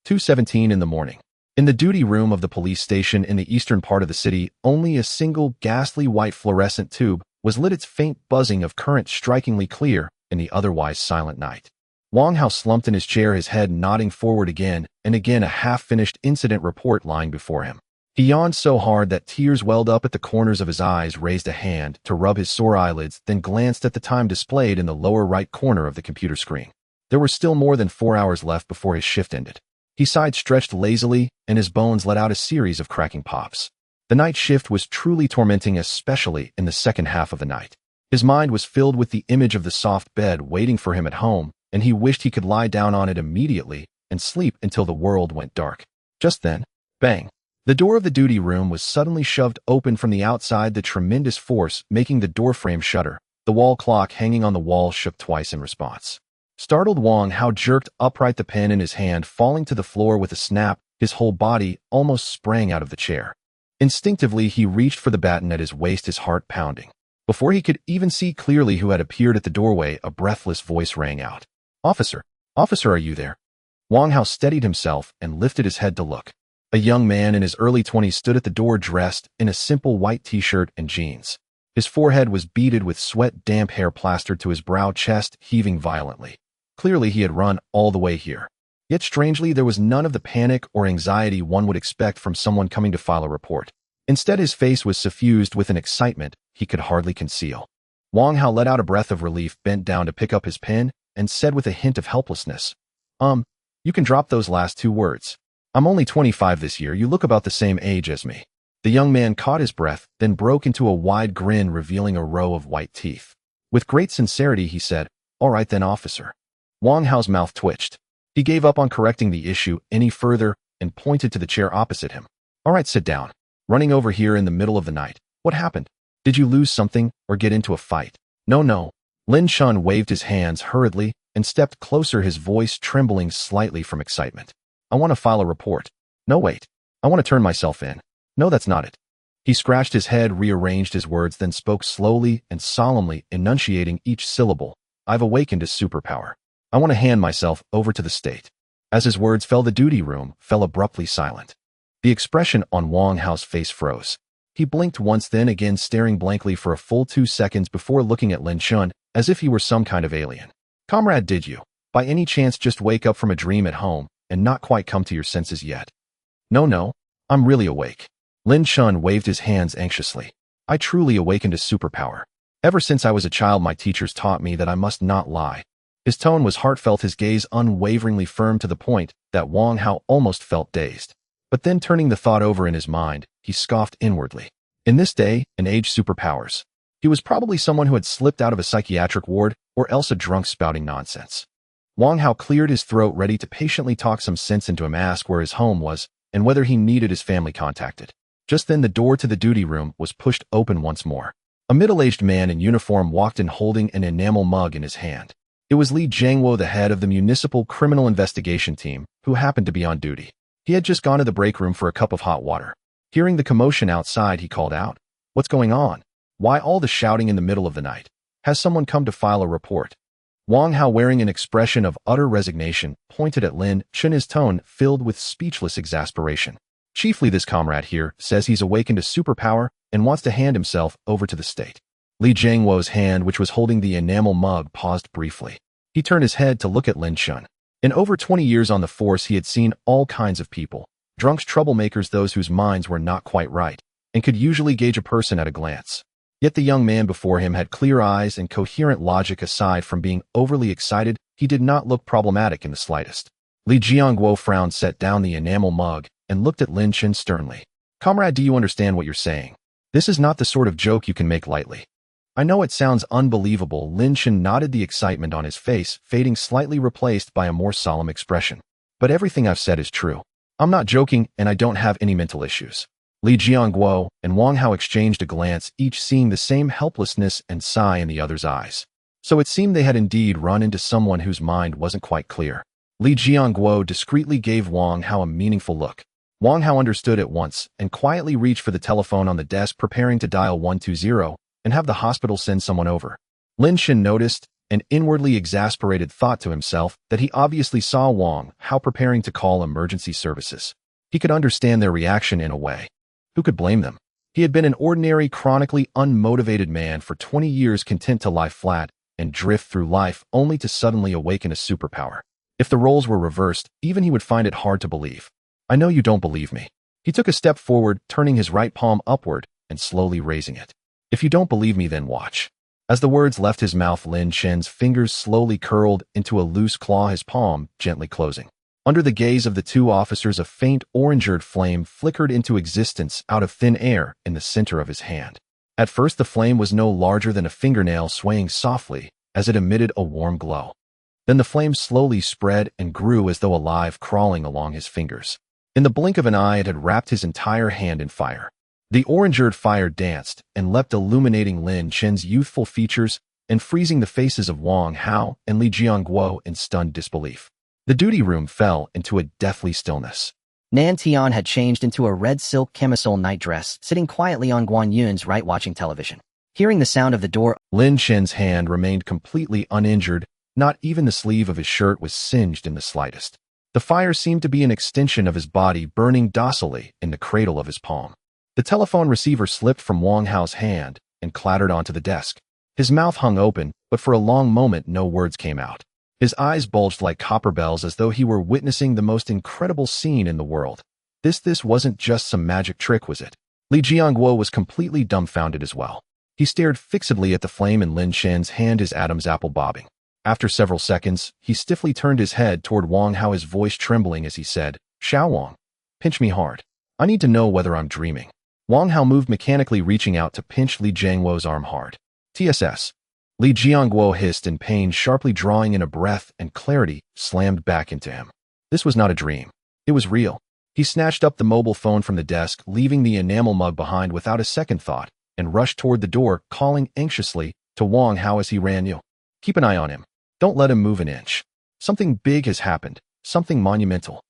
2:17 in the morning. In the duty room of the police station in the eastern part of the city, only a single ghastly white fluorescent tube was lit, its faint buzzing of current strikingly clear in the otherwise silent night. Wang Hao slumped in his chair, his head nodding forward again and again, a half-finished incident report lying before him. He yawned so hard that tears welled up at the corners of his eyes, raised a hand to rub his sore eyelids, then glanced at the time displayed in the lower right corner of the computer screen. There were still more than 4 hours left before his shift ended. He sighed, stretched lazily, and his bones let out a series of cracking pops. The night shift was truly tormenting, especially in the second half of the night. His mind was filled with the image of the soft bed waiting for him at home, and he wished he could lie down on it immediately and sleep until the world went dark. Just then, bang! The door of the duty room was suddenly shoved open from the outside, the tremendous force making the doorframe shudder. The wall clock hanging on the wall shook twice in response. Startled, Wang Hao jerked upright, the pen in his hand falling to the floor with a snap. His whole body almost sprang out of the chair. Instinctively, he reached for the baton at his waist, his heart pounding. Before he could even see clearly who had appeared at the doorway, a breathless voice rang out. "Officer! Officer, are you there?" Wang Hao steadied himself and lifted his head to look. A young man in his early 20s stood at the door, dressed in a simple white t-shirt and jeans. His forehead was beaded with sweat, damp hair plastered to his brow, chest heaving violently. Clearly, he had run all the way here. Yet strangely, there was none of the panic or anxiety one would expect from someone coming to file a report. Instead, his face was suffused with an excitement he could hardly conceal. Wang Hao let out a breath of relief, bent down to pick up his pen, and said with a hint of helplessness, You can drop those last 2 words. I'm only 25 this year. You look about the same age as me." The young man caught his breath, then broke into a wide grin, revealing a row of white teeth. With great sincerity, he said, "All right then, officer." Wang Hao's mouth twitched. He gave up on correcting the issue any further and pointed to the chair opposite him. "All right, sit down. Running over here in the middle of the night. What happened? Did you lose something or get into a fight?" No. Lin Chen waved his hands hurriedly and stepped closer, his voice trembling slightly from excitement. "I want to file a report." "No, wait. I want to turn myself in." "No, that's not it." He scratched his head, rearranged his words, then spoke slowly and solemnly, enunciating each syllable. "I've awakened a superpower. I want to hand myself over to the state." As his words fell, the duty room fell abruptly silent. The expression on Wang Hao's face froze. He blinked once, then again, staring blankly for a full 2 seconds before looking at Lin Chen as if he were some kind of alien. "Comrade, did you, by any chance, just wake up from a dream at home and not quite come to your senses yet?" No, I'm really awake." Lin Chen waved his hands anxiously. "I truly awakened a superpower. Ever since I was a child, my teachers taught me that I must not lie." His tone was heartfelt, his gaze unwaveringly firm, to the point that Wang Hao almost felt dazed. But then, turning the thought over in his mind, he scoffed inwardly. In this day and age, superpowers. He was probably someone who had slipped out of a psychiatric ward, or else a drunk spouting nonsense. Wang Hao cleared his throat, ready to patiently talk some sense into him, ask where his home was and whether he needed his family contacted. Just then, the door to the duty room was pushed open once more. A middle-aged man in uniform walked in, holding an enamel mug in his hand. It was Li Jiangwo, the head of the Municipal Criminal Investigation Team, who happened to be on duty. He had just gone to the break room for a cup of hot water. Hearing the commotion outside, he called out, "What's going on? Why all the shouting in the middle of the night? Has someone come to file a report?" Wang Hao, wearing an expression of utter resignation, pointed at Lin Chen, his tone filled with speechless exasperation. "Chiefly, this comrade here says he's awakened a superpower and wants to hand himself over to the state." Li Jiangwo's hand, which was holding the enamel mug, paused briefly. He turned his head to look at Lin Chen. In over 20 years on the force, he had seen all kinds of people. Drunks, troublemakers, those whose minds were not quite right, and could usually gauge a person at a glance. Yet the young man before him had clear eyes and coherent logic. Aside from being overly excited, he did not look problematic in the slightest. Li Jiangwo frowned, set down the enamel mug, and looked at Lin Chen sternly. "Comrade, do you understand what you're saying? This is not the sort of joke you can make lightly." "I know it sounds unbelievable." Lin Chen nodded, the excitement on his face fading slightly, replaced by a more solemn expression. "But everything I've said is true. I'm not joking, and I don't have any mental issues." Li Jiangwo and Wang Hao exchanged a glance, each seeing the same helplessness and sigh in the other's eyes. So it seemed they had indeed run into someone whose mind wasn't quite clear. Li Jiangwo discreetly gave Wang Hao a meaningful look. Wang Hao understood at once and quietly reached for the telephone on the desk, preparing to dial 120 and have the hospital send someone over. Lin Chen noticed an inwardly exasperated thought to himself that he obviously saw Wang Hao preparing to call emergency services. He could understand their reaction in a way. Who could blame them? He had been an ordinary, chronically unmotivated man for 20 years, content to lie flat and drift through life only to suddenly awaken a superpower. If the roles were reversed, even he would find it hard to believe. I know you don't believe me. He took a step forward, turning his right palm upward and slowly raising it. If you don't believe me, then watch. As the words left his mouth, Lin Chen's fingers slowly curled into a loose claw, his palm gently closing. Under the gaze of the two officers, a faint orange-red flame flickered into existence out of thin air in the center of his hand. At first, the flame was no larger than a fingernail, swaying softly as it emitted a warm glow. Then the flame slowly spread and grew as though alive, crawling along his fingers. In the blink of an eye, it had wrapped his entire hand in fire. The orange-red fire danced and leapt, illuminating Lin Chen's youthful features and freezing the faces of Wang Hao and Li Jiangguo in stunned disbelief. The duty room fell into a deathly stillness. Nan Tian had changed into a red silk camisole nightdress, sitting quietly on Guan Yun's right watching television. Hearing the sound of the door, Lin Chen's hand remained completely uninjured. Not even the sleeve of his shirt was singed in the slightest. The fire seemed to be an extension of his body, burning docilely in the cradle of his palm. The telephone receiver slipped from Wang Hao's hand and clattered onto the desk. His mouth hung open, but for a long moment no words came out. His eyes bulged like copper bells, as though he were witnessing the most incredible scene in the world. This wasn't just some magic trick, was it? Li Jiangguo was completely dumbfounded as well. He stared fixedly at the flame in Lin Chen's hand, his Adam's apple bobbing. After several seconds, he stiffly turned his head toward Wang Hao, his voice trembling as he said, "Xiao Wang, pinch me hard. I need to know whether I'm dreaming." Wang Hao moved mechanically, reaching out to pinch Li Jiangguo's arm hard. "TSS." Li Jiangguo hissed in pain, sharply drawing in a breath, and clarity slammed back into him. This was not a dream. It was real. He snatched up the mobile phone from the desk, leaving the enamel mug behind without a second thought, and rushed toward the door, calling anxiously to Wang Hao as he ran. "You, keep an eye on him. Don't let him move an inch. Something big has happened. Something monumental."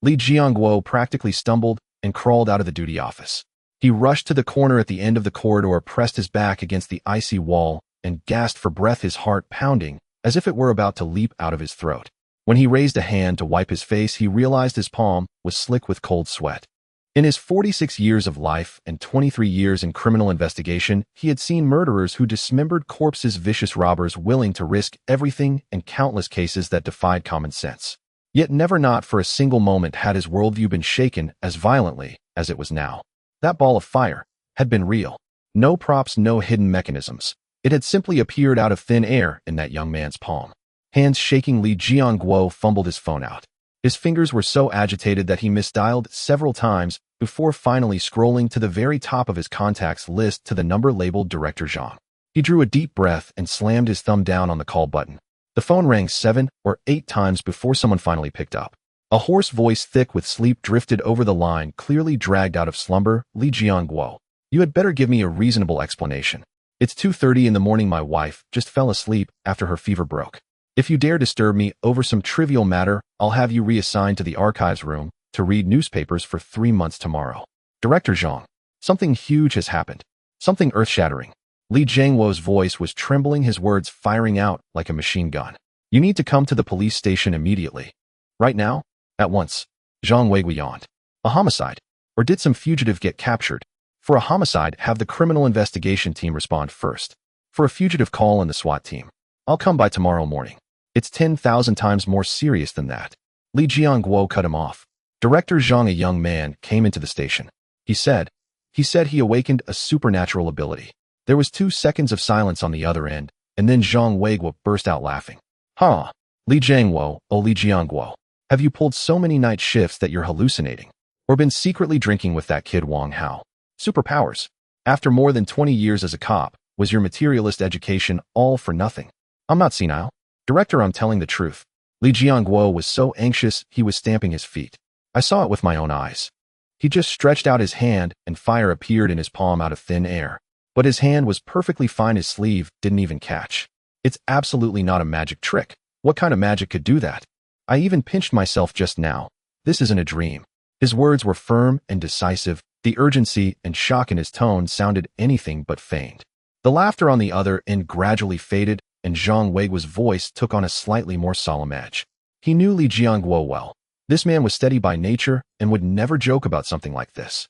Li Jiangguo practically stumbled and crawled out of the duty office. He rushed to the corner at the end of the corridor, pressed his back against the icy wall, and gasped for breath, his heart pounding as if it were about to leap out of his throat. When he raised a hand to wipe his face, he realized his palm was slick with cold sweat. In his 46 years of life and 23 years in criminal investigation, he had seen murderers who dismembered corpses, vicious robbers willing to risk everything, and countless cases that defied common sense. Yet never, not for a single moment, had his worldview been shaken as violently as it was now. That ball of fire had been real. No props, no hidden mechanisms. It had simply appeared out of thin air in that young man's palm. Hands shaking, Li Jiangguo fumbled his phone out. His fingers were so agitated that he misdialed several times before finally scrolling to the very top of his contacts list to the number labeled Director Zhang. He drew a deep breath and slammed his thumb down on the call button. The phone rang 7 or 8 times before someone finally picked up. A hoarse voice, thick with sleep, drifted over the line, clearly dragged out of slumber. "Li Jiangguo, you had better give me a reasonable explanation. It's 2:30 in the morning. My wife just fell asleep after her fever broke. If you dare disturb me over some trivial matter, I'll have you reassigned to the archives room to read newspapers for 3 months tomorrow." "Director Zhang, something huge has happened. Something earth-shattering." Li Jiangguo's voice was trembling, his words firing out like a machine gun. "You need to come to the police station immediately. Right now? At once." Zhang Weigui yawned. "A homicide? Or did some fugitive get captured? For a homicide, have the criminal investigation team respond first. For a fugitive, call in the SWAT team. I'll come by tomorrow morning. It's 10,000 times more serious than that." Li Jiangguo cut him off. Director Zhang, a young man, came into the station. He said he awakened a supernatural ability. There was 2 seconds of silence on the other end, and then Zhang Weigui burst out laughing. "Huh? Li Jiangguo, oh Li Jiangguo, have you pulled so many night shifts that you're hallucinating? Or been secretly drinking with that kid Wang Hao? Superpowers. After more than 20 years as a cop, was your materialist education all for nothing? I'm not senile. Director, I'm telling the truth." Li Jiangguo was so anxious he was stamping his feet. "I saw it with my own eyes." He just stretched out his hand and fire appeared in his palm out of thin air. But his hand was perfectly fine, his sleeve didn't even catch. "It's absolutely not a magic trick. What kind of magic could do that? I even pinched myself just now. This isn't a dream." His words were firm and decisive. The urgency and shock in his tone sounded anything but feigned. The laughter on the other end gradually faded and Zhang Weiguo's voice took on a slightly more solemn edge. He knew Li Jianguo well. This man was steady by nature and would never joke about something like this.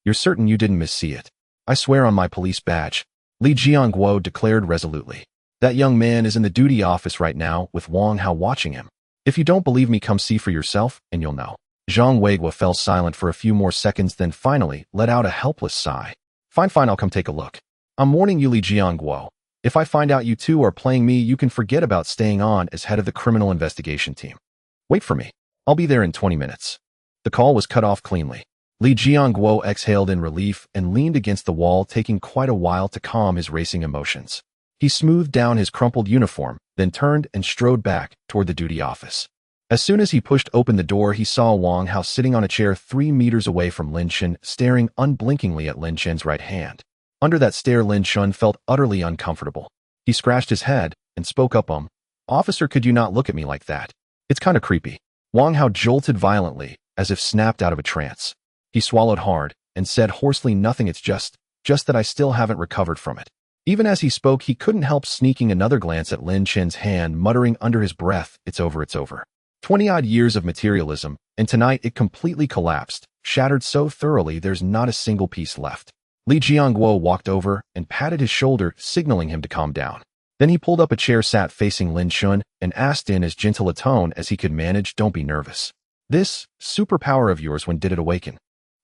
"You're certain you didn't missee it?" "I swear on my police badge," Li Jianguo declared resolutely. "That young man is in the duty office right now with Wang Hao watching him. If you don't believe me, come see for yourself and you'll know." Zhang Weiguo fell silent for a few more seconds, then finally let out a helpless sigh. Fine, I'll come take a look. I'm warning you, Li Jianguo. If I find out you two are playing me, you can forget about staying on as head of the criminal investigation team. Wait for me. I'll be there in 20 minutes. The call was cut off cleanly. Li Jianguo exhaled in relief and leaned against the wall, taking quite a while to calm his racing emotions. He smoothed down his crumpled uniform, then turned and strode back toward the duty office. As soon as he pushed open the door, he saw Wang Hao sitting on a chair 3 meters away from Lin Chen, staring unblinkingly at Lin Chen's right hand. Under that stare, Lin Chen felt utterly uncomfortable. He scratched his head and spoke up, "Officer, could you not look at me like that? It's kind of creepy." Wang Hao jolted violently, as if snapped out of a trance. He swallowed hard and said hoarsely, "Nothing, it's just that I still haven't recovered from it." Even as he spoke, he couldn't help sneaking another glance at Lin Chen's hand, muttering under his breath, "It's over, it's over." 20-odd years of materialism, and tonight it completely collapsed, shattered so thoroughly there's not a single piece left. Li Jianguo walked over and patted his shoulder, signaling him to calm down. Then he pulled up a chair, sat facing Lin Chen, and asked in as gentle a tone as he could manage, "Don't be nervous. This superpower of yours, when did it awaken?"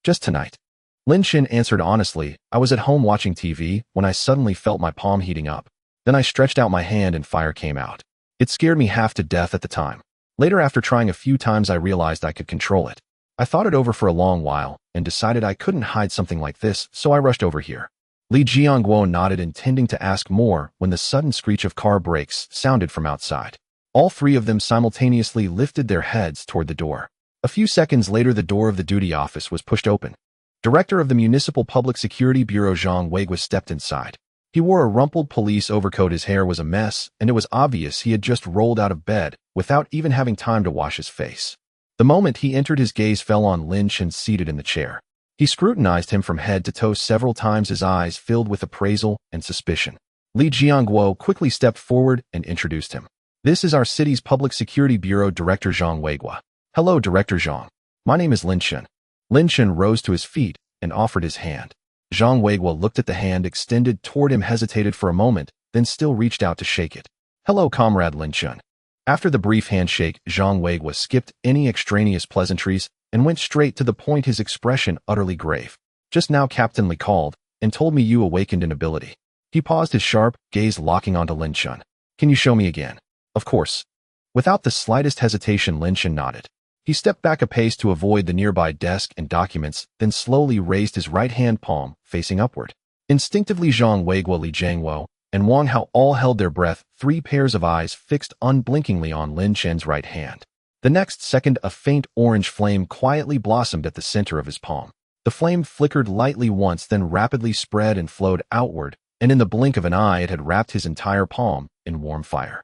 "Just tonight." Lin Chen answered honestly, "I was at home watching TV when I suddenly felt my palm heating up. Then I stretched out my hand and fire came out. It scared me half to death at the time. Later, after trying a few times, I realized I could control it. I thought it over for a long while and decided I couldn't hide something like this, so I rushed over here." Li Jianguo nodded, intending to ask more, when the sudden screech of car brakes sounded from outside. All three of them simultaneously lifted their heads toward the door. A few seconds later, the door of the duty office was pushed open. Director of the Municipal Public Security Bureau Zhang Weiguo stepped inside. He wore a rumpled police overcoat, his hair was a mess, and it was obvious he had just rolled out of bed without even having time to wash his face. The moment he entered, his gaze fell on Lin Chen seated in the chair. He scrutinized him from head to toe several times, his eyes filled with appraisal and suspicion. Li Jianguo quickly stepped forward and introduced him. "This is our city's Public Security Bureau Director Zhang Weiguo." "Hello, Director Zhang. My name is Lin Chen." Lin Chen rose to his feet and offered his hand. Zhang Weiguo looked at the hand extended toward him, hesitated for a moment, then still reached out to shake it. "Hello, Comrade Lin Chen." After the brief handshake, Zhang Weiguo skipped any extraneous pleasantries and went straight to the point, his expression utterly grave. "Just now Captain Li called and told me you awakened an ability." He paused, his sharp gaze locking onto Lin Chen. "Can you show me again?" "Of course." Without the slightest hesitation, Lin Chen nodded. He stepped back a pace to avoid the nearby desk and documents, then slowly raised his right-hand palm, facing upward. Instinctively, Zhang Weiguo, Li Jianguo, and Wang Hao all held their breath, 3 pairs of eyes fixed unblinkingly on Lin Chen's right hand. The next second, a faint orange flame quietly blossomed at the center of his palm. The flame flickered lightly once, then rapidly spread and flowed outward, and in the blink of an eye it had wrapped his entire palm in warm fire.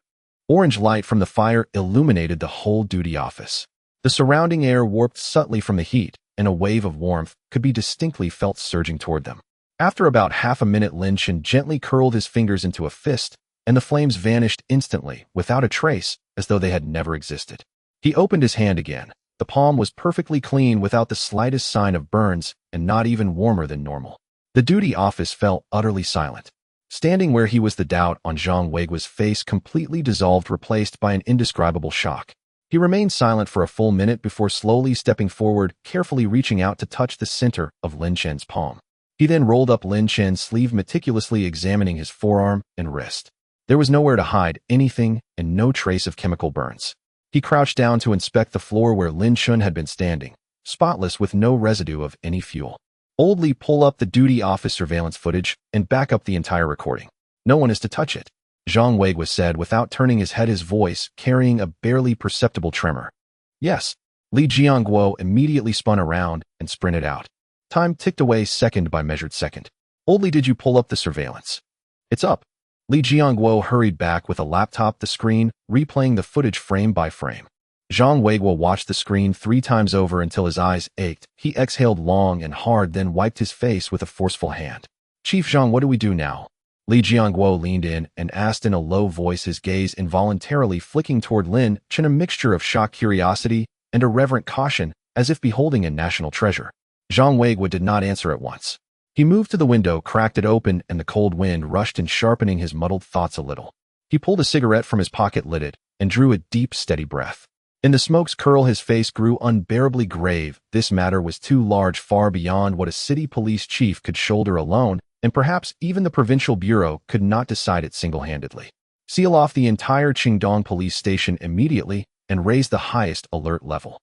Orange light from the fire illuminated the whole duty office. The surrounding air warped subtly from the heat, and a wave of warmth could be distinctly felt surging toward them. After about half a minute, Lin Chen gently curled his fingers into a fist, and the flames vanished instantly, without a trace, as though they had never existed. He opened his hand again. The palm was perfectly clean, without the slightest sign of burns, and not even warmer than normal. The duty office fell utterly silent. Standing where he was, the doubt on Zhang Weiguo's face completely dissolved, replaced by an indescribable shock. He remained silent for a full minute before slowly stepping forward, carefully reaching out to touch the center of Lin Chen's palm. He then rolled up Lin Chen's sleeve, meticulously examining his forearm and wrist. There was nowhere to hide anything and no trace of chemical burns. He crouched down to inspect the floor where Lin Chen had been standing, spotless with no residue of any fuel. "Oldly, pull up the duty office surveillance footage and back up the entire recording. No one is to touch it," Zhang Weiguo said without turning his head, his voice carrying a barely perceptible tremor. "Yes." Li Jianguo immediately spun around and sprinted out. Time ticked away second by measured second. "Oldly, did you pull up the surveillance?" "It's up." Li Jianguo hurried back with a laptop, the screen replaying the footage frame by frame. Zhang Weiguo watched the screen 3 times over until his eyes ached. He exhaled long and hard, then wiped his face with a forceful hand. "Chief Zhang, what do we do now?" Li Jiangguo leaned in and asked in a low voice, his gaze involuntarily flicking toward Lin Chen, a mixture of shocked curiosity and a reverent caution, as if beholding a national treasure. Zhang Weiguo did not answer at once. He moved to the window, cracked it open, and the cold wind rushed in, sharpening his muddled thoughts a little. He pulled a cigarette from his pocket, lit it, and drew a deep, steady breath. In the smoke's curl, his face grew unbearably grave. This matter was too large, far beyond what a city police chief could shoulder alone, and perhaps even the provincial bureau could not decide it single-handedly. Seal off the entire Qingdong police station immediately and raise the highest alert level.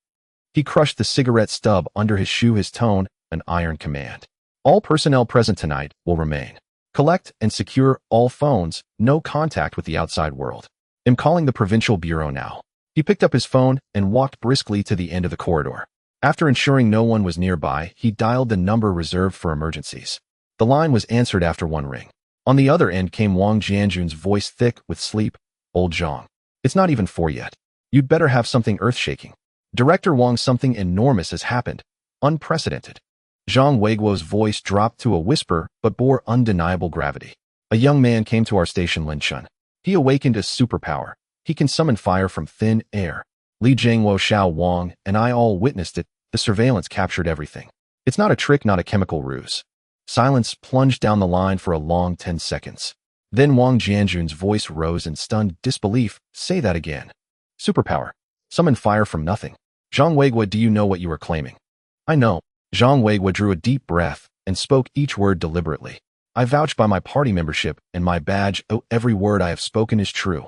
He crushed the cigarette stub under his shoe, his tone an iron command. All personnel present tonight will remain. Collect and secure all phones, no contact with the outside world. I'm calling the provincial bureau now. He picked up his phone and walked briskly to the end of the corridor. After ensuring no one was nearby, he dialed the number reserved for emergencies. The line was answered after one ring. On the other end came Wang Jianjun's voice, thick with sleep. Old Zhang. It's not even 4 yet. You'd better have something earth-shaking. Director Wang, something enormous has happened. Unprecedented. Zhang Weiguo's voice dropped to a whisper, but bore undeniable gravity. A young man came to our station, Lin Chen. He awakened a superpower. He can summon fire from thin air. Li Jiangguo, Xiao Wang, and I all witnessed it. The surveillance captured everything. It's not a trick, not a chemical ruse. Silence plunged down the line for a long 10 seconds. Then Wang Jianjun's voice rose in stunned disbelief. Say that again. Superpower. Summon fire from nothing. Zhang Weiguo, do you know what you are claiming? I know. Zhang Weiguo drew a deep breath and spoke each word deliberately. I vouch by my party membership and my badge. Oh, every word I have spoken is true.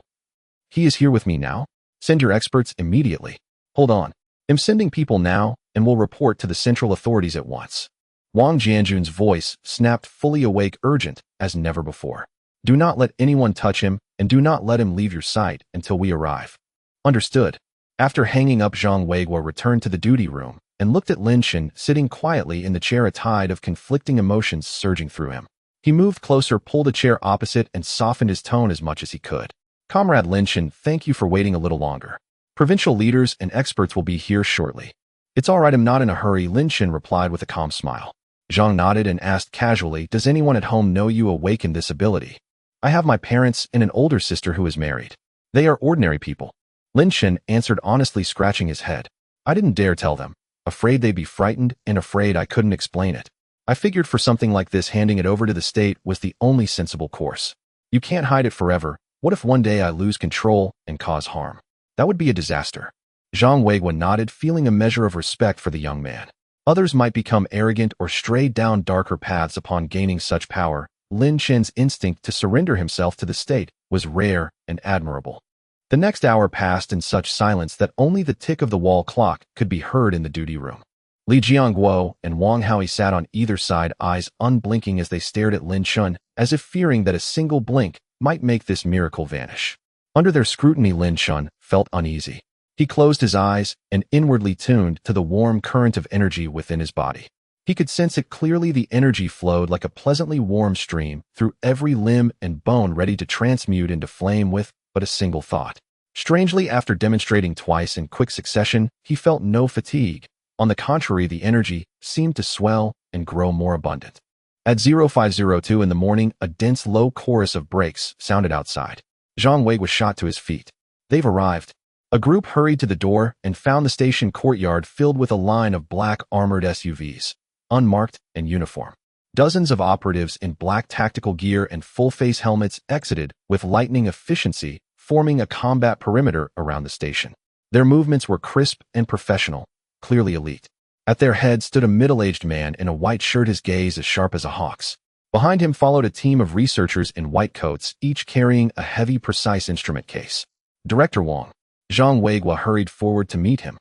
He is here with me now. Send your experts immediately. Hold on. I'm sending people now and will report to the central authorities at once. Wang Jianjun's voice snapped, fully awake, urgent as never before. Do not let anyone touch him, and do not let him leave your sight until we arrive. Understood. After hanging up, Zhang Weiguo returned to the duty room and looked at Lin Chen sitting quietly in the chair, a tide of conflicting emotions surging through him. He moved closer, pulled a chair opposite, and softened his tone as much as he could. Comrade Lin Chen, thank you for waiting a little longer. Provincial leaders and experts will be here shortly. It's all right, I'm not in a hurry, Lin Chen replied with a calm smile. Zhang nodded and asked casually, does anyone at home know you awakened this ability? I have my parents and an older sister who is married. They are ordinary people. Lin Chen answered honestly, scratching his head. I didn't dare tell them, afraid they'd be frightened and afraid I couldn't explain it. I figured for something like this, handing it over to the state was the only sensible course. You can't hide it forever. What if one day I lose control and cause harm? That would be a disaster. Zhang Weiguo nodded, feeling a measure of respect for the young man. Others might become arrogant or stray down darker paths upon gaining such power. Lin Chen's instinct to surrender himself to the state was rare and admirable. The next hour passed in such silence that only the tick of the wall clock could be heard in the duty room. Li Jiangguo and Wang Haoyi sat on either side, eyes unblinking as they stared at Lin Chen, as if fearing that a single blink might make this miracle vanish. Under their scrutiny, Lin Chen felt uneasy. He closed his eyes and inwardly tuned to the warm current of energy within his body. He could sense it clearly. The energy flowed like a pleasantly warm stream through every limb and bone, ready to transmute into flame with but a single thought. Strangely, after demonstrating twice in quick succession, he felt no fatigue. On the contrary, the energy seemed to swell and grow more abundant. At 0502 in the morning, a dense low chorus of brakes sounded outside. Zhang Wei was shot to his feet. They've arrived. A group hurried to the door and found the station courtyard filled with a line of black armored SUVs, unmarked and uniform. Dozens of operatives in black tactical gear and full-face helmets exited with lightning efficiency, forming a combat perimeter around the station. Their movements were crisp and professional, clearly elite. At their head stood a middle-aged man in a white shirt, his gaze as sharp as a hawk's. Behind him followed a team of researchers in white coats, each carrying a heavy, precise instrument case. Director Wang. Zhang Weiguo hurried forward to meet him.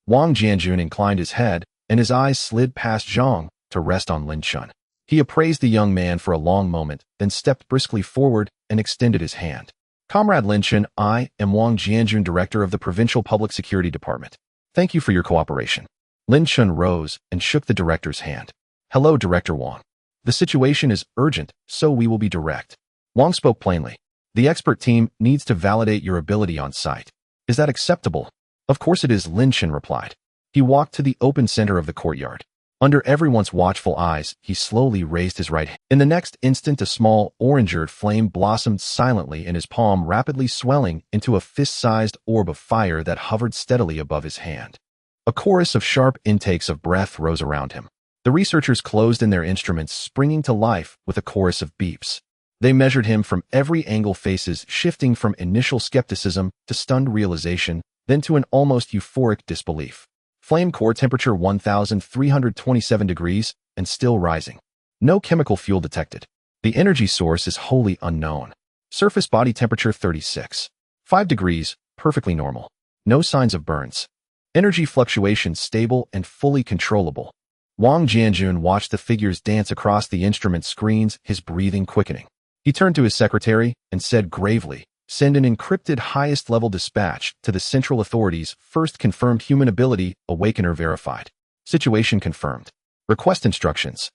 Wang Jianjun inclined his head, and his eyes slid past Zhang to rest on Lin Chen. He appraised the young man for a long moment, then stepped briskly forward and extended his hand. Comrade Lin Chen, I am Wang Jianjun, Director of the Provincial Public Security Department. Thank you for your cooperation. Lin Chen rose and shook the director's hand. Hello, Director Wang. The situation is urgent, so we will be direct. Wang spoke plainly. The expert team needs to validate your ability on site. Is that acceptable? Of course it is, Lin Chen replied. He walked to the open center of the courtyard. Under everyone's watchful eyes, he slowly raised his right hand. In the next instant, a small, orange-eared flame blossomed silently in his palm, rapidly swelling into a fist-sized orb of fire that hovered steadily above his hand. A chorus of sharp intakes of breath rose around him. The researchers closed in their instruments, springing to life with a chorus of beeps. They measured him from every angle, faces shifting from initial skepticism to stunned realization, then to an almost euphoric disbelief. Flame core temperature 1,327 degrees and still rising. No chemical fuel detected. The energy source is wholly unknown. Surface body temperature 36.5 degrees, perfectly normal. No signs of burns. Energy fluctuations stable and fully controllable. Wang Jianjun watched the figures dance across the instrument screens, his breathing quickening. He turned to his secretary and said gravely, "Send an encrypted highest-level dispatch to the central authorities. First confirmed human ability, awakener verified. Situation confirmed. Request instructions."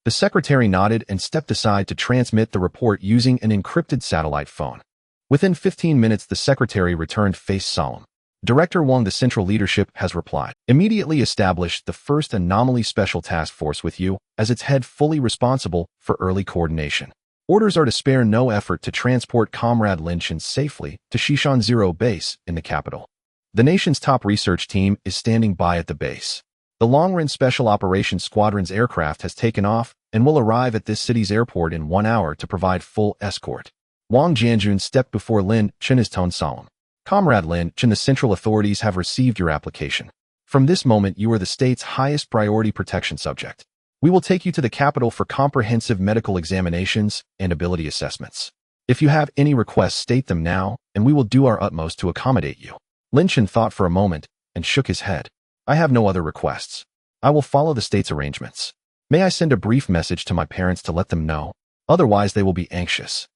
The secretary nodded and stepped aside to transmit the report using an encrypted satellite phone. Within 15 minutes, the secretary returned, face solemn. Director Wang, the central leadership has replied. Immediately establish the first anomaly special task force with you as its head, fully responsible for early coordination. Orders are to spare no effort to transport Comrade Lin Chen safely to Shishan Zero base in the capital. The nation's top research team is standing by at the base. The Long-Range Special Operations Squadron's aircraft has taken off and will arrive at this city's airport in 1 hour to provide full escort. Wang Jianjun stepped before Lin Chen, his tone solemn. Comrade Lin Chen, the central authorities have received your application. From this moment, you are the state's highest priority protection subject. We will take you to the capital for comprehensive medical examinations and ability assessments. If you have any requests, state them now, and we will do our utmost to accommodate you. Lin Chen thought for a moment and shook his head. I have no other requests. I will follow the state's arrangements. May I send a brief message to my parents to let them know? Otherwise, they will be anxious.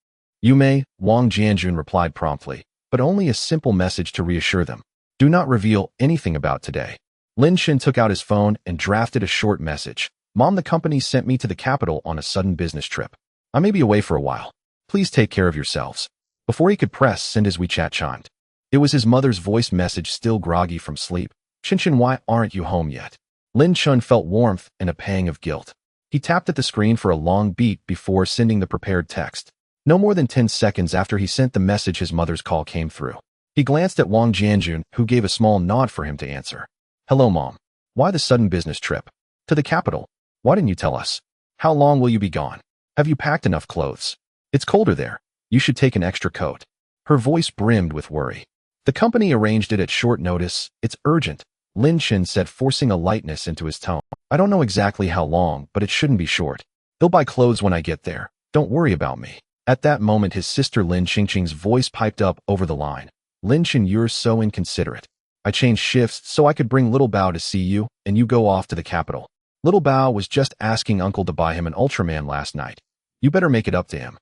You may, Wang Jianjun replied promptly, but only a simple message to reassure them. Do not reveal anything about today. Lin Chen took out his phone and drafted a short message. Mom, the company sent me to the capital on a sudden business trip. I may be away for a while. Please take care of yourselves. Before he could press send, his WeChat chimed. It was his mother's voice message, still groggy from sleep. Chen, why aren't you home yet? Lin Chen felt warmth and a pang of guilt. He tapped at the screen for a long beat before sending the prepared text. No more than 10 seconds after he sent the message, his mother's call came through. He glanced at Wang Jianjun, who gave a small nod for him to answer. Hello, Mom. Why the sudden business trip? To the capital. Why didn't you tell us? How long will you be gone? Have you packed enough clothes? It's colder there. You should take an extra coat. Her voice brimmed with worry. The company arranged it at short notice. It's urgent, Lin Chen said, forcing a lightness into his tone. I don't know exactly how long, but it shouldn't be short. They'll buy clothes when I get there. Don't worry about me. At that moment, his sister Lin Qingqing's voice piped up over the line. Lin Chen, you're so inconsiderate. I changed shifts so I could bring Little Bao to see you, and you go off to the capital. Little Bao was just asking Uncle to buy him an Ultraman last night. You better make it up to him.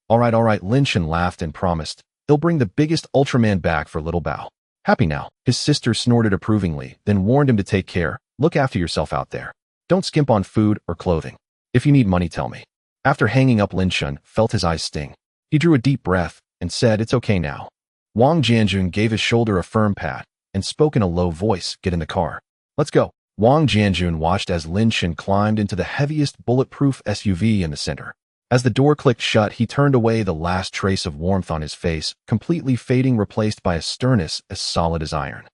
All right, Lin Chen laughed and promised. They'll bring the biggest Ultraman back for Little Bao. Happy now. His sister snorted approvingly, then warned him to take care. Look after yourself out there. Don't skimp on food or clothing. If you need money, tell me. After hanging up, Lin Chen felt his eyes sting. He drew a deep breath and said, it's okay now. Wang Jianjun gave his shoulder a firm pat and spoke in a low voice, get in the car. Let's go. Wang Jianjun watched as Lin Chen climbed into the heaviest bulletproof SUV in the center. As the door clicked shut, he turned away, the last trace of warmth on his face completely fading, replaced by a sternness as solid as iron.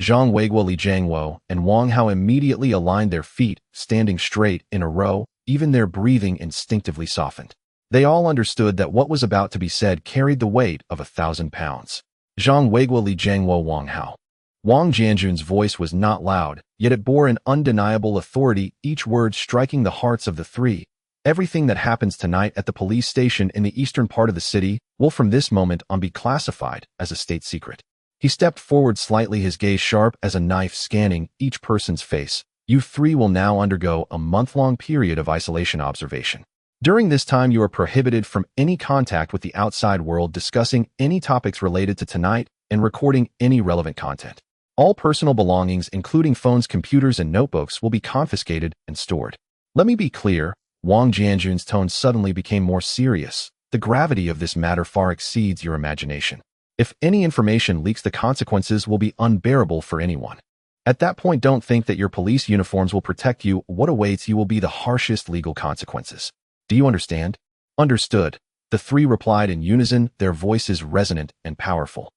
Zhang Weiguo, Li Jiangwo, and Wang Hao immediately aligned their feet, standing straight in a row. Even their breathing instinctively softened. They all understood that what was about to be said carried the weight of 1,000 pounds. Zhang Weiguo, Li Jiangwo, Wang Hao. Wang Jianjun's voice was not loud, yet it bore an undeniable authority, each word striking the hearts of the three. Everything that happens tonight at the police station in the eastern part of the city will from this moment on be classified as a state secret. He stepped forward slightly, his gaze sharp as a knife, scanning each person's face. You three will now undergo a month-long period of isolation observation. During this time, you are prohibited from any contact with the outside world, discussing any topics related to tonight, and recording any relevant content. All personal belongings, including phones, computers, and notebooks, will be confiscated and stored. Let me be clear, Wang Jianjun's tone suddenly became more serious. The gravity of this matter far exceeds your imagination. If any information leaks, the consequences will be unbearable for anyone. At that point, don't think that your police uniforms will protect you. What awaits you will be the harshest legal consequences. Do you understand? Understood. The three replied in unison, their voices resonant and powerful.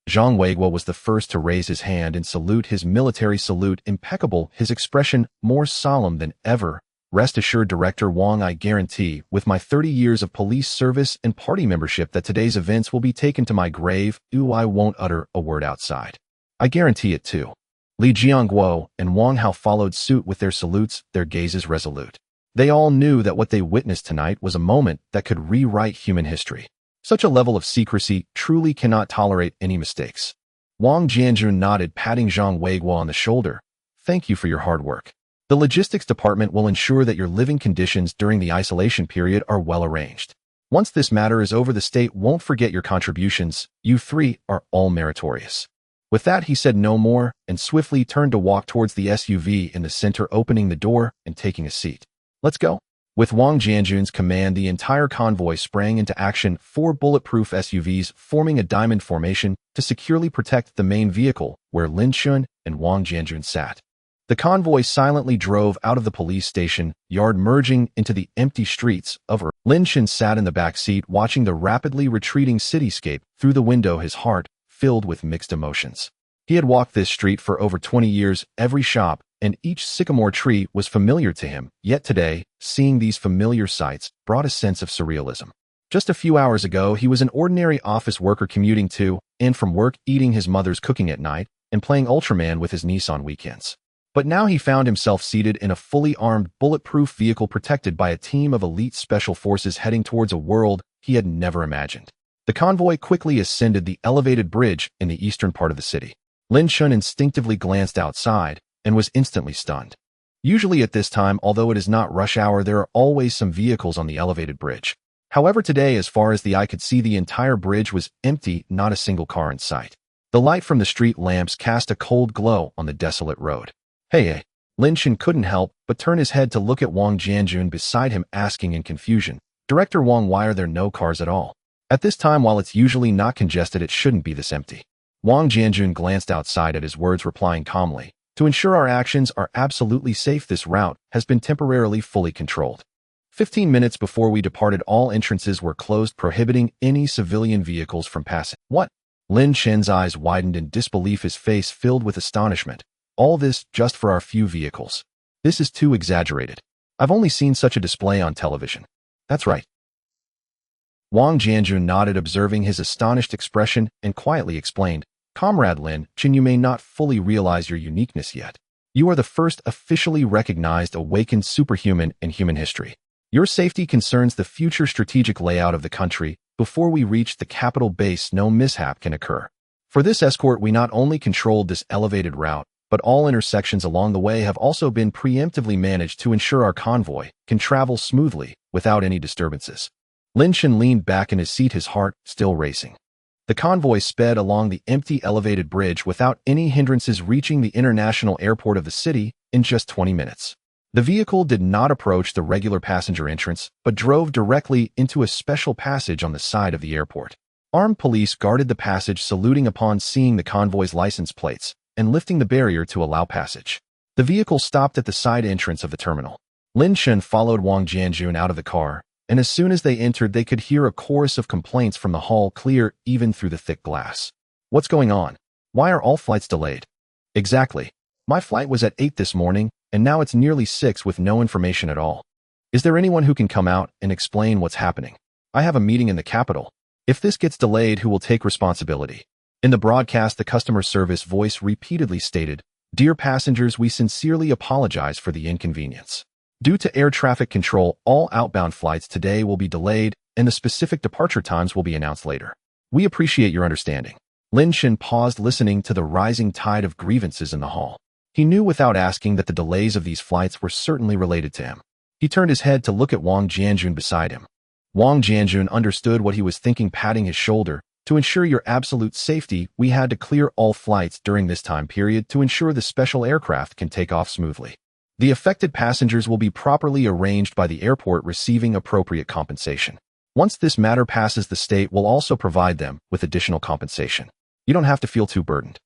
Zhang Weiguo was the first to raise his hand and salute, his military salute impeccable, his expression more solemn than ever. Rest assured, Director Wang, I guarantee, with my 30 years of police service and party membership, that today's events will be taken to my grave. I won't utter a word outside. I guarantee it too. Li Jiangguo and Wang Hao followed suit with their salutes, their gazes resolute. They all knew that what they witnessed tonight was a moment that could rewrite human history. Such a level of secrecy truly cannot tolerate any mistakes. Wang Jianjun nodded, patting Zhang Weiguo on the shoulder. Thank you for your hard work. The logistics department will ensure that your living conditions during the isolation period are well arranged. Once this matter is over, the state won't forget your contributions. You three are all meritorious. With that, he said no more and swiftly turned to walk towards the SUV in the center, opening the door and taking a seat. Let's go. With Wang Jianjun's command, the entire convoy sprang into action, 4 bulletproof SUVs forming a diamond formation to securely protect the main vehicle where Lin Chen and Wang Jianjun sat. The convoy silently drove out of the police station yard, merging into the empty streets of Earth. Lin Chen sat in the back seat, watching the rapidly retreating cityscape through the window, his heart filled with mixed emotions. He had walked this street for over 20 years, every shop and each sycamore tree was familiar to him, yet today, seeing these familiar sights brought a sense of surrealism. Just a few hours ago, he was an ordinary office worker commuting to and from work, eating his mother's cooking at night, and playing Ultraman with his niece on weekends. But now he found himself seated in a fully armed, bulletproof vehicle protected by a team of elite special forces heading towards a world he had never imagined. The convoy quickly ascended the elevated bridge in the eastern part of the city. Lin Chen instinctively glanced outside and was instantly stunned. Usually at this time, although it is not rush hour, there are always some vehicles on the elevated bridge. However, today, as far as the eye could see, the entire bridge was empty, not a single car in sight. The light from the street lamps cast a cold glow on the desolate road. Hey, Lin Chen couldn't help but turn his head to look at Wang Jianjun beside him, asking in confusion, Director Wang, why are there no cars at all? At this time, while it's usually not congested, it shouldn't be this empty. Wang Jianjun glanced outside at his words, replying calmly, to ensure our actions are absolutely safe, this route has been temporarily fully controlled. 15 minutes before we departed, all entrances were closed, prohibiting any civilian vehicles from passing. What? Lin Chen's eyes widened in disbelief, his face filled with astonishment. All this just for our few vehicles. This is too exaggerated. I've only seen such a display on television. That's right. Wang Jianjun nodded, observing his astonished expression, and quietly explained, Comrade Lin Chen, you may not fully realize your uniqueness yet. You are the first officially recognized awakened superhuman in human history. Your safety concerns the future strategic layout of the country. Before we reach the capital base, no mishap can occur. For this escort, we not only controlled this elevated route, but all intersections along the way have also been preemptively managed to ensure our convoy can travel smoothly without any disturbances. Lin Chen leaned back in his seat, his heart still racing. The convoy sped along the empty elevated bridge without any hindrances, reaching the international airport of the city in just 20 minutes. The vehicle did not approach the regular passenger entrance, but drove directly into a special passage on the side of the airport. Armed police guarded the passage, saluting upon seeing the convoy's license plates and lifting the barrier to allow passage. The vehicle stopped at the side entrance of the terminal. Lin Chen followed Wang Jianjun out of the car, and as soon as they entered, they could hear a chorus of complaints from the hall, clear even through the thick glass. What's going on? Why are all flights delayed? Exactly. My flight was at 8 this morning, and now it's nearly 6 with no information at all. Is there anyone who can come out and explain what's happening? I have a meeting in the capital. If this gets delayed, who will take responsibility? In the broadcast, the customer service voice repeatedly stated, Dear passengers, we sincerely apologize for the inconvenience. Due to air traffic control, all outbound flights today will be delayed, and the specific departure times will be announced later. We appreciate your understanding. Lin Chen paused, listening to the rising tide of grievances in the hall. He knew without asking that the delays of these flights were certainly related to him. He turned his head to look at Wang Jianjun beside him. Wang Jianjun understood what he was thinking, patting his shoulder. To ensure your absolute safety, we had to clear all flights during this time period to ensure the special aircraft can take off smoothly. The affected passengers will be properly arranged by the airport, receiving appropriate compensation. Once this matter passes, the state will also provide them with additional compensation. You don't have to feel too burdened.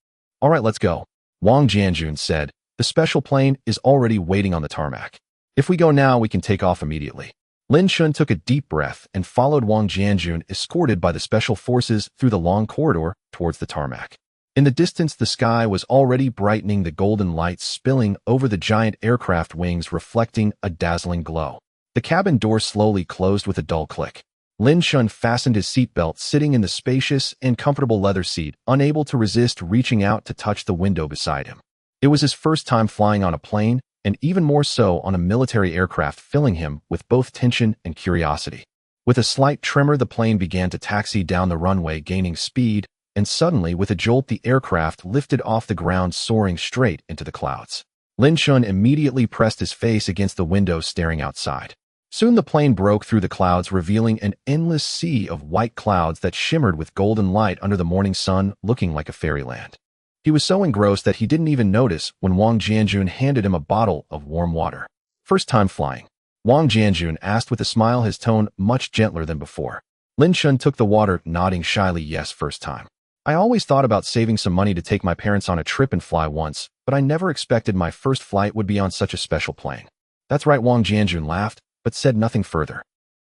All right, let's go. Wang Jianjun said, "The special plane is already waiting on the tarmac. If we go now, we can take off immediately." Lin Chen took a deep breath and followed Wang Jianjun, escorted by the special forces through the long corridor towards the tarmac. In the distance, the sky was already brightening, the golden light spilling over the giant aircraft wings, reflecting a dazzling glow. The cabin door slowly closed with a dull click. Lin Chen fastened his seatbelt, sitting in the spacious and comfortable leather seat, unable to resist reaching out to touch the window beside him. It was his first time flying on a plane, and even more so on a military aircraft, filling him with both tension and curiosity. With a slight tremor, the plane began to taxi down the runway, gaining speed, and suddenly, with a jolt, the aircraft lifted off the ground, soaring straight into the clouds. Lin Chen immediately pressed his face against the window, staring outside. Soon the plane broke through the clouds, revealing an endless sea of white clouds that shimmered with golden light under the morning sun, looking like a fairyland. He was so engrossed that he didn't even notice when Wang Jianjun handed him a bottle of warm water. "First time flying?" Wang Jianjun asked with a smile, his tone much gentler than before. Lin Chen took the water, nodding shyly, "Yes, first time. I always thought about saving some money to take my parents on a trip and fly once, but I never expected my first flight would be on such a special plane." "That's right," Wang Jianjun laughed, but said nothing further.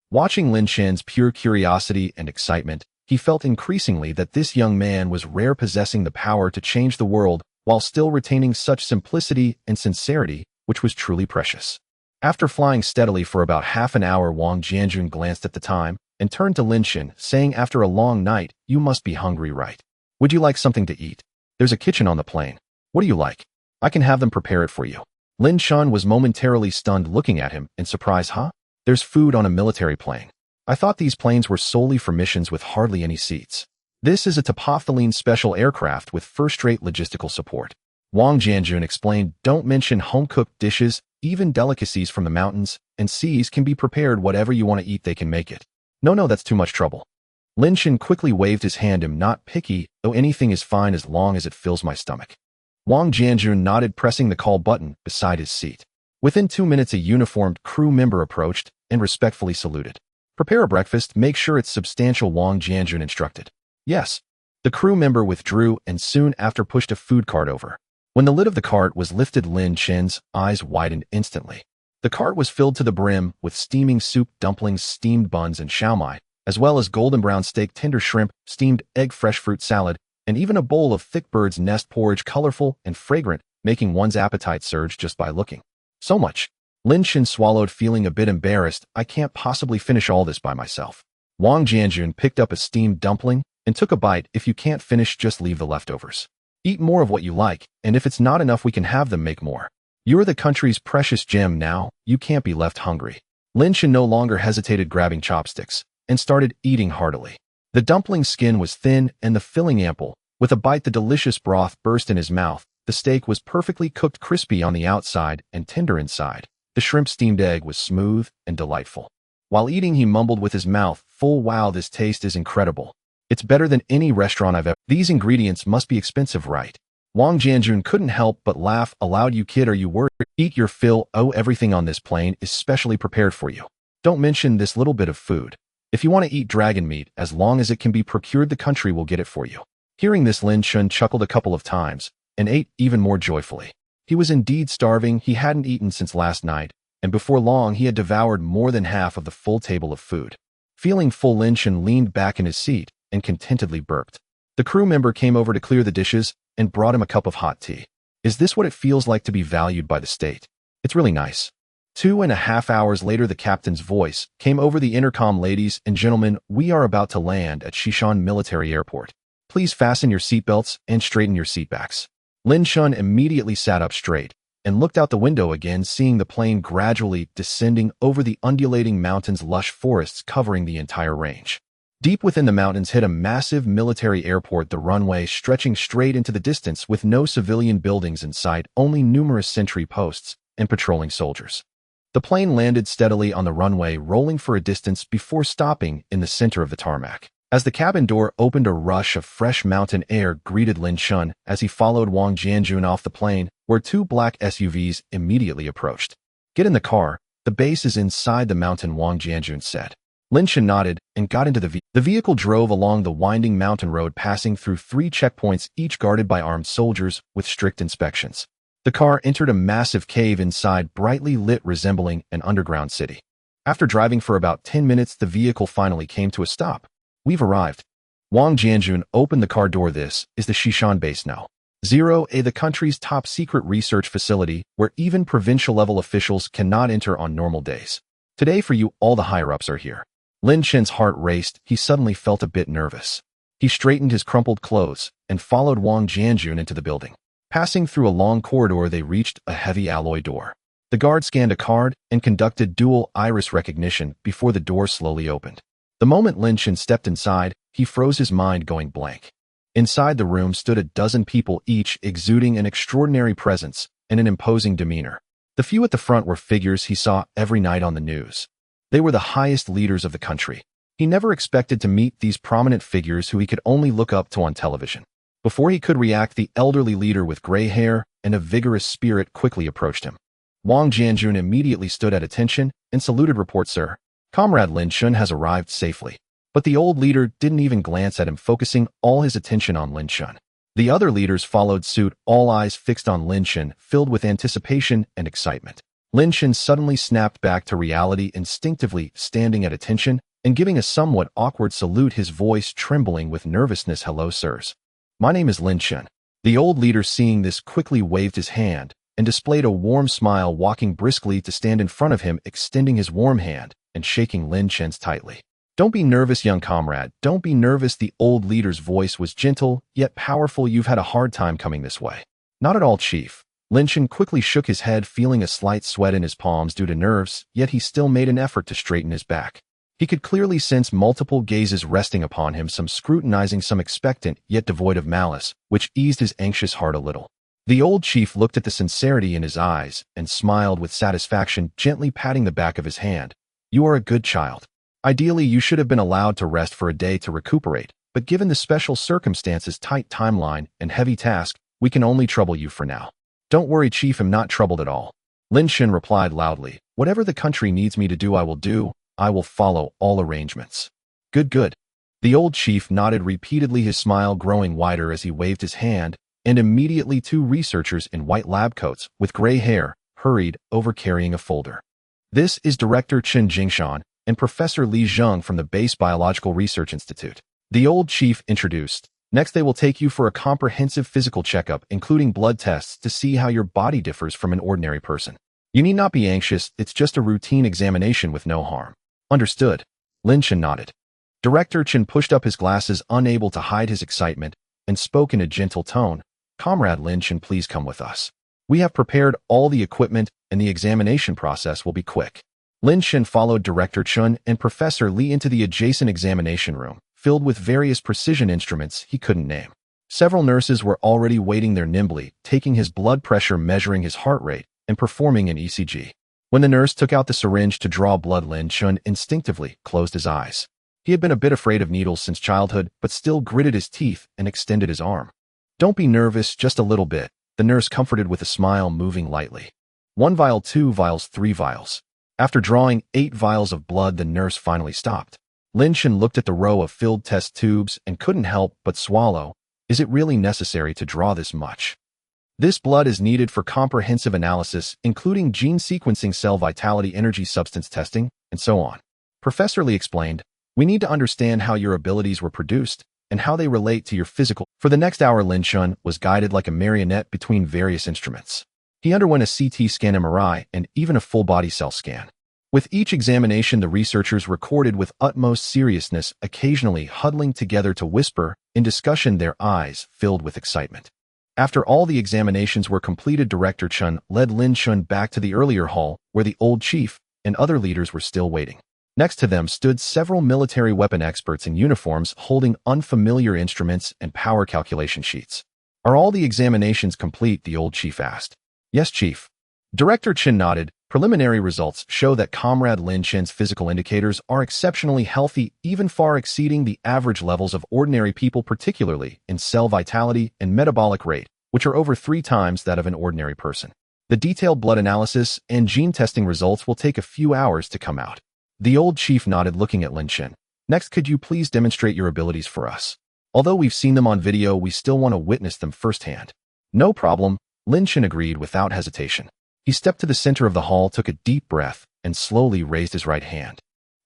Watching Lin Chen's pure curiosity and excitement, he felt increasingly that this young man was rare, possessing the power to change the world while still retaining such simplicity and sincerity, which was truly precious. After flying steadily for about half an hour, Wang Jianjun glanced at the time and turned to Lin Chen, saying, "After a long night, you must be hungry, right? Would you like something to eat? There's a kitchen on the plane. What do you like? I can have them prepare it for you." Lin Chen was momentarily stunned, looking at him in surprise. "Huh? There's food on a military plane? I thought these planes were solely for missions with hardly any seats." "This is a Topophaline special aircraft with first-rate logistical support," Wang Jianjun explained. "Don't mention home-cooked dishes, even delicacies from the mountains and seas can be prepared. Whatever you want to eat, they can make it." No, that's too much trouble." Lin Chen quickly waved his hand. "I'm not picky, though anything is fine as long as it fills my stomach." Wang Jianjun nodded, pressing the call button beside his seat. Within 2 minutes, a uniformed crew member approached and respectfully saluted. "Prepare a breakfast. Make sure it's substantial," Wang Jianjun instructed. "Yes." The crew member withdrew and soon after pushed a food cart over. When the lid of the cart was lifted, Lin Chen's eyes widened instantly. The cart was filled to the brim with steaming soup, dumplings, steamed buns, and xiaomai, as well as golden brown steak, tender shrimp, steamed egg, fresh fruit salad, and even a bowl of thick bird's nest porridge, colorful and fragrant, making one's appetite surge just by looking. "So much." Lin Chen swallowed, feeling a bit embarrassed. "I can't possibly finish all this by myself." Wang Jianjun picked up a steamed dumpling and took a bite. "If you can't finish, just leave the leftovers. Eat more of what you like, and if it's not enough, we can have them make more. You're the country's precious gem now, you can't be left hungry." Lin Chen no longer hesitated, grabbing chopsticks, and started eating heartily. The dumpling's skin was thin and the filling ample. With a bite, the delicious broth burst in his mouth. The steak was perfectly cooked, crispy on the outside and tender inside. The shrimp-steamed egg was smooth and delightful. While eating, he mumbled with his mouth full, "Wow, this taste is incredible. It's better than any restaurant I've ever. These ingredients must be expensive, right?" Wang Jianjun couldn't help but laugh aloud. "You kid, are you worried? Eat your fill. Oh, everything on this plane is specially prepared for you. Don't mention this little bit of food. If you want to eat dragon meat, as long as it can be procured, the country will get it for you." Hearing this, Lin Chen chuckled a couple of times and ate even more joyfully. He was indeed starving. He hadn't eaten since last night, and before long he had devoured more than half of the full table of food. Feeling full, Lin Chen leaned back in his seat and contentedly burped. The crew member came over to clear the dishes and brought him a cup of hot tea. "Is this what it feels like to be valued by the state? It's really nice." 2.5 hours later, the captain's voice came over the intercom. "Ladies and gentlemen, we are about to land at Xishan Military Airport. Please fasten your seatbelts and straighten your seatbacks." Lin Chen immediately sat up straight and looked out the window again, seeing the plane gradually descending over the undulating mountains, lush forests covering the entire range. Deep within the mountains hid a massive military airport, the runway stretching straight into the distance with no civilian buildings in sight, only numerous sentry posts and patrolling soldiers. The plane landed steadily on the runway, rolling for a distance before stopping in the center of the tarmac. As the cabin door opened, a rush of fresh mountain air greeted Lin Chen as he followed Wang Jianjun off the plane, where 2 black SUVs immediately approached. "Get in the car. The base is inside the mountain," Wang Jianjun said. Lin Chen nodded and got into the vehicle. The vehicle drove along the winding mountain road, passing through 3 checkpoints, each guarded by armed soldiers with strict inspections. The car entered a massive cave inside, brightly lit, resembling an underground city. After driving for about 10 minutes, the vehicle finally came to a stop. "We've arrived." Wang Jianjun opened the car door. "This is the Xishan base now. 0A, the country's top secret research facility, where even provincial-level officials cannot enter on normal days. Today for you, all the higher-ups are here." Lin Chen's heart raced. He suddenly felt a bit nervous. He straightened his crumpled clothes and followed Wang Jianjun into the building. Passing through a long corridor, they reached a heavy alloy door. The guard scanned a card and conducted dual iris recognition before the door slowly opened. The moment Lin Chen stepped inside, he froze, his mind going blank. Inside the room stood a dozen people, each exuding an extraordinary presence and an imposing demeanor. The few at the front were figures he saw every night on the news. They were the highest leaders of the country. He never expected to meet these prominent figures who he could only look up to on television. Before he could react, the elderly leader with gray hair and a vigorous spirit quickly approached him. Wang Jianjun immediately stood at attention and saluted. "Report, sir. Comrade Lin Chen has arrived safely." But the old leader didn't even glance at him, focusing all his attention on Lin Chen. The other leaders followed suit, all eyes fixed on Lin Chen, filled with anticipation and excitement. Lin Chen suddenly snapped back to reality, instinctively standing at attention and giving a somewhat awkward salute, his voice trembling with nervousness. "Hello, sirs. My name is Lin Chen." The old leader, seeing this, quickly waved his hand and displayed a warm smile, walking briskly to stand in front of him, extending his warm hand and shaking Lin Chen's tightly. "Don't be nervous, young comrade. Don't be nervous." The old leader's voice was gentle, yet powerful. "You've had a hard time coming this way." "Not at all, Chief." Lin Chen quickly shook his head, feeling a slight sweat in his palms due to nerves, yet he still made an effort to straighten his back. He could clearly sense multiple gazes resting upon him, some scrutinizing, some expectant, yet devoid of malice, which eased his anxious heart a little. The old chief looked at the sincerity in his eyes and smiled with satisfaction, gently patting the back of his hand. "You are a good child. Ideally, you should have been allowed to rest for a day to recuperate, but given the special circumstances, tight timeline, and heavy task, we can only trouble you for now." "Don't worry, Chief, I'm not troubled at all." Lin Chen replied loudly. "Whatever the country needs me to do, I will do. I will follow all arrangements." Good, good." The old chief nodded repeatedly, his smile growing wider as he waved his hand, and immediately 2 researchers in white lab coats with gray hair hurried over, carrying a folder. "This is Director Chen Jingshan and Professor Li Zheng from the Base Biological Research Institute," the old chief introduced. "Next, they will take you for a comprehensive physical checkup, including blood tests to see how your body differs from an ordinary person. You need not be anxious, it's just a routine examination with no harm." "Understood." Lin Chen nodded. Director Chen pushed up his glasses, unable to hide his excitement, and spoke in a gentle tone. "Comrade Lin Chen, please come with us. We have prepared all the equipment, and the examination process will be quick." Lin Chen followed Director Chen and Professor Li into the adjacent examination room, filled with various precision instruments he couldn't name. Several nurses were already waiting there, nimbly taking his blood pressure, measuring his heart rate, and performing an ECG. When the nurse took out the syringe to draw blood, Lin Chen instinctively closed his eyes. He had been a bit afraid of needles since childhood, but still gritted his teeth and extended his arm. "Don't be nervous, just a little bit," the nurse comforted with a smile, moving lightly. 1 vial, 2 vials, 3 vials. After drawing 8 vials of blood, the nurse finally stopped. Lin Chen looked at the row of filled test tubes and couldn't help but swallow. Is it really necessary to draw this much? This blood is needed for comprehensive analysis, including gene sequencing, cell vitality, energy substance testing, and so on. Professor Li explained, "We need to understand how your abilities were produced and how they relate to your physical." For the next hour, Lin Chen was guided like a marionette between various instruments. He underwent a CT scan, MRI, and even a full-body cell scan. With each examination, the researchers recorded with utmost seriousness, occasionally huddling together to whisper in discussion, their eyes filled with excitement. After all the examinations were completed, Director Chen led Lin Chen back to the earlier hall, where the old chief and other leaders were still waiting. Next to them stood several military weapon experts in uniforms holding unfamiliar instruments and power calculation sheets. "Are all the examinations complete?" the old chief asked. "Yes, Chief." Director Chen nodded. "Preliminary results show that Comrade Lin Chen's physical indicators are exceptionally healthy, even far exceeding the average levels of ordinary people, particularly in cell vitality and metabolic rate, which are over 3 times that of an ordinary person. The detailed blood analysis and gene testing results will take a few hours to come out. The old chief nodded, looking at Lin Chen. Next, could you please demonstrate your abilities for us? Although we've seen them on video, we still want to witness them firsthand. No problem, Lin Chen agreed without hesitation. He stepped to the center of the hall, took a deep breath, and slowly raised his right hand.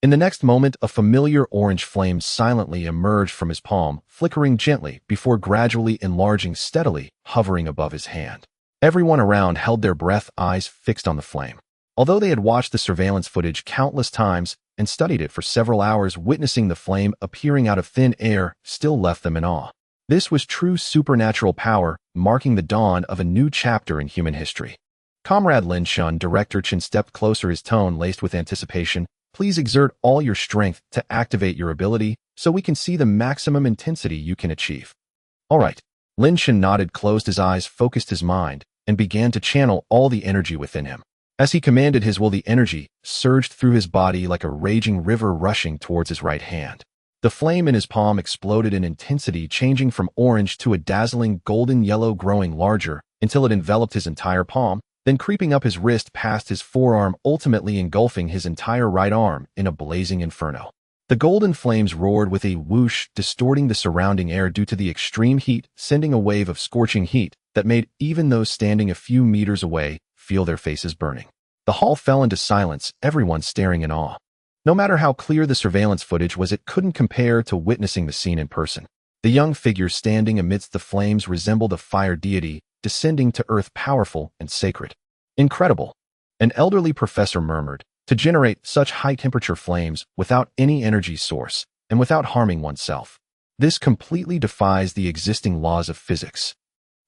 In the next moment, a familiar orange flame silently emerged from his palm, flickering gently before gradually enlarging steadily, hovering above his hand. Everyone around held their breath, eyes fixed on the flame. Although they had watched the surveillance footage countless times and studied it for several hours, witnessing the flame appearing out of thin air still left them in awe. This was true supernatural power, marking the dawn of a new chapter in human history. Comrade Lin Chen, Director Chen stepped closer, his tone laced with anticipation. Please exert all your strength to activate your ability so we can see the maximum intensity you can achieve. All right. Lin Chen nodded, closed his eyes, focused his mind, and began to channel all the energy within him. As he commanded his will, the energy surged through his body like a raging river rushing towards his right hand. The flame in his palm exploded in intensity, changing from orange to a dazzling golden yellow, growing larger until it enveloped his entire palm, then creeping up his wrist past his forearm, ultimately engulfing his entire right arm in a blazing inferno. The golden flames roared with a whoosh, distorting the surrounding air due to the extreme heat, sending a wave of scorching heat that made even those standing a few meters away feel their faces burning. The hall fell into silence, everyone staring in awe. No matter how clear the surveillance footage was, it couldn't compare to witnessing the scene in person. The young figure standing amidst the flames resembled a fire deity, descending to earth, powerful and sacred. Incredible, an elderly professor murmured, to generate such high-temperature flames without any energy source and without harming oneself. This completely defies the existing laws of physics.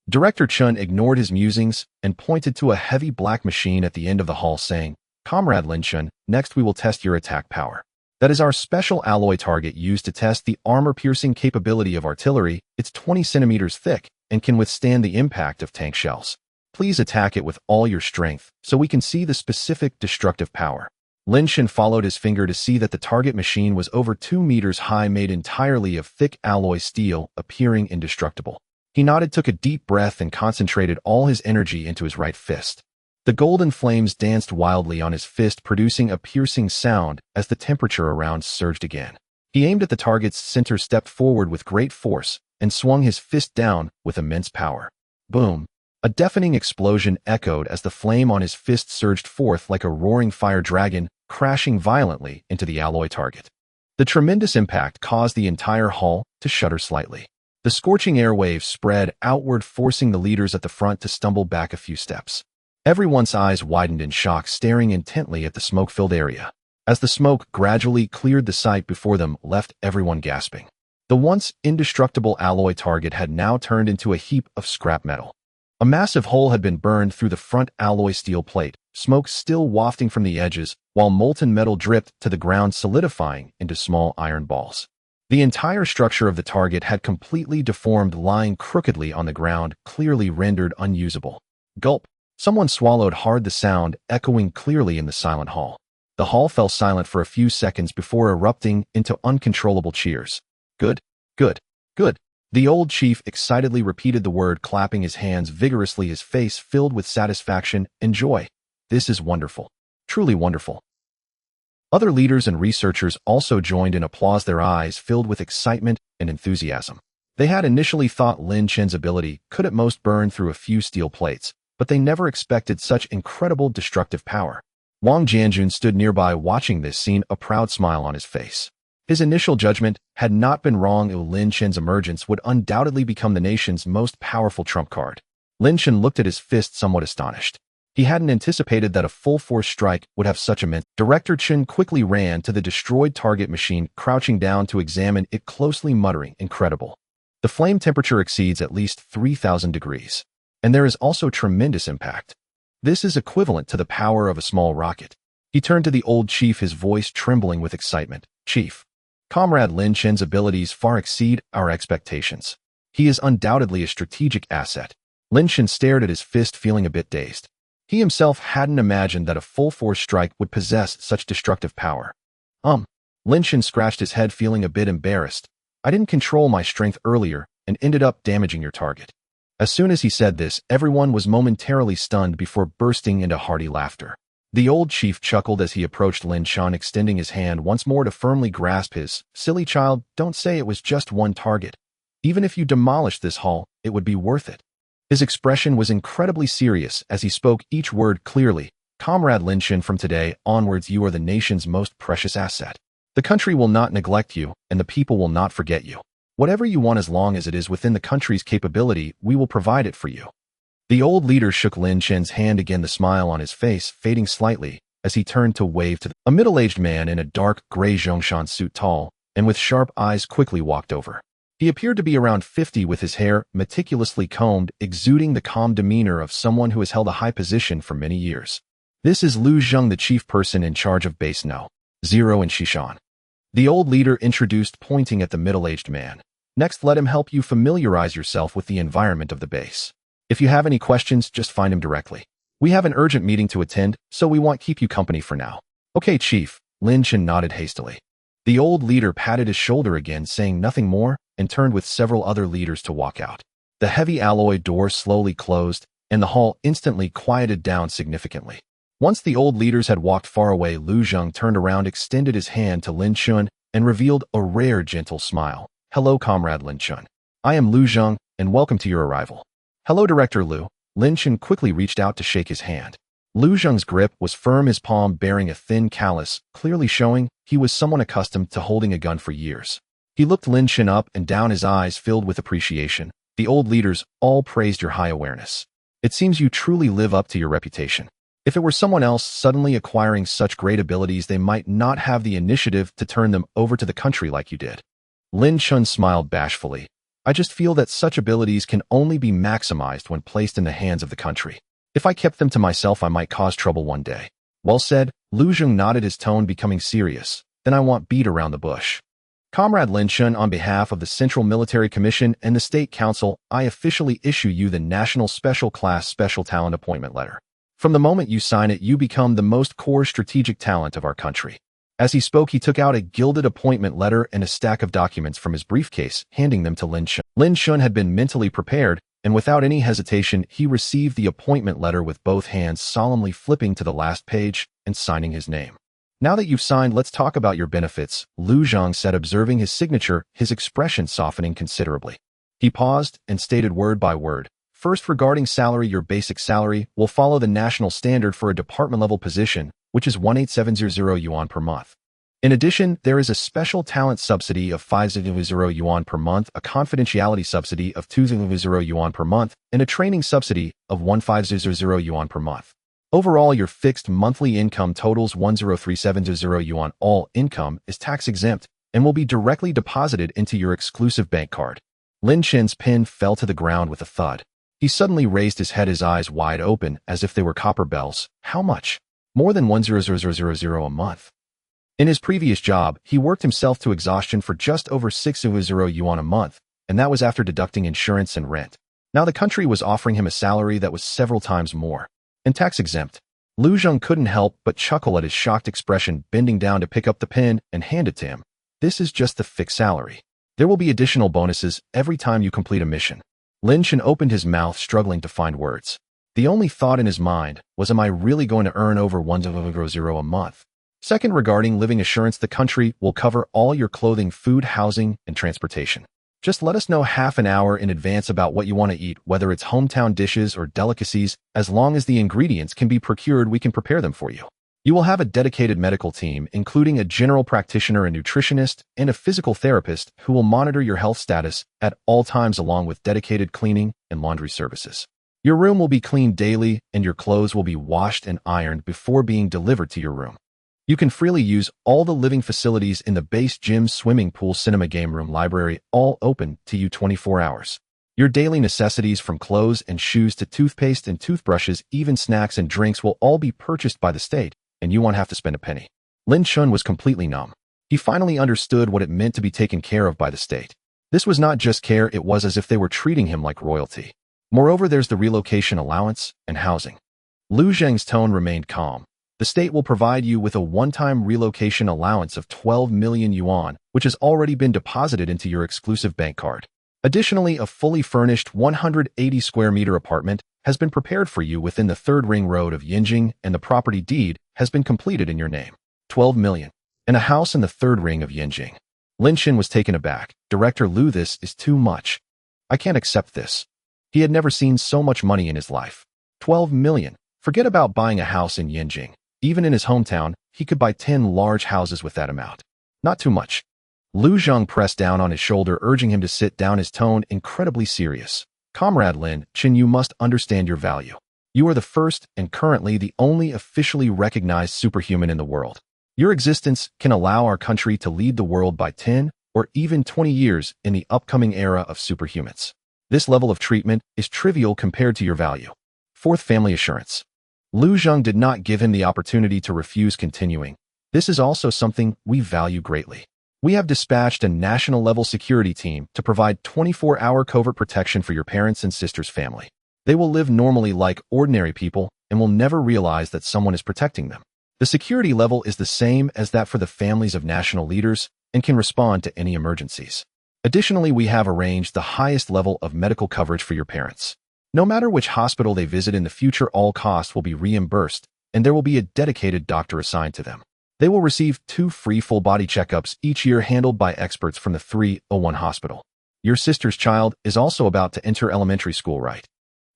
Director Chen ignored his musings and pointed to a heavy black machine at the end of the hall, saying, Comrade Lin Chen, next we will test your attack power. That is our special alloy target used to test the armor-piercing capability of artillery. It's 20 centimeters thick and can withstand the impact of tank shells. Please attack it with all your strength so we can see the specific destructive power. Lin Chen followed his finger to see that the target machine was over 2 meters high, made entirely of thick alloy steel, appearing indestructible. He nodded, took a deep breath, and concentrated all his energy into his right fist. The golden flames danced wildly on his fist, producing a piercing sound as the temperature around surged again. He aimed at the target's center, stepped forward with great force, and swung his fist down with immense power. Boom! A deafening explosion echoed as the flame on his fist surged forth like a roaring fire dragon, crashing violently into the alloy target. The tremendous impact caused the entire hall to shudder slightly. The scorching air waves spread outward, forcing the leaders at the front to stumble back a few steps. Everyone's eyes widened in shock, staring intently at the smoke-filled area. As the smoke gradually cleared the sight before them, left everyone gasping. The once indestructible alloy target had now turned into a heap of scrap metal. A massive hole had been burned through the front alloy steel plate, smoke still wafting from the edges, while molten metal dripped to the ground, solidifying into small iron balls. The entire structure of the target had completely deformed, lying crookedly on the ground, clearly rendered unusable. Gulp! Someone swallowed hard, the sound echoing clearly in the silent hall. The hall fell silent for a few seconds before erupting into uncontrollable cheers. Good, good, good. The old chief excitedly repeated the word, clapping his hands vigorously, his face filled with satisfaction and joy. This is wonderful. Truly wonderful. Other leaders and researchers also joined in applause, their eyes filled with excitement and enthusiasm. They had initially thought Lin Chen's ability could at most burn through a few steel plates, but they never expected such incredible destructive power. Wang Jianjun stood nearby watching this scene, a proud smile on his face. His initial judgment had not been wrong. Lin Chen's emergence would undoubtedly become the nation's most powerful trump card. Lin Chen looked at his fist, somewhat astonished. He hadn't anticipated that a full-force strike would have such immense. Director Chen quickly ran to the destroyed target machine, crouching down to examine it closely, muttering, incredible. The flame temperature exceeds at least 3,000 degrees. And there is also tremendous impact. This is equivalent to the power of a small rocket. He turned to the old chief, his voice trembling with excitement. Chief, Comrade Lin Chen's abilities far exceed our expectations. He is undoubtedly a strategic asset. Lin Chen stared at his fist, feeling a bit dazed. He himself hadn't imagined that a full-force strike would possess such destructive power. Lin Chen scratched his head, feeling a bit embarrassed. I didn't control my strength earlier and ended up damaging your target. As soon as he said this, everyone was momentarily stunned before bursting into hearty laughter. The old chief chuckled as he approached Lin Chen, extending his hand once more to firmly grasp his. Silly child, don't say it was just one target. Even if you demolished this hall, it would be worth it. His expression was incredibly serious as he spoke each word clearly. Comrade Lin Chen, from today onwards you are the nation's most precious asset. The country will not neglect you, and the people will not forget you. Whatever you want, as long as it is within the country's capability, we will provide it for you. The old leader shook Lin Chen's hand again, the smile on his face fading slightly as he turned to wave to a middle-aged man in a dark gray Zhongshan suit, tall and with sharp eyes, quickly walked over. He appeared to be around 50, with his hair meticulously combed, exuding the calm demeanor of someone who has held a high position for many years. This is Lu Zheng, the chief person in charge of Base No. 0 in Xishan. The old leader introduced, pointing at the middle-aged man. Next, let him help you familiarize yourself with the environment of the base. If you have any questions, just find him directly. We have an urgent meeting to attend, so we won't keep you company for now. Okay, Chief. Lin Chen nodded hastily. The old leader patted his shoulder again, saying nothing more, and turned with several other leaders to walk out. The heavy alloy door slowly closed, and the hall instantly quieted down significantly. Once the old leaders had walked far away, Lu Zheng turned around, extended his hand to Lin Chen, and revealed a rare, gentle smile. Hello, Comrade Lin Chen. I am Lu Zheng, and welcome to your arrival. Hello, Director Lu. Lin Chen quickly reached out to shake his hand. Lu Zheng's grip was firm, his palm bearing a thin callus, clearly showing he was someone accustomed to holding a gun for years. He looked Lin Chen up and down, his eyes filled with appreciation. The old leaders all praised your high awareness. It seems you truly live up to your reputation. If it were someone else suddenly acquiring such great abilities, they might not have the initiative to turn them over to the country like you did. Lin Chen smiled bashfully. I just feel that such abilities can only be maximized when placed in the hands of the country. If I kept them to myself, I might cause trouble one day. Well said. Lu Zheng nodded, his tone becoming serious. Then I won't beat around the bush. Comrade Lin Chen, on behalf of the Central Military Commission and the State Council, I officially issue you the National Special Class Special Talent Appointment Letter. From the moment you sign it, you become the most core strategic talent of our country. As he spoke, he took out a gilded appointment letter and a stack of documents from his briefcase, handing them to Lin Chen. Lin Chen had been mentally prepared, and without any hesitation, he received the appointment letter with both hands, solemnly flipping to the last page and signing his name. Now that you've signed, let's talk about your benefits, Lu Zheng said, observing his signature, his expression softening considerably. He paused and stated word by word. First, regarding salary, your basic salary will follow the national standard for a department-level position, which is 18,700 yuan per month. In addition, there is a special talent subsidy of 500 yuan per month, a confidentiality subsidy of 200 yuan per month, and a training subsidy of 1500 yuan per month. Overall, your fixed monthly income totals 10,370 yuan. All income is tax-exempt and will be directly deposited into your exclusive bank card. Lin Chen's pen fell to the ground with a thud. He suddenly raised his head, his eyes wide open as if they were copper bells. How much? More than 1,000 a month. In his previous job, he worked himself to exhaustion for just over 6,000 yuan a month, and that was after deducting insurance and rent. Now the country was offering him a salary that was several times more, and tax-exempt. Lu Zheng couldn't help but chuckle at his shocked expression, bending down to pick up the pen and hand it to him. This is just the fixed salary. There will be additional bonuses every time you complete a mission. Lin Chen opened his mouth, struggling to find words. The only thought in his mind was, am I really going to earn over 1,000 a month? Second, regarding living assurance, the country will cover all your clothing, food, housing, and transportation. Just let us know half an hour in advance about what you want to eat, whether it's hometown dishes or delicacies. As long as the ingredients can be procured, we can prepare them for you. You will have a dedicated medical team, including a general practitioner, a nutritionist, and a physical therapist who will monitor your health status at all times, along with dedicated cleaning and laundry services. Your room will be cleaned daily, and your clothes will be washed and ironed before being delivered to your room. You can freely use all the living facilities in the base: gym, swimming pool, cinema, game room, library, all open to you 24 hours. Your daily necessities, from clothes and shoes to toothpaste and toothbrushes, even snacks and drinks, will all be purchased by the state, and you won't have to spend a penny. Lin Chen was completely numb. He finally understood what it meant to be taken care of by the state. This was not just care, it was as if they were treating him like royalty. Moreover, there's the relocation allowance and housing. Lu Zheng's tone remained calm. The state will provide you with a one-time relocation allowance of 12 million yuan, which has already been deposited into your exclusive bank card. Additionally, a fully furnished 180 square meter apartment has been prepared for you within the third ring road of Yinjing, and the property deed has been completed in your name. 12 million. And a house in the third ring of Yinjing. Lin Chen was taken aback. Director Liu, this is too much. I can't accept this. He had never seen so much money in his life. 12 million. Forget about buying a house in Yinjing. Even in his hometown, he could buy 10 large houses with that amount. Not too much. Lu Zheng pressed down on his shoulder, urging him to sit down, his tone incredibly serious. Comrade Lin Chen, you must understand your value. You are the first and currently the only officially recognized superhuman in the world. Your existence can allow our country to lead the world by 10 or even 20 years in the upcoming era of superhumans. This level of treatment is trivial compared to your value. Fourth, family assurance. Lu Zheng did not give him the opportunity to refuse continuing. This is also something we value greatly. We have dispatched a national-level security team to provide 24-hour covert protection for your parents' and sisters' family. They will live normally like ordinary people and will never realize that someone is protecting them. The security level is the same as that for the families of national leaders and can respond to any emergencies. Additionally, we have arranged the highest level of medical coverage for your parents. No matter which hospital they visit in the future, all costs will be reimbursed, and there will be a dedicated doctor assigned to them. They will receive 2 free full-body checkups each year handled by experts from the 301 hospital. Your sister's child is also about to enter elementary school, right?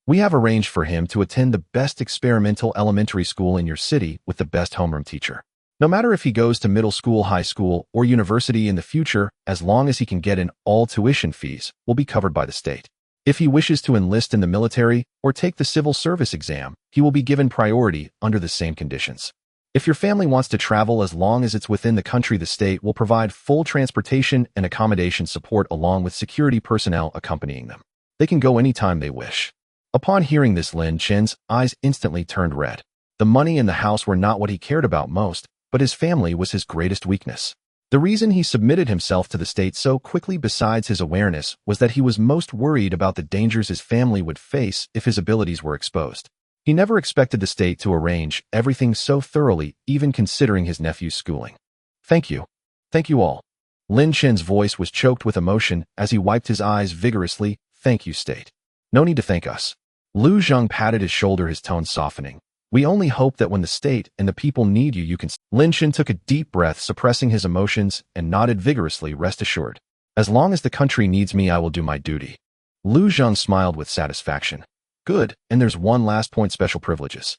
We have arranged for him to attend the best experimental elementary school in your city with the best homeroom teacher. No matter if he goes to middle school, high school, or university in the future, as long as he can get in, all tuition fees will be covered by the state. If he wishes to enlist in the military or take the civil service exam, he will be given priority under the same conditions. If your family wants to travel, as long as it's within the country, the state will provide full transportation and accommodation support along with security personnel accompanying them. They can go anytime they wish. Upon hearing this, Lin Chen's eyes instantly turned red. The money and the house were not what he cared about most, but his family was his greatest weakness. The reason he submitted himself to the state so quickly, besides his awareness, was that he was most worried about the dangers his family would face if his abilities were exposed. He never expected the state to arrange everything so thoroughly, even considering his nephew's schooling. Thank you. Thank you all. Lin Chen's voice was choked with emotion as he wiped his eyes vigorously. Thank you, state. No need to thank us. Lu Zheng patted his shoulder, his tone softening. We only hope that when the state and the people need you, you can... Lin Chen took a deep breath, suppressing his emotions, and nodded vigorously. Rest assured. As long as the country needs me, I will do my duty. Lu Zheng smiled with satisfaction. Good, and there's one last point: special privileges.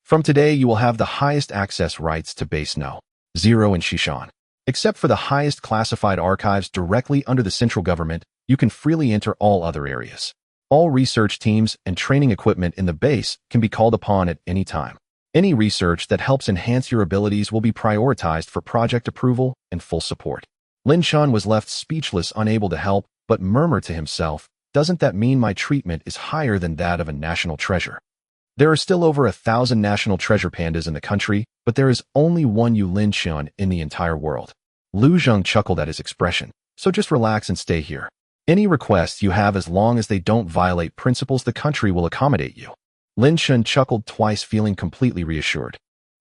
From today, you will have the highest access rights to Base No. 0 in Xishan. Except for the highest classified archives directly under the central government, you can freely enter all other areas. All research teams and training equipment in the base can be called upon at any time. Any research that helps enhance your abilities will be prioritized for project approval and full support. Lin Chen was left speechless, unable to help but murmur to himself, doesn't that mean my treatment is higher than that of a national treasure? There are still over 1,000 national treasure pandas in the country, but there is only one you, Lin Chen, in the entire world. Lu Zheng chuckled at his expression. So just relax and stay here. Any requests you have, as long as they don't violate principles, the country will accommodate you. Lin Chen chuckled twice, feeling completely reassured.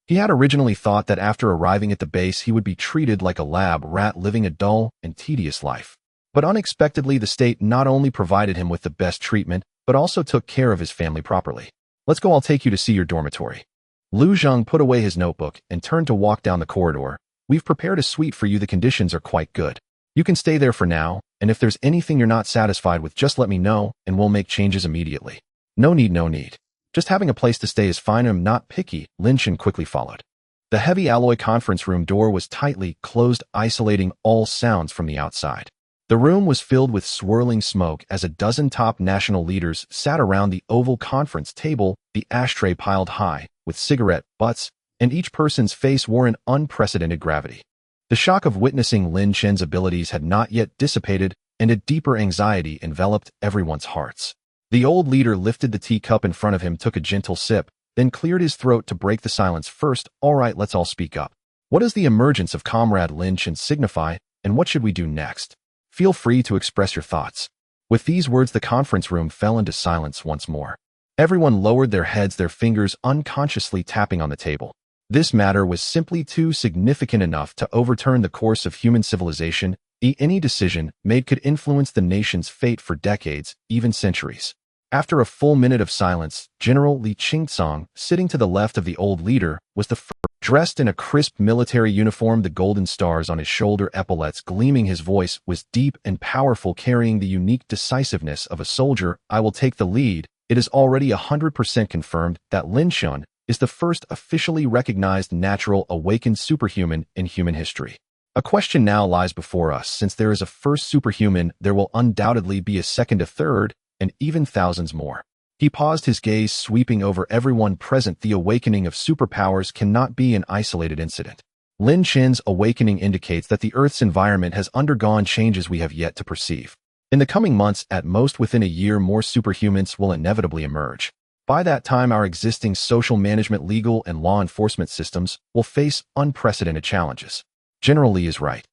He had originally thought that after arriving at the base he would be treated like a lab rat living a dull and tedious life. But unexpectedly, the state not only provided him with the best treatment, but also took care of his family properly. Let's go, I'll take you to see your dormitory. Lu Zheng put away his notebook and turned to walk down the corridor. We've prepared a suite for you. The conditions are quite good. You can stay there for now, and if there's anything you're not satisfied with, just let me know, and we'll make changes immediately. No need. Just having a place to stay is fine. I'm not picky. Lin Chen quickly followed. The heavy alloy conference room door was tightly closed, isolating all sounds from the outside. The room was filled with swirling smoke as a dozen top national leaders sat around the oval conference table, the ashtray piled high with cigarette butts, and each person's face wore an unprecedented gravity. The shock of witnessing Lin Chen's abilities had not yet dissipated, and a deeper anxiety enveloped everyone's hearts. The old leader lifted the teacup in front of him, took a gentle sip, then cleared his throat to break the silence. First, all right, let's all speak up. What does the emergence of Comrade Lin Chen signify, and what should we do next? Feel free to express your thoughts. With these words, the conference room fell into silence once more. Everyone lowered their heads, their fingers unconsciously tapping on the table. This matter was simply too significant enough to overturn the course of human civilization. Any decision made could influence the nation's fate for decades, even centuries. After a full minute of silence, General Li Chen, sitting to the left of the old leader, was the first. Dressed in a crisp military uniform, the golden stars on his shoulder epaulets gleaming, his voice was deep and powerful, carrying the unique decisiveness of a soldier. I will take the lead. It is already 100% confirmed that Lin Chen is the first officially recognized natural awakened superhuman in human history. A question now lies before us. Since there is a first superhuman, there will undoubtedly be a second, a third, and even thousands more. He paused, his gaze sweeping over everyone present. The awakening of superpowers cannot be an isolated incident. Lin Chen's awakening indicates that the Earth's environment has undergone changes we have yet to perceive. In the coming months, at most within a year, more superhumans will inevitably emerge. By that time, our existing social management, legal, and law enforcement systems will face unprecedented challenges. General Li is right.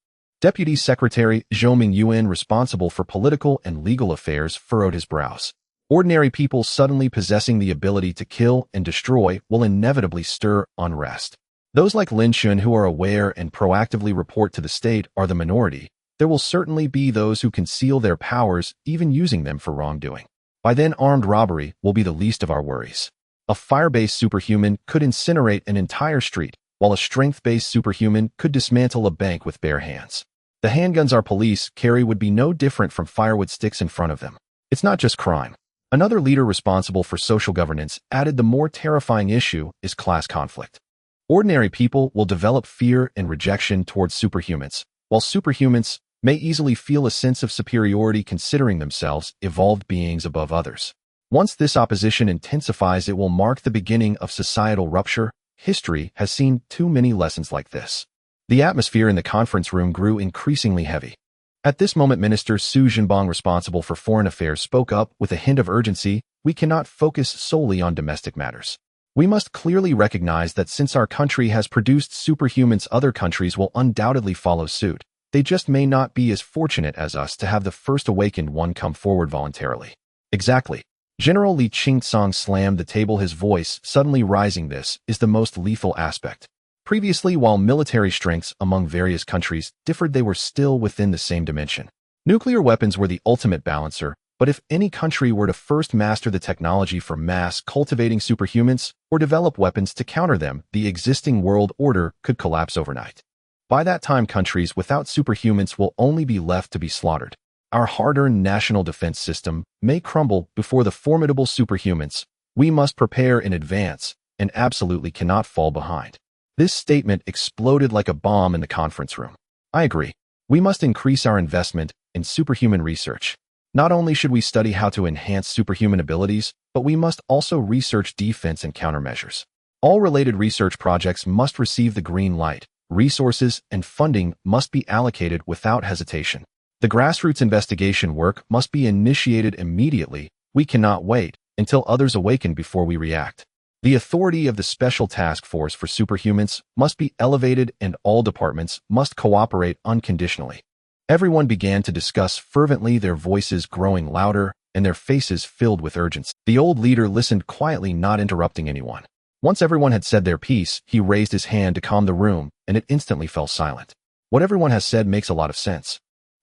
Deputy Secretary Zhou Mingyuan, responsible for political and legal affairs, furrowed his brows. Ordinary people suddenly possessing the ability to kill and destroy will inevitably stir unrest. Those like Lin Chen who are aware and proactively report to the state are the minority. There will certainly be those who conceal their powers, even using them for wrongdoing. By then, armed robbery will be the least of our worries. A fire-based superhuman could incinerate an entire street, while a strength-based superhuman could dismantle a bank with bare hands. The handguns our police carry would be no different from firewood sticks in front of them. It's not just crime. Another leader responsible for social governance added, the more terrifying issue is class conflict. Ordinary people will develop fear and rejection towards superhumans, while superhumans may easily feel a sense of superiority considering themselves evolved beings above others. Once this opposition intensifies, it will mark the beginning of societal rupture. History has seen too many lessons like this. The atmosphere in the conference room grew increasingly heavy. At this moment, Minister Su Jinbang, responsible for foreign affairs, spoke up with a hint of urgency. We cannot focus solely on domestic matters. We must clearly recognize that since our country has produced superhumans, other countries will undoubtedly follow suit. They just may not be as fortunate as us to have the first awakened one come forward voluntarily. Exactly. General Li Chen slammed the table, his voice suddenly rising. This is the most lethal aspect. Previously, while military strengths among various countries differed, they were still within the same dimension. Nuclear weapons were the ultimate balancer, but if any country were to first master the technology for mass cultivating superhumans or develop weapons to counter them, the existing world order could collapse overnight. By that time, countries without superhumans will only be left to be slaughtered. Our hard-earned national defense system may crumble before the formidable superhumans. We must prepare in advance and absolutely cannot fall behind. This statement exploded like a bomb in the conference room. I agree. We must increase our investment in superhuman research. Not only should we study how to enhance superhuman abilities, but we must also research defense and countermeasures. All related research projects must receive the green light. Resources and funding must be allocated without hesitation. The grassroots investigation work must be initiated immediately. We cannot wait until others awaken before we react. The authority of the Special Task Force for Superhumans must be elevated, and all departments must cooperate unconditionally. Everyone began to discuss fervently, their voices growing louder and their faces filled with urgency. The old leader listened quietly, not interrupting anyone. Once everyone had said their piece, he raised his hand to calm the room, and it instantly fell silent. What everyone has said makes a lot of sense.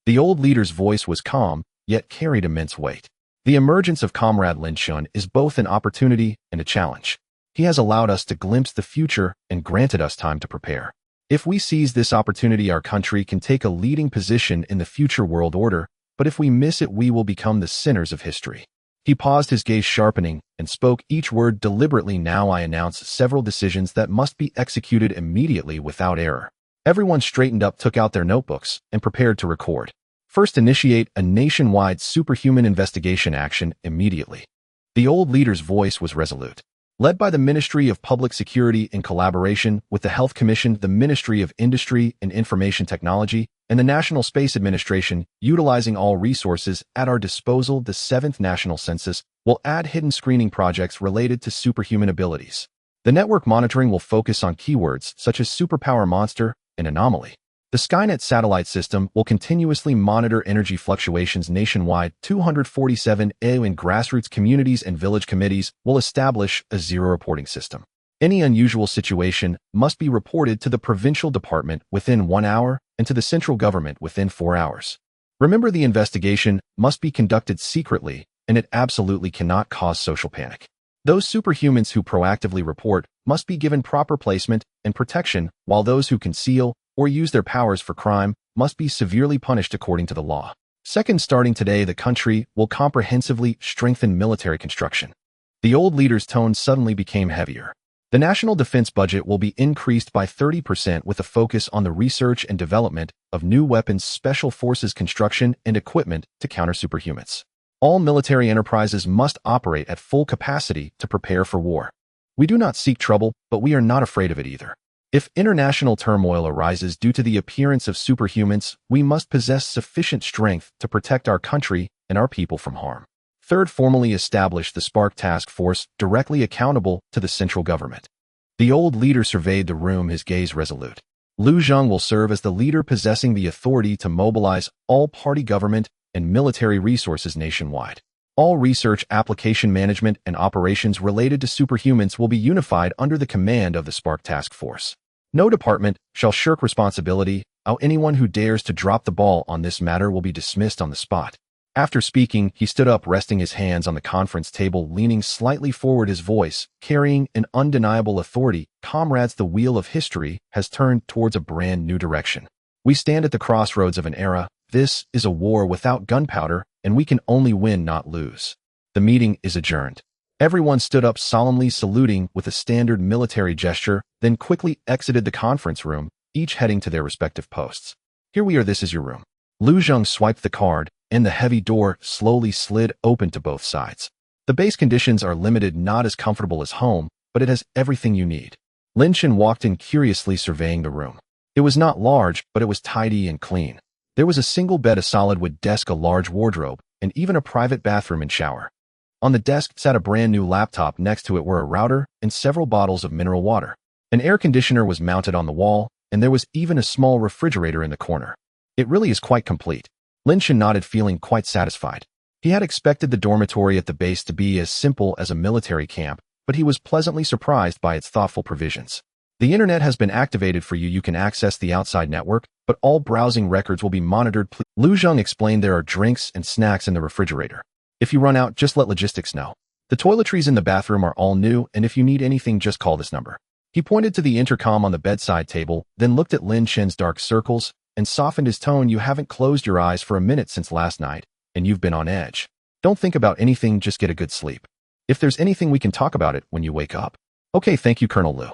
The old leader's voice was calm, yet carried immense weight. The emergence of Comrade Lin Chen is both an opportunity and a challenge. He has allowed us to glimpse the future and granted us time to prepare. If we seize this opportunity, our country can take a leading position in the future world order, but if we miss it, we will become the sinners of history. He paused, his gaze sharpening, and spoke each word deliberately. Now I announce several decisions that must be executed immediately without error. Everyone straightened up, took out their notebooks, and prepared to record. First, initiate a nationwide superhuman investigation action immediately. The old leader's voice was resolute. Led by the Ministry of Public Security in collaboration with the Health Commission, the Ministry of Industry and Information Technology, and the National Space Administration, utilizing all resources at our disposal, the 7th National Census will add hidden screening projects related to superhuman abilities. The network monitoring will focus on keywords such as superpower, monster, and anomaly. The Skynet satellite system will continuously monitor energy fluctuations nationwide. 247 in grassroots communities and village committees will establish a zero reporting system. Any unusual situation must be reported to the provincial department within 1 hour and to the central government within 4 hours. Remember, the investigation must be conducted secretly and it absolutely cannot cause social panic. Those superhumans who proactively report must be given proper placement and protection, while those who conceal or use their powers for crime must be severely punished according to the law. Second, starting today, the country will comprehensively strengthen military construction. The old leader's tone suddenly became heavier. The national defense budget will be increased by 30% with a focus on the research and development of new weapons, special forces construction, and equipment to counter superhumans. All military enterprises must operate at full capacity to prepare for war. We do not seek trouble, but we are not afraid of it either. If international turmoil arises due to the appearance of superhumans, we must possess sufficient strength to protect our country and our people from harm. Third, formally establish the Spark Task Force directly accountable to the central government. The old leader surveyed the room, his gaze resolute. Liu Zhang will serve as the leader possessing the authority to mobilize all party government and military resources nationwide. All research, application management, and operations related to superhumans will be unified under the command of the Spark Task Force. No department shall shirk responsibility, or anyone who dares to drop the ball on this matter will be dismissed on the spot. After speaking, he stood up, resting his hands on the conference table, leaning slightly forward, his voice carrying an undeniable authority. Comrades, the wheel of history has turned towards a brand new direction. We stand at the crossroads of an era. This is a war without gunpowder, and we can only win, not lose. The meeting is adjourned. Everyone stood up, solemnly saluting with a standard military gesture, then quickly exited the conference room, each heading to their respective posts. Here we are, this is your room. Liu Zhang swiped the card, and the heavy door slowly slid open to both sides. The base conditions are limited, not as comfortable as home, but it has everything you need. Lin Chen walked in, curiously surveying the room. It was not large, but it was tidy and clean. There was a single bed, a solid wood desk, a large wardrobe, and even a private bathroom and shower. On the desk sat a brand new laptop. Next to it were a router and several bottles of mineral water. An air conditioner was mounted on the wall, and there was even a small refrigerator in the corner. It really is quite complete. Lin Chen nodded, feeling quite satisfied. He had expected the dormitory at the base to be as simple as a military camp, but he was pleasantly surprised by its thoughtful provisions. The internet has been activated for you. You can access the outside network, but all browsing records will be monitored. Liu Zhang explained there are drinks and snacks in the refrigerator. If you run out, just let logistics know. The toiletries in the bathroom are all new, and if you need anything, just call this number. He pointed to the intercom on the bedside table, then looked at Lin Chen's dark circles and softened his tone. You haven't closed your eyes for a minute since last night, and you've been on edge. Don't think about anything, just get a good sleep. If there's anything, we can talk about it when you wake up. Okay, thank you, Colonel Liu.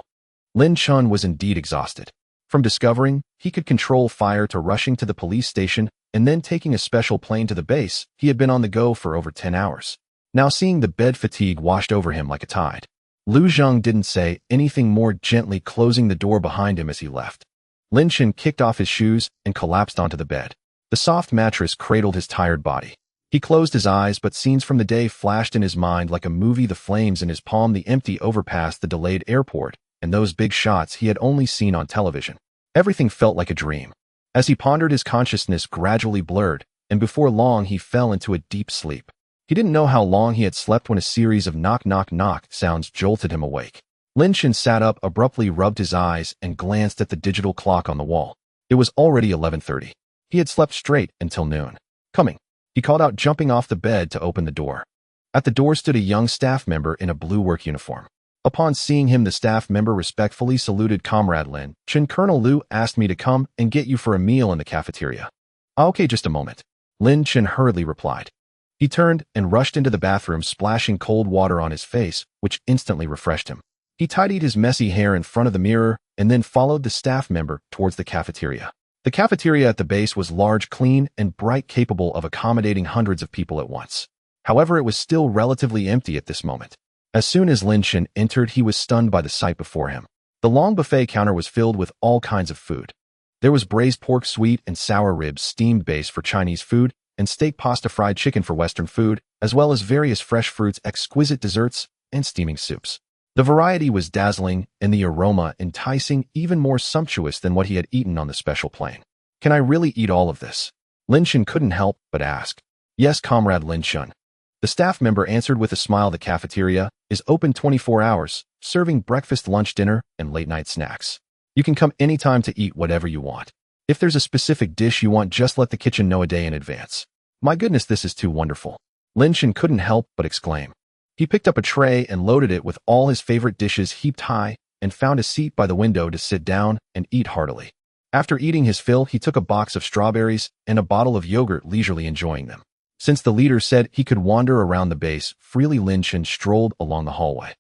Lin Chen was indeed exhausted. From discovering he could control fire to rushing to the police station and then taking a special plane to the base, he had been on the go for over 10 hours. Now seeing the bed fatigue washed over him like a tide. Liu Zhang didn't say anything more, gently closing the door behind him as he left. Lin Chen kicked off his shoes and collapsed onto the bed. The soft mattress cradled his tired body. He closed his eyes, but scenes from the day flashed in his mind like a movie. The flames in his palm, the empty overpass, the delayed airport, and those big shots he had only seen on television. Everything felt like a dream. As he pondered, his consciousness gradually blurred, and before long he fell into a deep sleep. He didn't know how long he had slept when a series of knock knock knock sounds jolted him awake. Lin Chen sat up, abruptly rubbed his eyes, and glanced at the digital clock on the wall. It was already 11:30. He had slept straight until noon. Coming, he called out, jumping off the bed to open the door. At the door stood a young staff member in a blue work uniform. Upon seeing him, the staff member respectfully saluted. Comrade Lin Chen, Colonel Liu asked me to come and get you for a meal in the cafeteria. Okay, just a moment. Lin Chen hurriedly replied. He turned and rushed into the bathroom, splashing cold water on his face, which instantly refreshed him. He tidied his messy hair in front of the mirror and then followed the staff member towards the cafeteria. The cafeteria at the base was large, clean, and bright, capable of accommodating hundreds of people at once. However, it was still relatively empty at this moment. As soon as Lin Chen entered, he was stunned by the sight before him. The long buffet counter was filled with all kinds of food. There was braised pork, sweet and sour ribs, steamed base for Chinese food, and steak pasta, fried chicken for Western food, as well as various fresh fruits, exquisite desserts, and steaming soups. The variety was dazzling, and the aroma enticing, even more sumptuous than what he had eaten on the special plane. Can I really eat all of this? Lin Chen couldn't help but ask. Yes, Comrade Lin Chen. The staff member answered with a smile. The cafeteria is open 24 hours, serving breakfast, lunch, dinner, and late-night snacks. You can come anytime to eat whatever you want. If there's a specific dish you want, just let the kitchen know a day in advance. My goodness, this is too wonderful. Lin Chen couldn't help but exclaim. He picked up a tray and loaded it with all his favorite dishes heaped high and found a seat by the window to sit down and eat heartily. After eating his fill, he took a box of strawberries and a bottle of yogurt, leisurely enjoying them. Since the leader said he could wander around the base freely, Lin Chen strolled along the hallway.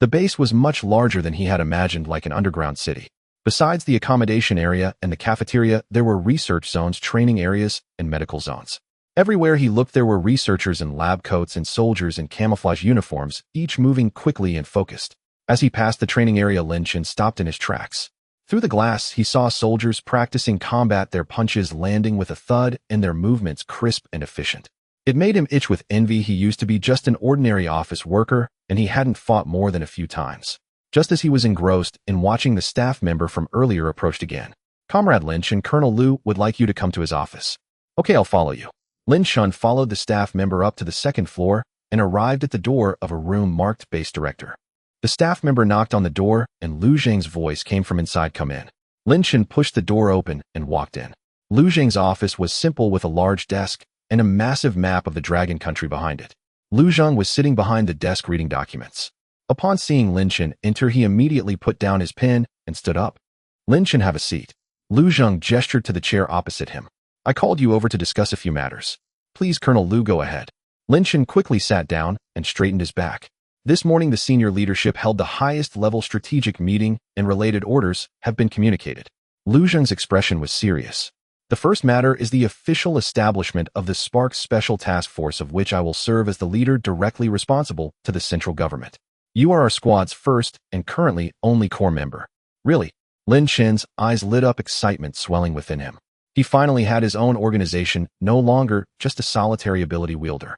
The base was much larger than he had imagined, like an underground city. Besides the accommodation area and the cafeteria, there were research zones, training areas, and medical zones. Everywhere he looked, there were researchers in lab coats and soldiers in camouflage uniforms, each moving quickly and focused. As he passed the training area, Lin Chen stopped in his tracks. Through the glass, he saw soldiers practicing combat, their punches landing with a thud and their movements crisp and efficient. It made him itch with envy. He used to be just an ordinary office worker, and he hadn't fought more than a few times. Just as he was engrossed in watching, the staff member from earlier approached again. "Comrade Lin Chen, Colonel Liu would like you to come to his office." "Okay, I'll follow you." Lin Chen followed the staff member up to the second floor and arrived at the door of a room marked Base Director. The staff member knocked on the door, and Liu Zhang's voice came from inside. "Come in." Lin Chen pushed the door open and walked in. Liu Zhang's office was simple, with a large desk and a massive map of the Dragon Country behind it. Liu Zhang was sitting behind the desk reading documents. Upon seeing Lin Chen enter, he immediately put down his pen and stood up. "Lin Chen, have a seat." Liu Zhang gestured to the chair opposite him. "I called you over to discuss a few matters." "Please, Colonel Liu, go ahead." Lin Chen quickly sat down and straightened his back. This morning, the senior leadership held the highest-level strategic meeting, and related orders have been communicated. Liu Zhang's expression was serious. "The first matter is the official establishment of the Spark Special Task Force, of which I will serve as the leader, directly responsible to the central government. You are our squad's first and currently only core member." "Really?" Lin Chen's eyes lit up, excitement swelling within him. He finally had his own organization, no longer just a solitary ability wielder.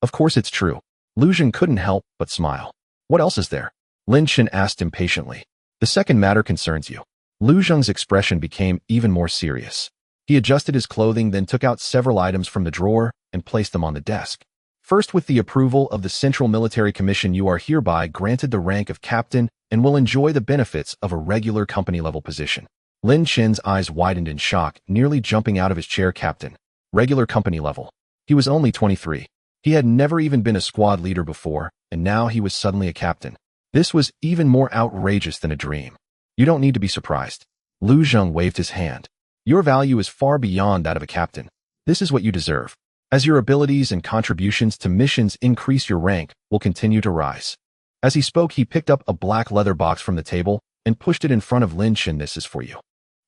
"Of course it's true." Liu Zhang couldn't help but smile. "What else is there?" Lin Chen asked impatiently. "The second matter concerns you." Liu Zhang's expression became even more serious. He adjusted his clothing, then took out several items from the drawer and placed them on the desk. "First, with the approval of the Central Military Commission, you are hereby granted the rank of captain and will enjoy the benefits of a regular company-level position." Lin Chen's eyes widened in shock, nearly jumping out of his chair. "Captain? Regular company level?" He was only 23. He had never even been a squad leader before, and now he was suddenly a captain. This was even more outrageous than a dream. "You don't need to be surprised." Liu Zhang waved his hand. "Your value is far beyond that of a captain. This is what you deserve. As your abilities and contributions to missions increase, your rank will continue to rise." As he spoke, he picked up a black leather box from the table and pushed it in front of Lin Chen. "This is for you."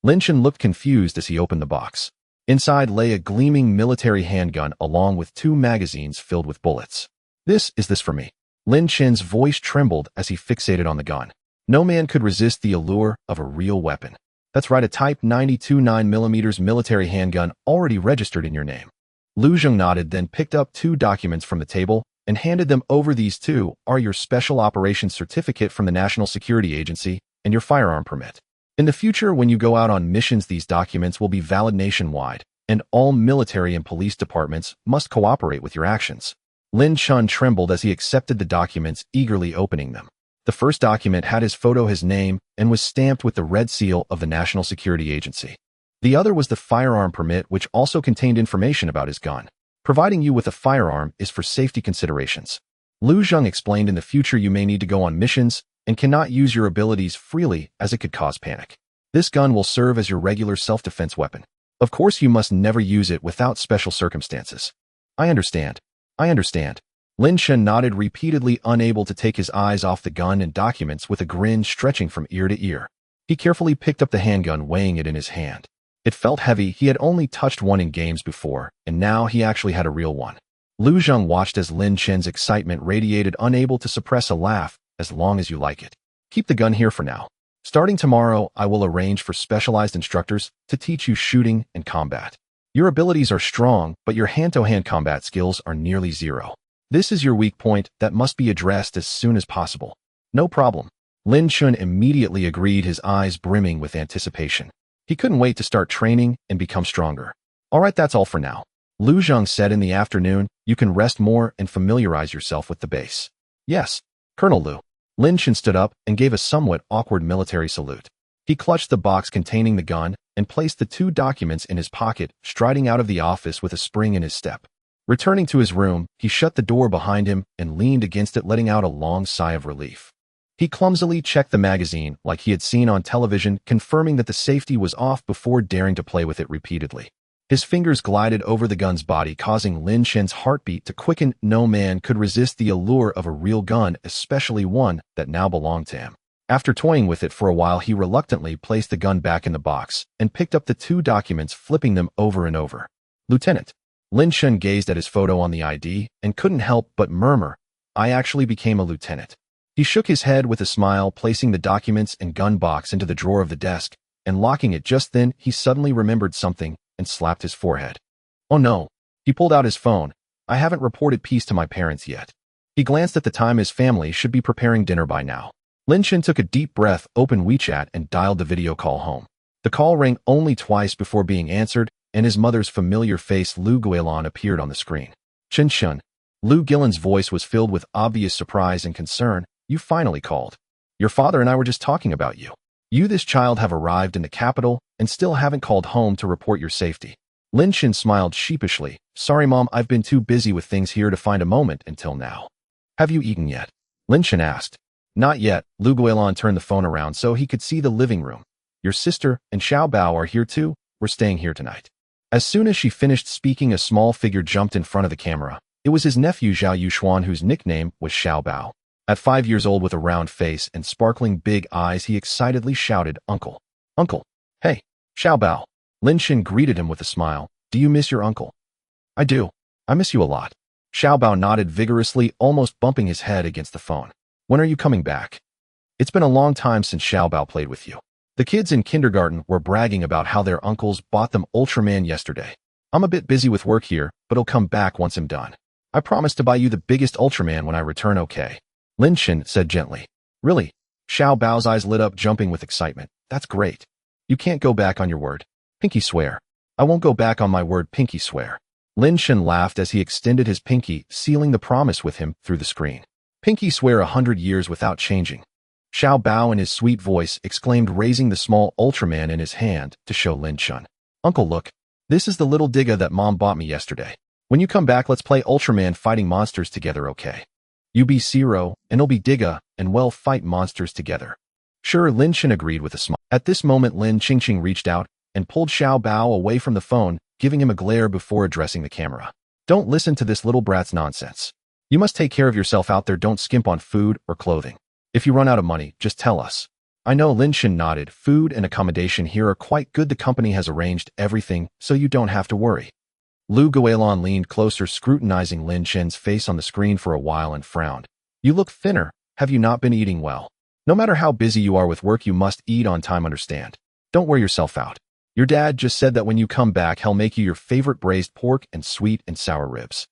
Lin Chen looked confused as he opened the box. Inside lay a gleaming military handgun along with 2 magazines filled with bullets. Is this for me?" Lin Chen's voice trembled as he fixated on the gun. No man could resist the allure of a real weapon. "That's right, a Type 92 9mm military handgun already registered in your name." Liu Zhang nodded, then picked up 2 documents from the table and handed them over. "These 2 are your Special Operations Certificate from the National Security Agency and your firearm permit. In the future, when you go out on missions, these documents will be valid nationwide, and all military and police departments must cooperate with your actions." Lin Chen trembled as he accepted the documents, eagerly opening them. The first document had his photo, his name, and was stamped with the red seal of the National Security Agency. The other was the firearm permit, which also contained information about his gun. "Providing you with a firearm is for safety considerations." Liu Zhang explained. "In the future, you may need to go on missions and cannot use your abilities freely, as it could cause panic. This gun will serve as your regular self-defense weapon. Of course, you must never use it without special circumstances." I understand. Lin Chen nodded repeatedly, unable to take his eyes off the gun and documents, with a grin stretching from ear to ear. He carefully picked up the handgun, weighing it in his hand. It felt heavy. He had only touched one in games before, and now he actually had a real one. Liu Zhang watched as Lin Chen's excitement radiated, unable to suppress a laugh. "As long as you like it. Keep the gun here for now. Starting tomorrow, I will arrange for specialized instructors to teach you shooting and combat. Your abilities are strong, but your hand-to-hand combat skills are nearly zero. This is your weak point that must be addressed as soon as possible." "No problem." Lin Chen immediately agreed, his eyes brimming with anticipation. He couldn't wait to start training and become stronger. "All right, that's all for now." Liu Zhang said. "In the afternoon, you can rest more and familiarize yourself with the base." "Yes, Colonel Liu." Lin Chen stood up and gave a somewhat awkward military salute. He clutched the box containing the gun and placed the 2 documents in his pocket, striding out of the office with a spring in his step. Returning to his room, he shut the door behind him and leaned against it, letting out a long sigh of relief. He clumsily checked the magazine like he had seen on television, confirming that the safety was off before daring to play with it repeatedly. His fingers glided over the gun's body, causing Lin Chen's heartbeat to quicken. No man could resist the allure of a real gun, especially one that now belonged to him. After toying with it for a while, he reluctantly placed the gun back in the box and picked up the two documents, flipping them over and over. Lieutenant. Lin Chen gazed at his photo on the ID and couldn't help but murmur, "I actually became a lieutenant." He shook his head with a smile, placing the documents and gun box into the drawer of the desk and locking it. Just then, he suddenly remembered something and slapped his forehead. Oh no. He pulled out his phone. "I haven't reported peace to my parents yet." He glanced at the time. His family should be preparing dinner by now. Lin Chen took a deep breath, opened WeChat, and dialed the video call home. The call rang only twice before being answered, and his mother's familiar face, Lu Guilin, appeared on the screen. "Chen Chen." Lu Guilin's voice was filled with obvious surprise and concern. "You finally called. Your father and I were just talking about you. You, this child, have arrived in the capital and still haven't called home to report your safety." Lin Chen smiled sheepishly. "Sorry, Mom, I've been too busy with things here to find a moment until now." "Have you eaten yet?" Lin Chen asked. "Not yet." Lu Guilin turned the phone around so he could see the living room. "Your sister and Xiao Bao are here too. We're staying here tonight." As soon as she finished speaking, a small figure jumped in front of the camera. It was his nephew Zhao Yuxuan, whose nickname was Xiao Bao. At 5 years old, with a round face and sparkling big eyes, he excitedly shouted, "Uncle! Uncle! Hey, Xiao Bao!" Lin Chen greeted him with a smile. "Do you miss your uncle?" "I do. I miss you a lot." Xiao Bao nodded vigorously, almost bumping his head against the phone. "When are you coming back?" "It's been a long time since Xiao Bao played with you." The kids in kindergarten were bragging about how their uncles bought them Ultraman yesterday. "I'm a bit busy with work here, but I'll come back once I'm done. I promise to buy you the biggest Ultraman when I return, okay?" Lin Chen said gently. "Really?" Xiao Bao's eyes lit up, jumping with excitement. "That's great. You can't go back on your word. Pinky swear." "I won't go back on my word, pinky swear." Lin Chen laughed as he extended his pinky, sealing the promise with him through the screen. "Pinky swear 100 years without changing." Xiao Bao, in his sweet voice, exclaimed, raising the small Ultraman in his hand to show Lin Chen. "Uncle, look. This is the little Digga that Mom bought me yesterday. When you come back, let's play Ultraman fighting monsters together, okay? You be Zero, and I'll be Digga, and we'll fight monsters together." "Sure," Lin Chen agreed with a smile. At this moment, Lin Qingqing reached out and pulled Xiao Bao away from the phone, giving him a glare before addressing the camera. "Don't listen to this little brat's nonsense. You must take care of yourself out there. Don't skimp on food or clothing. If you run out of money, just tell us." "I know," Lin Chen nodded. "Food and accommodation here are quite good. The company has arranged everything, so you don't have to worry." Lu Guilin leaned closer, scrutinizing Lin Chen's face on the screen for a while and frowned. "You look thinner. Have you not been eating well? No matter how busy you are with work, you must eat on time, understand? Don't wear yourself out. Your dad just said that when you come back, he'll make you your favorite braised pork and sweet and sour ribs."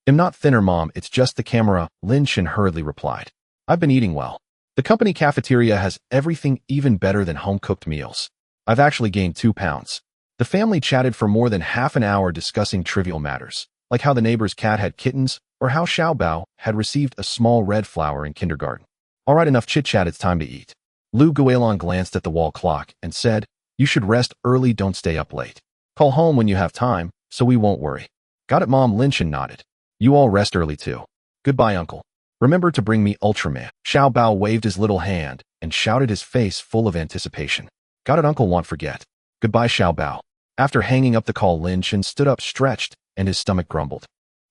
"I'm not thinner, Mom. It's just the camera," Lin Chen hurriedly replied. "I've been eating well. The company cafeteria has everything, even better than home-cooked meals. I've actually gained 2 pounds. The family chatted for more than half an hour discussing trivial matters, like how the neighbor's cat had kittens or how Xiao Bao had received a small red flower in kindergarten. "All right, enough chit-chat. It's time to eat." Lu Guilin glanced at the wall clock and said, "You should rest early. Don't stay up late. Call home when you have time, so we won't worry." "Got it, Mom," Lin Chen nodded. "You all rest early too. Goodbye, Uncle. Remember to bring me Ultraman." Xiao Bao waved his little hand and shouted, his face full of anticipation. "Got it, Uncle, won't forget. Goodbye, Xiao Bao." After hanging up the call, Lin Chen stood up, stretched, and his stomach grumbled.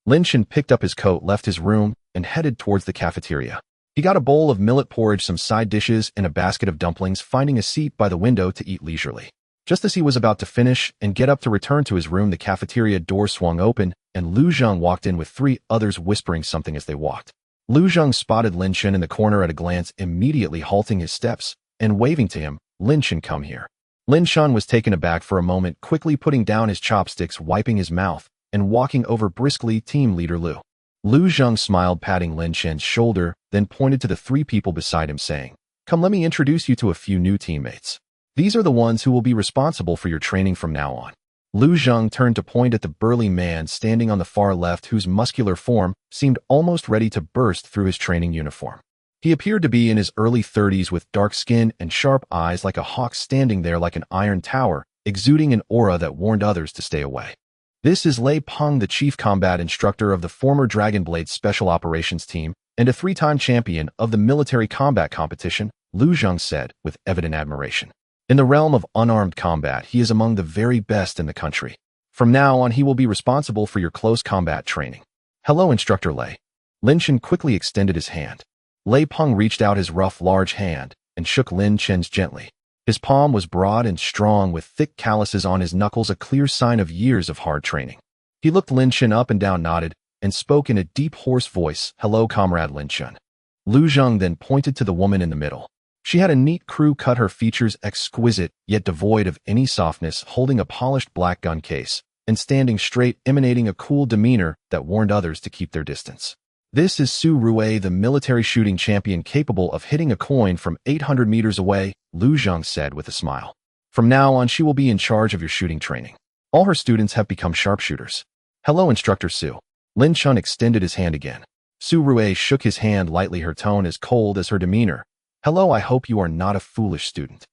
Lin Chen picked up his coat, left his room, and headed towards the cafeteria. He got a bowl of millet porridge, some side dishes, and a basket of dumplings, finding a seat by the window to eat leisurely. Just as he was about to finish and get up to return to his room, the cafeteria door swung open, and Lu Zheng walked in with 3 others, whispering something as they walked. Lu Zheng spotted Lin Chen in the corner at a glance, immediately halting his steps and waving to him, "Lin Chen, come here." Lin Chen was taken aback for a moment, quickly putting down his chopsticks, wiping his mouth, and walking over briskly. "Team leader Lu." Lu Zheng smiled, patting Lin Chen's shoulder, then pointed to the 3 people beside him, saying, "Come, let me introduce you to a few new teammates. These are the ones who will be responsible for your training from now on." Lu Zheng turned to point at the burly man standing on the far left, whose muscular form seemed almost ready to burst through his training uniform. He appeared to be in his early 30s, with dark skin and sharp eyes like a hawk, standing there like an iron tower, exuding an aura that warned others to stay away. This is Lei Peng, the chief combat instructor of the former Dragon Blade Special Operations Team and a three-time champion of the military combat competition, Lu Zheng said with evident admiration. In the realm of unarmed combat, he is among the very best in the country. From now on, he will be responsible for your close combat training. Hello, Instructor Lei. Lin Chen quickly extended his hand. Lei Peng reached out his rough, large hand and shook Lin Chen's gently. His palm was broad and strong with thick calluses on his knuckles, a clear sign of years of hard training. He looked Lin Chen up and down, nodded, and spoke in a deep, hoarse voice, "Hello, Comrade Lin Chen." Lu Zheng then pointed to the woman in the middle. She had a neat crew-cut, her features exquisite, yet devoid of any softness, holding a polished black gun case, and standing straight, emanating a cool demeanor that warned others to keep their distance. This is Su Rue, the military shooting champion capable of hitting a coin from 800 meters away, Lu Zheng said with a smile. From now on, she will be in charge of your shooting training. All her students have become sharpshooters. Hello, Instructor Su. Lin Chen extended his hand again. Su Rue shook his hand lightly, her tone as cold as her demeanor. Hello, I hope you are not a foolish student.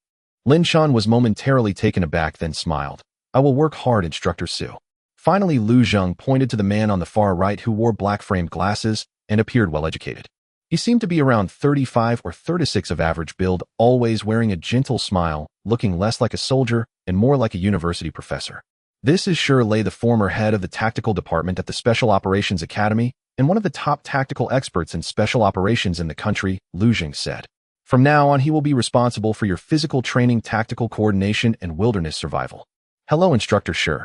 Lin Chen was momentarily taken aback, then smiled. I will work hard, Instructor Su. Finally, Lu Zheng pointed to the man on the far right who wore black-framed glasses and appeared well-educated. He seemed to be around 35 or 36 of average build, always wearing a gentle smile, looking less like a soldier and more like a university professor. This is Shi Lei, the former head of the tactical department at the Special Operations Academy and one of the top tactical experts in special operations in the country, Lu Zheng said. From now on, he will be responsible for your physical training, tactical coordination, and wilderness survival. Hello, Instructor Shi.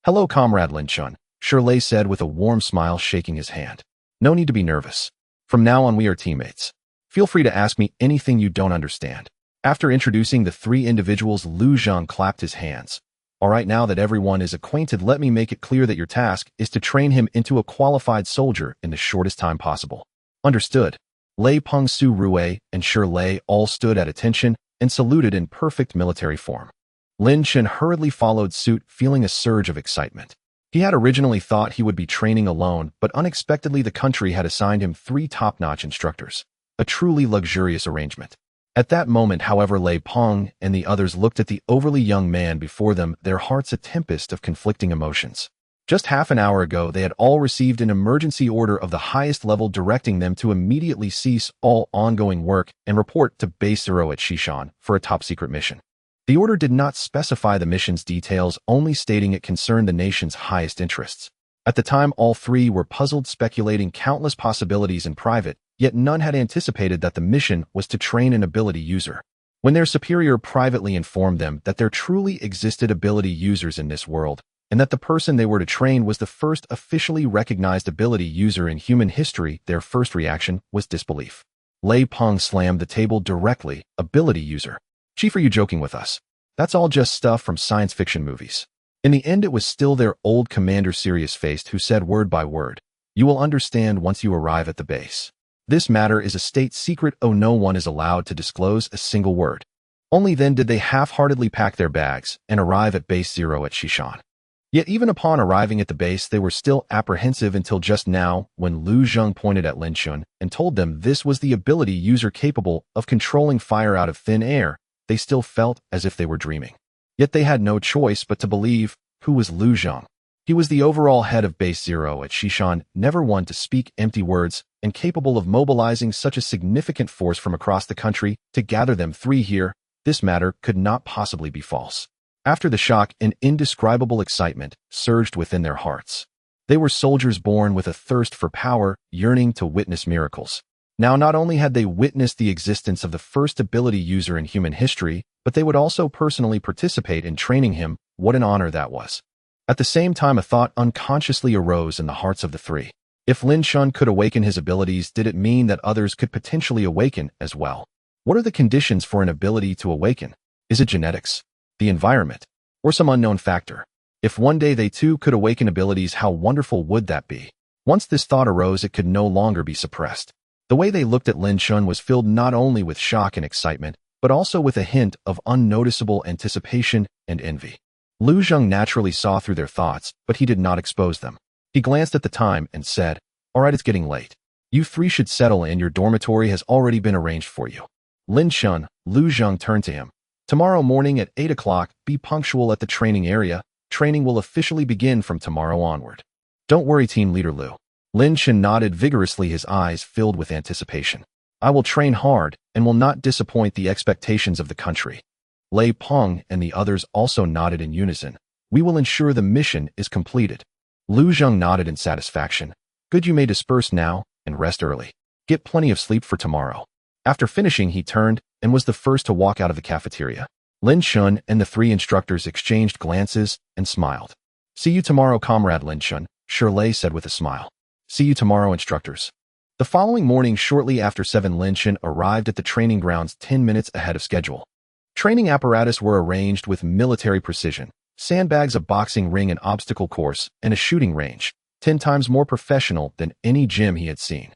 Hello, Comrade Lin Chen, Shi Lei said with a warm smile, shaking his hand. No need to be nervous. From now on, we are teammates. Feel free to ask me anything you don't understand. After introducing the three individuals, Lu Zheng clapped his hands. All right, now that everyone is acquainted, let me make it clear that your task is to train him into a qualified soldier in the shortest time possible. Understood. Lei Peng, Su Rue, and Shi Lei all stood at attention and saluted in perfect military form. Lin Chen hurriedly followed suit, feeling a surge of excitement. He had originally thought he would be training alone, but unexpectedly the country had assigned him 3 top-notch instructors. A truly luxurious arrangement. At that moment, however, Lei Peng and the others looked at the overly young man before them, their hearts a tempest of conflicting emotions. Just half an hour ago, they had all received an emergency order of the highest level directing them to immediately cease all ongoing work and report to Base Zero at Xishan for a top-secret mission. The order did not specify the mission's details, only stating it concerned the nation's highest interests. At the time, all 3 were puzzled, speculating countless possibilities in private, yet none had anticipated that the mission was to train an ability user. When their superior privately informed them that there truly existed ability users in this world, and that the person they were to train was the first officially recognized ability user in human history, their first reaction was disbelief. Lei Peng slammed the table directly. Ability user. Chief, are you joking with us? That's all just stuff from science fiction movies. In the end, it was still their old commander, serious-faced, who said word by word, "You will understand once you arrive at the base. This matter is a state secret. No one is allowed to disclose a single word." Only then did they half-heartedly pack their bags and arrive at Base Zero at Xishan. Yet even upon arriving at the base, they were still apprehensive until just now, when Lu Zheng pointed at Lin Chen and told them this was the ability user capable of controlling fire out of thin air. They still felt as if they were dreaming. Yet they had no choice but to believe. Who was Lu Zheng? He was the overall head of Base Zero at Xishan, never one to speak empty words, and capable of mobilizing such a significant force from across the country to gather them 3 here. This matter could not possibly be false. After the shock, an indescribable excitement surged within their hearts. They were soldiers born with a thirst for power, yearning to witness miracles. Now, not only had they witnessed the existence of the first ability user in human history, but they would also personally participate in training him. What an honor that was. At the same time, a thought unconsciously arose in the hearts of the 3. If Lin Chen could awaken his abilities, did it mean that others could potentially awaken as well? What are the conditions for an ability to awaken? Is it genetics, the environment, or some unknown factor? If one day they too could awaken abilities, how wonderful would that be? Once this thought arose, it could no longer be suppressed. The way they looked at Lin Chen was filled not only with shock and excitement, but also with a hint of unnoticeable anticipation and envy. Lu Zheng naturally saw through their thoughts, but he did not expose them. He glanced at the time and said, "All right, it's getting late. You 3 should settle in. Your dormitory has already been arranged for you." Lin Chen, Lu Zheng turned to him. "Tomorrow morning at 8 o'clock, be punctual at the training area. training will officially begin from tomorrow onward. Don't worry, Team Leader Liu. Lin Chen nodded vigorously, his eyes filled with anticipation. I will train hard and will not disappoint the expectations of the country. Lei Peng and the others also nodded in unison. We will ensure the mission is completed. Lu Zheng nodded in satisfaction. Good, you may disperse now and rest early. Get plenty of sleep for tomorrow. After finishing, he turned and was the first to walk out of the cafeteria. Lin Chen and the three instructors exchanged glances and smiled. See you tomorrow, Comrade Lin Chen, Shirley said with a smile. See you tomorrow, instructors. The following morning, shortly after 7, Lin Chen arrived at the training grounds 10 minutes ahead of schedule. Training apparatus were arranged with military precision. Sandbags, a boxing ring, an obstacle course, and a shooting range, 10 times more professional than any gym he had seen.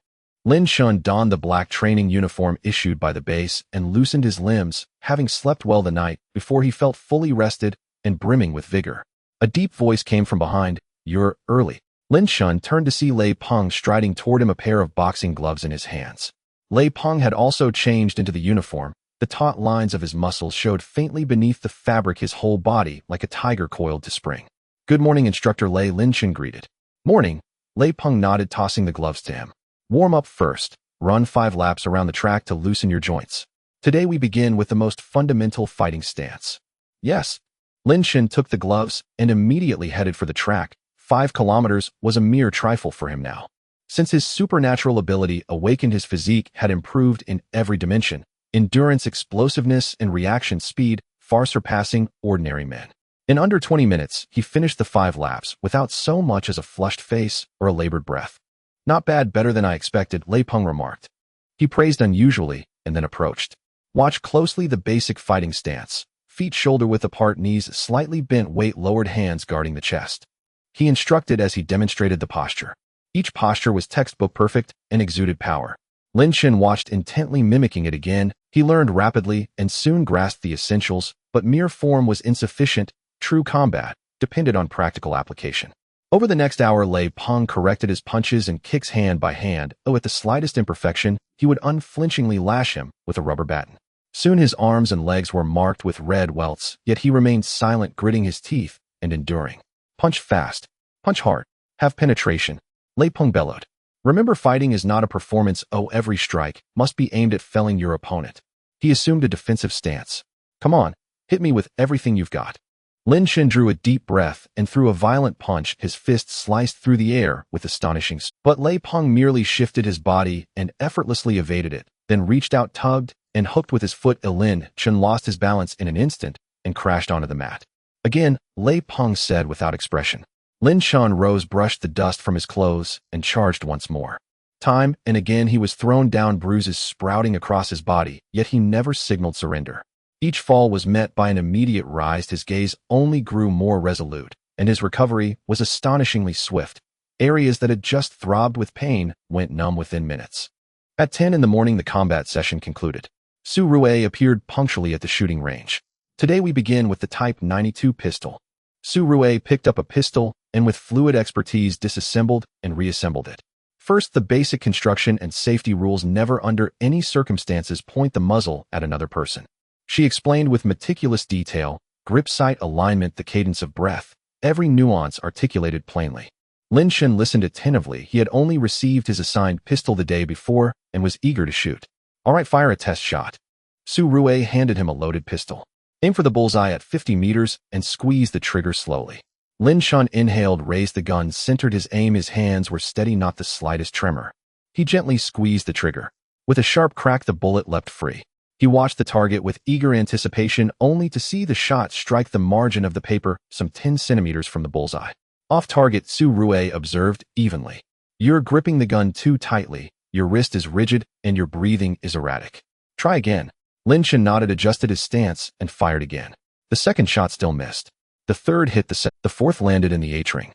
Lin Chen donned the black training uniform issued by the base and loosened his limbs, having slept well the night before. He felt fully rested and brimming with vigor. A deep voice came from behind. You're early. Lin Chen turned to see Lei Peng striding toward him, a pair of boxing gloves in his hands. Lei Peng had also changed into the uniform. The taut lines of his muscles showed faintly beneath the fabric, his whole body like a tiger coiled to spring. Good morning, Instructor Lei, Lin Chen greeted. Morning. Lei Peng nodded, tossing the gloves to him. Warm up first. Run 5 laps around the track to loosen your joints. Today we begin with the most fundamental fighting stance. Yes. Lin Chen took the gloves and immediately headed for the track. 5 kilometers was a mere trifle for him now. Since his supernatural ability awakened, his physique had improved in every dimension. Endurance, explosiveness, and reaction speed far surpassing ordinary men. In under 20 minutes, he finished the 5 laps without so much as a flushed face or a labored breath. Not bad, better than I expected, Lei Peng remarked. He praised unusually and then approached. Watch closely the basic fighting stance. Feet shoulder-width apart, knees slightly bent, weight lowered, hands guarding the chest. He instructed as he demonstrated the posture. Each posture was textbook perfect and exuded power. Lin Chen watched intently, mimicking it again. He learned rapidly and soon grasped the essentials, but mere form was insufficient. True combat depended on practical application. Over the next hour, Lei Peng corrected his punches and kicks hand by hand. At the slightest imperfection, he would unflinchingly lash him with a rubber baton. Soon his arms and legs were marked with red welts, yet he remained silent, gritting his teeth and enduring. Punch fast. Punch hard. Have penetration. Lei Peng bellowed. Remember, fighting is not a performance. Every strike must be aimed at felling your opponent. He assumed a defensive stance. Come on, hit me with everything you've got. Lin Chen drew a deep breath and threw a violent punch. His fist sliced through the air with astonishing speed. But Lei Peng merely shifted his body and effortlessly evaded it, then reached out, tugged, and hooked with his foot. Lin Chen lost his balance in an instant and crashed onto the mat. Again, Lei Peng said without expression. Lin Chen rose, brushed the dust from his clothes, and charged once more. Time and again he was thrown down, bruises sprouting across his body, yet he never signaled surrender. Each fall was met by an immediate rise. His gaze only grew more resolute, and his recovery was astonishingly swift. Areas that had just throbbed with pain went numb within minutes. At 10 in the morning, the combat session concluded. Su Rui appeared punctually at the shooting range. Today we begin with the Type 92 pistol. Su Rui picked up a pistol and with fluid expertise disassembled and reassembled it. First, the basic construction and safety rules: never under any circumstances point the muzzle at another person. She explained with meticulous detail, grip sight alignment, the cadence of breath, every nuance articulated plainly. Lin Chen listened attentively. He had only received his assigned pistol the day before and was eager to shoot. All right, fire a test shot. Su Rui handed him a loaded pistol. Aim for the bullseye at 50 meters and squeeze the trigger slowly. Lin Chen inhaled, raised the gun, centered his aim. His hands were steady, not the slightest tremor. He gently squeezed the trigger. With a sharp crack, the bullet leapt free. He watched the target with eager anticipation, only to see the shot strike the margin of the paper some 10 centimeters from the bullseye. Off target, Su Rui observed evenly. You're gripping the gun too tightly, your wrist is rigid, and your breathing is erratic. Try again. Lin Chen nodded, adjusted his stance, and fired again. The second shot still missed. The third hit the fourth landed in the H-ring.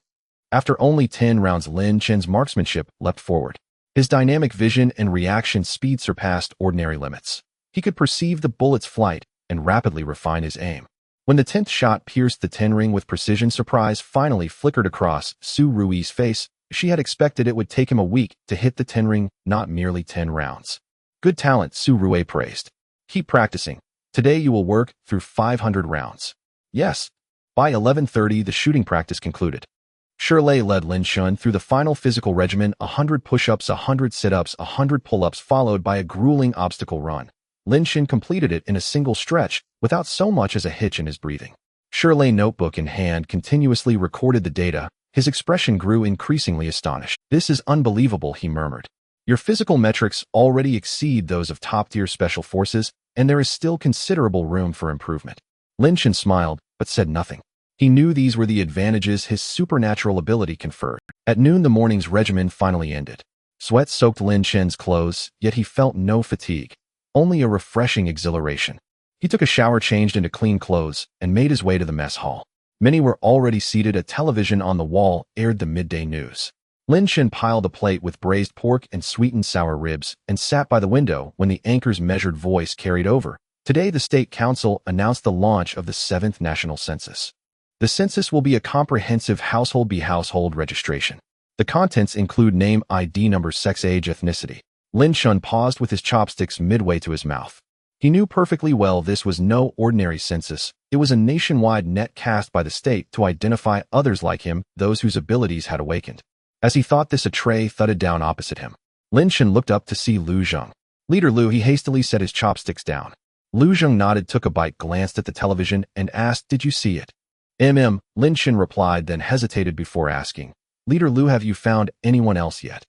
After only 10 rounds, Lin Chen's marksmanship leapt forward. His dynamic vision and reaction speed surpassed ordinary limits. He could perceive the bullet's flight and rapidly refine his aim. When the 10th shot pierced the 10 ring with precision, surprise finally flickered across Su Rui's face. She had expected it would take him a week to hit the 10 ring, not merely 10 rounds. Good talent, Su Rui praised. Keep practicing. Today you will work through 500 rounds. Yes. By 11:30, the shooting practice concluded. Shirley led Lin Chen through the final physical regimen: 100 push-ups, 100 sit-ups, 100 pull-ups, followed by a grueling obstacle run. Lin Chen completed it in a single stretch, without so much as a hitch in his breathing. Shirley, notebook in hand, continuously recorded the data. His expression grew increasingly astonished. "This is unbelievable," he murmured. "Your physical metrics already exceed those of top-tier special forces, and there is still considerable room for improvement." Lin Chen smiled, but said nothing. He knew these were the advantages his supernatural ability conferred. At noon, the morning's regimen finally ended. Sweat soaked Lin Chen's clothes, yet he felt no fatigue, only a refreshing exhilaration. He took a shower, changed into clean clothes, and made his way to the mess hall. Many were already seated. A television on the wall aired the midday news. Lin Chen piled a plate with braised pork and sweetened sour ribs and sat by the window when the anchor's measured voice carried over. Today, the State Council announced the launch of the 7th National Census. The census will be a comprehensive household registration. The contents include name, ID number, sex, age, ethnicity. Lin Chen paused with his chopsticks midway to his mouth. He knew perfectly well this was no ordinary census. It was a nationwide net cast by the state to identify others like him, those whose abilities had awakened. As he thought this, a tray thudded down opposite him. Lin Chen looked up to see Lu Zheng. "Leader Lu," he hastily set his chopsticks down. Lu Zheng nodded, took a bite, glanced at the television, and asked, "Did you see it?" Lin Chen replied, then hesitated before asking, "Leader Lu, have you found anyone else yet?"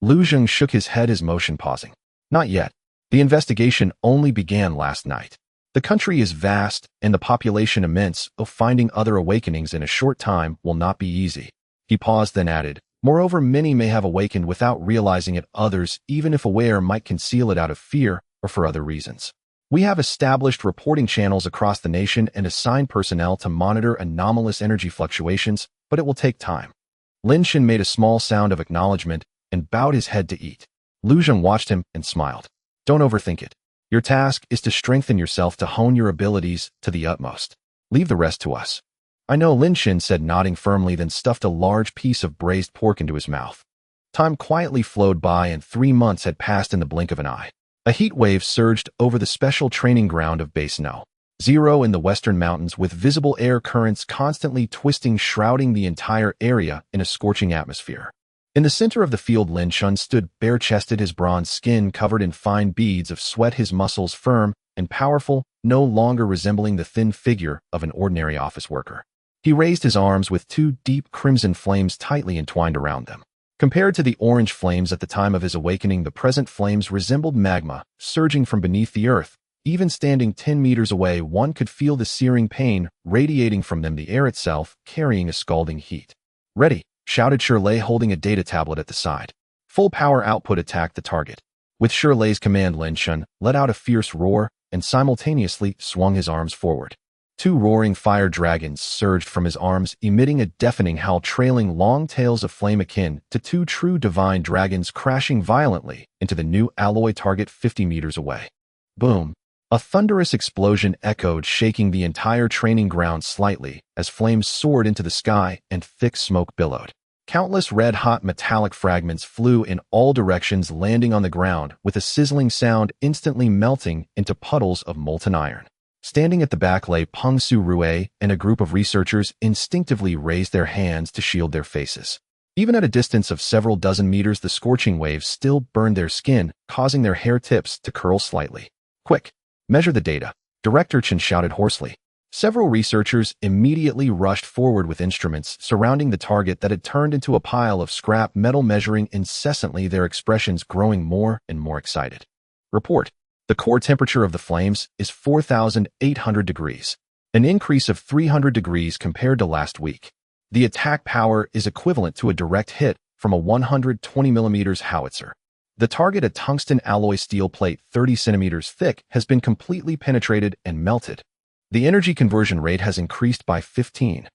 Lu Zheng shook his head, his motion pausing. "Not yet. The investigation only began last night. The country is vast, and the population immense, so finding other awakenings in a short time will not be easy." He paused, then added, "Moreover, many may have awakened without realizing it. Others, even if aware, might conceal it out of fear or for other reasons. We have established reporting channels across the nation and assigned personnel to monitor anomalous energy fluctuations, but it will take time." Lin Chen made a small sound of acknowledgement and bowed his head to eat. Lu Zheng watched him and smiled. "Don't overthink it. Your task is to strengthen yourself, to hone your abilities to the utmost. Leave the rest to us." "I know," Lin Chen said, nodding firmly, then stuffed a large piece of braised pork into his mouth. Time quietly flowed by, and 3 months had passed in the blink of an eye. A heat wave surged over the special training ground of Base No. 0 in the western mountains, with visible air currents constantly twisting, shrouding the entire area in a scorching atmosphere. In the center of the field, Lin Chen stood bare-chested, his bronze skin covered in fine beads of sweat, his muscles firm and powerful, no longer resembling the thin figure of an ordinary office worker. He raised his arms with 2 deep crimson flames tightly entwined around them. Compared to the orange flames at the time of his awakening, the present flames resembled magma surging from beneath the earth. Even standing 10 meters away, one could feel the searing pain radiating from them, the air itself carrying a scalding heat. "Ready," shouted Shirley, holding a data tablet at the side. Full power output attacked the target. With Shirley's command, Lin Chen let out a fierce roar and simultaneously swung his arms forward. 2 roaring fire dragons surged from his arms, emitting a deafening howl, trailing long tails of flame akin to 2 true divine dragons, crashing violently into the new alloy target 50 meters away. Boom! A thunderous explosion echoed, shaking the entire training ground slightly as flames soared into the sky and thick smoke billowed. Countless red-hot metallic fragments flew in all directions, landing on the ground with a sizzling sound, instantly melting into puddles of molten iron. Standing at the back lay Peng Su Rue, and a group of researchers instinctively raised their hands to shield their faces. Even at a distance of several dozen meters, the scorching waves still burned their skin, causing their hair tips to curl slightly. "Quick, measure the data," Director Chen shouted hoarsely. Several researchers immediately rushed forward with instruments surrounding the target that had turned into a pile of scrap metal, measuring incessantly, their expressions growing more and more excited. "Report. The core temperature of the flames is 4,800 degrees, an increase of 300 degrees compared to last week. The attack power is equivalent to a direct hit from a 120mm howitzer. The target, a tungsten alloy steel plate 30 centimeters thick, has been completely penetrated and melted. The energy conversion rate has increased by 15.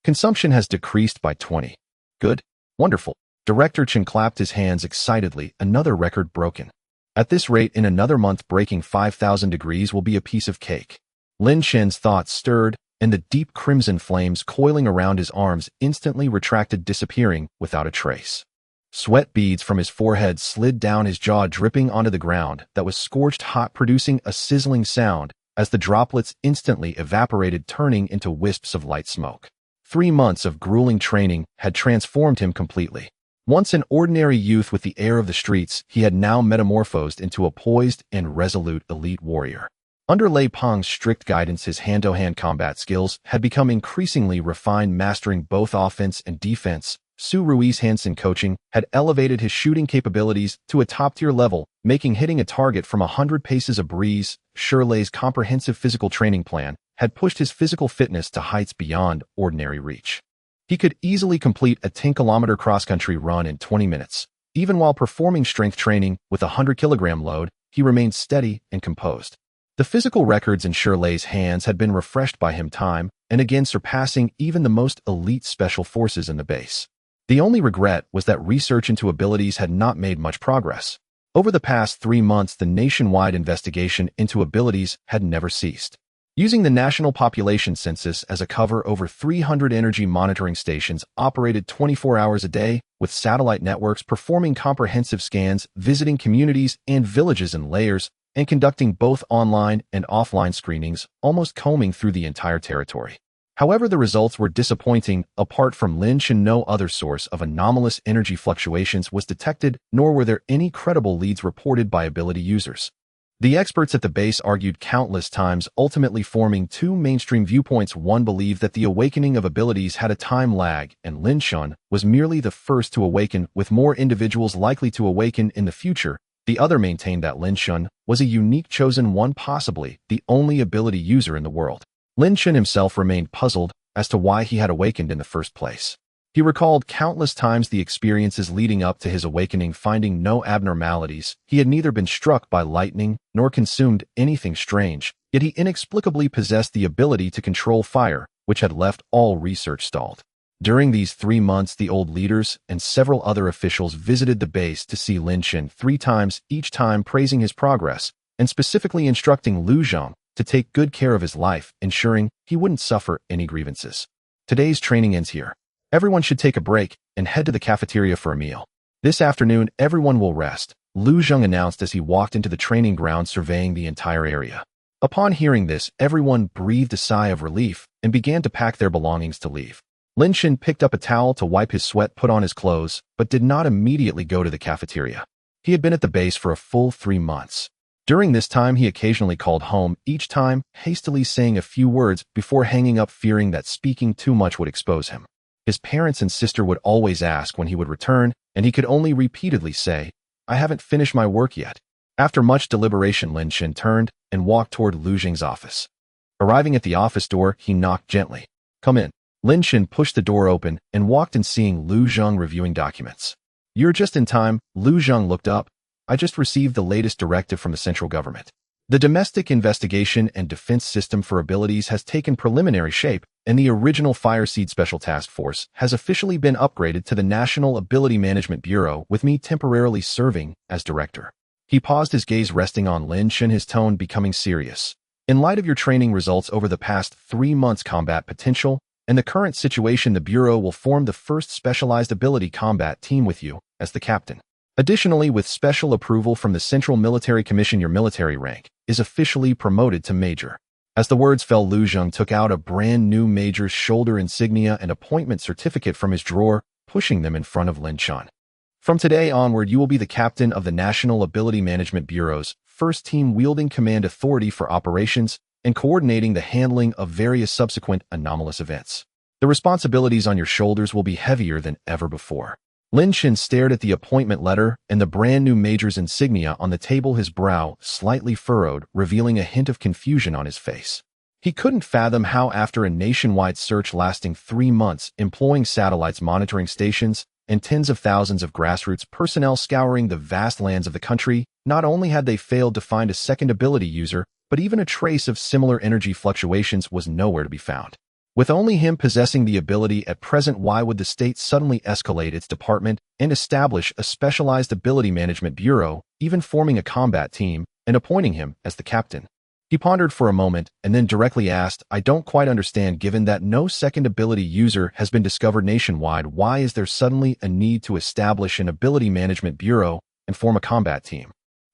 Consumption has decreased by 20. Good. Wonderful." Director Chen clapped his hands excitedly, another record broken. "At this rate, in another month, breaking 5,000 degrees will be a piece of cake." Lin Chen's thoughts stirred, and the deep crimson flames coiling around his arms instantly retracted, disappearing without a trace. Sweat beads from his forehead slid down his jaw, dripping onto the ground that was scorched hot, producing a sizzling sound as the droplets instantly evaporated, turning into wisps of light smoke. 3 months of grueling training had transformed him completely. Once an ordinary youth with the air of the streets, he had now metamorphosed into a poised and resolute elite warrior. Under Lei Peng's strict guidance, his hand-to-hand combat skills had become increasingly refined, mastering both offense and defense. Su Rui's Hansen coaching had elevated his shooting capabilities to a top-tier level, making hitting a target from 100 paces a breeze. Shirley's comprehensive physical training plan had pushed his physical fitness to heights beyond ordinary reach. He could easily complete a 10-kilometer cross-country run in 20 minutes. Even while performing strength training with a 100-kilogram load, he remained steady and composed. The physical records in Shirley's hands had been refreshed by him time and again, surpassing even the most elite special forces in the base. The only regret was that research into abilities had not made much progress. Over the past 3 months, the nationwide investigation into abilities had never ceased. Using the National Population Census as a cover, over 300 energy monitoring stations operated 24 hours a day, with satellite networks performing comprehensive scans, visiting communities and villages in layers, and conducting both online and offline screenings, almost combing through the entire territory. However, the results were disappointing. Apart from Lin Chen, no other source of anomalous energy fluctuations was detected, nor were there any credible leads reported by ability users. The experts at the base argued countless times, ultimately forming two mainstream viewpoints. One believed that the awakening of abilities had a time lag, and Lin Chen was merely the first to awaken, with more individuals likely to awaken in the future. The other maintained that Lin Chen was a unique chosen one, possibly the only ability user in the world. Lin Chen himself remained puzzled as to why he had awakened in the first place. He recalled countless times the experiences leading up to his awakening, finding no abnormalities. He had neither been struck by lightning nor consumed anything strange, yet he inexplicably possessed the ability to control fire, which had left all research stalled. During these 3 months, the old leaders and several other officials visited the base to see Lin Chen 3 times, each time praising his progress and specifically instructing Lu Zhang to take good care of his life, ensuring he wouldn't suffer any grievances. Today's training ends here. Everyone should take a break and head to the cafeteria for a meal. This afternoon, everyone will rest, Lu Zhang announced as he walked into the training ground, surveying the entire area. Upon hearing this, everyone breathed a sigh of relief and began to pack their belongings to leave. Lin Chen picked up a towel to wipe his sweat, put on his clothes, but did not immediately go to the cafeteria. He had been at the base for a full 3 months. During this time, he occasionally called home, each time hastily saying a few words before hanging up, fearing that speaking too much would expose him. His parents and sister would always ask when he would return, and he could only repeatedly say, "I haven't finished my work yet." After much deliberation, Lin Chen turned and walked toward Lu Jing's office. Arriving at the office door, he knocked gently. "Come in." Lin Chen pushed the door open and walked in, seeing Lu Zhang reviewing documents. "You're just in time." Lu Zhang looked up. "I just received the latest directive from the central government. The domestic investigation and defense system for abilities has taken preliminary shape, and the original Fireseed Special Task Force has officially been upgraded to the National Ability Management Bureau, with me temporarily serving as director." He paused, his gaze resting on Lin Chen, his tone becoming serious. "In light of your training results over the past 3 months' combat potential and the current situation, the Bureau will form the first specialized ability combat team with you as the captain. Additionally, with special approval from the Central Military Commission, your military rank is officially promoted to major." As the words fell, Lu Zhang took out a brand new major's shoulder insignia and appointment certificate from his drawer, pushing them in front of Lin Chen. "From today onward, you will be the captain of the National Ability Management Bureau's first team, wielding command authority for operations and coordinating the handling of various subsequent anomalous events. The responsibilities on your shoulders will be heavier than ever before." Lin Chen stared at the appointment letter and the brand new major's insignia on the table, his brow slightly furrowed, revealing a hint of confusion on his face. He couldn't fathom how, after a nationwide search lasting 3 months, employing satellites, monitoring stations, and tens of thousands of grassroots personnel scouring the vast lands of the country, not only had they failed to find a second ability user, but even a trace of similar energy fluctuations was nowhere to be found. With only him possessing the ability at present, why would the state suddenly escalate its department and establish a specialized ability management bureau, even forming a combat team and appointing him as the captain? He pondered for a moment and then directly asked, "I don't quite understand. Given that no second ability user has been discovered nationwide, why is there suddenly a need to establish an ability management bureau and form a combat team?"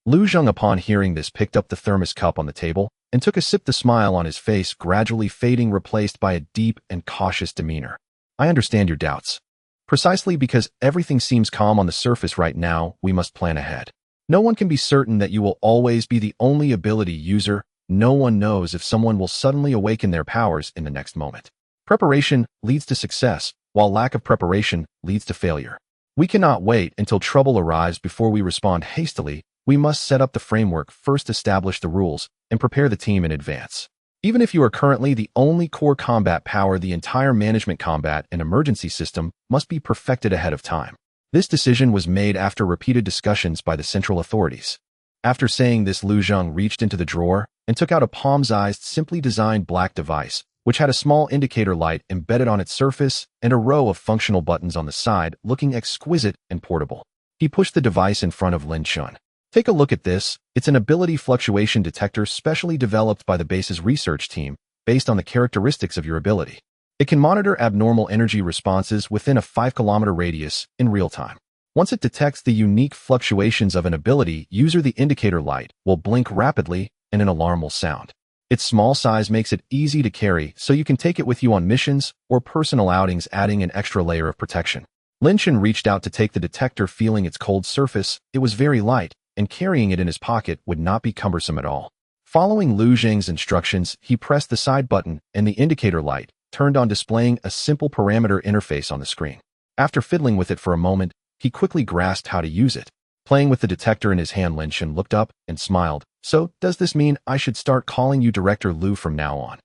Lu Zhang, upon hearing this, picked up the thermos cup on the table and took a sip, the smile on his face gradually fading, replaced by a deep and cautious demeanor. I understand your doubts. Precisely because everything seems calm on the surface right now, we must plan ahead. No one can be certain that you will always be the only ability user. No one knows if someone will suddenly awaken their powers in the next moment. Preparation leads to success, while lack of preparation leads to failure. We cannot wait until trouble arrives before we respond hastily. We must set up the framework, first establish the rules, and prepare the team in advance. Even if you are currently the only core combat power, the entire management combat and emergency system must be perfected ahead of time. This decision was made after repeated discussions by the central authorities. After saying this, Lu Zheng reached into the drawer and took out a palm-sized, simply designed black device, which had a small indicator light embedded on its surface and a row of functional buttons on the side, looking exquisite and portable. He pushed the device in front of Lin Chen. Take a look at this. It's an ability fluctuation detector specially developed by the base's research team based on the characteristics of your ability. It can monitor abnormal energy responses within a 5-kilometer radius in real time. Once it detects the unique fluctuations of an ability user, the indicator light will blink rapidly and an alarm will sound. Its small size makes it easy to carry, so you can take it with you on missions or personal outings, adding an extra layer of protection. Lin Chen reached out to take the detector, feeling its cold surface. It was very light, and carrying it in his pocket would not be cumbersome at all. Following Lu Zheng's instructions, he pressed the side button, and the indicator light turned on, displaying a simple parameter interface on the screen. After fiddling with it for a moment, he quickly grasped how to use it. Playing with the detector in his hand, Lin Chen looked up and smiled. So, does this mean I should start calling you Director Lu from now on?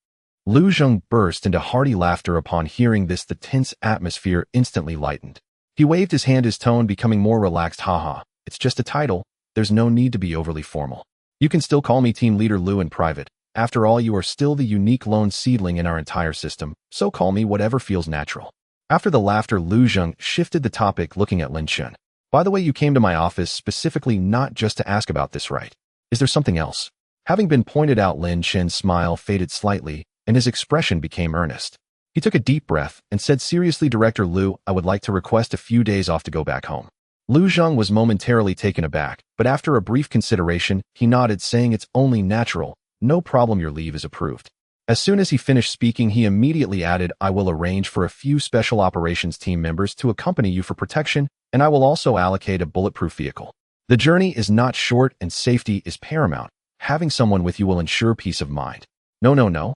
Lu Zheng burst into hearty laughter upon hearing this. The tense atmosphere instantly lightened. He waved his hand, his tone becoming more relaxed. Haha, it's just a title. There's no need to be overly formal. You can still call me Team Leader Lu in private. After all, you are still the unique lone seedling in our entire system, so call me whatever feels natural. After the laughter, Lu Zheng shifted the topic, looking at Lin Chen. By the way, you came to my office specifically not just to ask about this, right? Is there something else? Having been pointed out, Lin Chen's smile faded slightly, and his expression became earnest. He took a deep breath and said seriously, Director Lu, I would like to request a few days off to go back home. Lu Zheng was momentarily taken aback, but after a brief consideration, he nodded, saying it's only natural. No problem, your leave is approved. As soon as he finished speaking, he immediately added, I will arrange for a few special operations team members to accompany you for protection, and I will also allocate a bulletproof vehicle. The journey is not short and safety is paramount. Having someone with you will ensure peace of mind. No.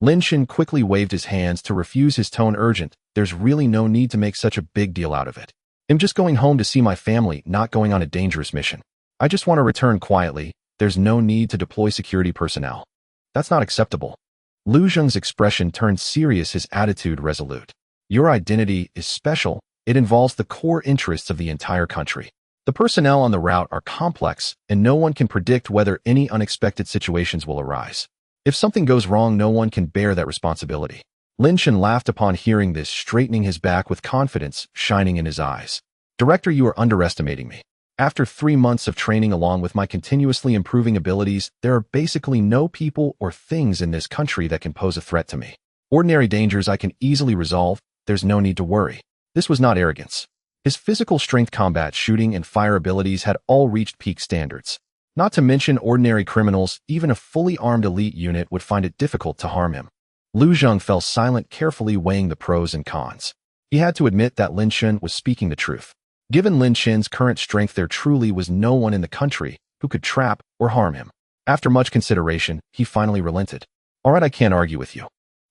Lin Chen quickly waved his hands to refuse, his tone urgent. There's really no need to make such a big deal out of it. I'm just going home to see my family, not going on a dangerous mission. I just want to return quietly. There's no need to deploy security personnel. That's not acceptable. Lu Zheng's expression turned serious, his attitude resolute. Your identity is special. It involves the core interests of the entire country. The personnel on the route are complex, and no one can predict whether any unexpected situations will arise. If something goes wrong, no one can bear that responsibility. Lin Chen laughed upon hearing this, straightening his back with confidence shining in his eyes. Director, you are underestimating me. After 3 months of training along with my continuously improving abilities, there are basically no people or things in this country that can pose a threat to me. Ordinary dangers I can easily resolve. There's no need to worry. This was not arrogance. His physical strength, combat, shooting, and fire abilities had all reached peak standards. Not to mention ordinary criminals, even a fully armed elite unit would find it difficult to harm him. Lu Zheng fell silent, carefully weighing the pros and cons. He had to admit that Lin Chen was speaking the truth. Given Lin Chen's current strength, there truly was no one in the country who could trap or harm him. After much consideration, he finally relented. All right, I can't argue with you.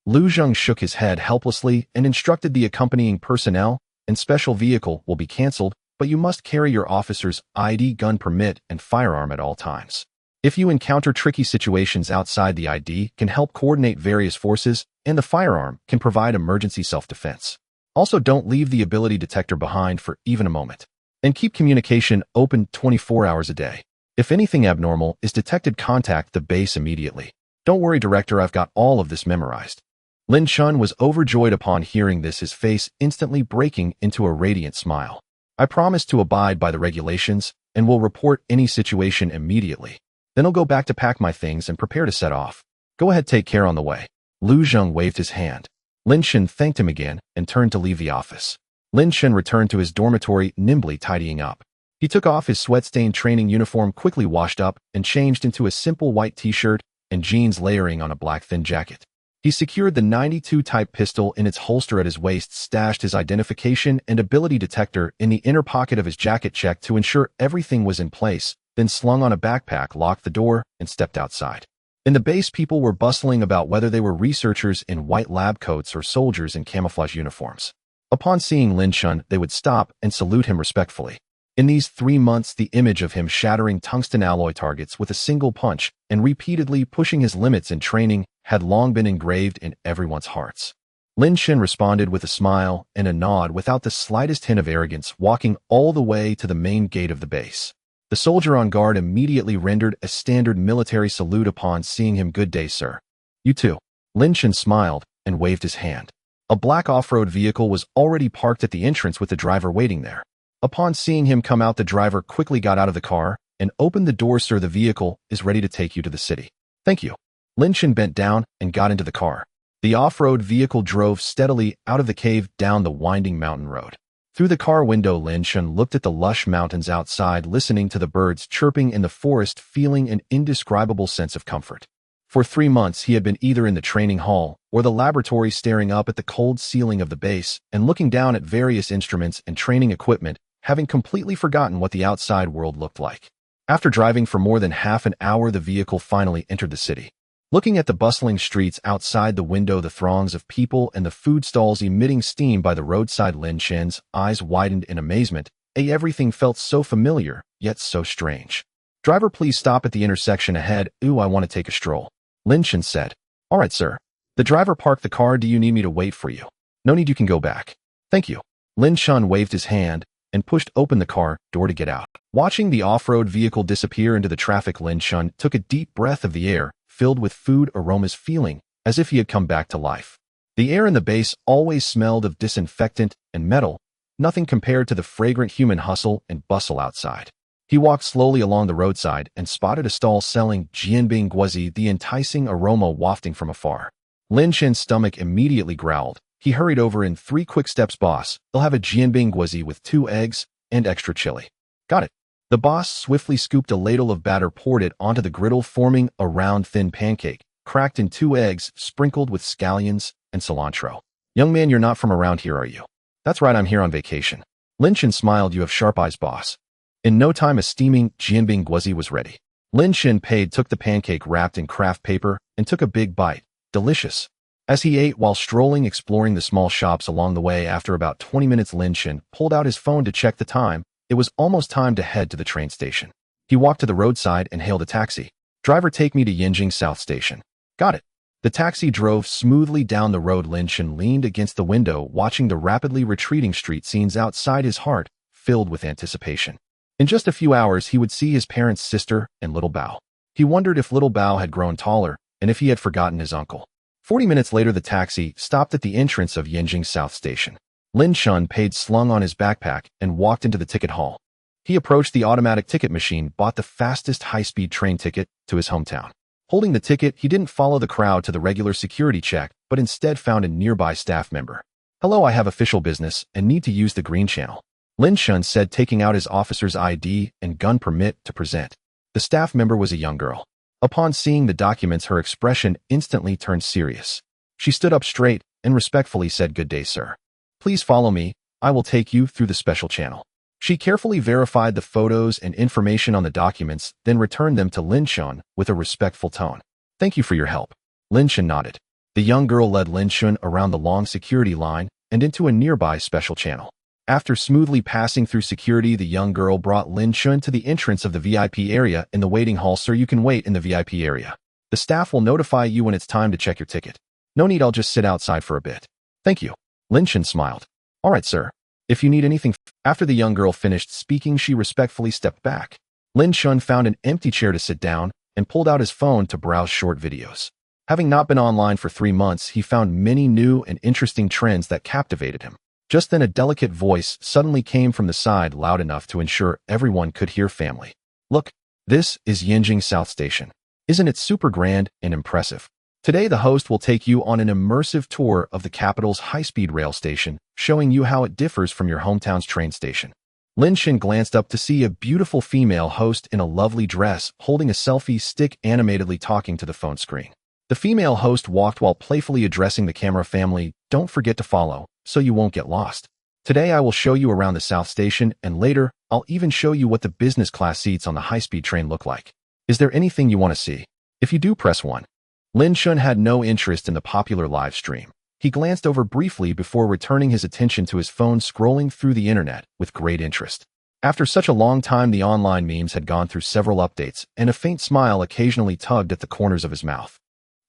Lu Zheng shook his head helplessly and instructed the accompanying personnel, and special vehicle will be cancelled, but you must carry your officer's ID, gun permit, and firearm at all times. If you encounter tricky situations outside, the ID can help coordinate various forces, and the firearm can provide emergency self-defense. Also, don't leave the ability detector behind for even a moment. And keep communication open 24 hours a day. If anything abnormal is detected, contact the base immediately. Don't worry, Director, I've got all of this memorized. Lin Chen was overjoyed upon hearing this, his face instantly breaking into a radiant smile. I promise to abide by the regulations and will report any situation immediately. Then I'll go back to pack my things and prepare to set off. Go ahead, take care on the way. Lu Zheng waved his hand. Lin Chen thanked him again and turned to leave the office. Lin Chen returned to his dormitory, nimbly tidying up. He took off his sweat-stained training uniform, quickly washed up, and changed into a simple white t-shirt and jeans layering on a black thin jacket. He secured the 92 type pistol in its holster at his waist, stashed his identification and ability detector in the inner pocket of his jacket, checked to ensure everything was in place, then slung on a backpack, locked the door, and stepped outside. In the base, people were bustling about whether they were researchers in white lab coats or soldiers in camouflage uniforms. Upon seeing Lin Chen, they would stop and salute him respectfully. In these 3 months, the image of him shattering tungsten alloy targets with a single punch and repeatedly pushing his limits in training had long been engraved in everyone's hearts. Lin Chen responded with a smile and a nod without the slightest hint of arrogance, walking all the way to the main gate of the base. The soldier on guard immediately rendered a standard military salute upon seeing him. "Good day, sir." "You too." Lin Chen smiled and waved his hand. A black off-road vehicle was already parked at the entrance with the driver waiting there. Upon seeing him come out, the driver quickly got out of the car and opened the door. "Sir, the vehicle is ready to take you to the city." "Thank you." Lin Chen bent down and got into the car. The off-road vehicle drove steadily out of the cave down the winding mountain road. Through the car window, Lin Chen looked at the lush mountains outside, listening to the birds chirping in the forest, feeling an indescribable sense of comfort. For 3 months, he had been either in the training hall or the laboratory, staring up at the cold ceiling of the base and looking down at various instruments and training equipment, having completely forgotten what the outside world looked like. After driving for more than half an hour, the vehicle finally entered the city. Looking at the bustling streets outside the window, the throngs of people and the food stalls emitting steam by the roadside, Lin Chen's eyes widened in amazement. Everything felt so familiar, yet so strange. "Driver, please stop at the intersection ahead." "Ooh, I want to take a stroll," Lin Chen said. "All right, sir." The driver parked the car. "Do you need me to wait for you?" "No need, you can go back." "Thank you." Lin Chen waved his hand and pushed open the car door to get out. Watching the off-road vehicle disappear into the traffic, Lin Chen took a deep breath of the air, filled with food aromas, feeling as if he had come back to life. The air in the base always smelled of disinfectant and metal, nothing compared to the fragrant human hustle and bustle outside. He walked slowly along the roadside and spotted a stall selling jianbing guozi, the enticing aroma wafting from afar. Lin Chen's stomach immediately growled. He hurried over. "In 3 quick steps, boss. They'll have a jianbing guozi with 2 eggs and extra chili." "Got it." The boss swiftly scooped a ladle of batter, poured it onto the griddle, forming a round, thin pancake, cracked in 2 eggs, sprinkled with scallions and cilantro. "Young man, you're not from around here, are you?" "That's right, I'm here on vacation." Lin Chen smiled. "You have sharp eyes, boss." In no time, a steaming jianbing guozi was ready. Lin Chen paid, took the pancake wrapped in craft paper, and took a big bite. Delicious. As he ate while strolling, exploring the small shops along the way, after about 20 minutes, Lin Chen pulled out his phone to check the time. It was almost time to head to the train station. He walked to the roadside and hailed a taxi. "Driver, take me to Yinjing South Station." "Got it." The taxi drove smoothly down the road. Lin Chen leaned against the window, watching the rapidly retreating street scenes outside, his heart filled with anticipation. In just a few hours, he would see his parents' sister and little Bao. He wondered if little Bao had grown taller and if he had forgotten his uncle. 40 minutes later, the taxi stopped at the entrance of Yinjing South Station. Lin Chen paid, slung on his backpack, and walked into the ticket hall. He approached the automatic ticket machine, bought the fastest high-speed train ticket to his hometown. Holding the ticket, he didn't follow the crowd to the regular security check, but instead found a nearby staff member. "Hello, I have official business and need to use the green channel," Lin Chen said, taking out his officer's ID and gun permit to present. The staff member was a young girl. Upon seeing the documents, her expression instantly turned serious. She stood up straight and respectfully said, "Good day, sir. Please follow me. I will take you through the special channel." She carefully verified the photos and information on the documents, then returned them to Lin Chen with a respectful tone. "Thank you for your help." Lin Chen nodded. The young girl led Lin Chen around the long security line and into a nearby special channel. After smoothly passing through security, the young girl brought Lin Chen to the entrance of the VIP area in the waiting hall. "Sir, you can wait in the VIP area. The staff will notify you when it's time to check your ticket." "No need, I'll just sit outside for a bit." "Thank you." Lin Chen smiled. "All right, sir. If you need anything..." After the young girl finished speaking, she respectfully stepped back. Lin Chen found an empty chair to sit down and pulled out his phone to browse short videos. Having not been online for 3 months, he found many new and interesting trends that captivated him. Just then, a delicate voice suddenly came from the side, loud enough to ensure everyone could hear. "Family, look, this is Yinjing South Station. Isn't it super grand and impressive?" Today, the host will take you on an immersive tour of the capital's high-speed rail station, showing you how it differs from your hometown's train station. Lin Chen glanced up to see a beautiful female host in a lovely dress holding a selfie stick animatedly talking to the phone screen. The female host walked while playfully addressing the camera family. Don't forget to follow, so you won't get lost. Today I will show you around the South Station, and later, I'll even show you what the business class seats on the high-speed train look like. Is there anything you want to see? If you do, press 1. Lin Chen had no interest in the popular live stream. He glanced over briefly before returning his attention to his phone scrolling through the internet with great interest. After such a long time, the online memes had gone through several updates, and a faint smile occasionally tugged at the corners of his mouth.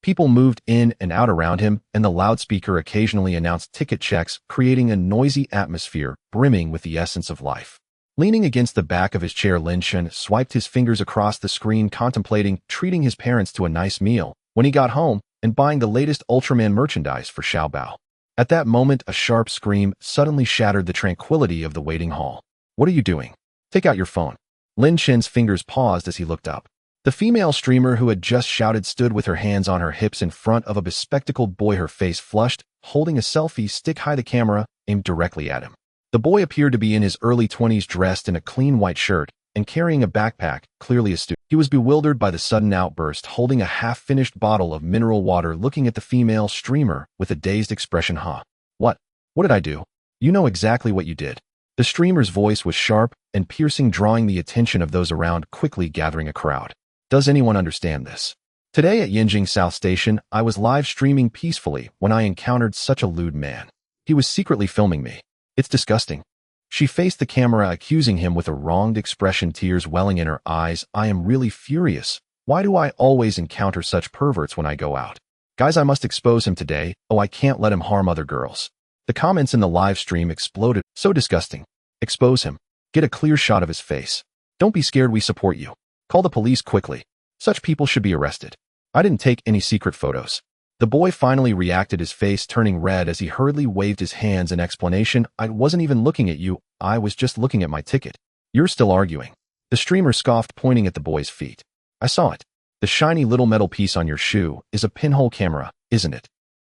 People moved in and out around him, and the loudspeaker occasionally announced ticket checks, creating a noisy atmosphere brimming with the essence of life. Leaning against the back of his chair, Lin Chen swiped his fingers across the screen, contemplating treating his parents to a nice meal when he got home and buying the latest Ultraman merchandise for Xiaobao. At that moment, a sharp scream suddenly shattered the tranquility of the waiting hall. What are you doing? Take out your phone. Lin Chen's fingers paused as he looked up. The female streamer who had just shouted stood with her hands on her hips in front of a bespectacled boy, her face flushed, holding a selfie stick high, the camera aimed directly at him. The boy appeared to be in his early 20s, dressed in a clean white shirt and carrying a backpack, clearly a student. He was bewildered by the sudden outburst, holding a half-finished bottle of mineral water, looking at the female streamer with a dazed expression. Huh? What? What did I do? You know exactly what you did. The streamer's voice was sharp and piercing, drawing the attention of those around, quickly gathering a crowd. Does anyone understand this? Today at Yinjing South Station, I was live streaming peacefully when I encountered such a lewd man. He was secretly filming me. It's disgusting. She faced the camera, accusing him with a wronged expression, tears welling in her eyes. I am really furious. Why do I always encounter such perverts when I go out? Guys, I must expose him today. Oh, I can't let him harm other girls. The comments in the live stream exploded. So disgusting. Expose him. Get a clear shot of his face. Don't be scared, we support you. Call the police quickly. Such people should be arrested. I didn't take any secret photos. The boy finally reacted, his face turning red as he hurriedly waved his hands in explanation. I wasn't even looking at you. I was just looking at my ticket. You're still arguing. The streamer scoffed, pointing at the boy's feet. I saw it. The shiny little metal piece on your shoe is a pinhole camera, isn't it?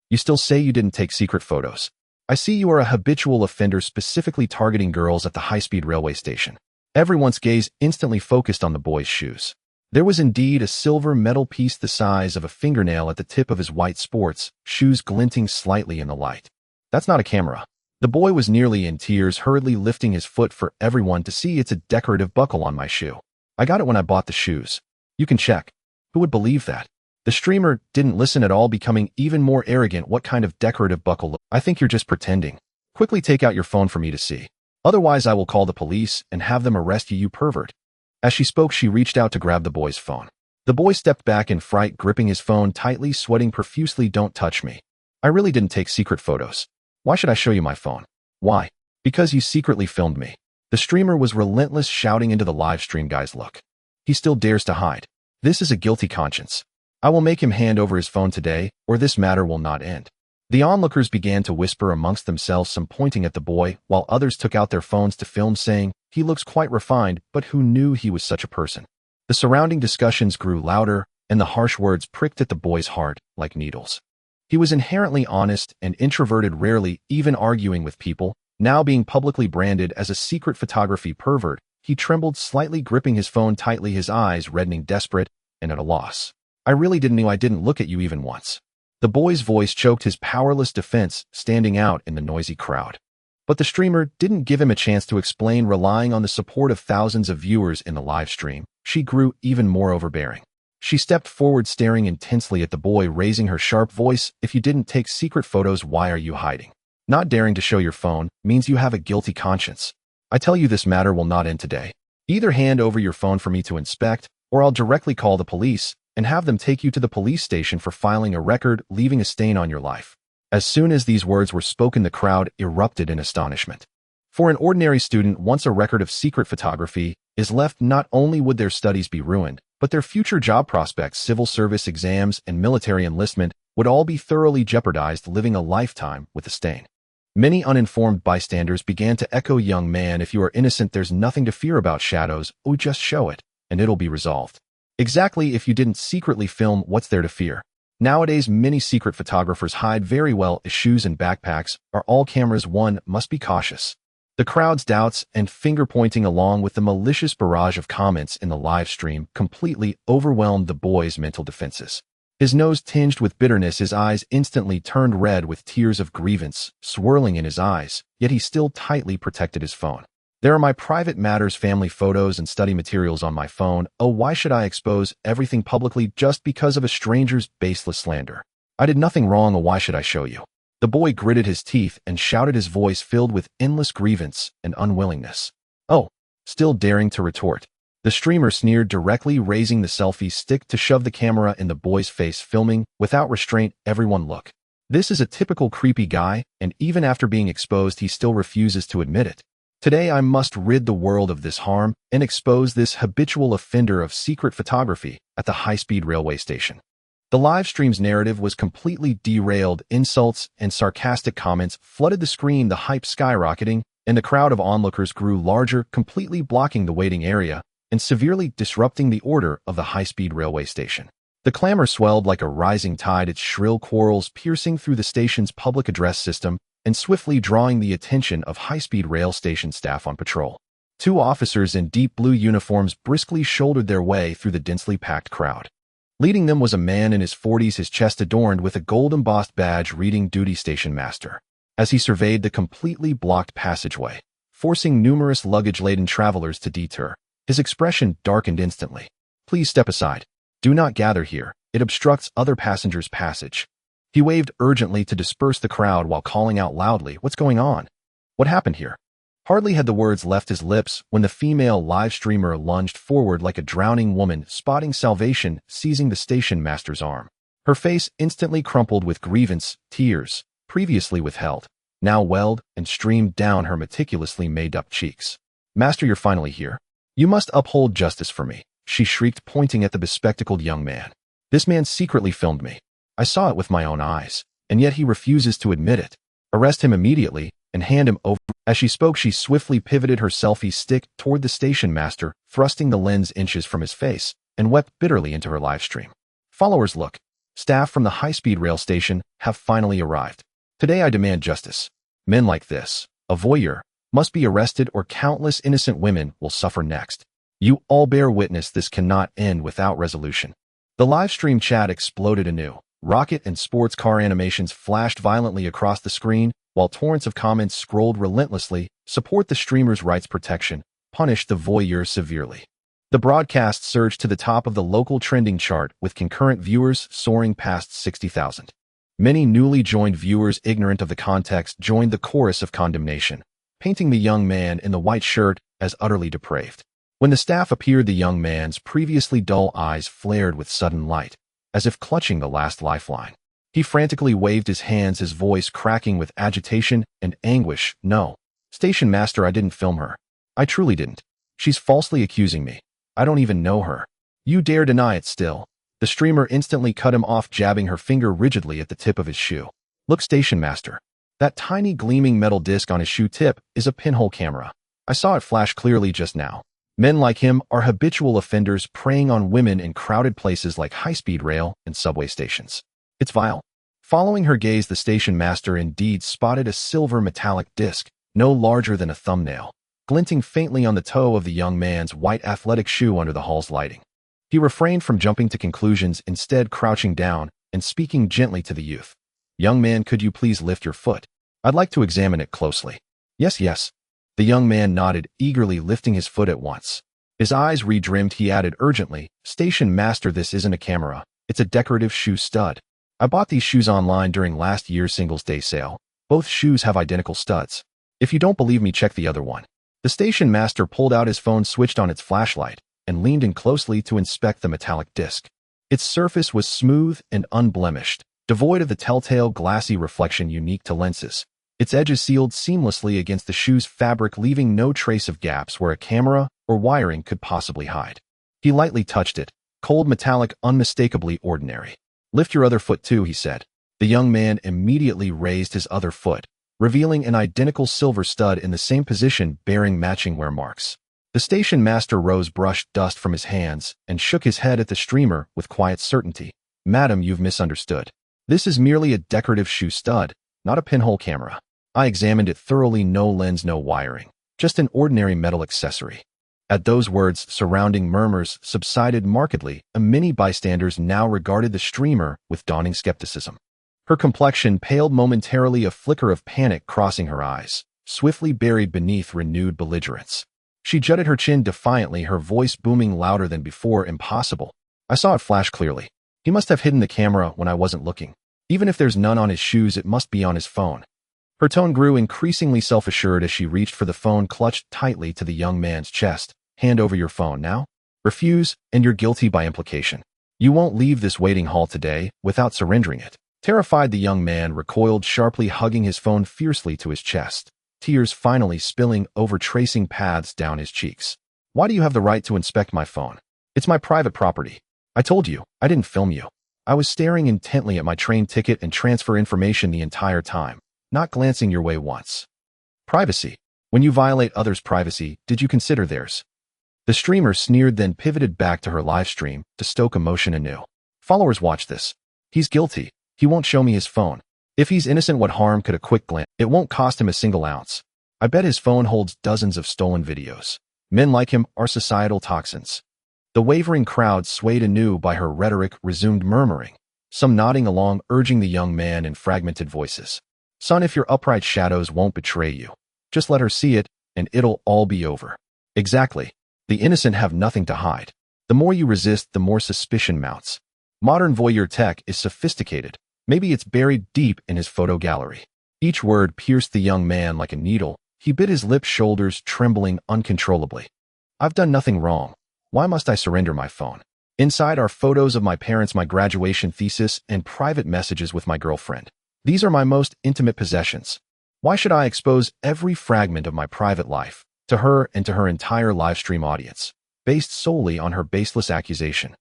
You still say you didn't take secret photos. I see you are a habitual offender, specifically targeting girls at the high-speed railway station. Everyone's gaze instantly focused on the boy's shoes. There was indeed a silver metal piece the size of a fingernail at the tip of his white sports shoes, glinting slightly in the light. That's not a camera. The boy was nearly in tears, hurriedly lifting his foot for everyone to see. It's a decorative buckle on my shoe. I got it when I bought the shoes. You can check. Who would believe that? The streamer didn't listen at all, becoming even more arrogant. What kind of decorative buckle? I think you're just pretending. Quickly take out your phone for me to see. Otherwise, I will call the police and have them arrest you, you pervert. As she spoke, she reached out to grab the boy's phone. The boy stepped back in fright, gripping his phone tightly, sweating profusely. Don't touch me. I really didn't take secret photos. Why should I show you my phone? Why? Because you secretly filmed me. The streamer was relentless, shouting into the live stream. Guys, look. He still dares to hide. This is a guilty conscience. I will make him hand over his phone today, or this matter will not end. The onlookers began to whisper amongst themselves, some pointing at the boy, while others took out their phones to film, saying, he looks quite refined, but who knew he was such a person? The surrounding discussions grew louder, and the harsh words pricked at the boy's heart like needles. He was inherently honest and introverted, rarely even arguing with people. Now being publicly branded as a secret photography pervert, he trembled slightly, gripping his phone tightly, his eyes reddening, desperate and at a loss. I really didn't know. I didn't look at you even once. The boy's voice choked his powerless defense, standing out in the noisy crowd. But the streamer didn't give him a chance to explain. Relying on the support of thousands of viewers in the live stream, she grew even more overbearing. She stepped forward, staring intensely at the boy, raising her sharp voice. If you didn't take secret photos, why are you hiding? Not daring to show your phone means you have a guilty conscience. I tell you, this matter will not end today. Either hand over your phone for me to inspect, or I'll directly call the police and have them take you to the police station for filing a record, leaving a stain on your life. As soon as these words were spoken, the crowd erupted in astonishment. For an ordinary student, once a record of secret photography is left, not only would their studies be ruined, but their future job prospects, civil service exams, and military enlistment would all be thoroughly jeopardized, living a lifetime with a stain. Many uninformed bystanders began to echo, young man, if you are innocent, there's nothing to fear about shadows. Oh, just show it, and it'll be resolved. Exactly, if you didn't secretly film, what's there to fear? Nowadays, many secret photographers hide very well. Shoes and backpacks are all cameras. One must be cautious. The crowd's doubts and finger-pointing along with the malicious barrage of comments in the live stream completely overwhelmed the boy's mental defenses. His nose tinged with bitterness, his eyes instantly turned red with tears of grievance swirling in his eyes, yet he still tightly protected his phone. There are my private matters, family photos, and study materials on my phone. Oh, why should I expose everything publicly just because of a stranger's baseless slander? I did nothing wrong, or why should I show you? The boy gritted his teeth and shouted, his voice filled with endless grievance and unwillingness. Oh, still daring to retort. The streamer sneered, directly raising the selfie stick to shove the camera in the boy's face, filming without restraint. Everyone look. This is a typical creepy guy, and even after being exposed, he still refuses to admit it. Today I must rid the world of this harm and expose this habitual offender of secret photography at the high-speed railway station. The live stream's narrative was completely derailed. Insults and sarcastic comments flooded the screen, the hype skyrocketing, and the crowd of onlookers grew larger, completely blocking the waiting area and severely disrupting the order of the high-speed railway station. The clamor swelled like a rising tide, its shrill quarrels piercing through the station's public address system and swiftly drawing the attention of high-speed rail station staff on patrol. Two officers in deep blue uniforms briskly shouldered their way through the densely packed crowd. Leading them was a man in his 40s, his chest adorned with a gold-embossed badge reading "Duty Station Master." As he surveyed the completely blocked passageway, forcing numerous luggage-laden travelers to detour, his expression darkened instantly. "Please step aside. Do not gather here. It obstructs other passengers' passage." He waved urgently to disperse the crowd while calling out loudly, "What's going on? What happened here?" Hardly had the words left his lips when the female live streamer lunged forward like a drowning woman spotting salvation, seizing the station master's arm. Her face instantly crumpled with grievance, tears, previously withheld, now welled and streamed down her meticulously made-up cheeks. "Master, you're finally here. You must uphold justice for me," she shrieked, pointing at the bespectacled young man. "This man secretly filmed me. I saw it with my own eyes, and yet he refuses to admit it. Arrest him immediately and hand him over." As she spoke, she swiftly pivoted her selfie stick toward the station master, thrusting the lens inches from his face, and wept bitterly into her live stream. "Followers, look. Staff from the high-speed rail station have finally arrived. Today I demand justice. Men like this, a voyeur, must be arrested, or countless innocent women will suffer next. You all bear witness, this cannot end without resolution." The live stream chat exploded anew. Rocket and sports car animations flashed violently across the screen, while torrents of comments scrolled relentlessly. "Support the streamer's rights, protection. Punish the voyeur severely." The broadcast surged to the top of the local trending chart, with concurrent viewers soaring past 60,000. Many newly joined viewers, ignorant of the context, joined the chorus of condemnation, painting the young man in the white shirt as utterly depraved. When the staff appeared, the young man's previously dull eyes flared with sudden light, as if clutching the last lifeline. He frantically waved his hands, his voice cracking with agitation and anguish. "No, station master, I didn't film her. I truly didn't. She's falsely accusing me. I don't even know her. You dare deny it still?" The streamer instantly cut him off, jabbing her finger rigidly at the tip of his shoe. "Look, station master. That tiny gleaming metal disc on his shoe tip is a pinhole camera. I saw it flash clearly just now. Men like him are habitual offenders, preying on women in crowded places like high-speed rail and subway stations. It's vile." Following her gaze, the station master indeed spotted a silver metallic disc, no larger than a thumbnail, glinting faintly on the toe of the young man's white athletic shoe under the hall's lighting. He refrained from jumping to conclusions, instead crouching down and speaking gently to the youth. "Young man, could you please lift your foot? I'd like to examine it closely." "Yes, yes." The young man nodded, eagerly lifting his foot at once. His eyes redrimmed, he added urgently, "Station master, this isn't a camera. It's a decorative shoe stud. I bought these shoes online during last year's Singles Day sale. Both shoes have identical studs. If you don't believe me, check the other one." The station master pulled out his phone, switched on its flashlight, and leaned in closely to inspect the metallic disc. Its surface was smooth and unblemished, devoid of the telltale glassy reflection unique to lenses. Its edges sealed seamlessly against the shoe's fabric, leaving no trace of gaps where a camera or wiring could possibly hide. He lightly touched it, cold, metallic, unmistakably ordinary. "Lift your other foot too," he said. The young man immediately raised his other foot, revealing an identical silver stud in the same position, bearing matching wear marks. The station master rose, brushed dust from his hands, and shook his head at the streamer with quiet certainty. "Madam, you've misunderstood. This is merely a decorative shoe stud, not a pinhole camera." I examined it thoroughly, no lens, no wiring. Just an ordinary metal accessory. At those words, surrounding murmurs subsided markedly, and many bystanders now regarded the streamer with dawning skepticism. Her complexion paled momentarily, a flicker of panic crossing her eyes, swiftly buried beneath renewed belligerence. She jutted her chin defiantly, her voice booming louder than before. Impossible. I saw it flash clearly. He must have hidden the camera when I wasn't looking. Even if there's none on his shoes, it must be on his phone. Her tone grew increasingly self-assured as she reached for the phone clutched tightly to the young man's chest. Hand over your phone now. Refuse, and you're guilty by implication. You won't leave this waiting hall today without surrendering it. Terrified, the young man recoiled sharply, hugging his phone fiercely to his chest, tears finally spilling over, tracing paths down his cheeks. Why do you have the right to inspect my phone? It's my private property. I told you, I didn't film you. I was staring intently at my train ticket and transfer information the entire time, not glancing your way once. Privacy. When you violate others' privacy, did you consider theirs? The streamer sneered, then pivoted back to her live stream to stoke emotion anew. Followers, watch this. He's guilty. He won't show me his phone. If he's innocent, what harm could a quick glance? It won't cost him a single ounce. I bet his phone holds dozens of stolen videos. Men like him are societal toxins. The wavering crowd, swayed anew by her rhetoric, resumed murmuring, some nodding along, urging the young man in fragmented voices. Son, if your upright shadows won't betray you, just let her see it, and it'll all be over. Exactly. The innocent have nothing to hide. The more you resist, the more suspicion mounts. Modern voyeur tech is sophisticated. Maybe it's buried deep in his photo gallery. Each word pierced the young man like a needle. He bit his lip, shoulders trembling uncontrollably. I've done nothing wrong. Why must I surrender my phone? Inside are photos of my parents, my graduation thesis, and private messages with my girlfriend. These are my most intimate possessions. Why should I expose every fragment of my private life to her and to her entire livestream audience, based solely on her baseless accusation?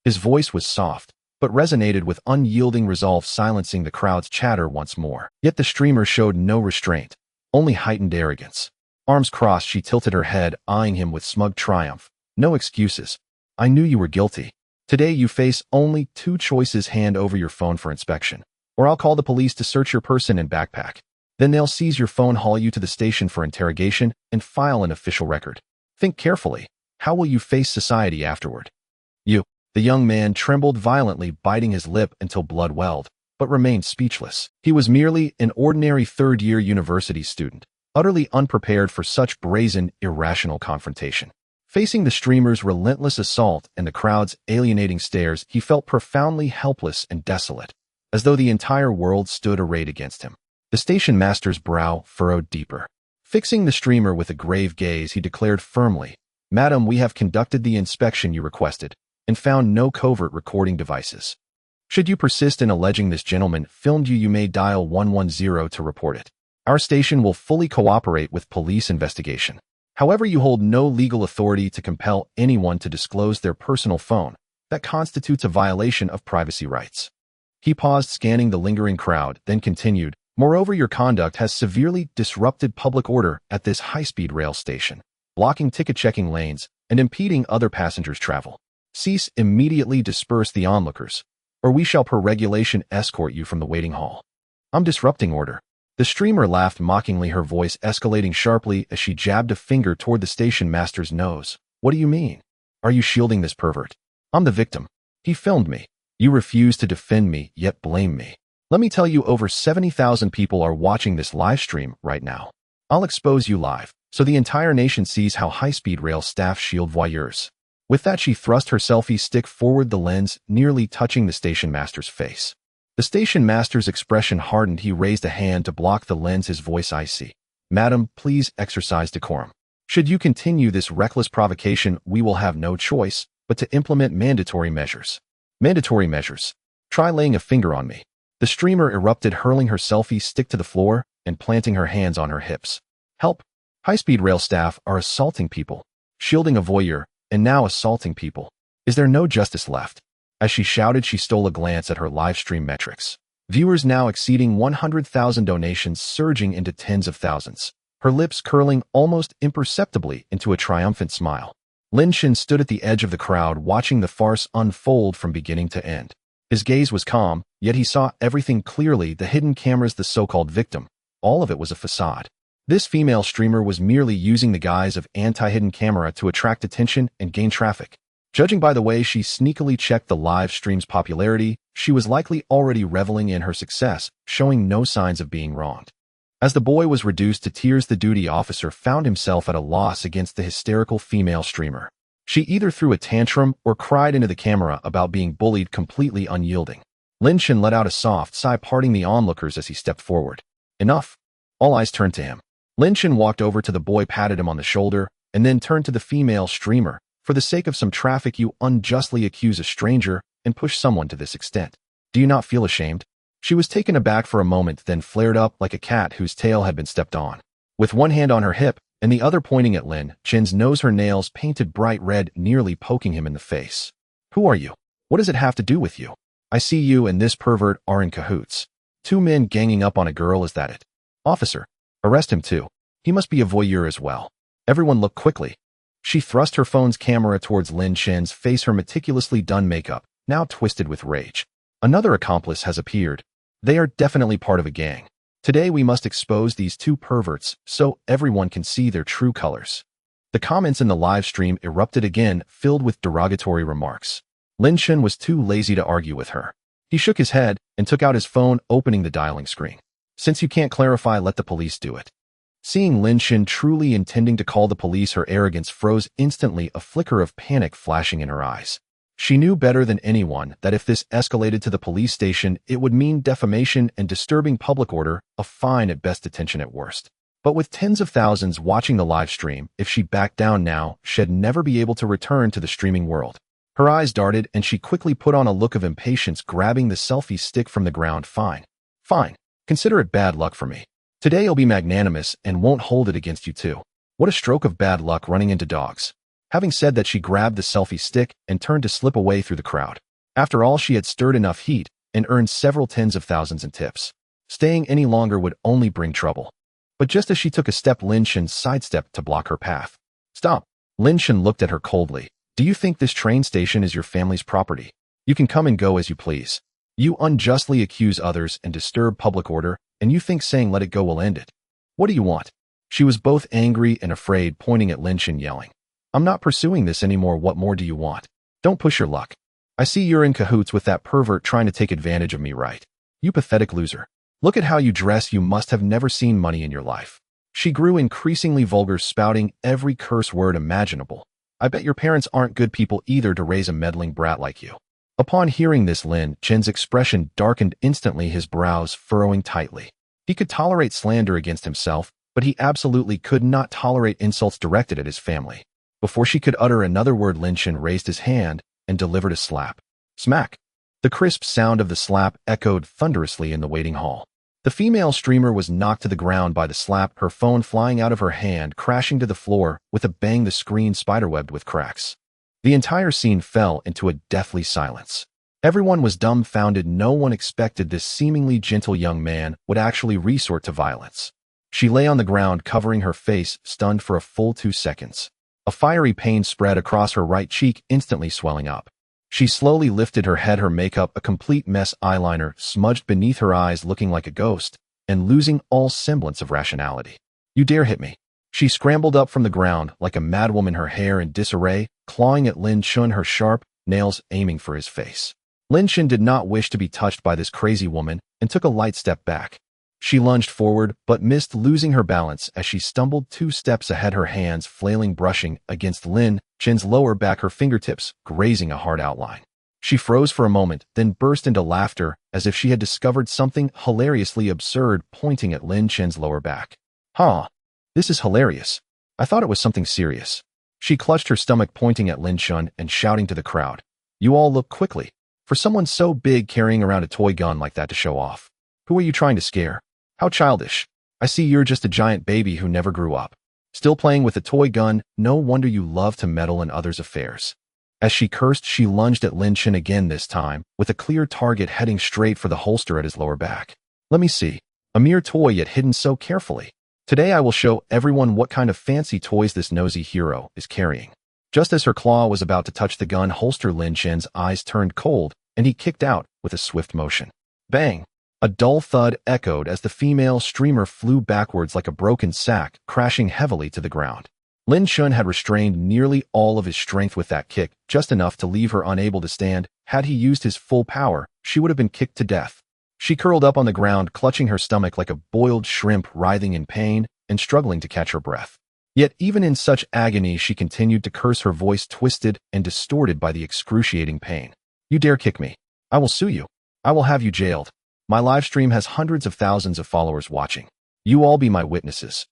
His voice was soft, but resonated with unyielding resolve, silencing the crowd's chatter once more. Yet the streamer showed no restraint, only heightened arrogance. Arms crossed, she tilted her head, eyeing him with smug triumph. No excuses. I knew you were guilty. Today you face only two choices: hand over your phone for inspection, or I'll call the police to search your person and backpack. Then they'll seize your phone, haul you to the station for interrogation, and file an official record. Think carefully. How will you face society afterward? The young man trembled violently, biting his lip until blood welled, but remained speechless. He was merely an ordinary third-year university student, utterly unprepared for such brazen, irrational confrontation. Facing the streamer's relentless assault and the crowd's alienating stares, he felt profoundly helpless and desolate, as though the entire world stood arrayed against him. The station master's brow furrowed deeper. Fixing the streamer with a grave gaze, he declared firmly, "Madam, we have conducted the inspection you requested and found no covert recording devices. Should you persist in alleging this gentleman filmed you, you may dial 110 to report it. Our station will fully cooperate with police investigation. However, you hold no legal authority to compel anyone to disclose their personal phone. That constitutes a violation of privacy rights." He paused, scanning the lingering crowd, then continued, "Moreover, your conduct has severely disrupted public order at this high-speed rail station, blocking ticket-checking lanes and impeding other passengers' travel. Cease immediately, disperse the onlookers, or we shall per regulation escort you from the waiting hall." "I'm disrupting order." The streamer laughed mockingly, her voice escalating sharply as she jabbed a finger toward the station master's nose. "What do you mean? Are you shielding this pervert? I'm the victim. He filmed me. You refuse to defend me, yet blame me. Let me tell you, over 70,000 people are watching this live stream right now. I'll expose you live, so the entire nation sees how high-speed rail staff shield voyeurs." With that, she thrust her selfie stick forward, the lens nearly touching the station master's face. The station master's expression hardened. He raised a hand to block the lens, his voice icy. "Madam, please exercise decorum. Should you continue this reckless provocation, we will have no choice but to implement mandatory measures." "Mandatory measures? Try laying a finger on me." The streamer erupted, hurling her selfie stick to the floor and planting her hands on her hips. "Help! High-speed rail staff are assaulting people, shielding a voyeur, and now assaulting people. Is there no justice left?" As she shouted, she stole a glance at her live stream metrics. Viewers now exceeding 100,000, donations surging into tens of thousands, her lips curling almost imperceptibly into a triumphant smile. Lin Chen stood at the edge of the crowd, watching the farce unfold from beginning to end. His gaze was calm, yet he saw everything clearly: the hidden cameras, the so-called victim, all of it was a facade. This female streamer was merely using the guise of anti-hidden camera to attract attention and gain traffic. Judging by the way she sneakily checked the live stream's popularity, she was likely already reveling in her success, showing no signs of being wronged. As the boy was reduced to tears, the duty officer found himself at a loss against the hysterical female streamer. She either threw a tantrum or cried into the camera about being bullied, completely unyielding. Lin Chen let out a soft sigh, parting the onlookers as he stepped forward. Enough. All eyes turned to him. Lin Chen walked over to the boy, patted him on the shoulder, and then turned to the female streamer. For the sake of some traffic, you unjustly accuse a stranger and push someone to this extent. Do you not feel ashamed? She was taken aback for a moment, then flared up like a cat whose tail had been stepped on. With one hand on her hip and the other pointing at Lin Chen's nose, her nails painted bright red, nearly poking him in the face. Who are you? What does it have to do with you? I see you and this pervert are in cahoots. Two men ganging up on a girl, is that it? Officer, arrest him too. He must be a voyeur as well. Everyone look quickly. She thrust her phone's camera towards Lin Chen's face, her meticulously done makeup now twisted with rage. Another accomplice has appeared. They are definitely part of a gang. Today we must expose these two perverts so everyone can see their true colors. The comments in the live stream erupted again, filled with derogatory remarks. Lin Chen was too lazy to argue with her. He shook his head and took out his phone, opening the dialing screen. Since you can't clarify, let the police do it. Seeing Lin Chen truly intending to call the police, her arrogance froze instantly, a flicker of panic flashing in her eyes. She knew better than anyone that if this escalated to the police station, it would mean defamation and disturbing public order, a fine at best, detention at worst. But with tens of thousands watching the live stream, if she backed down now, she'd never be able to return to the streaming world. Her eyes darted, and she quickly put on a look of impatience, grabbing the selfie stick from the ground. Fine. Fine. Consider it bad luck for me. Today I'll be magnanimous and won't hold it against you too. What a stroke of bad luck running into dogs. Having said that, she grabbed the selfie stick and turned to slip away through the crowd. After all, she had stirred enough heat and earned several tens of thousands in tips. Staying any longer would only bring trouble. But just as she took a step, Lin Chen sidestepped to block her path. Stop. Lin Chen looked at her coldly. Do you think this train station is your family's property? You can come and go as you please. You unjustly accuse others and disturb public order, and you think saying let it go will end it. What do you want? She was both angry and afraid, pointing at Lin Chen, yelling. I'm not pursuing this anymore. What more do you want? Don't push your luck. I see you're in cahoots with that pervert trying to take advantage of me, right? You pathetic loser. Look at how you dress. You must have never seen money in your life. She grew increasingly vulgar, spouting every curse word imaginable. I bet your parents aren't good people either to raise a meddling brat like you. Upon hearing this, Lin Chen's expression darkened instantly, his brows furrowing tightly. He could tolerate slander against himself, but he absolutely could not tolerate insults directed at his family. Before she could utter another word, Lin Chen raised his hand and delivered a slap. Smack! The crisp sound of the slap echoed thunderously in the waiting hall. The female streamer was knocked to the ground by the slap, her phone flying out of her hand, crashing to the floor with a bang, the screen spiderwebbed with cracks. The entire scene fell into a deathly silence. Everyone was dumbfounded. No one expected this seemingly gentle young man would actually resort to violence. She lay on the ground, covering her face, stunned for a full 2 seconds. A fiery pain spread across her right cheek, instantly swelling up. She slowly lifted her head, her makeup a complete mess, eyeliner smudged beneath her eyes, looking like a ghost, and losing all semblance of rationality. You dare hit me? She scrambled up from the ground like a madwoman, her hair in disarray, clawing at Lin Chen, her sharp nails aiming for his face. Lin Chen did not wish to be touched by this crazy woman and took a light step back. She lunged forward, but missed, losing her balance as she stumbled 2 steps ahead, her hands flailing, brushing against Lin Chen's lower back, her fingertips grazing a hard outline. She froze for a moment, then burst into laughter as if she had discovered something hilariously absurd, pointing at Lin Chen's lower back. Huh. This is hilarious. I thought it was something serious. She clutched her stomach, pointing at Lin Chen and shouting to the crowd. You all look quickly. For someone so big carrying around a toy gun like that to show off. Who are you trying to scare? How childish. I see you're just a giant baby who never grew up. Still playing with a toy gun, no wonder you love to meddle in others' affairs. As she cursed, she lunged at Lin Chen again, this time with a clear target heading straight for the holster at his lower back. Let me see. A mere toy, yet hidden so carefully. Today I will show everyone what kind of fancy toys this nosy hero is carrying. Just as her claw was about to touch the gun holster, Lin Chen's eyes turned cold, and he kicked out with a swift motion. Bang! A dull thud echoed as the female streamer flew backwards like a broken sack, crashing heavily to the ground. Lin Chen had restrained nearly all of his strength with that kick, just enough to leave her unable to stand. Had he used his full power, she would have been kicked to death. She curled up on the ground, clutching her stomach like a boiled shrimp, writhing in pain and struggling to catch her breath. Yet even in such agony, she continued to curse, her voice twisted and distorted by the excruciating pain. "You dare kick me? I will sue you. I will have you jailed. My live stream has hundreds of thousands of followers watching. You all be my witnesses.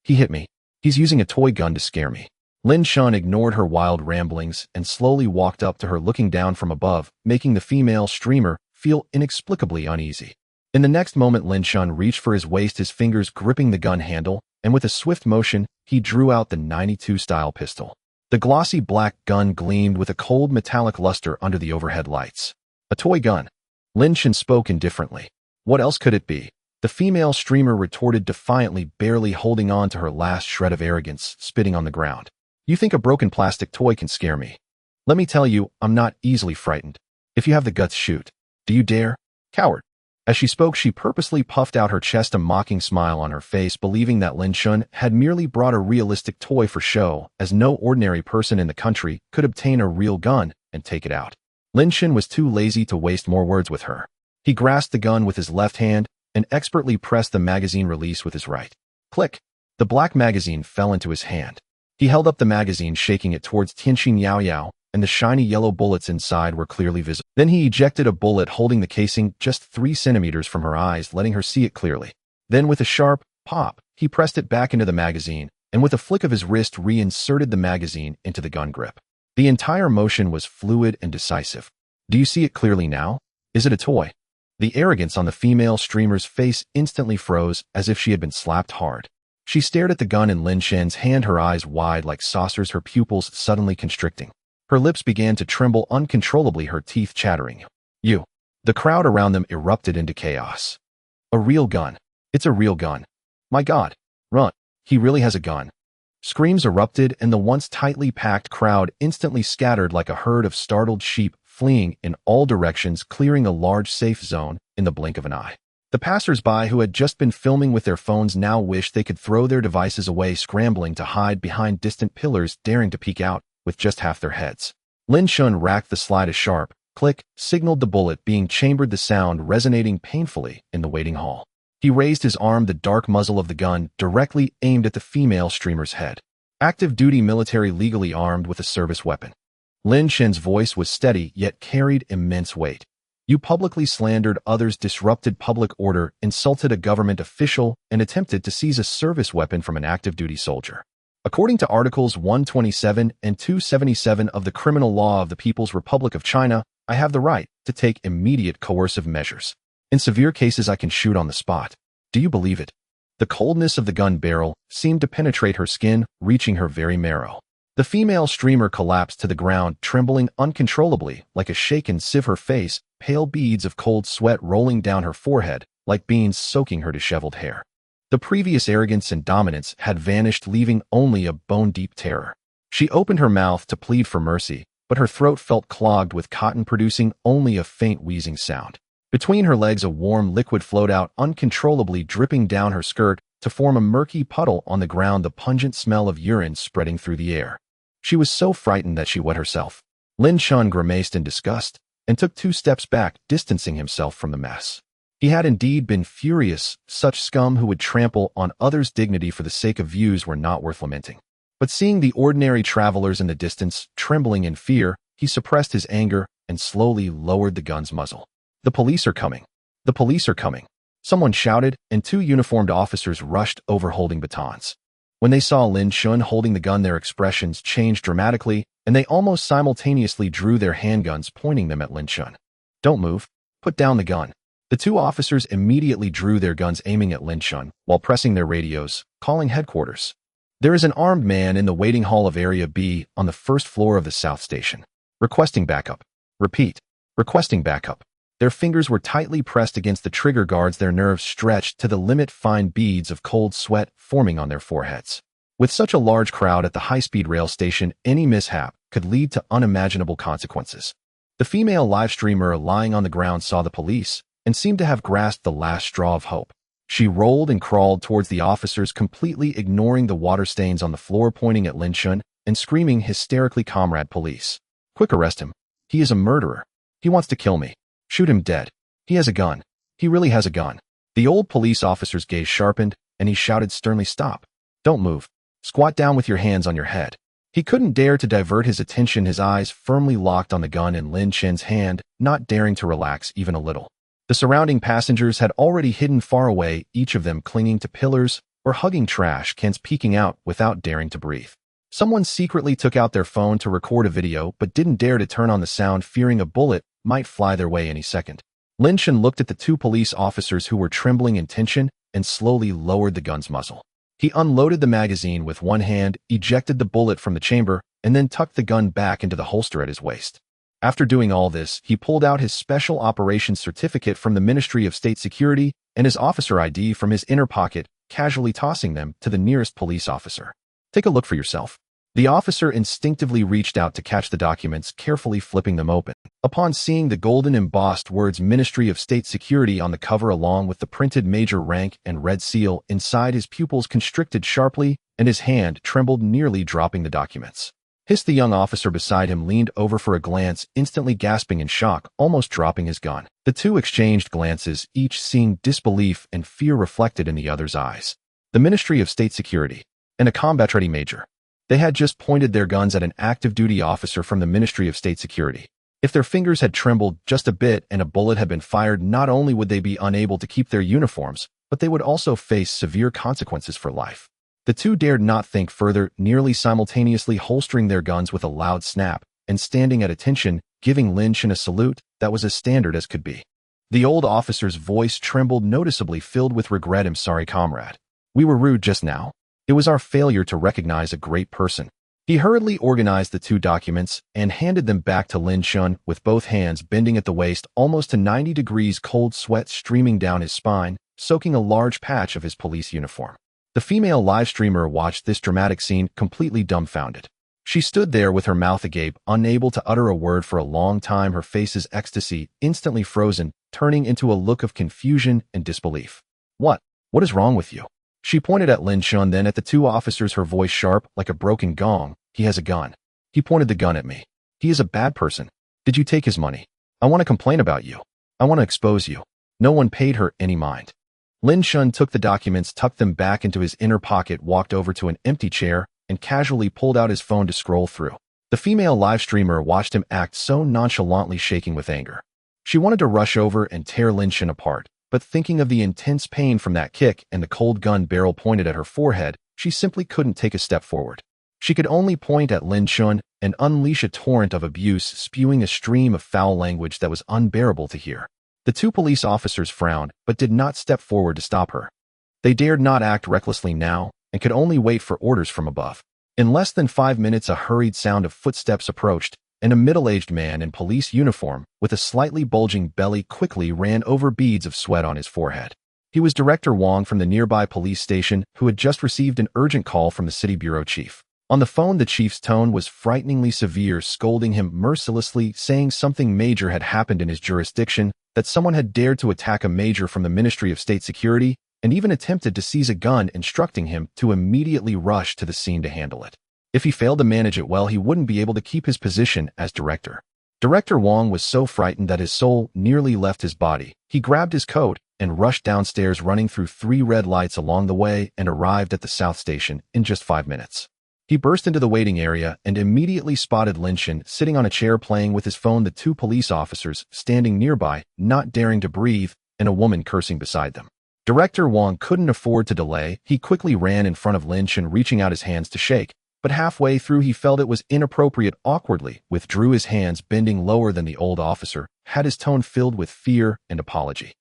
He hit me. He's using a toy gun to scare me." Lin Chen ignored her wild ramblings and slowly walked up to her, looking down from above, making the female streamer feel inexplicably uneasy. In the next moment, Lin Chen reached for his waist, his fingers gripping the gun handle, and with a swift motion, he drew out the 92-style pistol. The glossy black gun gleamed with a cold metallic luster under the overhead lights. "A toy gun." Lin Chen spoke indifferently. "What else could it be?" The female streamer retorted defiantly, barely holding on to her last shred of arrogance, spitting on the ground. "You think a broken plastic toy can scare me? Let me tell you, I'm not easily frightened. If you have the guts, shoot. Do you dare? Coward." As she spoke, she purposely puffed out her chest, a mocking smile on her face, believing that Lin Chen had merely brought a realistic toy for show, as no ordinary person in the country could obtain a real gun and take it out. Lin Chen was too lazy to waste more words with her. He grasped the gun with his left hand and expertly pressed the magazine release with his right. Click! The black magazine fell into his hand. He held up the magazine, shaking it towards Tianxin Yao Yao, and the shiny yellow bullets inside were clearly visible. Then he ejected a bullet, holding the casing just 3 centimeters from her eyes, letting her see it clearly. Then with a sharp pop, he pressed it back into the magazine, and with a flick of his wrist reinserted the magazine into the gun grip. The entire motion was fluid and decisive. "Do you see it clearly now? Is it a toy?" The arrogance on the female streamer's face instantly froze, as if she had been slapped hard. She stared at the gun in Lin Chen's hand, her eyes wide like saucers, her pupils suddenly constricting. Her lips began to tremble uncontrollably, her teeth chattering. "You!" The crowd around them erupted into chaos. "A real gun. It's a real gun. My God! Run! He really has a gun." Screams erupted, and the once tightly packed crowd instantly scattered like a herd of startled sheep, fleeing in all directions, clearing a large safe zone in the blink of an eye. The passers-by who had just been filming with their phones now wished they could throw their devices away, scrambling to hide behind distant pillars, daring to peek out with just half their heads. Lin Chen racked the slide. A sharp click signaled the bullet being chambered, the sound resonating painfully in the waiting hall. He raised his arm, the dark muzzle of the gun directly aimed at the female streamer's head. Active duty military, legally armed with a service weapon. Lin Chen's voice was steady yet carried immense weight. "You publicly slandered others, disrupted public order, insulted a government official, and attempted to seize a service weapon from an active duty soldier. According to Articles 127 and 277 of the Criminal Law of the People's Republic of China, I have the right to take immediate coercive measures. In severe cases, I can shoot on the spot. Do you believe it?" The coldness of the gun barrel seemed to penetrate her skin, reaching her very marrow. The female streamer collapsed to the ground, trembling uncontrollably like a shaken sieve, her face, pale beads of cold sweat rolling down her forehead like beans soaking her disheveled hair. The previous arrogance and dominance had vanished, leaving only a bone-deep terror. She opened her mouth to plead for mercy, but her throat felt clogged with cotton, producing only a faint wheezing sound. Between her legs, a warm liquid flowed out uncontrollably, dripping down her skirt to form a murky puddle on the ground, the pungent smell of urine spreading through the air. She was so frightened that she wet herself. Lin Chen grimaced in disgust and took 2 steps back, distancing himself from the mess. He had indeed been furious. Such scum who would trample on others' dignity for the sake of views were not worth lamenting. But seeing the ordinary travelers in the distance, trembling in fear, he suppressed his anger and slowly lowered the gun's muzzle. "The police are coming! The police are coming!" Someone shouted, and 2 uniformed officers rushed over holding batons. When they saw Lin Chen holding the gun, their expressions changed dramatically, and they almost simultaneously drew their handguns, pointing them at Lin Chen. "Don't move. Put down the gun." The 2 officers immediately drew their guns, aiming at Lin Chen, while pressing their radios, calling headquarters. "There is an armed man in the waiting hall of Area B on the 1st floor of the South Station. Requesting backup. Repeat. Requesting backup." Their fingers were tightly pressed against the trigger guards, their nerves stretched to the limit, fine beads of cold sweat forming on their foreheads. With such a large crowd at the high-speed rail station, any mishap could lead to unimaginable consequences. The female live streamer lying on the ground saw the police and seemed to have grasped the last straw of hope. She rolled and crawled towards the officers, completely ignoring the water stains on the floor, pointing at Lin Chen and screaming hysterically, "Comrade, police! Quick, arrest him! He is a murderer! He wants to kill me! Shoot him dead! He has a gun! He really has a gun!" The old police officer's gaze sharpened, and he shouted sternly, "Stop! Don't move! Squat down with your hands on your head!" He couldn't dare to divert his attention, his eyes firmly locked on the gun in Lin Chen's hand, not daring to relax even a little. The surrounding passengers had already hidden far away, each of them clinging to pillars or hugging trash cans, peeking out without daring to breathe. Someone secretly took out their phone to record a video but didn't dare to turn on the sound, fearing a bullet might fly their way any second. Lin Chen looked at the two police officers who were trembling in tension and slowly lowered the gun's muzzle. He unloaded the magazine with one hand, ejected the bullet from the chamber, and then tucked the gun back into the holster at his waist. After doing all this, he pulled out his Special Operations Certificate from the Ministry of State Security and his officer ID from his inner pocket, casually tossing them to the nearest police officer. "Take a look for yourself." The officer instinctively reached out to catch the documents, carefully flipping them open. Upon seeing the golden embossed words Ministry of State Security on the cover along with the printed major rank and red seal inside, his pupils constricted sharply and his hand trembled, nearly dropping the documents. "Hiss!" The young officer beside him leaned over for a glance, instantly gasping in shock, almost dropping his gun. The two exchanged glances, each seeing disbelief and fear reflected in the other's eyes. The Ministry of State Security and a combat-ready major. They had just pointed their guns at an active duty officer from the Ministry of State Security. If their fingers had trembled just a bit and a bullet had been fired, not only would they be unable to keep their uniforms, but they would also face severe consequences for life. The two dared not think further, nearly simultaneously holstering their guns with a loud snap and standing at attention, giving Lin Chen a salute that was as standard as could be. The old officer's voice trembled noticeably, filled with regret. "I'm sorry, comrade. We were rude just now. It was our failure to recognize a great person." He hurriedly organized the two documents and handed them back to Lin Chen, with both hands bending at the waist almost to 90 degrees, cold sweat streaming down his spine, soaking a large patch of his police uniform. The female live streamer watched this dramatic scene, completely dumbfounded. She stood there with her mouth agape, unable to utter a word for a long time, her face's ecstasy instantly frozen, turning into a look of confusion and disbelief. What is wrong with you?" She pointed at Lin Chen, then at the two officers, her voice sharp like a broken gong. "He has a gun. He pointed the gun at me. He is a bad person. Did you take his money? I want to complain about you. I want to expose you." No one paid her any mind. Lin Chen took the documents, tucked them back into his inner pocket, walked over to an empty chair, and casually pulled out his phone to scroll through. The female live streamer watched him act so nonchalantly, shaking with anger. She wanted to rush over and tear Lin Chen apart, but thinking of the intense pain from that kick and the cold gun barrel pointed at her forehead, she simply couldn't take a step forward. She could only point at Lin Chen and unleash a torrent of abuse, spewing a stream of foul language that was unbearable to hear. The two police officers frowned, but did not step forward to stop her. They dared not act recklessly now, and could only wait for orders from above. In less than 5 minutes, a hurried sound of footsteps approached, and a middle-aged man in police uniform with a slightly bulging belly quickly ran over, beads of sweat on his forehead. He was Director Wang from the nearby police station, who had just received an urgent call from the city bureau chief. On the phone, the chief's tone was frighteningly severe, scolding him mercilessly, saying something major had happened in his jurisdiction, that someone had dared to attack a major from the Ministry of State Security and even attempted to seize a gun, instructing him to immediately rush to the scene to handle it. If he failed to manage it well, he wouldn't be able to keep his position as director. Director Wang was so frightened that his soul nearly left his body. He grabbed his coat and rushed downstairs, running through 3 red lights along the way, and arrived at the South Station in just 5 minutes. He burst into the waiting area and immediately spotted Lin Chen sitting on a chair playing with his phone, the two police officers standing nearby, not daring to breathe, and a woman cursing beside them. Director Wang couldn't afford to delay. He quickly ran in front of Lin Chen, reaching out his hands to shake, but halfway through he felt it was inappropriate, awkwardly withdrew his hands, bending lower than the old officer, had his tone filled with fear and apology.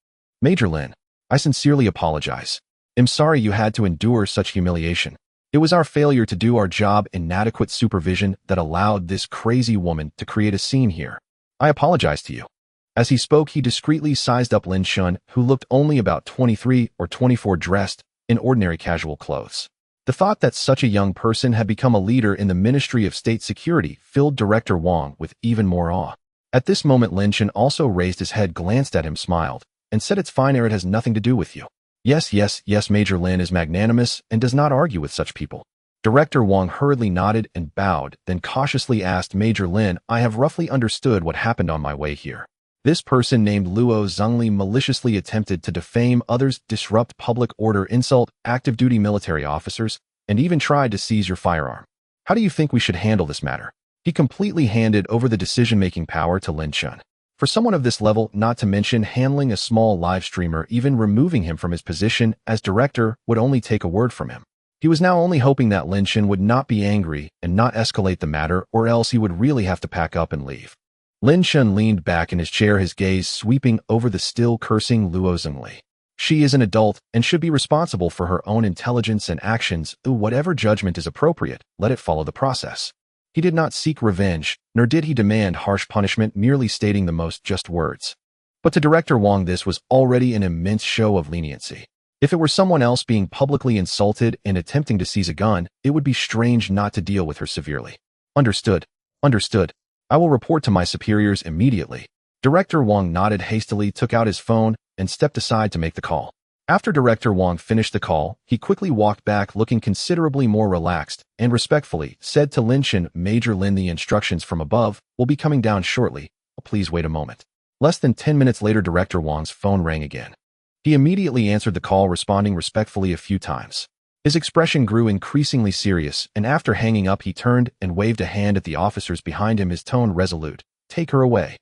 "Major Lin, I sincerely apologize. I'm sorry you had to endure such humiliation. It was our failure to do our job, inadequate supervision, that allowed this crazy woman to create a scene here. I apologize to you." As he spoke, he discreetly sized up Lin Chen, who looked only about 23 or 24, dressed in ordinary casual clothes. The thought that such a young person had become a leader in the Ministry of State Security filled Director Wang with even more awe. At this moment, Lin Chen also raised his head, glanced at him, smiled, and said it's fine or it has nothing to do with you. Yes, yes, yes, Major Lin is magnanimous and does not argue with such people. Director Wang hurriedly nodded and bowed, then cautiously asked Major Lin, I have roughly understood what happened on my way here. This person named Luo Zhengli maliciously attempted to defame others, disrupt public order, insult active duty military officers, and even tried to seize your firearm. How do you think we should handle this matter? He completely handed over the decision-making power to Lin Chen. For someone of this level, not to mention handling a small live streamer, even removing him from his position as director would only take a word from him. He was now only hoping that Lin Chen would not be angry and not escalate the matter, or else he would really have to pack up and leave. Lin Chen leaned back in his chair, his gaze sweeping over the still cursing Luo Zhengli. She is an adult and should be responsible for her own intelligence and actions. Whatever judgment is appropriate, let it follow the process. He did not seek revenge, nor did he demand harsh punishment, merely stating the most just words. But to Director Wang, this was already an immense show of leniency. If it were someone else being publicly insulted and attempting to seize a gun, it would be strange not to deal with her severely. Understood. Understood. I will report to my superiors immediately. Director Wang nodded hastily, took out his phone, and stepped aside to make the call. After Director Wang finished the call, he quickly walked back looking considerably more relaxed and respectfully said to Lin Chen, Major Lin, the instructions from above will be coming down shortly. Please wait a moment. Less than 10 minutes later, Director Wang's phone rang again. He immediately answered the call, responding respectfully a few times. His expression grew increasingly serious, and after hanging up he turned and waved a hand at the officers behind him, his tone resolute. Take her away.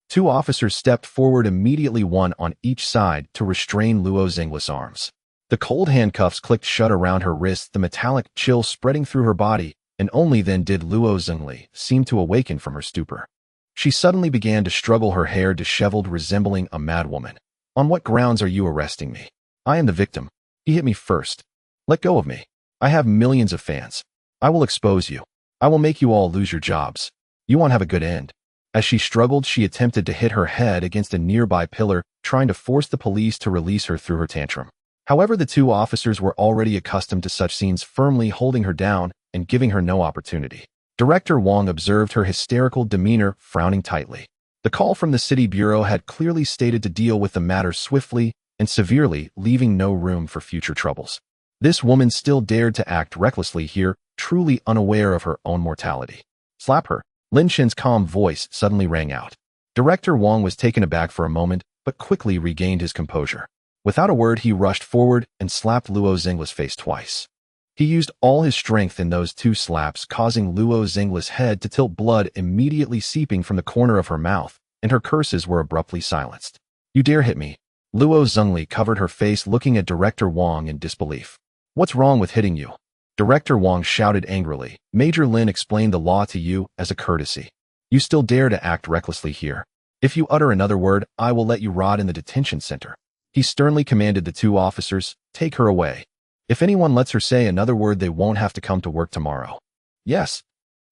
Two officers stepped forward immediately, one on each side, to restrain Luo Zhengli's arms. The cold handcuffs clicked shut around her wrists, the metallic chill spreading through her body, and only then did Luo Zhengli seem to awaken from her stupor. She suddenly began to struggle, her hair disheveled, resembling a madwoman. On what grounds are you arresting me? I am the victim. He hit me first. Let go of me. I have millions of fans. I will expose you. I will make you all lose your jobs. You won't have a good end. As she struggled, she attempted to hit her head against a nearby pillar, trying to force the police to release her through her tantrum. However, the two officers were already accustomed to such scenes, firmly holding her down and giving her no opportunity. Director Wang observed her hysterical demeanor, frowning tightly. The call from the city bureau had clearly stated to deal with the matter swiftly and severely, leaving no room for future troubles. This woman still dared to act recklessly here, truly unaware of her own mortality. Slap her. Lin Chen's calm voice suddenly rang out. Director Wang was taken aback for a moment, but quickly regained his composure. Without a word, he rushed forward and slapped Luo Zhengli's face twice. He used all his strength in those two slaps, causing Luo Zhengli's head to tilt, blood immediately seeping from the corner of her mouth, and her curses were abruptly silenced. You dare hit me? Luo Zhengli covered her face, looking at Director Wang in disbelief. What's wrong with hitting you? Director Wang shouted angrily. Major Lin explained the law to you as a courtesy. You still dare to act recklessly here. If you utter another word, I will let you rot in the detention center. He sternly commanded the two officers, take her away. If anyone lets her say another word, they won't have to come to work tomorrow. Yes.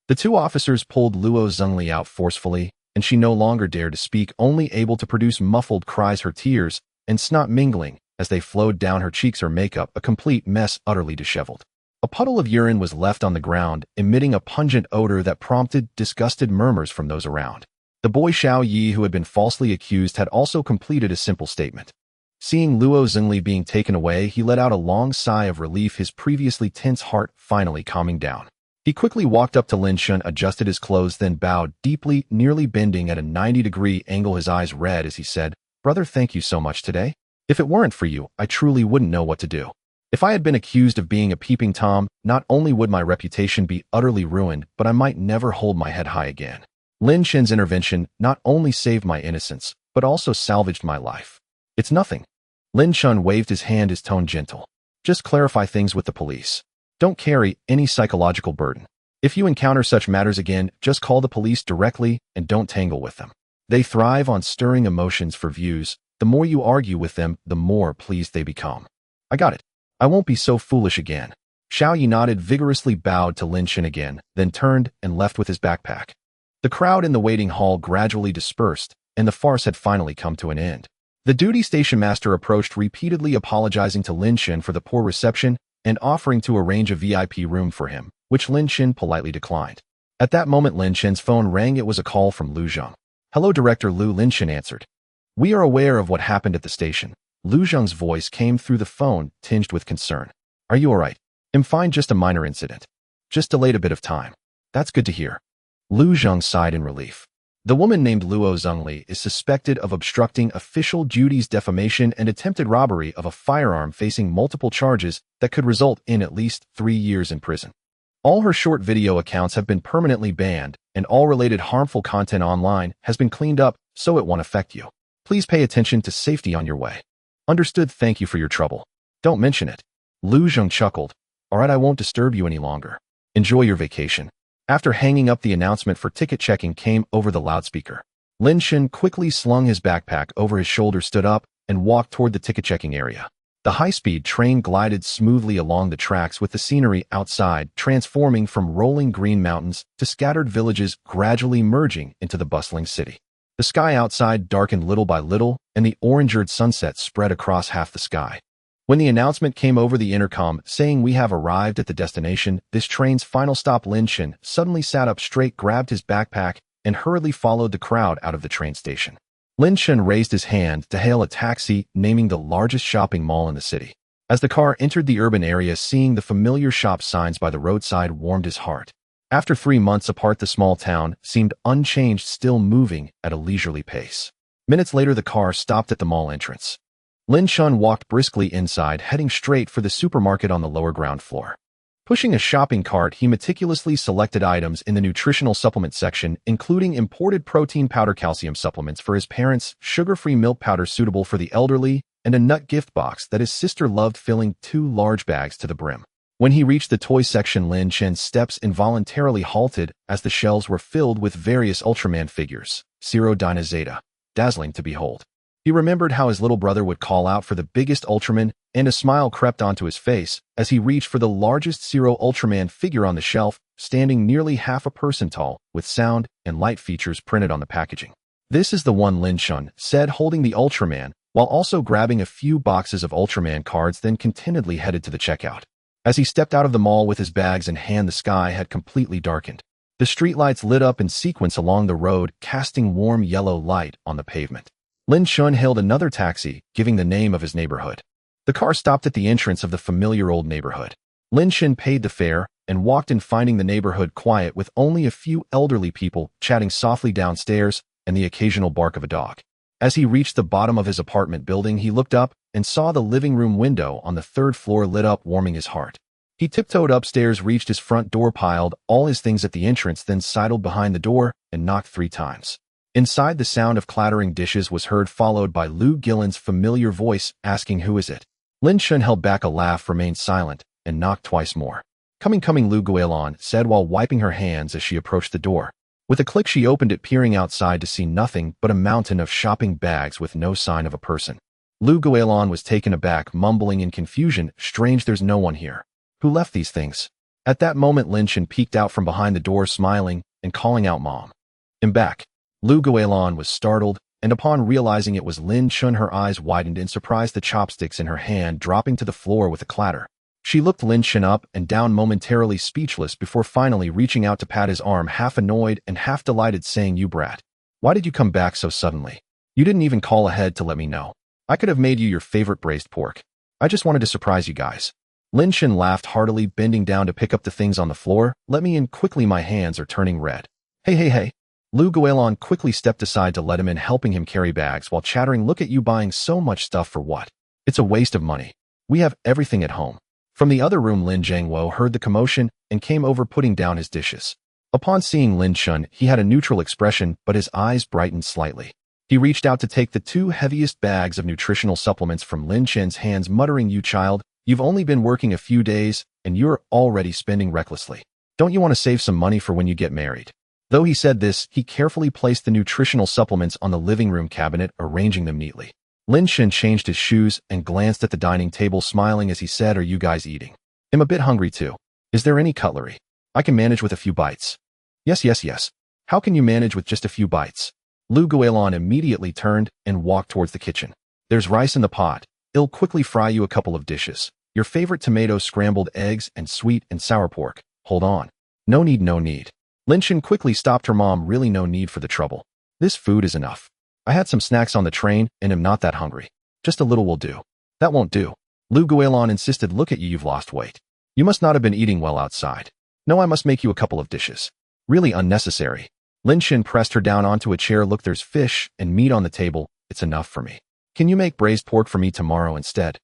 The two officers pulled Luo Zhengli out forcefully, and she no longer dared to speak, only able to produce muffled cries, her tears and snot mingling as they flowed down her cheeks, her makeup a complete mess, utterly disheveled. A puddle of urine was left on the ground, emitting a pungent odor that prompted disgusted murmurs from those around. The boy Xiao Yi, who had been falsely accused, had also completed a simple statement. Seeing Luo Zhengli being taken away, he let out a long sigh of relief, his previously tense heart finally calming down. He quickly walked up to Lin Chen, adjusted his clothes, then bowed deeply, nearly bending at a 90-degree angle, his eyes red as he said, Brother, thank you so much today. If it weren't for you, I truly wouldn't know what to do. If I had been accused of being a peeping Tom, not only would my reputation be utterly ruined, but I might never hold my head high again. Lin Chen's intervention not only saved my innocence, but also salvaged my life. It's nothing. Lin Chen waved his hand, his tone gentle. Just clarify things with the police. Don't carry any psychological burden. If you encounter such matters again, just call the police directly and don't tangle with them. They thrive on stirring emotions for views. The more you argue with them, the more pleased they become. I got it. I won't be so foolish again. Xiao Yi nodded, vigorously bowed to Lin Chen again, then turned and left with his backpack. The crowd in the waiting hall gradually dispersed, and the farce had finally come to an end. The duty station master approached, repeatedly apologizing to Lin Chen for the poor reception and offering to arrange a VIP room for him, which Lin Chen politely declined. At that moment, Lin Chen's phone rang. It was a call from Lu Zheng. Hello, Director Lu, Lin Chen answered. We are aware of what happened at the station. Lu Zheng's voice came through the phone, tinged with concern. Are you alright? I'm fine, just a minor incident. Just delayed a bit of time. That's good to hear. Lu Zheng sighed in relief. The woman named Luo Zhengli is suspected of obstructing official duties, defamation, and attempted robbery of a firearm, facing multiple charges that could result in at least 3 years in prison. All her short video accounts have been permanently banned, and all related harmful content online has been cleaned up, so it won't affect you. Please pay attention to safety on your way. Understood, thank you for your trouble. Don't mention it. Lu Zheng chuckled. Alright, I won't disturb you any longer. Enjoy your vacation. After hanging up, the announcement for ticket checking came over the loudspeaker. Lin Chen quickly slung his backpack over his shoulder, stood up, and walked toward the ticket checking area. The high-speed train glided smoothly along the tracks, with the scenery outside transforming from rolling green mountains to scattered villages, gradually merging into the bustling city. The sky outside darkened little by little, and the orangered sunset spread across half the sky. When the announcement came over the intercom saying we have arrived at the destination, this train's final stop, Lin Chen suddenly sat up straight, grabbed his backpack, and hurriedly followed the crowd out of the train station. Lin Chen raised his hand to hail a taxi, naming the largest shopping mall in the city. As the car entered the urban area, seeing the familiar shop signs by the roadside warmed his heart. After 3 months apart, the small town seemed unchanged, still moving at a leisurely pace. Minutes later, the car stopped at the mall entrance. Lin Chen walked briskly inside, heading straight for the supermarket on the lower ground floor. Pushing a shopping cart, he meticulously selected items in the nutritional supplement section, including imported protein powder, calcium supplements for his parents, sugar-free milk powder suitable for the elderly, and a nut gift box that his sister loved, filling 2 large bags to the brim. When he reached the toy section, Lin Chen's steps involuntarily halted as the shelves were filled with various Ultraman figures, Zero Dyna Zeta, dazzling to behold. He remembered how his little brother would call out for the biggest Ultraman, and a smile crept onto his face as he reached for the largest Zero Ultraman figure on the shelf, standing nearly half a person tall, with sound and light features printed on the packaging. This is the one, Lin Chen said, holding the Ultraman, while also grabbing a few boxes of Ultraman cards, then contentedly headed to the checkout. As he stepped out of the mall with his bags in hand, the sky had completely darkened. The streetlights lit up in sequence along the road, casting warm yellow light on the pavement. Lin Chen hailed another taxi, giving the name of his neighborhood. The car stopped at the entrance of the familiar old neighborhood. Lin Chen paid the fare and walked in, finding the neighborhood quiet, with only a few elderly people chatting softly downstairs and the occasional bark of a dog. As he reached the bottom of his apartment building, he looked up and saw the living room window on the 3rd floor lit up, warming his heart. He tiptoed upstairs, reached his front door, piled all his things at the entrance, then sidled behind the door and knocked 3 times. Inside, the sound of clattering dishes was heard, followed by Lu Gillen's familiar voice asking, "Who is it?" Lin Chen held back a laugh, remained silent, and knocked twice more. Coming, Lu Guilin said while wiping her hands as she approached the door. With a click, she opened it, peering outside to see nothing but a mountain of shopping bags with no sign of a person. Lu Guilin was taken aback, mumbling in confusion, "Strange, there's no one here. Who left these things?" At that moment, Lin Chen peeked out from behind the door, smiling and calling out, "Mom, I'm back." Lu Guilin was startled, and upon realizing it was Lin Chen, her eyes widened in surprise, the chopsticks in her hand dropping to the floor with a clatter. She looked Lin Chen up and down, momentarily speechless, before finally reaching out to pat his arm, half annoyed and half delighted, saying, "You brat. Why did you come back so suddenly? You didn't even call ahead to let me know. I could have made you your favorite braised pork. I just wanted to surprise you guys." Lin Chen laughed heartily, bending down to pick up the things on the floor. "Let me in quickly, my hands are turning red." Hey. Lu Guilin quickly stepped aside to let him in, helping him carry bags while chattering, "Look at you buying so much stuff for what? It's a waste of money. We have everything at home." From the other room, Lin Jiangwo heard the commotion and came over, putting down his dishes. Upon seeing Lin Chen, he had a neutral expression, but his eyes brightened slightly. He reached out to take the 2 heaviest bags of nutritional supplements from Lin Chen's hands, muttering, "You child, you've only been working a few days, and you're already spending recklessly. Don't you want to save some money for when you get married?" Though he said this, he carefully placed the nutritional supplements on the living room cabinet, arranging them neatly. Lin Chen changed his shoes and glanced at the dining table, smiling as he said, "Are you guys eating? I'm a bit hungry too. Is there any cutlery? I can manage with a few bites." Yes. How can you manage with just a few bites?" Lu Guilin immediately turned and walked towards the kitchen. "There's rice in the pot. I'll quickly fry you a couple of dishes. Your favorite tomato scrambled eggs and sweet and sour pork. Hold on. No need. Lin Chen quickly stopped her. "Mom, really no need for the trouble. This food is enough. I had some snacks on the train and am not that hungry. Just a little will do. That won't do. Lu Guilin insisted. Look at you, you've lost weight. You must not have been eating well outside. No, I must make you a couple of dishes. Really unnecessary. Lin Chen pressed her down onto a chair. Look, there's fish and meat on the table. It's enough for me. Can you make braised pork for me tomorrow instead?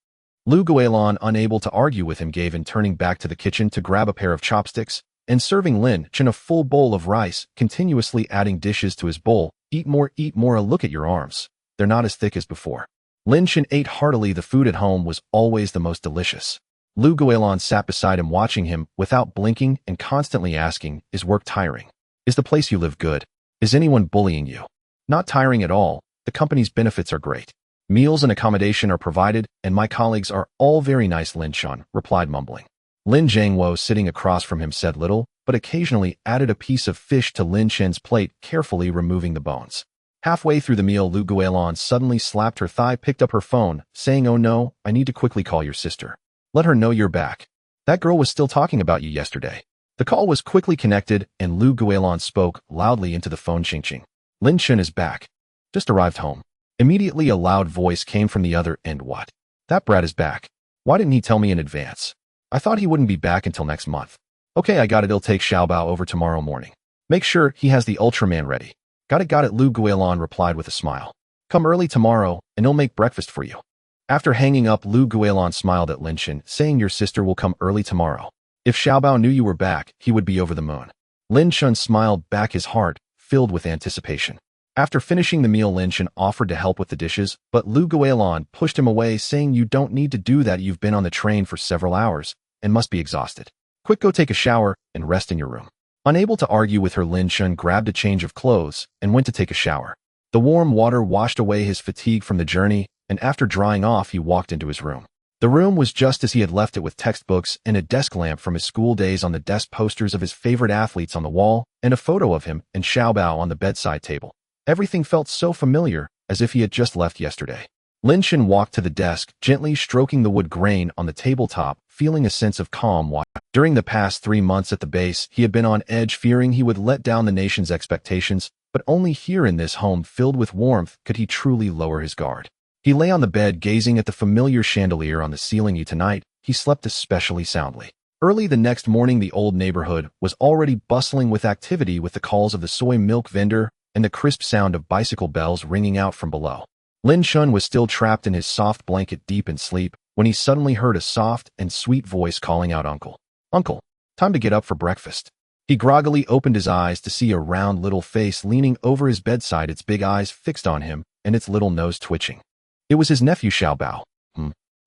Lu Guilin, unable to argue with him, gave in, turning back to the kitchen to grab a pair of chopsticks and serving Lin Chen a full bowl of rice, continuously adding dishes to his bowl. Eat more, eat more. Look at your arms. They're not as thick as before. Lin Chen ate heartily. The food at home was always the most delicious. Lu Guilin sat beside him, watching him without blinking and constantly asking, is work tiring? Is the place you live good? Is anyone bullying you? Not tiring at all. The company's benefits are great. Meals and accommodation are provided, and my colleagues are all very nice. Lin Chen replied, mumbling. Lin Zhangwo, sitting across from him, said little, but occasionally added a piece of fish to Lin Chen's plate, carefully removing the bones. Halfway through the meal, Lu Guilin suddenly slapped her thigh, picked up her phone, saying, oh no, I need to quickly call your sister. Let her know you're back. That girl was still talking about you yesterday. The call was quickly connected, and Lu Guilin spoke loudly into the phone. Ching. Lin Chen is back. Just arrived home. Immediately a loud voice came from the other end. What? That brat is back. Why didn't he tell me in advance? I thought he wouldn't be back until next month. Okay, I got it. He'll take Xiaobao over tomorrow morning. Make sure he has the Ultraman ready. Got it, Lu Guilin replied with a smile. Come early tomorrow, and he'll make breakfast for you. After hanging up, Lu Guilin smiled at Lin Chen, saying, your sister will come early tomorrow. If Xiaobao knew you were back, he would be over the moon. Lin Chen smiled back, his heart filled with anticipation. After finishing the meal, Lin Chen offered to help with the dishes, but Lu Guilin pushed him away, saying, you don't need to do that. You've been on the train for several hours and must be exhausted. Quick, go take a shower and rest in your room. Unable to argue with her, Lin Chen grabbed a change of clothes and went to take a shower. The warm water washed away his fatigue from the journey, and after drying off, he walked into his room. The room was just as he had left it, with textbooks and a desk lamp from his school days on the desk, posters of his favorite athletes on the wall, and a photo of him and Xiaobao on the bedside table. Everything felt so familiar, as if he had just left yesterday. Lin Chen walked to the desk, gently stroking the wood grain on the tabletop, feeling a sense of calm. During the past 3 months at the base, he had been on edge, fearing he would let down the nation's expectations, but only here in this home filled with warmth could he truly lower his guard. He lay on the bed, gazing at the familiar chandelier on the ceiling. Tonight, he slept especially soundly. Early the next morning, the old neighborhood was already bustling with activity, with the calls of the soy milk vendor and the crisp sound of bicycle bells ringing out from below. Lin Chen was still trapped in his soft blanket, deep in sleep, when he suddenly heard a soft and sweet voice calling out, Uncle. Uncle, time to get up for breakfast. He groggily opened his eyes to see a round little face leaning over his bedside, its big eyes fixed on him and its little nose twitching. It was his nephew Xiaobao.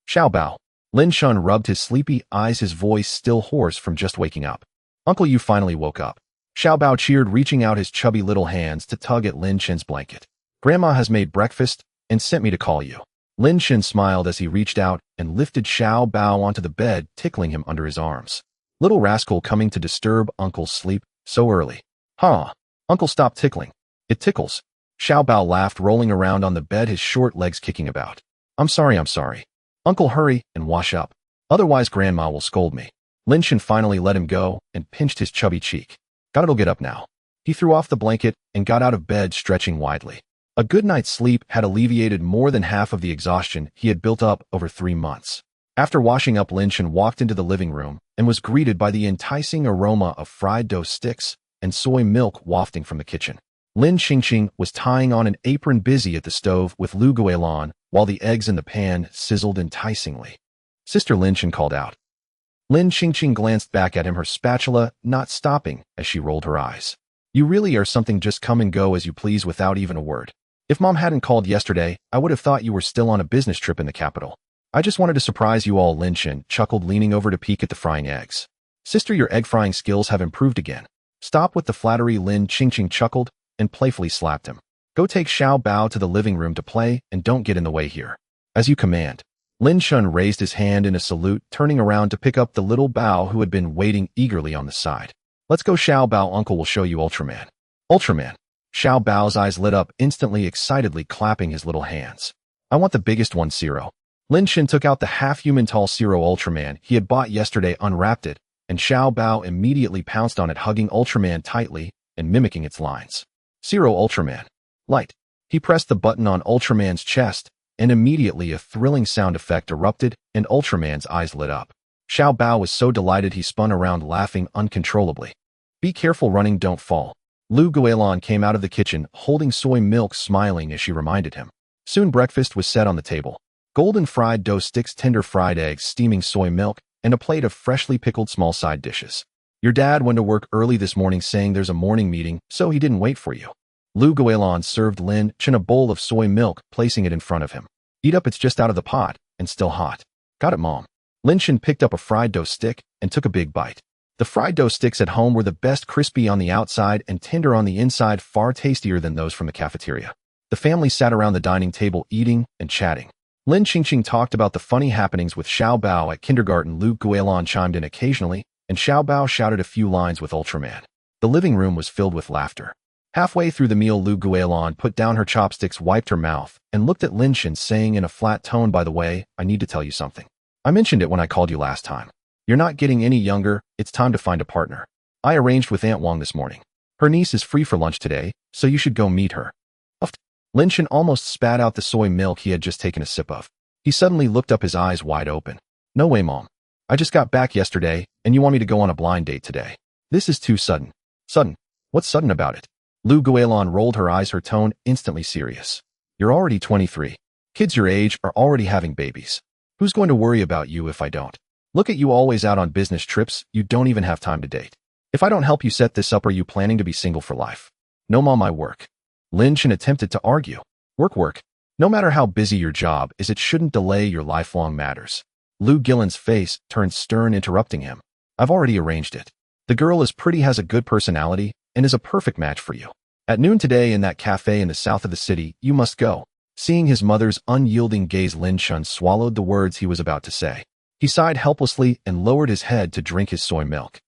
Xiaobao. Lin Chen rubbed his sleepy eyes, his voice still hoarse from just waking up. Uncle, you finally woke up. Xiaobao cheered, reaching out his chubby little hands to tug at Lin Chen's blanket. Grandma has made breakfast and sent me to call you. Lin Chen smiled as he reached out and lifted Xiaobao onto the bed, tickling him under his arms. Little rascal, coming to disturb Uncle's sleep so early. Huh? Uncle, stop tickling. It tickles. Xiaobao laughed, rolling around on the bed, his short legs kicking about. I'm sorry. Uncle, hurry and wash up. Otherwise Grandma will scold me. Lin Chen finally let him go and pinched his chubby cheek. It'll get up now. He threw off the blanket and got out of bed, stretching widely. A good night's sleep had alleviated more than half of the exhaustion he had built up over 3 months. After washing up, Lin Chen walked into the living room and was greeted by the enticing aroma of fried dough sticks and soy milk wafting from the kitchen. Lin Qingqing was tying on an apron, busy at the stove with Lu Guilin, while the eggs in the pan sizzled enticingly. Sister, Lin Chen called out. Lin Qingqing glanced back at him, her spatula not stopping as she rolled her eyes. You really are something. Just come and go as you please without even a word. If Mom hadn't called yesterday, I would have thought you were still on a business trip in the capital. I just wanted to surprise you all. Lin Chen chuckled, leaning over to peek at the frying eggs. Sister, your egg frying skills have improved again. Stop with the flattery. Lin Qingqing chuckled and playfully slapped him. Go take Xiaobao to the living room to play and don't get in the way here. As you command. Lin Chen raised his hand in a salute, turning around to pick up the little Bao, who had been waiting eagerly on the side. Let's go, Xiaobao. Uncle will show you Ultraman. Ultraman. Xiaobao's eyes lit up, instantly, excitedly clapping his little hands. I want the biggest one, Zero. Lin Chen took out the half-human tall Zero Ultraman he had bought yesterday, unwrapped it, and Xiaobao immediately pounced on it, hugging Ultraman tightly and mimicking its lines. Zero Ultraman. Light. He pressed the button on Ultraman's chest, and immediately a thrilling sound effect erupted and Ultraman's eyes lit up. Xiao Bao was so delighted he spun around laughing uncontrollably. Be careful running, don't fall. Lu Guilin came out of the kitchen holding soy milk, smiling as she reminded him. Soon breakfast was set on the table. Golden fried dough sticks, tender fried eggs, steaming soy milk, and a plate of freshly pickled small side dishes. Your dad went to work early this morning saying there's a morning meeting, so he didn't wait for you. Lu Guilin served Lin Chen a bowl of soy milk, placing it in front of him. Eat up, it's just out of the pot, and still hot. Got it, Mom. Lin Chen picked up a fried dough stick and took a big bite. The fried dough sticks at home were the best, crispy on the outside and tender on the inside, far tastier than those from the cafeteria. The family sat around the dining table eating and chatting. Lin Qingqing talked about the funny happenings with Xiao Bao at kindergarten. Lu Guilin chimed in occasionally, and Xiao Bao shouted a few lines with Ultraman. The living room was filled with laughter. Halfway through the meal, Lu Guilin put down her chopsticks, wiped her mouth, and looked at Lin Chen, saying in a flat tone, by the way, I need to tell you something. I mentioned it when I called you last time. You're not getting any younger, it's time to find a partner. I arranged with Aunt Wang this morning. Her niece is free for lunch today, so you should go meet her. Lin Chen almost spat out the soy milk he had just taken a sip of. He suddenly looked up, his eyes wide open. No way, Mom. I just got back yesterday, and you want me to go on a blind date today. This is too sudden. Sudden? What's sudden about it? Lu Guilin rolled her eyes, her tone instantly serious. You're already 23. Kids your age are already having babies. Who's going to worry about you if I don't? Look at you, always out on business trips, you don't even have time to date. If I don't help you set this up, are you planning to be single for life? No, Mom, I work. Lin Chen attempted to argue. Work. No matter how busy your job is, it shouldn't delay your lifelong matters. Lu Guilin's face turned stern, interrupting him. I've already arranged it. The girl is pretty, has a good personality, and is a perfect match for you. At noon today in that cafe in the south of the city, you must go. Seeing his mother's unyielding gaze, Lin Chen swallowed the words he was about to say. He sighed helplessly and lowered his head to drink his soy milk.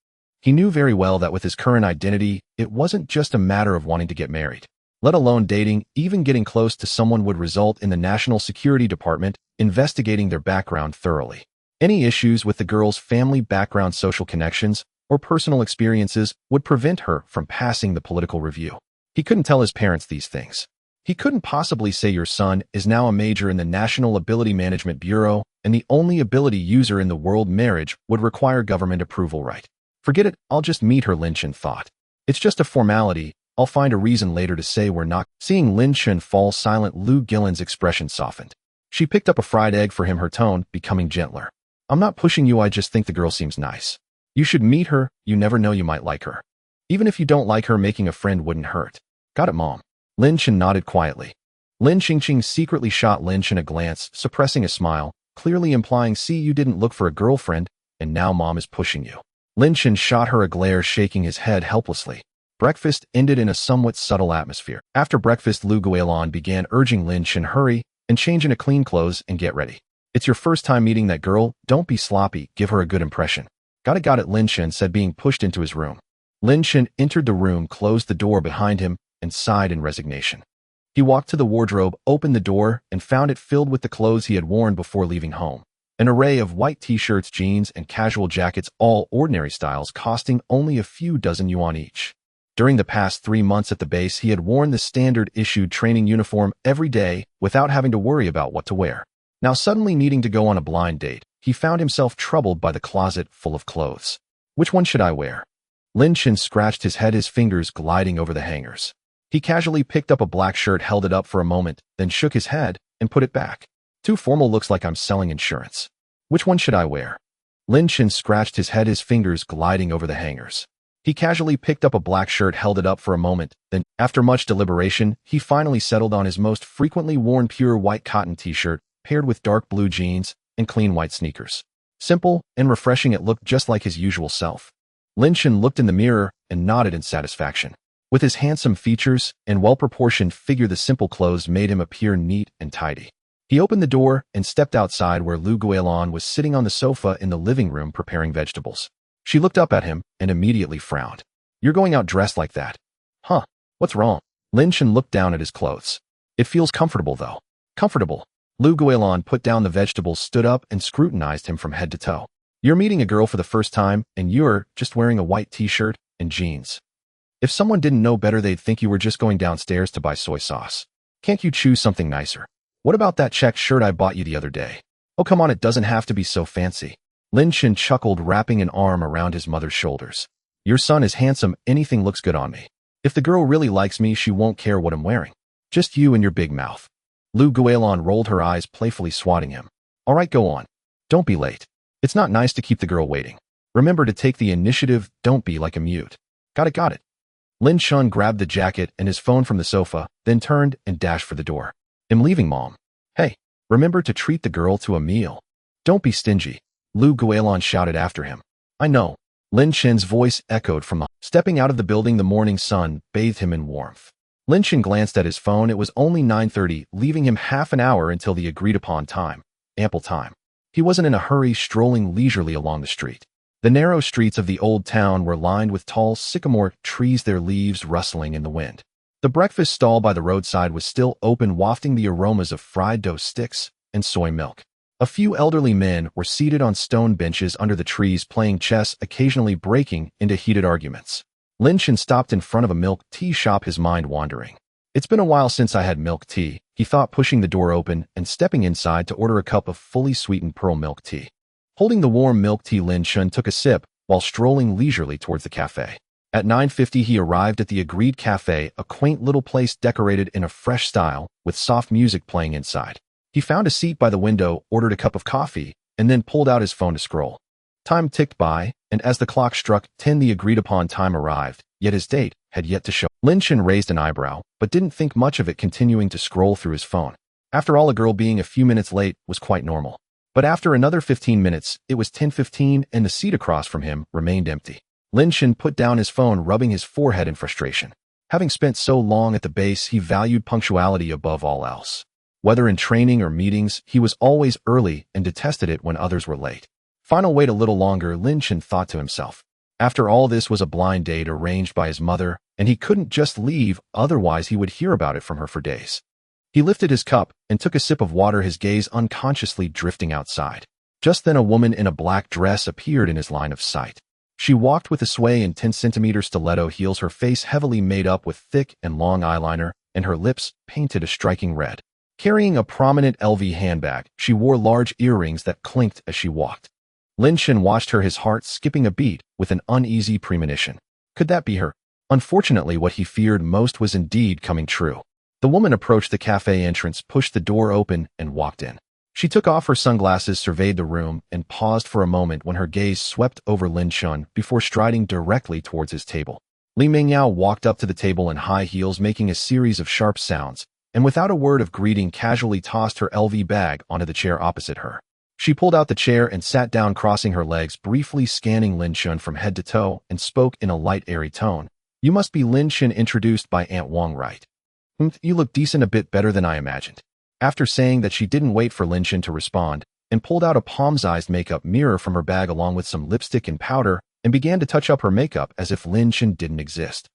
He knew very well that with his current identity, it wasn't just a matter of wanting to get married. Let alone dating, even getting close to someone would result in the National Security Department investigating their background thoroughly. Any issues with the girl's family background, social connections, or personal experiences would prevent her from passing the political review. He couldn't tell his parents these things. He couldn't possibly say your son is now a major in the National Ability Management Bureau, and the only ability user in the world. Marriage would require government approval, right? Forget it, I'll just meet her, Lin Chen thought. It's just a formality. I'll find a reason later to say we're not. Seeing Lin Chen fall silent, Lu Guilin's expression softened. She picked up a fried egg for him, her tone becoming gentler. I'm not pushing you, I just think the girl seems nice. You should meet her, you never know, you might like her. Even if you don't like her, making a friend wouldn't hurt. Got it, Mom. Lin Chen nodded quietly. Lin Qingqing secretly shot Lin Chen a glance, suppressing a smile, clearly implying, see, you didn't look for a girlfriend, and now Mom is pushing you. Lin Chen shot her a glare, shaking his head helplessly. Breakfast ended in a somewhat subtle atmosphere. After breakfast, Lu Guilin began urging Lin Chen, hurry and change into clean clothes and get ready. It's your first time meeting that girl, don't be sloppy, give her a good impression. Got it, Lin Chen said, being pushed into his room. Lin Chen entered the room, closed the door behind him, and sighed in resignation. He walked to the wardrobe, opened the door, and found it filled with the clothes he had worn before leaving home. An array of white t-shirts, jeans, and casual jackets, all ordinary styles, costing only a few dozen yuan each. During the past 3 months at the base, he had worn the standard-issued training uniform every day without having to worry about what to wear. Now suddenly needing to go on a blind date, he found himself troubled by the closet full of clothes. Which one should I wear? Lin Chen scratched his head, his fingers gliding over the hangers. He casually picked up a black shirt, held it up for a moment, then shook his head and put it back. Too formal, looks like I'm selling insurance. Which one should I wear? Lin Chen scratched his head, his fingers gliding over the hangers. He casually picked up a black shirt, held it up for a moment, then, after much deliberation, he finally settled on his most frequently worn pure white cotton t-shirt, paired with dark blue jeans and clean white sneakers. Simple and refreshing, it looked just like his usual self. Lin Chen looked in the mirror and nodded in satisfaction. With his handsome features and well-proportioned figure, the simple clothes made him appear neat and tidy. He opened the door and stepped outside, where Lu Guilin was sitting on the sofa in the living room preparing vegetables. She looked up at him and immediately frowned. You're going out dressed like that? Huh, what's wrong? Lin Chen looked down at his clothes. It feels comfortable though. Comfortable. Lu Guilin put down the vegetables, stood up, and scrutinized him from head to toe. You're meeting a girl for the first time, and you're just wearing a white t-shirt and jeans. If someone didn't know better, they'd think you were just going downstairs to buy soy sauce. Can't you choose something nicer? What about that checked shirt I bought you the other day? Oh, come on, it doesn't have to be so fancy. Lin Chen chuckled, wrapping an arm around his mother's shoulders. Your son is handsome, anything looks good on me. If the girl really likes me, she won't care what I'm wearing. Just you and your big mouth. Lu Guilin rolled her eyes, playfully swatting him. All right, go on. Don't be late. It's not nice to keep the girl waiting. Remember to take the initiative, don't be like a mute. Got it. Lin Chen grabbed the jacket and his phone from the sofa, then turned and dashed for the door. I'm leaving, Mom. Hey, remember to treat the girl to a meal. Don't be stingy. Lu Guilin shouted after him. I know. Lin Chen's voice echoed from the Stepping out of the building, the morning sun bathed him in warmth. Lin Chen glanced at his phone. It was only 9:30, leaving him half an hour until the agreed-upon time. Ample time. He wasn't in a hurry, strolling leisurely along the street. The narrow streets of the old town were lined with tall sycamore trees, their leaves rustling in the wind. The breakfast stall by the roadside was still open, wafting the aromas of fried dough sticks and soy milk. A few elderly men were seated on stone benches under the trees, playing chess, occasionally breaking into heated arguments. Lin Chen stopped in front of a milk tea shop, his mind wandering. It's been a while since I had milk tea, he thought, pushing the door open and stepping inside to order a cup of fully sweetened pearl milk tea. Holding the warm milk tea, Lin Chen took a sip while strolling leisurely towards the cafe. At 9:50, he arrived at the agreed cafe, a quaint little place decorated in a fresh style, with soft music playing inside. He found a seat by the window, ordered a cup of coffee, and then pulled out his phone to scroll. Time ticked by, and as the clock struck 10, the agreed-upon time arrived, yet his date had yet to show. Lin Chen raised an eyebrow, but didn't think much of it, continuing to scroll through his phone. After all, a girl being a few minutes late was quite normal. But after another 15 minutes, it was 10:15, and the seat across from him remained empty. Lin Chen put down his phone, rubbing his forehead in frustration. Having spent so long at the base, he valued punctuality above all else. Whether in training or meetings, he was always early and detested it when others were late. Fine, I'll wait a little longer, Lin Chen thought to himself. After all, this was a blind date arranged by his mother, and he couldn't just leave, otherwise he would hear about it from her for days. He lifted his cup and took a sip of water, his gaze unconsciously drifting outside. Just then a woman in a black dress appeared in his line of sight. She walked with a sway in 10-centimeter stiletto heels, her face heavily made up with thick and long eyeliner, and her lips painted a striking red. Carrying a prominent LV handbag, she wore large earrings that clinked as she walked. Lin Chen watched her, his heart skipping a beat with an uneasy premonition. Could that be her? Unfortunately, what he feared most was indeed coming true. The woman approached the cafe entrance, pushed the door open, and walked in. She took off her sunglasses, surveyed the room, and paused for a moment when her gaze swept over Lin Chen before striding directly towards his table. Li Mingyao walked up to the table in high heels, making a series of sharp sounds, and without a word of greeting casually tossed her LV bag onto the chair opposite her. She pulled out the chair and sat down, crossing her legs, briefly scanning Lin Chen from head to toe, and spoke in a light, airy tone. You must be Lin Chen, introduced by Aunt Wang, right? You look decent, a bit better than I imagined. After saying that, she didn't wait for Lin Chen to respond, and pulled out a palm-sized makeup mirror from her bag along with some lipstick and powder, and began to touch up her makeup as if Lin Chen didn't exist.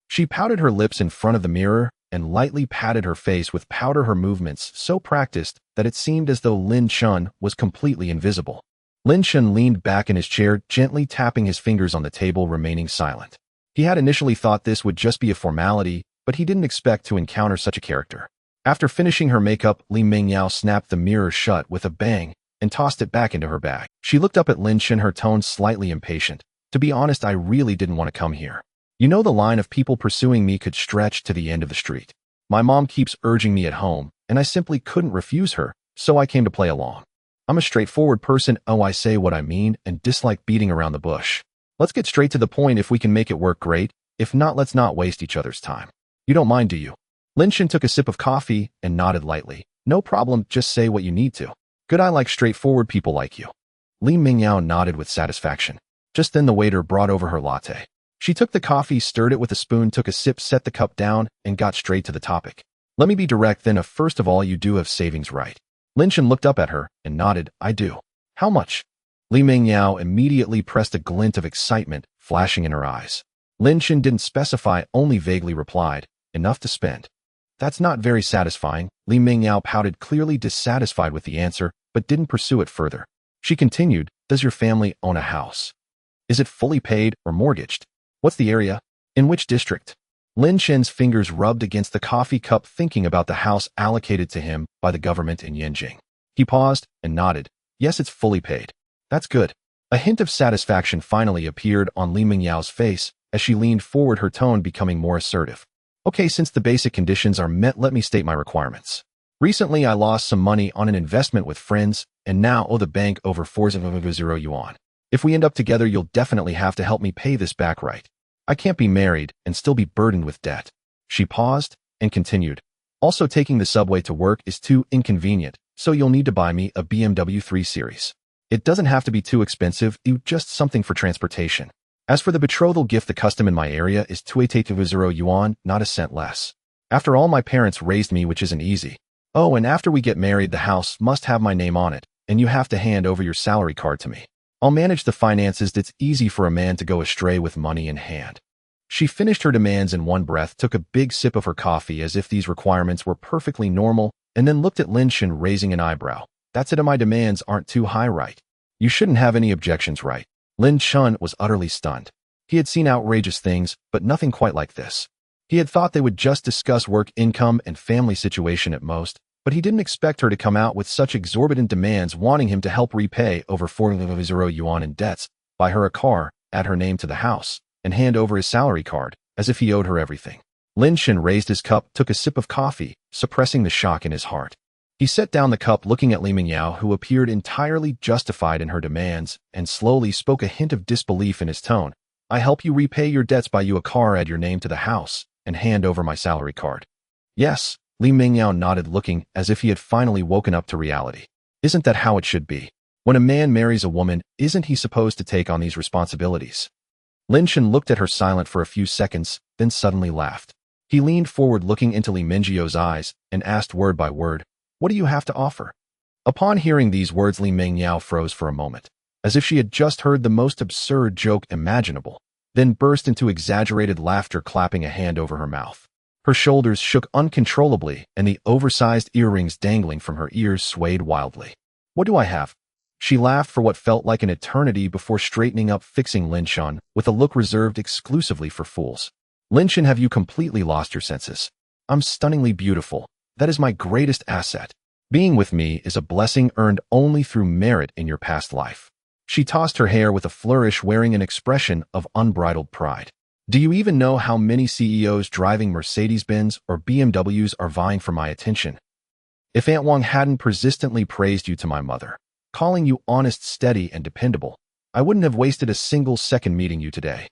She pouted her lips in front of the mirror and lightly patted her face with powder, her movements so practiced that it seemed as though Lin Chen was completely invisible. Lin Chen leaned back in his chair, gently tapping his fingers on the table, remaining silent. He had initially thought this would just be a formality, but he didn't expect to encounter such a character. After finishing her makeup, Li Mingyao snapped the mirror shut with a bang and tossed it back into her bag. She looked up at Lin Chen, her tone slightly impatient. To be honest, I really didn't want to come here. You know, the line of people pursuing me could stretch to the end of the street. My mom keeps urging me at home, and I simply couldn't refuse her, so I came to play along. I'm a straightforward person, I say what I mean, and dislike beating around the bush. Let's get straight to the point. If we can make it work, great. If not, let's not waste each other's time. You don't mind, do you? Lin Chen took a sip of coffee and nodded lightly. No problem, just say what you need to. Good, I like straightforward people like you. Li Mingyao nodded with satisfaction. Just then the waiter brought over her latte. She took the coffee, stirred it with a spoon, took a sip, set the cup down, and got straight to the topic. Let me be direct then. First of all, you do have savings, right? Lin Chen looked up at her and nodded. I do. How much? Li Mingyao immediately pressed a glint of excitement flashing in her eyes. Lin Chen didn't specify, only vaguely replied, enough to spend. That's not very satisfying. Li Mingyao pouted, clearly dissatisfied with the answer, but didn't pursue it further. She continued, does your family own a house? Is it fully paid or mortgaged? What's the area? In which district? Lin Chen's fingers rubbed against the coffee cup thinking about the house allocated to him by the government in Yinjing. He paused and nodded. Yes, it's fully paid. That's good. A hint of satisfaction finally appeared on Li Mingyao's face as she leaned forward, her tone becoming more assertive. Okay, since the basic conditions are met, let me state my requirements. Recently, I lost some money on an investment with friends and now owe the bank over 4,000 yuan. If we end up together, you'll definitely have to help me pay this back, right? I can't be married and still be burdened with debt. She paused and continued. Also, taking the subway to work is too inconvenient, so you'll need to buy me a BMW 3 Series. It doesn't have to be too expensive, just something for transportation. As for the betrothal gift, the custom in my area is 280 yuan, not a cent less. After all, my parents raised me, which isn't easy. Oh, and after we get married, the house must have my name on it, and you have to hand over your salary card to me. I'll manage the finances. It's easy for a man to go astray with money in hand. She finished her demands in one breath, took a big sip of her coffee as if these requirements were perfectly normal, and then looked at Lin Chen, raising an eyebrow. That's it, my demands aren't too high, right? You shouldn't have any objections, right? Lin Chen was utterly stunned. He had seen outrageous things, but nothing quite like this. He had thought they would just discuss work, income, and family situation at most, but he didn't expect her to come out with such exorbitant demands, wanting him to help repay over 4,000 yuan in debts, buy her a car, add her name to the house, and hand over his salary card, as if he owed her everything. Lin Chen raised his cup, took a sip of coffee, suppressing the shock in his heart. He set down the cup, looking at Li Mingyao, who appeared entirely justified in her demands, and slowly spoke, a hint of disbelief in his tone. I help you repay your debts, buy you a car, add your name to the house, and hand over my salary card. Yes, Li Mingyao nodded, looking as if he had finally woken up to reality. Isn't that how it should be? When a man marries a woman, isn't he supposed to take on these responsibilities? Lin Chen looked at her silent for a few seconds, then suddenly laughed. He leaned forward, looking into Li Mingyao's eyes, and asked word by word, what do you have to offer? Upon hearing these words, Li Mingyao froze for a moment, as if she had just heard the most absurd joke imaginable, then burst into exaggerated laughter, clapping a hand over her mouth. Her shoulders shook uncontrollably, and the oversized earrings dangling from her ears swayed wildly. What do I have? She laughed for what felt like an eternity before straightening up, fixing Lin Chen with a look reserved exclusively for fools. Lin Chen, have you completely lost your senses? I'm stunningly beautiful. That is my greatest asset. Being with me is a blessing earned only through merit in your past life. She tossed her hair with a flourish, wearing an expression of unbridled pride. Do you even know how many CEOs driving Mercedes-Benz or BMWs are vying for my attention? If Aunt Wang hadn't persistently praised you to my mother, calling you honest, steady, and dependable, I wouldn't have wasted a single second meeting you today.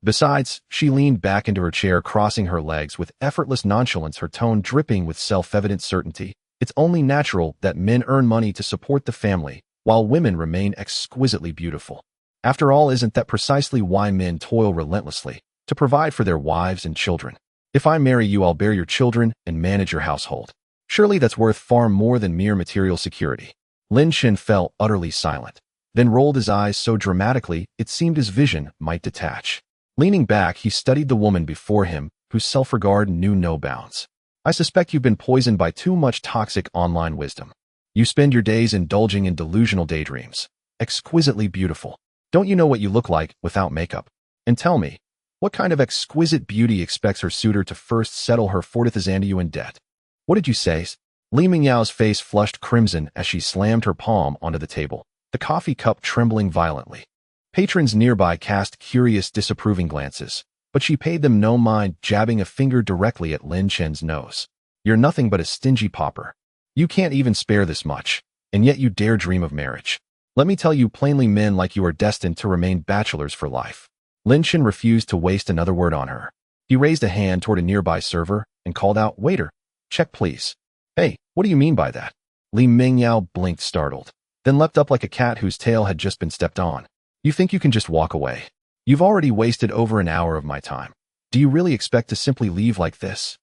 Besides, she leaned back into her chair, crossing her legs with effortless nonchalance, her tone dripping with self-evident certainty. It's only natural that men earn money to support the family, while women remain exquisitely beautiful. After all, isn't that precisely why men toil relentlessly, to provide for their wives and children? If I marry you, I'll bear your children and manage your household. Surely that's worth far more than mere material security. Lin Chen fell utterly silent, then rolled his eyes so dramatically it seemed his vision might detach. Leaning back, he studied the woman before him, whose self-regard knew no bounds. I suspect you've been poisoned by too much toxic online wisdom. You spend your days indulging in delusional daydreams. Exquisitely beautiful. Don't you know what you look like without makeup? And tell me, what kind of exquisite beauty expects her suitor to first settle her 4,000 yuan debt? What did you say? Li Mingyao's face flushed crimson as she slammed her palm onto the table, the coffee cup trembling violently. Patrons nearby cast curious, disapproving glances, but she paid them no mind, jabbing a finger directly at Lin Chen's nose. You're nothing but a stingy pauper. You can't even spare this much, and yet you dare dream of marriage. Let me tell you plainly, men like you are destined to remain bachelors for life. Lin Chen refused to waste another word on her. He raised a hand toward a nearby server and called out, "Waiter, check please." Hey, what do you mean by that? Li Mingyao blinked, startled, then leapt up like a cat whose tail had just been stepped on. You think you can just walk away? You've already wasted over an hour of my time. Do you really expect to simply leave like this?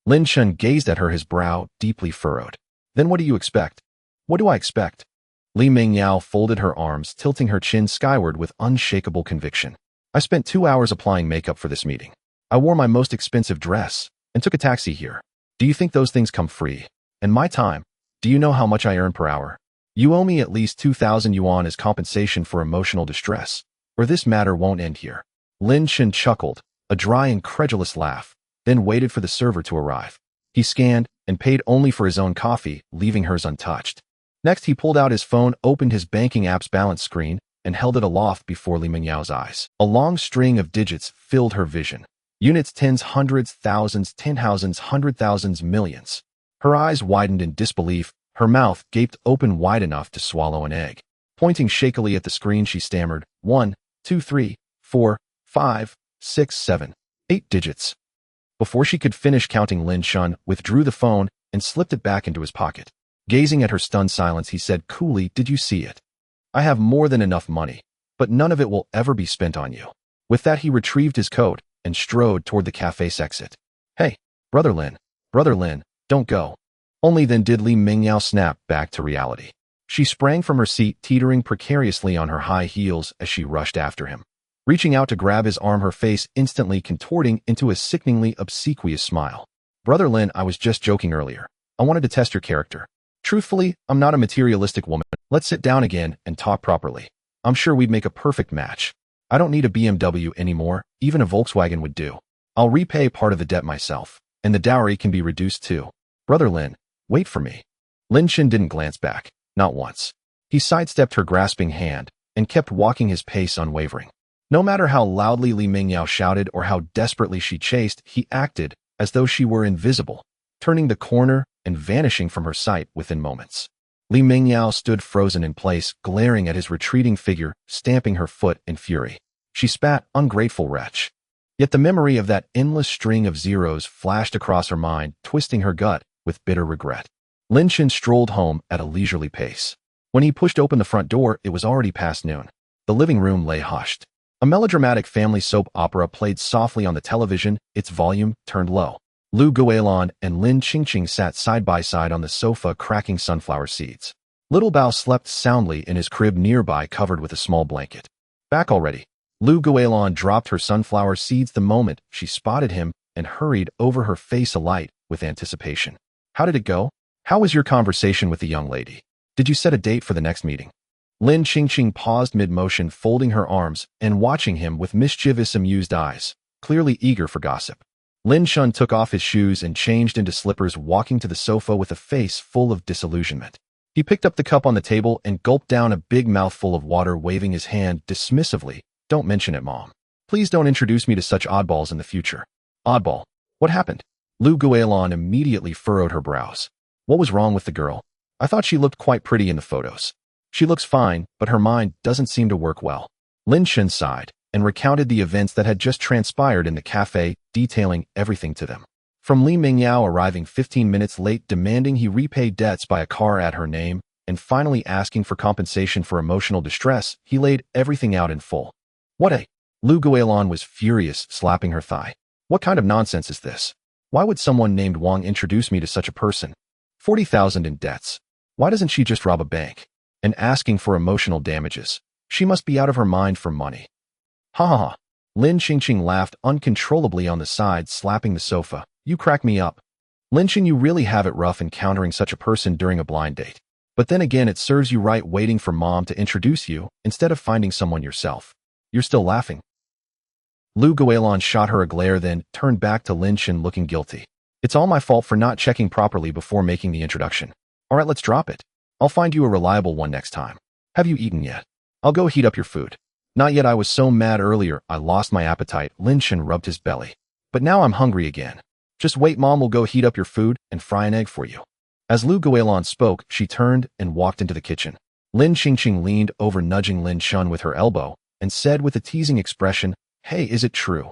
Lin Chen gazed at her, his brow deeply furrowed. Then what do you expect? What do I expect? Li Mingyao folded her arms, tilting her chin skyward with unshakable conviction. I spent 2 hours applying makeup for this meeting. I wore my most expensive dress and took a taxi here. Do you think those things come free? And my time? Do you know how much I earn per hour? You owe me at least 2,000 yuan as compensation for emotional distress, or this matter won't end here. Lin Chen chuckled, a dry, incredulous laugh. then waited for the server to arrive. He scanned and paid only for his own coffee, leaving hers untouched. Next, he pulled out his phone, opened his banking app's balance screen, and held it aloft before Li Mingyao's eyes. A long string of digits filled her vision. Units, tens, hundreds, thousands, 10,000s, 100,000s, millions. Her eyes widened in disbelief, her mouth gaped open wide enough to swallow an egg. Pointing shakily at the screen, she stammered, 1, 2, 3, 4, 5, 6, 7, 8 digits. Before she could finish counting, Lin Chen withdrew the phone and slipped it back into his pocket. Gazing at her stunned silence, he said coolly, "Did you see it? I have more than enough money, but none of it will ever be spent on you." With that, he retrieved his coat and strode toward the cafe's exit. "Hey, Brother Lin, don't go." Only then did Li Mingyao snap back to reality. She sprang from her seat, teetering precariously on her high heels as she rushed after him. Reaching out to grab his arm, her face instantly contorting into a sickeningly obsequious smile. "Brother Lin, I was just joking earlier. I wanted to test your character. Truthfully, I'm not a materialistic woman. Let's sit down again and talk properly. I'm sure we'd make a perfect match. I don't need a BMW anymore, even a Volkswagen would do. I'll repay part of the debt myself, and the dowry can be reduced too. Brother Lin, wait for me." Lin Chen didn't glance back, not once. He sidestepped her grasping hand and kept walking his pace unwavering. No matter how loudly Li Mingyao shouted or how desperately she chased, he acted as though she were invisible, turning the corner and vanishing from her sight within moments. Li Mingyao stood frozen in place, glaring at his retreating figure, stamping her foot in fury. She spat, "Ungrateful wretch." Yet the memory of that endless string of zeros flashed across her mind, twisting her gut with bitter regret. Lin Chen strolled home at a leisurely pace. When he pushed open the front door, it was already past noon. The living room lay hushed. A melodramatic family soap opera played softly on the television, its volume turned low. Lu Guilin and Lin Qingqing sat side by side on the sofa, cracking sunflower seeds. Little Bao slept soundly in his crib nearby, covered with a small blanket. "Back already?" Lu Guilin dropped her sunflower seeds the moment she spotted him and hurried over, her face alight with anticipation. "How did it go? How was your conversation with the young lady? Did you set a date for the next meeting?" Lin Qingqing paused mid-motion, folding her arms and watching him with mischievous, amused eyes, clearly eager for gossip. Lin Chen took off his shoes and changed into slippers, walking to the sofa with a face full of disillusionment. He picked up the cup on the table and gulped down a big mouthful of water, waving his hand dismissively. "Don't mention it, Mom. Please don't introduce me to such oddballs in the future." "Oddball? What happened?" Lu Guilin immediately furrowed her brows. "What was wrong with the girl? I thought she looked quite pretty in the photos." "She looks fine, but her mind doesn't seem to work well." Lin Chen sighed and recounted the events that had just transpired in the cafe, detailing everything to them. From Li Mingyao arriving 15 minutes late, demanding he repay debts by a car at her name, and finally asking for compensation for emotional distress, he laid everything out in full. "What a—" Lu Guilin was furious, slapping her thigh. "What kind of nonsense is this? Why would someone named Wang introduce me to such a person? 40,000 in debts. Why doesn't she just rob a bank? And asking for emotional damages. She must be out of her mind for money." "Ha ha ha." Lin Qingqing laughed uncontrollably on the side, slapping the sofa. "You crack me up. Lin Chen, you really have it rough encountering such a person during a blind date. But then again, it serves you right waiting for Mom to introduce you instead of finding someone yourself. You're still laughing." Lu Guilin shot her a glare, then turned back to Lin Chen, looking guilty. "It's all my fault for not checking properly before making the introduction. All right, let's drop it. I'll find you a reliable one next time. Have you eaten yet? I'll go heat up your food." "Not yet. I was so mad earlier, I lost my appetite." Lin Chen rubbed his belly. "But now I'm hungry again. Just wait, Mom will go heat up your food and fry an egg for you." As Lu Guilin spoke, she turned and walked into the kitchen. Lin Qingqing leaned over, nudging Lin Chen with her elbow, and said with a teasing expression, "Hey, is it true?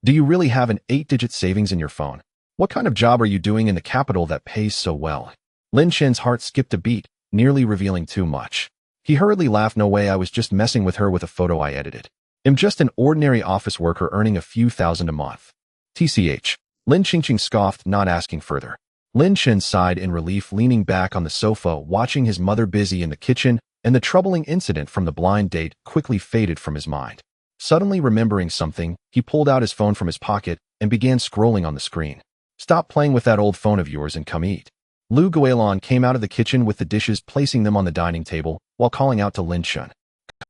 Do you really have an 8-digit savings in your phone? What kind of job are you doing in the capital that pays so well?" Lin Chen's heart skipped a beat, nearly revealing too much. He hurriedly laughed. "No way, I was just messing with her with a photo I edited. I'm just an ordinary office worker earning a few thousand a month." "TCH. Lin Qingqing scoffed, not asking further. Lin Chen sighed in relief, leaning back on the sofa, watching his mother busy in the kitchen, and the troubling incident from the blind date quickly faded from his mind. Suddenly remembering something, he pulled out his phone from his pocket and began scrolling on the screen. "Stop playing with that old phone of yours and come eat." Lu Guilin came out of the kitchen with the dishes, placing them on the dining table while calling out to Lin Chen.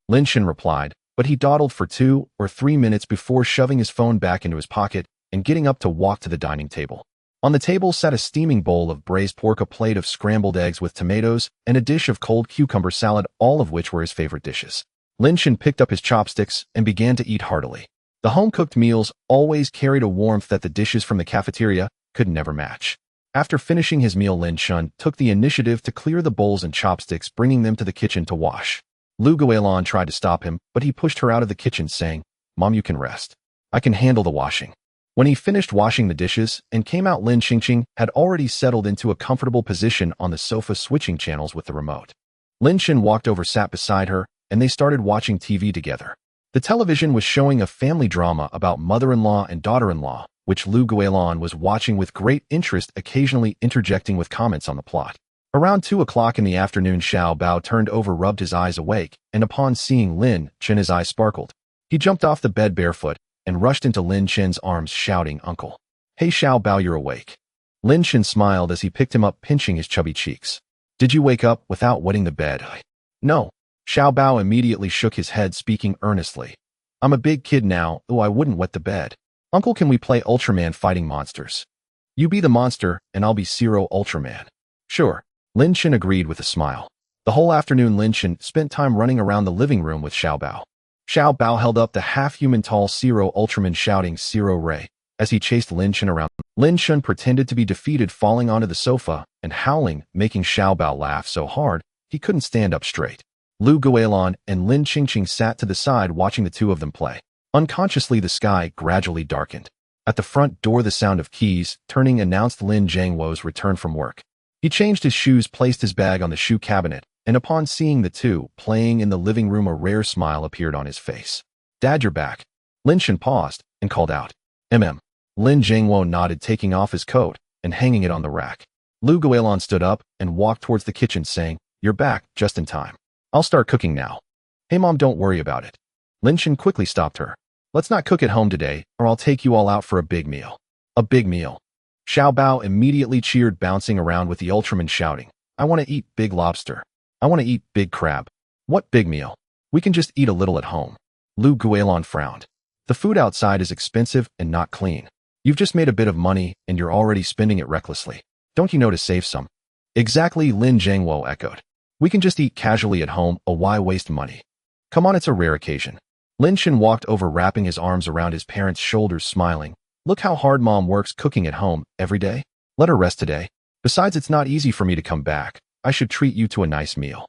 Lin Chen replied, but he dawdled for 2 or 3 minutes before shoving his phone back into his pocket and getting up to walk to the dining table. On the table sat a steaming bowl of braised pork, a plate of scrambled eggs with tomatoes, and a dish of cold cucumber salad, all of which were his favorite dishes. Lin Chen picked up his chopsticks and began to eat heartily. The home-cooked meals always carried a warmth that the dishes from the cafeteria could never match. After finishing his meal, Lin Chen took the initiative to clear the bowls and chopsticks, bringing them to the kitchen to wash. Lu Guilin tried to stop him, but he pushed her out of the kitchen, saying, "Mom, you can rest. I can handle the washing." When he finished washing the dishes and came out, Lin Qingqing had already settled into a comfortable position on the sofa, switching channels with the remote. Lin Chen walked over, sat beside her, and they started watching TV together. The television was showing a family drama about mother-in-law and daughter-in-law, which Lu Guilin was watching with great interest, occasionally interjecting with comments on the plot. Around 2 o'clock in the afternoon, Xiao Bao turned over, rubbed his eyes awake, and upon seeing Lin Chen, his eyes sparkled. He jumped off the bed barefoot and rushed into Lin Chen's arms, shouting, "Uncle." "Hey Xiao Bao, you're awake." Lin Chen smiled as he picked him up, pinching his chubby cheeks. "Did you wake up without wetting the bed?" "No." Xiao Bao immediately shook his head, speaking earnestly. "I'm a big kid now, though I wouldn't wet the bed. Uncle, can we play Ultraman fighting monsters? You be the monster, and I'll be Zero Ultraman." "Sure." Lin Chen agreed with a smile. The whole afternoon, Lin Chen spent time running around the living room with Xiao Bao. Xiao Bao held up the half-human tall Zero Ultraman, shouting, "Zero Ray," as he chased Lin Chen around. Lin Chen pretended to be defeated, falling onto the sofa and howling, making Xiao Bao laugh so hard he couldn't stand up straight. Lu Guilin and Lin Qingqing sat to the side watching the two of them play. Unconsciously, the sky gradually darkened. At the front door, the sound of keys turning announced Lin Zhangwo's return from work. He changed his shoes, placed his bag on the shoe cabinet, and upon seeing the two playing in the living room, a rare smile appeared on his face. "Dad, you're back." Lin Chen paused and called out, "Mm." Lin Zhangwo nodded, taking off his coat and hanging it on the rack. Lu Guilin stood up and walked towards the kitchen, saying, "You're back just in time. I'll start cooking now." "Hey Mom, don't worry about it." Lin Chen quickly stopped her. "Let's not cook at home today, or I'll take you all out for a big meal." "A big meal?" Xiao Bao immediately cheered, bouncing around with the Ultraman, shouting, "I want to eat big lobster. I want to eat big crab." "What big meal? We can just eat a little at home." Lu Guilin frowned. "The food outside is expensive and not clean. You've just made a bit of money and you're already spending it recklessly. Don't you know to save some?" "Exactly," Lin Zhangwo echoed. "We can just eat casually at home, why waste money? Come on, it's a rare occasion." Lin Chen walked over, wrapping his arms around his parents' shoulders, smiling. "Look how hard Mom works cooking at home every day. Let her rest today. Besides, it's not easy for me to come back. I should treat you to a nice meal."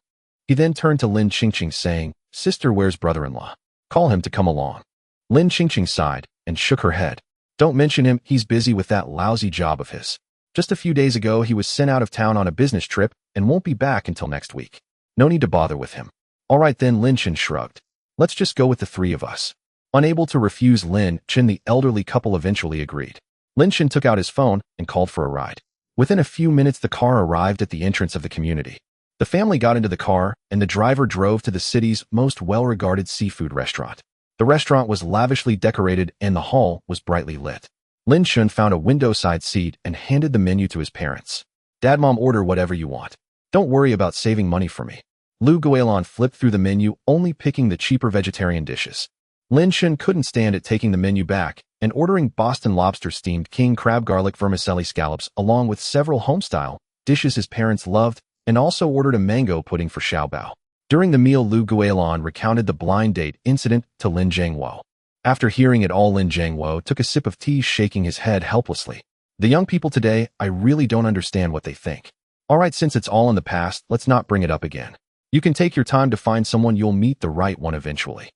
He then turned to Lin Qingqing, saying, "Sister, where's brother-in-law? Call him to come along." Lin Qingqing sighed and shook her head. "Don't mention him, he's busy with that lousy job of his. Just a few days ago, he was sent out of town on a business trip and won't be back until next week. No need to bother with him." "All right then," Lin Chen shrugged. "Let's just go with the three of us." Unable to refuse Lin Chen, the elderly couple eventually agreed. Lin Chen took out his phone and called for a ride. Within a few minutes, the car arrived at the entrance of the community. The family got into the car, and the driver drove to the city's most well-regarded seafood restaurant. The restaurant was lavishly decorated, and the hall was brightly lit. Lin Chen found a window-side seat and handed the menu to his parents. "Dad, Mom, order whatever you want. Don't worry about saving money for me." Lu Guilin flipped through the menu, only picking the cheaper vegetarian dishes. Lin Chen couldn't stand it, taking the menu back and ordering Boston lobster, steamed king crab, garlic vermicelli scallops, along with several home-style dishes his parents loved, and also ordered a mango pudding for Xiao Bao. During the meal, Lu Guilin recounted the blind date incident to Lin Zhangwo. After hearing it all, Lin Zhangwo took a sip of tea, shaking his head helplessly. "The young people today, I really don't understand what they think. All right, since it's all in the past, let's not bring it up again. You can take your time to find someone, you'll meet the right one eventually."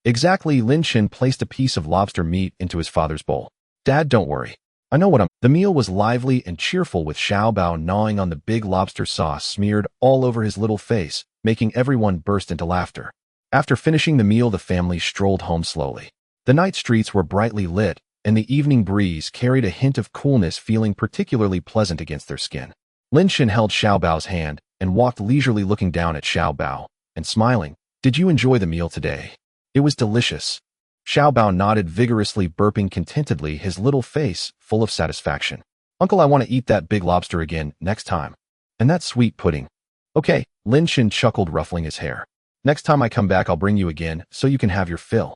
"Exactly." Lin Chen placed a piece of lobster meat into his father's bowl. "Dad, don't worry. I know what I'm—" The meal was lively and cheerful, with Xiao Bao gnawing on the big lobster sauce smeared all over his little face, making everyone burst into laughter. After finishing the meal, the family strolled home slowly. The night streets were brightly lit, and the evening breeze carried a hint of coolness, feeling particularly pleasant against their skin. Lin Chen held Xiao Bao's hand and walked leisurely, looking down at Xiao Bao and smiling. "Did you enjoy the meal today?" "It was delicious." Xiao Bao nodded vigorously, burping contentedly, his little face full of satisfaction. "Uncle, I want to eat that big lobster again next time. And that sweet pudding." "Okay," Lin Chen chuckled, ruffling his hair. "Next time I come back, I'll bring you again so you can have your fill."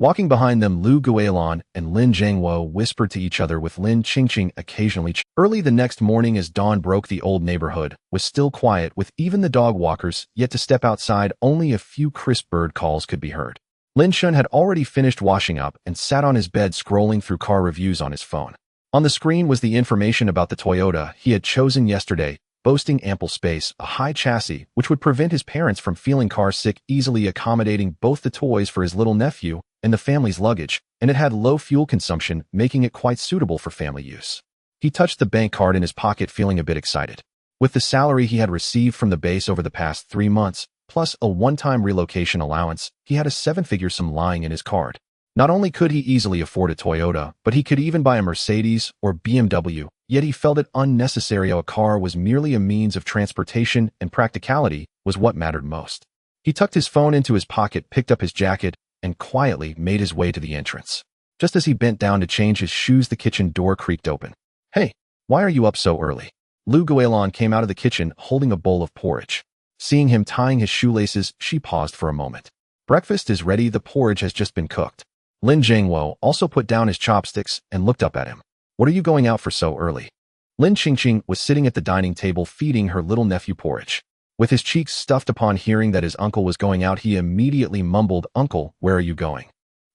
Walking behind them, Lu Guilin and Lin Zhangwo whispered to each other, with Lin Qingqing occasionally. Early the next morning, as dawn broke, the old neighborhood was still quiet, with even the dog walkers yet to step outside. Only a few crisp bird calls could be heard. Lin Chen had already finished washing up and sat on his bed scrolling through car reviews on his phone. On the screen was the information about the Toyota he had chosen yesterday, boasting ample space, a high chassis, which would prevent his parents from feeling car sick, easily accommodating both the toys for his little nephew and the family's luggage, and it had low fuel consumption, making it quite suitable for family use. He touched the bank card in his pocket, feeling a bit excited. With the salary he had received from the base over the past 3 months, plus a one-time relocation allowance, he had a 7-figure sum lying in his card. Not only could he easily afford a Toyota, but he could even buy a Mercedes or BMW, yet he felt it unnecessary. A car was merely a means of transportation, and practicality was what mattered most. He tucked his phone into his pocket, picked up his jacket, and quietly made his way to the entrance. Just as he bent down to change his shoes, the kitchen door creaked open. "Hey, why are you up so early?" Lu Guilin came out of the kitchen holding a bowl of porridge. Seeing him tying his shoelaces, she paused for a moment. "Breakfast is ready, the porridge has just been cooked." Lin Zhangwo also put down his chopsticks and looked up at him. "What are you going out for so early?" Lin Qingqing was sitting at the dining table feeding her little nephew porridge. With his cheeks stuffed, upon hearing that his uncle was going out, he immediately mumbled, "Uncle, where are you going?"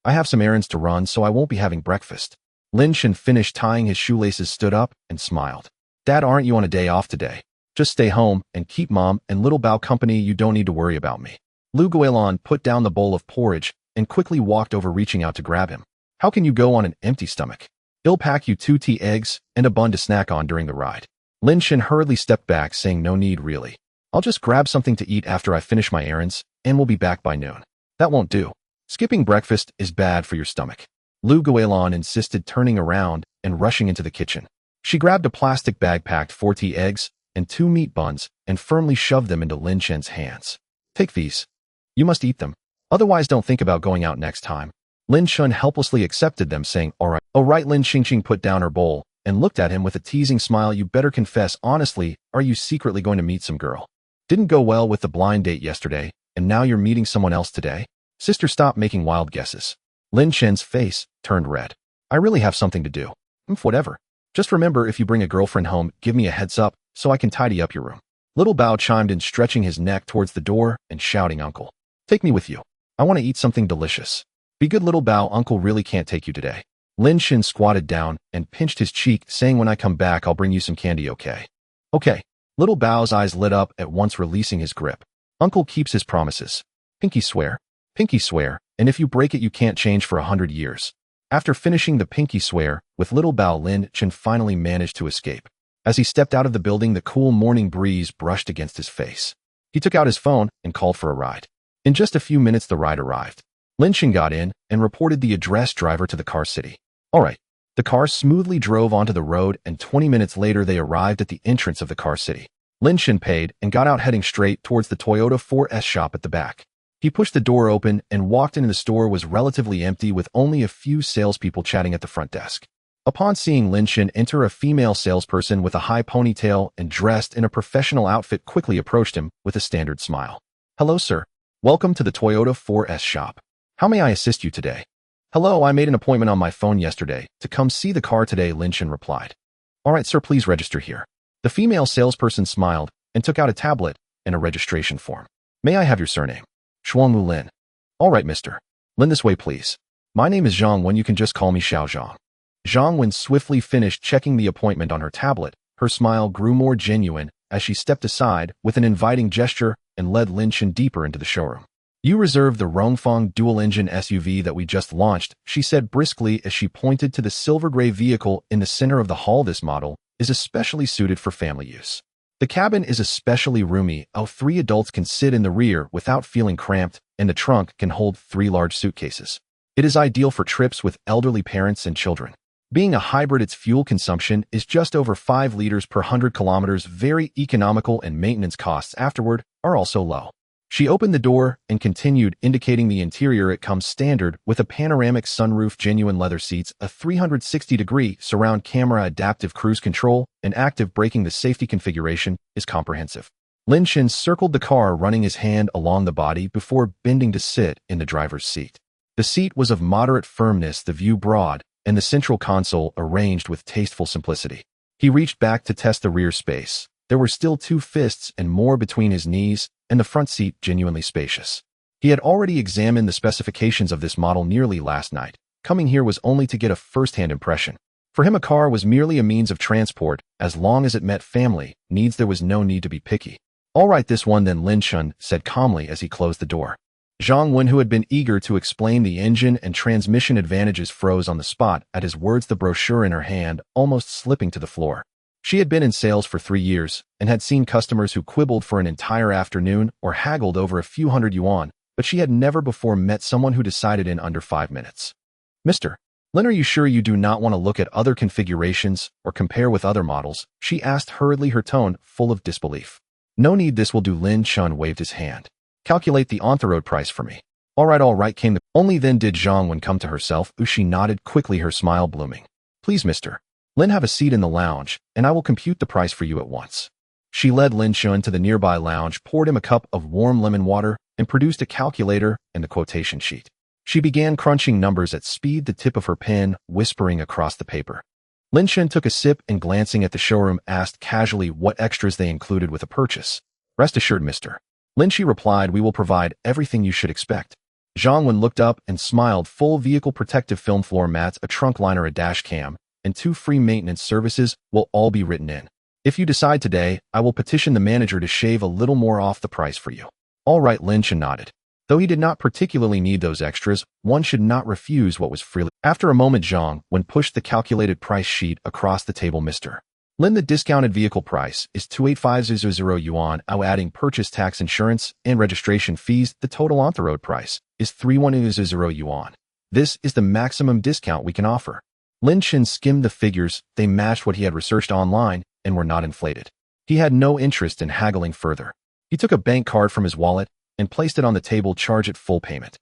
"I have some errands to run, so I won't be having breakfast." Lin Chen finished tying his shoelaces, stood up, and smiled. "Dad, aren't you on a day off today? Just stay home and keep Mom and little Bao company. You don't need to worry about me." Lu Guilin put down the bowl of porridge and quickly walked over, reaching out to grab him. "How can you go on an empty stomach? I'll pack you 2 tea eggs and a bun to snack on during the ride." Lin Chen hurriedly stepped back, saying, "No need, really. I'll just grab something to eat after I finish my errands, and we'll be back by noon." "That won't do. Skipping breakfast is bad for your stomach." Lu Guilin insisted, turning around and rushing into the kitchen. She grabbed a plastic bag, packed 4 tea eggs and 2 meat buns, and firmly shoved them into Lin Chen's hands. "Take these. You must eat them. Otherwise, don't think about going out next time." Lin Chen helplessly accepted them, saying, "All right." "Oh, right." Lin Qingqing put down her bowl and looked at him with a teasing smile. "You better confess honestly, are you secretly going to meet some girl? Didn't go well with the blind date yesterday, and now you're meeting someone else today?" "Sister, stop making wild guesses." Lin Chen's face turned red. "I really have something to do." Whatever. Just remember, if you bring a girlfriend home, give me a heads up so I can tidy up your room." Little Bao chimed in, stretching his neck towards the door and shouting, "Uncle, take me with you. I want to eat something delicious." "Be good, little Bao. Uncle really can't take you today." Lin Chen squatted down and pinched his cheek, saying, "When I come back, I'll bring you some candy, okay?" "Okay." Little Bao's eyes lit up at once, releasing his grip. "Uncle keeps his promises. Pinky swear. Pinky swear, and if you break it, you can't change for 100 years. After finishing the pinky swear with little Bao, Lin Chen finally managed to escape. As he stepped out of the building, the cool morning breeze brushed against his face. He took out his phone and called for a ride. In just a few minutes, the ride arrived. Lin Chen got in and reported the address driver to the car city. All right. The car smoothly drove onto the road, and 20 minutes later, they arrived at the entrance of the car city. Lin Chen paid and got out, heading straight towards the Toyota 4S shop at the back. He pushed the door open and walked into. The store was relatively empty, with only a few salespeople chatting at the front desk. Upon seeing Lin Chen enter, a female salesperson with a high ponytail and dressed in a professional outfit quickly approached him with a standard smile. "Hello, sir. Welcome to the Toyota 4S shop. How may I assist you today?" "Hello, I made an appointment on my phone yesterday to come see the car today," Lin Chen replied. "All right, sir, please register here." The female salesperson smiled and took out a tablet and a registration form. "May I have your surname?" "Shuangwu Lin." "All right, Mr. Lin, this way, please." "My name is Zhang Wen. You can just call me Xiao Zhang." Zhang Wen swiftly finished checking the appointment on her tablet. Her smile grew more genuine as she stepped aside with an inviting gesture and led Lin Chen deeper into the showroom. "You reserved the Rongfeng dual-engine SUV that we just launched," she said briskly as she pointed to the silver gray vehicle in the center of the hall. "This model is especially suited for family use. The cabin is especially roomy. 3 adults can sit in the rear without feeling cramped, and the trunk can hold 3 large suitcases. It is ideal for trips with elderly parents and children. Being a hybrid, its fuel consumption is just over 5 liters per 100 kilometers, very economical, and maintenance costs afterward are also low." She opened the door and continued, indicating the interior. "It comes standard with a panoramic sunroof, genuine leather seats, a 360-degree surround camera, adaptive cruise control, and active braking. The safety configuration is comprehensive." Lin Chen circled the car, running his hand along the body before bending to sit in the driver's seat. The seat was of moderate firmness, the view broad, and the central console arranged with tasteful simplicity. He reached back to test the rear space. There were still 2 fists and more between his knees, and the front seat genuinely spacious. He had already examined the specifications of this model nearly last night. Coming here was only to get a first-hand impression. For him, a car was merely a means of transport. As long as it met family needs, there was no need to be picky. All right, this one then, Lin Chen said calmly as he closed the door. Zhang Wen, who had been eager to explain the engine and transmission advantages, froze on the spot at his words, the brochure in her hand almost slipping to the floor. She had been in sales for 3 years and had seen customers who quibbled for an entire afternoon or haggled over a few hundred yuan, but she had never before met someone who decided in under 5 minutes. Mr. Lin, are you sure you do not want to look at other configurations or compare with other models? She asked hurriedly, her tone full of disbelief. No need, this will do. Lin Chen waved his hand. Calculate the on-the-road price for me. All right, came the... Only then did Zhang Wen come to herself. She nodded quickly, her smile blooming. Please, Mr. Lin, have a seat in the lounge, and I will compute the price for you at once. She led Lin Chen to the nearby lounge, poured him a cup of warm lemon water, and produced a calculator and the quotation sheet. She began crunching numbers at speed, the tip of her pen whispering across the paper. Lin Chen took a sip and, glancing at the showroom, asked casually what extras they included with a purchase. Rest assured, Mr. Lin, she replied, we will provide everything you should expect. Zhang Wen looked up and smiled. Full vehicle protective film floor mats, a trunk liner, a dash cam, and 2 free maintenance services will all be written in. If you decide today, I will petition the manager to shave a little more off the price for you. All right, Lin Chen nodded. Though he did not particularly need those extras, one should not refuse what was freely. After a moment, Zhang Wen pushed the calculated price sheet across the table. Mr. Lin, the discounted vehicle price is 28500 yuan, adding purchase tax, insurance, and registration fees. The total on-the-road price is 3100 yuan. This is the maximum discount we can offer. Lin Chen skimmed the figures. They matched what he had researched online and were not inflated. He had no interest in haggling further. He took a bank card from his wallet and placed it on the table. Charge it full payment.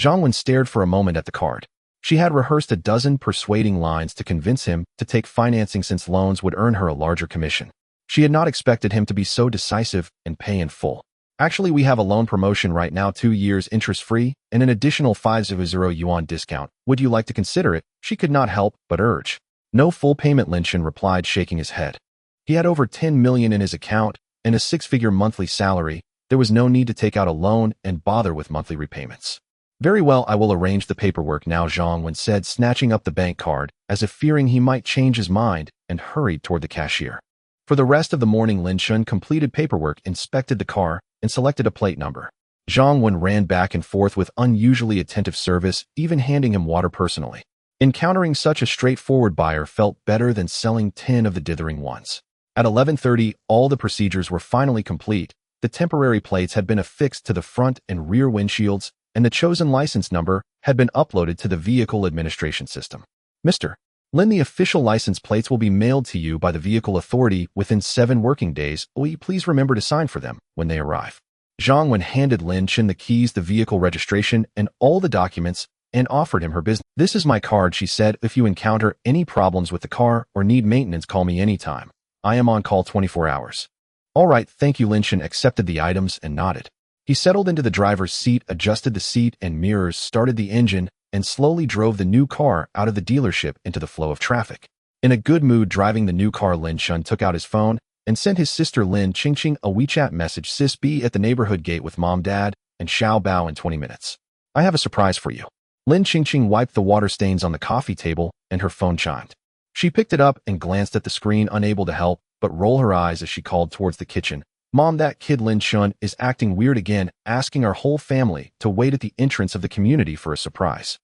Zhang Wen stared for a moment at the card. She had rehearsed a dozen persuading lines to convince him to take financing, since loans would earn her a larger commission. She had not expected him to be so decisive and pay in full. Actually, we have a loan promotion right now, 2 years interest-free and an additional 500 yuan discount. Would you like to consider it? She could not help but urge. No full payment, Lin Chen replied, shaking his head. He had over 10 million in his account and a 6-figure monthly salary. There was no need to take out a loan and bother with monthly repayments. Very well, I will arrange the paperwork now, Zhang Wen said, snatching up the bank card as if fearing he might change his mind, and hurried toward the cashier. For the rest of the morning, Lin Chen completed paperwork, inspected the car, and selected a plate number. Zhang Wen ran back and forth with unusually attentive service, even handing him water personally. Encountering such a straightforward buyer felt better than selling 10 of the dithering ones. At 11:30, all the procedures were finally complete. The temporary plates had been affixed to the front and rear windshields, and the chosen license number had been uploaded to the vehicle administration system. Mr. Lin, the official license plates will be mailed to you by the vehicle authority within 7 working days. Will you please remember to sign for them when they arrive? Zhang Wen handed Lin Chen the keys, the vehicle registration, and all the documents, and offered him her business. This is my card, she said. If you encounter any problems with the car or need maintenance, call me anytime. I am on call 24 hours. All right, thank you. Lin Chen accepted the items and nodded. He settled into the driver's seat, adjusted the seat and mirrors, started the engine, and slowly drove the new car out of the dealership into the flow of traffic. In a good mood driving the new car, Lin Chen took out his phone and sent his sister Lin Qingqing a WeChat message. Sis, be at the neighborhood gate with Mom, Dad, and Xiao Bao in 20 minutes. I have a surprise for you. Lin Qingqing wiped the water stains on the coffee table and her phone chimed. She picked it up and glanced at the screen, unable to help but roll her eyes as she called towards the kitchen. Mom, that kid Lin Chen is acting weird again, asking our whole family to wait at the entrance of the community for a surprise.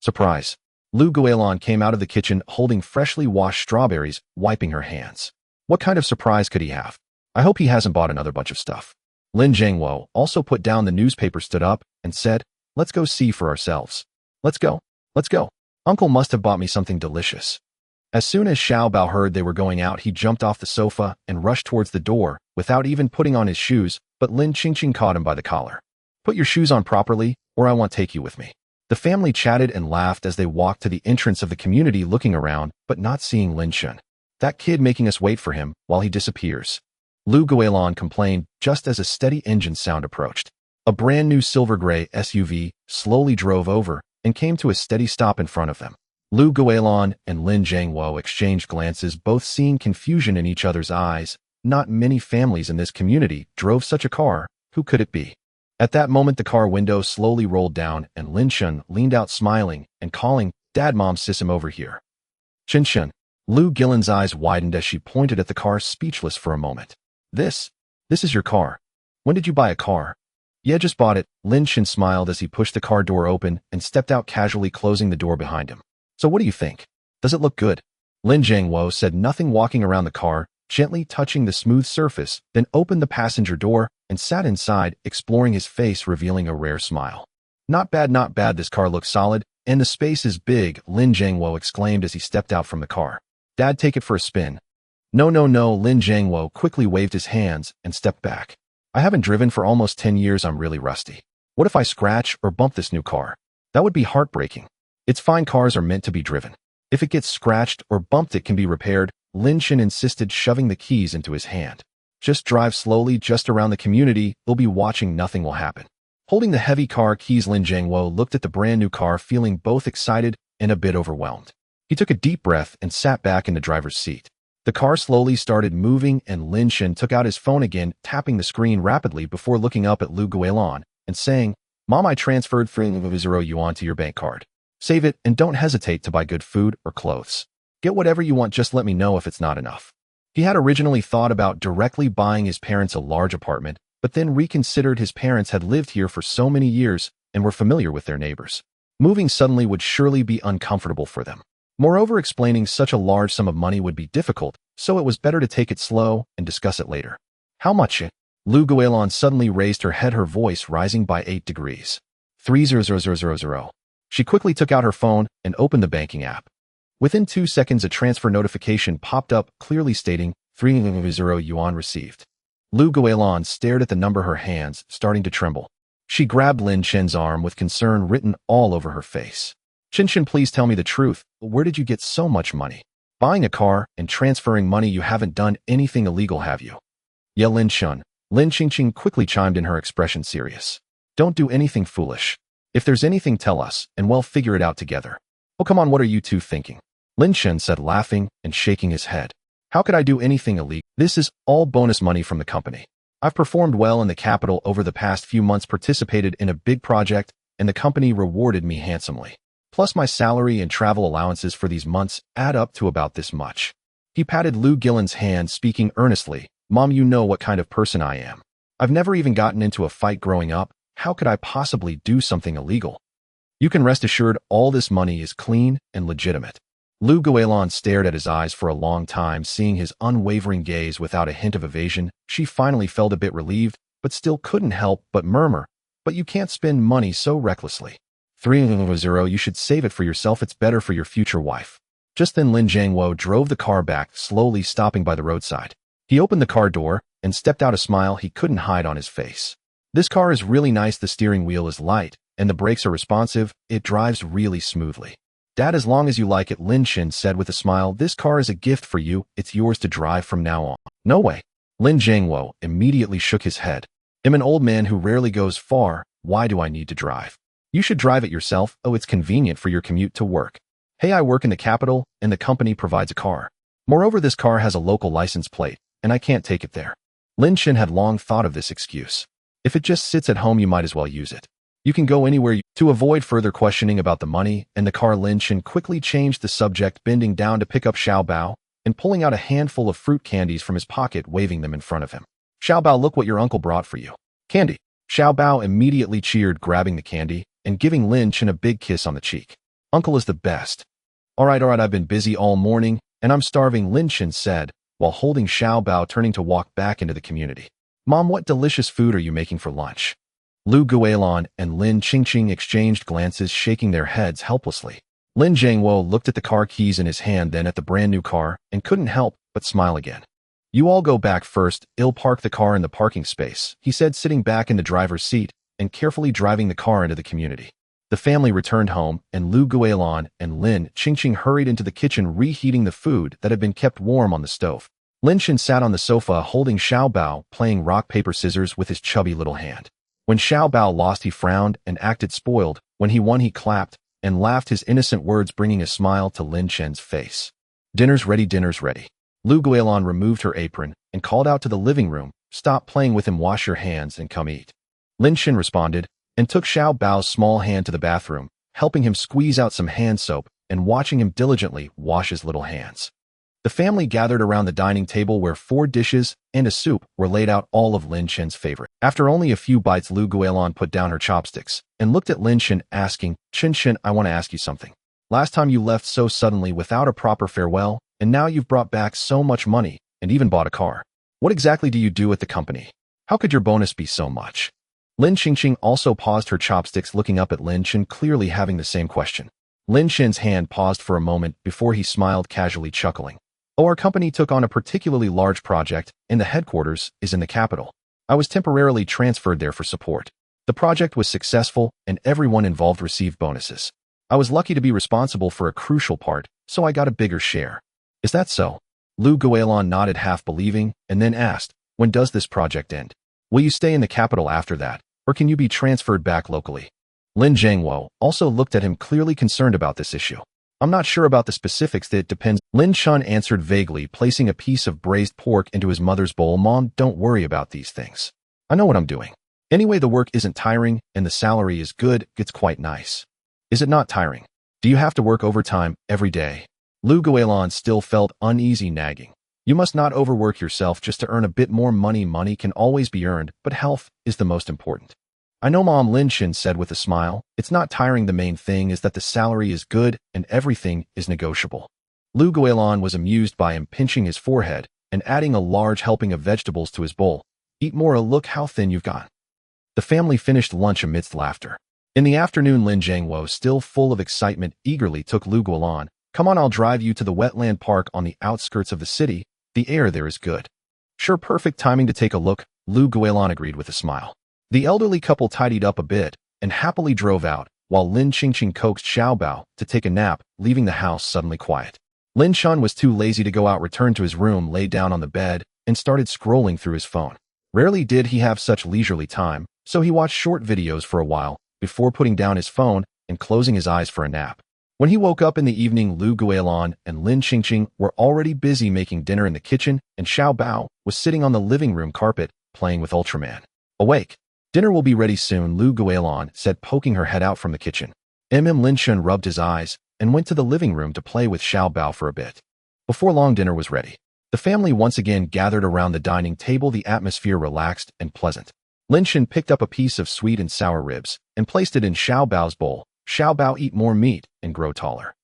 Surprise. Lu Guilin came out of the kitchen holding freshly washed strawberries, wiping her hands. What kind of surprise could he have? I hope he hasn't bought another bunch of stuff. Lin Zhengwo also put down the newspaper, stood up, and said, let's go see for ourselves. Let's go. Let's go. Uncle must have bought me something delicious. As soon as Xiao Bao heard they were going out, he jumped off the sofa and rushed towards the door without even putting on his shoes, but Lin Qingqing caught him by the collar. Put your shoes on properly, or I won't take you with me. The family chatted and laughed as they walked to the entrance of the community, looking around, but not seeing Lin Chen. That kid making us wait for him while he disappears. Lu Guilin complained just as a steady engine sound approached. A brand new silver gray SUV slowly drove over, and came to a steady stop in front of them. Lu Guilin and Lin Jiangwo exchanged glances, both seeing confusion in each other's eyes. Not many families in this community drove such a car. Who could it be? At that moment, the car window slowly rolled down, and Lin Chen leaned out smiling and calling, "Dad, Mom, sis, him over here." Chen. Lu Guilin's eyes widened as she pointed at the car, speechless for a moment. This is your car. When did you buy a car? Yeah, just bought it. Lin Chen smiled as he pushed the car door open and stepped out, casually closing the door behind him. So what do you think? Does it look good? Lin Jiangwo said nothing, walking around the car, gently touching the smooth surface, then opened the passenger door and sat inside, exploring his face, revealing a rare smile. Not bad, not bad. This car looks solid, and the space is big, Lin Jiangwo exclaimed as he stepped out from the car. Dad, take it for a spin. No. Lin Jiangwo quickly waved his hands and stepped back. I haven't driven for almost 10 years. I'm really rusty. What if I scratch or bump this new car? That would be heartbreaking. It's fine. Cars are meant to be driven. If it gets scratched or bumped, it can be repaired, Lin Chen insisted, shoving the keys into his hand. Just drive slowly, just around the community. They'll be watching. Nothing will happen. Holding the heavy car keys, Lin Jiangwo looked at the brand new car, feeling both excited and a bit overwhelmed. He took a deep breath and sat back in the driver's seat. The car slowly started moving, and Lin Chen took out his phone again, tapping the screen rapidly before looking up at Lu Guilin and saying, "Mom, I transferred 300 yuan to your bank card. Save it and don't hesitate to buy good food or clothes. Get whatever you want, just let me know if it's not enough." He had originally thought about directly buying his parents a large apartment, but then reconsidered. His parents had lived here for so many years and were familiar with their neighbors. Moving suddenly would surely be uncomfortable for them. Moreover, explaining such a large sum of money would be difficult, so it was better to take it slow and discuss it later. How much? Lu Guilin suddenly raised her head, her voice rising by 8 degrees. 300,000. She quickly took out her phone and opened the banking app. Within 2 seconds, a transfer notification popped up, clearly stating 300 yuan received. Lu Guilin stared at the number, her hands starting to tremble. She grabbed Lin Chen's arm with concern written all over her face. Chen, please tell me the truth. Where did you get so much money? Buying a car and transferring money? You haven't done anything illegal, have you? Yeah, Lin Chen. Lin Qingqing quickly chimed in, her expression serious. Don't do anything foolish. If there's anything, tell us, and we'll figure it out together. Oh, come on, what are you two thinking? Lin Chen said, laughing and shaking his head. How could I do anything illegal? This is all bonus money from the company. I've performed well in the capital over the past few months, participated in a big project, and the company rewarded me handsomely. Plus my salary and travel allowances for these months add up to about this much. He patted Lu Guilin's hand, speaking earnestly. Mom, you know what kind of person I am. I've never even gotten into a fight growing up. How could I possibly do something illegal? You can rest assured all this money is clean and legitimate. Lu Guilin stared at his eyes for a long time, seeing his unwavering gaze without a hint of evasion. She finally felt a bit relieved, but still couldn't help but murmur, "But you can't spend money so recklessly. 300, you should save it for yourself. It's better for your future wife." Just then, Lin Jiangwo drove the car back, slowly stopping by the roadside. He opened the car door and stepped out, a smile he couldn't hide on his face. This car is really nice. The steering wheel is light, and the brakes are responsive. It drives really smoothly. Dad, as long as you like it, Lin Chen said with a smile. This car is a gift for you. It's yours to drive from now on. No way. Lin Jiangwo immediately shook his head. I'm an old man who rarely goes far. Why do I need to drive? You should drive it yourself. Oh, it's convenient for your commute to work. Hey, I work in the capital, and the company provides a car. Moreover, this car has a local license plate, and I can't take it there. Lin Chen had long thought of this excuse. If it just sits at home, you might as well use it. You can go anywhere. To avoid further questioning about the money and the car, Lin Chen quickly changed the subject, bending down to pick up Xiao Bao and pulling out a handful of fruit candies from his pocket, waving them in front of him. Xiao Bao, look what your uncle brought for you. Candy. Xiao Bao immediately cheered, grabbing the candy and giving Lin Chen a big kiss on the cheek. Uncle is the best. All right, I've been busy all morning, and I'm starving, Lin Chen said, while holding Xiao Bao, turning to walk back into the community. Mom, what delicious food are you making for lunch? Lu Guilin and Lin Qingqing exchanged glances, shaking their heads helplessly. Lin Jiangwo looked at the car keys in his hand, then at the brand new car, and couldn't help but smile again. You all go back first. I'll park the car in the parking space, he said, sitting back in the driver's seat and carefully driving the car into the community. The family returned home, and Lu Guilin and Lin Qingqing hurried into the kitchen, reheating the food that had been kept warm on the stove. Lin Chen sat on the sofa holding Xiao Bao, playing rock, paper, scissors with his chubby little hand. When Xiao Bao lost, he frowned and acted spoiled. When he won, he clapped. and laughed, his innocent words bringing a smile to Lin Chen's face. Dinner's ready, dinner's ready. Lu Guilin removed her apron and called out to the living room, stop playing with him, wash your hands and come eat. Lin Chen responded and took Xiao Bao's small hand to the bathroom, helping him squeeze out some hand soap and watching him diligently wash his little hands. The family gathered around the dining table where 4 dishes and a soup were laid out, all of Lin Chen's favorite. After only a few bites, Lu Guilin put down her chopsticks and looked at Lin Chen, asking, Chen, I want to ask you something. Last time you left so suddenly without a proper farewell, and now you've brought back so much money and even bought a car. What exactly do you do at the company? How could your bonus be so much? Lin Qingqing also paused her chopsticks, looking up at Lin Chen, clearly having the same question. Lin Chen's hand paused for a moment before he smiled, casually chuckling. Oh, our company took on a particularly large project, and the headquarters is in the capital. I was temporarily transferred there for support. The project was successful, and everyone involved received bonuses. I was lucky to be responsible for a crucial part, so I got a bigger share. Is that so? Lu Guilin nodded, half believing, and then asked, when does this project end? Will you stay in the capital after that, or can you be transferred back locally? Lin Zhangwo also looked at him, clearly concerned about this issue. I'm not sure about the specifics, that depends. Lin Chen answered vaguely, placing a piece of braised pork into his mother's bowl. Mom, don't worry about these things. I know what I'm doing. Anyway, the work isn't tiring, and the salary is good, it's quite nice. Is it not tiring? Do you have to work overtime every day? Lu Guilin still felt uneasy, nagging. You must not overwork yourself just to earn a bit more money. Money can always be earned, but health is the most important. I know, Mom, Lin Chen said with a smile. It's not tiring. The main thing is that the salary is good and everything is negotiable. Lu Guilin was amused by him, pinching his forehead and adding a large helping of vegetables to his bowl. Eat more, look how thin you've gotten. The family finished lunch amidst laughter. In the afternoon, Lin Zhangwo, still full of excitement, eagerly took Lu Guilin. Come on, I'll drive you to the wetland park on the outskirts of the city. The air there is good. Sure, perfect timing to take a look, Lu Guilin agreed with a smile. The elderly couple tidied up a bit and happily drove out, while Lin Qingqing coaxed Xiao Bao to take a nap, leaving the house suddenly quiet. Lin Chen was too lazy to go out, returned to his room, lay down on the bed, and started scrolling through his phone. Rarely did he have such leisurely time, so he watched short videos for a while before putting down his phone and closing his eyes for a nap. When he woke up in the evening, Lu Guilin and Lin Qingqing were already busy making dinner in the kitchen, and Xiao Bao was sitting on the living room carpet playing with Ultraman. Awake. Dinner will be ready soon, Lu Guilin said, poking her head out from the kitchen. Lin Chen rubbed his eyes and went to the living room to play with Xiao Bao for a bit. Before long, dinner was ready. The family once again gathered around the dining table, the atmosphere relaxed and pleasant. Lin Chen picked up a piece of sweet and sour ribs and placed it in Xiao Bao's bowl. Xiao Bao, eat more meat and grow taller.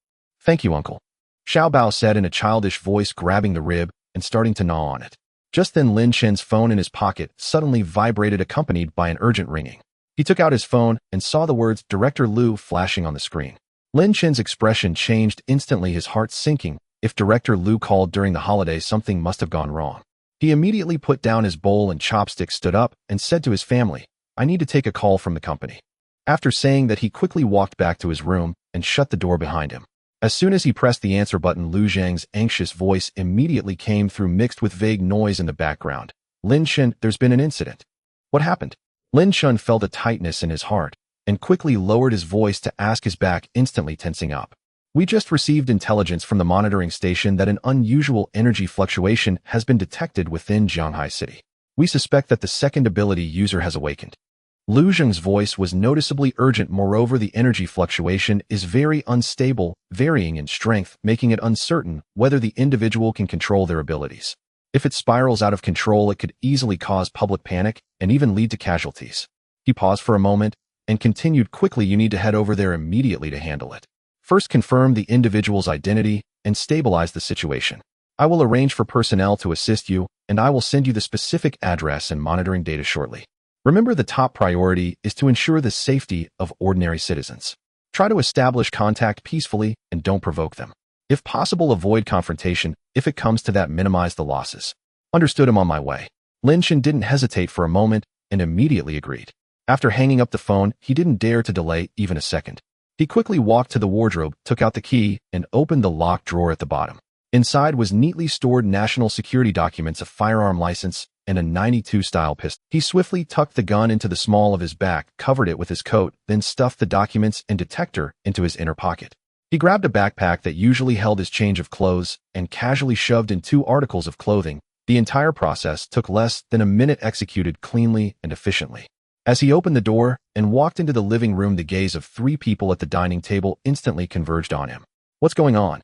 Thank you, uncle. Xiao Bao said in a childish voice, grabbing the rib and starting to gnaw on it. Just then, Lin Chen's phone in his pocket suddenly vibrated, accompanied by an urgent ringing. He took out his phone and saw the words Director Lu flashing on the screen. Lin Chen's expression changed instantly, his heart sinking. If Director Lu called during the holiday, something must have gone wrong. He immediately put down his bowl and chopsticks, stood up, and said to his family, I need to take a call from the company. After saying that, he quickly walked back to his room and shut the door behind him. As soon as he pressed the answer button, Lu Zhang's anxious voice immediately came through, mixed with vague noise in the background. Lin Chen, there's been an incident. What happened? Lin Chen felt a tightness in his heart and quickly lowered his voice to ask, his back instantly tensing up. We just received intelligence from the monitoring station that an unusual energy fluctuation has been detected within Jianghai City. We suspect that the second ability user has awakened. Lu Zheng's voice was noticeably urgent. Moreover, the energy fluctuation is very unstable, varying in strength, making it uncertain whether the individual can control their abilities. If it spirals out of control, it could easily cause public panic and even lead to casualties. He paused for a moment and continued quickly, you need to head over there immediately to handle it. First, confirm the individual's identity and stabilize the situation. I will arrange for personnel to assist you, and I will send you the specific address and monitoring data shortly. Remember, the top priority is to ensure the safety of ordinary citizens. Try to establish contact peacefully and don't provoke them. If possible, avoid confrontation. If it comes to that, minimize the losses. Understood, him on my way. Lin Chen didn't hesitate for a moment and immediately agreed. After hanging up the phone, he didn't dare to delay even a second. He quickly walked to the wardrobe, took out the key, and opened the locked drawer at the bottom. Inside was neatly stored national security documents, a firearm license, and a 92 style pistol. He swiftly tucked the gun into the small of his back, covered it with his coat, then stuffed the documents and detector into his inner pocket. He grabbed a backpack that usually held his change of clothes and casually shoved in 2 articles of clothing. The entire process took less than a minute, executed cleanly and efficiently. As he opened the door and walked into the living room, the gaze of 3 people at the dining table instantly converged on him. What's going on?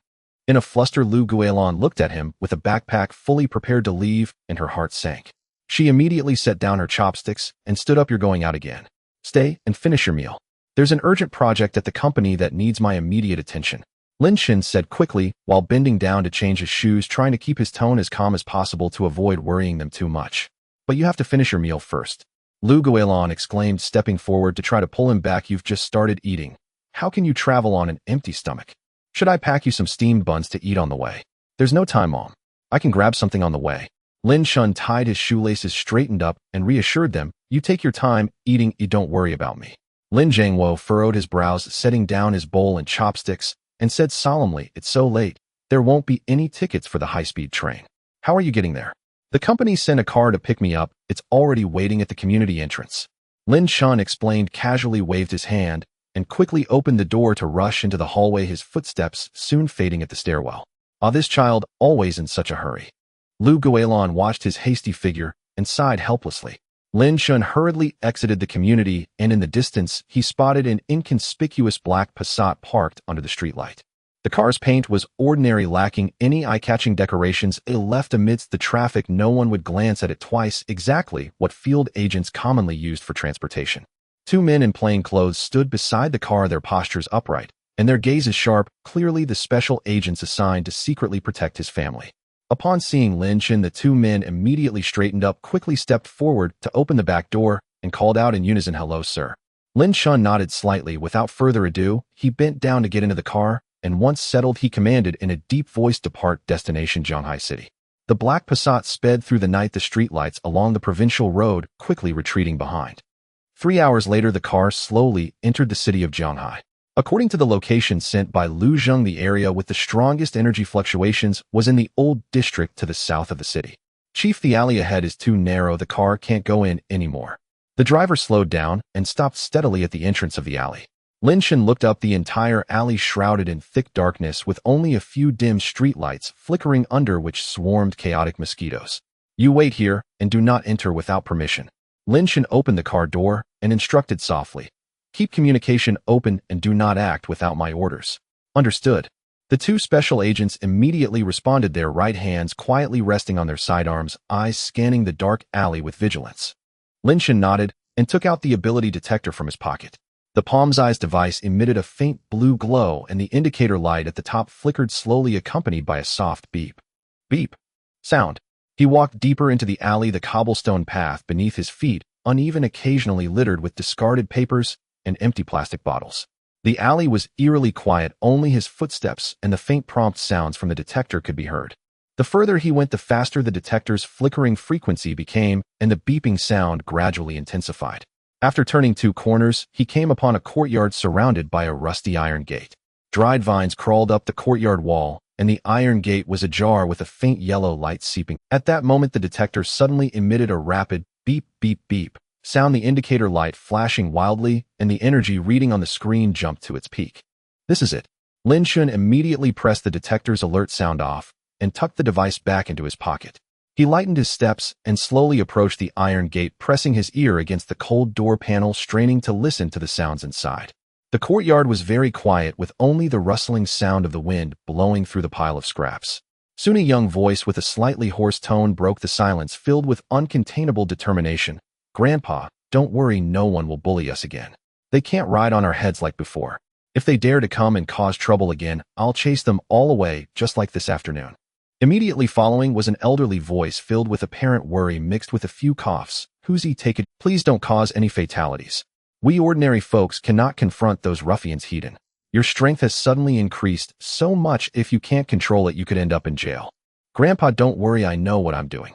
In a fluster, Lu Guilin looked at him with a backpack fully prepared to leave, and her heart sank. She immediately set down her chopsticks and stood up. You're going out again. Stay and finish your meal. There's an urgent project at the company that needs my immediate attention. Lin Chen said quickly while bending down to change his shoes, trying to keep his tone as calm as possible to avoid worrying them too much. But you have to finish your meal first. Lu Guilin exclaimed, stepping forward to try to pull him back. You've just started eating. How can you travel on an empty stomach? Should I pack you some steamed buns to eat on the way? There's no time, Mom. I can grab something on the way. Lin Chen tied his shoelaces, straightened up, and reassured them, you take your time eating, you don't worry about me. Lin Zhangwo furrowed his brows, setting down his bowl and chopsticks, and said solemnly, it's so late. There won't be any tickets for the high-speed train. How are you getting there? The company sent a car to pick me up. It's already waiting at the community entrance. Lin Chen explained, casually waved his hand, and quickly opened the door to rush into the hallway, his footsteps soon fading at the stairwell. Ah, this child, always in such a hurry. Lu Guilin watched his hasty figure and sighed helplessly. Lin Chen hurriedly exited the community, and in the distance, he spotted an inconspicuous black Passat parked under the streetlight. The car's paint was ordinary, lacking any eye-catching decorations. It left amidst the traffic. No one would glance at it twice, exactly what field agents commonly used for transportation. 2 men in plain clothes stood beside the car, their postures upright, and their gazes sharp, clearly the special agents assigned to secretly protect his family. Upon seeing Lin Chen, the 2 men immediately straightened up, quickly stepped forward to open the back door, and called out in unison, hello, sir. Lin Chen nodded slightly. Without further ado, he bent down to get into the car, and once settled, he commanded in a deep voice, depart, destination Zhanghai City. The black Passat sped through the night, the streetlights along the provincial road quickly retreating behind. 3 hours later, the car slowly entered the city of Zhanghai. According to the location sent by Lu Zheng, the area with the strongest energy fluctuations was in the old district to the south of the city. Chief, the alley ahead is too narrow. The car can't go in anymore. The driver slowed down and stopped steadily at the entrance of the alley. Lin Chen looked up. The entire alley shrouded in thick darkness, with only a few dim streetlights flickering under which swarmed chaotic mosquitoes. You wait here and do not enter without permission. Lin Chen opened the car door and instructed softly. Keep communication open and do not act without my orders. Understood. The 2 special agents immediately responded, their right hands quietly resting on their sidearms, eyes scanning the dark alley with vigilance. Lin Chen nodded and took out the ability detector from his pocket. The palm-sized device emitted a faint blue glow, and the indicator light at the top flickered slowly, accompanied by a soft beep. Beep. Sound. He walked deeper into the alley, the cobblestone path beneath his feet, uneven, occasionally littered with discarded papers and empty plastic bottles. The alley was eerily quiet. Only his footsteps and the faint prompt sounds from the detector could be heard. The further he went, the faster the detector's flickering frequency became, and the beeping sound gradually intensified. After turning 2 corners, he came upon a courtyard surrounded by a rusty iron gate. Dried vines crawled up the courtyard wall, and the iron gate was ajar with a faint yellow light seeping. At that moment, the detector suddenly emitted a rapid beep, beep, beep sound, the indicator light flashing wildly, and the energy reading on the screen jumped to its peak. This is it. Lin Chen immediately pressed the detector's alert sound off and tucked the device back into his pocket. He lightened his steps and slowly approached the iron gate, pressing his ear against the cold door panel, straining to listen to the sounds inside. The courtyard was very quiet, with only the rustling sound of the wind blowing through the pile of scraps. Soon a young voice with a slightly hoarse tone broke the silence, filled with uncontainable determination. Grandpa, don't worry, no one will bully us again. They can't ride on our heads like before. If they dare to come and cause trouble again, I'll chase them all away, just like this afternoon. Immediately following was an elderly voice filled with apparent worry mixed with a few coughs. Huzi, take it. Please don't cause any fatalities. We ordinary folks cannot confront those ruffians, Heaton. Your strength has suddenly increased so much, if you can't control it, you could end up in jail. Grandpa, don't worry, I know what I'm doing.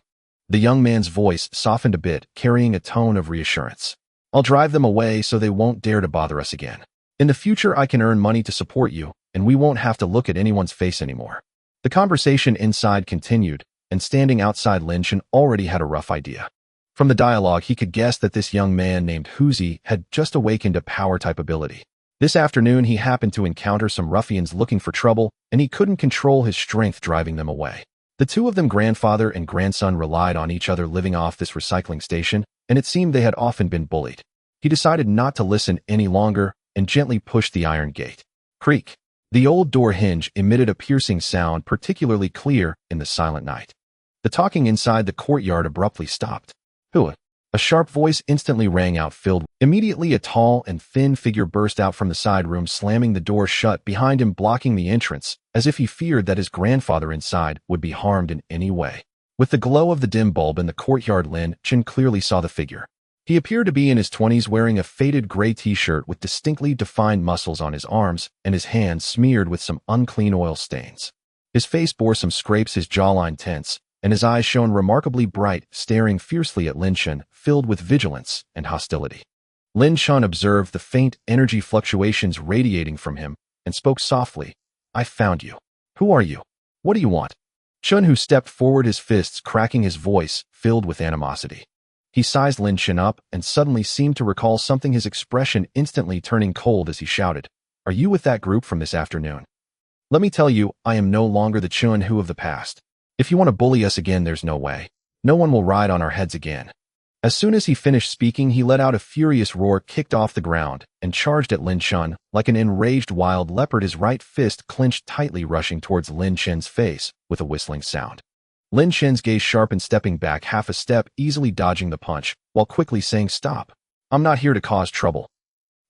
The young man's voice softened a bit, carrying a tone of reassurance. I'll drive them away so they won't dare to bother us again. In the future, I can earn money to support you, and we won't have to look at anyone's face anymore. The conversation inside continued, and standing outside Lin Chen already had a rough idea. From the dialogue, he could guess that this young man named Huzi had just awakened a power-type ability. This afternoon, he happened to encounter some ruffians looking for trouble, and he couldn't control his strength driving them away. The two of them, grandfather and grandson, relied on each other living off this recycling station, and it seemed they had often been bullied. He decided not to listen any longer and gently pushed the iron gate. Creak. The old door hinge emitted a piercing sound, particularly clear in the silent night. The talking inside the courtyard abruptly stopped. Who? A sharp voice instantly rang out, filled. Immediately, a tall and thin figure burst out from the side room, slamming the door shut behind him, blocking the entrance, as if he feared that his grandfather inside would be harmed in any way. With the glow of the dim bulb in the courtyard, Lin Chen clearly saw the figure. He appeared to be in his 20s, wearing a faded gray t-shirt with distinctly defined muscles on his arms and his hands smeared with some unclean oil stains. His face bore some scrapes, his jawline tense, and his eyes shone remarkably bright, staring fiercely at Lin Chen, filled with vigilance and hostility. Lin Chen observed the faint energy fluctuations radiating from him and spoke softly. "I found you. Who are you? What do you want?" Chen, who stepped forward, his fists cracking, his voice filled with animosity. He sized Lin Chen up and suddenly seemed to recall something, his expression instantly turning cold as he shouted, "Are you with that group from this afternoon? Let me tell you, I am no longer the Chen Hu of the past. If you want to bully us again, there's no way. No one will ride on our heads again." As soon as he finished speaking, he let out a furious roar, kicked off the ground, and charged at Lin Chen like an enraged wild leopard, his right fist clenched tightly, rushing towards Lin Chen's face with a whistling sound. Lin Chen's gaze sharpened, stepping back half a step, easily dodging the punch, while quickly saying, "Stop. I'm not here to cause trouble.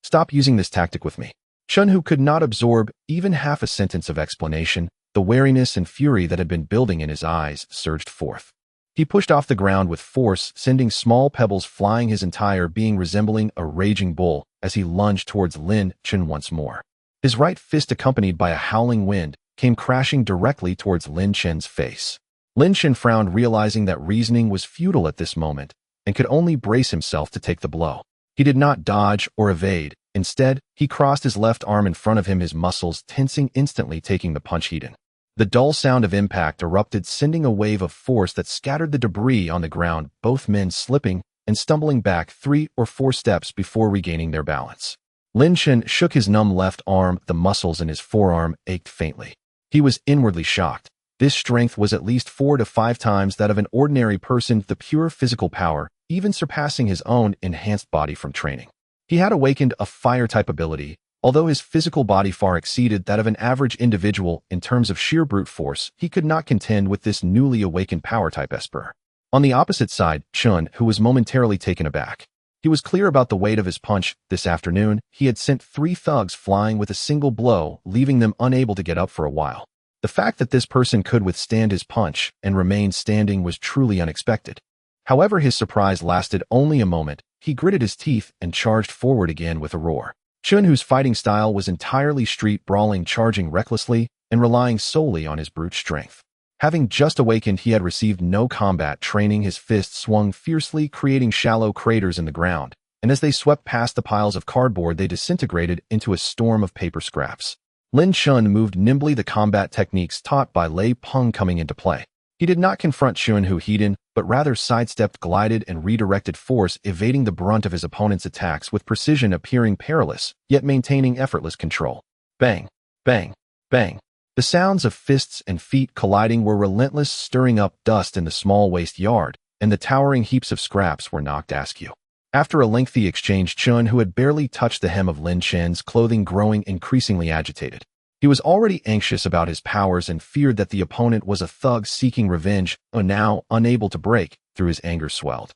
Stop using this tactic with me." Chen, who could not absorb even half a sentence of explanation, the wariness and fury that had been building in his eyes surged forth. He pushed off the ground with force, sending small pebbles flying, his entire being resembling a raging bull as he lunged towards Lin Chen once more. His right fist, accompanied by a howling wind, came crashing directly towards Lin Chen's face. Lin Chen frowned, realizing that reasoning was futile at this moment, and could only brace himself to take the blow. He did not dodge or evade. Instead, he crossed his left arm in front of him, his muscles tensing, instantly taking the punch heat in. The dull sound of impact erupted, sending a wave of force that scattered the debris on the ground, both men slipping and stumbling back 3 or 4 steps before regaining their balance. Lin Chen shook his numb left arm, the muscles in his forearm ached faintly. He was inwardly shocked. This strength was at least 4 to 5 times that of an ordinary person, the pure physical power, even surpassing his own enhanced body from training. He had awakened a fire-type ability, although his physical body far exceeded that of an average individual in terms of sheer brute force. He could not contend with this newly awakened power-type esper. On the opposite side, Chen, who was momentarily taken aback. He was clear about the weight of his punch. This afternoon, he had sent 3 thugs flying with a single blow, leaving them unable to get up for a while. The fact that this person could withstand his punch and remain standing was truly unexpected. However, his surprise lasted only a moment. He gritted his teeth and charged forward again with a roar. Chen, whose fighting style was entirely street brawling, charging recklessly and relying solely on his brute strength. Having just awakened, he had received no combat training. His fists swung fiercely, creating shallow craters in the ground, and as they swept past the piles of cardboard, they disintegrated into a storm of paper scraps. Lin Chen moved nimbly, the combat techniques taught by Lei Peng coming into play. He did not confront Chen Hu head-on, but rather sidestepped, glided, and redirected force, evading the brunt of his opponent's attacks with precision, appearing perilous, yet maintaining effortless control. Bang! Bang! Bang! The sounds of fists and feet colliding were relentless, stirring up dust in the small waste yard, and the towering heaps of scraps were knocked askew. After a lengthy exchange, Chen, who had barely touched the hem of Lin Chen's clothing, growing increasingly agitated. He was already anxious about his powers and feared that the opponent was a thug seeking revenge, and now, unable to break through, his anger swelled.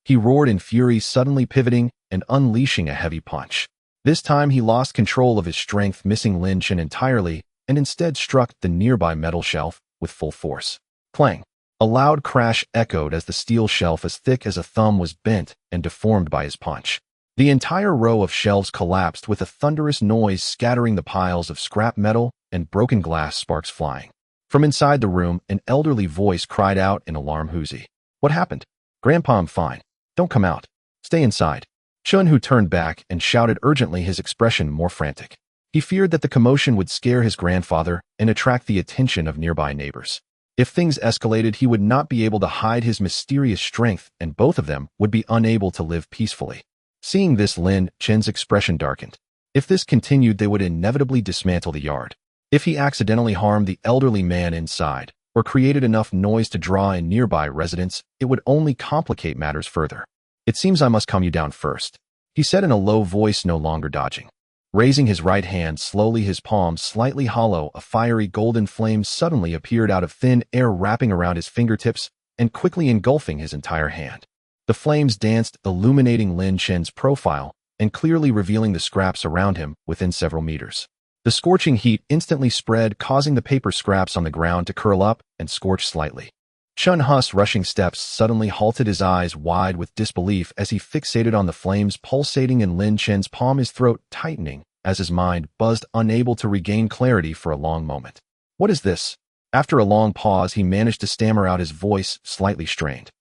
He roared in fury, suddenly pivoting and unleashing a heavy punch. This time he lost control of his strength, missing Lin Chen entirely, and instead struck the nearby metal shelf with full force. Clang! A loud crash echoed as the steel shelf, as thick as a thumb, was bent and deformed by his punch. The entire row of shelves collapsed with a thunderous noise, scattering the piles of scrap metal and broken glass, sparks flying. From inside the room, an elderly voice cried out in alarm, "Huzi, what happened?" "Grandpa, I'm fine. Don't come out. Stay inside." Chen, who turned back and shouted urgently, his expression more frantic. He feared that the commotion would scare his grandfather and attract the attention of nearby neighbors. If things escalated, he would not be able to hide his mysterious strength, and both of them would be unable to live peacefully. Seeing this, Lin Chen's expression darkened. If this continued, they would inevitably dismantle the yard. If he accidentally harmed the elderly man inside, or created enough noise to draw in nearby residents, it would only complicate matters further. "It seems I must calm you down first," he said in a low voice, no longer dodging. Raising his right hand slowly, his palm slightly hollow, a fiery golden flame suddenly appeared out of thin air, wrapping around his fingertips and quickly engulfing his entire hand. The flames danced, illuminating Lin Chen's profile and clearly revealing the scraps around him within several meters. The scorching heat instantly spread, causing the paper scraps on the ground to curl up and scorch slightly. Chen Hu's rushing steps suddenly halted, his eyes wide with disbelief as he fixated on the flames pulsating in Lin Chen's palm, his throat tightening as his mind buzzed, unable to regain clarity for a long moment. "What is this?" After a long pause, he managed to stammer out, his voice slightly strained.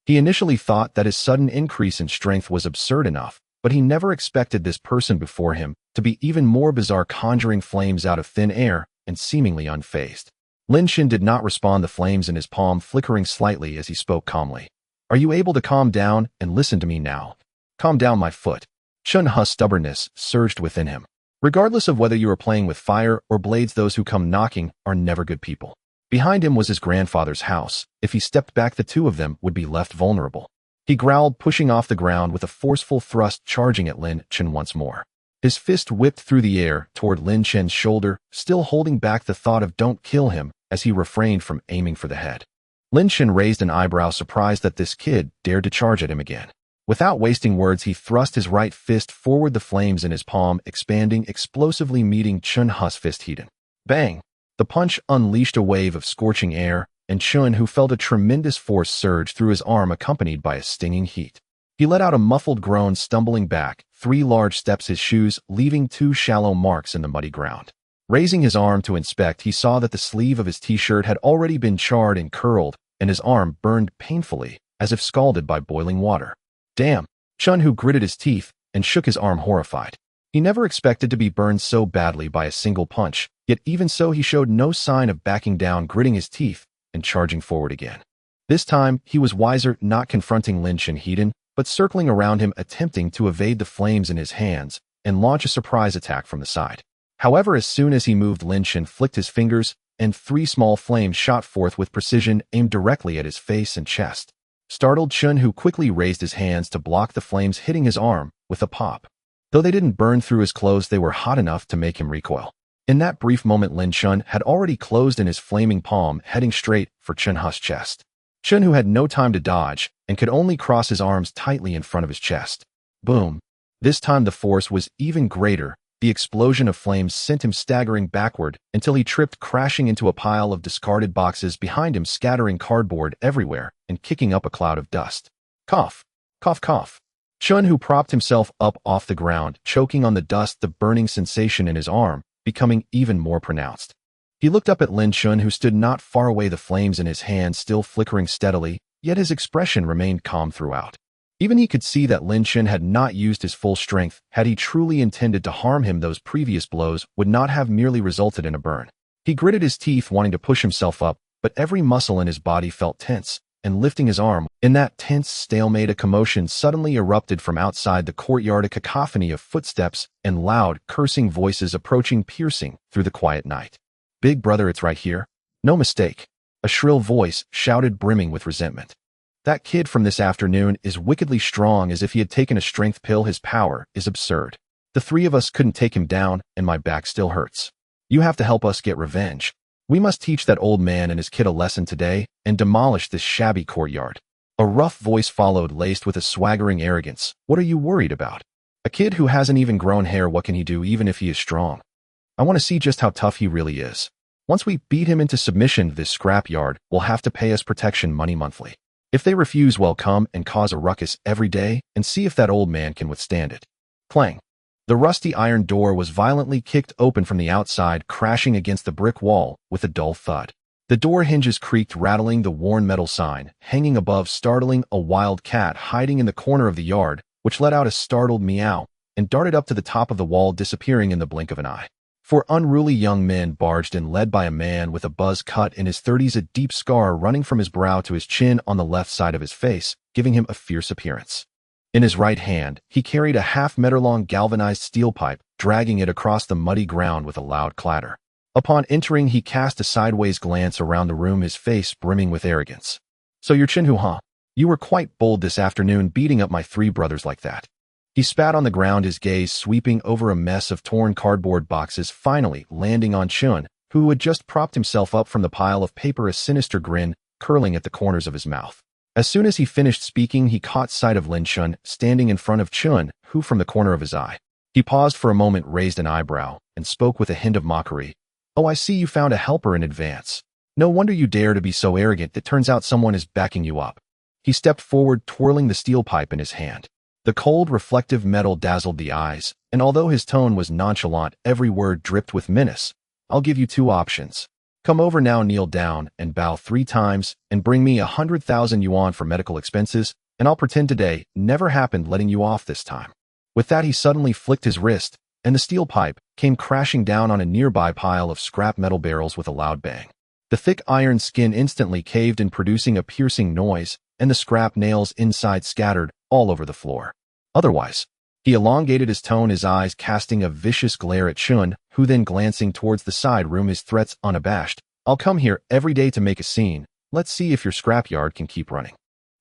He initially thought that his sudden increase in strength was absurd enough, but he never expected this person before him to be even more bizarre, conjuring flames out of thin air and seemingly unfazed. Lin Chen did not respond, the flames in his palm flickering slightly as he spoke calmly. "Are you able to calm down and listen to me now?" "Calm down, my foot." Chen Hu's stubbornness surged within him. Regardless of whether you are playing with fire or blades, those who come knocking are never good people. Behind him was his grandfather's house. If he stepped back, the two of them would be left vulnerable. He growled, pushing off the ground with a forceful thrust, charging at Lin Chen once more. His fist whipped through the air toward Lin Chen's shoulder, still holding back the thought of "don't kill him," as he refrained from aiming for the head. Lin Chen raised an eyebrow, surprised that this kid dared to charge at him again. Without wasting words, he thrust his right fist forward, the flames in his palm expanding explosively, meeting Chen Hu's fist heated. Bang! The punch unleashed a wave of scorching air, and Chen, who felt a tremendous force surge through his arm, accompanied by a stinging heat. He let out a muffled groan, stumbling back 3 large steps, his shoes leaving 2 shallow marks in the muddy ground. Raising his arm to inspect, he saw that the sleeve of his t-shirt had already been charred and curled, and his arm burned painfully, as if scalded by boiling water. "Damn!" Chen Hu gritted his teeth and shook his arm, horrified. He never expected to be burned so badly by a single punch, yet even so he showed no sign of backing down, gritting his teeth and charging forward again. This time, he was wiser, not confronting Lin Chen head-on, but circling around him, attempting to evade the flames in his hands and launch a surprise attack from the side. However, as soon as he moved, Lin Chen flicked his fingers, and 3 small flames shot forth with precision, aimed directly at his face and chest. Startled, Chen Hu quickly raised his hands to block the flames, hitting his arm with a pop. Though they didn't burn through his clothes, they were hot enough to make him recoil. In that brief moment, Lin Chen had already closed in his flaming palm, heading straight for Chen Hu's chest. Chen Hu had no time to dodge and could only cross his arms tightly in front of his chest. Boom! This time the force was even greater. The explosion of flames sent him staggering backward until he tripped, crashing into a pile of discarded boxes behind him, scattering cardboard everywhere and kicking up a cloud of dust. Cough! Cough, cough! Chen Hu propped himself up off the ground, choking on the dust, the burning sensation in his arm becoming even more pronounced. He looked up at Lin Chen, who stood not far away, the flames in his hand still flickering steadily, yet his expression remained calm throughout. Even he could see that Lin Chen had not used his full strength. Had he truly intended to harm him, those previous blows would not have merely resulted in a burn. He gritted his teeth, wanting to push himself up, but every muscle in his body felt tense, and lifting his arm, in that tense stalemate, a commotion suddenly erupted from outside the courtyard, a cacophony of footsteps and loud, cursing voices approaching, piercing through the quiet night. "Big brother, it's right here. No mistake." A shrill voice shouted, brimming with resentment. "That kid from this afternoon is wickedly strong, as if he had taken a strength pill. His power is absurd. The 3 of us couldn't take him down, and my back still hurts. You have to help us get revenge. We must teach that old man and his kid a lesson today and demolish this shabby courtyard." A rough voice followed, laced with a swaggering arrogance. "What are you worried about? A kid who hasn't even grown hair, what can he do even if he is strong? I want to see just how tough he really is. Once we beat him into submission, this scrapyard will have to pay us protection money monthly. If they refuse, well, come and cause a ruckus every day and see if that old man can withstand it." Clang! The rusty iron door was violently kicked open from the outside, crashing against the brick wall with a dull thud. The door hinges creaked, rattling the worn metal sign hanging above, startling a wild cat hiding in the corner of the yard, which let out a startled meow and darted up to the top of the wall, disappearing in the blink of an eye. Four unruly young men barged in, led by a man with a buzz cut in his 30s, a deep scar running from his brow to his chin on the left side of his face, giving him a fierce appearance. In his right hand, he carried a half-meter-long galvanized steel pipe, dragging it across the muddy ground with a loud clatter. Upon entering, he cast a sideways glance around the room, his face brimming with arrogance. "So you're Chinhu, huh? You were quite bold this afternoon, beating up my three brothers like that." He spat on the ground, his gaze sweeping over a mess of torn cardboard boxes, finally landing on Chun, who had just propped himself up from the pile of paper, a sinister grin curling at the corners of his mouth. As soon as he finished speaking, he caught sight of Lin Chen standing in front of Chun, who from the corner of his eye. He paused for a moment, raised an eyebrow, and spoke with a hint of mockery. "Oh, I see you found a helper in advance. No wonder you dare to be so arrogant. It turns out someone is backing you up." He stepped forward, twirling the steel pipe in his hand. The cold, reflective metal dazzled the eyes, and although his tone was nonchalant, every word dripped with menace. "I'll give you two options. Come over now, kneel down, and bow 3 times, and bring me 100,000 yuan for medical expenses, and I'll pretend today never happened, letting you off this time." With that, he suddenly flicked his wrist, and the steel pipe came crashing down on a nearby pile of scrap metal barrels with a loud bang. The thick iron skin instantly caved in, producing a piercing noise, and the scrap nails inside scattered all over the floor. Otherwise, he elongated his tone, his eyes casting a vicious glare at Chun, who then glancing towards the side room, his threats unabashed. "I'll come here every day to make a scene. Let's see if your scrapyard can keep running.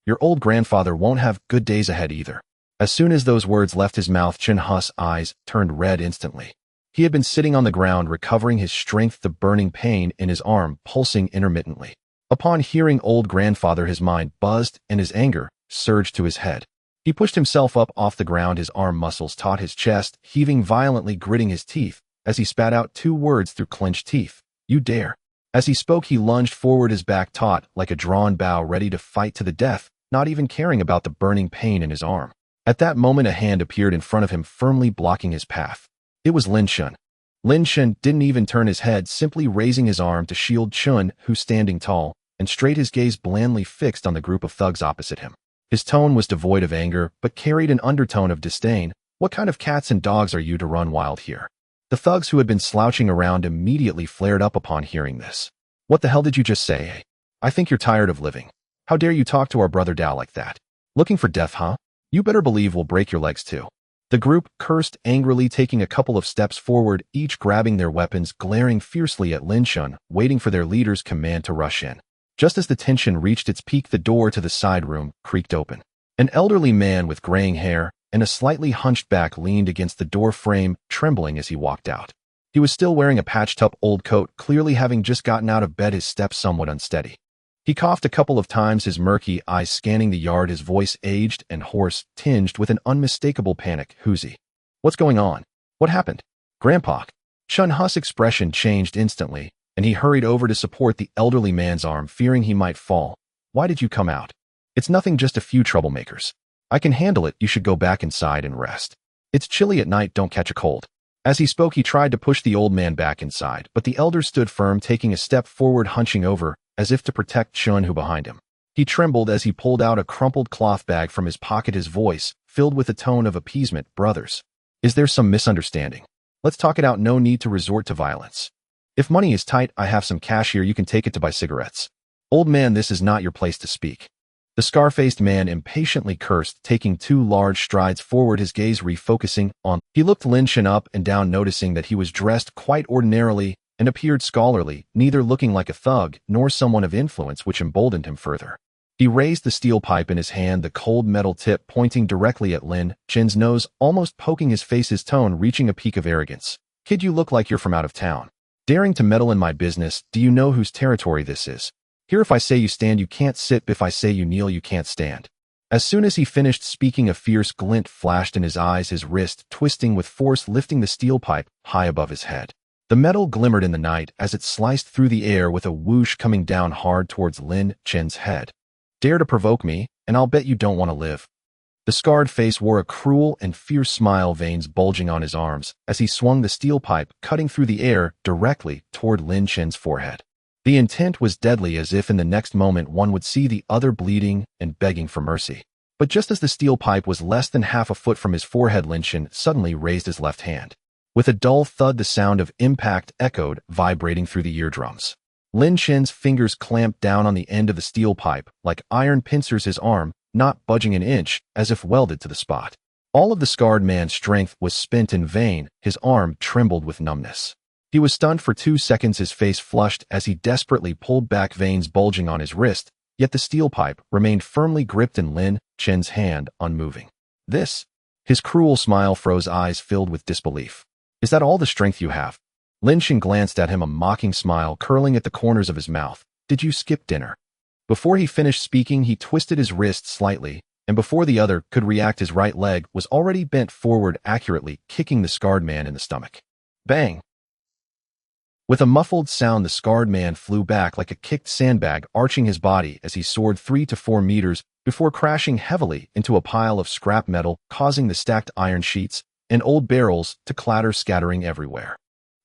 Your old grandfather won't have good days ahead either." As soon as those words left his mouth, Chun Hu's eyes turned red instantly. He had been sitting on the ground, recovering his strength, the burning pain in his arm pulsing intermittently. Upon hearing old grandfather, his mind buzzed and his anger surged to his head. He pushed himself up off the ground, his arm muscles taut, his chest heaving violently, gritting his teeth as he spat out 2 words through clenched teeth. "You dare." As he spoke, he lunged forward, his back taut like a drawn bow, ready to fight to the death, not even caring about the burning pain in his arm. At that moment, a hand appeared in front of him, firmly blocking his path. It was Lin Chen. Lin Chen didn't even turn his head, simply raising his arm to shield Chun, who standing tall and straight, his gaze blandly fixed on the group of thugs opposite him. His tone was devoid of anger, but carried an undertone of disdain. "What kind of cats and dogs are you to run wild here?" The thugs who had been slouching around immediately flared up upon hearing this. "What the hell did you just say? I think you're tired of living. How dare you talk to our brother Dao like that? Looking for death, huh? You better believe we'll break your legs too." The group cursed angrily, taking a couple of steps forward, each grabbing their weapons, glaring fiercely at Lin Chen, waiting for their leader's command to rush in. Just as the tension reached its peak, the door to the side room creaked open. An elderly man with graying hair and a slightly hunched back leaned against the door frame, trembling as he walked out. He was still wearing a patched-up old coat, clearly having just gotten out of bed, his steps somewhat unsteady. He coughed a couple of times, his murky eyes scanning the yard, his voice aged and hoarse, tinged with an unmistakable panic. "Who's he? What's going on? What happened? Grandpa?" Chun Hu's expression changed instantly, and he hurried over to support the elderly man's arm, fearing he might fall. "Why did you come out?" "It's nothing, just a few troublemakers. I can handle it. You should go back inside and rest. It's chilly at night, don't catch a cold." As he spoke, he tried to push the old man back inside, but the elder stood firm, taking a step forward, hunching over, as if to protect Chun Hu behind him. He trembled as he pulled out a crumpled cloth bag from his pocket, his voice filled with a tone of appeasement. "Brothers, is there some misunderstanding? Let's talk it out, no need to resort to violence. If money is tight, I have some cash here, you can take it to buy cigarettes." "Old man, this is not your place to speak." The scar-faced man impatiently cursed, taking 2 large strides forward, his gaze refocusing on. He looked Lin Chen up and down, noticing that he was dressed quite ordinarily and appeared scholarly, neither looking like a thug nor someone of influence, which emboldened him further. He raised the steel pipe in his hand, the cold metal tip pointing directly at Lin Chen's nose, almost poking his face, his tone reaching a peak of arrogance. "Kid, you look like you're from out of town. Daring to meddle in my business, do you know whose territory this is? Here, if I say you stand, you can't sit, if I say you kneel, you can't stand." As soon as he finished speaking, a fierce glint flashed in his eyes, his wrist twisting with force, lifting the steel pipe high above his head. The metal glimmered in the night as it sliced through the air with a whoosh, coming down hard towards Lin Chen's head. "Dare to provoke me, and I'll bet you don't want to live." The scarred face wore a cruel and fierce smile, veins bulging on his arms, as he swung the steel pipe, cutting through the air directly toward Lin Chen's forehead. The intent was deadly, as if in the next moment one would see the other bleeding and begging for mercy. But just as the steel pipe was less than half a foot from his forehead, Lin Chen suddenly raised his left hand. With a dull thud, the sound of impact echoed, vibrating through the eardrums. Lin Chen's fingers clamped down on the end of the steel pipe, like iron pincers, his arm not budging an inch, as if welded to the spot. All of the scarred man's strength was spent in vain, his arm trembled with numbness. He was stunned for 2 seconds, his face flushed as he desperately pulled back, veins bulging on his wrist, yet the steel pipe remained firmly gripped in Lin Chen's hand, unmoving. This? His cruel smile froze, eyes filled with disbelief. Is that all the strength you have? Lin Chen glanced at him, a mocking smile curling at the corners of his mouth. Did you skip dinner? Before he finished speaking, he twisted his wrist slightly, and before the other could react, his right leg was already bent forward, accurately kicking the scarred man in the stomach. Bang! With a muffled sound, the scarred man flew back like a kicked sandbag, arching his body as he soared 3 to 4 meters before crashing heavily into a pile of scrap metal, causing the stacked iron sheets and old barrels to clatter, scattering everywhere.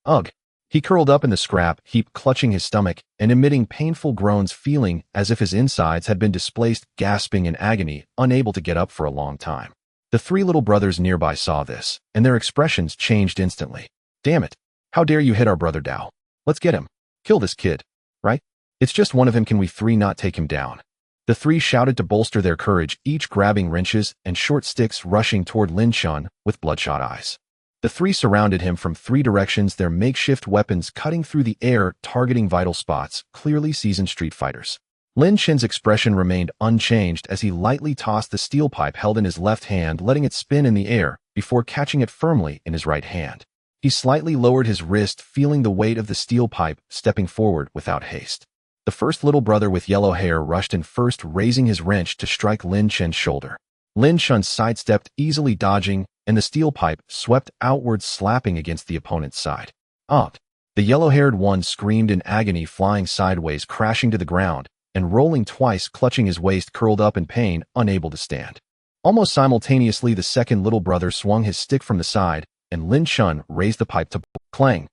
Ugh! He curled up in the scrap heap, clutching his stomach and emitting painful groans, feeling as if his insides had been displaced, gasping in agony, unable to get up for a long time. The 3 little brothers nearby saw this, and their expressions changed instantly. Damn it! How dare you hit our brother Dao? Let's get him. Kill this kid. Right? It's just one of him. Can we 3 not take him down? The 3 shouted to bolster their courage, each grabbing wrenches and short sticks, rushing toward Lin Chen with bloodshot eyes. The 3 surrounded him from 3 directions, their makeshift weapons cutting through the air, targeting vital spots, clearly seasoned street fighters. Lin Chen's expression remained unchanged as he lightly tossed the steel pipe held in his left hand, letting it spin in the air before catching it firmly in his right hand. He slightly lowered his wrist, feeling the weight of the steel pipe, stepping forward without haste. The first little brother with yellow hair rushed in first, raising his wrench to strike Lin Chen's shoulder. Lin Chen sidestepped, easily dodging, and the steel pipe swept outwards, slapping against the opponent's side. Ugh! The yellow-haired one screamed in agony, flying sideways, crashing to the ground, and rolling twice, clutching his waist, curled up in pain, unable to stand. Almost simultaneously, the second little brother swung his stick from the side, and Lin Chen raised the pipe to clang.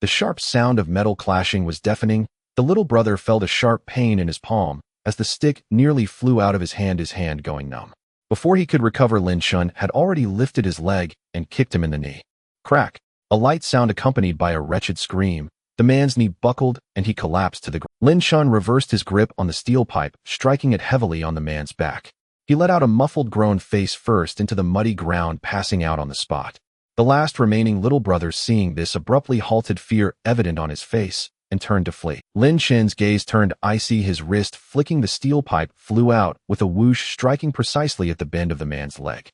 The sharp sound of metal clashing was deafening. The little brother felt a sharp pain in his palm as the stick nearly flew out of his hand going numb. Before he could recover, Lin Chen had already lifted his leg and kicked him in the knee. Crack! A light sound accompanied by a wretched scream. The man's knee buckled and he collapsed to the ground. Lin Chen reversed his grip on the steel pipe, striking it heavily on the man's back. He let out a muffled groan, face first into the muddy ground, passing out on the spot. The last remaining little brother, seeing this, abruptly halted, fear evident on his face, and turned to flee. Lin Chen's gaze turned icy, his wrist flicking the steel pipe flew out with a whoosh, striking precisely at the bend of the man's leg.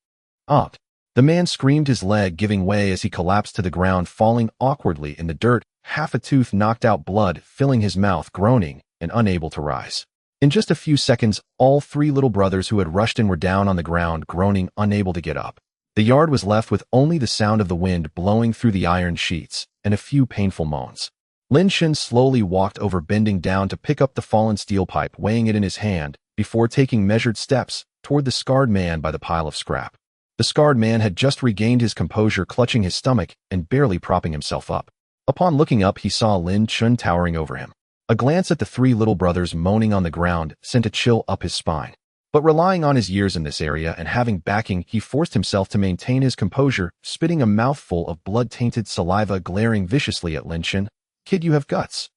Ugh! The man screamed, his leg giving way as he collapsed to the ground, falling awkwardly in the dirt, half a tooth knocked out, blood filling his mouth, groaning and unable to rise. In just a few seconds, all 3 little brothers who had rushed in were down on the ground, groaning, unable to get up. The yard was left with only the sound of the wind blowing through the iron sheets and a few painful moans. Lin Chen slowly walked over, bending down to pick up the fallen steel pipe, weighing it in his hand, before taking measured steps toward the scarred man by the pile of scrap. The scarred man had just regained his composure, clutching his stomach and barely propping himself up. Upon looking up, he saw Lin Chen towering over him. A glance at the 3 little brothers moaning on the ground sent a chill up his spine. But relying on his years in this area and having backing, he forced himself to maintain his composure, spitting a mouthful of blood-tainted saliva, glaring viciously at Lin Chen. Kid, you have guts.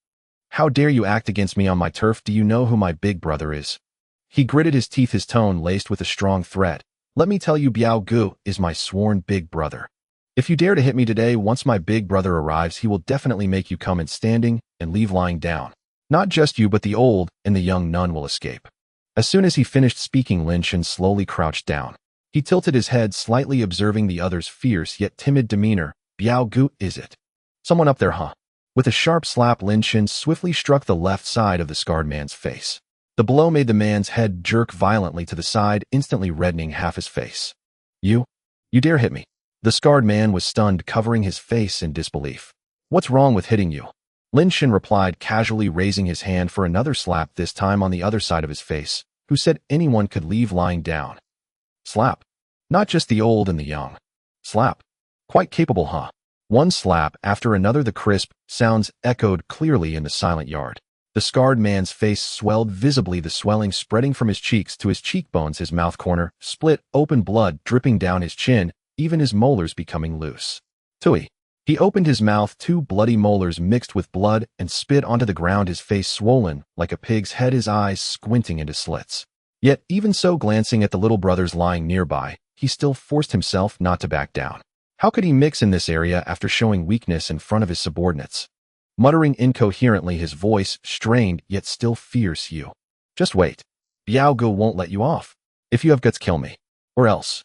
How dare you act against me on my turf? Do you know who my big brother is? He gritted his teeth, his tone laced with a strong threat. Let me tell you, Biao Gu is my sworn big brother. If you dare to hit me today, once my big brother arrives, he will definitely make you come in standing and leave lying down. Not just you, but the old and the young, none will escape. As soon as he finished speaking, Lin Chen slowly crouched down. He tilted his head, slightly observing the other's fierce yet timid demeanor. Biao Gu, is it? Someone up there, huh? With a sharp slap, Lin Chen swiftly struck the left side of the scarred man's face. The blow made the man's head jerk violently to the side, instantly reddening half his face. You dare hit me? The scarred man was stunned, covering his face in disbelief. What's wrong with hitting you? Lin Chen replied, casually raising his hand for another slap, this time on the other side of his face. Who said anyone could leave lying down? Slap. Not just the old and the young. Slap. Quite capable, huh? One slap after another, the crisp sounds echoed clearly in the silent yard. The scarred man's face swelled visibly, the swelling spreading from his cheeks to his cheekbones, his mouth corner split open, blood dripping down his chin, even his molars becoming loose. Tui. He opened his mouth, two bloody molars mixed with blood, and spit onto the ground, his face swollen like a pig's head, his eyes squinting into slits. Yet, even so, glancing at the little brothers lying nearby, he still forced himself not to back down. How could he mix in this area after showing weakness in front of his subordinates? Muttering incoherently, his voice strained yet still fierce, "You. Just wait. Biao Gu won't let you off. If you have guts, kill me. Or else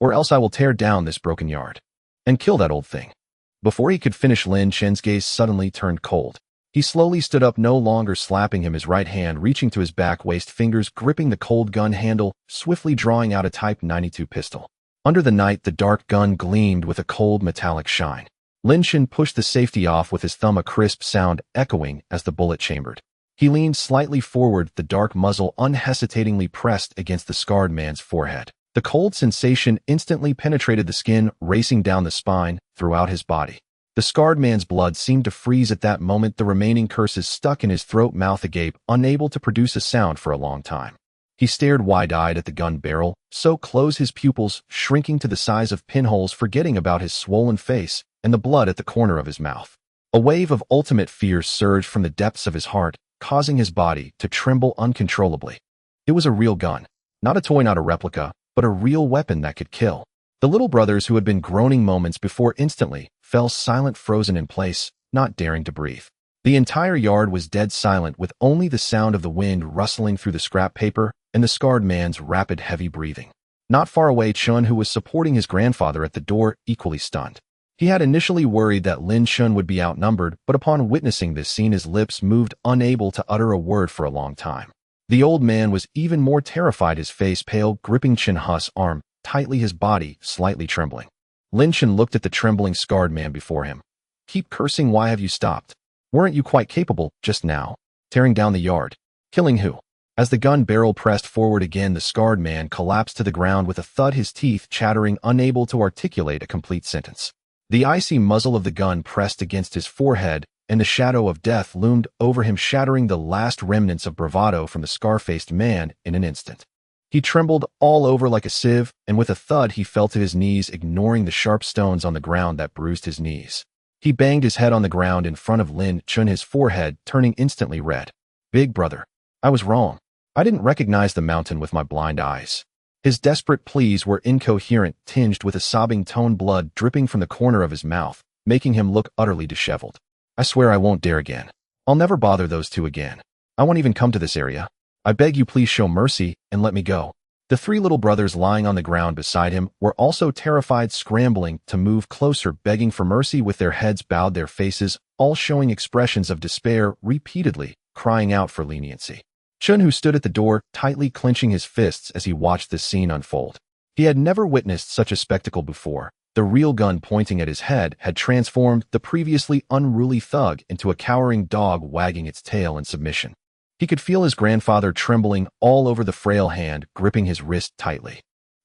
I will tear down this broken yard. And kill that old thing." Before he could finish, Lin Chen's gaze suddenly turned cold. He slowly stood up, no longer slapping him, his right hand reaching to his back waist, fingers gripping the cold gun handle, swiftly drawing out a Type 92 pistol. Under the night, the dark gun gleamed with a cold metallic shine. Lin Chen pushed the safety off with his thumb, a crisp sound echoing as the bullet chambered. He leaned slightly forward, the dark muzzle unhesitatingly pressed against the scarred man's forehead. The cold sensation instantly penetrated the skin, racing down the spine, throughout his body. The scarred man's blood seemed to freeze at that moment, the remaining curses stuck in his throat, mouth agape, unable to produce a sound for a long time. He stared wide-eyed at the gun barrel, so close, his pupils shrinking to the size of pinholes, forgetting about his swollen face and the blood at the corner of his mouth. A wave of ultimate fear surged from the depths of his heart, causing his body to tremble uncontrollably. It was a real gun. Not a toy, not a replica, but a real weapon that could kill. The little brothers, who had been groaning moments before, instantly fell silent, frozen in place, not daring to breathe. The entire yard was dead silent, with only the sound of the wind rustling through the scrap paper and the scarred man's rapid, heavy breathing. Not far away, Chun, who was supporting his grandfather at the door, equally stunned. He had initially worried that Lin Chen would be outnumbered, but upon witnessing this scene, his lips moved, unable to utter a word for a long time. The old man was even more terrified, his face pale, gripping Chen Hu's arm tightly, his body slightly trembling. Lin Chen looked at the trembling, scarred man before him. "Keep cursing. Why have you stopped? Weren't you quite capable just now? Tearing down the yard? Killing who?" As the gun barrel pressed forward again, the scarred man collapsed to the ground with a thud, his teeth chattering, unable to articulate a complete sentence. The icy muzzle of the gun pressed against his forehead, and the shadow of death loomed over him, shattering the last remnants of bravado from the scar-faced man in an instant. He trembled all over like a sieve, and with a thud he fell to his knees, ignoring the sharp stones on the ground that bruised his knees. He banged his head on the ground in front of Lin Chen, his forehead turning instantly red. "Big brother, I was wrong. I didn't recognize the mountain with my blind eyes." His desperate pleas were incoherent, tinged with a sobbing tone, blood dripping from the corner of his mouth, making him look utterly disheveled. "I swear I won't dare again. I'll never bother those two again. I won't even come to this area. I beg you, please show mercy and let me go." The three little brothers lying on the ground beside him were also terrified, scrambling to move closer, begging for mercy with their heads bowed, their faces all showing expressions of despair, repeatedly crying out for leniency. Chun, who stood at the door, tightly clenching his fists as he watched this scene unfold. He had never witnessed such a spectacle before. The real gun pointing at his head had transformed the previously unruly thug into a cowering dog wagging its tail in submission. He could feel his grandfather trembling all over, the frail hand gripping his wrist tightly.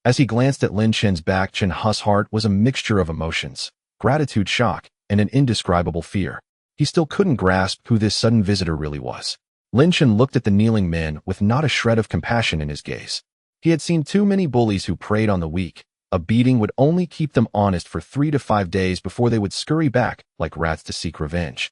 As he glanced at Lin Chen's back, Chen Hu's heart was a mixture of emotions, gratitude, shock, and an indescribable fear. He still couldn't grasp who this sudden visitor really was. Lin Chen looked at the kneeling men with not a shred of compassion in his gaze. He had seen too many bullies who preyed on the weak. A beating would only keep them honest for 3 to 5 days before they would scurry back like rats to seek revenge.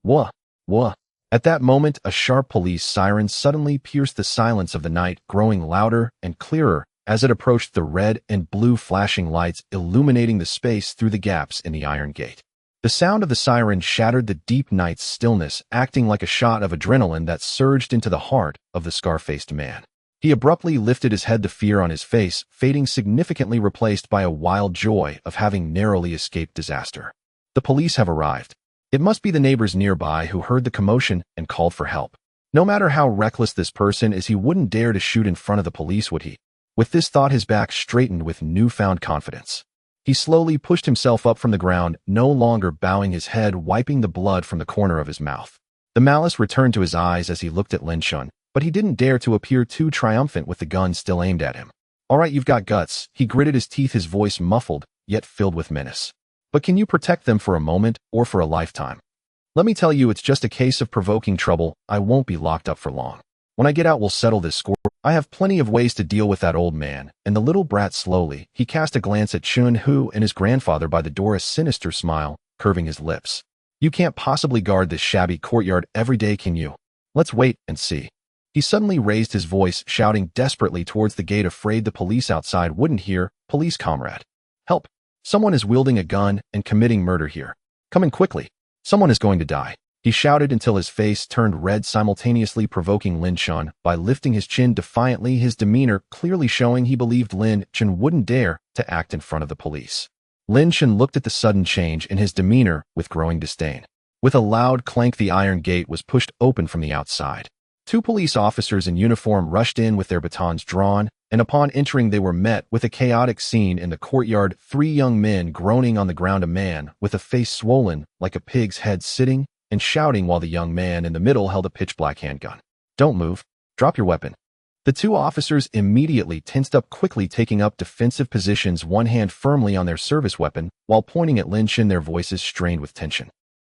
Wah! Wah! At that moment, a sharp police siren suddenly pierced the silence of the night, growing louder and clearer as it approached, the red and blue flashing lights illuminating the space through the gaps in the iron gate. The sound of the siren shattered the deep night's stillness, acting like a shot of adrenaline that surged into the heart of the scar-faced man. He abruptly lifted his head, the fear on his face fading, significantly replaced by a wild joy of having narrowly escaped disaster. The police have arrived. It must be the neighbors nearby who heard the commotion and called for help. No matter how reckless this person is, he wouldn't dare to shoot in front of the police, would he? With this thought, his back straightened with newfound confidence. He slowly pushed himself up from the ground, no longer bowing his head, wiping the blood from the corner of his mouth. The malice returned to his eyes as he looked at Lin Chen, but he didn't dare to appear too triumphant with the gun still aimed at him. "All right, you've got guts." He gritted his teeth, his voice muffled, yet filled with menace. "But can you protect them for a moment or for a lifetime? Let me tell you, it's just a case of provoking trouble. I won't be locked up for long. When I get out, we'll settle this score. I have plenty of ways to deal with that old man." And the little brat slowly, he cast a glance at Chun Hu and his grandfather by the door, a sinister smile curving his lips. You can't possibly guard this shabby courtyard every day, can you? Let's wait and see. He suddenly raised his voice, shouting desperately towards the gate, afraid the police outside wouldn't hear. Police comrade. Help! Someone is wielding a gun and committing murder here. Come in quickly. Someone is going to die. He shouted until his face turned red, simultaneously provoking Lin Chen by lifting his chin defiantly, his demeanor clearly showing he believed Lin Chen wouldn't dare to act in front of the police. Lin Chen looked at the sudden change in his demeanor with growing disdain. With a loud clank, the iron gate was pushed open from the outside. Two police officers in uniform rushed in with their batons drawn, and upon entering they were met with a chaotic scene in the courtyard. Three young men groaning on the ground, a man with a face swollen like a pig's head sitting and shouting, while the young man in the middle held a pitch-black handgun. Don't move. Drop your weapon. The two officers immediately tensed up, quickly taking up defensive positions, one hand firmly on their service weapon, while pointing at Lin Chen, their voices strained with tension.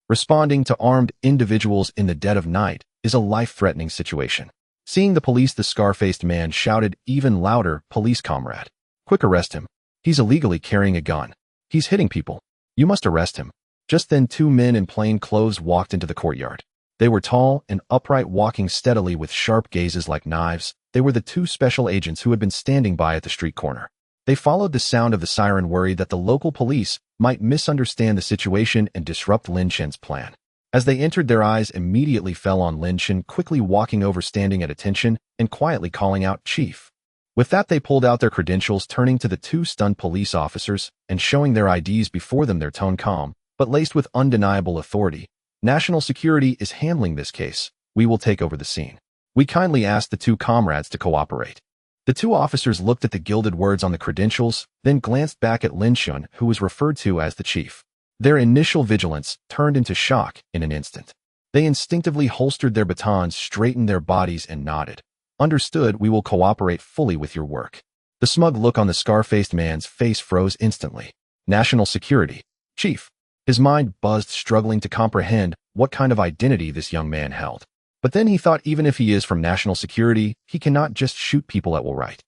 Responding to armed individuals in the dead of night is a life-threatening situation. Seeing the police, the scar-faced man shouted even louder, "Police comrade. Quick, arrest him. He's illegally carrying a gun. He's hitting people. You must arrest him." Just then, two men in plain clothes walked into the courtyard. They were tall and upright, walking steadily with sharp gazes like knives. They were the two special agents who had been standing by at the street corner. They followed the sound of the siren, worried that the local police might misunderstand the situation and disrupt Lin Chen's plan. As they entered, their eyes immediately fell on Lin Chen, quickly walking over, standing at attention, and quietly calling out, "Chief." With that, they pulled out their credentials, turning to the two stunned police officers and showing their IDs before them, their tone calm, but laced with undeniable authority. "National Security is handling this case. We will take over the scene. We kindly ask the two comrades to cooperate." The two officers looked at the gilded words on the credentials, then glanced back at Lin Chen, who was referred to as the chief. Their initial vigilance turned into shock in an instant. They instinctively holstered their batons, straightened their bodies, and nodded. "Understood, we will cooperate fully with your work." The smug look on the scar-faced man's face froze instantly. "National Security, Chief." His mind buzzed, struggling to comprehend what kind of identity this young man held. But then he thought, even if he is from National Security, he cannot just shoot people at will, right?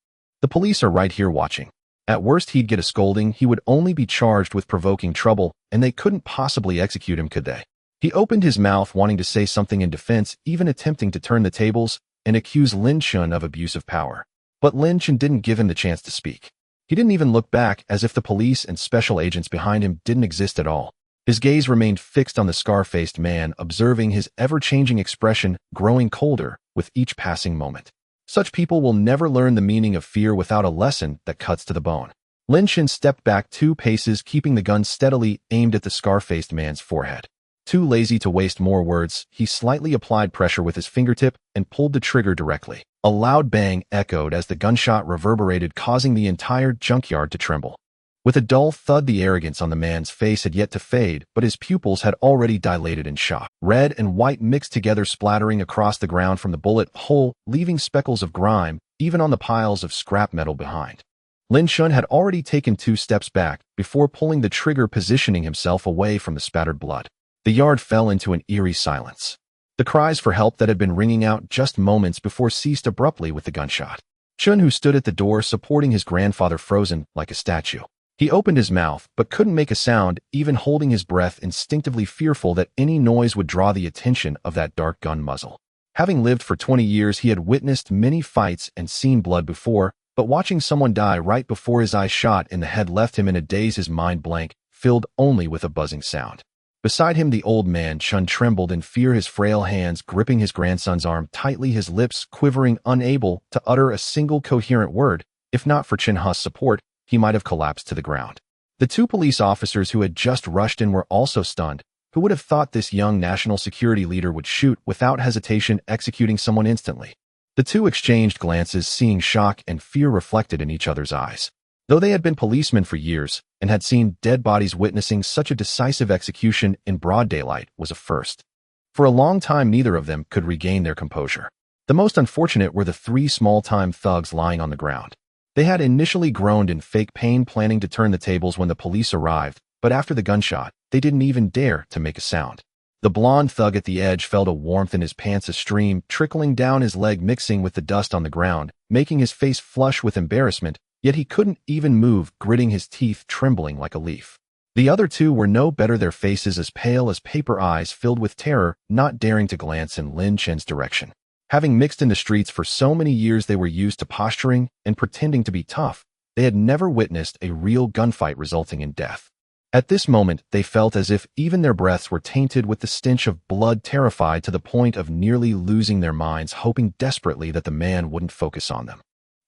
The police are right here watching. At worst, he'd get a scolding. He would only be charged with provoking trouble, and they couldn't possibly execute him, could they? He opened his mouth, wanting to say something in defense, even attempting to turn the tables and accuse Lin Chen of abuse of power. But Lin Chen didn't give him the chance to speak. He didn't even look back, as if the police and special agents behind him didn't exist at all. His gaze remained fixed on the scar-faced man, observing his ever-changing expression growing colder with each passing moment. Such people will never learn the meaning of fear without a lesson that cuts to the bone. Lin Chen stepped back 2 paces, keeping the gun steadily aimed at the scar-faced man's forehead. Too lazy to waste more words, he slightly applied pressure with his fingertip and pulled the trigger directly. A loud bang echoed as the gunshot reverberated, causing the entire junkyard to tremble. With a dull thud, the arrogance on the man's face had yet to fade, but his pupils had already dilated in shock. Red and white mixed together, splattering across the ground from the bullet hole, leaving speckles of grime even on the piles of scrap metal behind. Lin Chen had already taken 2 steps back before pulling the trigger, positioning himself away from the spattered blood. The yard fell into an eerie silence. The cries for help that had been ringing out just moments before ceased abruptly with the gunshot. Chen, who stood at the door supporting his grandfather, frozen like a statue. He opened his mouth, but couldn't make a sound, even holding his breath, instinctively fearful that any noise would draw the attention of that dark gun muzzle. Having lived for 20 years, he had witnessed many fights and seen blood before, but watching someone die right before his eyes, shot in the head, left him in a daze, his mind blank, filled only with a buzzing sound. Beside him, the old man, Chen, trembled in fear, his frail hands gripping his grandson's arm tightly, his lips quivering, unable to utter a single coherent word. If not for Chen Hu's support, he might have collapsed to the ground. The 2 police officers who had just rushed in were also stunned. Who would have thought this young national security leader would shoot without hesitation, executing someone instantly? The 2 exchanged glances, seeing shock and fear reflected in each other's eyes. Though they had been policemen for years and had seen dead bodies, witnessing such a decisive execution in broad daylight was a first. For a long time, neither of them could regain their composure. The most unfortunate were the 3 small-time thugs lying on the ground. They had initially groaned in fake pain, planning to turn the tables when the police arrived, but after the gunshot, they didn't even dare to make a sound. The blonde thug at the edge felt a warmth in his pants, a stream trickling down his leg, mixing with the dust on the ground, making his face flush with embarrassment, yet he couldn't even move, gritting his teeth, trembling like a leaf. The other two were no better, their faces as pale as paper, eyes filled with terror, not daring to glance in Lin Chen's direction. Having mixed in the streets for so many years, they were used to posturing and pretending to be tough. They had never witnessed a real gunfight resulting in death. At this moment, they felt as if even their breaths were tainted with the stench of blood, terrified to the point of nearly losing their minds, hoping desperately that the man wouldn't focus on them.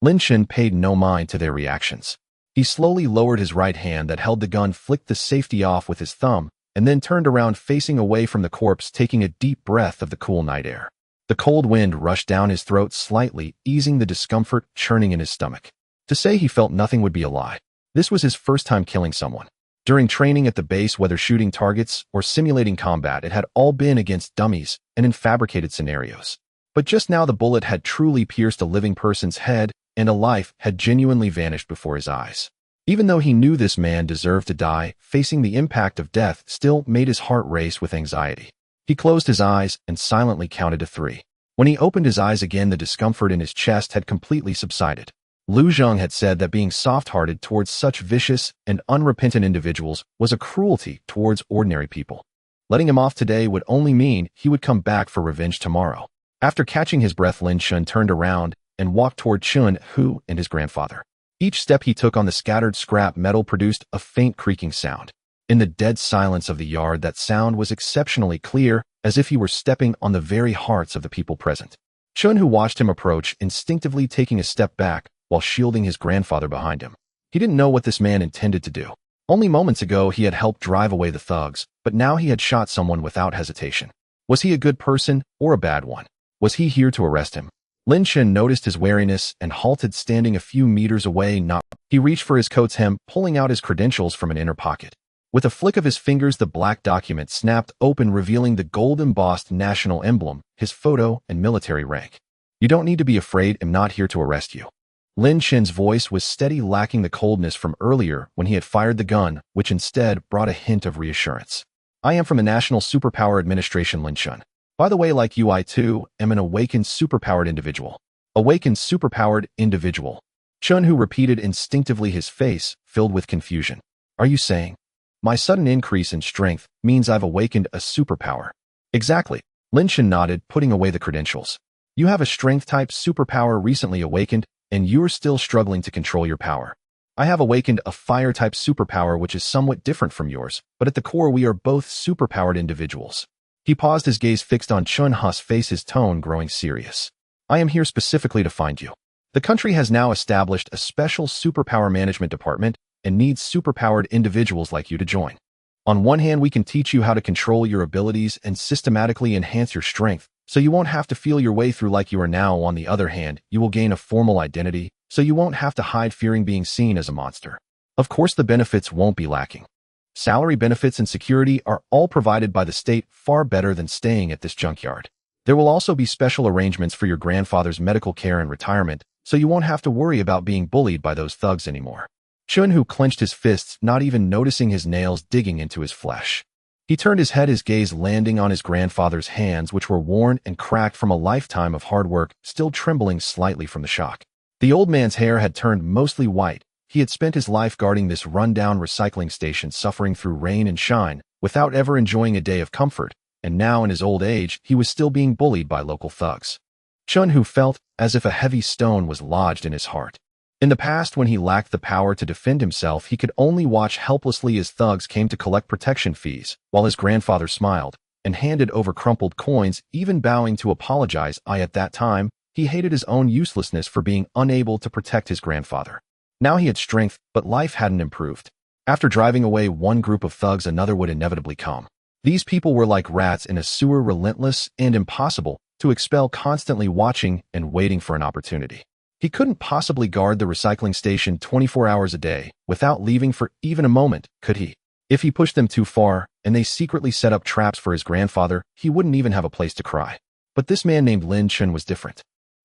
Lin Chen paid no mind to their reactions. He slowly lowered his right hand that held the gun, flicked the safety off with his thumb, and then turned around facing away from the corpse, taking a deep breath of the cool night air. The cold wind rushed down his throat slightly, easing the discomfort churning in his stomach. To say he felt nothing would be a lie. This was his first time killing someone. During training at the base, whether shooting targets or simulating combat, it had all been against dummies and in fabricated scenarios. But just now the bullet had truly pierced a living person's head, and a life had genuinely vanished before his eyes. Even though he knew this man deserved to die, facing the impact of death still made his heart race with anxiety. He closed his eyes and silently counted to 3. When he opened his eyes again, the discomfort in his chest had completely subsided. Lu Zheng had said that being soft-hearted towards such vicious and unrepentant individuals was a cruelty towards ordinary people. Letting him off today would only mean he would come back for revenge tomorrow. After catching his breath, Lin Chen turned around and walked toward Chun Hu and his grandfather. Each step he took on the scattered scrap metal produced a faint creaking sound. In the dead silence of the yard, that sound was exceptionally clear, as if he were stepping on the very hearts of the people present. Chun Hu watched him approach, instinctively taking a step back while shielding his grandfather behind him. He didn't know what this man intended to do. Only moments ago he had helped drive away the thugs, but now he had shot someone without hesitation. Was he a good person or a bad one? Was he here to arrest him? Lin Chen noticed his wariness and halted, standing a few meters away. He reached for his coat's hem, pulling out his credentials from an inner pocket. With a flick of his fingers, the black document snapped open, revealing the gold-embossed national emblem, his photo, and military rank. "You don't need to be afraid. I'm not here to arrest you." Lin Chen's voice was steady, lacking the coldness from earlier when he had fired the gun, which instead brought a hint of reassurance. "I am from the National Superpower Administration, Lin Chen. By the way, like you, I too am an awakened superpowered individual." Awakened superpowered individual. Chun Hu repeated instinctively, his face filled with confusion. "Are you saying my sudden increase in strength means I've awakened a superpower?" "Exactly." Lin Chen nodded, putting away the credentials. "You have a strength-type superpower recently awakened, and you're still struggling to control your power. I have awakened a fire-type superpower, which is somewhat different from yours, but at the core we are both superpowered individuals." He paused, his gaze fixed on Chun Hu's face, his tone growing serious. "I am here specifically to find you. The country has now established a special superpower management department and needs superpowered individuals like you to join. On one hand, we can teach you how to control your abilities and systematically enhance your strength, so you won't have to feel your way through like you are now. On the other hand, you will gain a formal identity, so you won't have to hide fearing being seen as a monster. Of course, the benefits won't be lacking. Salary, benefits, and security are all provided by the state, far better than staying at this junkyard. There will also be special arrangements for your grandfather's medical care and retirement, so you won't have to worry about being bullied by those thugs anymore." Chun Hu clenched his fists, not even noticing his nails digging into his flesh. He turned his head, his gaze landing on his grandfather's hands, which were worn and cracked from a lifetime of hard work, still trembling slightly from the shock. The old man's hair had turned mostly white. He had spent his life guarding this rundown recycling station, suffering through rain and shine, without ever enjoying a day of comfort, and now in his old age, he was still being bullied by local thugs. Chun Hu felt as if a heavy stone was lodged in his heart. In the past, when he lacked the power to defend himself, he could only watch helplessly as thugs came to collect protection fees, while his grandfather smiled and handed over crumpled coins, even bowing to apologize. At that time, he hated his own uselessness for being unable to protect his grandfather. Now he had strength, but life hadn't improved. After driving away one group of thugs, another would inevitably come. These people were like rats in a sewer, relentless and impossible to expel, constantly watching and waiting for an opportunity. He couldn't possibly guard the recycling station 24 hours a day without leaving for even a moment, could he? If he pushed them too far and they secretly set up traps for his grandfather, he wouldn't even have a place to cry. But this man named Lin Chen was different.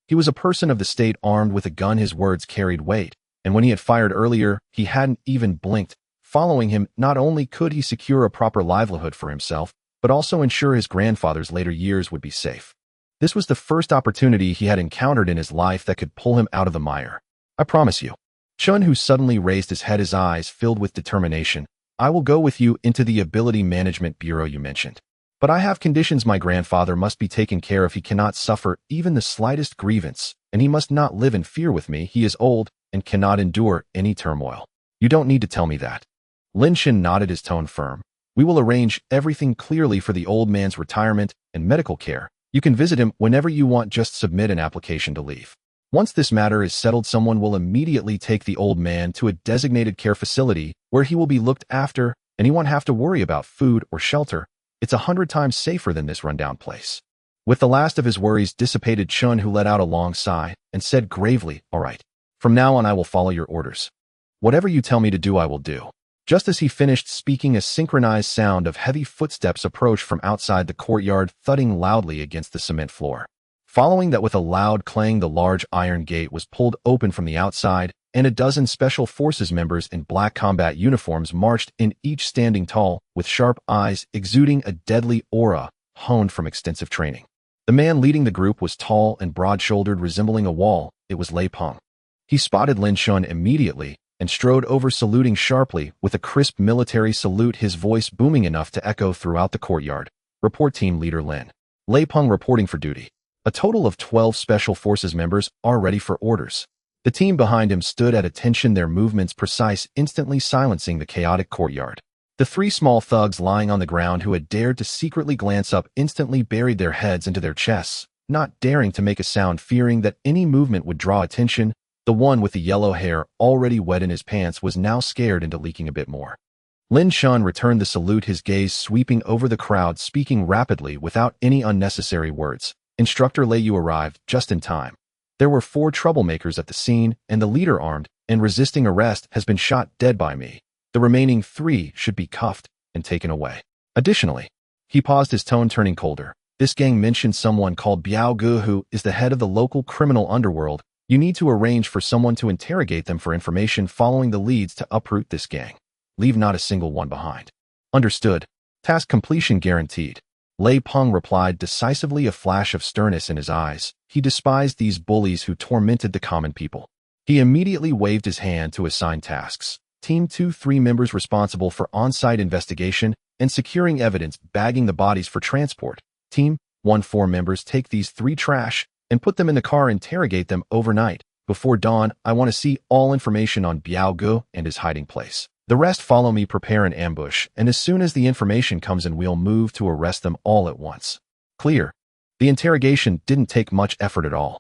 He was a person of the state, armed with a gun. His words carried weight. And when he had fired earlier, he hadn't even blinked. Following him, not only could he secure a proper livelihood for himself, but also ensure his grandfather's later years would be safe. This was the first opportunity he had encountered in his life that could pull him out of the mire. "I promise you." Chun Hu suddenly raised his head, his eyes filled with determination. I will go with you into the Ability Management Bureau you mentioned. But I have conditions. My grandfather must be taken care of. He cannot suffer even the slightest grievance, and he must not live in fear with me. He is old and cannot endure any turmoil. You don't need to tell me that. Lin Chen nodded, his tone firm. We will arrange everything clearly for the old man's retirement and medical care. You can visit him whenever you want. Just submit an application to leave. Once this matter is settled, someone will immediately take the old man to a designated care facility where he will be looked after, and he won't have to worry about food or shelter. It's 100 times safer than this rundown place. With the last of his worries dissipated, Chun, who let out a long sigh, and said gravely, all right. From now on I will follow your orders. Whatever you tell me to do, I will do. Just as he finished speaking, a synchronized sound of heavy footsteps approached from outside the courtyard, thudding loudly against the cement floor. Following that, with a loud clang, the large iron gate was pulled open from the outside, and a dozen Special Forces members in black combat uniforms marched in, each standing tall, with sharp eyes, exuding a deadly aura honed from extensive training. The man leading the group was tall and broad-shouldered, resembling a wall. It was Lei Peng. He spotted Lin Chen immediately and strode over, saluting sharply with a crisp military salute, his voice booming enough to echo throughout the courtyard. Report, Team Leader Lin. Lei Peng reporting for duty. A total of 12 Special Forces members are ready for orders. The team behind him stood at attention, their movements precise, instantly silencing the chaotic courtyard. The three small thugs lying on the ground who had dared to secretly glance up instantly buried their heads into their chests, not daring to make a sound, fearing that any movement would draw attention. The one with the yellow hair, already wet in his pants, was now scared into leaking a bit more. Lin Chen returned the salute, his gaze sweeping over the crowd, speaking rapidly without any unnecessary words. Instructor Lei, you arrived just in time. There were 4 troublemakers at the scene, and the leader, armed and resisting arrest, has been shot dead by me. The remaining 3 should be cuffed and taken away. Additionally, he paused, his tone turning colder. This gang mentioned someone called Biao Gu, who is the head of the local criminal underworld. You need to arrange for someone to interrogate them for information following the leads to uproot this gang. Leave not a single one behind. Understood. Task completion guaranteed. Lei Peng replied decisively, a flash of sternness in his eyes. He despised these bullies who tormented the common people. He immediately waved his hand to assign tasks. Team 2, 3 members responsible for on-site investigation and securing evidence, bagging the bodies for transport. Team 1, 4 members take these 3 trash and put them in the car, interrogate them overnight. Before dawn, I want to see all information on Biao Gu and his hiding place. The rest follow me, prepare an ambush, and as soon as the information comes in, we'll move to arrest them all at once. Clear. The interrogation didn't take much effort at all.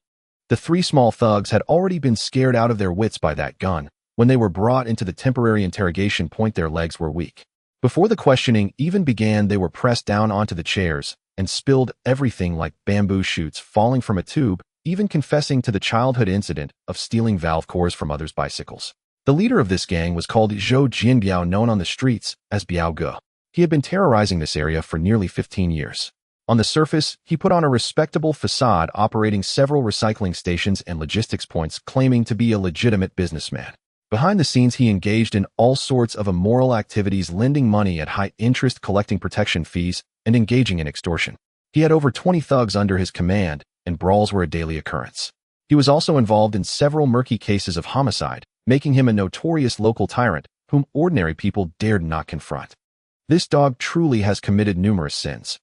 The 3 small thugs had already been scared out of their wits by that gun. When they were brought into the temporary interrogation point, their legs were weak. Before the questioning even began, they were pressed down onto the chairs and spilled everything like bamboo shoots falling from a tube, even confessing to the childhood incident of stealing valve cores from others' bicycles. The leader of this gang was called Zhou Jianbiao, known on the streets as Biao Gu. He had been terrorizing this area for nearly 15 years. On the surface, he put on a respectable facade, operating several recycling stations and logistics points, claiming to be a legitimate businessman. Behind the scenes, he engaged in all sorts of immoral activities, lending money at high interest, collecting protection fees, and engaging in extortion. He had over 20 thugs under his command, and brawls were a daily occurrence. He was also involved in several murky cases of homicide, making him a notorious local tyrant whom ordinary people dared not confront. This dog truly has committed numerous sins.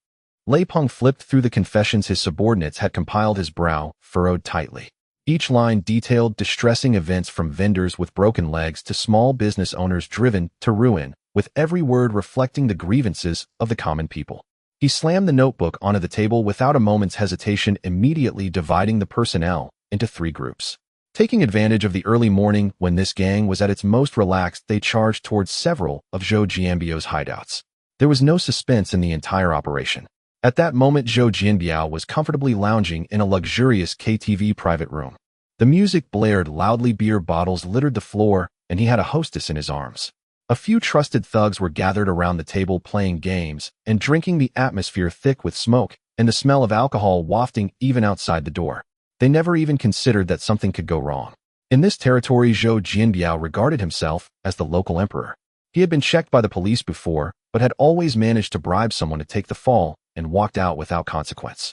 Lei Peng flipped through the confessions his subordinates had compiled, his brow furrowed tightly. Each line detailed distressing events, from vendors with broken legs to small business owners driven to ruin, with every word reflecting the grievances of the common people. He slammed the notebook onto the table without a moment's hesitation, immediately dividing the personnel into 3 groups. Taking advantage of the early morning when this gang was at its most relaxed, they charged towards several of Zhou Jianbiao's hideouts. There was no suspense in the entire operation. At that moment, Zhou Jianbiao was comfortably lounging in a luxurious KTV private room. The music blared loudly, beer bottles littered the floor, and he had a hostess in his arms. A few trusted thugs were gathered around the table, playing games and drinking, the atmosphere thick with smoke and the smell of alcohol wafting even outside the door. They never even considered that something could go wrong. In this territory, Zhou Jianbiao regarded himself as the local emperor. He had been checked by the police before, but had always managed to bribe someone to take the fall and walked out without consequence.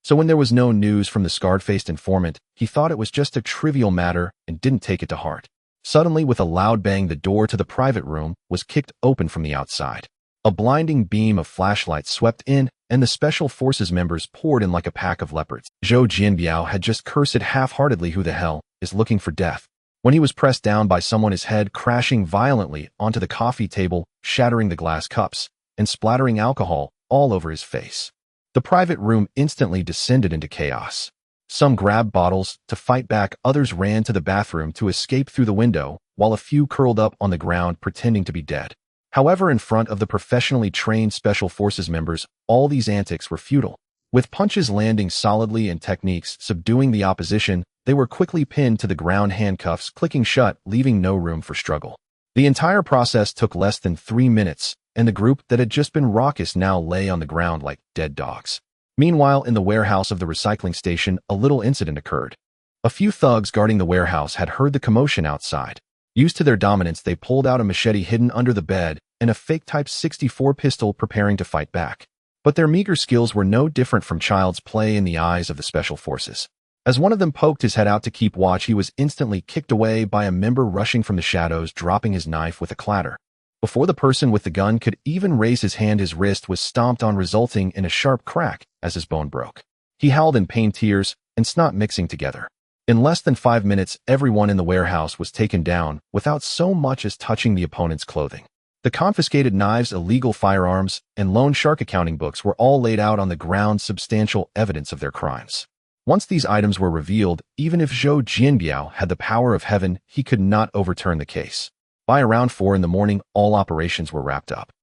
So when there was no news from the scarred-faced informant, he thought it was just a trivial matter and didn't take it to heart. Suddenly, with a loud bang, the door to the private room was kicked open from the outside. A blinding beam of flashlights swept in, and the Special Forces members poured in like a pack of leopards. Zhou Jianbiao had just cursed half-heartedly who the hell is looking for death when he was pressed down by someone, his head crashing violently onto the coffee table, shattering the glass cups, and splattering alcohol all over his face. The private room instantly descended into chaos. Some grabbed bottles to fight back, others ran to the bathroom to escape through the window, while a few curled up on the ground pretending to be dead. However, in front of the professionally trained Special Forces members, all these antics were futile. With punches landing solidly and techniques subduing the opposition, they were quickly pinned to the ground, handcuffs clicking shut, leaving no room for struggle. The entire process took less than 3 minutes, and the group that had just been raucous now lay on the ground like dead dogs. Meanwhile, in the warehouse of the recycling station, a little incident occurred. A few thugs guarding the warehouse had heard the commotion outside. Used to their dominance, they pulled out a machete hidden under the bed and a fake Type 64 pistol, preparing to fight back. But their meager skills were no different from child's play in the eyes of the Special Forces. As one of them poked his head out to keep watch, he was instantly kicked away by a member rushing from the shadows, dropping his knife with a clatter. Before the person with the gun could even raise his hand, his wrist was stomped on, resulting in a sharp crack as his bone broke. He howled in pain, tears and snot mixing together. In less than 5 minutes, everyone in the warehouse was taken down without so much as touching the opponent's clothing. The confiscated knives, illegal firearms, and loan shark accounting books were all laid out on the ground, substantial evidence of their crimes. Once these items were revealed, even if Zhou Jianbiao had the power of heaven, he could not overturn the case. By around 4 in the morning, all operations were wrapped up.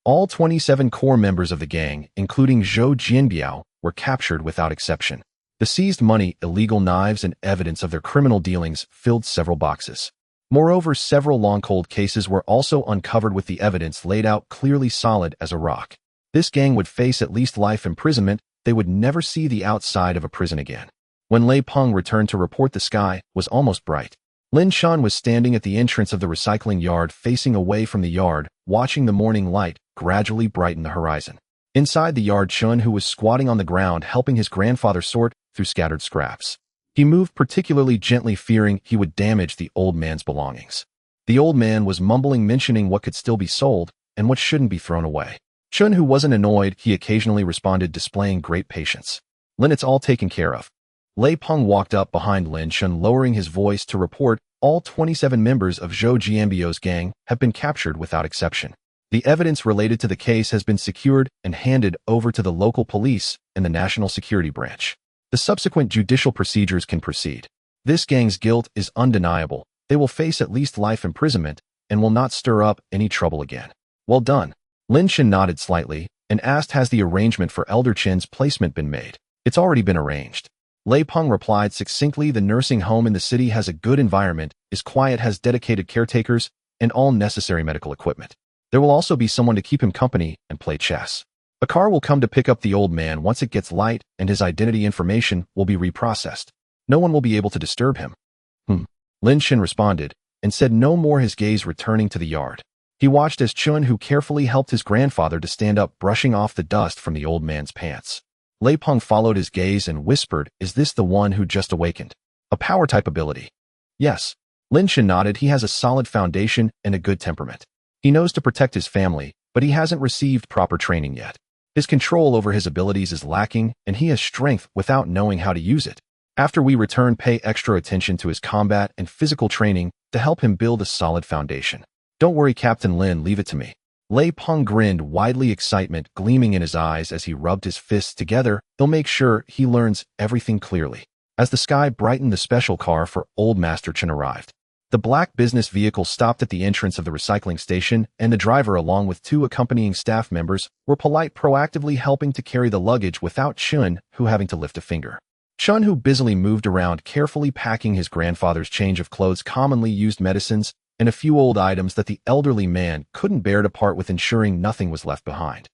All 27 core members of the gang, including Zhou Jianbiao, were captured without exception. The seized money, illegal knives, and evidence of their criminal dealings filled several boxes. Moreover, several long cold cases were also uncovered with the evidence laid out clearly, solid as a rock. This gang would face at least life imprisonment. They would never see the outside of a prison again. When Lei Peng returned to report, the sky was almost bright. Lin Chen was standing at the entrance of the recycling yard, facing away from the yard, watching the morning light gradually brighten the horizon. Inside the yard, Chen, who was squatting on the ground helping his grandfather sort through scattered scraps. He moved particularly gently, fearing he would damage the old man's belongings. The old man was mumbling, mentioning what could still be sold and what shouldn't be thrown away. Chen, who wasn't annoyed, he occasionally responded, displaying great patience. Lin, it's all taken care of. Lei Peng walked up behind Lin Chen, lowering his voice to report all 27 members of Zhou Jianbiao's gang have been captured without exception. The evidence related to the case has been secured and handed over to the local police and the National Security Branch. The subsequent judicial procedures can proceed. This gang's guilt is undeniable. They will face at least life imprisonment and will not stir up any trouble again. Well done. Lin Chen nodded slightly and asked, has the arrangement for Elder Chen's placement been made? It's already been arranged. Lei Peng replied succinctly, the nursing home in the city has a good environment, is quiet, has dedicated caretakers, and all necessary medical equipment. There will also be someone to keep him company and play chess. A car will come to pick up the old man once it gets light, and his identity information will be reprocessed. No one will be able to disturb him. Lin Chen responded, and said no more, his gaze returning to the yard. He watched as Chun, who carefully helped his grandfather to stand up, brushing off the dust from the old man's pants. Lei Peng followed his gaze and whispered, is this the one who just awakened? A power type ability? Yes. Lin Chen nodded. He has a solid foundation and a good temperament. He knows to protect his family, but he hasn't received proper training yet. His control over his abilities is lacking, and he has strength without knowing how to use it. After we return, pay extra attention to his combat and physical training to help him build a solid foundation. Don't worry, Captain Lin, leave it to me. Lei Peng grinned widely, excitement gleaming in his eyes as he rubbed his fists together. He'll make sure he learns everything clearly. As the sky brightened, the special car for Old Master Chen arrived. The black business vehicle stopped at the entrance of the recycling station, and the driver, along with 2 accompanying staff members, were polite, proactively helping to carry the luggage without Chun, who having to lift a finger. Chun, who busily moved around, carefully packing his grandfather's change of clothes, commonly used medicines, and a few old items that the elderly man couldn't bear to part with, ensuring nothing was left behind.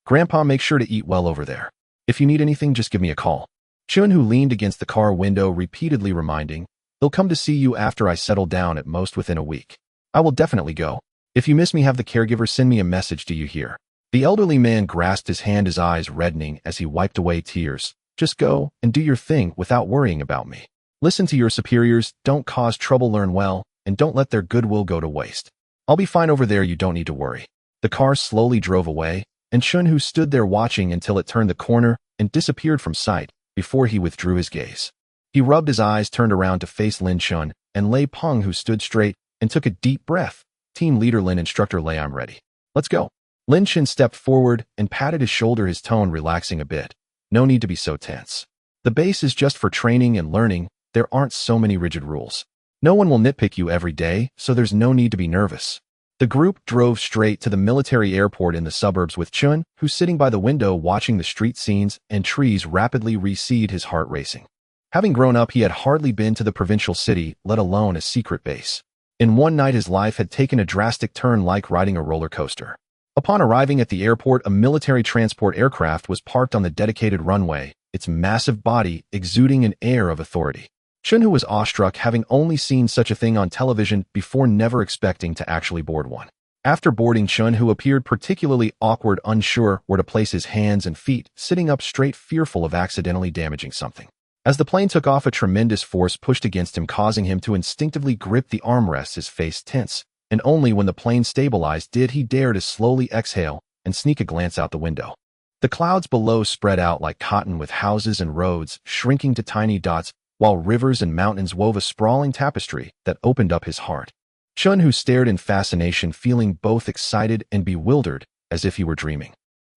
Grandpa, make sure to eat well over there. If you need anything, just give me a call. Chun, who leaned against the car window, repeatedly reminding, they'll come to see you after I settle down, at most within a week. I will definitely go. If you miss me, have the caregiver send me a message. Do you hear? The elderly man grasped his hand, his eyes reddening as he wiped away tears. Just go and do your thing without worrying about me. Listen to your superiors, don't cause trouble, learn well, and don't let their goodwill go to waste. I'll be fine over there, you don't need to worry. The car slowly drove away, and Chun-Hu stood there watching until it turned the corner and disappeared from sight before he withdrew his gaze. He rubbed his eyes, turned around to face Lin Chen and Lei Peng, who stood straight and took a deep breath. Team leader Lin, instructor Lei, I'm ready. Let's go. Lin Chen stepped forward and patted his shoulder, his tone relaxing a bit. No need to be so tense. The base is just for training and learning. There aren't so many rigid rules. No one will nitpick you every day, so there's no need to be nervous. The group drove straight to the military airport in the suburbs, with Chun, who sitting by the window watching the street scenes and trees rapidly recede, his heart racing. Having grown up, he had hardly been to the provincial city, let alone a secret base. In one night, his life had taken a drastic turn, like riding a roller coaster. Upon arriving at the airport, a military transport aircraft was parked on the dedicated runway, its massive body exuding an air of authority. Chun-Hu was awestruck, having only seen such a thing on television before, never expecting to actually board one. After boarding, Chun-Hu appeared particularly awkward, unsure where to place his hands and feet, sitting up straight, fearful of accidentally damaging something. As the plane took off, a tremendous force pushed against him, causing him to instinctively grip the armrests, his face tense, and only when the plane stabilized did he dare to slowly exhale and sneak a glance out the window. The clouds below spread out like cotton, with houses and roads shrinking to tiny dots, while rivers and mountains wove a sprawling tapestry that opened up his heart. Chun-Hu stared in fascination, feeling both excited and bewildered, as if he were dreaming.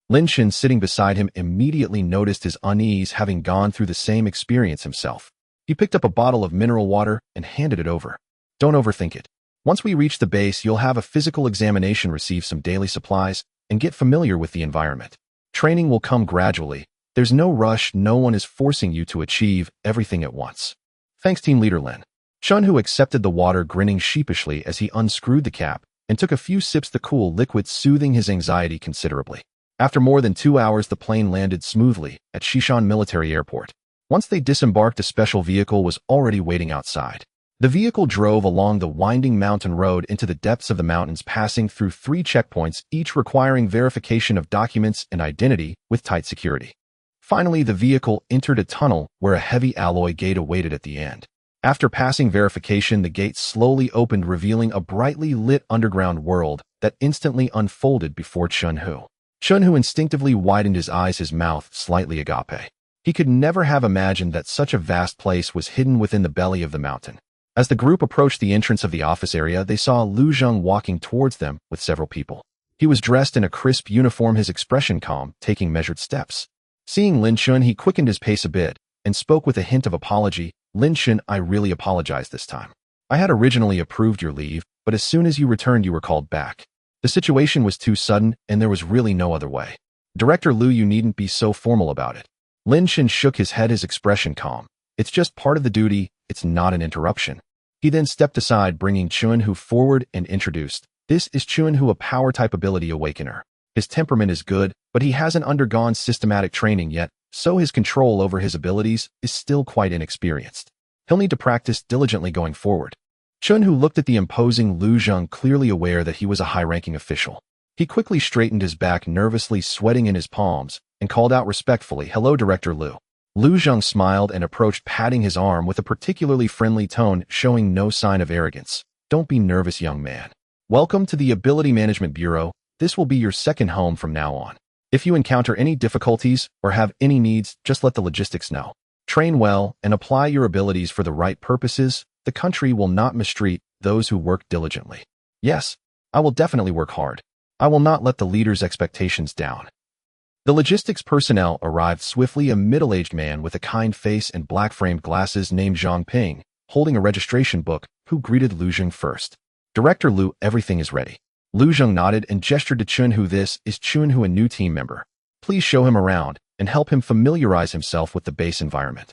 Lin Chen, sitting beside him, immediately noticed his unease, having gone through the same experience himself. He picked up a bottle of mineral water and handed it over. Don't overthink it. Once we reach the base, you'll have a physical examination, receive some daily supplies, and get familiar with the environment. Training will come gradually. There's no rush, no one is forcing you to achieve everything at once. Thanks, team leader Lin. Chun-Hu accepted the water, grinning sheepishly as he unscrewed the cap and took a few sips, the cool liquid soothing his anxiety considerably. After more than 2 hours, the plane landed smoothly at Xishan Military Airport. Once they disembarked, a special vehicle was already waiting outside. The vehicle drove along the winding mountain road into the depths of the mountains, passing through 3 checkpoints, each requiring verification of documents and identity with tight security. Finally, the vehicle entered a tunnel where a heavy alloy gate awaited at the end. After passing verification, the gate slowly opened, revealing a brightly lit underground world that instantly unfolded before Chun-Hu. Chun-Hu instinctively widened his eyes, his mouth slightly agape. He could never have imagined that such a vast place was hidden within the belly of the mountain. As the group approached the entrance of the office area, they saw Lu Zheng walking towards them with several people. He was dressed in a crisp uniform, his expression calm, taking measured steps. Seeing Lin Chen, he quickened his pace a bit and spoke with a hint of apology. Lin Chen, I really apologize this time. I had originally approved your leave, but as soon as you returned, you were called back. The situation was too sudden, and there was really no other way. Director Lu, you needn't be so formal about it. Lin Chen shook his head, his expression calm. It's just part of the duty, it's not an interruption. He then stepped aside, bringing Chun-Hu forward and introduced. This is Chun-Hu, a power-type ability awakener. His temperament is good, but he hasn't undergone systematic training yet, so his control over his abilities is still quite inexperienced. He'll need to practice diligently going forward. Chun-Hu looked at the imposing Lu Zheng, clearly aware that he was a high-ranking official. He quickly straightened his back, nervously sweating in his palms, and called out respectfully, Hello, Director Lu. Lu Zheng smiled and approached, patting his arm with a particularly friendly tone, showing no sign of arrogance. Don't be nervous, young man. Welcome to the Ability Management Bureau. This will be your second home from now on. If you encounter any difficulties or have any needs, just let the logistics know. Train well and apply your abilities for the right purposes. The country will not mistreat those who work diligently. Yes, I will definitely work hard. I will not let the leader's expectations down. The logistics personnel arrived swiftly, a middle-aged man with a kind face and black-framed glasses named Zhang Ping, holding a registration book, who greeted Lu Zheng first. Director Lu, everything is ready. Lu Zheng nodded and gestured to Chun-Hu. This is Chun-Hu, a new team member. Please show him around and help him familiarize himself with the base environment.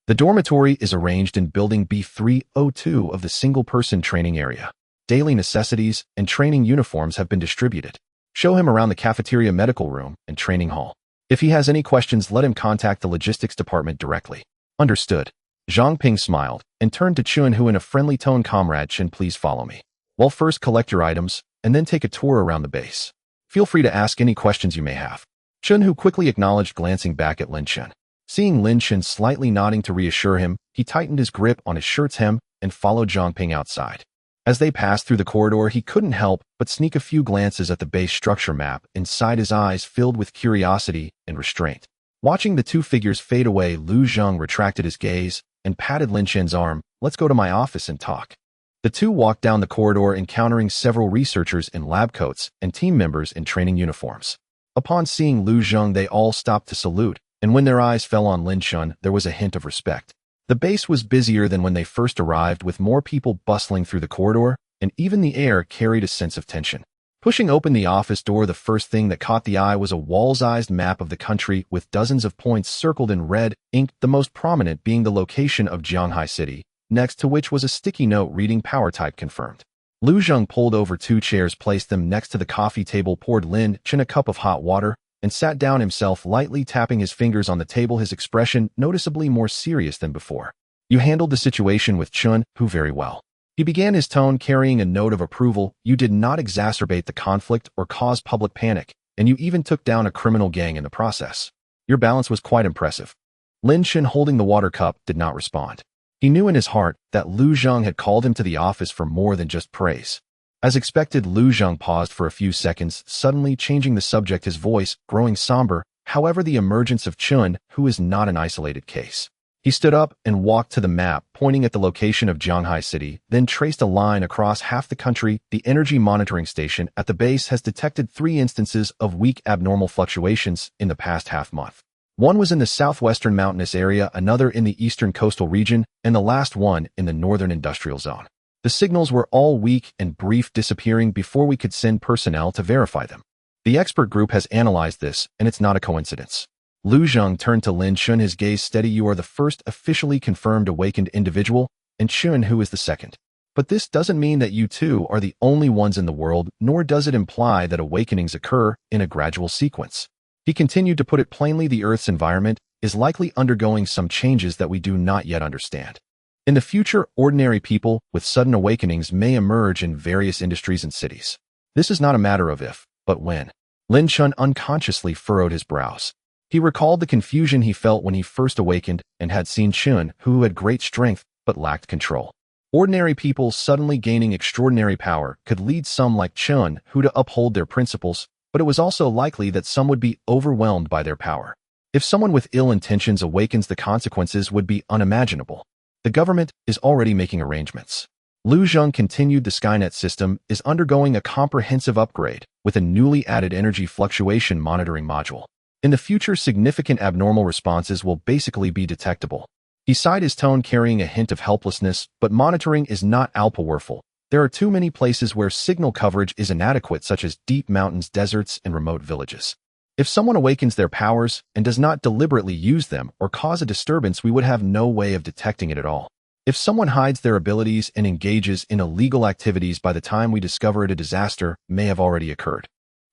The dormitory is arranged in Building B302 of the single-person training area. Daily necessities and training uniforms have been distributed. Show him around the cafeteria, medical room, and training hall. If he has any questions, let him contact the logistics department directly. Understood. Zhang Ping smiled and turned to Chun-Hu in a friendly tone. Comrade Chen, please follow me. Well, first collect your items, and then take a tour around the base. Feel free to ask any questions you may have. Chun-Hu quickly acknowledged, glancing back at Lin Chen. Seeing Lin Chen slightly nodding to reassure him, he tightened his grip on his shirt's hem and followed Zhang Ping outside. As they passed through the corridor, he couldn't help but sneak a few glances at the base structure map, inside his eyes filled with curiosity and restraint. Watching the two figures fade away, Lu Zheng retracted his gaze and patted Lin Chen's arm. "Let's go to my office and talk." The two walked down the corridor, encountering several researchers in lab coats and team members in training uniforms. Upon seeing Lu Zheng, they all stopped to salute, and when their eyes fell on Lin Chen, there was a hint of respect. The base was busier than when they first arrived, with more people bustling through the corridor, and even the air carried a sense of tension. Pushing open the office door, the first thing that caught the eye was a wall-sized map of the country with dozens of points circled in red ink, the most prominent being the location of Jianghai City, next to which was a sticky note reading "Power type confirmed." Lu Zheng pulled over two chairs, placed them next to the coffee table, poured Lin Chen a cup of hot water, and sat down himself, lightly tapping his fingers on the table, his expression noticeably more serious than before. "You handled the situation with Chen Hu very well." He began, his tone carrying a note of approval. "You did not exacerbate the conflict or cause public panic, and you even took down a criminal gang in the process. Your balance was quite impressive." Lin Chen, holding the water cup, did not respond. He knew in his heart that Lu Zheng had called him to the office for more than just praise. As expected, Lu Zheng paused for a few seconds, suddenly changing the subject, his voice growing somber. "However, the emergence of Chen Hu is not an isolated case." He stood up and walked to the map, pointing at the location of Jianghai City, then traced a line across half the country. "The energy monitoring station at the base has detected 3 instances of weak abnormal fluctuations in the past half-month. One was in the southwestern mountainous area, another in the eastern coastal region, and the last one in the northern industrial zone. The signals were all weak and brief, disappearing before we could send personnel to verify them. The expert group has analyzed this, and it's not a coincidence." Lu Zheng turned to Lin Chen, his gaze steady. "You are the first officially confirmed awakened individual, and Chen Hu is the second. But this doesn't mean that you two are the only ones in the world, nor does it imply that awakenings occur in a gradual sequence." He continued to put it plainly, "The Earth's environment is likely undergoing some changes that we do not yet understand. In the future, ordinary people with sudden awakenings may emerge in various industries and cities. This is not a matter of if, but when." Lin Chen unconsciously furrowed his brows. He recalled the confusion he felt when he first awakened and had seen Chen, who had great strength but lacked control. Ordinary people suddenly gaining extraordinary power could lead some like Chen Hu to uphold their principles, but it was also likely that some would be overwhelmed by their power. If someone with ill intentions awakens, the consequences would be unimaginable. The government is already making arrangements. Lu Zheng continued, "The Skynet system is undergoing a comprehensive upgrade with a newly added energy fluctuation monitoring module. In the future, significant abnormal responses will basically be detectable." He sighed, his tone carrying a hint of helplessness. "But monitoring is not all-powerful. There are too many places where signal coverage is inadequate, such as deep mountains, deserts, and remote villages. If someone awakens their powers and does not deliberately use them or cause a disturbance, we would have no way of detecting it at all. If someone hides their abilities and engages in illegal activities, by the time we discover it, a disaster may have already occurred.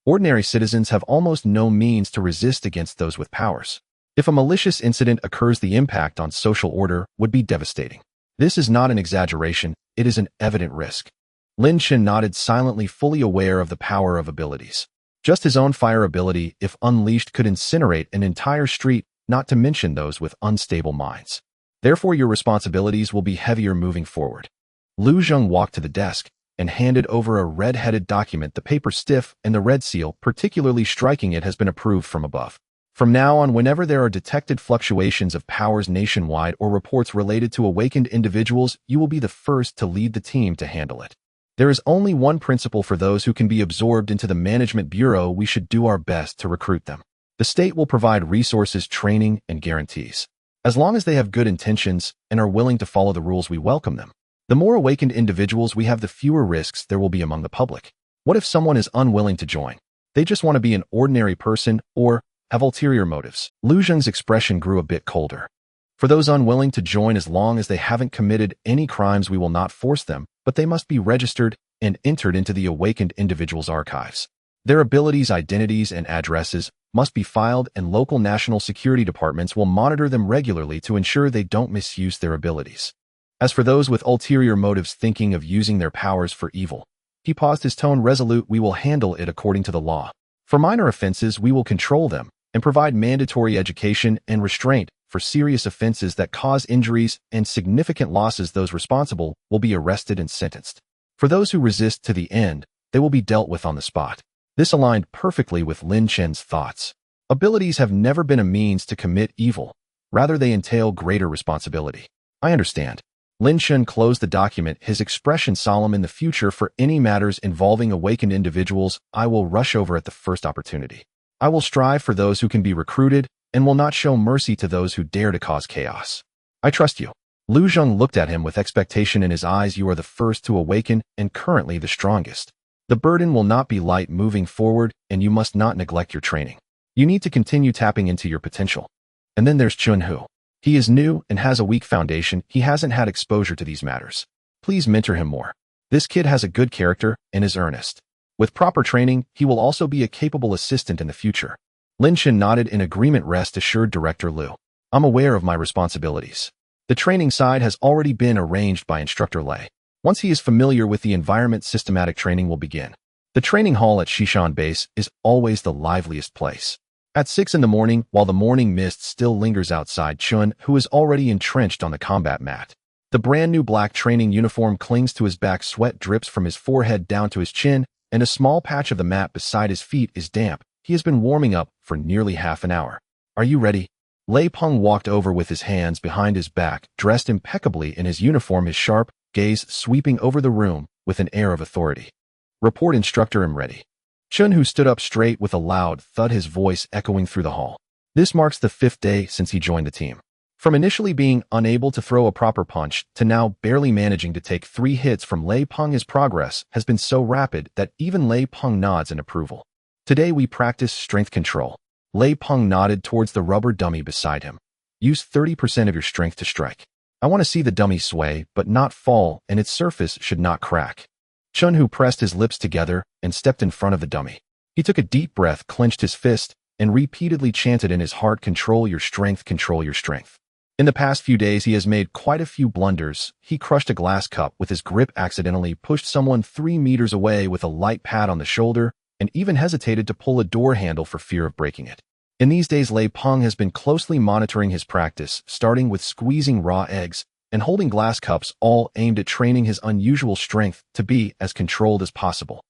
Ordinary citizens have almost no means to resist against those with powers. If a malicious incident occurs, the impact on social order would be devastating. This is not an exaggeration, it is an evident risk." Lin Chen nodded silently, fully aware of the power of abilities. Just his own fire ability, if unleashed, could incinerate an entire street, not to mention those with unstable minds. Therefore, your responsibilities will be heavier moving forward. Lu Zheng walked to the desk and handed over a red-headed document, the paper stiff and the red seal particularly striking. "It has been approved from above. From now on, whenever there are detected fluctuations of powers nationwide or reports related to awakened individuals, you will be the first to lead the team to handle it. There is only one principal for those who can be absorbed into the Management Bureau. We should do our best to recruit them. The state will provide resources, training, and guarantees. As long as they have good intentions and are willing to follow the rules, we welcome them. The more awakened individuals we have, the fewer risks there will be among the public. What if someone is unwilling to join? They just want to be an ordinary person or have ulterior motives." Lu Zheng's expression grew a bit colder. "For those unwilling to join, as long as they haven't committed any crimes, we will not force them, but they must be registered and entered into the awakened individuals' archives. Their abilities, identities, and addresses must be filed, and local national security departments will monitor them regularly to ensure they don't misuse their abilities. As for those with ulterior motives thinking of using their powers for evil," he paused, his tone resolute, "we will handle it according to the law. For minor offenses, we will control them and provide mandatory education and restraint. For serious offenses that cause injuries and significant losses, those responsible will be arrested and sentenced. For those who resist to the end, they will be dealt with on the spot. This aligned perfectly with Lin Chen's thoughts. Abilities have never been a means to commit evil. Rather, they entail greater responsibility. I understand. Lin Chen closed the document, his expression solemn. In the future, for any matters involving awakened individuals, I will rush over at the first opportunity. I will strive for those who can be recruited and will not show mercy to those who dare to cause chaos. I trust you. Lu Zheng looked at him with expectation in his eyes. You are the first to awaken and currently the strongest. The burden will not be light moving forward, and you must not neglect your training. You need to continue tapping into your potential. And then there's Chunhu. He is new and has a weak foundation. He hasn't had exposure to these matters. Please mentor him more. This kid has a good character and is earnest. With proper training, he will also be a capable assistant in the future. Lin Chen nodded in agreement. Rest assured, Director Liu. I'm aware of my responsibilities. The training side has already been arranged by Instructor Lei. Once he is familiar with the environment, systematic training will begin. The training hall at Shishan Base is always the liveliest place. At 6 in the morning, while the morning mist still lingers outside, Chun, who is already entrenched on the combat mat. The brand new black training uniform clings to his back, sweat drips from his forehead down to his chin, and a small patch of the mat beside his feet is damp. He has been warming up for nearly half an hour. Are you ready? Lei Peng walked over with his hands behind his back, dressed impeccably in his uniform, his sharp gaze sweeping over the room with an air of authority. Report, Instructor. I'm ready. Chun, who stood up straight with a loud thud, his voice echoing through the hall. This marks the 5th day since he joined the team. From initially being unable to throw a proper punch to now barely managing to take 3 hits from Lei Peng, his progress has been so rapid that even Lei Peng nods in approval. Today we practice strength control. Lei Peng nodded towards the rubber dummy beside him. Use 30% of your strength to strike. I want to see the dummy sway, but not fall, and its surface should not crack. Chun, who pressed his lips together and stepped in front of the dummy. He took a deep breath, clenched his fist, and repeatedly chanted in his heart, control your strength, control your strength. In the past few days, he has made quite a few blunders. He crushed a glass cup with his grip, accidentally pushed someone 3 meters away with a light pat on the shoulder, and even hesitated to pull a door handle for fear of breaking it. In these days, Lei Peng has been closely monitoring his practice, starting with squeezing raw eggs and holding glass cups, all aimed at training his unusual strength to be as controlled as possible.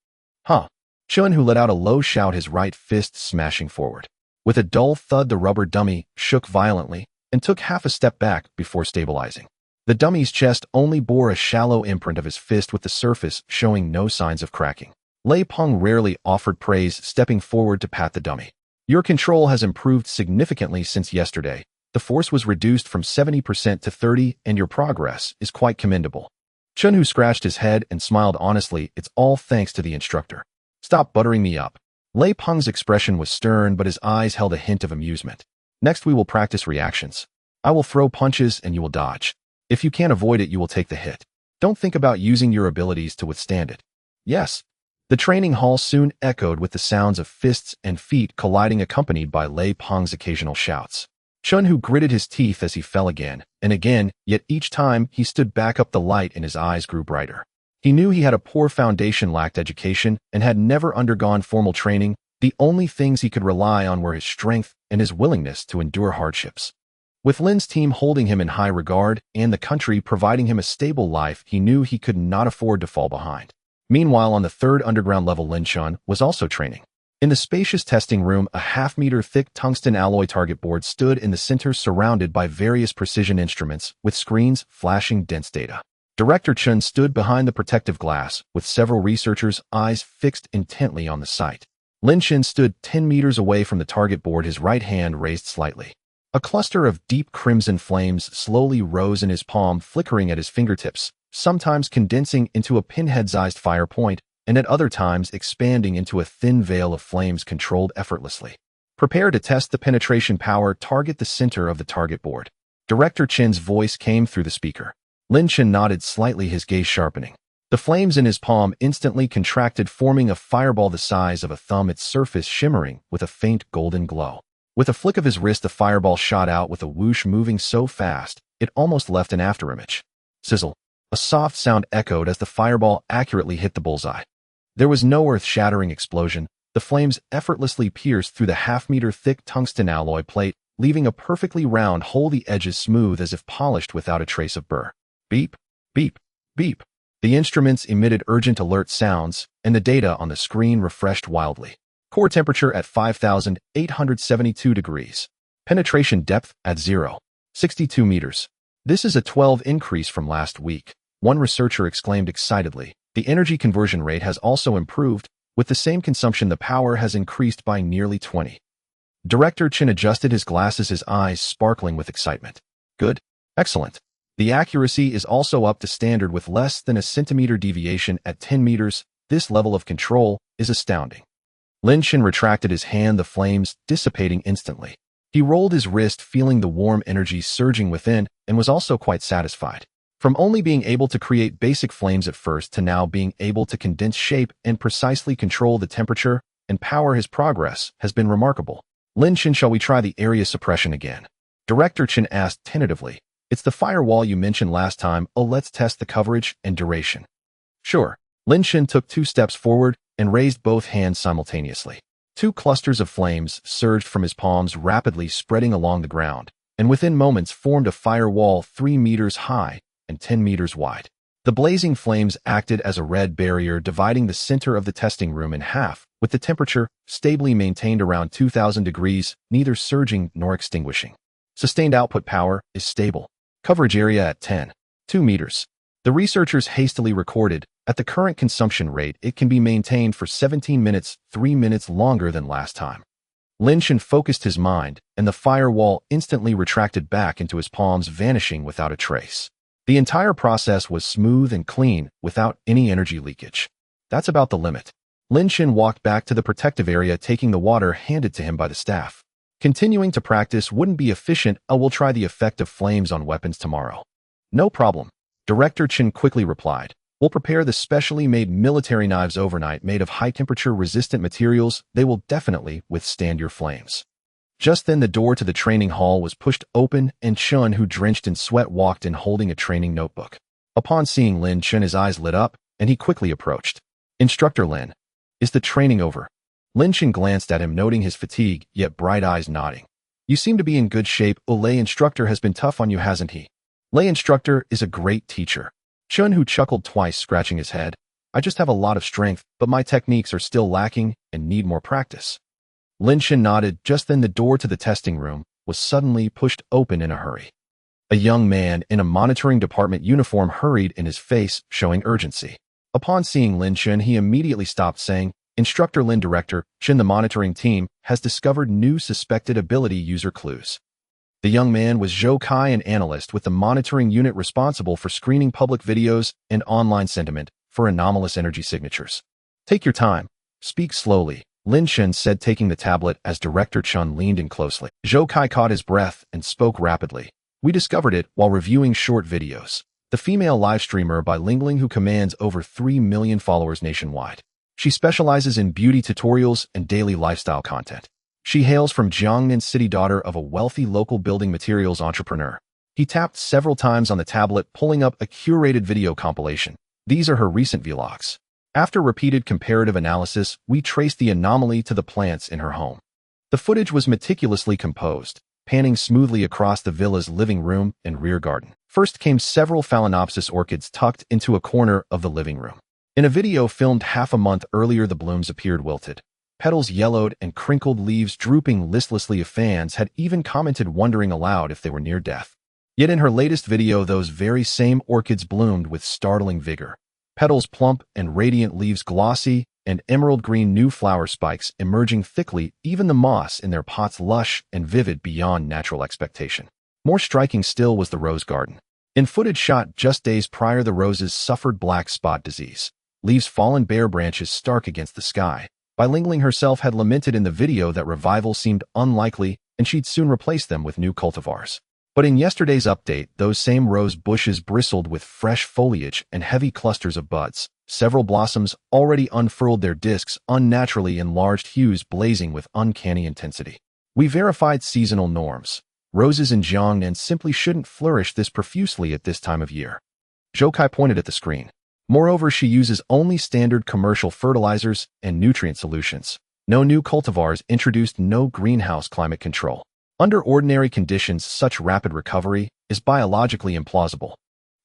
Huh. Chun, who let out a low shout, his right fist smashing forward. With a dull thud, the rubber dummy shook violently and took half a step back before stabilizing. The dummy's chest only bore a shallow imprint of his fist, with the surface showing no signs of cracking. Lei Peng rarely offered praise, stepping forward to pat the dummy. Your control has improved significantly since yesterday. The force was reduced from 70% to 30%, and your progress is quite commendable. Chun, who scratched his head and smiled honestly, it's all thanks to the instructor. Stop buttering me up. Lei Peng's expression was stern, but his eyes held a hint of amusement. Next, we will practice reactions. I will throw punches and you will dodge. If you can't avoid it, you will take the hit. Don't think about using your abilities to withstand it. Yes. The training hall soon echoed with the sounds of fists and feet colliding, accompanied by Lei Peng's occasional shouts. Chun, who gritted his teeth as he fell again and again, yet each time he stood back up, the light in his eyes grew brighter. He knew he had a poor foundation, lacked education, and had never undergone formal training. The only things he could rely on were his strength and his willingness to endure hardships. With Lin's team holding him in high regard and the country providing him a stable life, he knew he could not afford to fall behind. Meanwhile, on the 3rd underground level, Lin Chen was also training. In the spacious testing room, a half-meter-thick tungsten alloy target board stood in the center, surrounded by various precision instruments with screens flashing dense data. Director Chen stood behind the protective glass, with several researchers' eyes fixed intently on the site. Lin Chen stood 10 meters away from the target board, his right hand raised slightly. A cluster of deep crimson flames slowly rose in his palm, flickering at his fingertips, sometimes condensing into a pinhead-sized fire point, and at other times expanding into a thin veil of flames controlled effortlessly. Prepare to test the penetration power. Target the center of the target board. Director Chen's voice came through the speaker. Lin Chen nodded slightly, his gaze sharpening. The flames in his palm instantly contracted, forming a fireball the size of a thumb, its surface shimmering with a faint golden glow. With a flick of his wrist, the fireball shot out with a whoosh, moving so fast it almost left an afterimage. Sizzle. A soft sound echoed as the fireball accurately hit the bullseye. There was no earth-shattering explosion. The flames effortlessly pierced through the half-meter-thick tungsten alloy plate, leaving a perfectly round hole, the edges smooth as if polished without a trace of burr. Beep, beep, beep. The instruments emitted urgent alert sounds, and the data on the screen refreshed wildly. Core temperature at 5,872 degrees. Penetration depth at 0.62 meters. This is a 12 increase from last week, one researcher exclaimed excitedly. The energy conversion rate has also improved. With the same consumption, the power has increased by nearly 20. Director Chen adjusted his glasses, his eyes sparkling with excitement. Good. Excellent. The accuracy is also up to standard with less than a centimeter deviation at 10 meters. This level of control is astounding. Lin Chen retracted his hand, the flames dissipating instantly. He rolled his wrist, feeling the warm energy surging within, and was also quite satisfied. From only being able to create basic flames at first to now being able to condense shape and precisely control the temperature and power, his progress has been remarkable. Lin Chen, shall we try the area suppression again? Director Chen asked tentatively. It's the firewall you mentioned last time. Oh, let's test the coverage and duration. Sure. Lin Chen took 2 steps forward and raised both hands simultaneously. 2 clusters of flames surged from his palms, rapidly spreading along the ground, and within moments formed a firewall 3 meters high and 10 meters wide. The blazing flames acted as a red barrier, dividing the center of the testing room in half, with the temperature stably maintained around 2,000 degrees, neither surging nor extinguishing. Sustained output power is stable. Coverage area at 10.2 meters. The researchers hastily recorded. At the current consumption rate, it can be maintained for 17 minutes, 3 minutes longer than last time. Lin Chen focused his mind, and the firewall instantly retracted back into his palms, vanishing without a trace. The entire process was smooth and clean, without any energy leakage. That's about the limit. Lin Chen walked back to the protective area, taking the water handed to him by the staff. Continuing to practice wouldn't be efficient. I will try the effect of flames on weapons tomorrow. No problem. Director Chen quickly replied. We'll prepare the specially made military knives overnight, made of high-temperature resistant materials. They will definitely withstand your flames. Just then the door to the training hall was pushed open, and Chen, who drenched in sweat, walked in holding a training notebook. Upon seeing Lin Chen, his eyes lit up, and he quickly approached. Instructor Lin, is the training over? Lin Chen glanced at him, noting his fatigue, yet bright eyes, nodding. You seem to be in good shape. Lei instructor has been tough on you, hasn't he? Lei instructor is a great teacher. Chen, who chuckled twice, scratching his head. I just have a lot of strength, but my techniques are still lacking and need more practice. Lin Chen nodded. Just then the door to the testing room was suddenly pushed open in a hurry. A young man in a monitoring department uniform hurried in, his face showing urgency. Upon seeing Lin Chen, he immediately stopped, saying, Instructor Lin, Director Chen, the monitoring team has discovered new suspected ability user clues. The young man was Zhou Kai, an analyst with the monitoring unit responsible for screening public videos and online sentiment for anomalous energy signatures. Take your time. Speak slowly, Lin Chen said, taking the tablet as Director Chen leaned in closely. Zhou Kai caught his breath and spoke rapidly. We discovered it while reviewing short videos. The female live streamer bilingual who commands over 3 million followers nationwide. She specializes in beauty tutorials and daily lifestyle content. She hails from Jiangnan City, daughter of a wealthy local building materials entrepreneur. He tapped several times on the tablet, pulling up a curated video compilation. These are her recent vlogs. After repeated comparative analysis, we traced the anomaly to the plants in her home. The footage was meticulously composed, panning smoothly across the villa's living room and rear garden. First came several Phalaenopsis orchids tucked into a corner of the living room. In a video filmed half a month earlier, the blooms appeared wilted. Petals yellowed and crinkled, leaves drooping listlessly. Fans had even commented, wondering aloud if they were near death. Yet in her latest video, those very same orchids bloomed with startling vigor. Petals plump and radiant, leaves glossy and emerald green, new flower spikes emerging thickly, even the moss in their pots lush and vivid beyond natural expectation. More striking still was the rose garden. In footage shot just days prior, the roses suffered black spot disease. Leaves fallen, bare branches stark against the sky. Bilingual herself had lamented in the video that revival seemed unlikely and she'd soon replace them with new cultivars. But in yesterday's update, those same rose bushes bristled with fresh foliage and heavy clusters of buds. Several blossoms already unfurled their discs, unnaturally enlarged, hues blazing with uncanny intensity. We verified seasonal norms. Roses in Jiangnan simply shouldn't flourish this profusely at this time of year. Zhou Kai pointed at the screen. Moreover, she uses only standard commercial fertilizers and nutrient solutions. No new cultivars introduced, no greenhouse climate control. Under ordinary conditions, such rapid recovery is biologically implausible.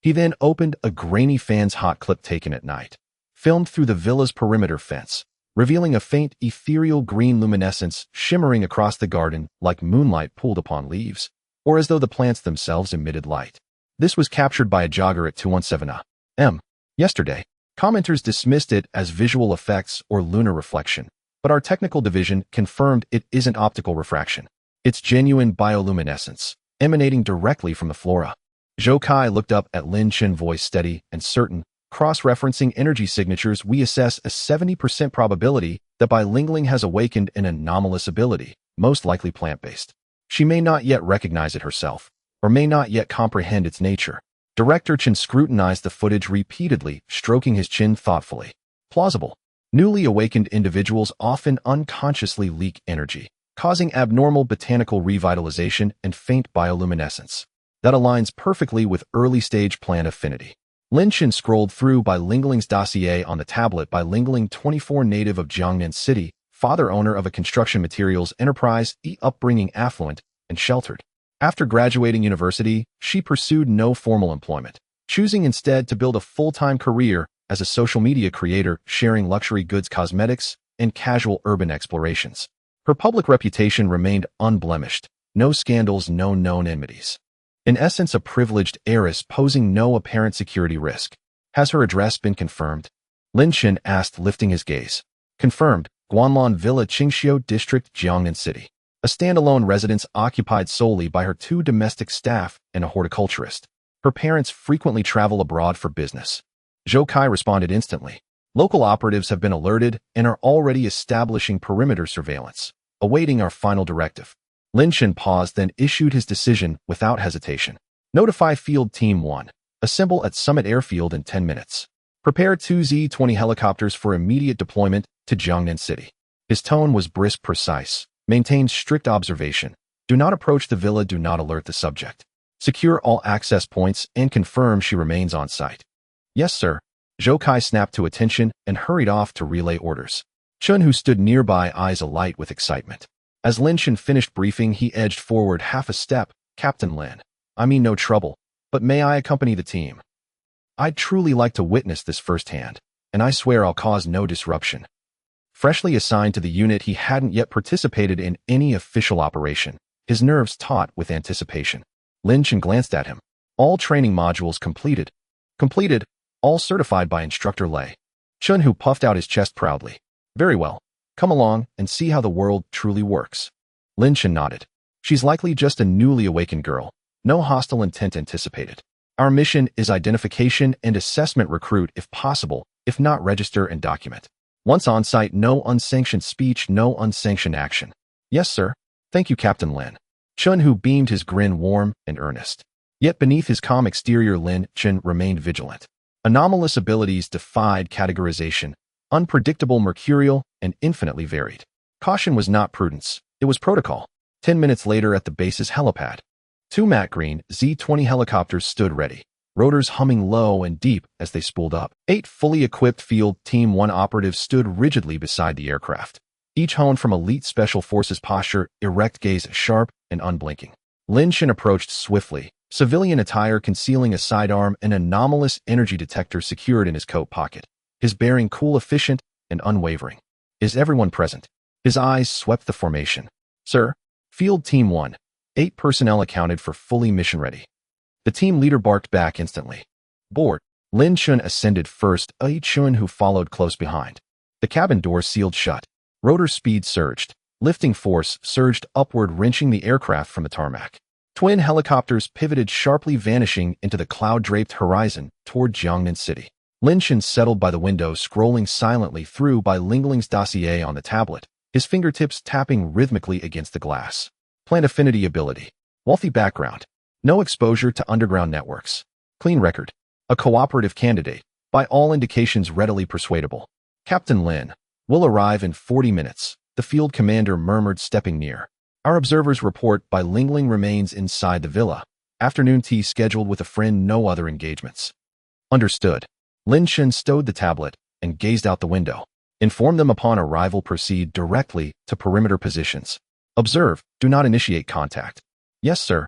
He then opened a grainy fan's hot clip taken at night, filmed through the villa's perimeter fence, revealing a faint ethereal green luminescence shimmering across the garden like moonlight pooled upon leaves, or as though the plants themselves emitted light. This was captured by a jogger at 217 a.m. yesterday. Commenters dismissed it as visual effects or lunar reflection, but our technical division confirmed it isn't optical refraction. It's genuine bioluminescence, emanating directly from the flora. Zhou Kai looked up at Lin Chen, voice steady and certain. Cross-referencing energy signatures, we assess a 70% probability that Bai Lingling has awakened an anomalous ability, most likely plant-based. She may not yet recognize it herself, or may not yet comprehend its nature. Director Chen scrutinized the footage repeatedly, stroking his chin thoughtfully. Plausible. Newly awakened individuals often unconsciously leak energy, causing abnormal botanical revitalization and faint bioluminescence. That aligns perfectly with early-stage plant affinity. Lin Chen scrolled through Bai Lingling's dossier on the tablet. Bai Lingling, 24, native of Jiangnan City, father owner of a construction materials enterprise, upbringing affluent and sheltered. After graduating university, she pursued no formal employment, choosing instead to build a full-time career as a social media creator, sharing luxury goods, cosmetics, and casual urban explorations. Her public reputation remained unblemished, no scandals, no known enmities. In essence, a privileged heiress posing no apparent security risk. Has her address been confirmed? Lin Chen asked, lifting his gaze. Confirmed, Guanlan Villa, Qingxiu District, Jiangnan City. A standalone residence occupied solely by her 2 domestic staff and a horticulturist. Her parents frequently travel abroad for business. Zhou Kai responded instantly. Local operatives have been alerted and are already establishing perimeter surveillance, awaiting our final directive. Lin Chen paused, then issued his decision without hesitation. Notify Field Team 1. Assemble at Summit Airfield in 10 minutes. Prepare 2 Z-20 helicopters for immediate deployment to Jiangnan City. His tone was brisk, precise. Maintain strict observation. Do not approach the villa, do not alert the subject. Secure all access points and confirm she remains on site. Yes, sir. Zhou Kai snapped to attention and hurried off to relay orders. Chun, who stood nearby, eyes alight with excitement. As Lin Chen finished briefing, he edged forward half a step. Captain Lin, I mean no trouble, but may I accompany the team? I'd truly like to witness this firsthand, and I swear I'll cause no disruption. Freshly assigned to the unit, he hadn't yet participated in any official operation, his nerves taut with anticipation. Lin Chen glanced at him. All training modules completed. Completed, all certified by Instructor Lei. Chun, who puffed out his chest proudly. Very well. Come along and see how the world truly works. Lin Chen nodded. She's likely just a newly awakened girl. No hostile intent anticipated. Our mission is identification and assessment. Recruit if possible, if not register and document. Once on site, no unsanctioned speech, no unsanctioned action. Yes, sir. Thank you, Captain Lin. Chun, who beamed his grin warm and earnest. Yet beneath his calm exterior, Lin Chen remained vigilant. Anomalous abilities defied categorization, unpredictable, mercurial, and infinitely varied. Caution was not prudence, it was protocol. 10 minutes later at the base's helipad, 2 matte green Z-20 helicopters stood ready, rotors humming low and deep as they spooled up. 8 fully equipped Field Team 1 operatives stood rigidly beside the aircraft, each honed from elite special forces posture, erect gaze sharp and unblinking. Lin Chen approached swiftly, civilian attire concealing a sidearm, an anomalous energy detector secured in his coat pocket. His bearing cool, efficient, and unwavering. Is everyone present? His eyes swept the formation. Sir, Field Team 1, 8 personnel accounted for, fully mission ready. The team leader barked back instantly. Board. Lin Chen ascended first, Yi Chun, who followed close behind. The cabin door sealed shut. Rotor speed surged. Lifting force surged upward, wrenching the aircraft from the tarmac. Twin helicopters pivoted sharply, vanishing into the cloud-draped horizon toward Jiangnan City. Lin Chen settled by the window, scrolling silently through Bai Lingling's dossier on the tablet, his fingertips tapping rhythmically against the glass. Plant affinity ability. Wealthy background. No exposure to underground networks. Clean record. A cooperative candidate. By all indications readily persuadable. Captain Lin. Will arrive in 40 minutes, the field commander murmured, stepping near. Our observers report Bai Lingling remains inside the villa. Afternoon tea scheduled with a friend, no other engagements. Understood. Lin Chen stowed the tablet and gazed out the window. Inform them upon arrival. Proceed directly to perimeter positions. Observe, do not initiate contact. Yes, sir.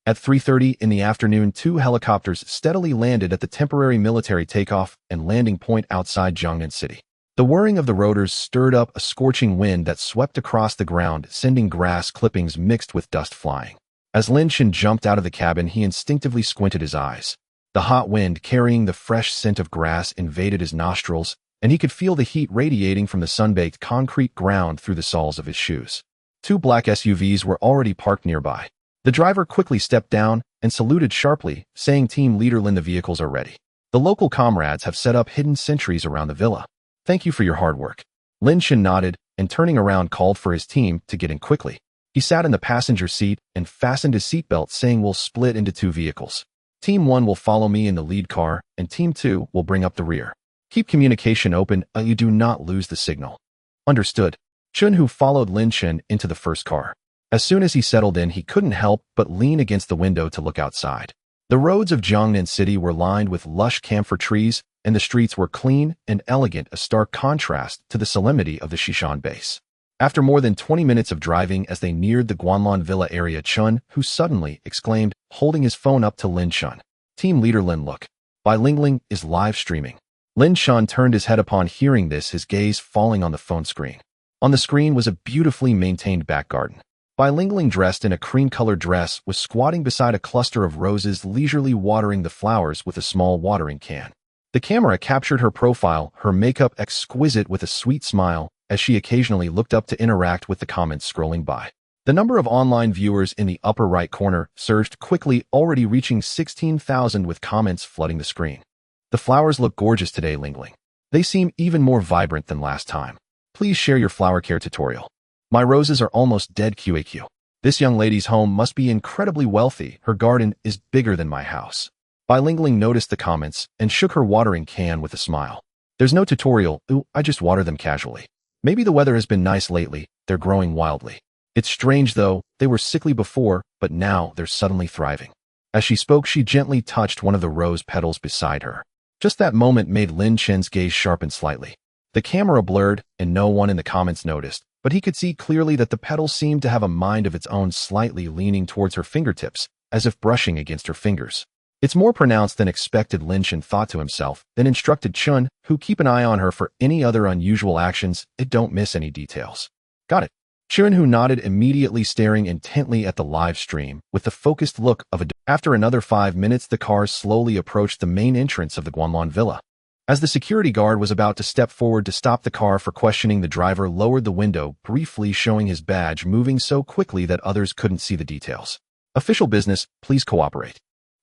At 3:30 in the afternoon, two helicopters steadily landed at the temporary military takeoff and landing point outside Jiangnan City. The whirring of the rotors stirred up a scorching wind that swept across the ground, sending grass clippings mixed with dust flying. As Lin Chen jumped out of the cabin, he instinctively squinted his eyes. The hot wind carrying the fresh scent of grass invaded his nostrils, and he could feel the heat radiating from the sun-baked concrete ground through the soles of his shoes. Two black SUVs were already parked nearby. The driver quickly stepped down and saluted sharply, saying, "Team leader Lin, the vehicles are ready. The local comrades have set up hidden sentries around the villa. Thank you for your hard work." Lin Chen nodded and, turning around, called for his team to get in quickly. He sat in the passenger seat and fastened his seatbelt, saying, "We'll split into two vehicles. Team 1 will follow me in the lead car, and Team 2 will bring up the rear. Keep communication open, you do not lose the signal." "Understood." Chun, who followed Lin Chen into the first car. As soon as he settled in, he couldn't help but lean against the window to look outside. The roads of Jiangnan City were lined with lush camphor trees, and the streets were clean and elegant, a stark contrast to the solemnity of the Xishan base. After more than 20 minutes of driving, as they neared the Guanlan Villa area, Chun, who suddenly exclaimed, holding his phone up to Lin Chen, "Team leader Lin, look. Bilingling is live streaming." Lin Chen turned his head upon hearing this, his gaze falling on the phone screen. On the screen was a beautifully maintained back garden. Bilingling, dressed in a cream-colored dress, was squatting beside a cluster of roses, leisurely watering the flowers with a small watering can. The camera captured her profile, her makeup exquisite, with a sweet smile, as she occasionally looked up to interact with the comments scrolling by. The number of online viewers in the upper right corner surged quickly, already reaching 16,000, with comments flooding the screen. "The flowers look gorgeous today, Lingling. They seem even more vibrant than last time. Please share your flower care tutorial. My roses are almost dead, QAQ. This young lady's home must be incredibly wealthy. Her garden is bigger than my house." Bilingling noticed the comments and shook her watering can with a smile. "There's no tutorial. Ooh, I just water them casually. Maybe the weather has been nice lately. They're growing wildly. It's strange though, they were sickly before, but now they're suddenly thriving." As she spoke, she gently touched one of the rose petals beside her. Just that moment made Lin Chen's gaze sharpen slightly. The camera blurred, and no one in the comments noticed, but he could see clearly that the petal seemed to have a mind of its own, slightly leaning towards her fingertips, as if brushing against her fingers. "It's more pronounced than expected," Lin Chen thought to himself, then instructed Chun, who keep an eye on her for any other unusual actions, and don't miss any details. "Got it." Chun, who nodded, immediately staring intently at the live stream, with the focused look of a... After another 5 minutes, the cars slowly approached the main entrance of the Guanlan Villa. As the security guard was about to step forward to stop the car for questioning, the driver lowered the window, briefly showing his badge, moving so quickly that others couldn't see the details. "Official business, please cooperate."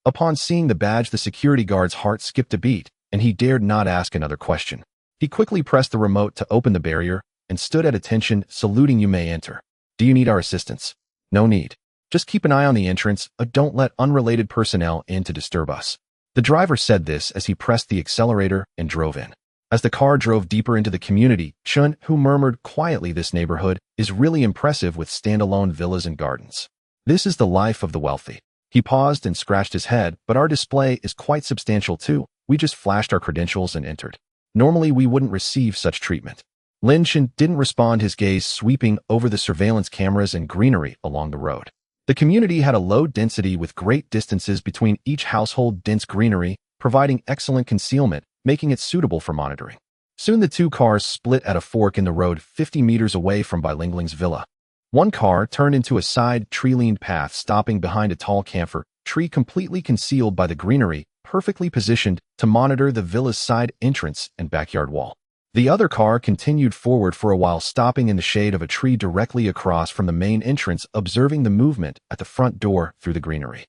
Upon seeing the badge, the security guard's heart skipped a beat, and he dared not ask another question. He quickly pressed the remote to open the barrier and stood at attention, saluting, "You may enter. Do you need our assistance?" "No need. Just keep an eye on the entrance. Don't let unrelated personnel in to disturb us." The driver said this as he pressed the accelerator and drove in. As the car drove deeper into the community, Chun, who murmured quietly, "This neighborhood is really impressive with standalone villas and gardens. This is the life of the wealthy." He paused and scratched his head. "But our display is quite substantial too. We just flashed our credentials and entered. Normally we wouldn't receive such treatment." Lin Chen didn't respond, his gaze sweeping over the surveillance cameras and greenery along the road. The community had a low density with great distances between each household, dense greenery, providing excellent concealment, making it suitable for monitoring. Soon the two cars split at a fork in the road 50 meters away from Bilingling's villa. One car turned into a side tree-lined path, stopping behind a tall camphor tree completely concealed by the greenery, perfectly positioned to monitor the villa's side entrance and backyard wall. The other car continued forward for a while, stopping in the shade of a tree directly across from the main entrance, observing the movement at the front door through the greenery.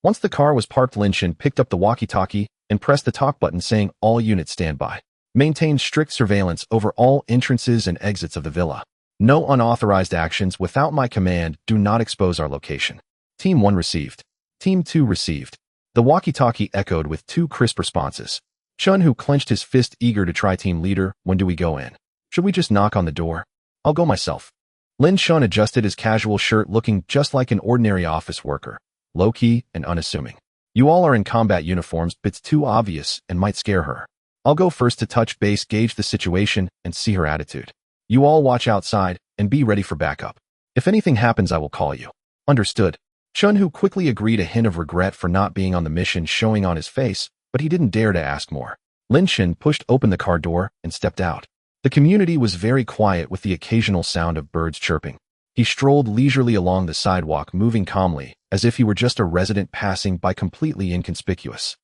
Once the car was parked, Lin Chen picked up the walkie-talkie and pressed the talk button, saying, "All units stand by. Maintain strict surveillance over all entrances and exits of the villa. No unauthorized actions without my command. Do not expose our location." Team 1 received. Team 2 received. The walkie-talkie echoed with two crisp responses. Chun, who clenched his fist, eager to try. "Team leader, when do we go in? Should we just knock on the door?" "I'll go myself." Lin Chen adjusted his casual shirt, looking just like an ordinary office worker, low-key and unassuming. "You all are in combat uniforms, but it's too obvious and might scare her. I'll go first to touch base, gauge the situation, and see her attitude. You all watch outside and be ready for backup. If anything happens, I will call you." "Understood." Chun, who quickly agreed, a hint of regret for not being on the mission showing on his face, but he didn't dare to ask more. Lin Chen pushed open the car door and stepped out. The community was very quiet with the occasional sound of birds chirping. He strolled leisurely along the sidewalk, moving calmly, as if he were just a resident passing by, completely inconspicuous.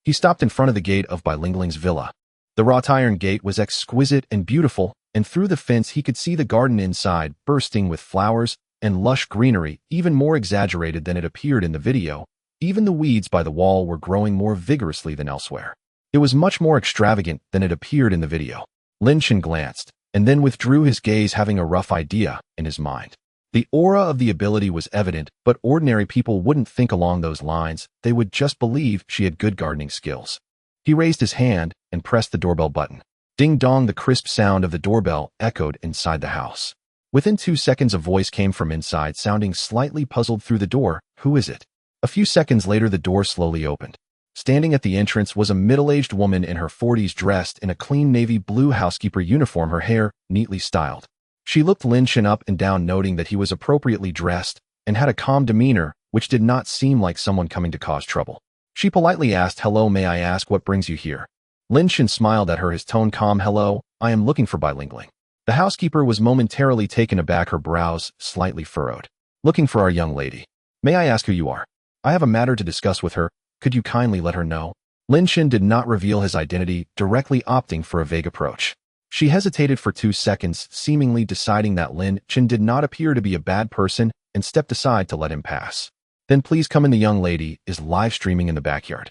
He stopped in front of the gate of Bai Lingling's villa. The wrought iron gate was exquisite and beautiful, and through the fence he could see the garden inside, bursting with flowers and lush greenery, even more exaggerated than it appeared in the video. Even the weeds by the wall were growing more vigorously than elsewhere. It was much more extravagant than it appeared in the video. Lin Chen glanced, and then withdrew his gaze, having a rough idea in his mind. The aura of the ability was evident, but ordinary people wouldn't think along those lines. They would just believe she had good gardening skills. He raised his hand and pressed the doorbell button. Ding dong, the crisp sound of the doorbell echoed inside the house. Within 2 seconds, a voice came from inside, sounding slightly puzzled through the door. Who is it? A few seconds later, the door slowly opened. Standing at the entrance was a middle-aged woman in her 40s, dressed in a clean navy blue housekeeper uniform, her hair neatly styled. She looked Lin Chen up and down, noting that he was appropriately dressed and had a calm demeanor, which did not seem like someone coming to cause trouble. She politely asked, "Hello, may I ask what brings you here?" Lin Chen smiled at her, his tone calm. "Hello, I am looking for Bai Lingling." The housekeeper was momentarily taken aback, her brows slightly furrowed. "Looking for our young lady. May I ask who you are? I have a matter to discuss with her. Could you kindly let her know?" Lin Chen did not reveal his identity, directly opting for a vague approach. She hesitated for 2 seconds, seemingly deciding that Lin Chen did not appear to be a bad person, and stepped aside to let him pass. "Then please come in. The young lady is live streaming in the backyard."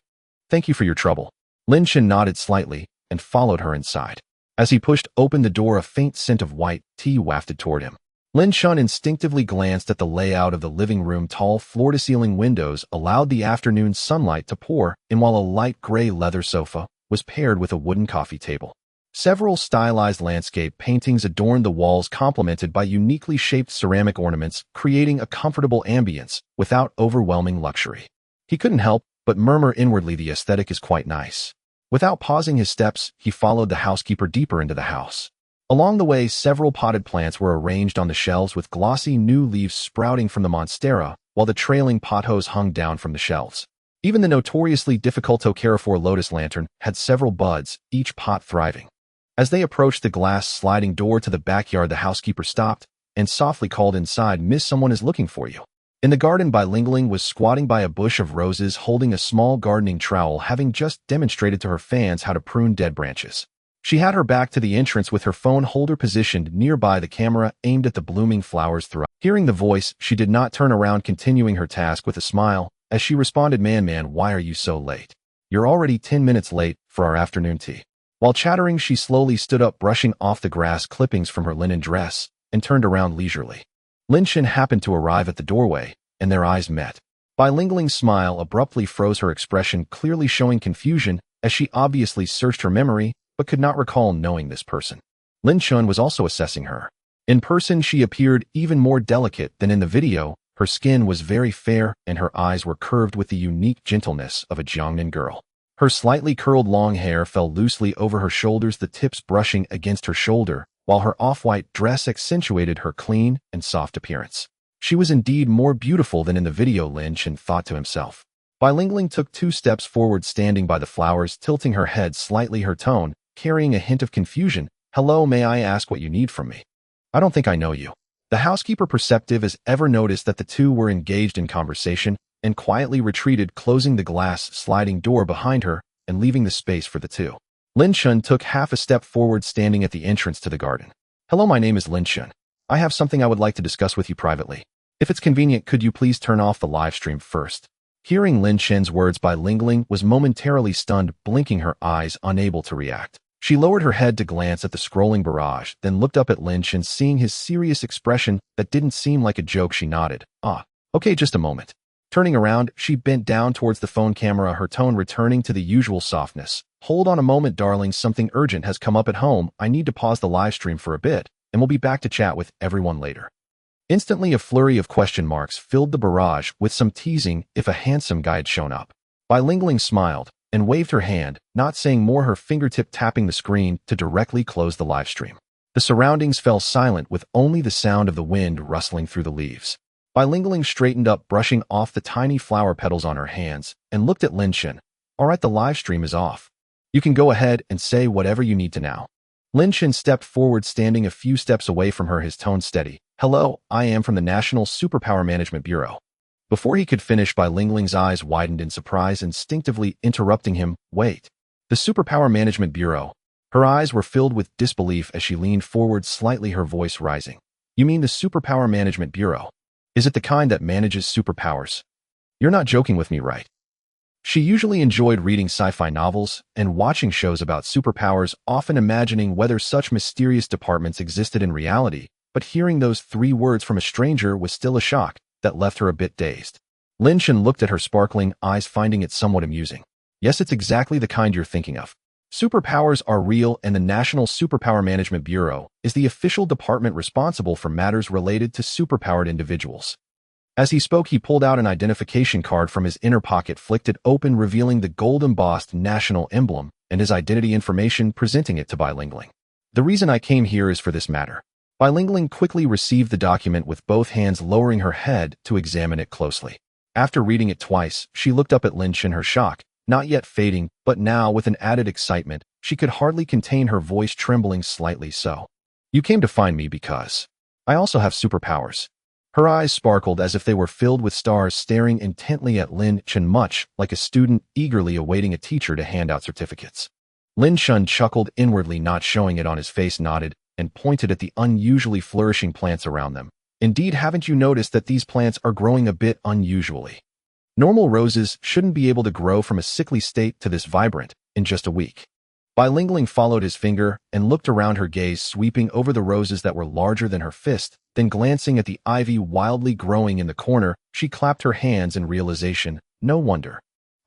"Thank you for your trouble." Lin Chen nodded slightly and followed her inside. As he pushed open the door, a faint scent of white tea wafted toward him. Lin Chen instinctively glanced at the layout of the living room. Tall floor-to-ceiling windows allowed the afternoon sunlight to pour in, while a light gray leather sofa was paired with a wooden coffee table. Several stylized landscape paintings adorned the walls, complemented by uniquely shaped ceramic ornaments, creating a comfortable ambience without overwhelming luxury. He couldn't help but murmur inwardly, the aesthetic is quite nice. Without pausing his steps, he followed the housekeeper deeper into the house. Along the way, several potted plants were arranged on the shelves, with glossy new leaves sprouting from the monstera, while the trailing pothos hung down from the shelves. Even the notoriously difficult Carrefour lotus lantern had several buds, each pot thriving. As they approached the glass sliding door to the backyard, the housekeeper stopped and softly called inside, "Miss, someone is looking for you." In the garden, Bai Lingling was squatting by a bush of roses, holding a small gardening trowel, having just demonstrated to her fans how to prune dead branches. She had her back to the entrance, with her phone holder positioned nearby, the camera aimed at the blooming flowers throughout. Hearing the voice, she did not turn around, continuing her task with a smile, as she responded, Man, why are you so late? You're already 10 minutes late for our afternoon tea." While chattering, she slowly stood up, brushing off the grass clippings from her linen dress, and turned around leisurely. Lin Chen happened to arrive at the doorway, and their eyes met. Bai Lingling's smile abruptly froze, her expression clearly showing confusion, as she obviously searched her memory, but could not recall knowing this person. Lin Chen was also assessing her. In person, she appeared even more delicate than in the video. Her skin was very fair, and her eyes were curved with the unique gentleness of a Jiangnan girl. Her slightly curled long hair fell loosely over her shoulders, the tips brushing against her shoulder, while her off-white dress accentuated her clean and soft appearance. She was indeed more beautiful than in the video, Lin Chen thought to himself. Bai Lingling took 2 steps forward, standing by the flowers, tilting her head slightly, her tone carrying a hint of confusion. "Hello, may I ask what you need from me?" "I don't think I know you." The housekeeper, perceptive as ever, noticed that the two were engaged in conversation, and quietly retreated, closing the glass sliding door behind her and leaving the space for the two. Lin Chen took half a step forward, standing at the entrance to the garden. "Hello, my name is Lin Chen. I have something I would like to discuss with you privately. If it's convenient, could you please turn off the live stream first?" Hearing Lin Chen's words, Bai Lingling was momentarily stunned, blinking her eyes, unable to react. She lowered her head to glance at the scrolling barrage, then looked up at Lin Chen, seeing his serious expression that didn't seem like a joke. She nodded. Okay, just a moment." Turning around, she bent down towards the phone camera, her tone returning to the usual softness. "Hold on a moment, darling. Something urgent has come up at home. I need to pause the live stream for a bit, and we'll be back to chat with everyone later." Instantly, a flurry of question marks filled the barrage, with some teasing if a handsome guy had shown up. Bai Lingling smiled and waved her hand, not saying more, her fingertip tapping the screen to directly close the live stream. The surroundings fell silent, with only the sound of the wind rustling through the leaves. Bilingualing straightened up, brushing off the tiny flower petals on her hands, and looked at Lin Chen. All right, the live stream is off. You can go ahead and say whatever you need to now. Lin Chen stepped forward, standing a few steps away from her, his tone steady. Hello, I am from the National Superpower Management Bureau. Before he could finish, Bilingualing's eyes widened in surprise, instinctively interrupting him. Wait. The Superpower Management Bureau. Her eyes were filled with disbelief as she leaned forward slightly, her voice rising. You mean the Superpower Management Bureau? Is it the kind that manages superpowers? You're not joking with me, right? She usually enjoyed reading sci-fi novels and watching shows about superpowers, often imagining whether such mysterious departments existed in reality, but hearing those 3 words from a stranger was still a shock that left her a bit dazed. Lin Chen looked at her sparkling eyes, finding it somewhat amusing. Yes, it's exactly the kind you're thinking of. Superpowers are real, and the National Superpower Management Bureau is the official department responsible for matters related to superpowered individuals. As he spoke, he pulled out an identification card from his inner pocket, flicked it open, revealing the gold-embossed national emblem and his identity information, presenting it to Bilingualing. The reason I came here is for this matter. Bilingualing quickly received the document with both hands, lowering her head to examine it closely. After reading it twice, she looked up at Lin Chen, her shock not yet fading, but now with an added excitement. She could hardly contain her voice, trembling slightly. So, you came to find me because I also have superpowers. Her eyes sparkled as if they were filled with stars, staring intently at Lin Chen, much like a student eagerly awaiting a teacher to hand out certificates. Lin Chen chuckled inwardly, not showing it on his face, nodded, and pointed at the unusually flourishing plants around them. Indeed, haven't you noticed that these plants are growing a bit unusually? Normal roses shouldn't be able to grow from a sickly state to this vibrant in just a week. Bilingualing followed his finger and looked around, her gaze sweeping over the roses that were larger than her fist, then glancing at the ivy wildly growing in the corner, she clapped her hands in realization. No wonder.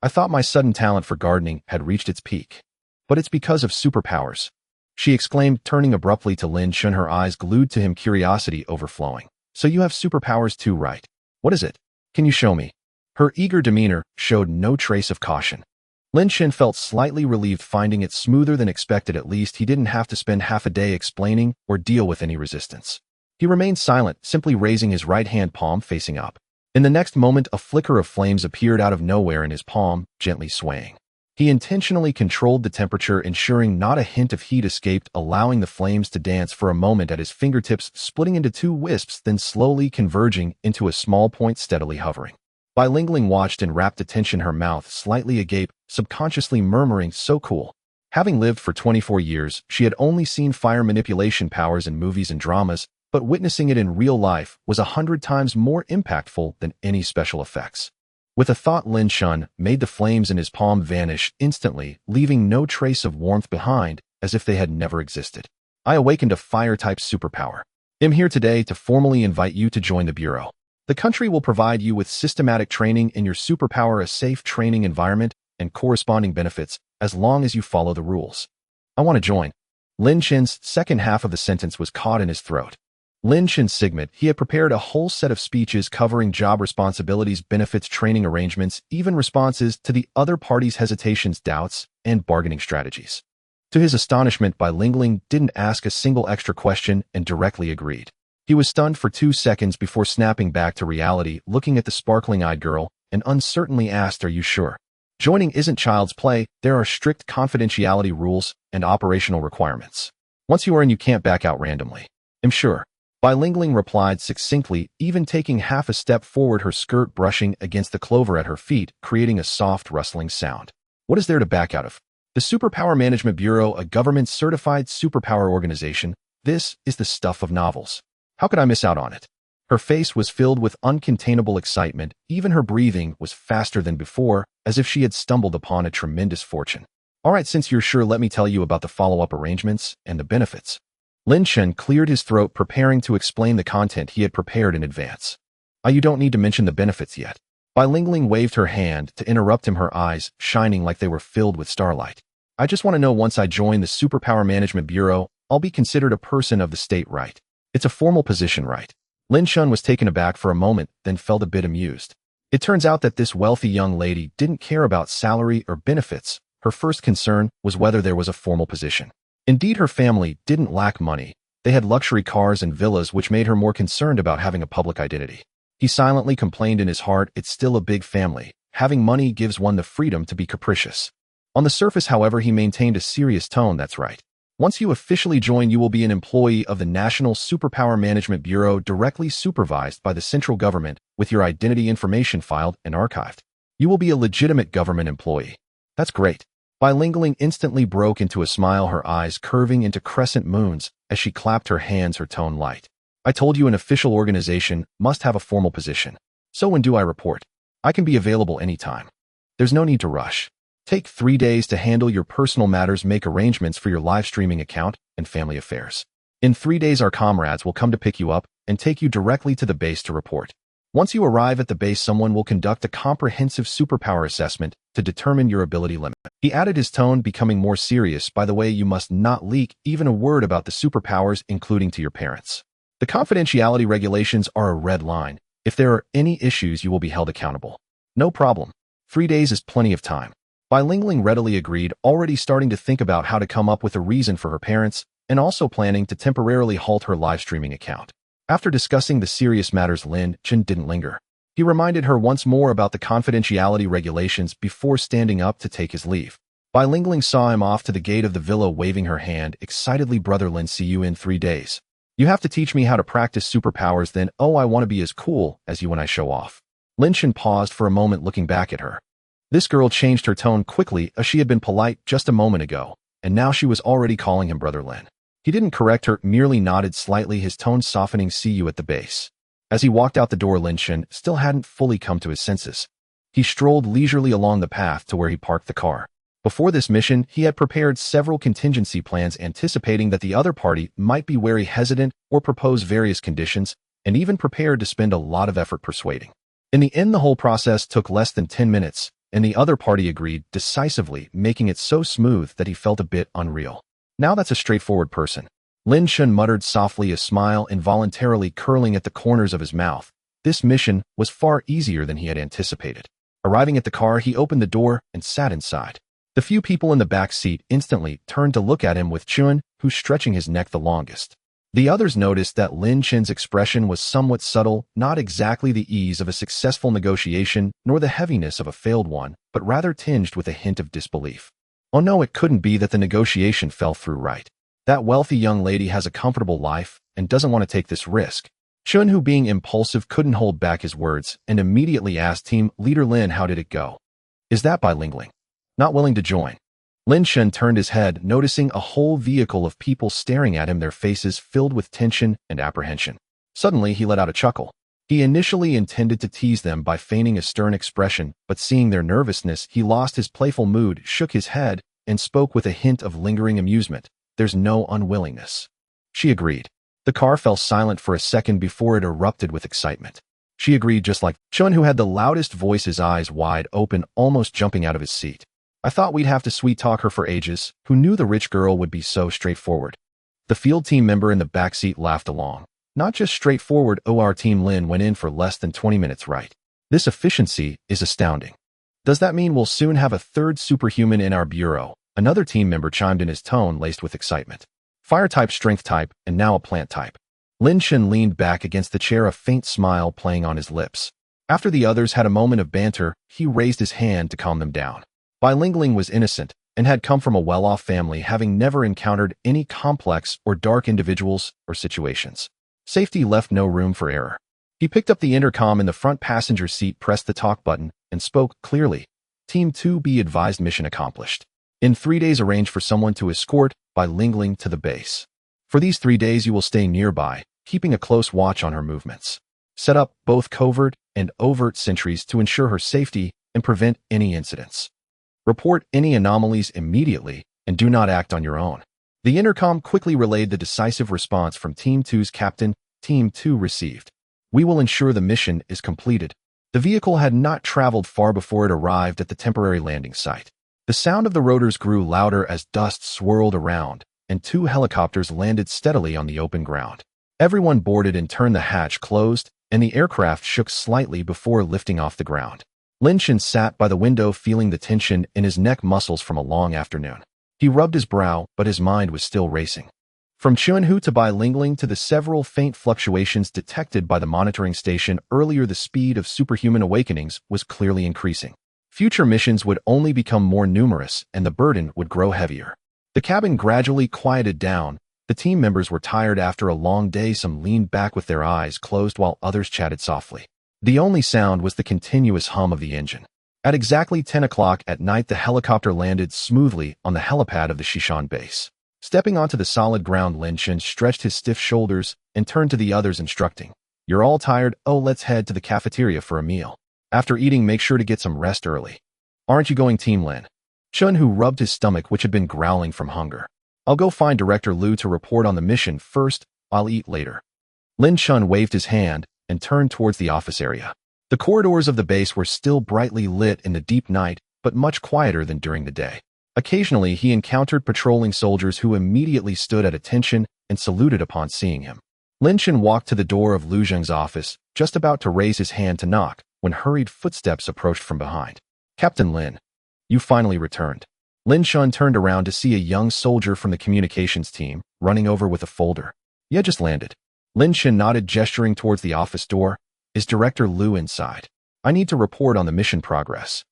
I thought my sudden talent for gardening had reached its peak. But it's because of superpowers, she exclaimed, turning abruptly to Lin Chen, her eyes glued to him, curiosity overflowing. So you have superpowers too, right? What is it? Can you show me? Her eager demeanor showed no trace of caution. Lin Chen felt slightly relieved, finding it smoother than expected. At least he didn't have to spend half a day explaining or deal with any resistance. He remained silent, simply raising his right hand palm facing up. In the next moment, a flicker of flames appeared out of nowhere in his palm, gently swaying. He intentionally controlled the temperature, ensuring not a hint of heat escaped, allowing the flames to dance for a moment at his fingertips, splitting into 2 wisps, then slowly converging into a small point, steadily hovering. Bilingualing watched in rapt attention, her mouth slightly agape, subconsciously murmuring, so cool. Having lived for 24 years, she had only seen fire manipulation powers in movies and dramas, but witnessing it in real life was 100 times more impactful than any special effects. With a thought, Lin Chen made the flames in his palm vanish instantly, leaving no trace of warmth behind, as if they had never existed. I awakened a fire-type superpower. I'm here today to formally invite you to join the Bureau. The country will provide you with systematic training in your superpower, a safe training environment, and corresponding benefits, as long as you follow the rules. I want to join. Lin Chen's second half of the sentence was caught in his throat. Lin Chen Sigmund, he had prepared a whole set of speeches covering job responsibilities, benefits, training arrangements, even responses to the other party's hesitations, doubts, and bargaining strategies. To his astonishment, Bilingualing didn't ask a single extra question and directly agreed. He was stunned for 2 seconds before snapping back to reality, looking at the sparkling-eyed girl, and uncertainly asked, "Are you sure? Joining isn't child's play. There are strict confidentiality rules and operational requirements. Once you are in, you can't back out randomly." "I'm sure." Bilingualing replied succinctly, even taking half a step forward, her skirt brushing against the clover at her feet, creating a soft rustling sound. What is there to back out of? The Superpower Management Bureau, a government-certified superpower organization. This is the stuff of novels. How could I miss out on it? Her face was filled with uncontainable excitement. Even her breathing was faster than before, as if she had stumbled upon a tremendous fortune. All right, since you're sure, let me tell you about the follow-up arrangements and the benefits. Lin Chen cleared his throat, preparing to explain the content he had prepared in advance. You don't need to mention the benefits yet." Bilingualing waved her hand to interrupt him, her eyes shining like they were filled with starlight. "I just want to know, once I join the Superpower Management Bureau, I'll be considered a person of the state, right? It's a formal position, right?" Lin Chen was taken aback for a moment, then felt a bit amused. It turns out that this wealthy young lady didn't care about salary or benefits. Her first concern was whether there was a formal position. Indeed, her family didn't lack money. They had luxury cars and villas, which made her more concerned about having a public identity. He silently complained in his heart, it's still a big family. Having money gives one the freedom to be capricious. On the surface, however, he maintained a serious tone, that's right. Once you officially join, you will be an employee of the National Superpower Management Bureau, directly supervised by the central government, with your identity information filed and archived. You will be a legitimate government employee. That's great. Bilingual instantly broke into a smile, her eyes curving into crescent moons as she clapped her hands, her tone light. I told you an official organization must have a formal position. So when do I report? I can be available anytime. There's no need to rush. Take 3 days to handle your personal matters, make arrangements for your live streaming account and family affairs. In 3 days, our comrades will come to pick you up and take you directly to the base to report. Once you arrive at the base, someone will conduct a comprehensive superpower assessment to determine your ability limit. He added, his tone becoming more serious. By the way, you must not leak even a word about the superpowers, including to your parents. The confidentiality regulations are a red line. If there are any issues, you will be held accountable. No problem. 3 days is plenty of time. Bilingual readily agreed, already starting to think about how to come up with a reason for her parents, and also planning to temporarily halt her live streaming account. After discussing the serious matters, Lin Chen didn't linger. He reminded her once more about the confidentiality regulations before standing up to take his leave. Bilingual saw him off to the gate of the villa, waving her hand excitedly. Brother Lin, see you in 3 days. You have to teach me how to practice superpowers then. Oh, I want to be as cool as you when I show off. Lin Chen paused for a moment, looking back at her. This girl changed her tone quickly, as she had been polite just a moment ago, and now she was already calling him Brother Lin. He didn't correct her, merely nodded slightly, his tone softening. See you at the base. As he walked out the door, Lin Chen still hadn't fully come to his senses. He strolled leisurely along the path to where he parked the car. Before this mission, he had prepared several contingency plans, anticipating that the other party might be wary, hesitant, or propose various conditions, and even prepared to spend a lot of effort persuading. In the end, the whole process took less than 10 minutes, and the other party agreed decisively, making it so smooth that he felt a bit unreal. Now that's a straightforward person. Lin Chen muttered softly, a smile involuntarily curling at the corners of his mouth. This mission was far easier than he had anticipated. Arriving at the car, he opened the door and sat inside. The few people in the back seat instantly turned to look at him, with Chun, who stretching his neck the longest. The others noticed that Lin Chen's expression was somewhat subtle, not exactly the ease of a successful negotiation, nor the heaviness of a failed one, but rather tinged with a hint of disbelief. Oh no, it couldn't be that the negotiation fell through, right? That wealthy young lady has a comfortable life and doesn't want to take this risk. Chun, who being impulsive couldn't hold back his words, and immediately asked Team Leader Lin, how did it go? Is that bilingual? Not willing to join. Lin Chen turned his head, noticing a whole vehicle of people staring at him, their faces filled with tension and apprehension. Suddenly, he let out a chuckle. He initially intended to tease them by feigning a stern expression, but seeing their nervousness, he lost his playful mood, shook his head, and spoke with a hint of lingering amusement. There's no unwillingness. She agreed. The car fell silent for a second before it erupted with excitement. She agreed, just like Chun, who had the loudest voice, his eyes wide open, almost jumping out of his seat. I thought we'd have to sweet-talk her for ages. Who knew the rich girl would be so straightforward? The field team member in the back seat laughed along. Not just straightforward, our team Lin went in for less than 20 minutes, right? This efficiency is astounding. Does that mean we'll soon have a third superhuman in our bureau? Another team member chimed in, his tone laced with excitement. Fire type, strength type, and now a plant type. Lin Chen leaned back against the chair, a faint smile playing on his lips. After the others had a moment of banter, he raised his hand to calm them down. Bilingual was innocent and had come from a well-off family, having never encountered any complex or dark individuals or situations. Safety left no room for error. He picked up the intercom in the front passenger seat, pressed the talk button, and spoke clearly. Team 2, be advised, mission accomplished. In 3 days, arrange for someone to escort Bilingual to the base. For these 3 days, you will stay nearby, keeping a close watch on her movements. Set up both covert and overt sentries to ensure her safety and prevent any incidents. Report any anomalies immediately, and do not act on your own. The intercom quickly relayed the decisive response from Team 2's captain. Team 2 received. We will ensure the mission is completed. The vehicle had not traveled far before it arrived at the temporary landing site. The sound of the rotors grew louder as dust swirled around, and 2 helicopters landed steadily on the open ground. Everyone boarded and turned, the hatch closed, and the aircraft shook slightly before lifting off the ground. Lin Chen sat by the window, feeling the tension in his neck muscles from a long afternoon. He rubbed his brow, but his mind was still racing. From Chunhu to bilingualing to the several faint fluctuations detected by the monitoring station earlier, the speed of superhuman awakenings was clearly increasing. Future missions would only become more numerous and the burden would grow heavier. The cabin gradually quieted down. The team members were tired after a long day. Some leaned back with their eyes closed while others chatted softly. The only sound was the continuous hum of the engine. At exactly 10 o'clock at night, the helicopter landed smoothly on the helipad of the Shishan base. Stepping onto the solid ground, Lin Chen stretched his stiff shoulders and turned to the others, instructing, "You're all tired? Oh, let's head to the cafeteria for a meal. After eating, make sure to get some rest early." "Aren't you going, Team Lin?" Chunhu rubbed his stomach, which had been growling from hunger. "I'll go find Director Liu to report on the mission first. I'll eat later." Lin Chen waved his hand and turned towards the office area. The corridors of the base were still brightly lit in the deep night, but much quieter than during the day. Occasionally, he encountered patrolling soldiers who immediately stood at attention and saluted upon seeing him. Lin Chen walked to the door of Lu Zheng's office, just about to raise his hand to knock, when hurried footsteps approached from behind. "Captain Lin, you finally returned." Lin Chen turned around to see a young soldier from the communications team running over with a folder. "Yeah, just landed." Lin Chen nodded, gesturing towards the office door. "Is Director Liu inside? I need to report on the mission progress."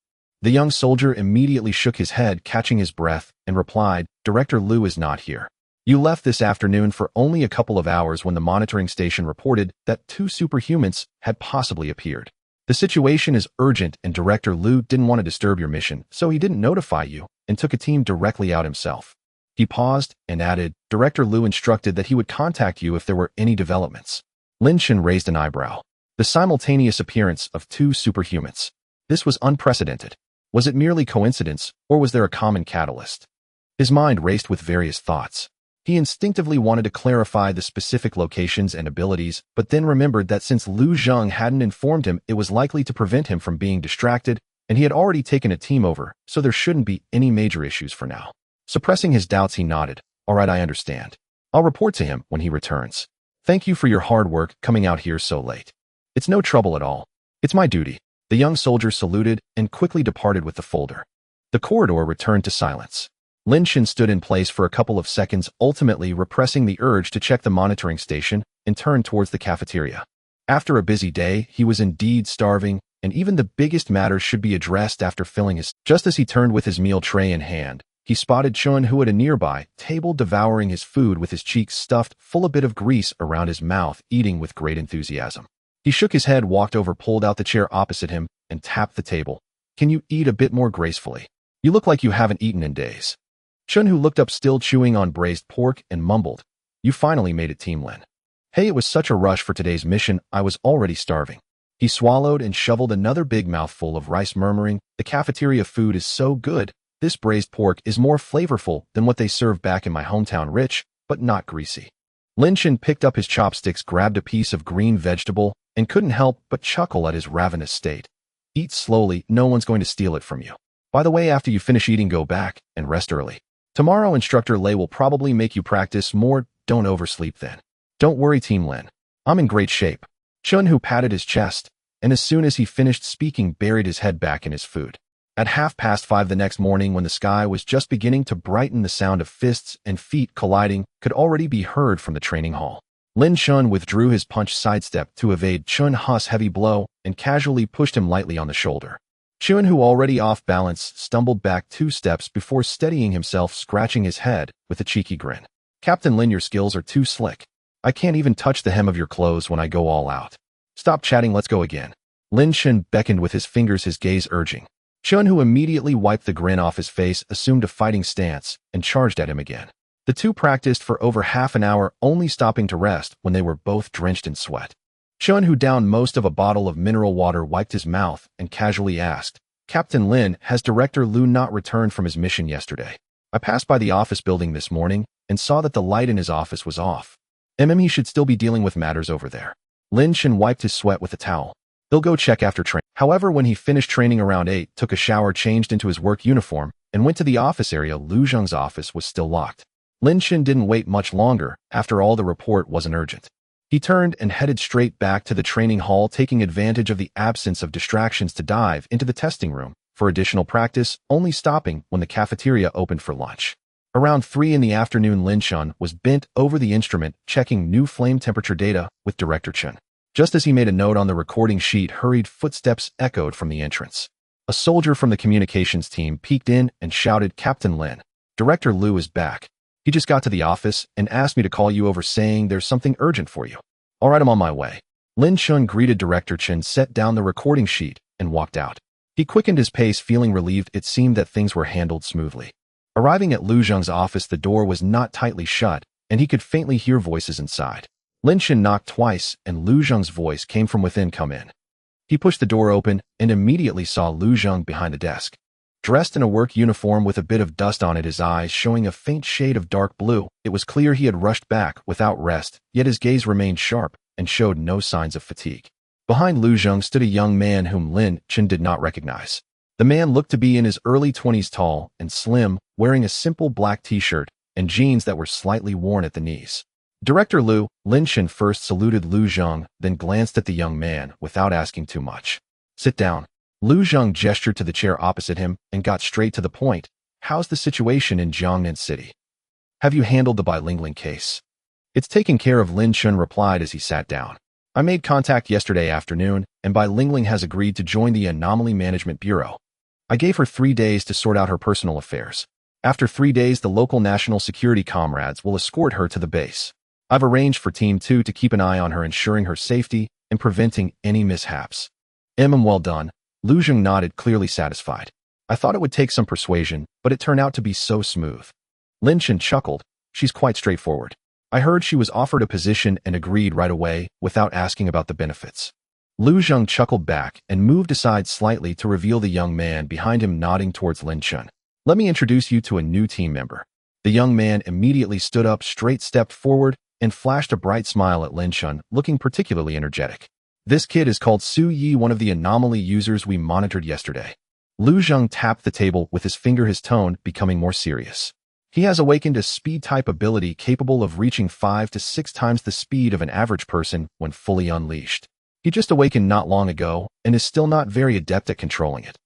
The young soldier immediately shook his head, catching his breath, and replied, "Director Liu is not here. You left this afternoon for only a couple of hours when the monitoring station reported that 2 superhumans had possibly appeared. The situation is urgent and Director Liu didn't want to disturb your mission, so he didn't notify you and took a team directly out himself." He paused and added, "Director Liu instructed that he would contact you if there were any developments." Lin Chen raised an eyebrow. The simultaneous appearance of 2 superhumans. This was unprecedented. Was it merely coincidence, or was there a common catalyst? His mind raced with various thoughts. He instinctively wanted to clarify the specific locations and abilities, but then remembered that since Lu Zheng hadn't informed him, it was likely to prevent him from being distracted, and he had already taken a team over, so there shouldn't be any major issues for now. Suppressing his doubts, he nodded. "All right, I understand. I'll report to him when he returns. Thank you for your hard work coming out here so late." "It's no trouble at all. It's my duty." The young soldier saluted and quickly departed with the folder. The corridor returned to silence. Lin Chen stood in place for a couple of seconds, ultimately repressing the urge to check the monitoring station and turned towards the cafeteria. After a busy day, he was indeed starving, and even the biggest matters should be addressed after filling his... Just as he turned with his meal tray in hand, he spotted Chun, who at a nearby table devouring his food with his cheeks stuffed full, a bit of grease around his mouth, eating with great enthusiasm. He shook his head, walked over, pulled out the chair opposite him, and tapped the table. "Can you eat a bit more gracefully? You look like you haven't eaten in days." Chunhu looked up, still chewing on braised pork, and mumbled, "You finally made it, Team Lin. Hey, it was such a rush for today's mission, I was already starving." He swallowed and shoveled another big mouthful of rice, murmuring, "The cafeteria food is so good. This braised pork is more flavorful than what they serve back in my hometown, rich, but not greasy." Lin Chen picked up his chopsticks, grabbed a piece of green vegetable, and couldn't help but chuckle at his ravenous state. "Eat slowly, no one's going to steal it from you. By the way, after you finish eating, go back and rest early. Tomorrow Instructor Lei will probably make you practice more, don't oversleep then." "Don't worry, Team Lin. I'm in great shape." Chunhu patted his chest, and as soon as he finished speaking, buried his head back in his food. At 5:30 the next morning, when the sky was just beginning to brighten, the sound of fists and feet colliding could already be heard from the training hall. Lin Chen withdrew his punch sidestep to evade Chun Hu's heavy blow and casually pushed him lightly on the shoulder. Chun, who already off balance, stumbled back 2 steps before steadying himself, scratching his head with a cheeky grin. "Captain Lin, your skills are too slick. I can't even touch the hem of your clothes when I go all out. Stop chatting, let's go again." Lin Chen beckoned with his fingers, his gaze urging. Chun, who immediately wiped the grin off his face, assumed a fighting stance and charged at him again. The two practiced for over half an hour, only stopping to rest when they were both drenched in sweat. Chun, who downed most of a bottle of mineral water, wiped his mouth and casually asked, "Captain Lin, has Director Liu not returned from his mission yesterday? I passed by the office building this morning and saw that the light in his office was off. He should still be dealing with matters over there." Lin Chen wiped his sweat with a towel. "They'll go check after training." However, when he finished training around 8, took a shower, changed into his work uniform, and went to the office area, Lu Zheng's office was still locked. Lin Chen didn't wait much longer. After all, the report wasn't urgent. He turned and headed straight back to the training hall, taking advantage of the absence of distractions to dive into the testing room for additional practice, only stopping when the cafeteria opened for lunch. Around 3 in the afternoon, Lin Chen was bent over the instrument, checking new flame temperature data with Director Chen. Just as he made a note on the recording sheet, hurried footsteps echoed from the entrance. A soldier from the communications team peeked in and shouted, "Captain Lin, Director Liu is back. He just got to the office and asked me to call you over saying there's something urgent for you." "All right, I'm on my way." Lin Chen greeted Director Chen, set down the recording sheet, and walked out. He quickened his pace, feeling relieved. It seemed that things were handled smoothly. Arriving at Lu Zheng's office, the door was not tightly shut, and he could faintly hear voices inside. Lin Chen knocked twice, and Lu Zheng's voice came from within. "Come in." He pushed the door open and immediately saw Lu Zheng behind the desk. Dressed in a work uniform with a bit of dust on it, his eyes showing a faint shade of dark blue, it was clear he had rushed back without rest, yet his gaze remained sharp and showed no signs of fatigue. Behind Lu Zheng stood a young man whom Lin Chen did not recognize. The man looked to be in his early 20s, tall and slim, wearing a simple black t-shirt and jeans that were slightly worn at the knees. "Director Liu," Lin Chen first saluted Lu Zheng, then glanced at the young man without asking too much. "Sit down." Lu Zheng gestured to the chair opposite him and got straight to the point. "How's the situation in Jiangnan City? Have you handled the bilingual case?" "It's taken care of," Lin Chen replied as he sat down. "I made contact yesterday afternoon, and bilingual has agreed to join the Anomaly Management Bureau. I gave her 3 days to sort out her personal affairs. After 3 days, the local national security comrades will escort her to the base. I've arranged for Team 2 to keep an eye on her, ensuring her safety and preventing any mishaps." Well done." Lu Zheng nodded, clearly satisfied. "I thought it would take some persuasion, but it turned out to be so smooth." Lin Chen chuckled. "She's quite straightforward. I heard she was offered a position and agreed right away without asking about the benefits." Lu Zheng chuckled back and moved aside slightly to reveal the young man behind him, nodding towards Lin Chen. "Let me introduce you to a new team member." The young man immediately stood up, stepped forward, and flashed a bright smile at Lin Chen, looking particularly energetic. "This kid is called Su Yi, one of the anomaly users we monitored yesterday." Lu Zheng tapped the table with his finger, his tone becoming more serious. "He has awakened a speed-type ability capable of reaching 5 to 6 times the speed of an average person when fully unleashed. He just awakened not long ago and is still not very adept at controlling it."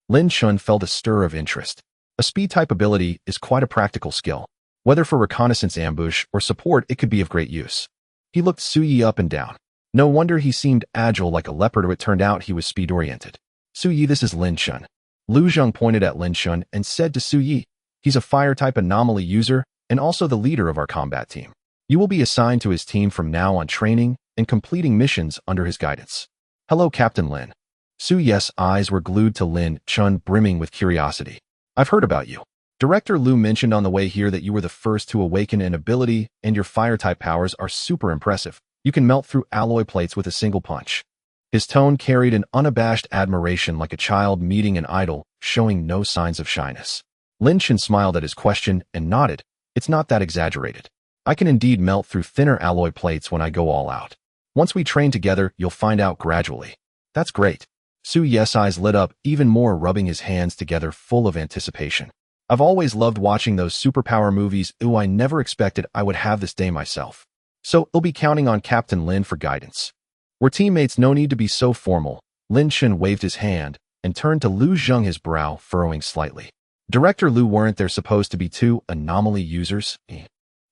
Lin Chen felt a stir of interest. A speed-type ability is quite a practical skill. Whether for reconnaissance, ambush, or support, it could be of great use. He looked Su Yi up and down. No wonder he seemed agile like a leopard, or it turned out he was speed-oriented. "Su Yi, this is Lin Chen." Lu Zheng pointed at Lin Chen and said to Su Yi, "He's a fire-type anomaly user and also the leader of our combat team. You will be assigned to his team from now on, training and completing missions under his guidance." "Hello, Captain Lin." Su Yi's eyes were glued to Lin Chen, brimming with curiosity. "I've heard about you. Director Liu mentioned on the way here that you were the first to awaken an ability, and your fire-type powers are super impressive. You can melt through alloy plates with a single punch." His tone carried an unabashed admiration, like a child meeting an idol, showing no signs of shyness. Lin Chen smiled at his question and nodded. "It's not that exaggerated. I can indeed melt through thinner alloy plates when I go all out. Once we train together, you'll find out gradually." "That's great." Su Yi's eyes lit up even more, rubbing his hands together, full of anticipation. "I've always loved watching those superpower movies. Ooh, I never expected I would have this day myself. So I'll be counting on Captain Lin for guidance. We're teammates, no need to be so formal." Lin Chen waved his hand and turned to Lu Zheng, his brow furrowing slightly. "Director Liu, weren't there supposed to be 2 anomaly users?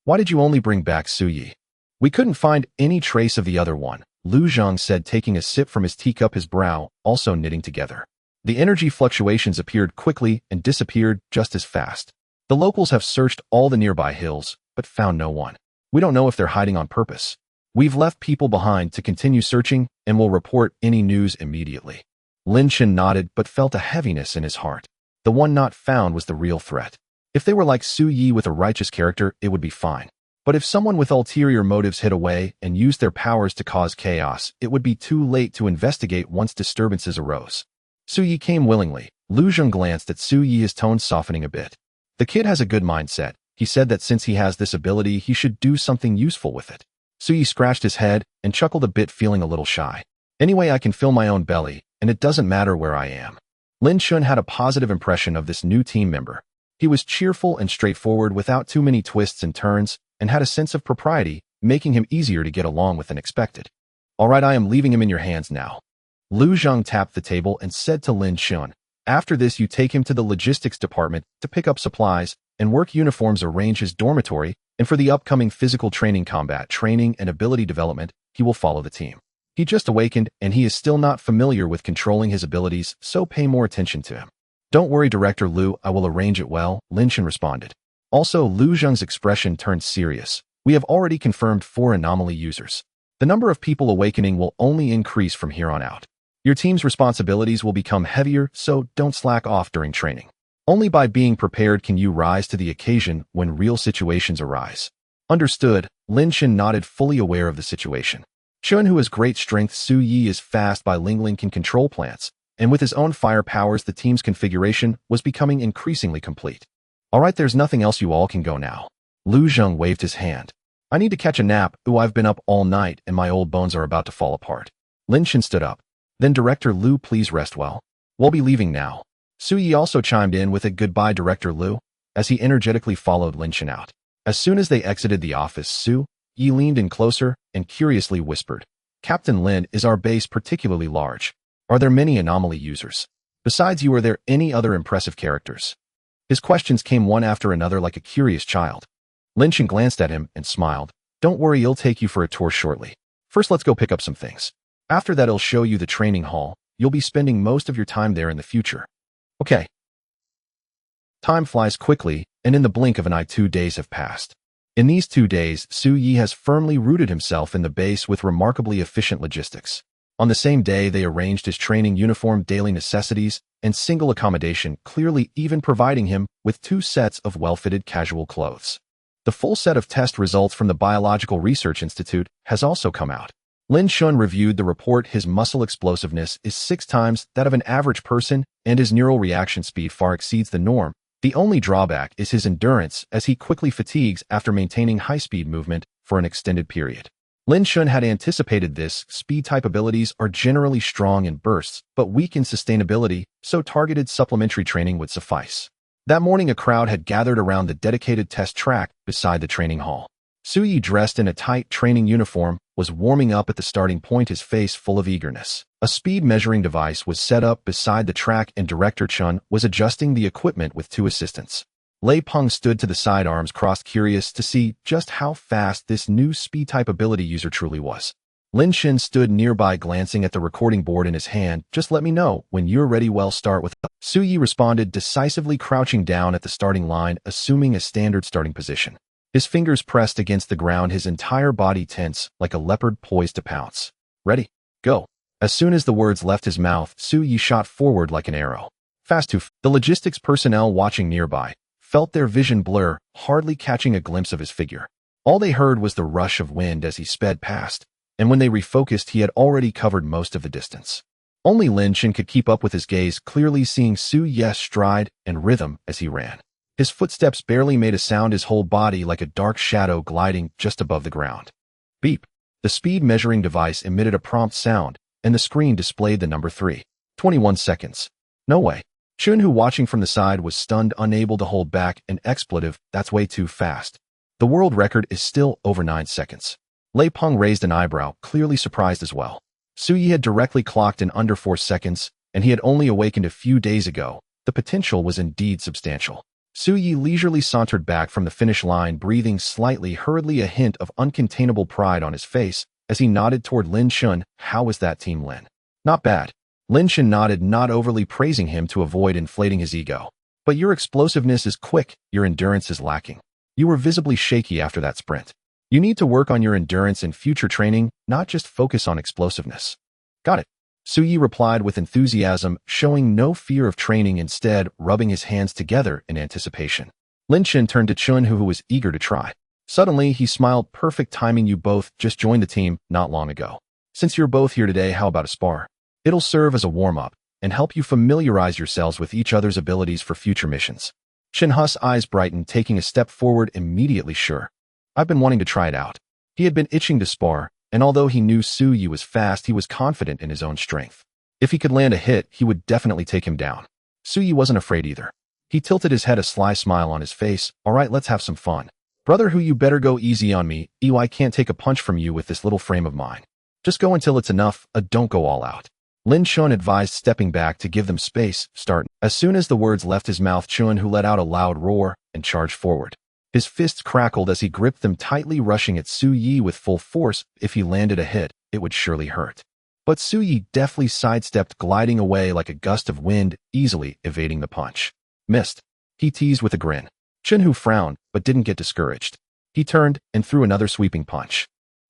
Why did you only bring back Su Yi?" "We couldn't find any trace of the other one," Lu Zheng said, taking a sip from his teacup, his brow also knitting together. The energy fluctuations appeared quickly and disappeared just as fast. "The locals have searched all the nearby hills, but found no one. We don't know if they're hiding on purpose. We've left people behind to continue searching and will report any news immediately." Lin Chen nodded but felt a heaviness in his heart. The one not found was the real threat. If they were like Su Yi with a righteous character, it would be fine. But if someone with ulterior motives hid away and used their powers to cause chaos, it would be too late to investigate once disturbances arose. Su Yi came willingly. Lu Zheng glanced at Su Yi, his tone softening a bit. "The kid has a good mindset. He said that since he has this ability, he should do something useful with it." Su Yi scratched his head and chuckled a bit, feeling a little shy. "Anyway, I can fill my own belly, and it doesn't matter where I am." Lin Chen had a positive impression of this new team member. He was cheerful and straightforward without too many twists and turns, and had a sense of propriety, making him easier to get along with than expected. "All right, I am leaving him in your hands now." Lu Zheng tapped the table and said to Lin Chen, "After this, you take him to the logistics department to pick up supplies and work uniforms arrange his dormitory, and for the upcoming physical training, combat training, and ability development, he will follow the team. He just awakened, and he is still not familiar with controlling his abilities, so pay more attention to him. Don't worry, Director Liu, I will arrange it well, Lin Chen responded. Also, Liu Zheng's expression turned serious. We have already confirmed 4 anomaly users. The number of people awakening will only increase from here on out. Your team's responsibilities will become heavier, so don't slack off during training. Only by being prepared can you rise to the occasion when real situations arise. Understood, Lin Chen nodded, fully aware of the situation. Chun, who has great strength, Su Yi is fast, bilingual, can control plants, and with his own fire powers the team's configuration was becoming increasingly complete. Alright, there's nothing else, you all can go now. Liu Zheng waved his hand. I need to catch a nap, I've been up all night and my old bones are about to fall apart. Lin Chen stood up. Then Director Liu, please rest well. We'll be leaving now. Su Yi also chimed in with a goodbye, Director Liu, as he energetically followed Lin Chen out. As soon as they exited the office, Su Yi leaned in closer and curiously whispered, Captain Lin, is our base particularly large? Are there many anomaly users? Besides you, are there any other impressive characters? His questions came one after another like a curious child. Lin Chen glanced at him and smiled. Don't worry, he'll take you for a tour shortly. First, let's go pick up some things. After that, he'll show you the training hall. You'll be spending most of your time there in the future. Okay. Time flies quickly, and in the blink of an eye 2 days have passed. In these 2 days, Su Yi has firmly rooted himself in the base with remarkably efficient logistics. On the same day, they arranged his training uniform, daily necessities, and single accommodation, clearly even providing him with 2 sets of well-fitted casual clothes. The full set of test results from the Biological Research Institute has also come out. Lin Chen reviewed the report. His muscle explosiveness is 6 times that of an average person, and his neural reaction speed far exceeds the norm. The only drawback is his endurance, as he quickly fatigues after maintaining high-speed movement for an extended period. Lin Chen had anticipated this. Speed-type abilities are generally strong in bursts, but weak in sustainability, so targeted supplementary training would suffice. That morning, a crowd had gathered around the dedicated test track beside the training hall. Su Yi, dressed in a tight training uniform, was warming up at the starting point, his face full of eagerness. A speed measuring device was set up beside the track, and Director Chen was adjusting the equipment with 2 assistants. Lei Peng stood to the side, arms crossed, curious to see just how fast this new speed-type ability user truly was. Lin Chen stood nearby, glancing at the recording board in his hand. Just let me know when you're ready. Well, start with... Su Yi responded, decisively crouching down at the starting line, assuming a standard starting position. His fingers pressed against the ground, his entire body tense, like a leopard poised to pounce. Ready? Go. As soon as the words left his mouth, Su Yi shot forward like an arrow. Fast to... The logistics personnel watching nearby felt their vision blur, hardly catching a glimpse of his figure. All they heard was the rush of wind as he sped past, and when they refocused, he had already covered most of the distance. Only Lin Chen could keep up with his gaze, clearly seeing Su Yi's stride and rhythm as he ran. His footsteps barely made a sound, his whole body like a dark shadow gliding just above the ground. Beep. The speed measuring device emitted a prompt sound, and the screen displayed the number 3. 21 seconds. No way. Chun, who watching from the side, was stunned, unable to hold back an expletive. That's way too fast. The world record is still over 9 seconds. Lei Peng raised an eyebrow, clearly surprised as well. Su Yi had directly clocked in under 4 seconds, and he had only awakened a few days ago. The potential was indeed substantial. Su Yi leisurely sauntered back from the finish line, breathing slightly, hurriedly, a hint of uncontainable pride on his face as he nodded toward Lin Chen. How was that, Team Lin? Not bad. Lin Chen nodded, not overly praising him to avoid inflating his ego. But your explosiveness is quick, your endurance is lacking. You were visibly shaky after that sprint. You need to work on your endurance in future training, not just focus on explosiveness. Got it. Su Yi replied with enthusiasm, showing no fear of training, instead rubbing his hands together in anticipation. Lin Chen turned to Chun, who was eager to try. Suddenly, he smiled. Perfect timing, you both just joined the team not long ago. Since you're both here today, how about a spar? It'll serve as a warm-up and help you familiarize yourselves with each other's abilities for future missions. Chen Hu's eyes brightened, taking a step forward immediately. Sure. I've been wanting to try it out. He had been itching to spar, and although he knew Su Yi was fast, he was confident in his own strength. If he could land a hit, he would definitely take him down. Su Yi wasn't afraid either. He tilted his head, a sly smile on his face. All right, let's have some fun. Brother, who you better go easy on me. I can't take a punch from you with this little frame of mine. Just go until it's enough, don't go all out. Lin Chen advised, stepping back to give them space. Start. As soon as the words left his mouth, Chun Hu let out a loud roar and charged forward. His fists crackled as he gripped them tightly, rushing at Su Yi with full force. If he landed a hit, it would surely hurt. But Su Yi deftly sidestepped, gliding away like a gust of wind, easily evading the punch. Missed, he teased with a grin. Chun Hu frowned, but didn't get discouraged. He turned and threw another sweeping punch.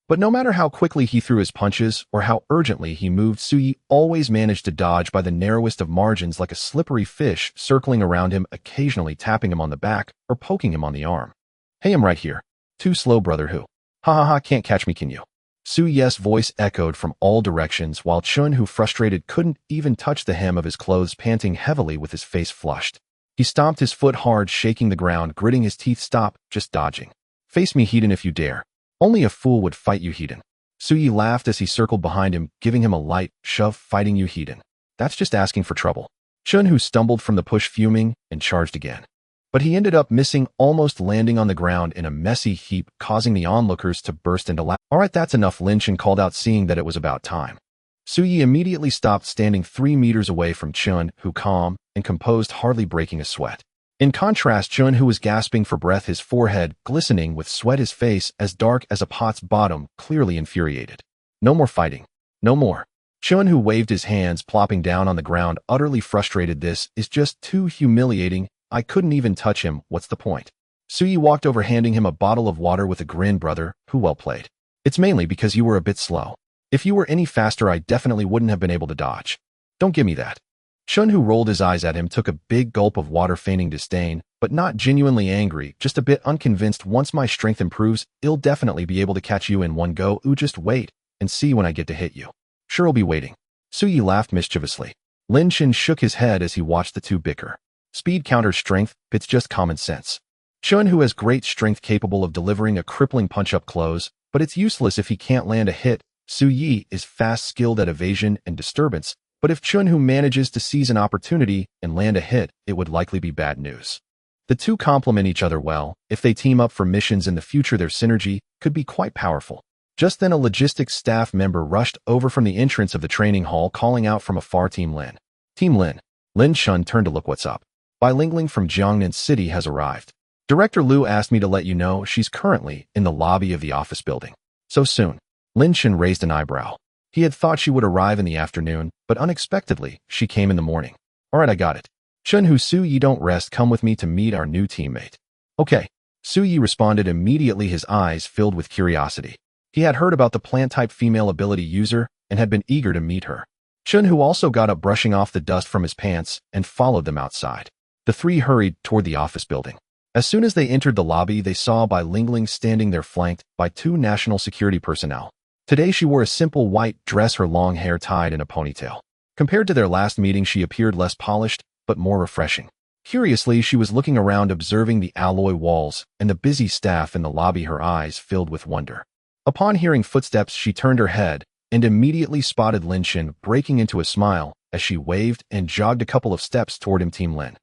But no matter how quickly he threw his punches or how urgently he moved, Su Yi always managed to dodge by the narrowest of margins, like a slippery fish, circling around him, occasionally tapping him on the back or poking him on the arm. Hey, I'm right here. Too slow, brother Hu. Ha ha ha, can't catch me, can you? Su Yi's voice echoed from all directions, while Chun Hu, frustrated, couldn't even touch the hem of his clothes, panting heavily with his face flushed. He stomped his foot hard, shaking the ground, gritting his teeth. Stop, just dodging. Face me, Heaton, if you dare. Only a fool would fight you, Heaton. Su Yi laughed as he circled behind him, giving him a light shove. Fighting you, Heaton? That's just asking for trouble. Chun Hu stumbled from the push, fuming, and charged again. But he ended up missing, almost landing on the ground in a messy heap, causing the onlookers to burst into laughter. All right, that's enough, Lin Chen called out, seeing that it was about time. Su Yi immediately stopped, standing 3 meters away from Chun Hu, calm and composed, hardly breaking a sweat. In contrast, Chun Hu was gasping for breath, his forehead glistening with sweat, his face as dark as a pot's bottom, clearly infuriated. No more fighting. No more. Chun Hu waved his hands, plopping down on the ground, utterly frustrated. This is just too humiliating. I couldn't even touch him. What's the point? Su Yi walked over, handing him a bottle of water with a grin. Brother Hu, well played. It's mainly because you were a bit slow. If you were any faster, I definitely wouldn't have been able to dodge. Don't give me that. Chun Hu rolled his eyes at him, took a big gulp of water, feigning disdain, but not genuinely angry, just a bit unconvinced. Once my strength improves, I'll definitely be able to catch you in one go. Ooh, just wait and see when I get to hit you. Sure, I'll be waiting. Su Yi laughed mischievously. Lin Chen shook his head as he watched the two bicker. Speed counters strength, it's just common sense. Chun Hu has great strength, capable of delivering a crippling punch up close, but it's useless if he can't land a hit. Su Yi is fast, skilled at evasion and disturbance, but if Chun Hu manages to seize an opportunity and land a hit, it would likely be bad news. The two complement each other well. If they team up for missions in the future, their synergy could be quite powerful. Just then, a logistics staff member rushed over from the entrance of the training hall, calling out from afar, Team Lin. Team Lin. Lin Chen turned to look. What's up? Bilingling from Jiangnan City has arrived. Director Liu asked me to let you know she's currently in the lobby of the office building. So soon? Lin Chen raised an eyebrow. He had thought she would arrive in the afternoon, but unexpectedly, she came in the morning. All right, I got it. Chun Hu, Su Yi, don't rest. Come with me to meet our new teammate. Okay. Su Yi responded immediately, his eyes filled with curiosity. He had heard about the plant-type female ability user and had been eager to meet her. Chun Hu also got up, brushing off the dust from his pants, and followed them outside. The three hurried toward the office building. As soon as they entered the lobby, they saw Bai Lingling standing there, flanked by 2 national security personnel. Today she wore a simple white dress, her long hair tied in a ponytail. Compared to their last meeting, she appeared less polished, but more refreshing. Curiously, she was looking around, observing the alloy walls and the busy staff in the lobby, her eyes filled with wonder. Upon hearing footsteps, she turned her head and immediately spotted Lin Chen, breaking into a smile as she waved and jogged a couple of steps toward him. Team Lin.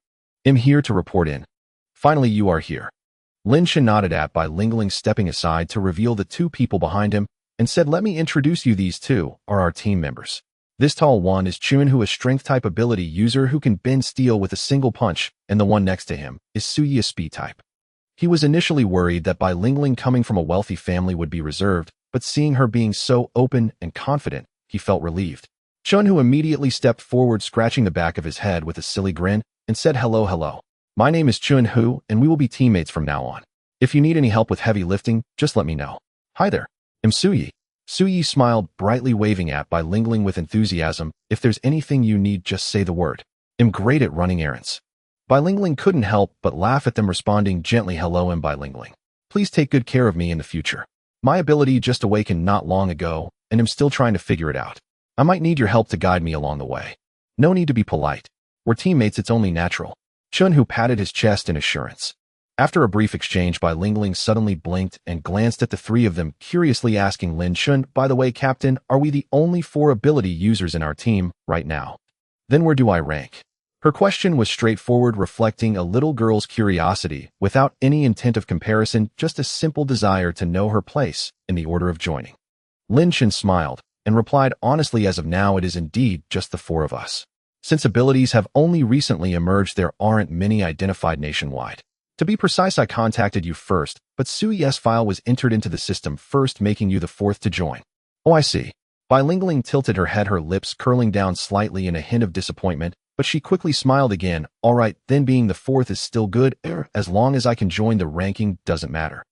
I'm here to report in. Finally, you are here. Lin Chen nodded at Bai Lingling, stepping aside to reveal the 2 people behind him, and said, let me introduce you. These 2 are our team members. This tall one is Chun Hu, a strength-type ability user who can bend steel with a single punch, and the one next to him is Su Yi, a speed-type. He was initially worried that Bai Lingling, coming from a wealthy family, would be reserved, but seeing her being so open and confident, he felt relieved. Chun Hu immediately stepped forward, scratching the back of his head with a silly grin, and said, hello, hello. My name is Chun Hu, and we will be teammates from now on. If you need any help with heavy lifting, just let me know. Hi there. I'm Su Yi. Su Yi smiled brightly, waving at Bai Lingling with enthusiasm. If there's anything you need, just say the word. I'm great at running errands. Bai Lingling couldn't help but laugh at them, responding gently, hello, I'm Bai Lingling. Please take good care of me in the future. My ability just awakened not long ago, and I'm still trying to figure it out. I might need your help to guide me along the way. No need to be polite. We're teammates, it's only natural. Chun Hu patted his chest in assurance. After a brief exchange, Bai Lingling suddenly blinked and glanced at the 3 of them, curiously asking Lin Chen, by the way, Captain, are we the only 4 ability users in our team right now? Then where do I rank? Her question was straightforward, reflecting a little girl's curiosity, without any intent of comparison, just a simple desire to know her place in the order of joining. Lin Chen smiled, and replied honestly, as of now it is indeed just the four of us. Since abilities have only recently emerged, there aren't many identified nationwide. To be precise, I contacted you first, but Suyi's file was entered into the system first, making you the fourth to join. Oh, I see. Bilingual tilted her head, her lips curling down slightly in a hint of disappointment, but she quickly smiled again. All right, then being the fourth is still good, as long as I can join the ranking doesn't matter.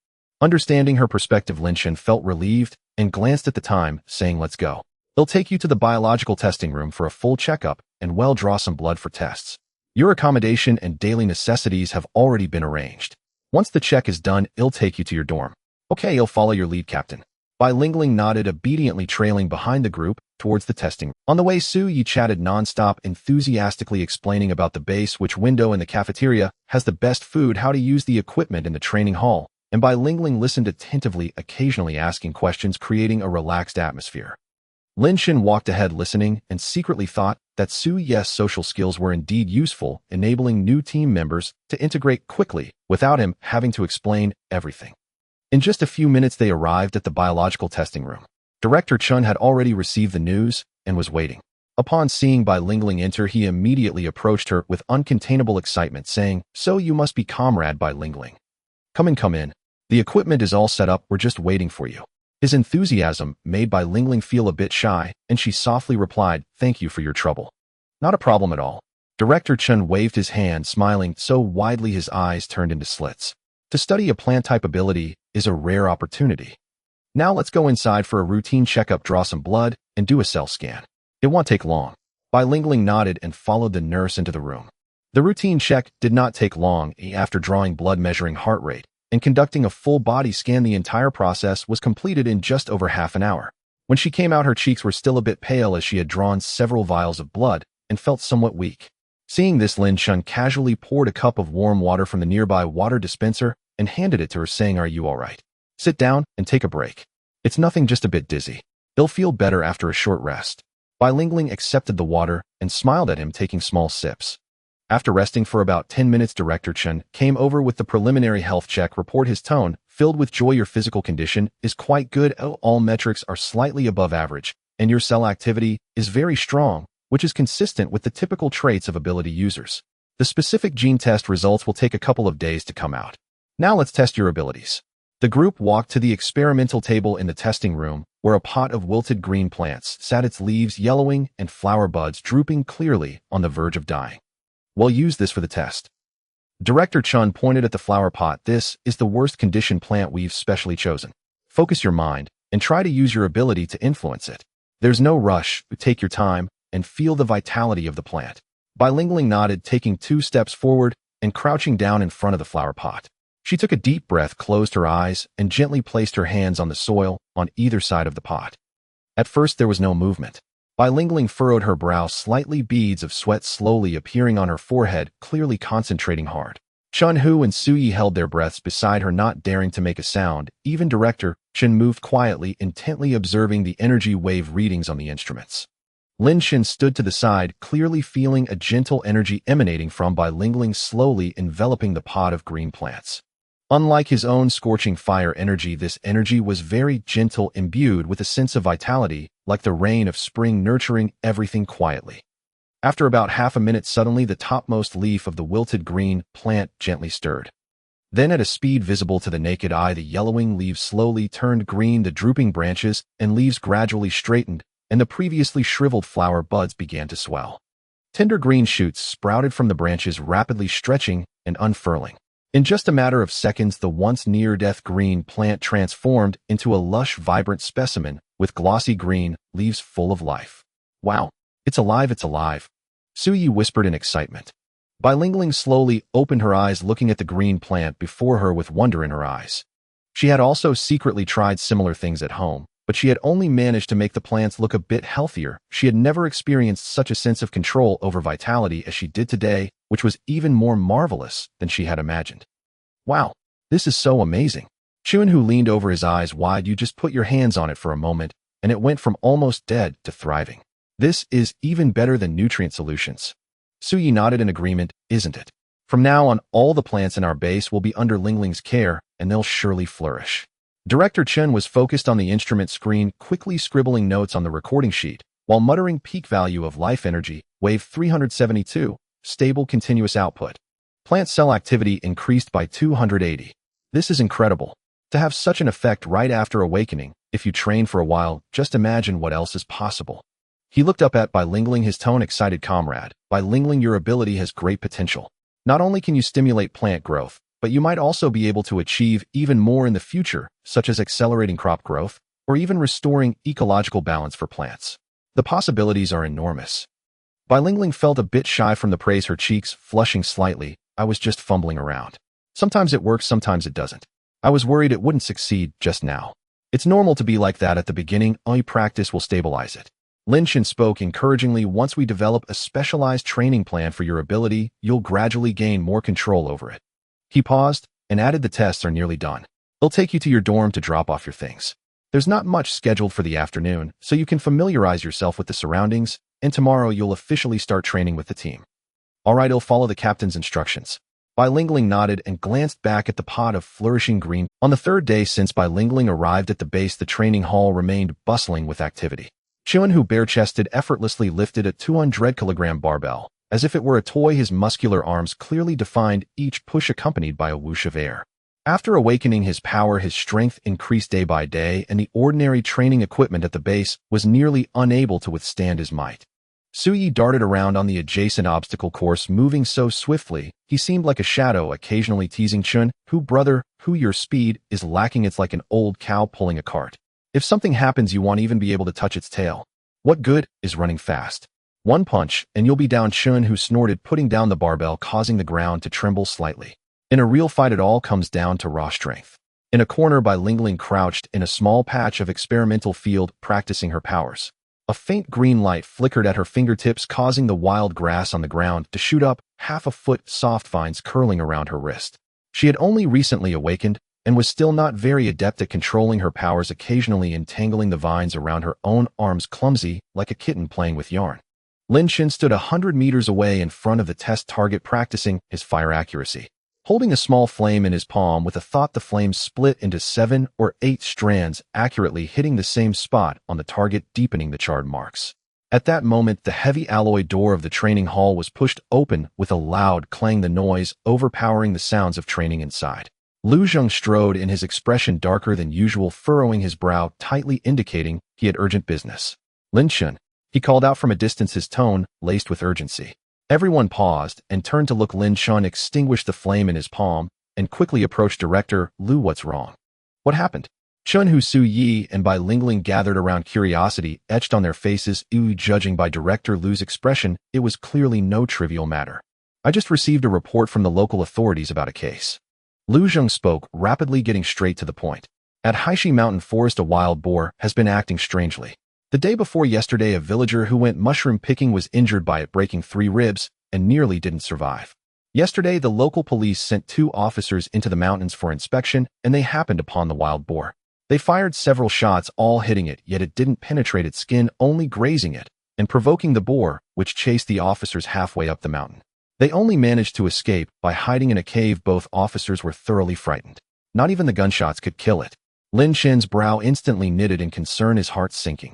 Understanding her perspective, Lin Chen felt relieved and glanced at the time, saying, let's go. They'll take you to the biological testing room for a full checkup and draw some blood for tests. Your accommodation and daily necessities have already been arranged. Once the check is done, it'll take you to your dorm. Okay, I'll follow your lead, Captain. Bilingual nodded, obediently trailing behind the group towards the testing room. On the way, Suyi chatted nonstop, enthusiastically explaining about the base, which window in the cafeteria has the best food, how to use the equipment in the training hall, and Bilingual listened attentively, occasionally asking questions, creating a relaxed atmosphere. Lin Chen walked ahead listening and secretly thought that Suyi's social skills were indeed useful, enabling new team members to integrate quickly without him having to explain everything. In just a few minutes, they arrived at the biological testing room. Director Chen had already received the news and was waiting. Upon seeing Bilingual enter, he immediately approached her with uncontainable excitement, saying, "So you must be Comrade Bilingual. Come in. The equipment is all set up, we're just waiting for you." His enthusiasm made Bilingual feel a bit shy, and she softly replied, "Thank you for your trouble." "Not a problem at all." Director Chen waved his hand, smiling so widely his eyes turned into slits. To study a plant-type ability is a rare opportunity. Now let's go inside for a routine checkup, draw some blood, and do a cell scan. It won't take long. Bilingual nodded and followed the nurse into the room. The routine check did not take long. After drawing blood, measuring heart rate, and conducting a full body scan, the entire process was completed in just over half an hour. When she came out, her cheeks were still a bit pale as she had drawn several vials of blood and felt somewhat weak. Seeing this, Lin Chen casually poured a cup of warm water from the nearby water dispenser and handed it to her, saying, "Are you all right? Sit down and take a break. It's nothing, just a bit dizzy. You'll feel better after a short rest." Bilingual accepted the water and smiled at him, taking small sips. After resting for about 10 minutes, Director Chen came over with the preliminary health check report, his tone filled with joy. "Your physical condition is quite good. All metrics are slightly above average, and your cell activity is very strong, which is consistent with the typical traits of ability users. The specific gene test results will take a couple of days to come out. Now let's test your abilities." The group walked to the experimental table in the testing room, where a pot of wilted green plants sat, its leaves yellowing and flower buds drooping, clearly on the verge of dying. "We'll use this for the test." Director Chen pointed at the flower pot. "This is the worst condition plant we've specially chosen. Focus your mind and try to use your ability to influence it. There's no rush, take your time and feel the vitality of the plant." Bilingual nodded, taking 2 steps forward and crouching down in front of the flower pot. She took a deep breath, closed her eyes, and gently placed her hands on the soil on either side of the pot. At first, there was no movement. Bilingual furrowed her brow slightly, beads of sweat slowly appearing on her forehead, clearly concentrating hard. Chun-Hu and Suyi held their breaths beside her, not daring to make a sound. Even Director Chen moved quietly, intently observing the energy wave readings on the instruments. Lin Chen stood to the side, clearly feeling a gentle energy emanating from Bilingual, slowly enveloping the pot of green plants. Unlike his own scorching fire energy, this energy was very gentle, imbued with a sense of vitality, like the rain of spring nurturing everything quietly. After about half a minute, suddenly the topmost leaf of the wilted green plant gently stirred. Then, at a speed visible to the naked eye, the yellowing leaves slowly turned green, the drooping branches and leaves gradually straightened, and the previously shriveled flower buds began to swell. Tender green shoots sprouted from the branches, rapidly stretching and unfurling. In just a matter of seconds, the once near-death green plant transformed into a lush, vibrant specimen with glossy green leaves full of life. "Wow, it's alive, it's alive," Suyi whispered in excitement. Bilingual slowly opened her eyes, looking at the green plant before her with wonder in her eyes. She had also secretly tried similar things at home, but she had only managed to make the plants look a bit healthier. She had never experienced such a sense of control over vitality as she did today, which was even more marvelous than she had imagined. "Wow, this is so amazing." Chun-Hu leaned over, his eyes wide. "You just put your hands on it for a moment, and it went from almost dead to thriving. This is even better than nutrient solutions." Suyi nodded in agreement. "Isn't it? From now on, all the plants in our base will be under Lingling's care, and they'll surely flourish." Director Chen was focused on the instrument screen, quickly scribbling notes on the recording sheet, while muttering peak value of life energy, wave 372, stable continuous output. Plant cell activity increased by 280. This is incredible. To have such an effect right after awakening, if you train for a while, just imagine what else is possible. He looked up at Bai Lingling, his tone excited comrade. Bai Lingling, your ability has great potential. Not only can you stimulate plant growth, but you might also be able to achieve even more in the future, such as accelerating crop growth, or even restoring ecological balance for plants. The possibilities are enormous. Bai Lingling felt a bit shy from the praise, her cheeks flushing slightly. I was just fumbling around. Sometimes it works, sometimes it doesn't. I was worried it wouldn't succeed just now. It's normal to be like that at the beginning. All you practice will stabilize it. Lin Chen spoke encouragingly. Once we develop a specialized training plan for your ability, you'll gradually gain more control over it. He paused and added, the tests are nearly done. They'll take you to your dorm to drop off your things. There's not much scheduled for the afternoon, so you can familiarize yourself with the surroundings, and tomorrow you'll officially start training with the team. All right, I'll follow the captain's instructions. Bai Lingling nodded and glanced back at the pot of flourishing green. On the third day since Bai Lingling arrived at the base, the training hall remained bustling with activity. Chun, who bare-chested, effortlessly lifted a 200-kilogram barbell. As if it were a toy, his muscular arms clearly defined, each push accompanied by a whoosh of air. After awakening his power, his strength increased day by day, and the ordinary training equipment at the base was nearly unable to withstand his might. Suyi darted around on the adjacent obstacle course, moving so swiftly, he seemed like a shadow, occasionally teasing Chun, brother, your speed is lacking. It's like an old cow pulling a cart. If something happens, you won't even be able to touch its tail. What good is running fast? One punch, and you'll be down. Chun, who snorted, putting down the barbell, causing the ground to tremble slightly. In a real fight, it all comes down to raw strength. In a corner, Bai Lingling crouched in a small patch of experimental field, practicing her powers. A faint green light flickered at her fingertips, causing the wild grass on the ground to shoot up, half a foot, soft vines curling around her wrist. She had only recently awakened, and was still not very adept at controlling her powers, occasionally entangling the vines around her own arms, clumsy, like a kitten playing with yarn. Lin Chen stood 100 meters away in front of the test target, practicing his fire accuracy. Holding a small flame in his palm, with a thought, the flames split into 7 or 8 strands, accurately hitting the same spot on the target, deepening the charred marks. At that moment, the heavy alloy door of the training hall was pushed open with a loud clang, the noise overpowering the sounds of training inside. Lu Zheng strode in, his expression darker than usual, furrowing his brow tightly, indicating he had urgent business. Lin Chen, he called out from a distance, his tone laced with urgency. Everyone paused and turned to look. Lin Chen extinguished the flame in his palm and quickly approached Director Lu. What's wrong? What happened? Chun Hu, Su Yi, and Bai Lingling gathered around, curiosity etched on their faces. Judging by Director Lu's expression, it was clearly no trivial matter. I just received a report from the local authorities about a case. Lu Zheng spoke, rapidly, getting straight to the point. At Haishi Mountain Forest, a wild boar has been acting strangely. The day before yesterday, a villager who went mushroom picking was injured by it, breaking 3 ribs, and nearly didn't survive. Yesterday, the local police sent 2 officers into the mountains for inspection, and they happened upon the wild boar. They fired several shots, all hitting it, yet it didn't penetrate its skin, only grazing it, and provoking the boar, which chased the officers halfway up the mountain. They only managed to escape by hiding in a cave. Both officers were thoroughly frightened. Not even the gunshots could kill it. Lin Chen's brow instantly knitted in concern, his heart sinking.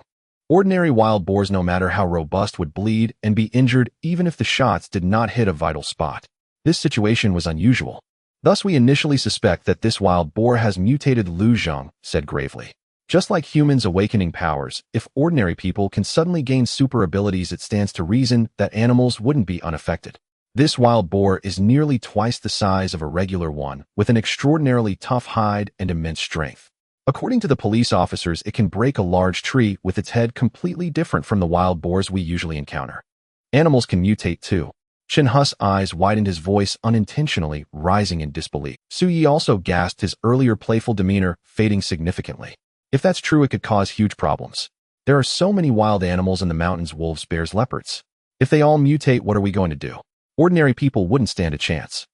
Ordinary wild boars, no matter how robust, would bleed and be injured even if the shots did not hit a vital spot. This situation was unusual. Thus, we initially suspect that this wild boar has mutated, Lu Zheng said gravely. Just like humans awakening powers, if ordinary people can suddenly gain super abilities, it stands to reason that animals wouldn't be unaffected. This wild boar is nearly twice the size of a regular one, with an extraordinarily tough hide and immense strength. According to the police officers, it can break a large tree with its head, completely different from the wild boars we usually encounter. Animals can mutate too. Chen Hu's eyes widened, his voice unintentionally rising in disbelief. Su Yi also gasped, his earlier playful demeanor fading significantly. If that's true, it could cause huge problems. There are so many wild animals in the mountains: wolves, bears, leopards. If they all mutate, what are we going to do? Ordinary people wouldn't stand a chance.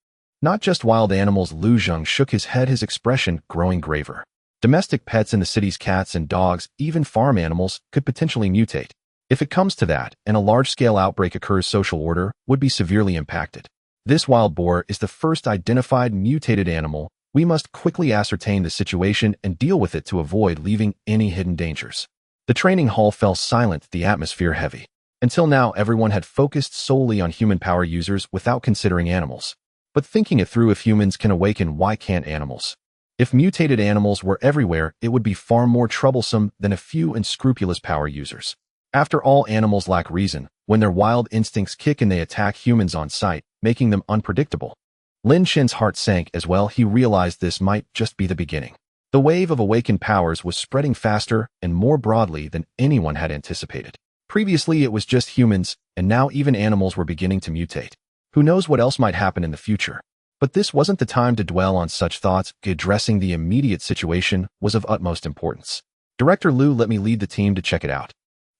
Not just wild animals. Lu Zheng shook his head, his expression growing graver. Domestic pets in the city's cats and dogs, even farm animals, could potentially mutate. If it comes to that, and a large-scale outbreak occurs, social order would be severely impacted. This wild boar is the first identified mutated animal We must quickly ascertain the situation and deal with it to avoid leaving any hidden dangers. The training hall fell silent, the atmosphere heavy. Until now, everyone had focused solely on human power users without considering animals. But thinking it through, if humans can awaken, why can't animals? If mutated animals were everywhere, it would be far more troublesome than a few unscrupulous power users. After all, animals lack reason. When their wild instincts kick in, they attack humans on sight, making them unpredictable. Lin Chen's heart sank as well. He realized this might just be the beginning. The wave of awakened powers was spreading faster and more broadly than anyone had anticipated. Previously, it was just humans, and now even animals were beginning to mutate. Who knows what else might happen in the future? But this wasn't the time to dwell on such thoughts. Addressing the immediate situation was of utmost importance. Director Liu, let me lead the team to check it out.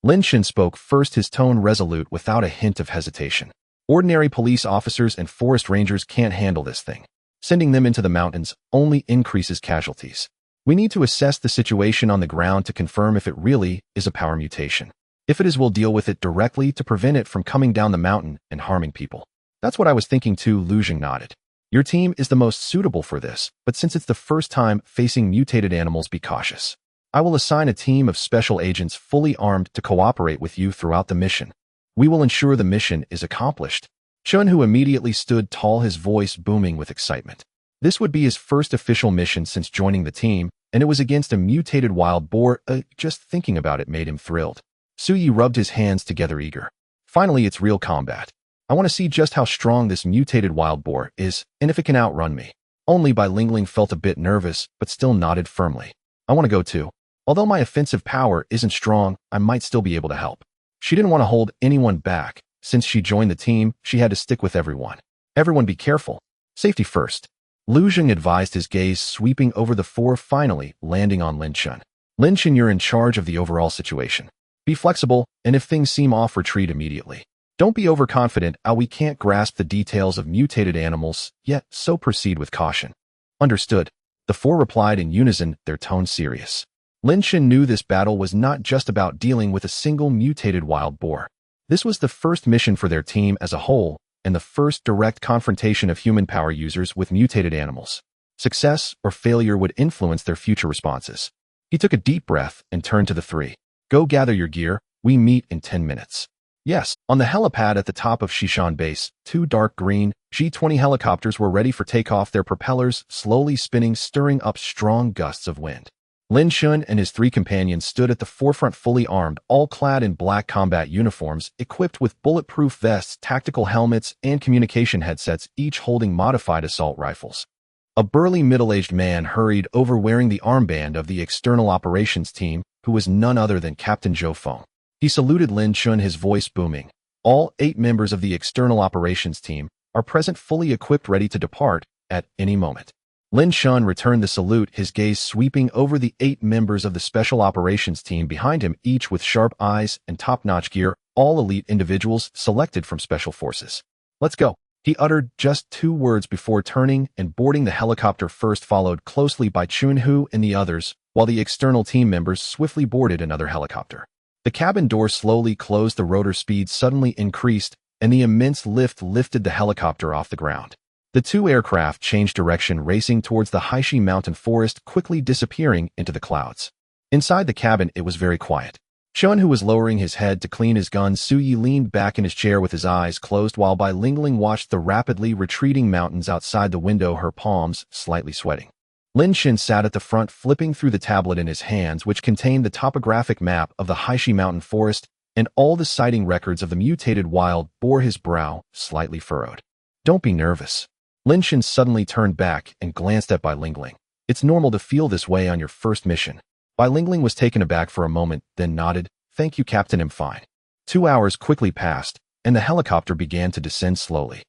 Lin Chen spoke first, his tone resolute without a hint of hesitation. Ordinary police officers and forest rangers can't handle this thing. Sending them into the mountains only increases casualties. We need to assess the situation on the ground to confirm if it really is a power mutation. If it is, we'll deal with it directly to prevent it from coming down the mountain and harming people. That's what I was thinking too, Liu Jing nodded. Your team is the most suitable for this, but since it's the first time facing mutated animals, be cautious. I will assign a team of special agents fully armed to cooperate with you throughout the mission. We will ensure the mission is accomplished. Chun, who immediately stood tall, his voice booming with excitement. This would be his first official mission since joining the team, and it was against a mutated wild boar. Just thinking about it made him thrilled. Su Yi rubbed his hands together, eager. Finally, it's real combat. I want to see just how strong this mutated wild boar is, and if it can outrun me. Only by Ling Ling felt a bit nervous, but still nodded firmly. I want to go too. Although my offensive power isn't strong, I might still be able to help. She didn't want to hold anyone back. Since she joined the team, she had to stick with everyone. Everyone be careful. Safety first. Liu Jing advised, his gaze sweeping over the four, finally landing on Lin Chen. Lin Chen, you're in charge of the overall situation. Be flexible, and if things seem off, retreat immediately. Don't be overconfident. We can't grasp the details of mutated animals yet, so proceed with caution. Understood. The four replied in unison, their tone serious. Lin Chen knew this battle was not just about dealing with a single mutated wild boar. This was the first mission for their team as a whole, and the first direct confrontation of human power users with mutated animals. Success or failure would influence their future responses. He took a deep breath and turned to the three. Go gather your gear. We meet in 10 minutes. Yes, on the helipad at the top of Shishan Base, two dark green G-20 helicopters were ready for takeoff, their propellers slowly spinning, stirring up strong gusts of wind. Lin Chen and his three companions stood at the forefront, fully armed, all clad in black combat uniforms, equipped with bulletproof vests, tactical helmets, and communication headsets, each holding modified assault rifles. A burly middle-aged man hurried over, wearing the armband of the external operations team, who was none other than Captain Zhou Feng. He saluted Lin Chen, his voice booming. All 8 members of the external operations team are present, fully equipped, ready to depart at any moment. Lin Chen returned the salute, his gaze sweeping over the 8 members of the special operations team behind him, each with sharp eyes and top-notch gear, all elite individuals selected from special forces. Let's go. He uttered just 2 words before turning and boarding the helicopter, first followed closely by Chunhu and the others, while the external team members swiftly boarded another helicopter. The cabin door slowly closed, the rotor speed suddenly increased, and the immense lift lifted the helicopter off the ground. The 2 aircraft changed direction, racing towards the Haishi mountain forest, quickly disappearing into the clouds. Inside the cabin, it was very quiet. Chun, who was lowering his head to clean his gun, Su Yi leaned back in his chair with his eyes closed, while Bai Lingling watched the rapidly retreating mountains outside the window, her palms slightly sweating. Lin Chen sat at the front, flipping through the tablet in his hands, which contained the topographic map of the Haishi mountain forest and all the sighting records of the mutated wild boar, his brow slightly furrowed. Don't be nervous. Lin Chen suddenly turned back and glanced at Bai Lingling. It's normal to feel this way on your first mission. Bai Lingling was taken aback for a moment, then nodded. Thank you, Captain, I'm fine. 2 hours quickly passed, and the helicopter began to descend slowly.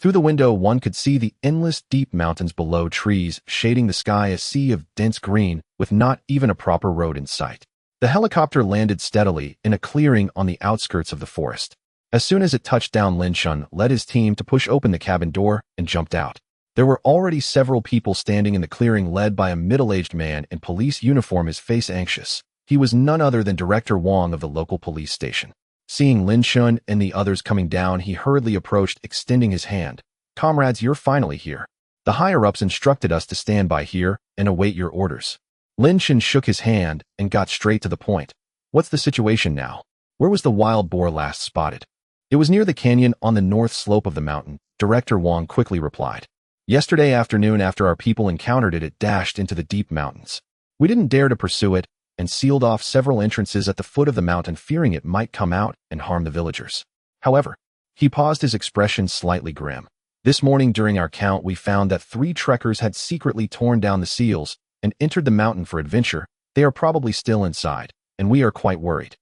Through the window, one could see the endless deep mountains below, trees shading the sky, a sea of dense green, with not even a proper road in sight. The helicopter landed steadily in a clearing on the outskirts of the forest. As soon as it touched down, Lin Chen led his team to push open the cabin door and jumped out. There were already several people standing in the clearing, led by a middle-aged man in police uniform, his face anxious. He was none other than Director Wang of the local police station. Seeing Lin Chen and the others coming down, he hurriedly approached, extending his hand. Comrades, you're finally here. The higher-ups instructed us to stand by here and await your orders. Lin Chen shook his hand and got straight to the point. What's the situation now? Where was the wild boar last spotted? It was near the canyon on the north slope of the mountain, Director Wang quickly replied. Yesterday afternoon, after our people encountered it, it dashed into the deep mountains. We didn't dare to pursue it and sealed off several entrances at the foot of the mountain, fearing it might come out and harm the villagers. However, he paused, his expression slightly grim. This morning during our count, we found that 3 trekkers had secretly torn down the seals and entered the mountain for adventure. They are probably still inside, and we are quite worried.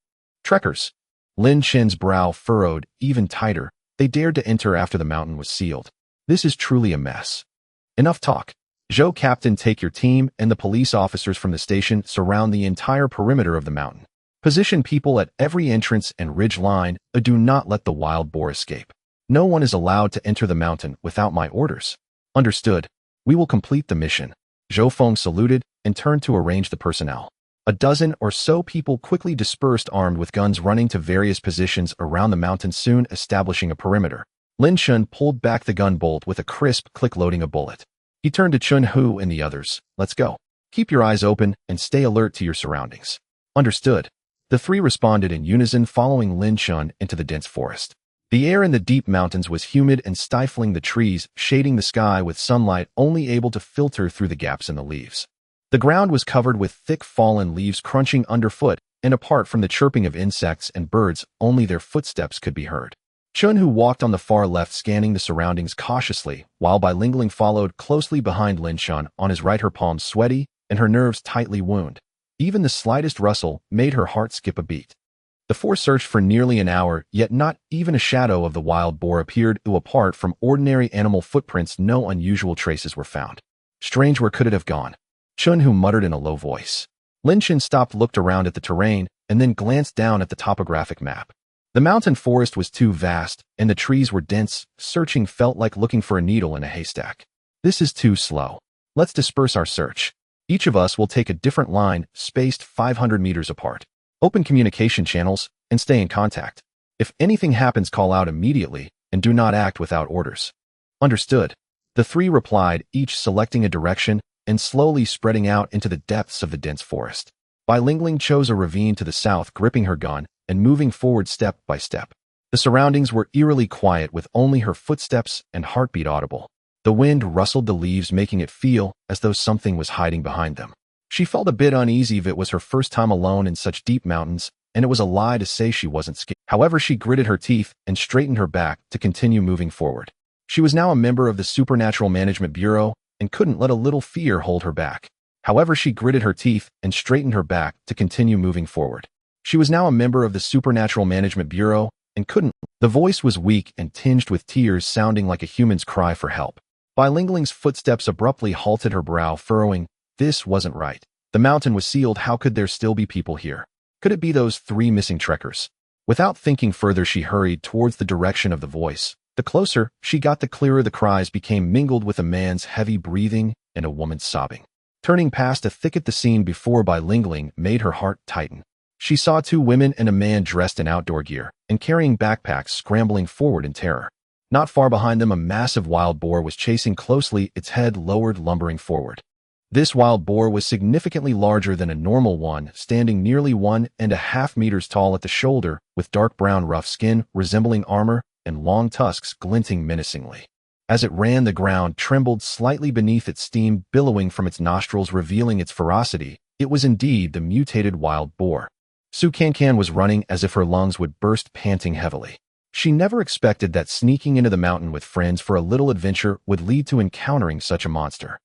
Trekkers. Lin Chen's brow furrowed even tighter. They dared to enter after the mountain was sealed. This is truly a mess. Enough talk. Zhou, Captain, take your team and the police officers from the station, surround the entire perimeter of the mountain. Position people at every entrance and ridge line, do not let the wild boar escape. No one is allowed to enter the mountain without my orders. Understood. We will complete the mission. Zhou Feng saluted and turned to arrange the personnel. A dozen or so people quickly dispersed, armed with guns, running to various positions around the mountain, soon establishing a perimeter. Lin Chen pulled back the gun bolt with a crisp click, loading a bullet. He turned to Chun Hu and the others. Let's go. Keep your eyes open and stay alert to your surroundings. Understood. The 3 responded in unison, following Lin Chen into the dense forest. The air in the deep mountains was humid and stifling, the trees shading the sky with sunlight only able to filter through the gaps in the leaves. The ground was covered with thick fallen leaves crunching underfoot, and apart from the chirping of insects and birds, only their footsteps could be heard. Chun Hu walked on the far left, scanning the surroundings cautiously, while Bai Lingling followed closely behind Lin Chen on his right, her palms sweaty and her nerves tightly wound. Even the slightest rustle made her heart skip a beat. The 4 searched for nearly an hour, yet not even a shadow of the wild boar appeared. Apart from ordinary animal footprints, no unusual traces were found. Strange, where could it have gone? Chun Hu muttered in a low voice. Lin Chen stopped, looked around at the terrain, and then glanced down at the topographic map. The mountain forest was too vast, and the trees were dense. Searching felt like looking for a needle in a haystack. This is too slow. Let's disperse our search. Each of us will take a different line, spaced 500 meters apart. Open communication channels and stay in contact. If anything happens, call out immediately and do not act without orders. Understood. The 3 replied, each selecting a direction and slowly spreading out into the depths of the dense forest. Bai Lingling chose a ravine to the south, gripping her gun and moving forward step by step. The surroundings were eerily quiet, with only her footsteps and heartbeat audible. The wind rustled the leaves, making it feel as though something was hiding behind them. She felt a bit uneasy. It was her first time alone in such deep mountains, and it was a lie to say she wasn't scared. However, she gritted her teeth and straightened her back to continue moving forward. She was now a member of the Supernatural Management Bureau and couldn't let a little fear hold her back. However, she gritted her teeth and straightened her back to continue moving forward. She was now a member of the Supernatural Management Bureau and couldn't. The voice was weak and tinged with tears, sounding like a human's cry for help. Bai Lingling's footsteps abruptly halted, her brow furrowing. This wasn't right. The mountain was sealed. How could there still be people here? Could it be those 3 missing trekkers? Without thinking further, she hurried towards the direction of the voice. The closer she got, the clearer the cries became, mingled with a man's heavy breathing and a woman's sobbing. Turning past a thicket, the scene before Bai Lingling made her heart tighten. She saw 2 women and a man dressed in outdoor gear and carrying backpacks scrambling forward in terror. Not far behind them, a massive wild boar was chasing closely, its head lowered, lumbering forward. This wild boar was significantly larger than a normal one, standing nearly 1.5 meters tall at the shoulder, with dark brown rough skin resembling armor and long tusks glinting menacingly. As it ran, the ground trembled slightly beneath its, steam billowing from its nostrils, revealing its ferocity. It was indeed the mutated wild boar. Su Cancan was running as if her lungs would burst, panting heavily. She never expected that sneaking into the mountain with friends for a little adventure would lead to encountering such a monster.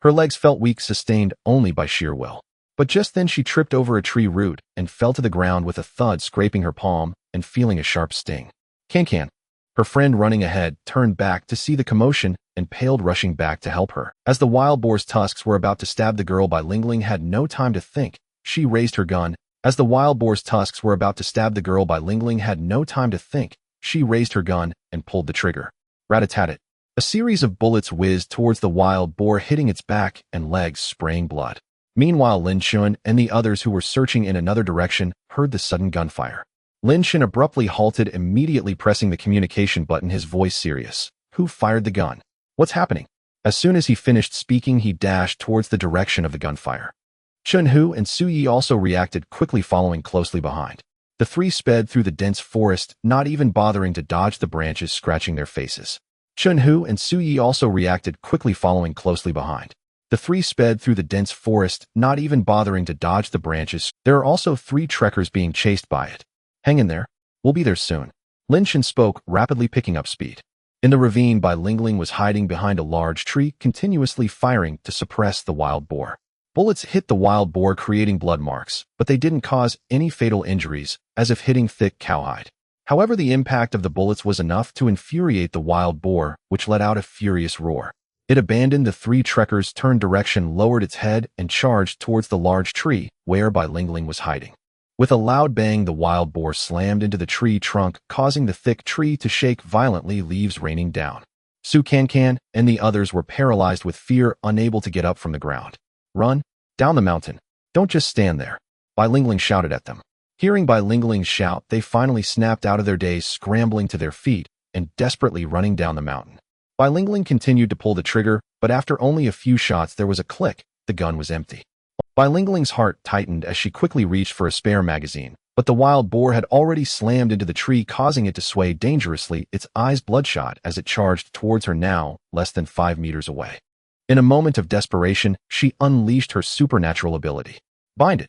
Her legs felt weak, sustained only by sheer will. But just then she tripped over a tree root and fell to the ground with a thud, scraping her palm and feeling a sharp sting. Cancan, her friend running ahead, turned back to see the commotion and paled, rushing back to help her. As the wild boar's tusks were about to stab the girl, Bai Lingling had no time to think. She raised her gun. As the wild boar's tusks were about to stab the girl, Bai Lingling had no time to think. She raised her gun and pulled the trigger. Rat-a-tat-tat. A series of bullets whizzed towards the wild boar, hitting its back and legs, spraying blood. Meanwhile, Lin Chen and the others who were searching in another direction heard the sudden gunfire. Lin Chen abruptly halted, immediately pressing the communication button, his voice serious. Who fired the gun? What's happening? As soon as he finished speaking, he dashed towards the direction of the gunfire. Chun-Hu and Su-Yi also reacted, quickly following closely behind. The three sped through the dense forest, not even bothering to dodge the branches scratching their faces. Chun-Hu and Su-Yi also reacted, quickly following closely behind. The three sped through the dense forest, not even bothering to dodge the branches. There are also 3 trekkers being chased by it. Hang in there. We'll be there soon. Lin Chen spoke, rapidly picking up speed. In the ravine, Bai Lingling was hiding behind a large tree, continuously firing to suppress the wild boar. Bullets hit the wild boar, creating blood marks, but they didn't cause any fatal injuries, as if hitting thick cowhide. However, the impact of the bullets was enough to infuriate the wild boar, which let out a furious roar. It abandoned the 3 trekkers, turned direction, lowered its head, and charged towards the large tree where Bai Lingling was hiding. With a loud bang, the wild boar slammed into the tree trunk, causing the thick tree to shake violently, leaves raining down. Su Can and the others were paralyzed with fear, unable to get up from the ground. Run! Down the mountain! Don't just stand there! Bai Lingling shouted at them. Hearing Bai Lingling's shout, they finally snapped out of their daze, scrambling to their feet and desperately running down the mountain. Bai Lingling continued to pull the trigger, but after only a few shots there was a click. The gun was empty. Bai Lingling's heart tightened as she quickly reached for a spare magazine, but the wild boar had already slammed into the tree, causing it to sway dangerously, its eyes bloodshot as it charged towards her, now less than 5 meters away. In a moment of desperation, she unleashed her supernatural ability. Bind it!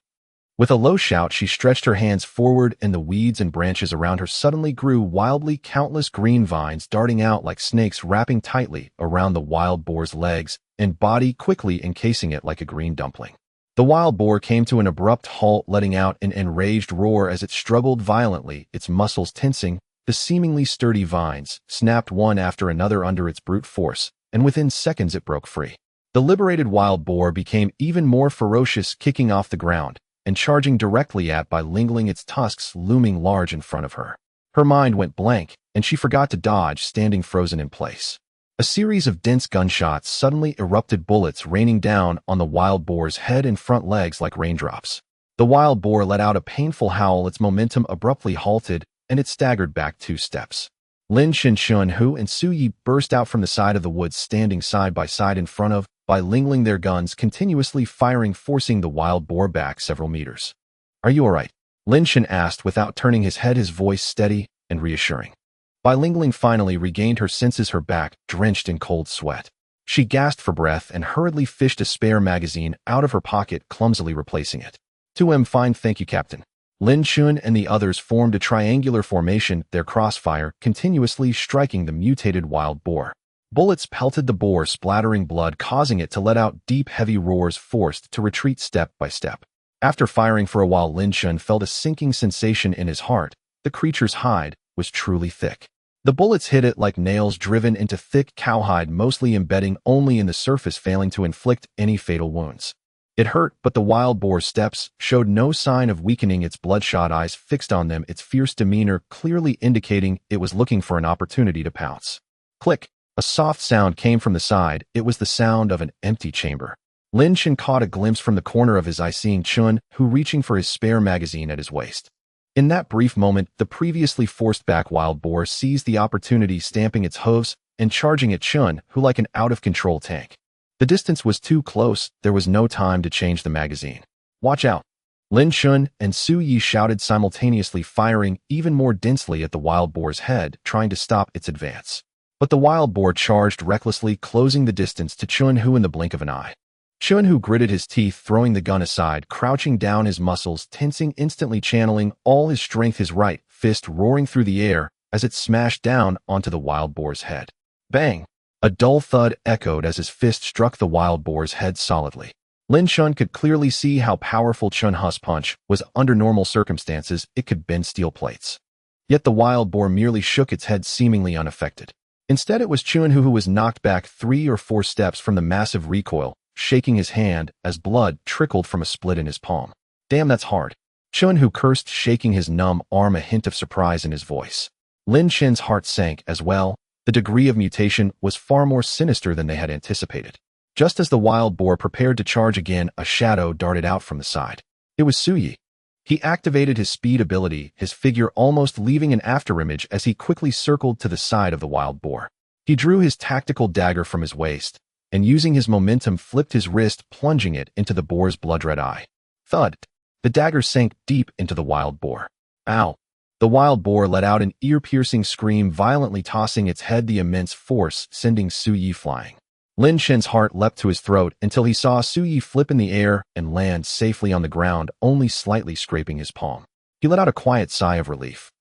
With a low shout, she stretched her hands forward, and the weeds and branches around her suddenly grew wildly, countless green vines darting out like snakes, wrapping tightly around the wild boar's legs and body, quickly encasing it like a green dumpling. The wild boar came to an abrupt halt, letting out an enraged roar as it struggled violently, its muscles tensing. The seemingly sturdy vines snapped one after another under its brute force, and within seconds it broke free. The liberated wild boar became even more ferocious, kicking off the ground and charging directly at Bai Lingling, its tusks looming large in front of her. Her mind went blank, and she forgot to dodge, standing frozen in place. A series of dense gunshots suddenly erupted, bullets raining down on the wild boar's head and front legs like raindrops. The wild boar let out a painful howl, its momentum abruptly halted, and it staggered back 2 steps. Lin Chen, Chun-Hu, and Su-Yi burst out from the side of the woods, standing side by side in front of Bai Lingling, their guns continuously firing, forcing the wild boar back several meters. Are you all right? Lin Chen asked without turning his head, his voice steady and reassuring. Bai Lingling finally regained her senses, her back drenched in cold sweat. She gasped for breath and hurriedly fished a spare magazine out of her pocket, clumsily replacing it. Fine, thank you, Captain. Lin Chen and the others formed a triangular formation, their crossfire continuously striking the mutated wild boar. Bullets pelted the boar, splattering blood, causing it to let out deep, heavy roars, forced to retreat step by step. After firing for a while, Lin Chen felt a sinking sensation in his heart. The creature's hide was truly thick. The bullets hit it like nails driven into thick cowhide, mostly embedding only in the surface, failing to inflict any fatal wounds. It hurt, but the wild boar's steps showed no sign of weakening, its bloodshot eyes fixed on them, its fierce demeanor clearly indicating it was looking for an opportunity to pounce. Click! A soft sound came from the side. It was the sound of an empty chamber. Lin Chen caught a glimpse from the corner of his eye, seeing Chun-Hu reaching for his spare magazine at his waist. In that brief moment, the previously forced back wild boar seized the opportunity, stamping its hooves and charging at Chun-Hu like an out-of-control tank. The distance was too close. There was no time to change the magazine. Watch out! Lin Chen and Su-Yi shouted simultaneously, firing even more densely at the wild boar's head, trying to stop its advance. But the wild boar charged recklessly, closing the distance to Chun-Hu in the blink of an eye. Chun-Hu gritted his teeth, throwing the gun aside, crouching down, his muscles tensing, instantly channeling all his strength, his right fist roaring through the air as it smashed down onto the wild boar's head. Bang! A dull thud echoed as his fist struck the wild boar's head solidly. Lin Chen could clearly see how powerful Chun-Hu's punch was. Under normal circumstances, it could bend steel plates. Yet the wild boar merely shook its head, seemingly unaffected. Instead, it was Chun-Hu who was knocked back 3 or 4 steps from the massive recoil, shaking his hand as blood trickled from a split in his palm. Damn, that's hard. Chun-Hu cursed, shaking his numb arm, a hint of surprise in his voice. Lin Chen's heart sank as well. The degree of mutation was far more sinister than they had anticipated. Just as the wild boar prepared to charge again, a shadow darted out from the side. It was Su-Yi. He activated his speed ability, his figure almost leaving an afterimage as he quickly circled to the side of the wild boar. He drew his tactical dagger from his waist and using his momentum flipped his wrist, plunging it into the boar's blood-red eye. Thud! The dagger sank deep into the wild boar. Ow! The wild boar let out an ear-piercing scream, violently tossing its head the immense force, sending Su Yi flying. Lin Chen's heart leapt to his throat until he saw Su Yi flip in the air and land safely on the ground, only slightly scraping his palm. He let out a quiet sigh of relief.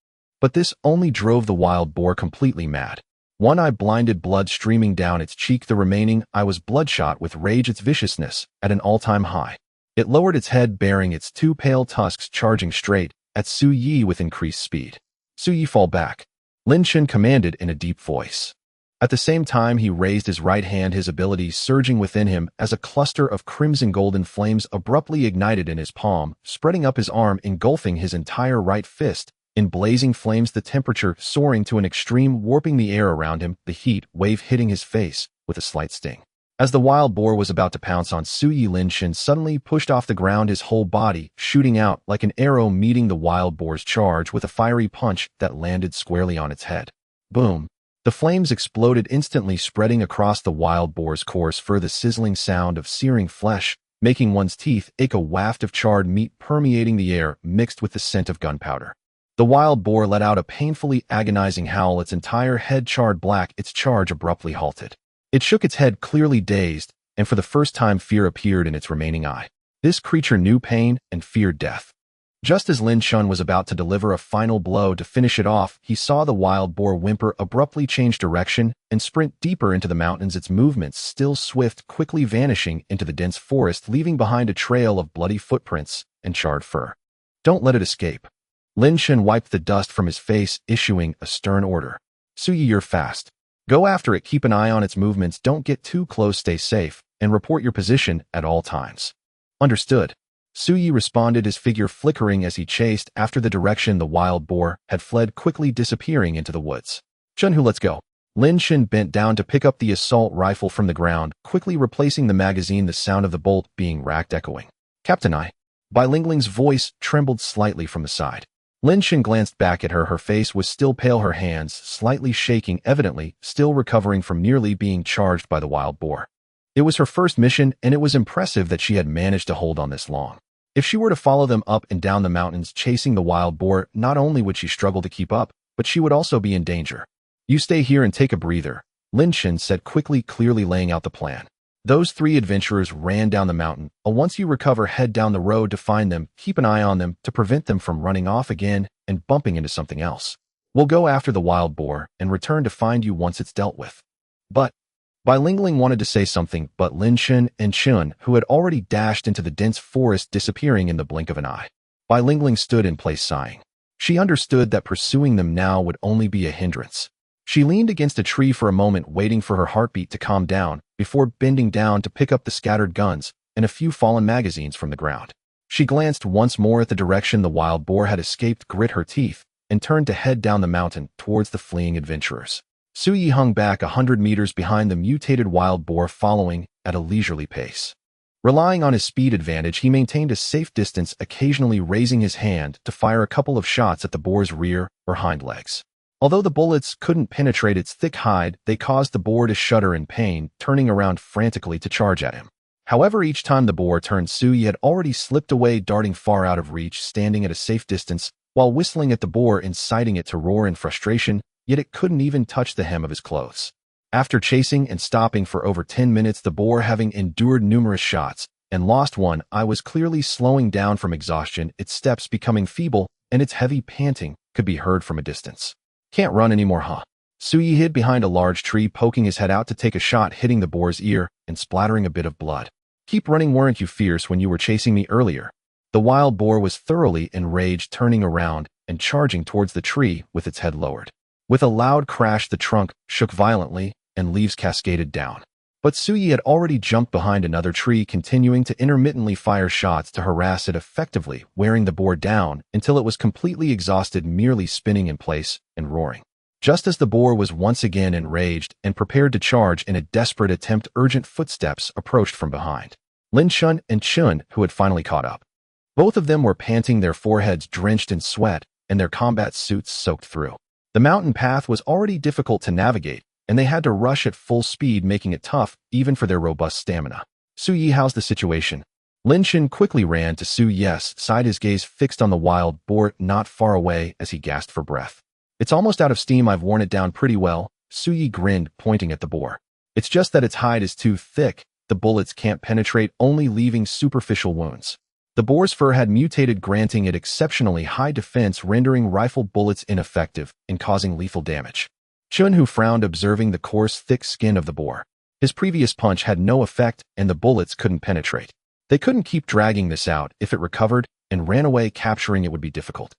But this only drove the wild boar completely mad. One eye blinded, blood streaming down its cheek, the remaining eye was bloodshot with rage, its viciousness at an all-time high. It lowered its head, baring its two pale tusks, charging straight at Su Yi with increased speed. Su Yi, fall back, Lin Chen commanded in a deep voice. At the same time, he raised his right hand, his abilities surging within him as a cluster of crimson golden flames abruptly ignited in his palm, spreading up his arm, engulfing his entire right fist in blazing flames, the temperature soaring to an extreme, warping the air around him, the heat wave hitting his face with a slight sting. As the wild boar was about to pounce on Su Yi, Lin Chen suddenly pushed off the ground, his whole body shooting out like an arrow, meeting the wild boar's charge with a fiery punch that landed squarely on its head. Boom! The flames exploded instantly, spreading across the wild boar's course for the sizzling sound of searing flesh, making one's teeth ache, a waft of charred meat permeating the air mixed with the scent of gunpowder. The wild boar let out a painfully agonizing howl, its entire head charred black, its charge abruptly halted. It shook its head, clearly dazed, and for the first time fear appeared in its remaining eye. This creature knew pain and feared death. Just as Lin Chen was about to deliver a final blow to finish it off, he saw the wild boar whimper, abruptly change direction, and sprint deeper into the mountains, its movements still swift, quickly vanishing into the dense forest, leaving behind a trail of bloody footprints and charred fur. Don't let it escape. Lin Chen wiped the dust from his face, issuing a stern order. Su Yi, you're fast. Go after it, keep an eye on its movements, don't get too close, stay safe, and report your position at all times. Understood. Su Yi responded, his figure flickering as he chased after the direction the wild boar had fled, quickly disappearing into the woods. Chunhu, let's go. Lin Chen bent down to pick up the assault rifle from the ground, quickly replacing the magazine, the sound of the bolt being racked echoing. Captain, Bai Lingling's voice trembled slightly from the side. Lin Chen glanced back at her. Her face was still pale, her hands slightly shaking, evidently still recovering from nearly being charged by the wild boar. It was her first mission, and it was impressive that she had managed to hold on this long. If she were to follow them up and down the mountains chasing the wild boar, not only would she struggle to keep up, but she would also be in danger. You stay here and take a breather, Lin Chen said quickly, clearly laying out the plan. Those three adventurers ran down the mountain. Once you recover, head down the road to find them, keep an eye on them to prevent them from running off again and bumping into something else. We'll go after the wild boar and return to find you once it's dealt with. But Bai Lingling wanted to say something, but Lin Chen and Chun, who had already dashed into the dense forest, disappearing in the blink of an eye. Bai Lingling stood in place, sighing. She understood that pursuing them now would only be a hindrance. She leaned against a tree for a moment, waiting for her heartbeat to calm down, before bending down to pick up the scattered guns and a few fallen magazines from the ground. She glanced once more at the direction the wild boar had escaped, grit her teeth, and turned to head down the mountain towards the fleeing adventurers. Su Yi hung back 100 meters behind the mutated wild boar, following at a leisurely pace. Relying on his speed advantage, he maintained a safe distance, occasionally raising his hand to fire a couple of shots at the boar's rear or hind legs. Although the bullets couldn't penetrate its thick hide, they caused the boar to shudder in pain, turning around frantically to charge at him. However, each time the boar turned, Su Yi had already slipped away, darting far out of reach, standing at a safe distance, while whistling at the boar, inciting it to roar in frustration, yet it couldn't even touch the hem of his clothes. After chasing and stopping for over 10 minutes, the boar, having endured numerous shots and lost one eye, was clearly slowing down from exhaustion, its steps becoming feeble, and its heavy panting could be heard from a distance. Can't run anymore, huh? Su Yi hid behind a large tree, poking his head out to take a shot, hitting the boar's ear and splattering a bit of blood. Keep running, weren't you fierce when you were chasing me earlier? The wild boar was thoroughly enraged, turning around and charging towards the tree with its head lowered. With a loud crash, the trunk shook violently and leaves cascaded down. But Su Yi had already jumped behind another tree, continuing to intermittently fire shots to harass it, effectively wearing the boar down until it was completely exhausted, merely spinning in place and roaring. Just as the boar was once again enraged and prepared to charge in a desperate attempt, urgent footsteps approached from behind. Lin Chen and Chun, who had finally caught up. Both of them were panting, their foreheads drenched in sweat and their combat suits soaked through. The mountain path was already difficult to navigate, and they had to rush at full speed, making it tough even for their robust stamina. Su Yi, how's the situation? Lin Chen quickly ran to Su Yi's side, his gaze fixed on the wild boar not far away as he gasped for breath. It's almost out of steam. I've worn it down pretty well, Su Yi grinned, pointing at the boar. It's just that its hide is too thick. The bullets can't penetrate, only leaving superficial wounds. The boar's fur had mutated, granting it exceptionally high defense, rendering rifle bullets ineffective and causing lethal damage. Chun Hu frowned, observing the coarse, thick skin of the boar. His previous punch had no effect, and the bullets couldn't penetrate. They couldn't keep dragging this out. If it recovered and ran away, capturing it would be difficult.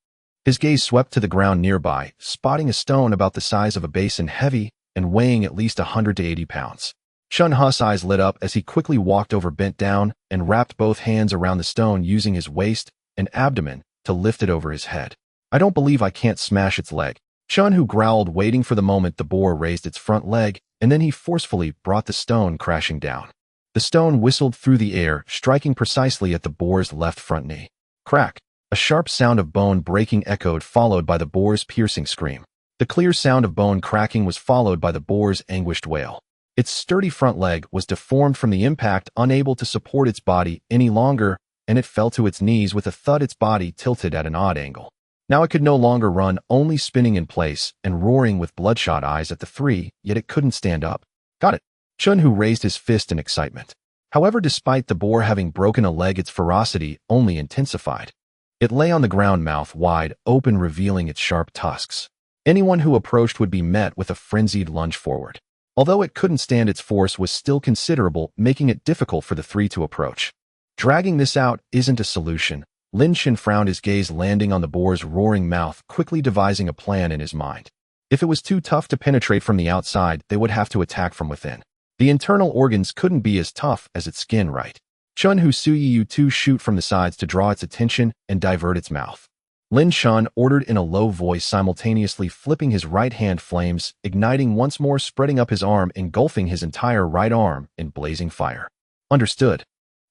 His gaze swept to the ground nearby, spotting a stone about the size of a basin, heavy and weighing at least 100 to 80 pounds. Chun Hu's eyes lit up as he quickly walked over, bent down, and wrapped both hands around the stone, using his waist and abdomen to lift it over his head. I don't believe I can't smash its leg. Chun Hu growled, waiting for the moment the boar raised its front leg, and then he forcefully brought the stone crashing down. The stone whistled through the air, striking precisely at the boar's left front knee. Crack! A sharp sound of bone breaking echoed, followed by the boar's piercing scream. The clear sound of bone cracking was followed by the boar's anguished wail. Its sturdy front leg was deformed from the impact, unable to support its body any longer, and it fell to its knees with a thud, its body tilted at an odd angle. Now it could no longer run, only spinning in place and roaring with bloodshot eyes at the three, yet it couldn't stand up. Got it! Chun Hu raised his fist in excitement. However, despite the boar having broken a leg, its ferocity only intensified. It lay on the ground, mouth wide open, revealing its sharp tusks. Anyone who approached would be met with a frenzied lunge forward. Although it couldn't stand, its force was still considerable, making it difficult for the three to approach. Dragging this out isn't a solution. Lin Chen frowned, his gaze landing on the boar's roaring mouth, quickly devising a plan in his mind. If it was too tough to penetrate from the outside, they would have to attack from within. The internal organs couldn't be as tough as its skin, right? Chun Hu, Su Yi, you two shoot from the sides to draw its attention and divert its mouth. Lin Chen ordered in a low voice, simultaneously flipping his right hand, flames igniting once more, spreading up his arm, engulfing his entire right arm in blazing fire. Understood.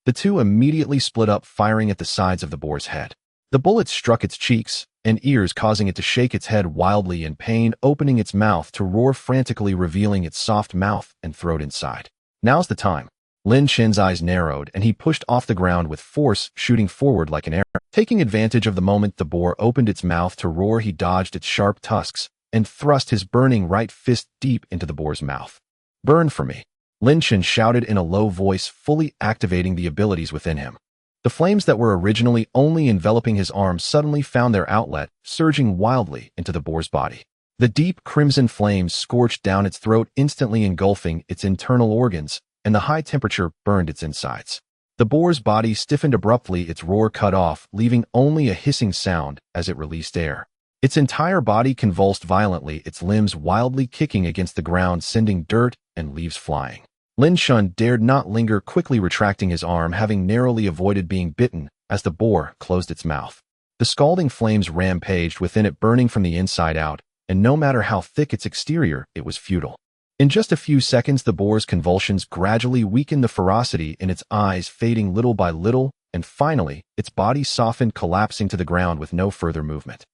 The two immediately split up, firing at the sides of the boar's head. The bullets struck its cheeks and ears, causing it to shake its head wildly in pain, opening its mouth to roar frantically, revealing its soft mouth and throat inside. Now's the time. Lin Chen's eyes narrowed, and he pushed off the ground with force, shooting forward like an arrow. Taking advantage of the moment the boar opened its mouth to roar, he dodged its sharp tusks and thrust his burning right fist deep into the boar's mouth. Burn for me, Lin Chen shouted in a low voice, fully activating the abilities within him. The flames that were originally only enveloping his arm suddenly found their outlet, surging wildly into the boar's body. The deep crimson flames scorched down its throat, instantly engulfing its internal organs, and the high temperature burned its insides. The boar's body stiffened abruptly, its roar cut off, leaving only a hissing sound as it released air. Its entire body convulsed violently, its limbs wildly kicking against the ground, sending dirt and leaves flying. Lin Chen dared not linger, quickly retracting his arm, having narrowly avoided being bitten as the boar closed its mouth. The scalding flames rampaged within it, burning from the inside out, and no matter how thick its exterior, it was futile. In just a few seconds, the boar's convulsions gradually weakened, the ferocity in its eyes fading little by little, and finally, its body softened, collapsing to the ground with no further movement.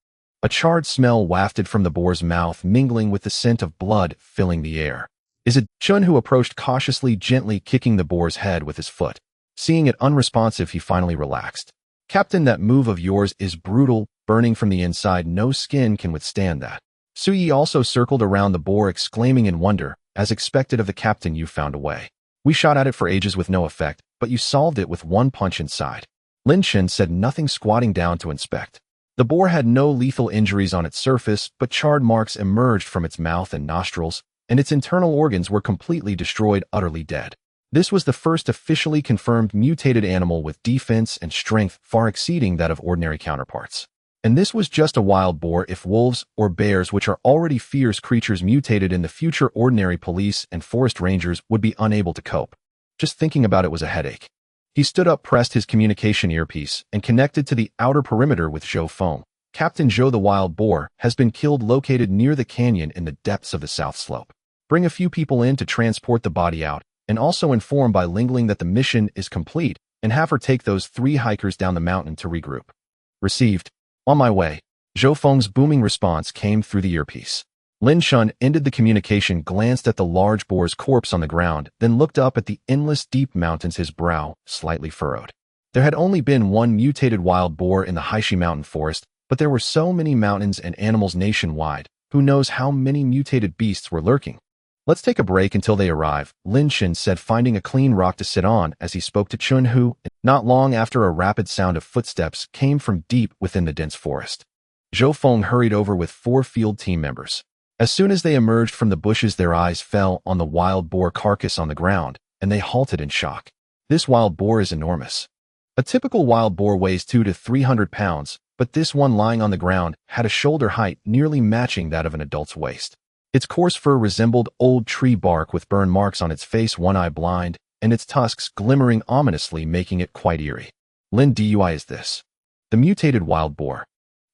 A charred smell wafted from the boar's mouth, mingling with the scent of blood filling the air. Is it? Chun Hu approached cautiously, gently kicking the boar's head with his foot. Seeing it unresponsive, he finally relaxed. Captain, that move of yours is brutal, burning from the inside. No skin can withstand that. Su Yi also circled around the boar, exclaiming in wonder, as expected of the captain, you found a way. We shot at it for ages with no effect, but you solved it with one punch inside. Lin Chen said nothing, squatting down to inspect. The boar had no lethal injuries on its surface, but charred marks emerged from its mouth and nostrils, and its internal organs were completely destroyed, utterly dead. This was the first officially confirmed mutated animal with defense and strength far exceeding that of ordinary counterparts. And this was just a wild boar. If wolves or bears, which are already fierce creatures, mutated in the future, ordinary police and forest rangers would be unable to cope. Just thinking about it was a headache. He stood up, pressed his communication earpiece, and connected to the outer perimeter with Zhou Feng. Captain Zhou, the wild boar has been killed, located near the canyon in the depths of the south slope. Bring a few people in to transport the body out, and also inform Bai Lingling that the mission is complete, and have her take those 3 hikers down the mountain to regroup. Received. On my way. Zhou Feng's booming response came through the earpiece. Lin Chen ended the communication, glanced at the large boar's corpse on the ground, then looked up at the endless deep mountains, his brow slightly furrowed. There had only been one mutated wild boar in the Haishi mountain forest, but there were so many mountains and animals nationwide. Who knows how many mutated beasts were lurking? Let's take a break until they arrive, Lin Chen said, finding a clean rock to sit on as he spoke to Chun Hu. Not long after, a rapid sound of footsteps came from deep within the dense forest. Zhou Feng hurried over with 4 field team members. As soon as they emerged from the bushes, their eyes fell on the wild boar carcass on the ground, and they halted in shock. This wild boar is enormous. A typical wild boar weighs 200 to 300 pounds, but this one lying on the ground had a shoulder height nearly matching that of an adult's waist. Its coarse fur resembled old tree bark with burn marks on its face, one eye blind, and its tusks glimmering ominously, making it quite eerie. Lin Dui, is this the mutated wild boar?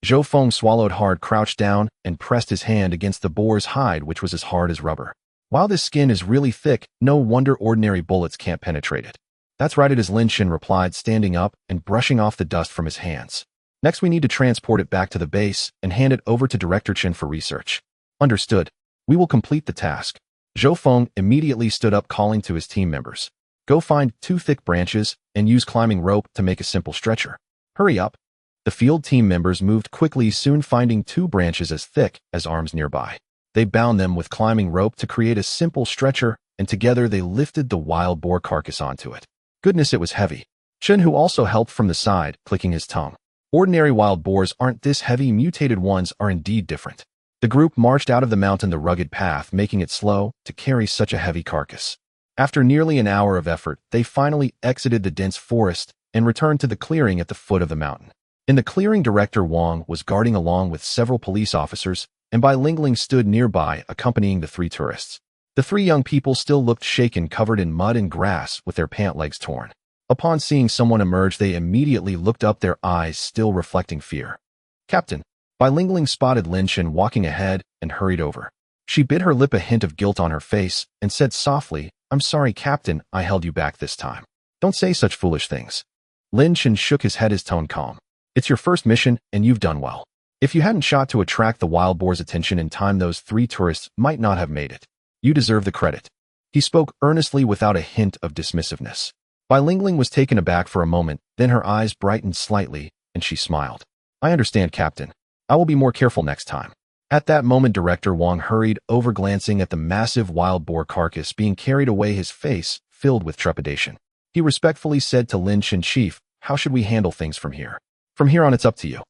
Zhou Feng swallowed hard, crouched down, and pressed his hand against the boar's hide, which was as hard as rubber. While this skin is really thick, no wonder ordinary bullets can't penetrate it. That's right, it is, Lin Chen replied, standing up and brushing off the dust from his hands. Next, we need to transport it back to the base and hand it over to Director Chen for research. Understood. We will complete the task. Zhou Feng immediately stood up, calling to his team members. Go find 2 thick branches and use climbing rope to make a simple stretcher. Hurry up. The field team members moved quickly, soon finding 2 branches as thick as arms nearby. They bound them with climbing rope to create a simple stretcher, and together they lifted the wild boar carcass onto it. Goodness, it was heavy. Chen Hu also helped from the side, clicking his tongue. Ordinary wild boars aren't this heavy, mutated ones are indeed different. The group marched out of the mountain the rugged path, making it slow to carry such a heavy carcass. After nearly an hour of effort, they finally exited the dense forest and returned to the clearing at the foot of the mountain. In the clearing, Director Wang was guarding along with several police officers, and Bai Lingling stood nearby, accompanying the 3 tourists. The 3 young people still looked shaken, covered in mud and grass, with their pant legs torn. Upon seeing someone emerge, they immediately looked up, their eyes still reflecting fear. Captain. Bai Lingling spotted Lin Chen walking ahead and hurried over. She bit her lip, a hint of guilt on her face, and said softly, I'm sorry, Captain, I held you back this time. Don't say such foolish things. Lin Chen shook his head, his tone calm. It's your first mission, and you've done well. If you hadn't shot to attract the wild boar's attention in time, those 3 tourists might not have made it. You deserve the credit. He spoke earnestly without a hint of dismissiveness. Bai Lingling was taken aback for a moment, then her eyes brightened slightly, and she smiled. I understand, Captain. I will be more careful next time. At that moment, Director Wang hurried over, glancing at the massive wild boar carcass being carried away, his face filled with trepidation. He respectfully said to Lin Chen, Chief, how should we handle things from here? From here on, it's up to you.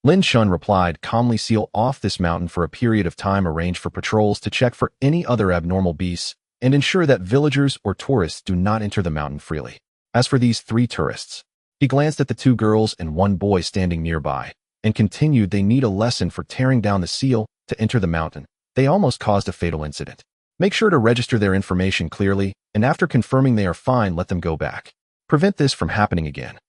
Lin Chen replied calmly, seal off this mountain for a period of time, arrange for patrols to check for any other abnormal beasts, and ensure that villagers or tourists do not enter the mountain freely. As for these 3 tourists, he glanced at the 2 girls and 1 boy standing nearby, and continued, they need a lesson for tearing down the seal to enter the mountain. They almost caused a fatal incident. Make sure to register their information clearly, and after confirming they are fine, let them go back. Prevent this from happening again.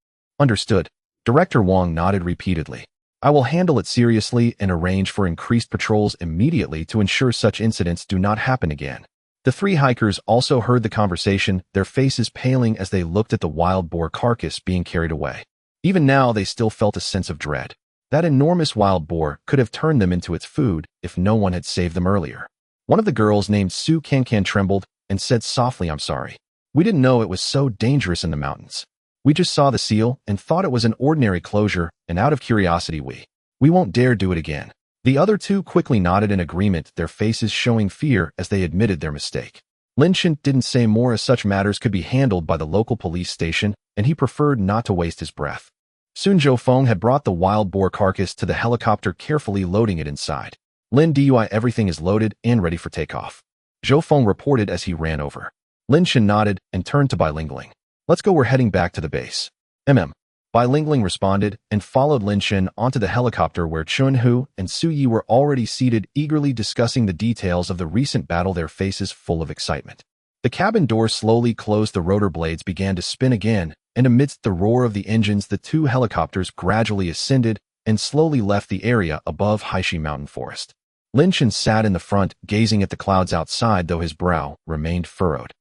Understood. Director Wang nodded repeatedly. I will handle it seriously and arrange for increased patrols immediately to ensure such incidents do not happen again. The 3 hikers also heard the conversation, their faces paling as they looked at the wild boar carcass being carried away. Even now, they still felt a sense of dread. That enormous wild boar could have turned them into its food if no one had saved them earlier. One of the girls, named Su Cancan, trembled and said softly, I'm sorry. We didn't know it was so dangerous in the mountains. We just saw the seal and thought it was an ordinary closure, and out of curiosity we won't dare do it again. The other 2 quickly nodded in agreement, their faces showing fear as they admitted their mistake. Lin Chen didn't say more, as such matters could be handled by the local police station, and he preferred not to waste his breath. Soon Zhou Feng had brought the wild boar carcass to the helicopter, carefully loading it inside. Lin Dui, everything is loaded and ready for takeoff. Zhou Feng reported as he ran over. Lin Chen nodded and turned to Bai Lingling. Let's go, we're heading back to the base. Bai Lingling responded and followed Lin Chen onto the helicopter, where Chun Hu and Su Yi were already seated, eagerly discussing the details of the recent battle, their faces full of excitement. The cabin door slowly closed, the rotor blades began to spin again, and amidst the roar of the engines, the 2 helicopters gradually ascended and slowly left the area above Haishi Mountain Forest. Lin Chen sat in the front, gazing at the clouds outside, though his brow remained furrowed.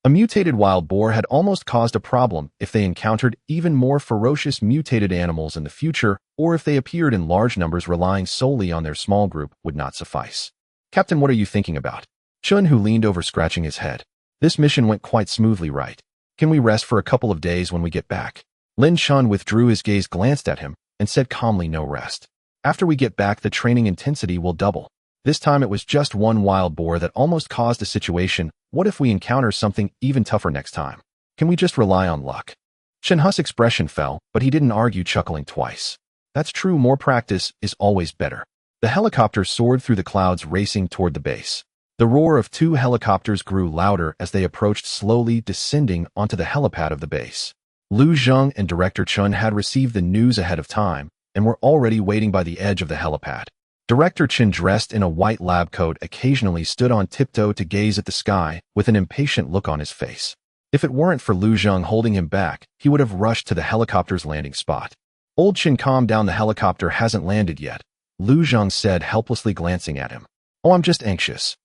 A mutated wild boar had almost caused a problem if they encountered even more ferocious mutated animals in the future, or if they appeared in large numbers. Relying solely on their small group would not suffice. Captain, what are you thinking about? Chun, who leaned over scratching his head. This mission went quite smoothly, right? Can we rest for a couple of days when we get back? Lin Chen withdrew his gaze, glanced at him, and said calmly, no rest. After we get back, the training intensity will double. This time it was just one wild boar that almost caused a situation. What if we encounter something even tougher next time? Can we just rely on luck? Chen Hu's expression fell, but he didn't argue, chuckling twice. That's true, more practice is always better. The helicopter soared through the clouds, racing toward the base. The roar of 2 helicopters grew louder as they approached, slowly descending onto the helipad of the base. Lu Zheng and Director Chun had received the news ahead of time and were already waiting by the edge of the helipad. Director Chen, dressed in a white lab coat, occasionally stood on tiptoe to gaze at the sky with an impatient look on his face. If it weren't for Lu Zheng holding him back, he would have rushed to the helicopter's landing spot. Old Chen, calm down, the helicopter hasn't landed yet, Lu Zheng said, helplessly glancing at him. Oh, I'm just anxious.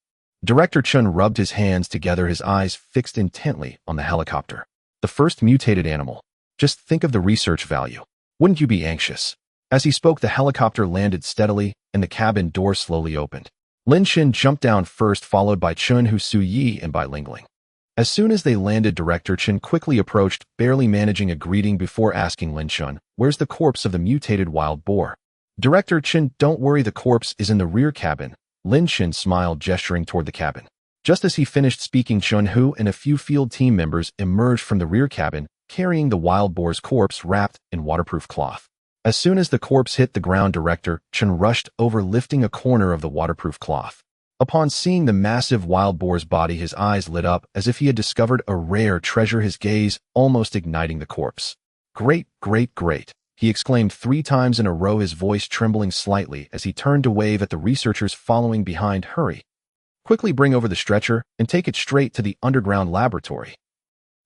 Director Chun rubbed his hands together, his eyes fixed intently on the helicopter. The first mutated animal. Just think of the research value. Wouldn't you be anxious? As he spoke, the helicopter landed steadily, and the cabin door slowly opened. Lin Chen jumped down first, followed by Chun Hu, Su Yi, and by Lingling. As soon as they landed, Director Chen quickly approached, barely managing a greeting before asking Lin Chen, where's the corpse of the mutated wild boar? Director Chen, don't worry, the corpse is in the rear cabin. Lin Chen smiled, gesturing toward the cabin. Just as he finished speaking, Chun Hu and a few field team members emerged from the rear cabin, carrying the wild boar's corpse wrapped in waterproof cloth. As soon as the corpse hit the ground, Director Chen rushed over, lifting a corner of the waterproof cloth. Upon seeing the massive wild boar's body, his eyes lit up as if he had discovered a rare treasure, his gaze almost igniting the corpse. Great, great, great, he exclaimed 3 times in a row, his voice trembling slightly as he turned to wave at the researchers following behind. Hurry. Quickly bring over the stretcher and take it straight to the underground laboratory.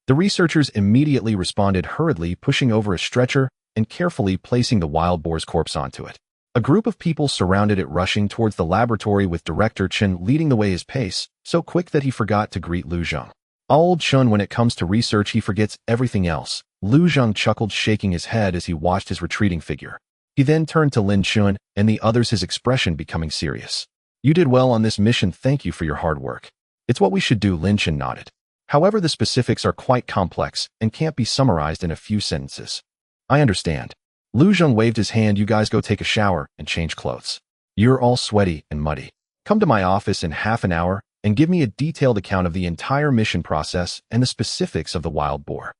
The researchers immediately responded, hurriedly pushing over a stretcher and carefully placing the wild boar's corpse onto it. A group of people surrounded it, rushing towards the laboratory with Director Chen leading the way, his pace so quick that he forgot to greet Lu Zheng. Old Chun, when it comes to research, he forgets everything else. Lu Zheng chuckled, shaking his head as he watched his retreating figure. He then turned to Lin Chen and the others, his expression becoming serious. You did well on this mission, thank you for your hard work. It's what we should do, Lin Chen nodded. However, the specifics are quite complex and can't be summarized in a few sentences. I understand. Lu Zheng waved his hand. You guys go take a shower and change clothes. You're all sweaty and muddy. Come to my office in half an hour and give me a detailed account of the entire mission process and the specifics of the wild boar.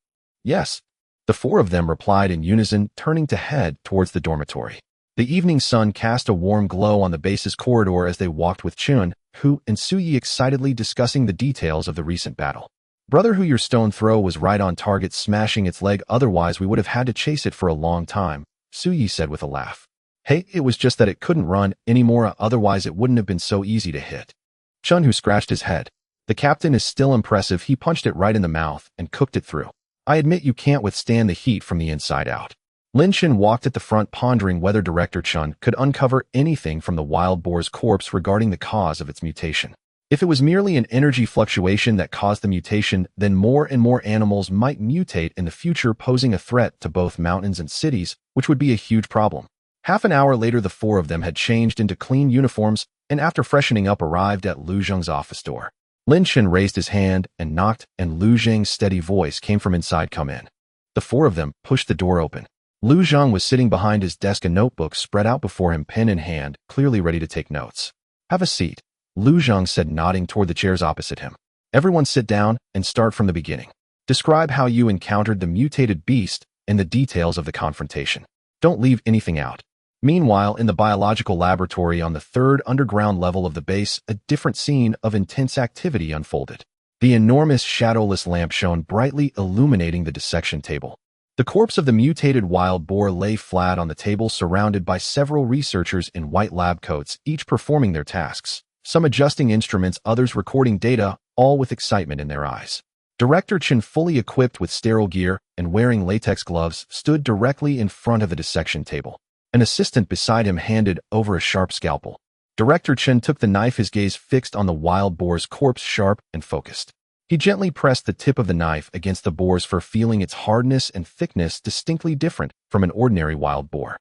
Yes. The 4 of them replied in unison, turning to head towards the dormitory. The evening sun cast a warm glow on the base's corridor as they walked, with Chun Hu and Su Yi excitedly discussing the details of the recent battle. Brother Hu, your stone throw was right on target, smashing its leg, otherwise we would have had to chase it for a long time, Su Yi said with a laugh. Hey, it was just that it couldn't run anymore, otherwise it wouldn't have been so easy to hit. Chun Hu scratched his head. The captain is still impressive, he punched it right in the mouth and cooked it through. I admit you can't withstand the heat from the inside out. Lin Chen walked at the front, pondering whether Director Chun could uncover anything from the wild boar's corpse regarding the cause of its mutation. If it was merely an energy fluctuation that caused the mutation, then more and more animals might mutate in the future, posing a threat to both mountains and cities, which would be a huge problem. Half an hour later, the 4 of them had changed into clean uniforms and after freshening up arrived at Lu Zheng's office door. Lin Chen raised his hand and knocked, and Lu Zheng's steady voice came from inside, come in. The 4 of them pushed the door open. Lu Zheng was sitting behind his desk, a notebook spread out before him, pen in hand, clearly ready to take notes. Have a seat, Lu Zheng said, nodding toward the chairs opposite him. Everyone sit down and start from the beginning. Describe how you encountered the mutated beast and the details of the confrontation. Don't leave anything out. Meanwhile, in the biological laboratory on the 3rd underground level of the base, a different scene of intense activity unfolded. The enormous shadowless lamp shone brightly, illuminating the dissection table. The corpse of the mutated wild boar lay flat on the table, surrounded by several researchers in white lab coats, each performing their tasks. Some adjusting instruments, others recording data, all with excitement in their eyes. Director Chen, fully equipped with sterile gear and wearing latex gloves, stood directly in front of the dissection table. An assistant beside him handed over a sharp scalpel. Director Chen took the knife, his gaze fixed on the wild boar's corpse, sharp and focused. He gently pressed the tip of the knife against the boar's fur, feeling its hardness and thickness distinctly different from an ordinary wild boar.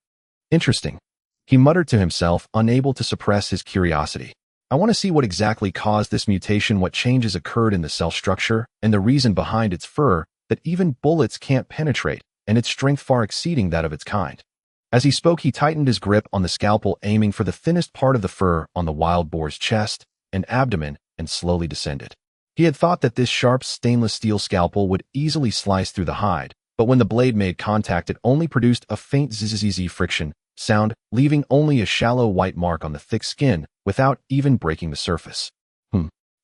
Interesting, he muttered to himself, unable to suppress his curiosity. I want to see what exactly caused this mutation, what changes occurred in the cell structure, and the reason behind its fur that even bullets can't penetrate, and its strength far exceeding that of its kind. As he spoke, he tightened his grip on the scalpel, aiming for the thinnest part of the fur on the wild boar's chest and abdomen, and slowly descended. He had thought that this sharp stainless steel scalpel would easily slice through the hide, but when the blade made contact, it only produced a faint zzz friction sound, leaving only a shallow white mark on the thick skin without even breaking the surface.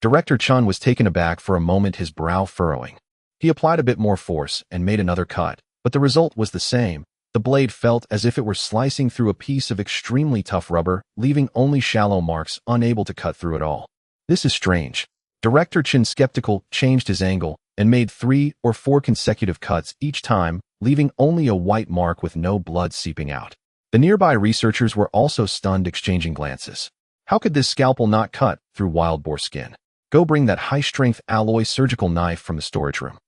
Director Chen was taken aback for a moment, his brow furrowing. He applied a bit more force and made another cut, but the result was the same. The blade felt as if it were slicing through a piece of extremely tough rubber, leaving only shallow marks, unable to cut through it all. This is strange. Director Chen, skeptical, changed his angle and made 3 or 4 consecutive cuts each time, leaving only a white mark with no blood seeping out. The nearby researchers were also stunned, exchanging glances. How could this scalpel not cut through wild boar skin? Go bring that high-strength alloy surgical knife from the storage room.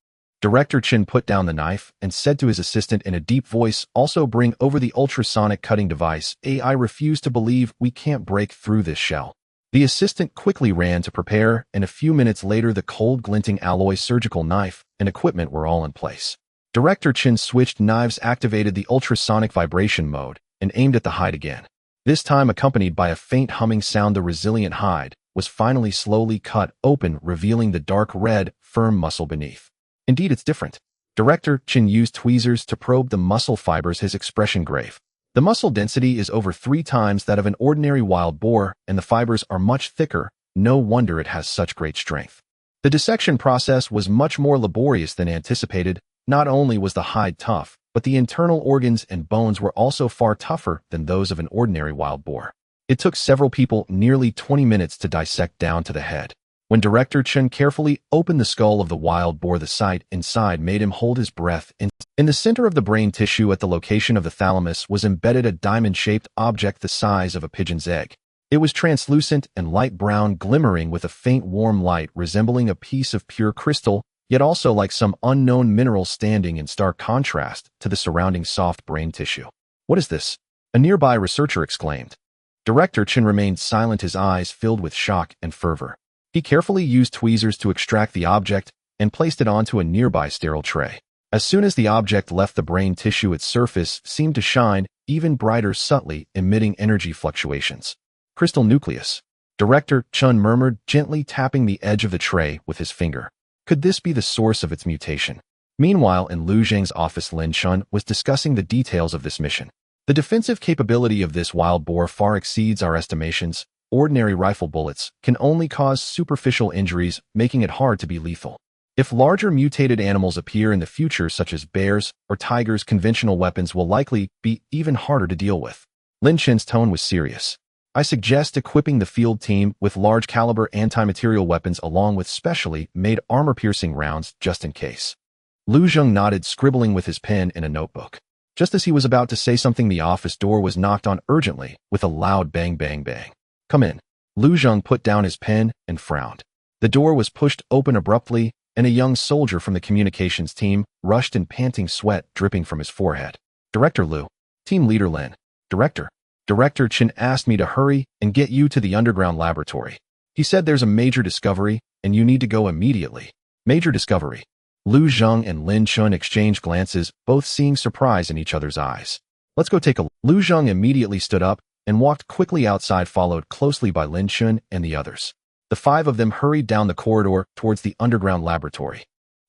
Director Chen put down the knife and said to his assistant in a deep voice, also bring over the ultrasonic cutting device. I refuse to believe we can't break through this shell. The assistant quickly ran to prepare, and a few minutes later the cold glinting alloy surgical knife and equipment were all in place. Director Chen switched knives, activated the ultrasonic vibration mode, and aimed at the hide again. This time accompanied by a faint humming sound, the resilient hide was finally slowly cut open, revealing the dark red, firm muscle beneath. Indeed, it's different. Director Chen used tweezers to probe the muscle fibers, his expression grave. The muscle density is over 3 times that of an ordinary wild boar, and the fibers are much thicker. No wonder it has such great strength. The dissection process was much more laborious than anticipated. Not only was the hide tough, but the internal organs and bones were also far tougher than those of an ordinary wild boar. It took several people nearly 20 minutes to dissect down to the head. When Director Chen carefully opened the skull of the wild boar, the sight inside made him hold his breath. In the center of the brain tissue, at the location of the thalamus, was embedded a diamond-shaped object the size of a pigeon's egg. It was translucent and light brown, glimmering with a faint warm light, resembling a piece of pure crystal, yet also like some unknown mineral, standing in stark contrast to the surrounding soft brain tissue. What is this? A nearby researcher exclaimed. Director Chen remained silent, his eyes filled with shock and fervor. He carefully used tweezers to extract the object and placed it onto a nearby sterile tray. As soon as the object left the brain tissue, its surface seemed to shine even brighter, subtly emitting energy fluctuations. Crystal nucleus. Director Chen murmured, gently tapping the edge of the tray with his finger. Could this be the source of its mutation? Meanwhile, in Lu Zhang's office, Lin Chen was discussing the details of this mission. The defensive capability of this wild boar far exceeds our estimations. Ordinary rifle bullets can only cause superficial injuries, making it hard to be lethal. If larger mutated animals appear in the future, such as bears or tigers, conventional weapons will likely be even harder to deal with. Lin Chen's tone was serious. I suggest equipping the field team with large-caliber anti-material weapons along with specially made armor-piercing rounds just in case. Lu Zhang nodded, scribbling with his pen in a notebook. Just as he was about to say something, the office door was knocked on urgently with a loud bang, bang, bang. Come in. Lu Zhang put down his pen and frowned. The door was pushed open abruptly, and a young soldier from the communications team rushed in, panting, sweat dripping from his forehead. Director Lu. Team Leader Lin. Director Chen asked me to hurry and get you to the underground laboratory. He said there's a major discovery, and you need to go immediately. Major discovery. Lu Zhang and Lin Chen exchanged glances, both seeing surprise in each other's eyes. Let's go take a look. Lu Zhang immediately stood up and walked quickly outside, followed closely by Lin Chen and the others. The 5 of them hurried down the corridor towards the underground laboratory.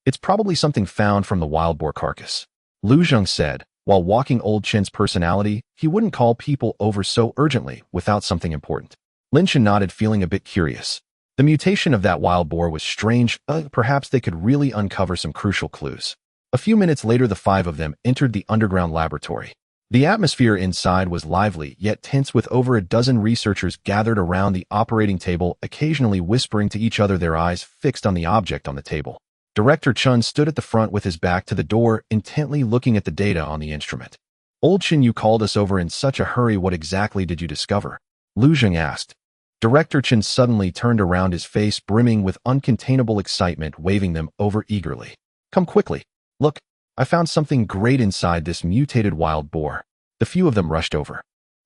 It's probably something found from the wild boar carcass, Lu Zhang said. While walking old Chen's personality, he wouldn't call people over so urgently without something important. Lin Chen nodded, feeling a bit curious. The mutation of that wild boar was strange. Perhaps they could really uncover some crucial clues. A few minutes later, the 5 of them entered the underground laboratory. The atmosphere inside was lively yet tense, with over a dozen researchers gathered around the operating table, occasionally whispering to each other, their eyes fixed on the object on the table. Director Chen stood at the front with his back to the door, intently looking at the data on the instrument. Old Chen, you called us over in such a hurry. What exactly did you discover? Lu Zhang asked. Director Chen suddenly turned around, his face brimming with uncontainable excitement, waving them over eagerly. Come quickly. Look, I found something great inside this mutated wild boar. The few of them rushed over.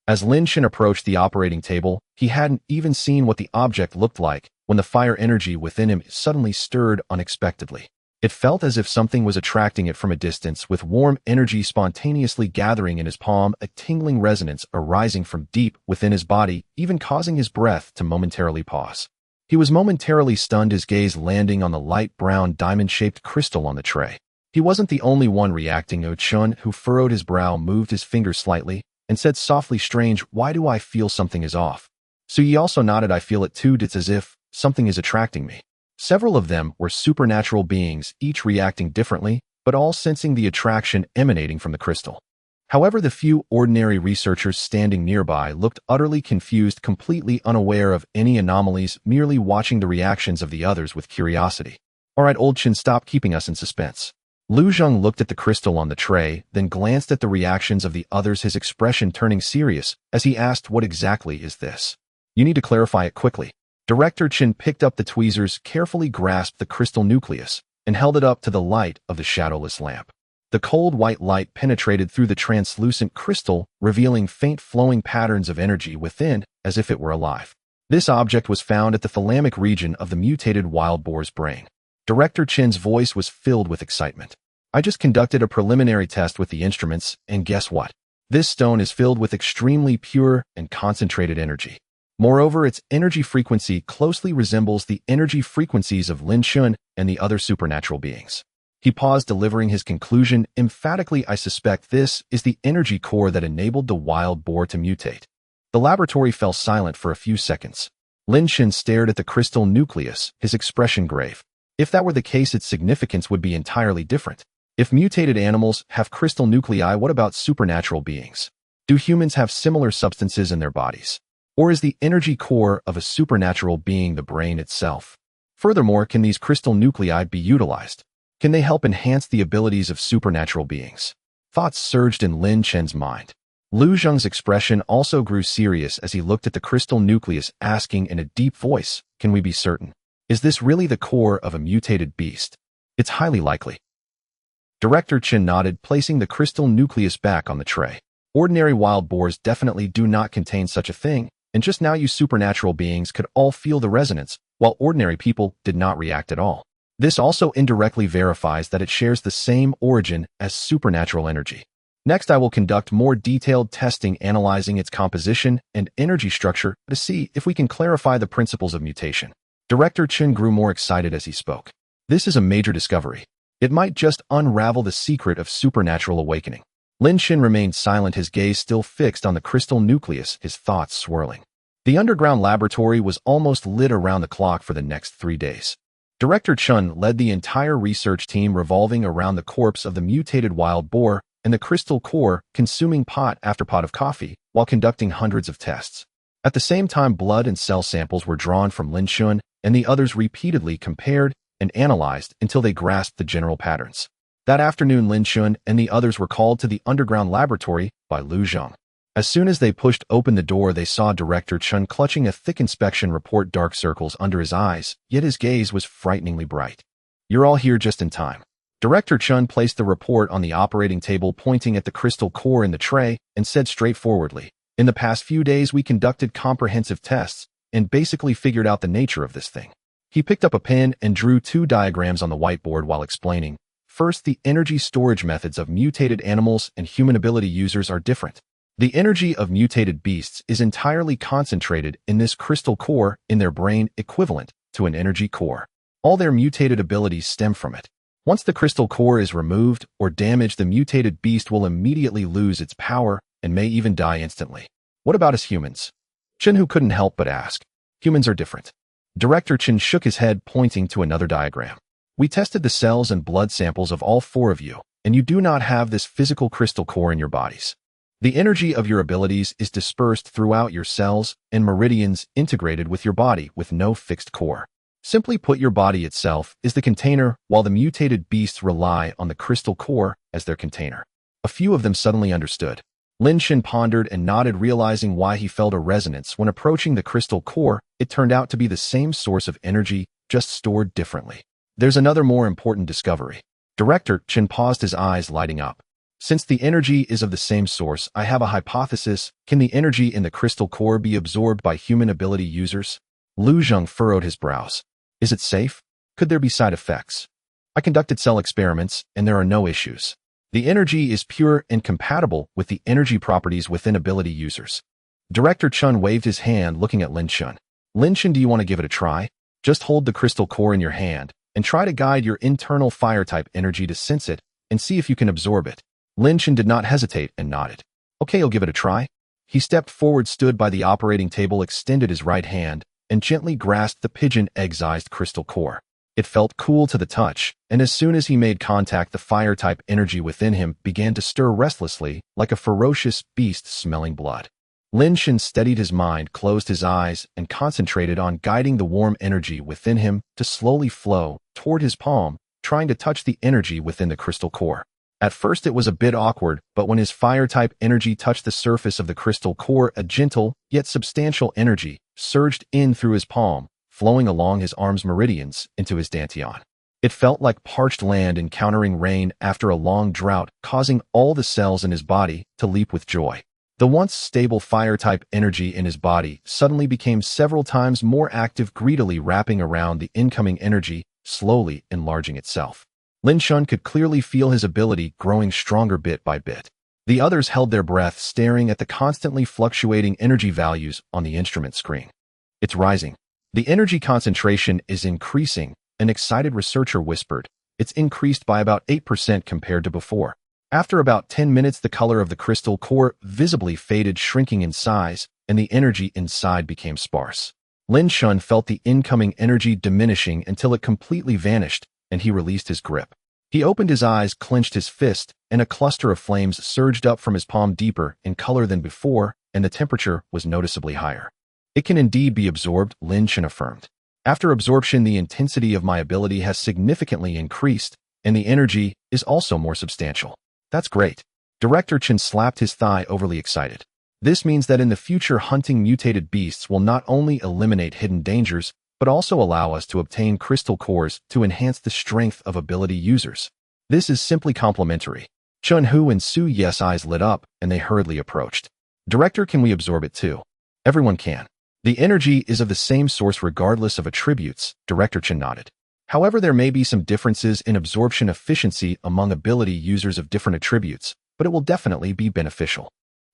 As Lin Chen approached the operating table, he hadn't even seen what the object looked like when the fire energy within him suddenly stirred unexpectedly. It felt as if something was attracting it from a distance, with warm energy spontaneously gathering in his palm, a tingling resonance arising from deep within his body, even causing his breath to momentarily pause. He was momentarily stunned, his gaze landing on the light brown diamond-shaped crystal on the tray. He wasn't the only one reacting. Chun, who furrowed his brow, moved his finger slightly and said softly, "Strange, why do I feel something is off?" Sui also nodded. "I feel it too. It's as if something is attracting me." Several of them were supernatural beings, each reacting differently, but all sensing the attraction emanating from the crystal. However, the few ordinary researchers standing nearby looked utterly confused, completely unaware of any anomalies, merely watching the reactions of the others with curiosity. "All right, old Chen, stop keeping us in suspense." Lu Zheng looked at the crystal on the tray, then glanced at the reactions of the others, his expression turning serious as he asked, "What exactly is this? You need to clarify it quickly." Director Chen picked up the tweezers, carefully grasped the crystal nucleus, and held it up to the light of the shadowless lamp. The cold white light penetrated through the translucent crystal, revealing faint flowing patterns of energy within, as if it were alive. This object was found at the thalamic region of the mutated wild boar's brain. Director Chen's voice was filled with excitement. "I just conducted a preliminary test with the instruments, and guess what? This stone is filled with extremely pure and concentrated energy. Moreover, its energy frequency closely resembles the energy frequencies of Lin Chen and the other supernatural beings." He paused, delivering his conclusion emphatically. "I suspect this is the energy core that enabled the wild boar to mutate." The laboratory fell silent for a few seconds. Lin Chen stared at the crystal nucleus, his expression grave. If that were the case, its significance would be entirely different. If mutated animals have crystal nuclei, what about supernatural beings? Do humans have similar substances in their bodies? Or is the energy core of a supernatural being the brain itself? Furthermore, can these crystal nuclei be utilized? Can they help enhance the abilities of supernatural beings? Thoughts surged in Lin Chen's mind. Lu Zheng's expression also grew serious as he looked at the crystal nucleus, asking in a deep voice, "Can we be certain? Is this really the core of a mutated beast?" "It's highly likely." Director Chen nodded, placing the crystal nucleus back on the tray. "Ordinary wild boars definitely do not contain such a thing, and just now you supernatural beings could all feel the resonance, while ordinary people did not react at all. This also indirectly verifies that it shares the same origin as supernatural energy. Next, I will conduct more detailed testing analyzing its composition and energy structure to see if we can clarify the principles of mutation." Director Chen grew more excited as he spoke. This is a major discovery. It might just unravel the secret of supernatural awakening. Lin Chen remained silent, his gaze still fixed on the crystal nucleus, his thoughts swirling. The underground laboratory was almost lit around the clock for the next 3 days. Director Chen led the entire research team, revolving around the corpse of the mutated wild boar and the crystal core, consuming pot after pot of coffee while conducting hundreds of tests. At the same time, blood and cell samples were drawn from Lin Chen, and the others repeatedly compared and analyzed until they grasped the general patterns. That afternoon, Lin Chen and the others were called to the underground laboratory by Lu Zheng. As soon as they pushed open the door, they saw Director Chen clutching a thick inspection report, dark circles under his eyes, yet his gaze was frighteningly bright. "You're all here just in time." Director Chen placed the report on the operating table, pointing at the crystal core in the tray, and said straightforwardly, "In the past few days, we conducted comprehensive tests and basically figured out the nature of this thing." He picked up a pen and drew 2 diagrams on the whiteboard while explaining. First, the energy storage methods of mutated animals and human ability users are different. The energy of mutated beasts is entirely concentrated in this crystal core in their brain, equivalent to an energy core. All their mutated abilities stem from it. Once the crystal core is removed or damaged, the mutated beast will immediately lose its power and may even die instantly. "What about us humans?" Chen, who couldn't help but ask. "Humans are different." Director Chen shook his head, pointing to another diagram. "We tested the cells and blood samples of all 4 of you, and you do not have this physical crystal core in your bodies. The energy of your abilities is dispersed throughout your cells and meridians integrated with your body with no fixed core. Simply put, your body itself is the container, while the mutated beasts rely on the crystal core as their container." A few of them suddenly understood. Lin Chen pondered and nodded, realizing why he felt a resonance when approaching the crystal core. It turned out to be the same source of energy, just stored differently. "There's another more important discovery." Director Chen paused, his eyes lighting up. Since the energy is of the same source, I have a hypothesis. Can the energy in the crystal core be absorbed by human ability users? Lu Zheng furrowed his brows. Is it safe? Could there be side effects? I conducted cell experiments, and there are no issues. The energy is pure and compatible with the energy properties within ability users. Director Chen waved his hand, looking at Lin Chen. Lin Chen, do you want to give it a try? Just hold the crystal core in your hand and try to guide your internal fire-type energy to sense it and see if you can absorb it. Lin Chen did not hesitate and nodded. Okay, I'll give it a try. He stepped forward, stood by the operating table, extended his right hand, and gently grasped the pigeon egg-sized crystal core. It felt cool to the touch, and as soon as he made contact, the fire-type energy within him began to stir restlessly, like a ferocious beast smelling blood. Lin Chen steadied his mind, closed his eyes, and concentrated on guiding the warm energy within him to slowly flow toward his palm, trying to touch the energy within the crystal core. At first it was a bit awkward, but when his fire-type energy touched the surface of the crystal core, a gentle, yet substantial energy surged in through his palm, flowing along his arm's meridians into his dantian. It felt like parched land encountering rain after a long drought, causing all the cells in his body to leap with joy. The once stable fire-type energy in his body suddenly became several times more active, greedily wrapping around the incoming energy, slowly enlarging itself. Lin Chen could clearly feel his ability growing stronger bit by bit. The others held their breath, staring at the constantly fluctuating energy values on the instrument screen. It's rising. The energy concentration is increasing, an excited researcher whispered. It's increased by about 8% compared to before. After about 10 minutes, the color of the crystal core visibly faded, shrinking in size, and the energy inside became sparse. Lin Chen felt the incoming energy diminishing until it completely vanished, and he released his grip. He opened his eyes, clenched his fist, and a cluster of flames surged up from his palm, deeper in color than before, and the temperature was noticeably higher. It can indeed be absorbed, Lin Chen affirmed. After absorption, the intensity of my ability has significantly increased, and the energy is also more substantial. That's great. Director Chen slapped his thigh, overly excited. This means that in the future, hunting mutated beasts will not only eliminate hidden dangers, but also allow us to obtain crystal cores to enhance the strength of ability users. This is simply complimentary. Chun Hu and Su Ye's eyes lit up, and they hurriedly approached. Director, can we absorb it too? Everyone can. The energy is of the same source regardless of attributes, Director Chen nodded. However, there may be some differences in absorption efficiency among ability users of different attributes, but it will definitely be beneficial.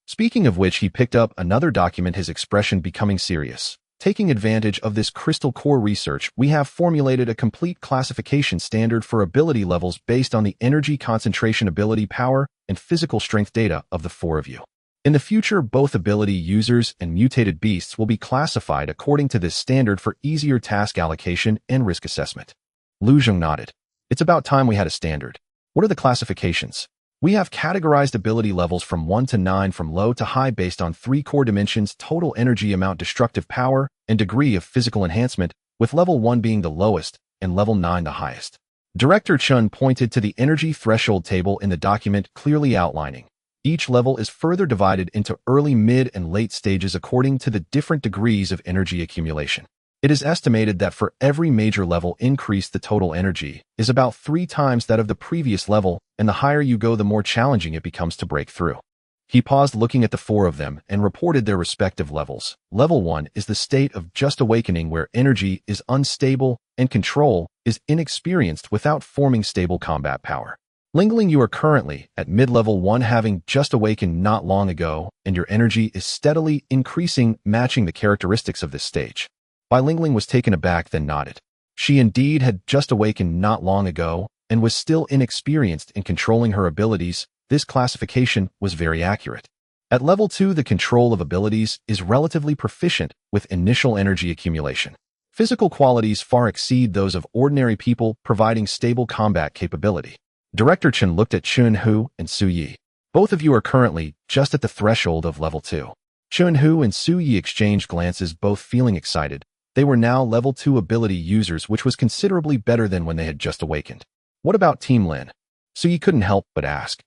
Speaking of which, he picked up another document, his expression becoming serious. Taking advantage of this crystal core research, we have formulated a complete classification standard for ability levels based on the energy concentration, ability power, and physical strength data of the four of you. In the future, both ability users and mutated beasts will be classified according to this standard for easier task allocation and risk assessment. Lu Zheng nodded. It's about time we had a standard. What are the classifications? We have categorized ability levels from 1 to 9, from low to high, based on 3 core dimensions: total energy amount, destructive power, and degree of physical enhancement, with level 1 being the lowest and level 9 the highest. Director Chen pointed to the energy threshold table in the document, clearly outlining. Each level is further divided into early, mid, and late stages according to the different degrees of energy accumulation. It is estimated that for every major level increase, the total energy is about 3 times that of the previous level, and the higher you go, the more challenging it becomes to break through. He paused, looking at the 4 of them, and reported their respective levels. Level 1 is the state of just awakening, where energy is unstable and control is inexperienced without forming stable combat power. Lingling, you are currently at mid-level 1, having just awakened not long ago, and your energy is steadily increasing, matching the characteristics of this stage. Bai Lingling was taken aback, then nodded. She indeed had just awakened not long ago and was still inexperienced in controlling her abilities. This classification was very accurate. At level 2, the control of abilities is relatively proficient with initial energy accumulation. Physical qualities far exceed those of ordinary people, providing stable combat capability. Director Chen looked at Chun Hu and Su Yi. Both of you are currently just at the threshold of level 2. Chun Hu and Su Yi exchanged glances, both feeling excited. They were now level 2 ability users, which was considerably better than when they had just awakened. What about Team Lin? Su Yi couldn't help but ask.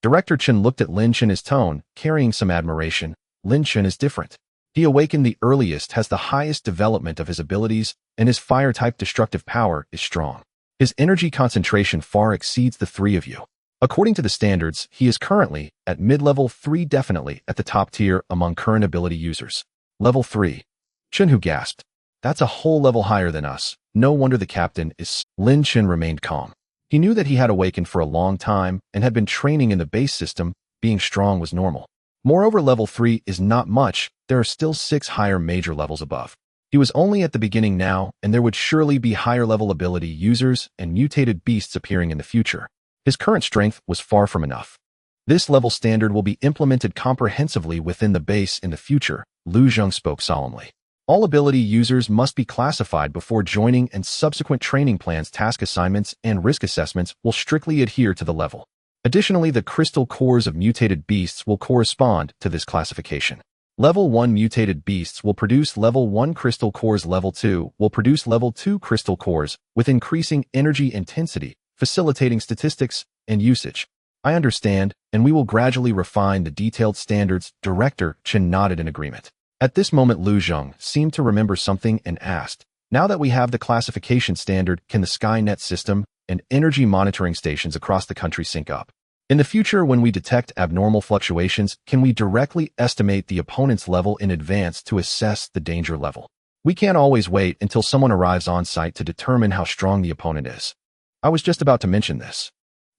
Director Chen looked at Lin Chen, his tone carrying some admiration. Lin Chen is different. He awakened the earliest, has the highest development of his abilities, and his fire-type destructive power is strong. His energy concentration far exceeds the 3 of you. According to the standards, he is currently at mid-level 3, definitely at the top tier among current ability users. Level 3. Chen gasped. That's a whole level higher than us. No wonder the captain is... Lin Chen remained calm. He knew that he had awakened for a long time and had been training in the base system. Being strong was normal. Moreover, level 3 is not much. There are still 6 higher major levels above. He was only at the beginning now, and there would surely be higher level ability users and mutated beasts appearing in the future. His current strength was far from enough. This level standard will be implemented comprehensively within the base in the future, Lu Zheng spoke solemnly. All ability users must be classified before joining, and subsequent training plans, task assignments, and risk assessments will strictly adhere to the level. Additionally, the crystal cores of mutated beasts will correspond to this classification. Level 1 mutated beasts will produce level 1 crystal cores. Level 2 will produce level 2 crystal cores with increasing energy intensity, facilitating statistics and usage. I understand, and we will gradually refine the detailed standards. Director Chen nodded in agreement. At this moment, Lu Zheng seemed to remember something and asked, now that we have the classification standard, can the Skynet system and energy monitoring stations across the country sync up? In the future, when we detect abnormal fluctuations, can we directly estimate the opponent's level in advance to assess the danger level? We can't always wait until someone arrives on site to determine how strong the opponent is. I was just about to mention this.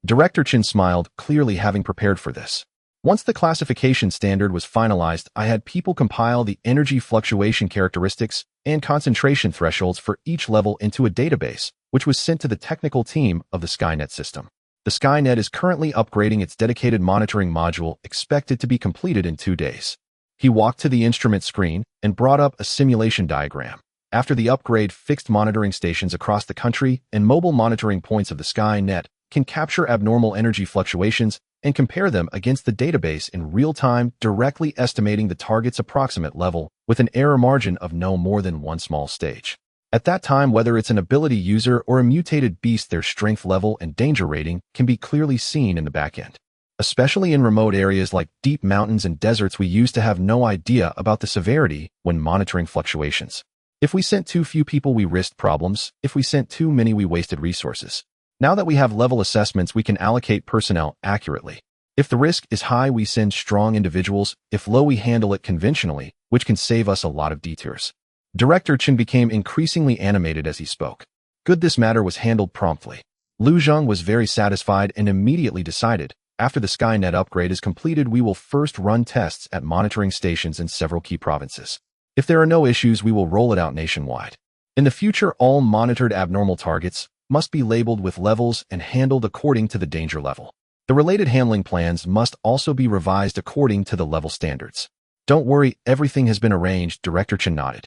Director Chen smiled, clearly having prepared for this. Once the classification standard was finalized, I had people compile the energy fluctuation characteristics and concentration thresholds for each level into a database, which was sent to the technical team of the Skynet system. The Skynet is currently upgrading its dedicated monitoring module, expected to be completed in 2 days. He walked to the instrument screen and brought up a simulation diagram. After the upgrade, fixed monitoring stations across the country and mobile monitoring points of the Skynet can capture abnormal energy fluctuations and compare them against the database in real time, directly estimating the target's approximate level with an error margin of no more than 1 small stage. At that time, whether it's an ability user or a mutated beast, their strength level and danger rating can be clearly seen in the backend. Especially in remote areas like deep mountains and deserts, we used to have no idea about the severity when monitoring fluctuations. If we sent too few people, we risked problems. If we sent too many, we wasted resources. Now that we have level assessments, we can allocate personnel accurately. If the risk is high, we send strong individuals. If low, we handle it conventionally, which can save us a lot of detours. Director Chen became increasingly animated as he spoke. Good, this matter was handled promptly. Lu Zheng was very satisfied and immediately decided, after the Skynet upgrade is completed, we will first run tests at monitoring stations in several key provinces. If there are no issues, we will roll it out nationwide. In the future, all monitored abnormal targets must be labeled with levels and handled according to the danger level. The related handling plans must also be revised according to the level standards. Don't worry, everything has been arranged, Director Chen nodded.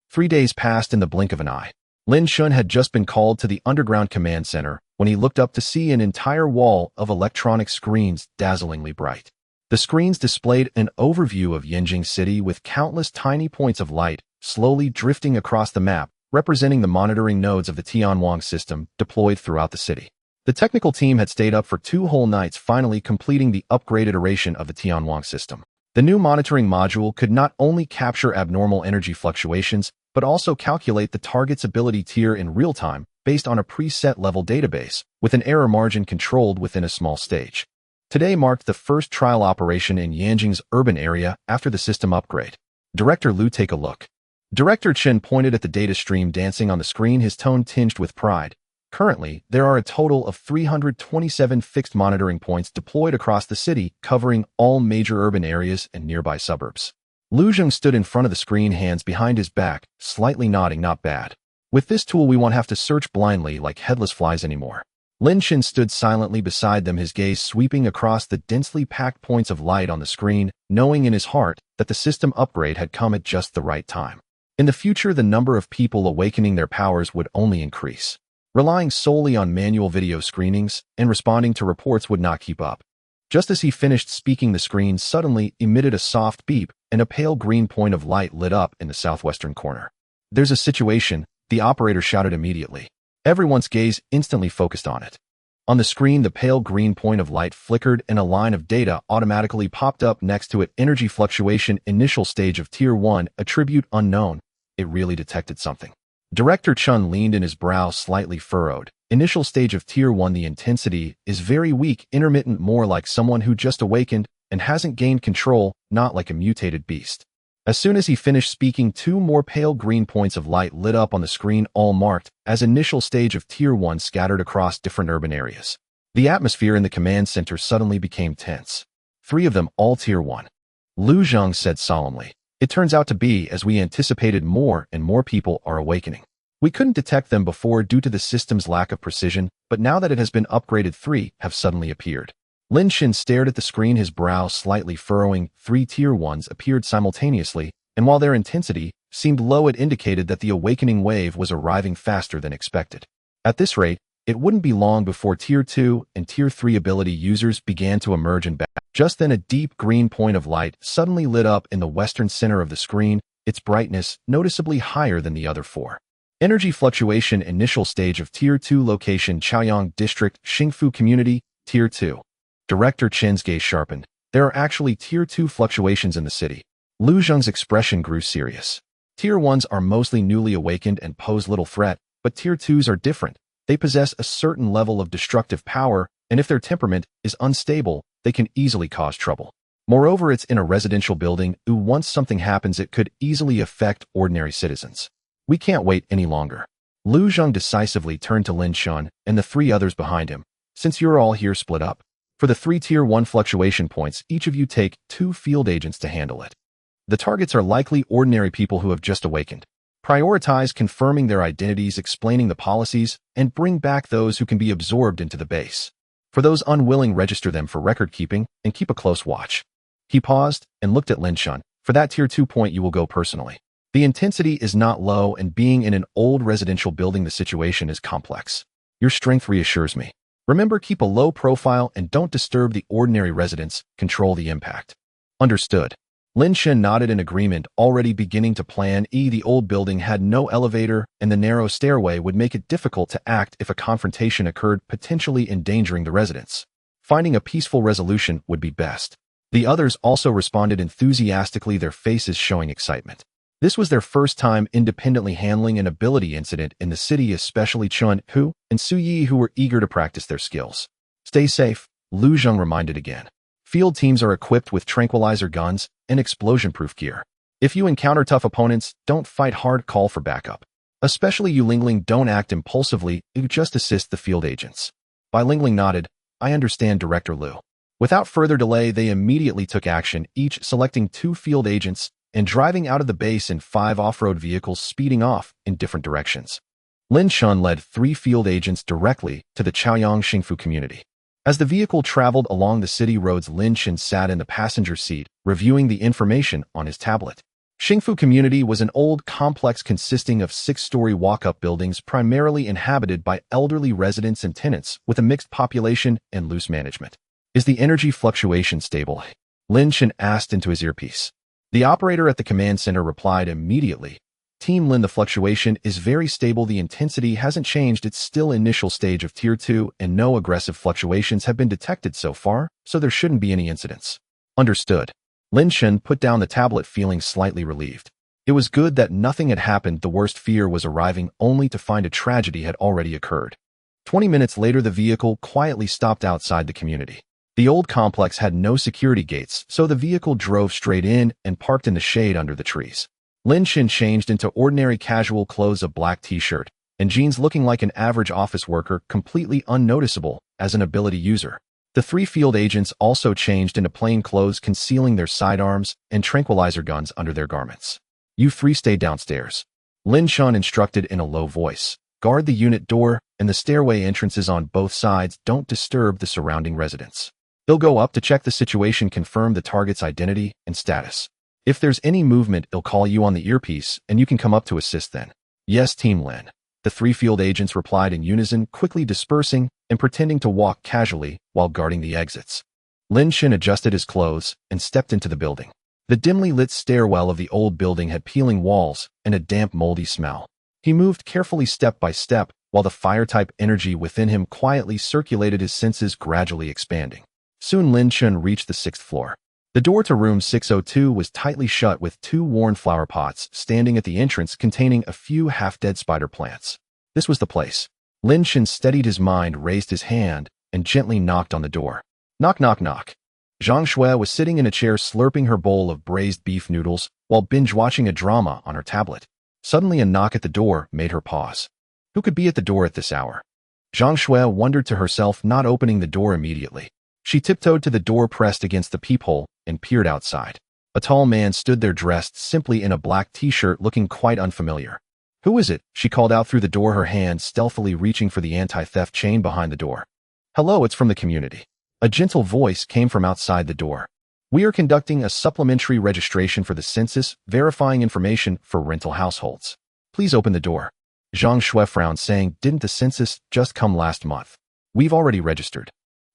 3 days passed in the blink of an eye. Lin Chen had just been called to the underground command center when he looked up to see an entire wall of electronic screens, dazzlingly bright. The screens displayed an overview of Yanjing City with countless tiny points of light slowly drifting across the map, representing the monitoring nodes of the Tianwang system deployed throughout the city. The technical team had stayed up for 2 whole nights, finally completing the upgraded iteration of the Tianwang system. The new monitoring module could not only capture abnormal energy fluctuations, but also calculate the target's ability tier in real time based on a preset level database, with an error margin controlled within a small stage. Today marked the first trial operation in Yanjing's urban area after the system upgrade. Director Lu, take a look. Director Chen pointed at the data stream dancing on the screen, his tone tinged with pride. Currently, there are a total of 327 fixed monitoring points deployed across the city, covering all major urban areas and nearby suburbs. Lu Zheng stood in front of the screen, hands behind his back, slightly nodding. Not bad. With this tool, we won't have to search blindly like headless flies anymore. Lin Chen stood silently beside them, his gaze sweeping across the densely packed points of light on the screen, knowing in his heart that the system upgrade had come at just the right time. In the future, the number of people awakening their powers would only increase. Relying solely on manual video screenings and responding to reports would not keep up. Just as he finished speaking, the screen suddenly emitted a soft beep, and a pale green point of light lit up in the southwestern corner. There's a situation, the operator shouted immediately. Everyone's gaze instantly focused on it. On the screen, the pale green point of light flickered and a line of data automatically popped up next to it. Energy fluctuation, initial stage of Tier 1, attribute unknown. It really detected something. Director Chun leaned in, his brow slightly furrowed. Initial stage of Tier 1. The intensity is very weak, intermittent, more like someone who just awakened and hasn't gained control, not like a mutated beast. As soon as he finished speaking, 2 more pale green points of light lit up on the screen, all marked as initial stage of Tier 1, scattered across different urban areas. The atmosphere in the command center suddenly became tense. 3 of them, all Tier 1. Lu Zhang said solemnly. It turns out to be as we anticipated, more and more people are awakening. We couldn't detect them before due to the system's lack of precision, but now that it has been upgraded, 3 have suddenly appeared. Lin Chen stared at the screen, his brow slightly furrowing. 3 Tier 1s appeared simultaneously, and while their intensity seemed low, it indicated that the awakening wave was arriving faster than expected. At this rate, it wouldn't be long before Tier 2 and Tier 3 ability users began to emerge and back. Just then, a deep green point of light suddenly lit up in the western center of the screen, its brightness noticeably higher than the other 4. Energy fluctuation, initial stage of Tier 2, location Chaoyang District, Xingfu Community, Tier 2. Director Chen's gaze sharpened. There are actually Tier 2 fluctuations in the city. Lu Zheng's expression grew serious. Tier 1s are mostly newly awakened and pose little threat, but Tier 2s are different. They possess a certain level of destructive power, and if their temperament is unstable, they can easily cause trouble. Moreover, it's in a residential building, once something happens, it could easily affect ordinary citizens. We can't wait any longer. Lu Zheng decisively turned to Lin Chen and the 3 others behind him. Since you're all here, split up. For the 3 Tier 1 fluctuation points, each of you take 2 field agents to handle it. The targets are likely ordinary people who have just awakened. Prioritize confirming their identities, explaining the policies, and bring back those who can be absorbed into the base. For those unwilling, register them for record keeping and keep a close watch. He paused and looked at Lin Chen. For that Tier 2 point, you will go personally. The intensity is not low, and being in an old residential building, the situation is complex. Your strength reassures me. Remember, keep a low profile and don't disturb the ordinary residents. Control the impact. Understood. Lin Chen nodded in agreement, already beginning to plan. The old building had no elevator, and the narrow stairway would make it difficult to act if a confrontation occurred, potentially endangering the residents. Finding a peaceful resolution would be best. The others also responded enthusiastically, their faces showing excitement. This was their first time independently handling an ability incident in the city, especially Chun, Hu, and Su Yi, who were eager to practice their skills. Stay safe, Lu Zheng reminded again. Field teams are equipped with tranquilizer guns and explosion-proof gear. If you encounter tough opponents, don't fight hard, call for backup. Especially you Lingling, don't act impulsively, you just assist the field agents. Bai Lingling nodded. I understand, Director Lu. Without further delay, they immediately took action, each selecting 2 field agents and driving out of the base in 5 off-road vehicles, speeding off in different directions. Lin Chen led 3 field agents directly to the Chaoyang Xingfu community. As the vehicle traveled along the city roads, Lin Chen sat in the passenger seat, reviewing the information on his tablet. Xingfu community was an old complex consisting of 6-story walk-up buildings, primarily inhabited by elderly residents and tenants, with a mixed population and loose management. Is the energy fluctuation stable? Lin Chen asked into his earpiece. The operator at the command center replied immediately. Team Lin, the fluctuation is very stable. The intensity hasn't changed. It's still initial stage of Tier 2, and no aggressive fluctuations have been detected so far, so there shouldn't be any incidents. Understood. Lin Chen put down the tablet, feeling slightly relieved. It was good that nothing had happened. The worst fear was arriving, only to find a tragedy had already occurred. 20 minutes later, the vehicle quietly stopped outside the community. The old complex had no security gates, so the vehicle drove straight in and parked in the shade under the trees. Lin Chen changed into ordinary casual clothes, a black t-shirt and jeans, looking like an average office worker, completely unnoticeable as an ability user. The 3 field agents also changed into plain clothes, concealing their sidearms and tranquilizer guns under their garments. You 3 stay downstairs. Lin Chen instructed in a low voice. Guard the unit door and the stairway entrances on both sides. Don't disturb the surrounding residents. They'll go up to check the situation, confirm the target's identity and status. If there's any movement, he'll call you on the earpiece, and you can come up to assist then. Yes, Team Lin. The 3 field agents replied in unison, quickly dispersing and pretending to walk casually while guarding the exits. Lin Chen adjusted his clothes and stepped into the building. The dimly lit stairwell of the old building had peeling walls and a damp, moldy smell. He moved carefully, step by step, while the fire-type energy within him quietly circulated, his senses gradually expanding. Soon Lin Chen reached the 6th floor. The door to room 602 was tightly shut with two worn flower pots standing at the entrance containing a few half-dead spider plants. This was the place. Lin Chen steadied his mind, raised his hand, and gently knocked on the door. Knock, knock, knock. Zhang Shui was sitting in a chair slurping her bowl of braised beef noodles while binge-watching a drama on her tablet. Suddenly a knock at the door made her pause. Who could be at the door at this hour? Zhang Shui wondered to herself, not opening the door immediately. She tiptoed to the door pressed against the peephole and peered outside. A tall man stood there dressed simply in a black t-shirt looking quite unfamiliar. Who is it? She called out through the door, her hand stealthily reaching for the anti-theft chain behind the door. Hello, it's from the community. A gentle voice came from outside the door. We are conducting a supplementary registration for the census, verifying information for rental households. Please open the door. Zhang Shui frowned, saying, didn't the census just come last month? We've already registered.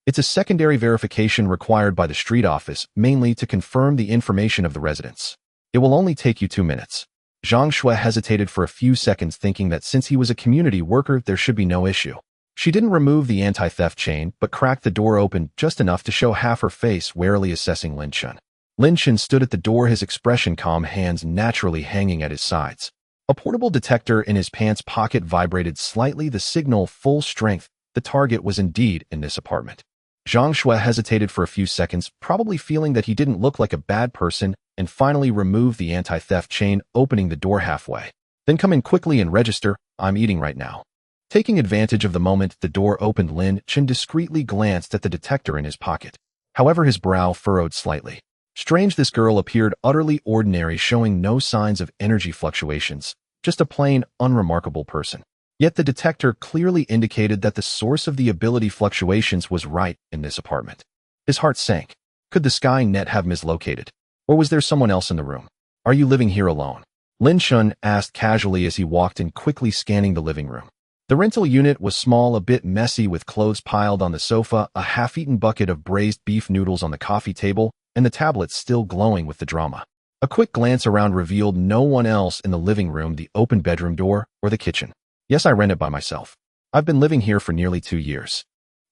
It's a secondary verification required by the street office, mainly to confirm the information of the residents. It will only take you 2 minutes. Zhang Shui hesitated for a few seconds, thinking that since he was a community worker, there should be no issue. She didn't remove the anti-theft chain, but cracked the door open just enough to show half her face, warily assessing Lin Chen. Lin Chen stood at the door, his expression calm, hands naturally hanging at his sides. A portable detector in his pants pocket vibrated slightly, the signal full strength. The target was indeed in this apartment. Zhang Shui hesitated for a few seconds, probably feeling that he didn't look like a bad person, and finally removed the anti-theft chain, opening the door halfway. Then come in quickly and register. I'm eating right now. Taking advantage of the moment the door opened, Lin Chen discreetly glanced at the detector in his pocket. However, his brow furrowed slightly. Strange, this girl appeared utterly ordinary, showing no signs of energy fluctuations, just a plain, unremarkable person. Yet the detector clearly indicated that the source of the ability fluctuations was right in this apartment. His heart sank. Could the Sky Net have mislocated? Or was there someone else in the room? Are you living here alone? Lin Chen asked casually as he walked in, quickly scanning the living room. The rental unit was small, a bit messy, with clothes piled on the sofa, a half-eaten bucket of braised beef noodles on the coffee table, and the tablet still glowing with the drama. A quick glance around revealed no one else in the living room, the open bedroom door, or the kitchen. Yes, I rent it by myself. I've been living here for nearly 2 years.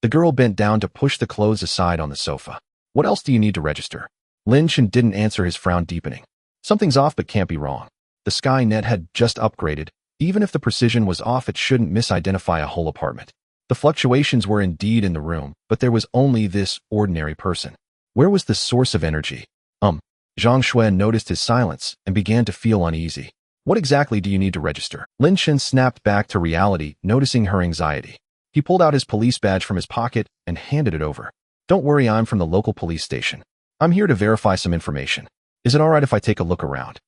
The girl bent down to push the clothes aside on the sofa. What else do you need to register? Lin Chen didn't answer, his frown deepening. Something's off, but can't be wrong. The Sky Net had just upgraded. Even if the precision was off, it shouldn't misidentify a whole apartment. The fluctuations were indeed in the room, but there was only this ordinary person. Where was the source of energy? Zhang Shui noticed his silence and began to feel uneasy. What exactly do you need to register? Lin Chen snapped back to reality, noticing her anxiety. He pulled out his police badge from his pocket and handed it over. Don't worry, I'm from the local police station. I'm here to verify some information. Is it all right if I take a look around?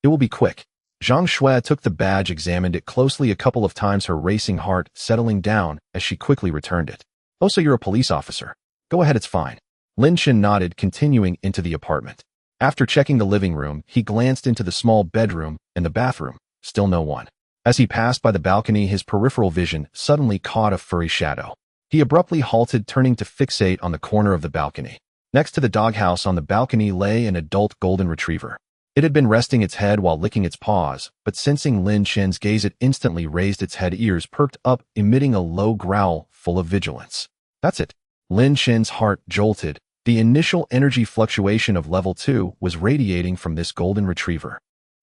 It will be quick. Zhang Shui took the badge, examined it closely a couple of times, her racing heart settling down as she quickly returned it. Oh, so you're a police officer. Go ahead, it's fine. Lin Chen nodded, continuing into the apartment. After checking the living room, he glanced into the small bedroom and the bathroom. Still no one. As he passed by the balcony, his peripheral vision suddenly caught a furry shadow. He abruptly halted, turning to fixate on the corner of the balcony. Next to the doghouse on the balcony lay an adult golden retriever. It had been resting its head while licking its paws, but sensing Lin Chen's gaze, it instantly raised its head, ears perked up, emitting a low growl full of vigilance. That's it. Lin Chen's heart jolted. The initial energy fluctuation of level 2 was radiating from this golden retriever.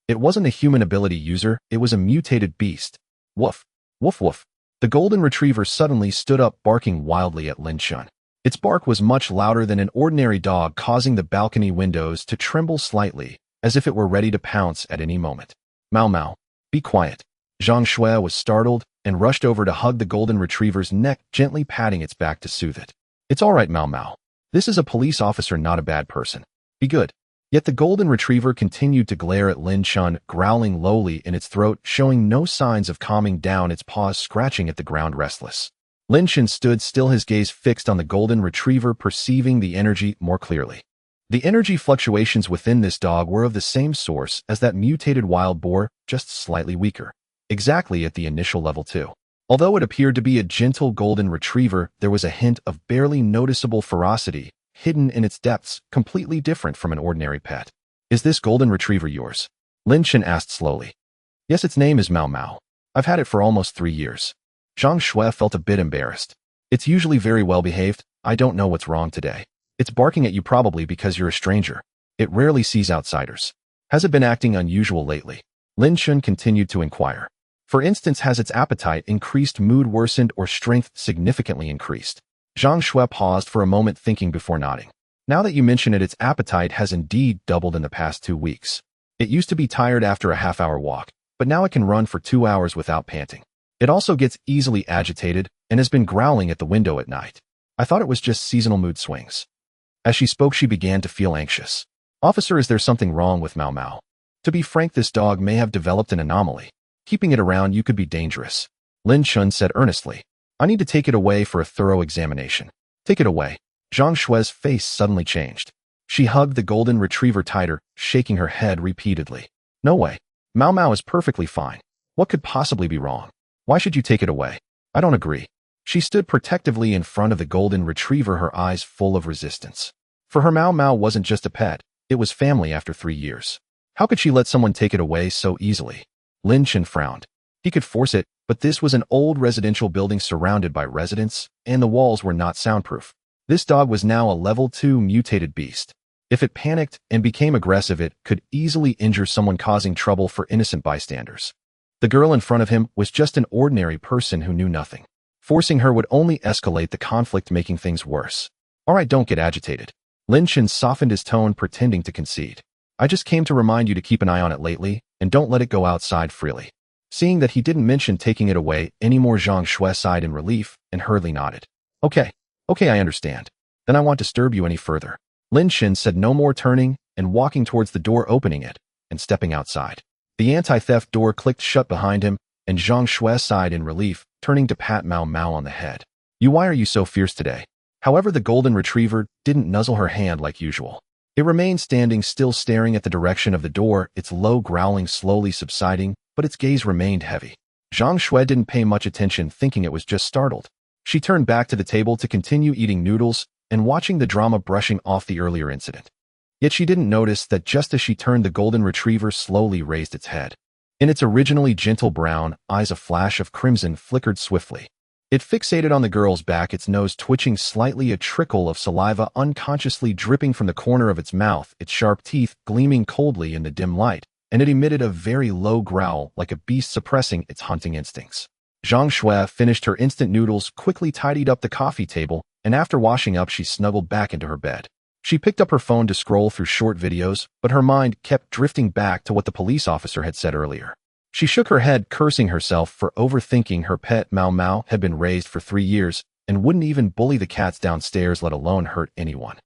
It wasn't a human ability user, it was a mutated beast. Woof. Woof woof. The golden retriever suddenly stood up, barking wildly at Lin Chen. Its bark was much louder than an ordinary dog, causing the balcony windows to tremble slightly, as if it were ready to pounce at any moment. Mau Mau, be quiet. Zhang Shui was startled and rushed over to hug the golden retriever's neck, gently patting its back to soothe it. It's all right, Mau Mau. This is a police officer, not a bad person. Be good. Yet the golden retriever continued to glare at Lin Chen, growling lowly in its throat, showing no signs of calming down, its paws scratching at the ground, restless. Lin Chen stood still, his gaze fixed on the golden retriever, perceiving the energy more clearly. The energy fluctuations within this dog were of the same source as that mutated wild boar, just slightly weaker. Exactly at the initial level 2. Although it appeared to be a gentle golden retriever, there was a hint of barely noticeable ferocity hidden in its depths, completely different from an ordinary pet. Is this golden retriever yours? Lin Chen asked slowly. Yes, its name is Mau Mau. I've had it for almost 3 years. Zhang Shui felt a bit embarrassed. It's usually very well behaved. I don't know what's wrong today. It's barking at you probably because you're a stranger. It rarely sees outsiders. Has it been acting unusual lately? Lin Chen continued to inquire. For instance, has its appetite increased, mood worsened, or strength significantly increased? Zhang Shui paused for a moment, thinking before nodding. Now that you mention it, its appetite has indeed doubled in the past 2 weeks. It used to be tired after a half-hour walk, but now it can run for 2 hours without panting. It also gets easily agitated and has been growling at the window at night. I thought it was just seasonal mood swings. As she spoke, she began to feel anxious. Officer, is there something wrong with Mao Mao? To be frank, this dog may have developed an anomaly. Keeping it around you could be dangerous. Lin Chen said earnestly. I need to take it away for a thorough examination. Take it away. Zhang Shui's face suddenly changed. She hugged the golden retriever tighter, shaking her head repeatedly. No way. Mao Mao is perfectly fine. What could possibly be wrong? Why should you take it away? I don't agree. She stood protectively in front of the golden retriever, her eyes full of resistance. For her, Mao Mao wasn't just a pet, it was family after 3 years. How could she let someone take it away so easily? Lin Chen frowned. He could force it, but this was an old residential building surrounded by residents, and the walls were not soundproof. This dog was now a level 2 mutated beast. If it panicked and became aggressive, it could easily injure someone, causing trouble for innocent bystanders. The girl in front of him was just an ordinary person who knew nothing. Forcing her would only escalate the conflict, making things worse. All right, don't get agitated. Lin Chen softened his tone, pretending to concede. I just came to remind you to keep an eye on it lately, and don't let it go outside freely. Seeing that he didn't mention taking it away anymore, Zhang Shui sighed in relief and hurriedly nodded. Okay, I understand. Then I won't disturb you any further. Lin Chen said no more, turning and walking towards the door, opening it, and stepping outside. The anti-theft door clicked shut behind him, and Zhang Shui sighed in relief, turning to pat Mao Mao on the head. Why are you so fierce today? However, the golden retriever didn't nuzzle her hand like usual. It remained standing still, staring at the direction of the door, its low growling slowly subsiding, but its gaze remained heavy. Zhang Shui didn't pay much attention, thinking it was just startled. She turned back to the table to continue eating noodles and watching the drama, brushing off the earlier incident. Yet she didn't notice that just as she turned, the golden retriever slowly raised its head. In its originally gentle brown eyes, a flash of crimson flickered swiftly. It fixated on the girl's back, its nose twitching slightly, a trickle of saliva unconsciously dripping from the corner of its mouth, its sharp teeth gleaming coldly in the dim light, and it emitted a very low growl like a beast suppressing its hunting instincts. Zhang Shui finished her instant noodles, quickly tidied up the coffee table, and after washing up, she snuggled back into her bed. She picked up her phone to scroll through short videos, but her mind kept drifting back to what the police officer had said earlier. She shook her head, cursing herself for overthinking. Her pet Mao Mao had been raised for 3 years and wouldn't even bully the cats downstairs, let alone hurt anyone.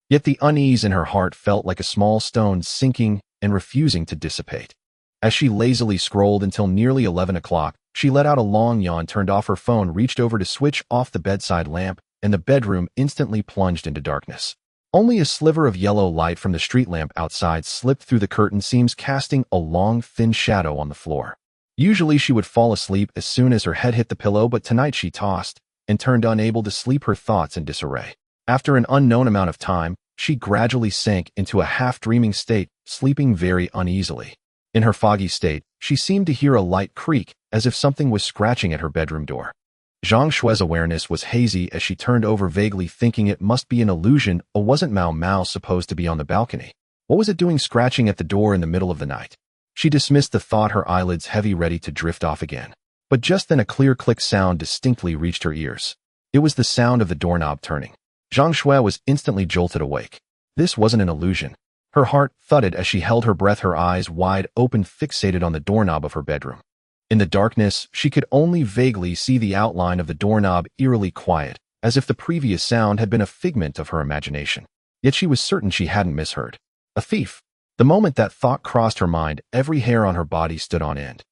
Yet the unease in her heart felt like a small stone sinking and refusing to dissipate. As she lazily scrolled until nearly 11 o'clock, she let out a long yawn, turned off her phone, reached over to switch off the bedside lamp, and the bedroom instantly plunged into darkness. Only a sliver of yellow light from the street lamp outside slipped through the curtain seams, casting a long, thin shadow on the floor. Usually she would fall asleep as soon as her head hit the pillow, but tonight she tossed and turned, unable to sleep, her thoughts in disarray. After an unknown amount of time, she gradually sank into a half-dreaming state, sleeping very uneasily. In her foggy state, she seemed to hear a light creak, as if something was scratching at her bedroom door. Zhang Shui's awareness was hazy as she turned over, vaguely thinking it must be an illusion, or wasn't Mao Mao supposed to be on the balcony? What was it doing scratching at the door in the middle of the night? She dismissed the thought, her eyelids heavy, ready to drift off again. But just then a clear click sound distinctly reached her ears. It was the sound of the doorknob turning. Zhang Shui was instantly jolted awake. This wasn't an illusion. Her heart thudded as she held her breath, her eyes wide open, fixated on the doorknob of her bedroom. In the darkness, she could only vaguely see the outline of the doorknob, eerily quiet, as if the previous sound had been a figment of her imagination. Yet she was certain she hadn't misheard. A thief. The moment that thought crossed her mind, every hair on her body stood on end.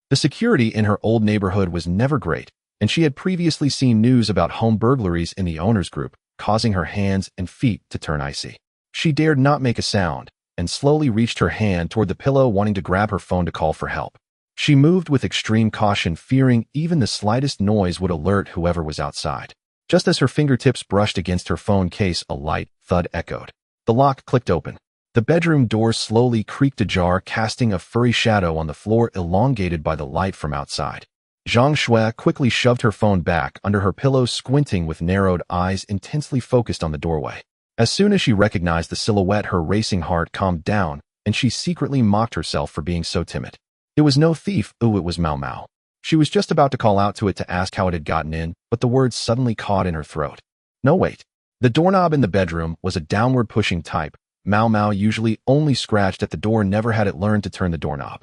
The security in her old neighborhood was never great, and she had previously seen news about home burglaries in the owner's group, causing her hands and feet to turn icy. She dared not make a sound, and slowly reached her hand toward the pillow, wanting to grab her phone to call for help. She moved with extreme caution, fearing even the slightest noise would alert whoever was outside. Just as her fingertips brushed against her phone case, a light thud echoed. The lock clicked open. The bedroom door slowly creaked ajar, casting a furry shadow on the floor, elongated by the light from outside. Zhang Shui quickly shoved her phone back under her pillow, squinting with narrowed eyes, intensely focused on the doorway. As soon as she recognized the silhouette, her racing heart calmed down, and she secretly mocked herself for being so timid. It was no thief, it was Mau Mau. She was just about to call out to it to ask how it had gotten in, but the words suddenly caught in her throat. No, wait. The doorknob in the bedroom was a downward-pushing type. Mau Mau usually only scratched at the door, never had it learned to turn the doorknob.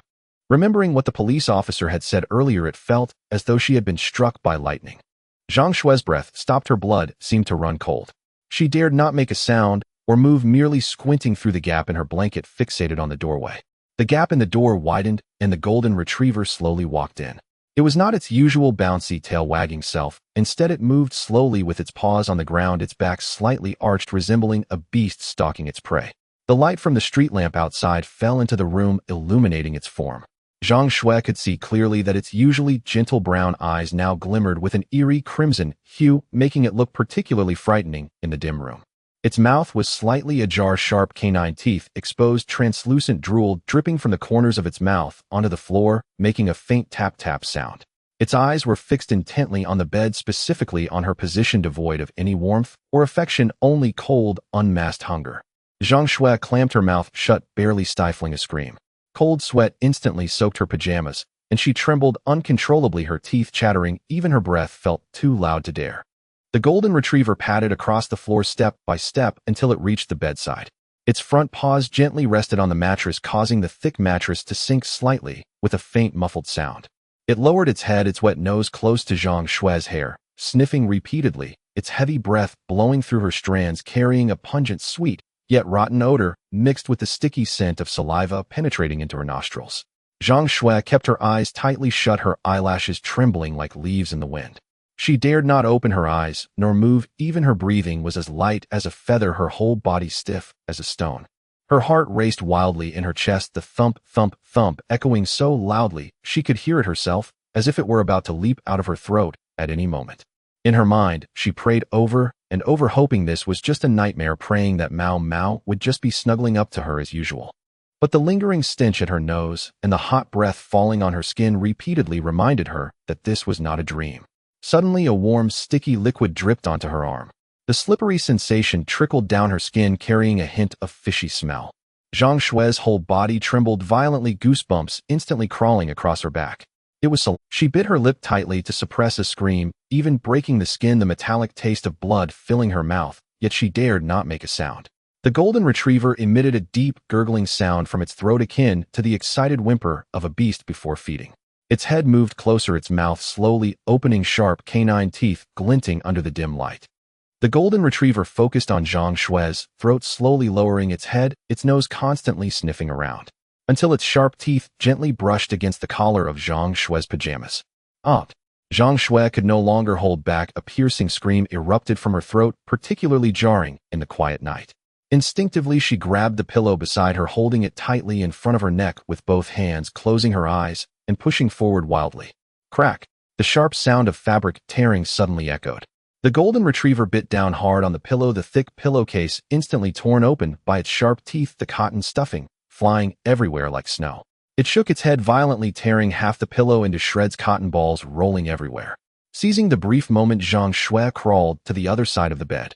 Remembering what the police officer had said earlier, it felt as though she had been struck by lightning. Zhang Shue's breath stopped, her blood seemed to run cold. She dared not make a sound or move, merely squinting through the gap in her blanket fixated on the doorway. The gap in the door widened, and the golden retriever slowly walked in. It was not its usual bouncy tail-wagging self. Instead, it moved slowly with its paws on the ground, its back slightly arched, resembling a beast stalking its prey. The light from the street lamp outside fell into the room, illuminating its form. Zhang Shui could see clearly that its usually gentle brown eyes now glimmered with an eerie crimson hue, making it look particularly frightening in the dim room. Its mouth was slightly ajar, sharp canine teeth exposed, translucent drool dripping from the corners of its mouth onto the floor, making a faint tap-tap sound. Its eyes were fixed intently on the bed, specifically on her position, devoid of any warmth or affection, only cold, unmasked hunger. Zhang Shui clamped her mouth shut, barely stifling a scream. Cold sweat instantly soaked her pajamas, and she trembled uncontrollably, her teeth chattering. Even her breath felt too loud to dare. The golden retriever padded across the floor step by step until it reached the bedside. Its front paws gently rested on the mattress, causing the thick mattress to sink slightly with a faint muffled sound. It lowered its head, its wet nose close to Zhang Shue's hair, sniffing repeatedly, its heavy breath blowing through her strands, carrying a pungent, sweet, yet rotten odor mixed with the sticky scent of saliva penetrating into her nostrils. Zhang Shui kept her eyes tightly shut, her eyelashes trembling like leaves in the wind. She dared not open her eyes, nor move. Even her breathing was as light as a feather, her whole body stiff as a stone. Her heart raced wildly in her chest, the thump, thump, thump echoing so loudly she could hear it herself, as if it were about to leap out of her throat at any moment. In her mind, she prayed over and over, hoping this was just a nightmare, praying that Mau Mau would just be snuggling up to her as usual. But the lingering stench at her nose and the hot breath falling on her skin repeatedly reminded her that this was not a dream. Suddenly, a warm, sticky liquid dripped onto her arm. The slippery sensation trickled down her skin, carrying a hint of fishy smell. Zhang Shue's whole body trembled violently, goosebumps instantly crawling across her back. It was so. She bit her lip tightly to suppress a scream, even breaking the skin, the metallic taste of blood filling her mouth, yet she dared not make a sound. The golden retriever emitted a deep, gurgling sound from its throat, akin to the excited whimper of a beast before feeding. Its head moved closer, its mouth slowly opening, sharp canine teeth glinting under the dim light. The golden retriever focused on Zhang Shue's throat, slowly lowering its head, its nose constantly sniffing around, until its sharp teeth gently brushed against the collar of Zhang Shue's pajamas. Zhang Shui could no longer hold back. A piercing scream erupted from her throat, particularly jarring in the quiet night. Instinctively, she grabbed the pillow beside her, holding it tightly in front of her neck with both hands, closing her eyes and pushing forward wildly. Crack! The sharp sound of fabric tearing suddenly echoed. The golden retriever bit down hard on the pillow, the thick pillowcase instantly torn open by its sharp teeth, the cotton stuffing flying everywhere like snow. It shook its head violently, tearing half the pillow into shreds, cotton balls rolling everywhere. Seizing the brief moment, Zhang Shui crawled to the other side of the bed.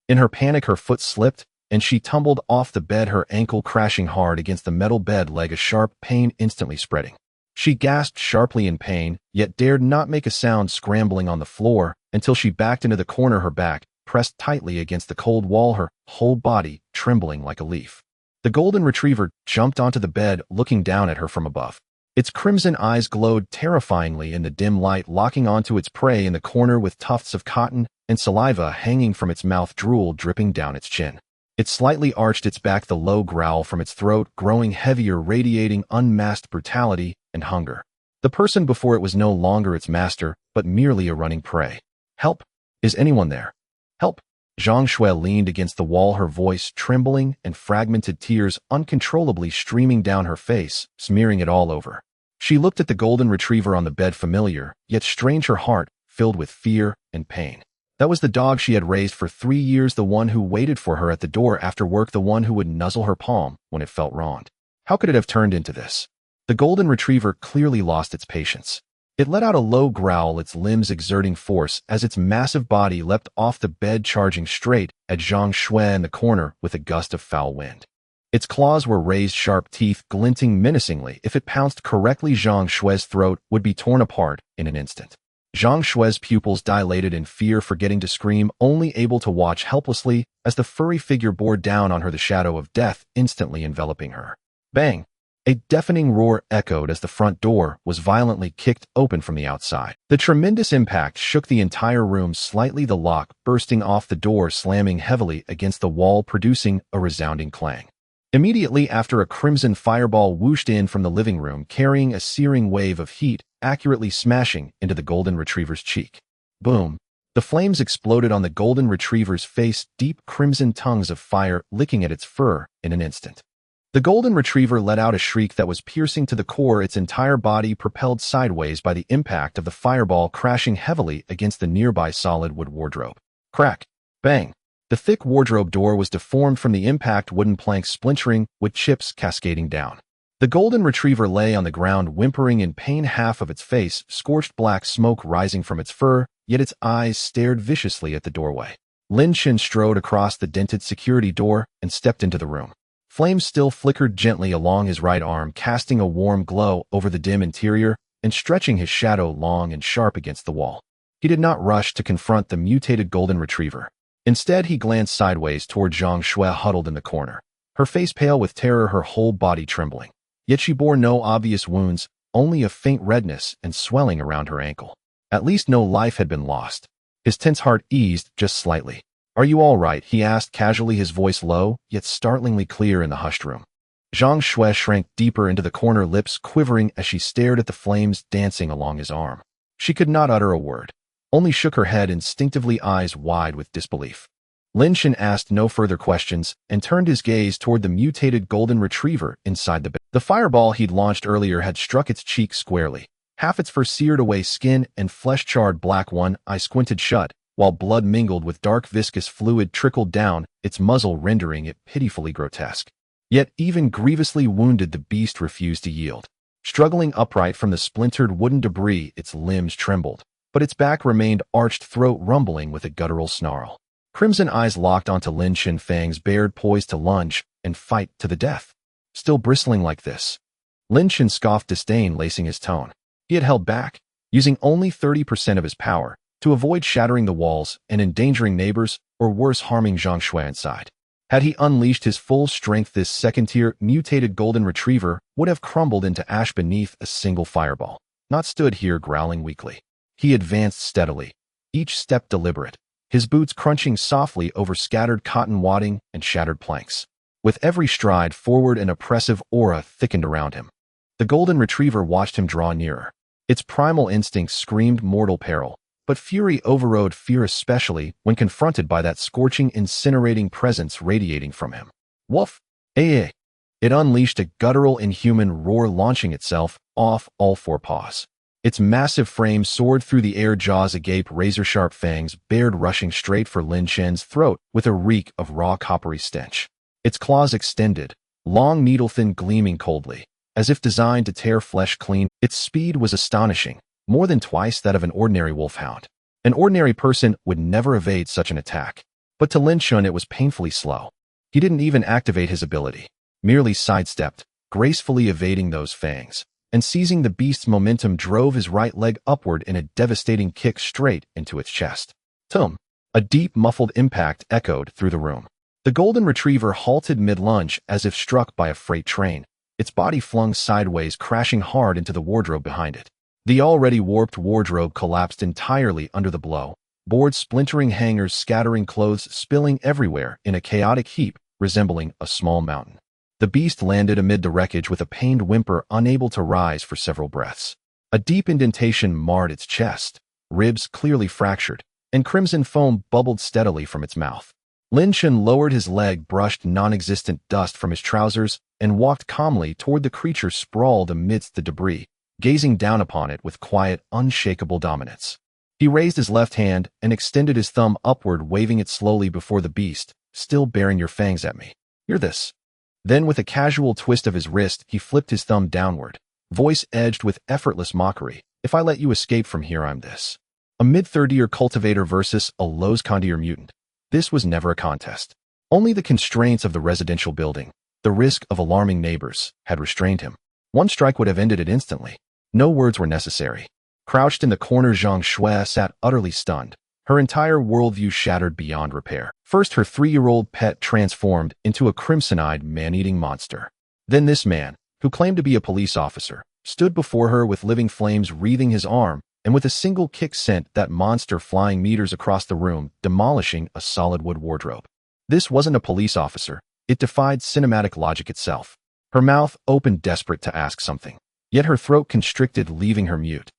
In her panic, her foot slipped, and she tumbled off the bed, her ankle crashing hard against the metal bed leg, a sharp pain instantly spreading. She gasped sharply in pain, yet dared not make a sound, scrambling on the floor until she backed into the corner, her back pressed tightly against the cold wall, her whole body trembling like a leaf. The golden retriever jumped onto the bed, looking down at her from above. Its crimson eyes glowed terrifyingly in the dim light, locking onto its prey in the corner with tufts of cotton and saliva hanging from its mouth, drool dripping down its chin. It slightly arched its back, the low growl from its throat growing heavier, radiating unmasked brutality and hunger. The person before it was no longer its master, but merely a running prey. Help! Is anyone there? Help! Zhang Shui leaned against the wall, her voice trembling and fragmented, tears uncontrollably streaming down her face, smearing it all over. She looked at the golden retriever on the bed, familiar, yet strange, her heart filled with fear and pain. That was the dog she had raised for 3 years, the one who waited for her at the door after work, the one who would nuzzle her palm when it felt wronged. How could it have turned into this? The golden retriever clearly lost its patience. It let out a low growl, its limbs exerting force as its massive body leapt off the bed, charging straight at Zhang Shui in the corner with a gust of foul wind. Its claws were raised, sharp teeth glinting menacingly. If it pounced correctly, Zhang Shui's throat would be torn apart in an instant. Zhang Shui's pupils dilated in fear, forgetting to scream, only able to watch helplessly as the furry figure bore down on her, the shadow of death instantly enveloping her. Bang! A deafening roar echoed as the front door was violently kicked open from the outside. The tremendous impact shook the entire room slightly, the lock bursting off the door, slamming heavily against the wall, producing a resounding clang. Immediately after, a crimson fireball whooshed in from the living room, carrying a searing wave of heat, accurately smashing into the golden retriever's cheek. Boom! The flames exploded on the golden retriever's face, deep crimson tongues of fire licking at its fur in an instant. The golden retriever let out a shriek that was piercing to the core, its entire body propelled sideways by the impact of the fireball, crashing heavily against the nearby solid wood wardrobe. Crack! Bang! The thick wardrobe door was deformed from the impact, wooden planks splintering, with chips cascading down. The golden retriever lay on the ground, whimpering in pain, half of its face scorched, black smoke rising from its fur, yet its eyes stared viciously at the doorway. Lin Chen strode across the dented security door and stepped into the room. Flames still flickered gently along his right arm, casting a warm glow over the dim interior and stretching his shadow long and sharp against the wall. He did not rush to confront the mutated golden retriever. Instead, he glanced sideways toward Zhang Shui, huddled in the corner, her face pale with terror, her whole body trembling. Yet she bore no obvious wounds, only a faint redness and swelling around her ankle. At least no life had been lost. His tense heart eased just slightly. "Are you all right?" he asked casually, his voice low, yet startlingly clear in the hushed room. Zhang Shui shrank deeper into the corner, lips quivering as she stared at the flames dancing along his arm. She could not utter a word, only shook her head instinctively, eyes wide with disbelief. Lin Chen asked no further questions and turned his gaze toward the mutated golden retriever inside the bed. The fireball he'd launched earlier had struck its cheek squarely. Half its fur seared away, skin and flesh charred black, one eye squinted shut, while blood mingled with dark viscous fluid trickled down its muzzle, rendering it pitifully grotesque. Yet even grievously wounded, the beast refused to yield. Struggling upright from the splintered wooden debris, its limbs trembled, but its back remained arched, throat rumbling with a guttural snarl. Crimson eyes locked onto Lin Chen, fangs bared, poised to lunge and fight to the death. Still bristling like this? Lin Chen scoffed, disdain lacing his tone. He had held back, using only 30% of his power, to avoid shattering the walls and endangering neighbors, or worse, harming Zhang Shui inside. Had he unleashed his full strength, this second-tier mutated golden retriever would have crumbled into ash beneath a single fireball, not stood here growling weakly. He advanced steadily, each step deliberate, his boots crunching softly over scattered cotton wadding and shattered planks. With every stride forward, an oppressive aura thickened around him. The golden retriever watched him draw nearer. Its primal instincts screamed mortal peril, but fury overrode fear, especially when confronted by that scorching, incinerating presence radiating from him. Woof! Eh! It unleashed a guttural, inhuman roar, launching itself off all four paws. Its massive frame soared through the air, jaws agape, razor-sharp fangs bared, rushing straight for Lin Chen's throat with a reek of raw, coppery stench. Its claws extended, long, needle-thin, gleaming coldly, as if designed to tear flesh clean. Its speed was astonishing, more than twice that of an ordinary wolfhound. An ordinary person would never evade such an attack, but to Lin Chen it was painfully slow. He didn't even activate his ability, merely sidestepped, gracefully evading those fangs, and seizing the beast's momentum, drove his right leg upward in a devastating kick straight into its chest. Tum! A deep, muffled impact echoed through the room. The golden retriever halted mid-lunge as if struck by a freight train, its body flung sideways, crashing hard into the wardrobe behind it. The already warped wardrobe collapsed entirely under the blow, boards splintering, hangers scattering, clothes spilling everywhere in a chaotic heap resembling a small mountain. The beast landed amid the wreckage with a pained whimper, unable to rise for several breaths. A deep indentation marred its chest, ribs clearly fractured, and crimson foam bubbled steadily from its mouth. Lin Chen lowered his leg, brushed non-existent dust from his trousers, and walked calmly toward the creature sprawled amidst the debris, gazing down upon it with quiet, unshakable dominance. He raised his left hand and extended his thumb upward, waving it slowly before the beast, still baring your fangs at me. Hear this? Then, with a casual twist of his wrist, he flipped his thumb downward, voice edged with effortless mockery. If I let you escape from here, I'm this. A mid-30-year cultivator versus a low-condier mutant. This was never a contest. Only the constraints of the residential building, the risk of alarming neighbors, had restrained him. One strike would have ended it instantly. No words were necessary. Crouched in the corner, Zhang Shui sat utterly stunned, her entire worldview shattered beyond repair. First, her 3-year-old pet transformed into a crimson-eyed, man-eating monster. Then this man, who claimed to be a police officer, stood before her with living flames wreathing his arm, and with a single kick sent that monster flying meters across the room, demolishing a solid wood wardrobe. This wasn't a police officer. It defied cinematic logic itself. Her mouth opened, desperate to ask something, yet her throat constricted, leaving her mute.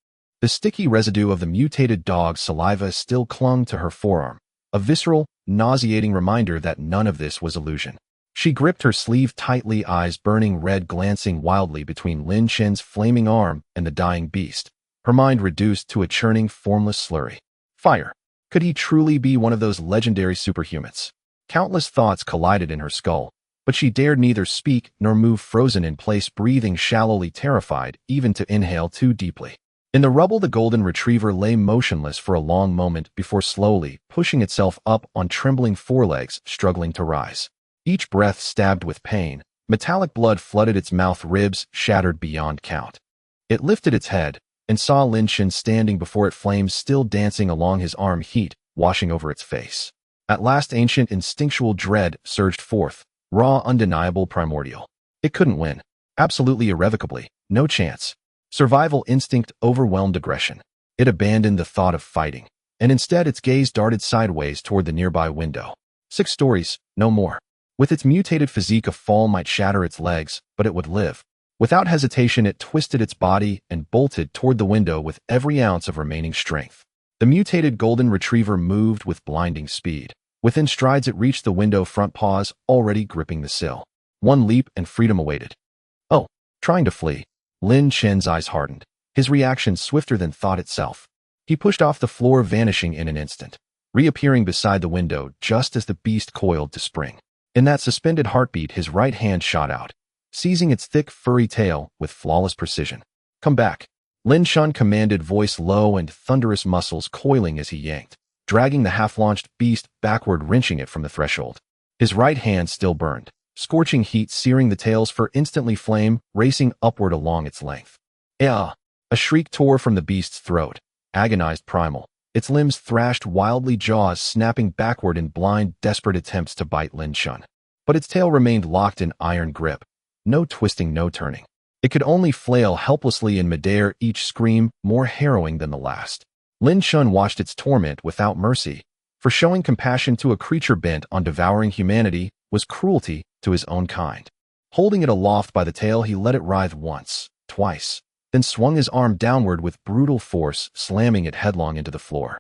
The sticky residue of the mutated dog's saliva still clung to her forearm, a visceral, nauseating reminder that none of this was illusion. She gripped her sleeve tightly, eyes burning red, glancing wildly between Lin Chen's flaming arm and the dying beast, her mind reduced to a churning, formless slurry. Fire. Could he truly be one of those legendary superhumans? Countless thoughts collided in her skull, but she dared neither speak nor move, frozen in place, breathing shallowly, terrified even to inhale too deeply. In the rubble, the golden retriever lay motionless for a long moment before slowly pushing itself up on trembling forelegs, struggling to rise. Each breath stabbed with pain. Metallic blood flooded its mouth, ribs shattered beyond count. It lifted its head and saw Lin Chen standing before it, flames still dancing along his arm, heat washing over its face. At last, ancient instinctual dread surged forth, raw, undeniable, primordial. It couldn't win. Absolutely, irrevocably. No chance. Survival instinct overwhelmed aggression. It abandoned the thought of fighting, and instead its gaze darted sideways toward the nearby window. 6 stories, no more. With its mutated physique, a fall might shatter its legs, but it would live. Without hesitation, it twisted its body and bolted toward the window with every ounce of remaining strength. The mutated golden retriever moved with blinding speed. Within strides, it reached the window, front paws already gripping the sill. One leap and freedom awaited. Oh, trying to flee. Lin Chen's eyes hardened, his reaction swifter than thought itself. He pushed off the floor, vanishing in an instant, reappearing beside the window just as the beast coiled to spring. In that suspended heartbeat, his right hand shot out, seizing its thick, furry tail with flawless precision. Come back. Lin Chen commanded, voice low and thunderous, muscles coiling as he yanked, dragging the half-launched beast backward, wrenching it from the threshold. His right hand still burned, scorching heat searing the tail's fur, instantly flame racing upward along its length. Ah! A shriek tore from the beast's throat, agonized, primal. Its limbs thrashed wildly, jaws snapping backward in blind, desperate attempts to bite Lin Chen. But its tail remained locked in iron grip. No twisting, no turning. It could only flail helplessly in midair, each scream more harrowing than the last. Lin Chen watched its torment without mercy, for showing compassion to a creature bent on devouring humanity was cruelty to his own kind. Holding it aloft by the tail, he let it writhe once, twice, then swung his arm downward with brutal force, slamming it headlong into the floor.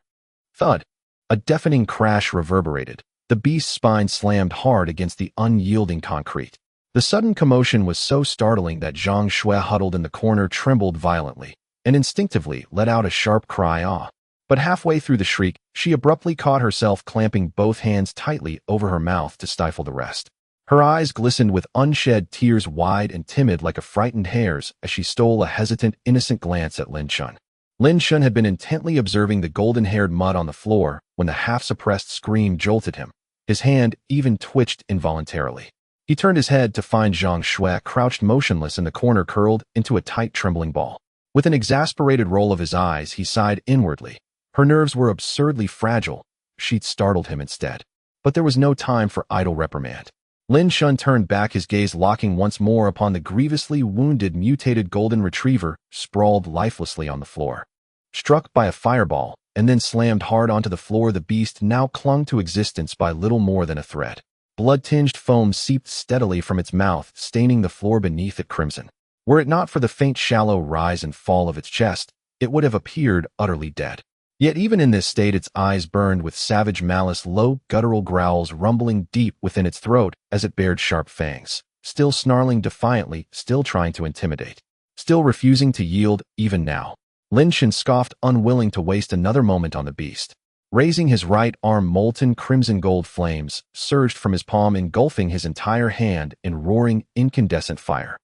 Thud! A deafening crash reverberated. The beast's spine slammed hard against the unyielding concrete. The sudden commotion was so startling that Zhang Shui, huddled in the corner, trembled violently and instinctively let out a sharp cry, ah. But halfway through the shriek, she abruptly caught herself clamping both hands tightly over her mouth to stifle the rest. Her eyes glistened with unshed tears, wide and timid like a frightened hare's, as she stole a hesitant, innocent glance at Lin Chen. Lin Chen had been intently observing the golden-haired mutt on the floor when the half-suppressed scream jolted him. His hand even twitched involuntarily. He turned his head to find Zhang Shui crouched motionless in the corner, curled into a tight, trembling ball. With an exasperated roll of his eyes, he sighed inwardly. Her nerves were absurdly fragile. She'd startled him instead. But there was no time for idle reprimand. Lin Chen turned back, his gaze locking once more upon the grievously wounded, mutated golden retriever sprawled lifelessly on the floor. Struck by a fireball and then slammed hard onto the floor, the beast now clung to existence by little more than a thread. Blood-tinged foam seeped steadily from its mouth, staining the floor beneath it crimson. Were it not for the faint, shallow rise and fall of its chest, it would have appeared utterly dead. Yet even in this state, its eyes burned with savage malice, low, guttural growls rumbling deep within its throat as it bared sharp fangs, still snarling defiantly, still trying to intimidate, still refusing to yield even now. Lin Chen scoffed, unwilling to waste another moment on the beast. Raising his right arm, molten crimson gold flames surged from his palm, engulfing his entire hand in roaring, incandescent fire.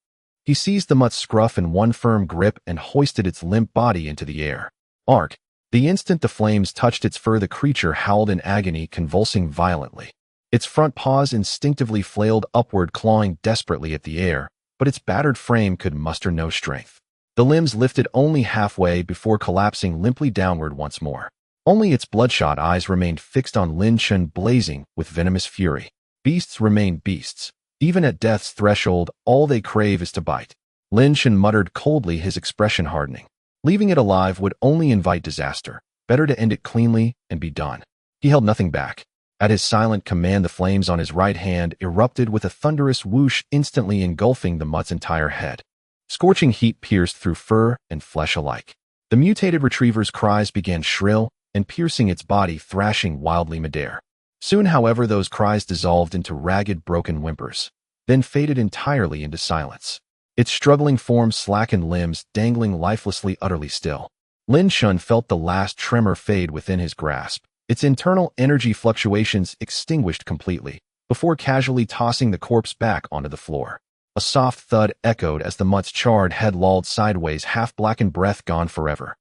He seized the mutt's scruff in one firm grip and hoisted its limp body into the air. Arc! The instant the flames touched its fur, the creature howled in agony, convulsing violently. Its front paws instinctively flailed upward, clawing desperately at the air, but its battered frame could muster no strength. The limbs lifted only halfway before collapsing limply downward once more. Only its bloodshot eyes remained fixed on Lin Chen, blazing with venomous fury. Beasts remain beasts. Even at death's threshold, all they crave is to bite. Lin Chen muttered coldly, his expression hardening. Leaving it alive would only invite disaster. Better to end it cleanly and be done. He held nothing back. At his silent command, the flames on his right hand erupted with a thunderous whoosh, instantly engulfing the mutt's entire head. Scorching heat pierced through fur and flesh alike. The mutated retriever's cries began shrill and piercing its body, thrashing wildly midair. Soon, however, those cries dissolved into ragged, broken whimpers, then faded entirely into silence. Its struggling form slackened, limbs dangling lifelessly, utterly still. Lin Chen felt the last tremor fade within his grasp. Its internal energy fluctuations extinguished completely, before casually tossing the corpse back onto the floor. A soft thud echoed as the mutt's charred head lolled sideways, half-blackened breath gone forever.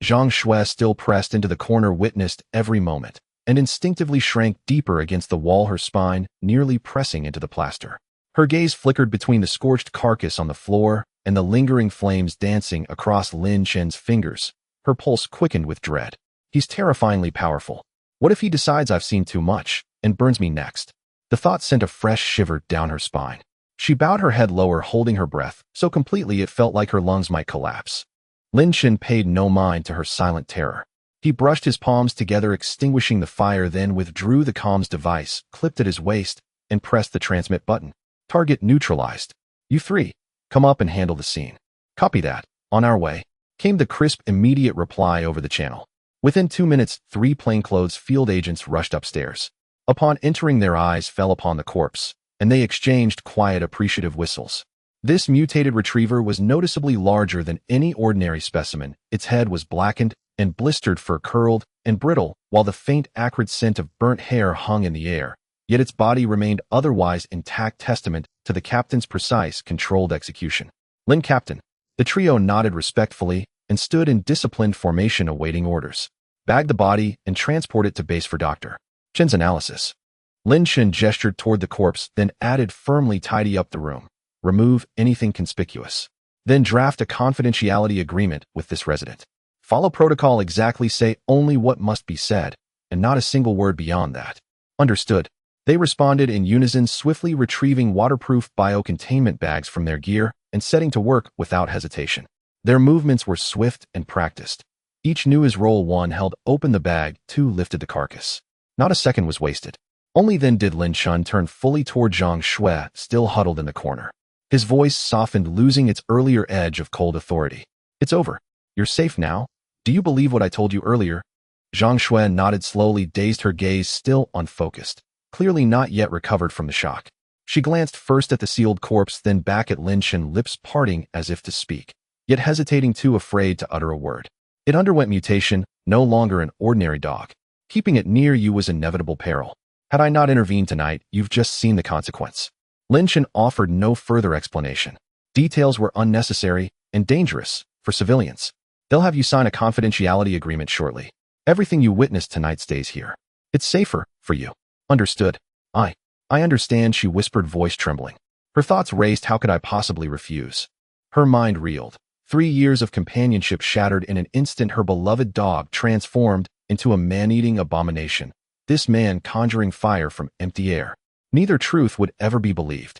Zhang Shui, still pressed into the corner, witnessed every moment, and instinctively shrank deeper against the wall, her spine nearly pressing into the plaster. Her gaze flickered between the scorched carcass on the floor and the lingering flames dancing across Lin Chen's fingers. Her pulse quickened with dread. He's terrifyingly powerful. What if he decides I've seen too much and burns me next? The thought sent a fresh shiver down her spine. She bowed her head lower, holding her breath, so completely it felt like her lungs might collapse. Lin Chen paid no mind to her silent terror. He brushed his palms together, extinguishing the fire, then withdrew the comms device, clipped at his waist, and pressed the transmit button. Target neutralized. You three, come up and handle the scene. Copy that. On our way, came the crisp, immediate reply over the channel. Within 2 minutes, 3 plainclothes field agents rushed upstairs. Upon entering, their eyes fell upon the corpse, and they exchanged quiet, appreciative whistles. This mutated retriever was noticeably larger than any ordinary specimen. Its head was blackened and blistered, fur curled and brittle, while the faint, acrid scent of burnt hair hung in the air. Yet its body remained otherwise intact, testament to the captain's precise, controlled execution. Lin, Captain. The trio nodded respectfully and stood in disciplined formation, awaiting orders. Bag the body and transport it to base for Dr. Chen's analysis. Lin Chen gestured toward the corpse, then added firmly, tidy up the room. Remove anything conspicuous. Then draft a confidentiality agreement with this resident. Follow protocol exactly, say only what must be said, and not a single word beyond that. Understood. They responded in unison, swiftly retrieving waterproof biocontainment bags from their gear and setting to work without hesitation. Their movements were swift and practiced. Each knew his role. 1 held open the bag, 2 lifted the carcass. Not a second was wasted. Only then did Lin Chen turn fully toward Zhang Shui, still huddled in the corner. His voice softened, losing its earlier edge of cold authority. It's over. You're safe now. Do you believe what I told you earlier? Zhang Shui nodded slowly, dazed, her gaze still unfocused, clearly not yet recovered from the shock. She glanced first at the sealed corpse, then back at Lin Chen, lips parting as if to speak, yet hesitating, too afraid to utter a word. It underwent mutation, no longer an ordinary dog. Keeping it near you was inevitable peril. Had I not intervened tonight, you've just seen the consequence. Lin Chen offered no further explanation. Details were unnecessary and dangerous for civilians. They'll have you sign a confidentiality agreement shortly. Everything you witnessed tonight stays here. It's safer for you. Understood. I understand, she whispered, voice trembling. Her thoughts raced. How could I possibly refuse? Her mind reeled. 3 years of companionship shattered in an instant, her beloved dog transformed into a man-eating abomination. This man conjuring fire from empty air. Neither truth would ever be believed.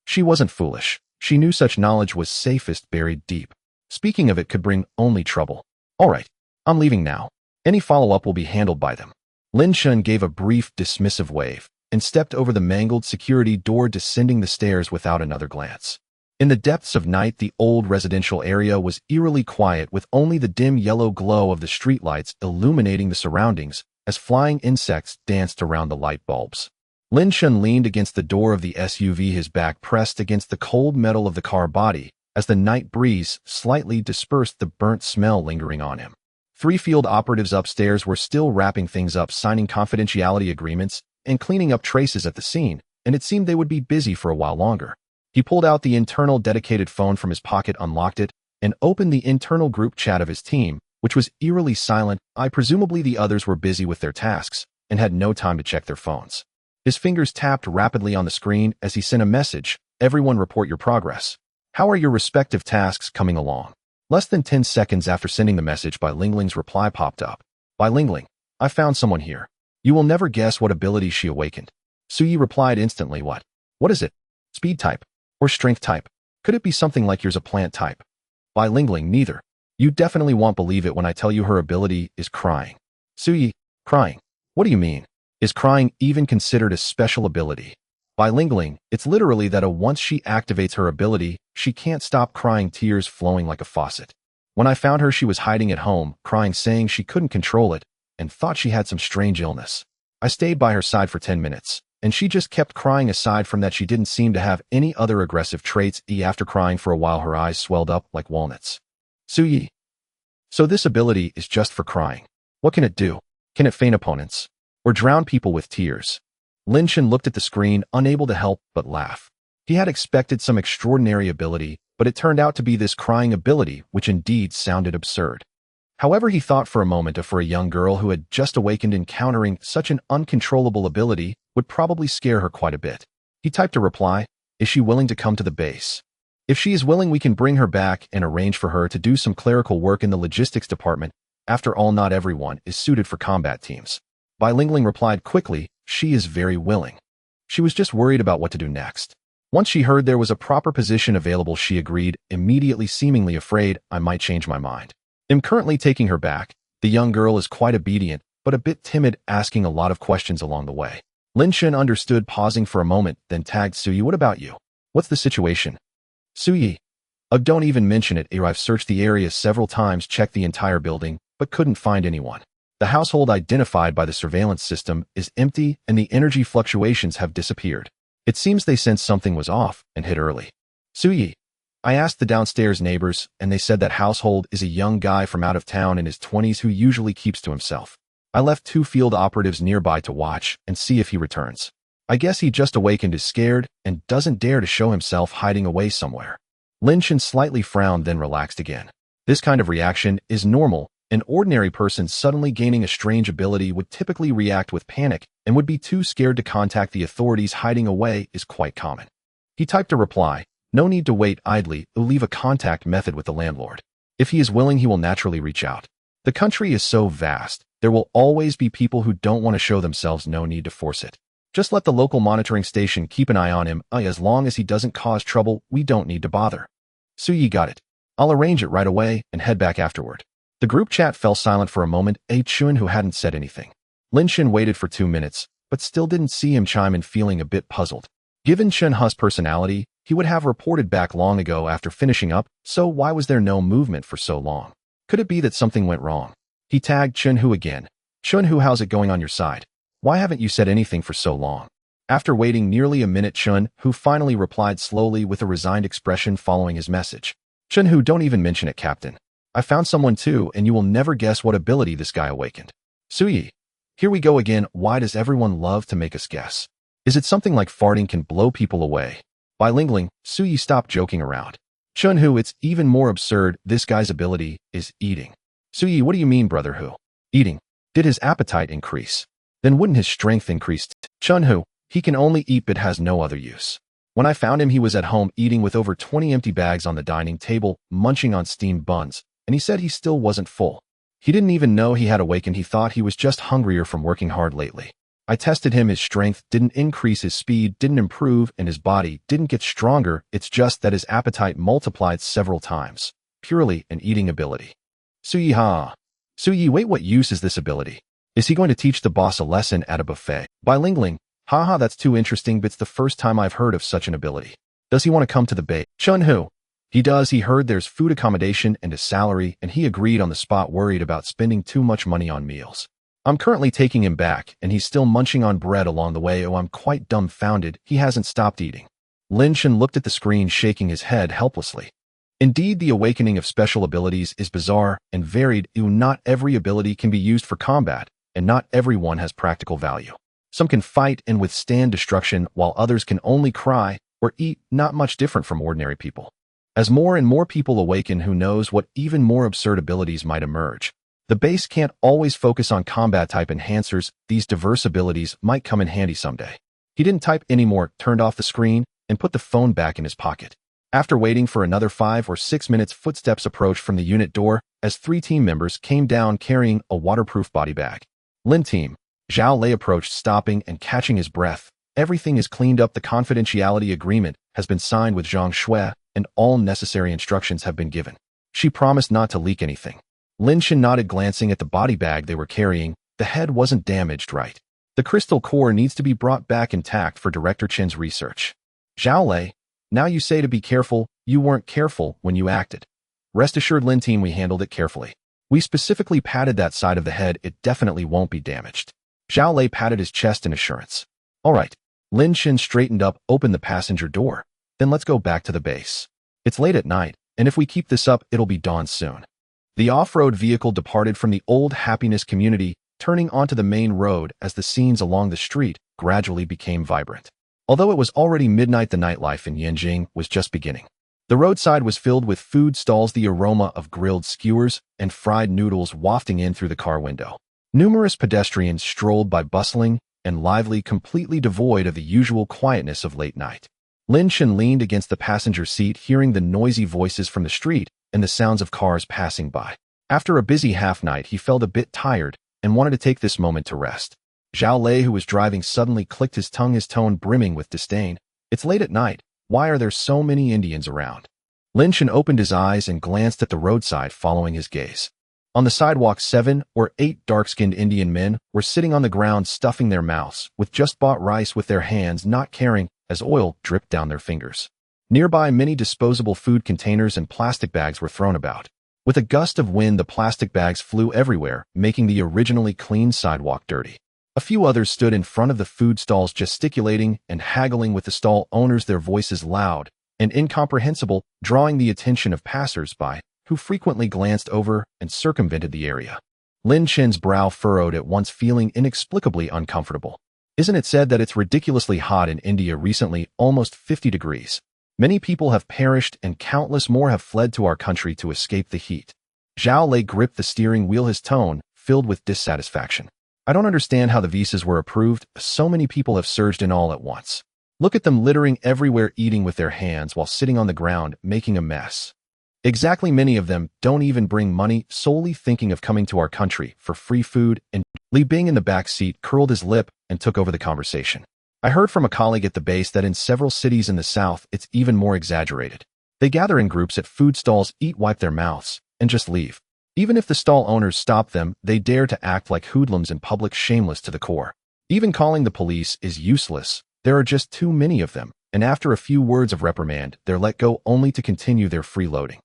She wasn't foolish. She knew such knowledge was safest buried deep. Speaking of it could bring only trouble. All right, I'm leaving now. Any follow-up will be handled by them. Lin Chen gave a brief, dismissive wave and stepped over the mangled security door, descending the stairs without another glance. In the depths of night, the old residential area was eerily quiet, with only the dim yellow glow of the streetlights illuminating the surroundings as flying insects danced around the light bulbs. Lin Chen leaned against the door of the SUV, his back pressed against the cold metal of the car body, as the night breeze slightly dispersed the burnt smell lingering on him. 3 field operatives upstairs were still wrapping things up, signing confidentiality agreements and cleaning up traces at the scene, and it seemed they would be busy for a while longer. He pulled out the internal dedicated phone from his pocket, unlocked it, and opened the internal group chat of his team, which was eerily silent. Presumably the others were busy with their tasks and had no time to check their phones. His fingers tapped rapidly on the screen as he sent a message. Everyone report your progress. How are your respective tasks coming along? Less than 10 seconds after sending the message, Bai Lingling's reply popped up. Bai Lingling, I found someone here. You will never guess what ability she awakened. Su Yi replied instantly. What? What is it? Speed type? Or strength type? Could it be something like yours, a plant type? Bai Lingling, neither. You definitely won't believe it when I tell you her ability is crying. Su Yi, crying? What do you mean? Is crying even considered a special ability? Bai Lingling, it's literally that once she activates her ability, she can't stop crying, tears flowing like a faucet. When I found her, she was hiding at home, crying, saying she couldn't control it, and thought she had some strange illness. I stayed by her side for 10 minutes, and she just kept crying. Aside from that, she didn't seem to have any other aggressive traits. After crying for a while, her eyes swelled up like walnuts. Su Yi. So this ability is just for crying. What can it do? Can it feign opponents? Or drown people with tears? Lin Chen looked at the screen, unable to help but laugh. He had expected some extraordinary ability, but it turned out to be this crying ability, which indeed sounded absurd. However, he thought for a moment for a young girl who had just awakened, encountering such an uncontrollable ability would probably scare her quite a bit. He typed a reply. Is she willing to come to the base? If she is willing, we can bring her back and arrange for her to do some clerical work in the logistics department. After all, not everyone is suited for combat teams. Bai Lingling replied quickly. She is very willing. She was just worried about what to do next. Once she heard there was a proper position available, she agreed, immediately, seemingly afraid. I might change my mind. I'm currently taking her back. The young girl is quite obedient, but a bit timid, asking a lot of questions along the way. Lin Chen understood, pausing for a moment, then tagged Su Yi. What about you? What's the situation? Su Yi. Don't even mention it. I've searched the area several times, checked the entire building, but couldn't find anyone. The household identified by the surveillance system is empty, and the energy fluctuations have disappeared. It seems they sensed something was off and hit early. Su Yi. I asked the downstairs neighbors, and they said that household is a young guy from out of town in his 20s who usually keeps to himself. I left 2 field operatives nearby to watch and see if he returns. I guess he just awakened, is scared, and doesn't dare to show himself, hiding away somewhere. Lin Chen slightly frowned, then relaxed again. This kind of reaction is normal. An ordinary person suddenly gaining a strange ability would typically react with panic and would be too scared to contact the authorities. Hiding away is quite common. He typed a reply. No need to wait idly. Leave a contact method with the landlord. If he is willing, he will naturally reach out. The country is so vast, there will always be people who don't want to show themselves. No need to force it. Just let the local monitoring station keep an eye on him. As long as he doesn't cause trouble, we don't need to bother. Su Yi, got it. I'll arrange it right away and head back afterward. The group chat fell silent for a moment. Chun, who hadn't said anything. Lin Chen waited for 2 minutes, but still didn't see him chime in, feeling a bit puzzled. Given Chen He's personality, he would have reported back long ago after finishing up, so why was there no movement for so long? Could it be that something went wrong? He tagged Chun Hu again. Chun Hu, how's it going on your side? Why haven't you said anything for so long? After waiting nearly a minute, Chun Hu finally replied slowly with a resigned expression following his message. Chun Hu, don't even mention it, Captain. I found someone too, and you will never guess what ability this guy awakened. Su Yi. Here we go again. Why does everyone love to make us guess? Is it something like farting can blow people away? Bai Lingling, Su Yi, stop joking around. Chun Hu, it's even more absurd. This guy's ability is eating. Su Yi, what do you mean, brother Hu? Eating? Did his appetite increase? Then wouldn't his strength increase? Chun Hu, he can only eat but has no other use. When I found him, he was at home eating with over 20 empty bags on the dining table, munching on steamed buns, and he said he still wasn't full. He didn't even know he had awakened. He thought he was just hungrier from working hard lately. I tested him. His strength didn't increase, his speed didn't improve, and his body didn't get stronger. It's just that his appetite multiplied several times. Purely an eating ability. Su Yi, ha. Su Yi, wait, what use is this ability? Is he going to teach the boss a lesson at a buffet? Bai Lingling, haha, that's too interesting, but it's the first time I've heard of such an ability. Does he want to come to the base? Chun Hu. He does. He heard there's food, accommodation, and a salary, and he agreed on the spot, worried about spending too much money on meals. I'm currently taking him back, and he's still munching on bread along the way. I'm quite dumbfounded. He hasn't stopped eating. Lin Chen looked at the screen, shaking his head helplessly. Indeed, the awakening of special abilities is bizarre and varied. Not every ability can be used for combat, and not everyone has practical value. Some can fight and withstand destruction, while others can only cry or eat not much different from ordinary people. As more and more people awaken, who knows what even more absurd abilities might emerge. The base can't always focus on combat type enhancers. These diverse abilities might come in handy someday. He didn't type anymore, turned off the screen, and put the phone back in his pocket. After waiting for another 5 or 6 minutes, footsteps approached from the unit door as 3 team members came down carrying a waterproof body bag. Lin team. Zhao Lei approached, stopping and catching his breath. Everything is cleaned up. The confidentiality agreement has been signed with Zhang Shui, and all necessary instructions have been given. She promised not to leak anything. Lin Chen nodded, glancing at the body bag they were carrying. The head wasn't damaged, right? The crystal core needs to be brought back intact for Director Chen's research. Zhao Lei, now you say to be careful. You weren't careful when you acted. Rest assured, Lin team, we handled it carefully. We specifically patted that side of the head. It definitely won't be damaged. Zhao Lei patted his chest in assurance. All right. Lin Chen straightened up, opened the passenger door. Then let's go back to the base. It's late at night, and if we keep this up, it'll be dawn soon. The off-road vehicle departed from the old happiness community, turning onto the main road as the scenes along the street gradually became vibrant. Although it was already midnight, the nightlife in Yanjing was just beginning. The roadside was filled with food stalls, the aroma of grilled skewers and fried noodles wafting in through the car window. Numerous pedestrians strolled by, bustling and lively, completely devoid of the usual quietness of late night. Lin Chen leaned against the passenger seat, hearing the noisy voices from the street and the sounds of cars passing by. After a busy half-night, he felt a bit tired and wanted to take this moment to rest. Zhao Lei, who was driving, suddenly clicked his tongue, his tone brimming with disdain. It's late at night. Why are there so many Indians around? Lin Chen opened his eyes and glanced at the roadside, following his gaze. On the sidewalk, 7 or 8 dark-skinned Indian men were sitting on the ground, stuffing their mouths with just-bought rice with their hands, not caring as oil dripped down their fingers. Nearby, many disposable food containers and plastic bags were thrown about. With a gust of wind, the plastic bags flew everywhere, making the originally clean sidewalk dirty. A few others stood in front of the food stalls, gesticulating and haggling with the stall owners, their voices loud and incomprehensible, drawing the attention of passers-by, who frequently glanced over and circumvented the area. Lin Chen's brow furrowed at once, feeling inexplicably uncomfortable. Isn't it said that it's ridiculously hot in India recently, almost 50 degrees? Many people have perished and countless more have fled to our country to escape the heat. Zhao Lei gripped the steering wheel, his tone filled with dissatisfaction. I don't understand how the visas were approved. So many people have surged in all at once. Look at them littering everywhere, eating with their hands while sitting on the ground, making a mess. Exactly, many of them don't even bring money, solely thinking of coming to our country for free food. And Li Bing in the back seat curled his lip and took over the conversation. I heard from a colleague at the base that in several cities in the south, it's even more exaggerated. They gather in groups at food stalls, eat, wipe their mouths, and just leave. Even if the stall owners stop them, they dare to act like hoodlums in public, shameless to the core. Even calling the police is useless. There are just too many of them, and after a few words of reprimand, they're let go, only to continue their freeloading.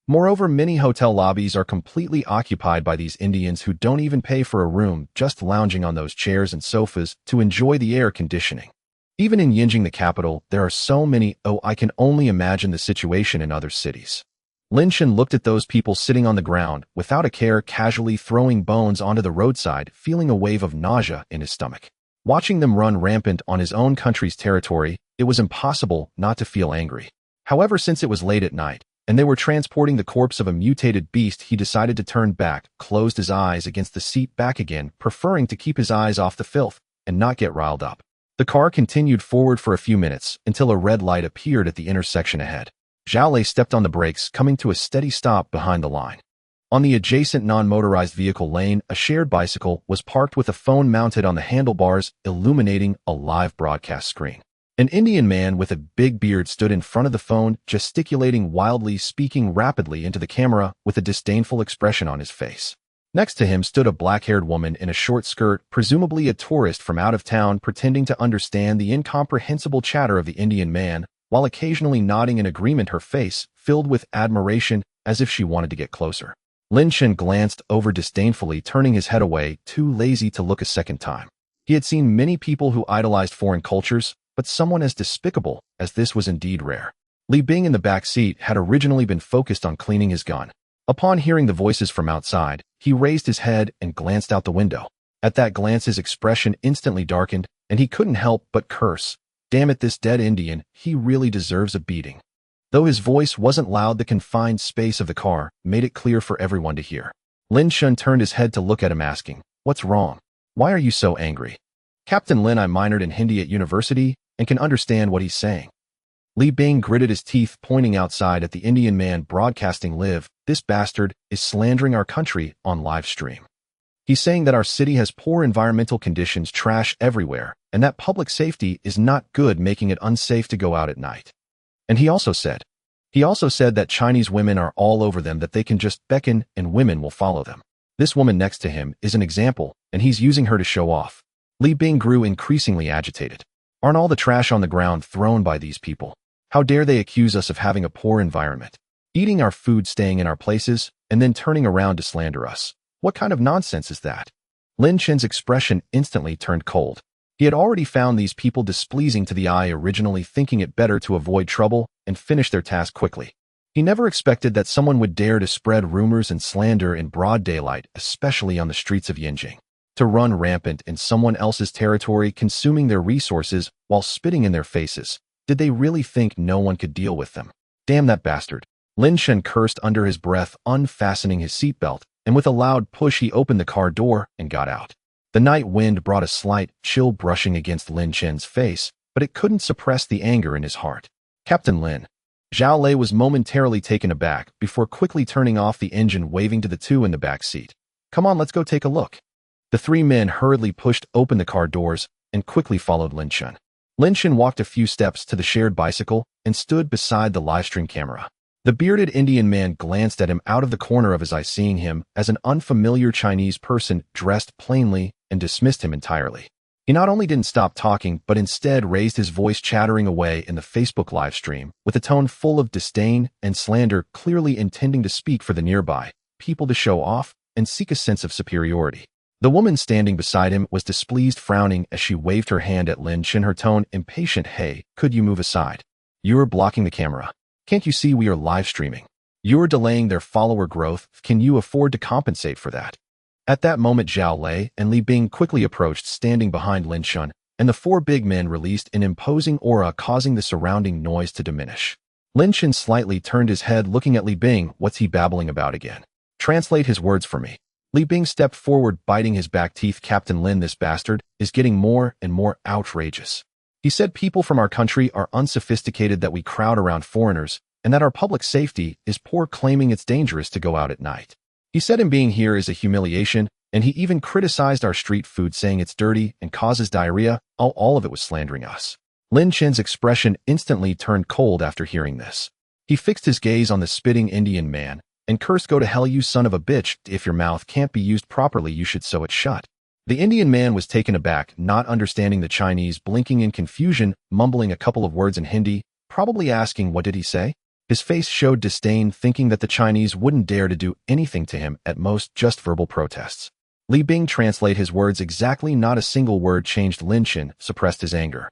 Moreover, many hotel lobbies are completely occupied by these Indians who don't even pay for a room, just lounging on those chairs and sofas to enjoy the air conditioning. Even in Yanjing, the capital, there are so many. Oh, I can only imagine the situation in other cities. Lin Chen looked at those people sitting on the ground, without a care, casually throwing bones onto the roadside, feeling a wave of nausea in his stomach. Watching them run rampant on his own country's territory, it was impossible not to feel angry. However, since it was late at night, and they were transporting the corpse of a mutated beast, he decided to turn back, closed his eyes against the seat back again, preferring to keep his eyes off the filth and not get riled up. The car continued forward for a few minutes until a red light appeared at the intersection ahead. Zhao Lei stepped on the brakes, coming to a steady stop behind the line. On the adjacent non-motorized vehicle lane, a shared bicycle was parked with a phone mounted on the handlebars, illuminating a live broadcast screen. An Indian man with a big beard stood in front of the phone, gesticulating wildly, speaking rapidly into the camera with a disdainful expression on his face. Next to him stood a black-haired woman in a short skirt, presumably a tourist from out of town, pretending to understand the incomprehensible chatter of the Indian man, while occasionally nodding in agreement, her face filled with admiration as if she wanted to get closer. Lin Chen glanced over disdainfully, turning his head away, too lazy to look a second time. He had seen many people who idolized foreign cultures, but someone as despicable as this was indeed rare. Li Bing in the back seat had originally been focused on cleaning his gun. Upon hearing the voices from outside, he raised his head and glanced out the window. At that glance, his expression instantly darkened, and he couldn't help but curse. Damn it, this dead Indian, he really deserves a beating. Though his voice wasn't loud, the confined space of the car made it clear for everyone to hear. Lin Chen turned his head to look at him, asking, "What's wrong? Why are you so angry?" "Captain Lin, I minored in Hindi at university and can understand what he's saying." Li Bing gritted his teeth, pointing outside at the Indian man broadcasting, "Live, this bastard is slandering our country on live stream. He's saying that our city has poor environmental conditions, trash everywhere, and that public safety is not good, making it unsafe to go out at night. And he also said that Chinese women are all over them, that they can just beckon and women will follow them. This woman next to him is an example, and he's using her to show off." Li Bing grew increasingly agitated. "Aren't all the trash on the ground thrown by these people? How dare they accuse us of having a poor environment, eating our food, staying in our places, and then turning around to slander us? What kind of nonsense is that?" Lin Chen's expression instantly turned cold. He had already found these people displeasing to the eye, originally thinking it better to avoid trouble and finish their task quickly. He never expected that someone would dare to spread rumors and slander in broad daylight, especially on the streets of Yinjing. To run rampant in someone else's territory, consuming their resources while spitting in their faces. Did they really think no one could deal with them? Damn that bastard. Lin Chen cursed under his breath, unfastening his seatbelt, and with a loud push he opened the car door and got out. The night wind brought a slight chill brushing against Lin Chen's face, but it couldn't suppress the anger in his heart. "Captain Lin." Zhao Lei was momentarily taken aback before quickly turning off the engine, waving to the two in the back seat. "Come on, let's go take a look." The three men hurriedly pushed open the car doors and quickly followed Lin Chen. Lin Chen walked a few steps to the shared bicycle and stood beside the livestream camera. The bearded Indian man glanced at him out of the corner of his eye, seeing him as an unfamiliar Chinese person dressed plainly, and dismissed him entirely. He not only didn't stop talking, but instead raised his voice, chattering away in the Facebook live stream with a tone full of disdain and slander, clearly intending to speak for the nearby people, to show off and seek a sense of superiority. The woman standing beside him was displeased, frowning as she waved her hand at Lin Chen, her tone impatient. "Hey, could you move aside? You're blocking the camera. Can't you see we are live streaming? You're delaying their follower growth. Can you afford to compensate for that?" At that moment, Zhao Lei and Li Bing quickly approached, standing behind Lin Chen, and the four big men released an imposing aura, causing the surrounding noise to diminish. Lin Chen slightly turned his head, looking at Li Bing. "What's he babbling about again? Translate his words for me." Li Bing stepped forward, biting his back teeth. "Captain Lin, this bastard is getting more and more outrageous. He said people from our country are unsophisticated, that we crowd around foreigners, and that our public safety is poor, claiming it's dangerous to go out at night. He said him being here is a humiliation, and he even criticized our street food, saying it's dirty and causes diarrhea. All of it was slandering us." Lin Chen's expression instantly turned cold after hearing this. He fixed his gaze on the spitting Indian man and cursed, "Go to hell, you son of a bitch. If your mouth can't be used properly, you should sew it shut." The Indian man was taken aback, not understanding the Chinese, blinking in confusion, mumbling a couple of words in Hindi, probably asking what did he say? His face showed disdain, thinking that the Chinese wouldn't dare to do anything to him, at most just verbal protests. Li Bing translate his words exactly, not a single word changed. Lin Chen suppressed his anger.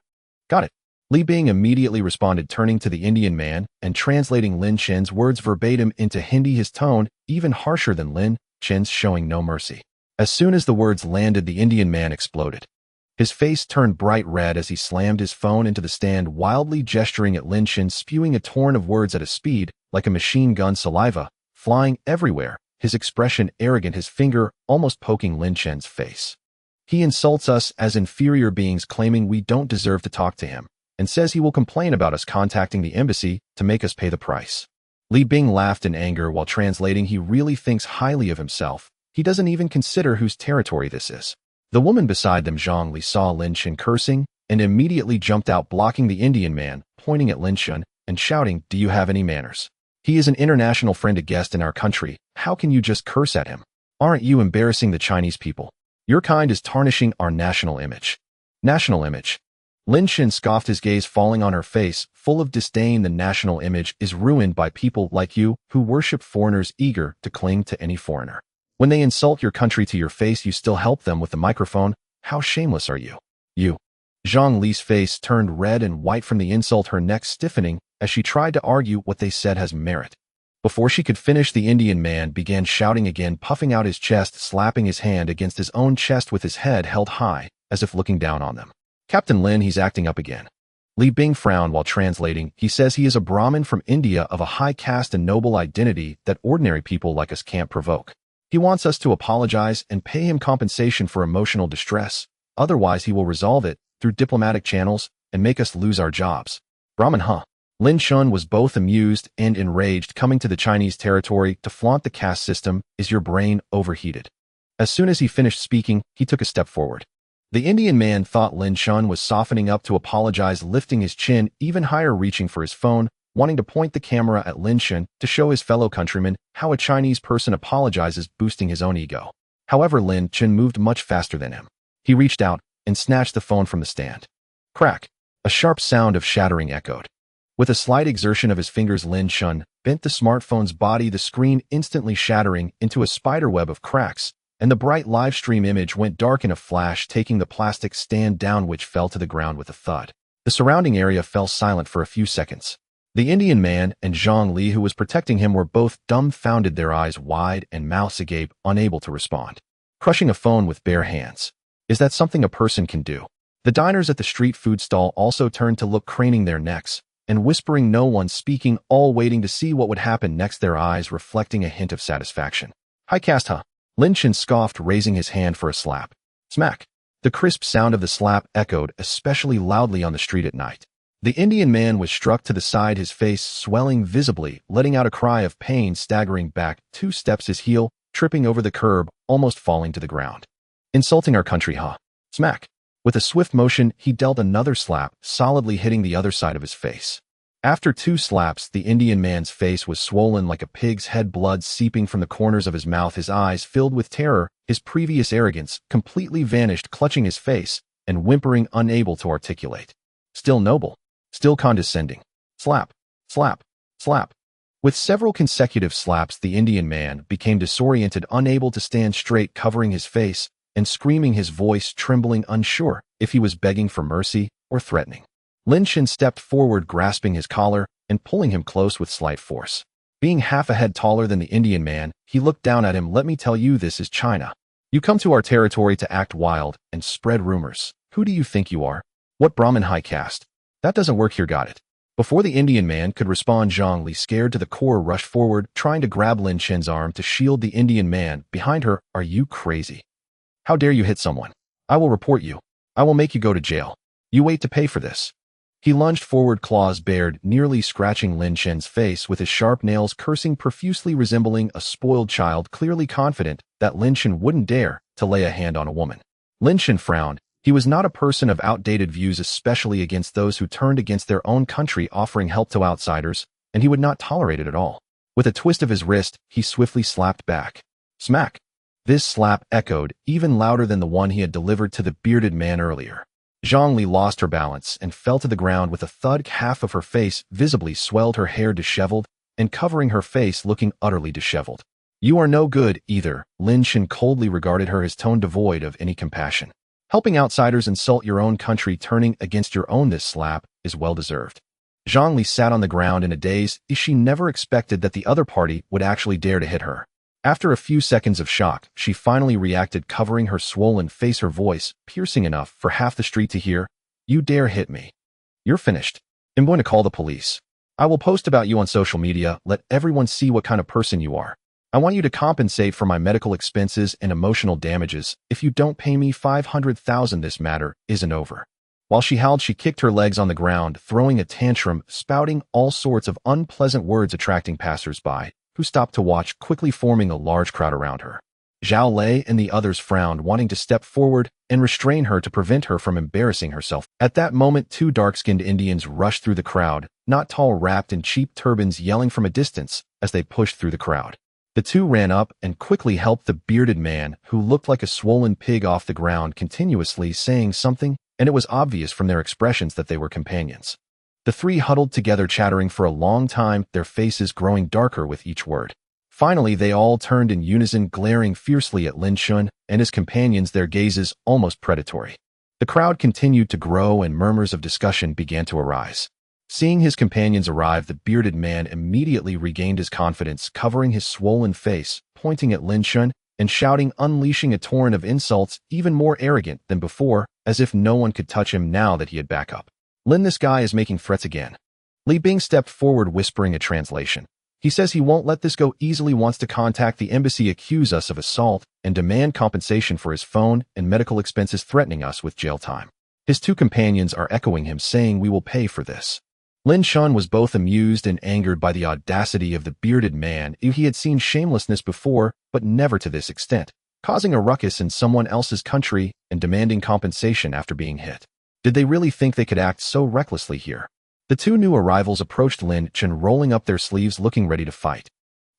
"Got it." Li Bing immediately responded, turning to the Indian man and translating Lin Chen's words verbatim into Hindi, his tone even harsher than Lin Chen's, showing no mercy. As soon as the words landed, the Indian man exploded. His face turned bright red as he slammed his phone into the stand, wildly gesturing at Lin Chen, spewing a torrent of words at a speed like a machine gun, saliva flying everywhere, his expression arrogant, his finger almost poking Lin Chen's face. "He insults us as inferior beings, claiming we don't deserve to talk to him, and says he will complain about us, contacting the embassy to make us pay the price." Li Bing laughed in anger while translating. He really thinks highly of himself. He doesn't even consider whose territory this is. The woman beside them, Zhang Li, saw Lin Chen cursing and immediately jumped out, blocking the Indian man, pointing at Lin Chen and shouting, "Do you have any manners? He is an international friend, a guest in our country. How can you just curse at him? Aren't you embarrassing the Chinese people? Your kind is tarnishing our national image." "National image?" Lin Chen scoffed, his gaze falling on her face, full of disdain. "The national image is ruined by people like you who worship foreigners, eager to cling to any foreigner. When they insult your country to your face, you still help them with the microphone. How shameless are you? You." Zhang Li's face turned red and white from the insult, her neck stiffening as she tried to argue what they said has merit. Before she could finish, the Indian man began shouting again, puffing out his chest, slapping his hand against his own chest with his head held high, as if looking down on them. "Captain Lin, he's acting up again. Li Bing frowned while translating. He says he is a Brahmin from India of a high caste and noble identity that ordinary people like us can't provoke. He wants us to apologize and pay him compensation for emotional distress. Otherwise, he will resolve it through diplomatic channels and make us lose our jobs. Brahmin, huh? Lin Chen was both amused and enraged. Coming to the Chinese territory to flaunt the caste system. Is your brain overheated? As soon as he finished speaking, he took a step forward. The Indian man thought Lin Chen was softening up to apologize, lifting his chin even higher, reaching for his phone, wanting to point the camera at Lin Chen to show his fellow countrymen how a Chinese person apologizes, boosting his own ego. However, Lin Chen moved much faster than him. He reached out and snatched the phone from the stand. Crack! A sharp sound of shattering echoed. With a slight exertion of his fingers, Lin Chen bent the smartphone's body, the screen instantly shattering into a spiderweb of cracks, and the bright live stream image went dark in a flash, taking the plastic stand down, which fell to the ground with a thud. The surrounding area fell silent for a few seconds. The Indian man and Zhang Li, who was protecting him, were both dumbfounded, their eyes wide and mouths agape, unable to respond. Crushing a phone with bare hands. Is that something a person can do? The diners at the street food stall also turned to look, craning their necks and whispering, no one speaking, all waiting to see what would happen next, their eyes reflecting a hint of satisfaction. High caste, huh? Lin Chen scoffed, raising his hand for a slap. Smack! The crisp sound of the slap echoed especially loudly on the street at night. The Indian man was struck to the side, his face swelling visibly, letting out a cry of pain, staggering back 2 steps, his heel tripping over the curb, almost falling to the ground. Insulting our country, huh? Smack! With a swift motion, he dealt another slap, solidly hitting the other side of his face. After 2 slaps, the Indian man's face was swollen like a pig's head, blood seeping from the corners of his mouth, his eyes filled with terror, his previous arrogance completely vanished, clutching his face and whimpering, unable to articulate. Still noble, still condescending. Slap, slap, slap. With several consecutive slaps, the Indian man became disoriented, unable to stand straight, covering his face and screaming, his voice trembling, unsure if he was begging for mercy or threatening. Lin Chen stepped forward, grasping his collar and pulling him close with slight force. Being half a head taller than the Indian man, he looked down at him. Let me tell you, this is China. You come to our territory to act wild and spread rumors. Who do you think you are? What Brahmin high caste? That doesn't work here, got it? Before the Indian man could respond, Zhang Li, scared to the core, rushed forward, trying to grab Lin Chen's arm to shield the Indian man behind her. Are you crazy? How dare you hit someone? I will report you. I will make you go to jail. You wait to pay for this. He lunged forward, claws bared, nearly scratching Lin Chen's face with his sharp nails, cursing profusely, resembling a spoiled child, clearly confident that Lin Chen wouldn't dare to lay a hand on a woman. Lin Chen frowned. He was not a person of outdated views, especially against those who turned against their own country, offering help to outsiders, and he would not tolerate it at all. With a twist of his wrist, he swiftly slapped back. Smack! This slap echoed even louder than the one he had delivered to the bearded man earlier. Zhang Li lost her balance and fell to the ground with a thud. Half of her face visibly swelled, her hair disheveled and covering her face, looking utterly disheveled. You are no good either. Lin Chen coldly regarded her, his tone devoid of any compassion. Helping outsiders insult your own country, turning against your own. This slap is well-deserved. Zhang Li sat on the ground in a daze. She never expected that the other party would actually dare to hit her. After a few seconds of shock, she finally reacted, covering her swollen face, her voice piercing enough for half the street to hear. You dare hit me? You're finished. I'm going to call the police. I will post about you on social media, let everyone see what kind of person you are. I want you to compensate for my medical expenses and emotional damages. If you don't pay me 500,000, this matter isn't over. While she howled, she kicked her legs on the ground, throwing a tantrum, spouting all sorts of unpleasant words, attracting passers-by who stopped to watch, quickly forming a large crowd around her. Zhao Lei and the others frowned, wanting to step forward and restrain her to prevent her from embarrassing herself. At that moment, 2 dark-skinned Indians rushed through the crowd, not tall, wrapped in cheap turbans, yelling from a distance as they pushed through the crowd. The 2 ran up and quickly helped the bearded man, who looked like a swollen pig, off the ground, continuously saying something, and it was obvious from their expressions that they were companions. The 3 huddled together, chattering for a long time, their faces growing darker with each word. Finally, they all turned in unison, glaring fiercely at Lin Chen and his companions, their gazes almost predatory. The crowd continued to grow and murmurs of discussion began to arise. Seeing his companions arrive, the bearded man immediately regained his confidence, covering his swollen face, pointing at Lin Chen and shouting, unleashing a torrent of insults, even more arrogant than before, as if no one could touch him now that he had backup. Lin, this guy is making threats again. Li Bing stepped forward whispering a translation. He says he won't let this go easily, wants to contact the embassy, accuse us of assault, and demand compensation for his phone and medical expenses, threatening us with jail time. His two companions are echoing him, saying we will pay for this. Lin Chen was both amused and angered by the audacity of the bearded man. He had seen shamelessness before, but never to this extent, causing a ruckus in someone else's country and demanding compensation after being hit. Did they really think they could act so recklessly here? The two new arrivals approached Lin Chen, rolling up their sleeves, looking ready to fight.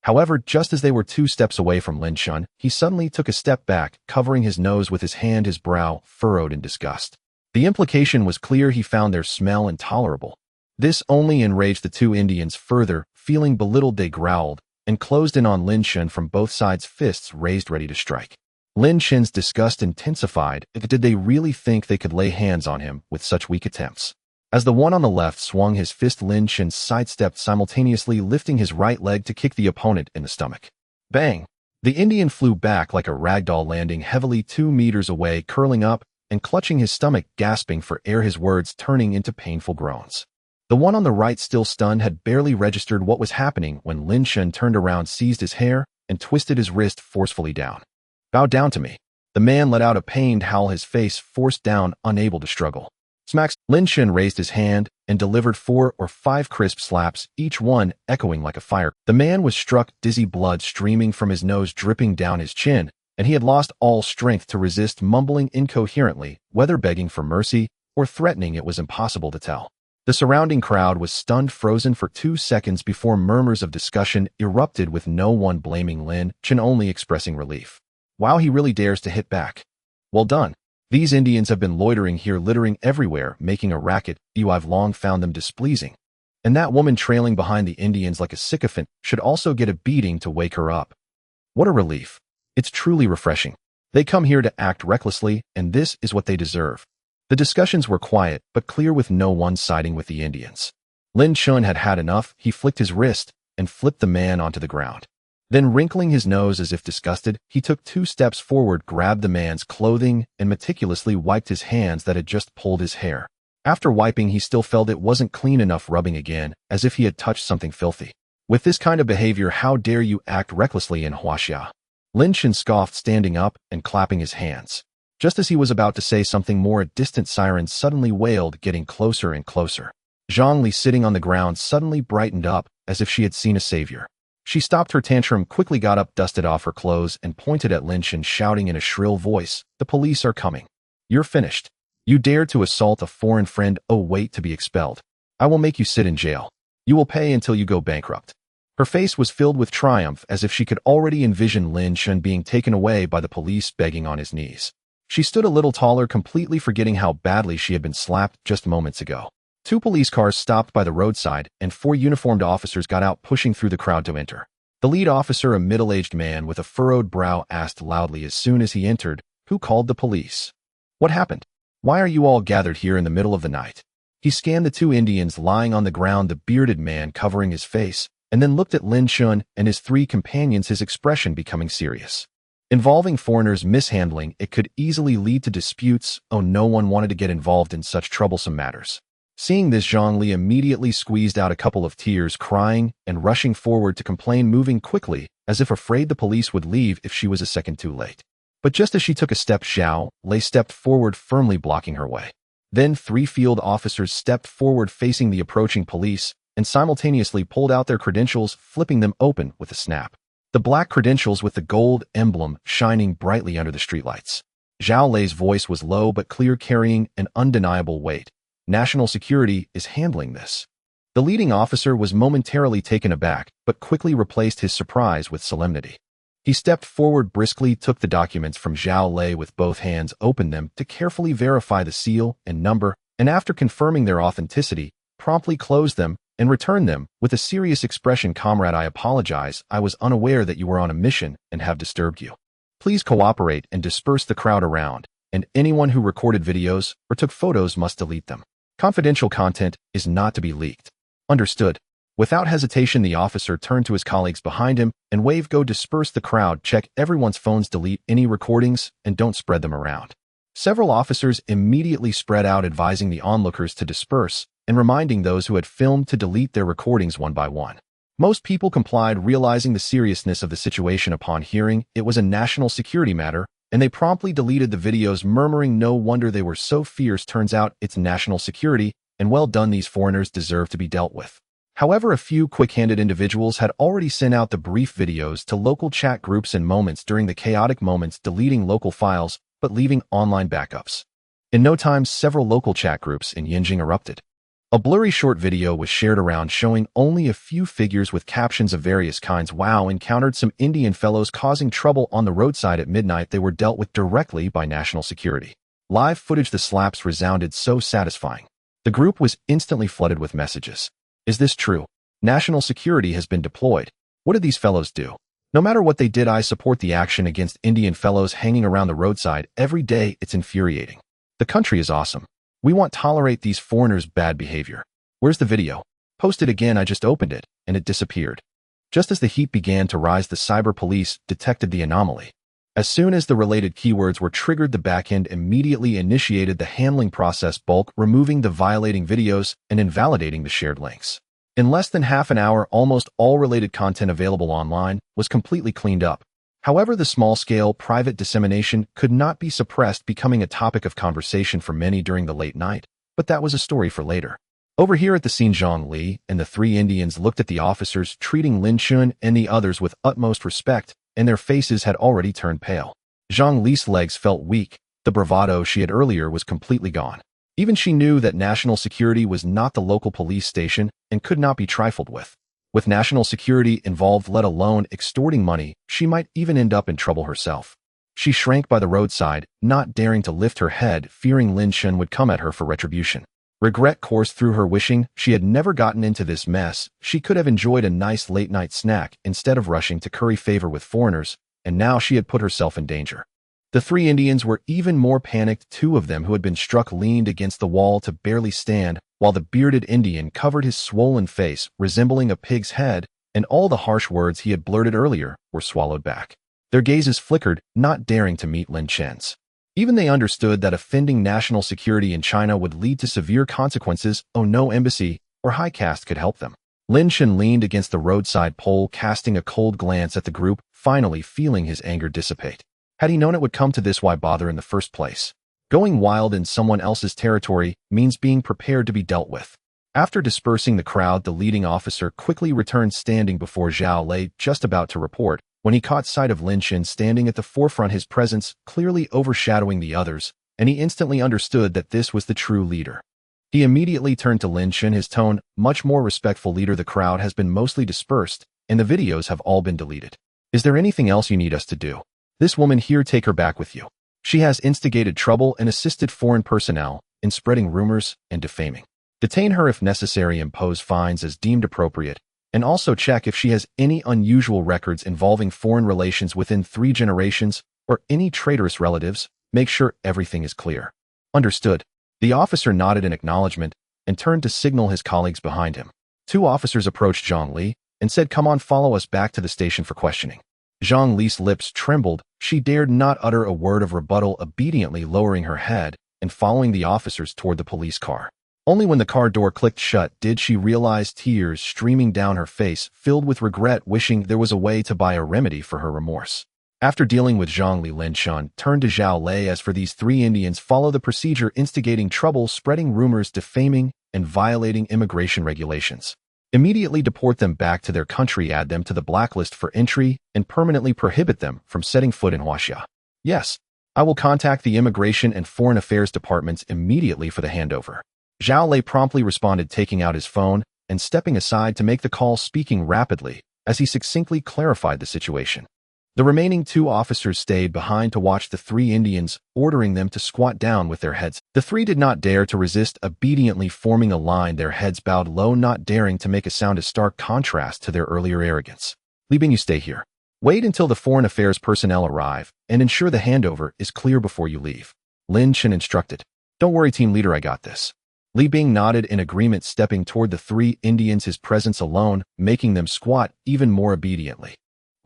However, just as they were 2 steps away from Lin Chen, he suddenly took a step back, covering his nose with his hand, his brow furrowed in disgust. The implication was clear: he found their smell intolerable. This only enraged the two Indians further. Feeling belittled, they growled and closed in on Lin Chen from both sides, fists raised ready to strike. Lin Chen's disgust intensified. Did they really think they could lay hands on him with such weak attempts? As the one on the left swung his fist, Lin Chen sidestepped, simultaneously lifting his right leg to kick the opponent in the stomach. Bang! The Indian flew back like a ragdoll, landing heavily 2 meters away, curling up and clutching his stomach, gasping for air, his words turning into painful groans. The one on the right, still stunned, had barely registered what was happening when Lin Chen turned around, seized his hair, and twisted his wrist forcefully down. Bow down to me. The man let out a pained howl, his face forced down, unable to struggle. Smacks! Lin Chen raised his hand and delivered 4 or 5 crisp slaps, each one echoing like a fire. The man was struck dizzy, blood streaming from his nose, dripping down his chin, and he had lost all strength to resist, mumbling incoherently, whether begging for mercy or threatening. It was impossible to tell. The surrounding crowd was stunned, frozen for 2 seconds before murmurs of discussion erupted, with no one blaming Lin Chen, only expressing relief. Wow, he really dares to hit back. Well done. These Indians have been loitering here, littering everywhere, making a racket. I've long found them displeasing. And that woman trailing behind the Indians like a sycophant should also get a beating to wake her up. What a relief. It's truly refreshing. They come here to act recklessly, and this is what they deserve. The discussions were quiet, but clear, with no one siding with the Indians. Lin Chen had had enough. He flicked his wrist and flipped the man onto the ground. Then, wrinkling his nose as if disgusted, he took 2 steps forward, grabbed the man's clothing, and meticulously wiped his hands that had just pulled his hair. After wiping, he still felt it wasn't clean enough, rubbing again, as if he had touched something filthy. With this kind of behavior, how dare you act recklessly in Huaxia? Lin Chen scoffed, standing up and clapping his hands. Just as he was about to say something more, a distant siren suddenly wailed, getting closer and closer. Zhang Li, sitting on the ground, suddenly brightened up, as if she had seen a savior. She stopped her tantrum, quickly got up, dusted off her clothes, and pointed at Lin Chen, shouting in a shrill voice, "The police are coming. You're finished. You dared to assault a foreign friend. Oh, wait to be expelled. I will make you sit in jail. You will pay until you go bankrupt." Her face was filled with triumph, as if she could already envision Lin Chen being taken away by the police, begging on his knees. She stood a little taller, completely forgetting how badly she had been slapped just moments ago. 2 police cars stopped by the roadside, and 4 uniformed officers got out, pushing through the crowd to enter. The lead officer, a middle-aged man with a furrowed brow, asked loudly as soon as he entered, "Who called the police? What happened? Why are you all gathered here in the middle of the night?" He scanned the 2 Indians lying on the ground, the bearded man covering his face, and then looked at Lin Chen and his 3 companions, his expression becoming serious. Involving foreigners, mishandling, it could easily lead to disputes. Oh, no one wanted to get involved in such troublesome matters. Seeing this, Zhang Li immediately squeezed out a couple of tears, crying and rushing forward to complain, moving quickly, as if afraid the police would leave if she was a second too late. But just as she took a step, Zhao Lei stepped forward, firmly blocking her way. Then 3 field officers stepped forward, facing the approaching police, and simultaneously pulled out their credentials, flipping them open with a snap. The black credentials with the gold emblem shining brightly under the streetlights. Zhao Lei's voice was low but clear, carrying an undeniable weight. National Security is handling this. The leading officer was momentarily taken aback, but quickly replaced his surprise with solemnity. He stepped forward briskly, took the documents from Zhao Lei with both hands, opened them to carefully verify the seal and number, and after confirming their authenticity, promptly closed them and returned them with a serious expression. "Comrade, I apologize. I was unaware that you were on a mission and have disturbed you. Please cooperate and disperse the crowd around, and anyone who recorded videos or took photos must delete them. Confidential content is not to be leaked." Understood. Without hesitation, the officer turned to his colleagues behind him and waved, "Go disperse the crowd, check everyone's phones, delete any recordings, and don't spread them around." Several officers immediately spread out advising the onlookers to disperse and reminding those who had filmed to delete their recordings one by one. Most people complied, realizing the seriousness of the situation upon hearing it was a national security matter, and they promptly deleted the videos, murmuring, "No wonder they were so fierce. Turns out it's national security, and well done, these foreigners deserve to be dealt with." However, a few quick-handed individuals had already sent out the brief videos to local chat groups in moments during the chaotic moments, deleting local files but leaving online backups. In no time, several local chat groups in Yinjing erupted. A blurry short video was shared around showing only a few figures with captions of various kinds. "Wow, encountered some Indian fellows causing trouble on the roadside at midnight. They were dealt with directly by national security." Live footage. The slaps resounded so satisfying. The group was instantly flooded with messages. "Is this true? National security has been deployed. What did these fellows do? No matter what they did, I support the action against Indian fellows hanging around the roadside every day. It's infuriating. The country is awesome. We won't tolerate these foreigners' bad behavior. Where's the video? Post it again. I just opened it, and it disappeared." Just as the heat began to rise, the cyber police detected the anomaly. As soon as the related keywords were triggered, the backend immediately initiated the handling process, bulk removing the violating videos and invalidating the shared links. In less than half an hour, almost all related content available online was completely cleaned up. However, the small-scale private dissemination could not be suppressed, becoming a topic of conversation for many during the late night. But that was a story for later. Over here at the scene, Zhang Li and the three Indians looked at the officers, treating Lin Chen and the others with utmost respect, and their faces had already turned pale. Zhang Li's legs felt weak. The bravado she had earlier was completely gone. Even she knew that national security was not the local police station and could not be trifled with. With national security involved, let alone extorting money, she might even end up in trouble herself. She shrank by the roadside, not daring to lift her head, fearing Lin Chen would come at her for retribution. Regret coursed through her, wishing she had never gotten into this mess. She could have enjoyed a nice late-night snack instead of rushing to curry favor with foreigners, and now she had put herself in danger. The three Indians were even more panicked. Two of them who had been struck leaned against the wall to barely stand, while the bearded Indian covered his swollen face, resembling a pig's head, and all the harsh words he had blurted earlier were swallowed back. Their gazes flickered, not daring to meet Lin Chen's. Even they understood that offending national security in China would lead to severe consequences. Oh, no embassy or high caste could help them. Lin Chen leaned against the roadside pole, casting a cold glance at the group, finally feeling his anger dissipate. Had he known it would come to this, why bother in the first place? Going wild in someone else's territory means being prepared to be dealt with. After dispersing the crowd, the leading officer quickly returned, standing before Zhao Lei, just about to report, when he caught sight of Lin Chen standing at the forefront, his presence clearly overshadowing the others, and he instantly understood that this was the true leader. He immediately turned to Lin Chen, his tone much more respectful. "Leader, the crowd has been mostly dispersed, and the videos have all been deleted. Is there anything else you need us to do? This woman here, take her back with you. She has instigated trouble and assisted foreign personnel in spreading rumors and defaming. Detain her if necessary, impose fines as deemed appropriate, and also check if she has any unusual records involving foreign relations within 3 generations or any traitorous relatives. Make sure everything is clear." "Understood." The officer nodded in acknowledgement and turned to signal his colleagues behind him. 2 officers approached Zhang Li and said, "Come on, follow us back to the station for questioning." Zhang Li's lips trembled. She dared not utter a word of rebuttal, obediently lowering her head and following the officers toward the police car. Only when the car door clicked shut did she realize, tears streaming down her face, filled with regret, wishing there was a way to buy a remedy for her remorse. After dealing with Zhang Li, Lin Chen turned to Zhao Lei. "As for these 3 Indians, follow the procedure: instigating trouble, spreading rumors, defaming, and violating immigration regulations. Immediately deport them back to their country, add them to the blacklist for entry, and permanently prohibit them from setting foot in Huaxia." "Yes, I will contact the Immigration and Foreign Affairs departments immediately for the handover." Zhao Lei promptly responded, taking out his phone and stepping aside to make the call, speaking rapidly as he succinctly clarified the situation. The remaining 2 officers stayed behind to watch the 3 Indians, ordering them to squat down with their heads. The 3 did not dare to resist, obediently forming a line, their heads bowed low, not daring to make a sound, a stark contrast to their earlier arrogance. "Li Bing, you stay here. Wait until the Foreign Affairs personnel arrive and ensure the handover is clear before you leave," Lin Chen instructed. "Don't worry, team leader, I got this." Li Bing nodded in agreement, stepping toward the 3 Indians, his presence alone making them squat even more obediently.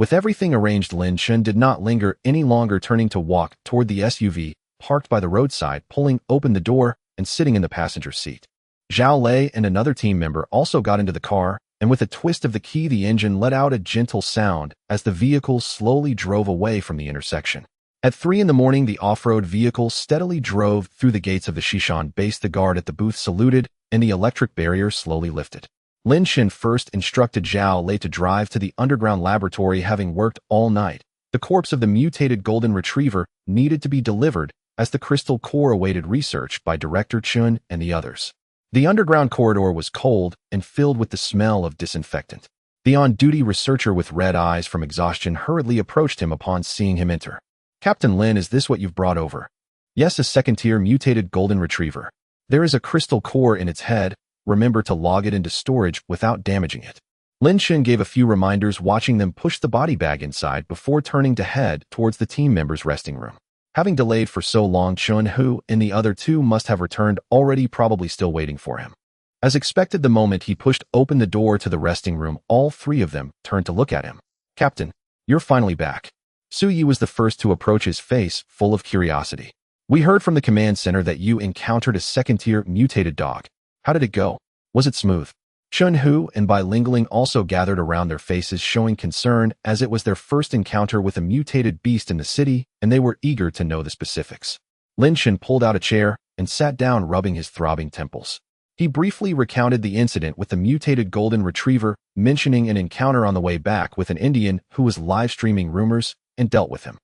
With everything arranged, Lin Chen did not linger any longer, turning to walk toward the SUV, parked by the roadside, pulling open the door and sitting in the passenger seat. Zhao Lei and another team member also got into the car, and with a twist of the key, the engine let out a gentle sound as the vehicle slowly drove away from the intersection. At 3 in the morning, the off-road vehicle steadily drove through the gates of the Shishan base. The guard at the booth saluted, and the electric barrier slowly lifted. Lin Chen first instructed Zhao Lei to drive to the underground laboratory. Having worked all night, the corpse of the mutated golden retriever needed to be delivered as the crystal core awaited research by Director Chun and the others. The underground corridor was cold and filled with the smell of disinfectant. The on-duty researcher with red eyes from exhaustion hurriedly approached him upon seeing him enter. "Captain Lin, is this what you've brought over?" "Yes, a second-tier mutated golden retriever. There is a crystal core in its head. Remember to log it into storage without damaging it." Lin Chen gave a few reminders, watching them push the body bag inside before turning to head towards the team members' resting room. Having delayed for so long, Chun Hu and the other two must have returned already, probably still waiting for him. As expected, the moment he pushed open the door to the resting room, all three of them turned to look at him. "Captain, you're finally back." Su Yi was the first to approach, his face full of curiosity. "We heard from the command center that you encountered a second-tier mutated dog. How did it go? Was it smooth?" Chun Hu and Bai Lingling also gathered around, their faces showing concern, as it was their first encounter with a mutated beast in the city, and they were eager to know the specifics. Lin Chen pulled out a chair and sat down, rubbing his throbbing temples. He briefly recounted the incident with the mutated golden retriever, mentioning an encounter on the way back with an Indian who was live-streaming rumors, and dealt with him.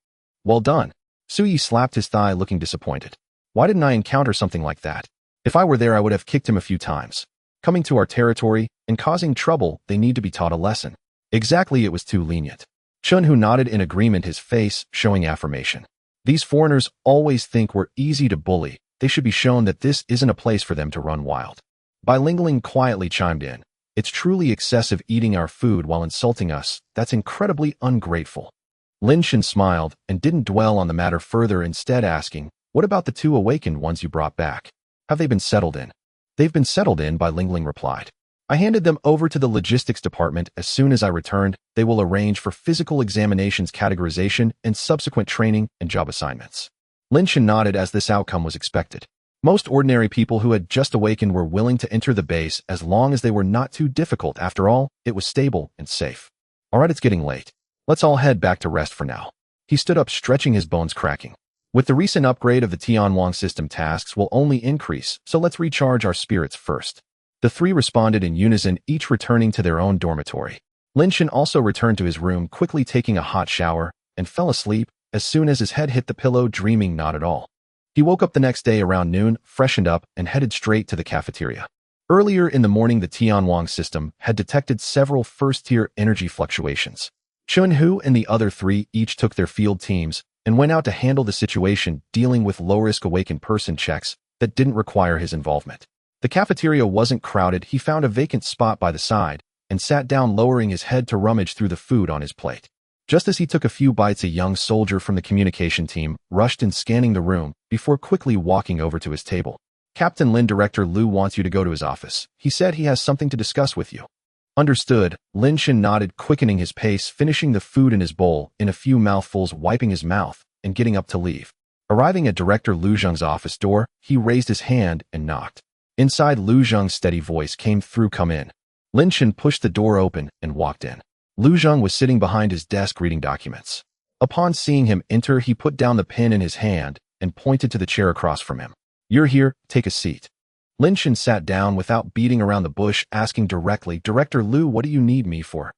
"Well done." Su Yi slapped his thigh, looking disappointed. "Why didn't I encounter something like that? If I were there, I would have kicked him a few times. Coming to our territory and causing trouble, they need to be taught a lesson." "Exactly, it was too lenient." Chun Hu nodded in agreement, his face showing affirmation. "These foreigners always think we're easy to bully. They should be shown that this isn't a place for them to run wild." Bai Lingling quietly chimed in. "It's truly excessive, eating our food while insulting us. That's incredibly ungrateful." Lin Chen smiled and didn't dwell on the matter further, instead asking, "What about the two awakened ones you brought back? Have they been settled in?" "They've been settled in," Bai Lingling replied. "I handed them over to the logistics department. As soon as I returned, they will arrange for physical examinations, categorization, and subsequent training and job assignments." Lin Chen nodded, as this outcome was expected. Most ordinary people who had just awakened were willing to enter the base as long as they were not too difficult. After all, it was stable and safe. "All right, it's getting late. Let's all head back to rest for now." He stood up, stretching, his bones cracking. "With the recent upgrade of the Tianwang system, tasks will only increase, so let's recharge our spirits first." The three responded in unison, each returning to their own dormitory. Lin Chen also returned to his room, quickly taking a hot shower, and fell asleep as soon as his head hit the pillow, dreaming not at all. He woke up the next day around noon, freshened up, and headed straight to the cafeteria. Earlier in the morning, the Tianwang system had detected several first-tier energy fluctuations. Chun Hu and the other three each took their field teams and went out to handle the situation, dealing with low-risk awakened person checks that didn't require his involvement. The cafeteria wasn't crowded. He found a vacant spot by the side and sat down, lowering his head to rummage through the food on his plate. Just as he took a few bites, a young soldier from the communication team rushed in, scanning the room before quickly walking over to his table. "Captain Lin, Director Liu wants you to go to his office. He said he has something to discuss with you." "Understood." Lin Chen nodded, quickening his pace, finishing the food in his bowl in a few mouthfuls, wiping his mouth, and getting up to leave. Arriving at Director Liu Zheng's office door, he raised his hand and knocked. Inside, Liu Zheng's steady voice came through, "Come in." Lin Chen pushed the door open and walked in. Liu Zheng was sitting behind his desk reading documents. Upon seeing him enter, he put down the pen in his hand and pointed to the chair across from him. "You're here, take a seat." Lin Chen sat down without beating around the bush, asking directly, "Director Liu, what do you need me for?"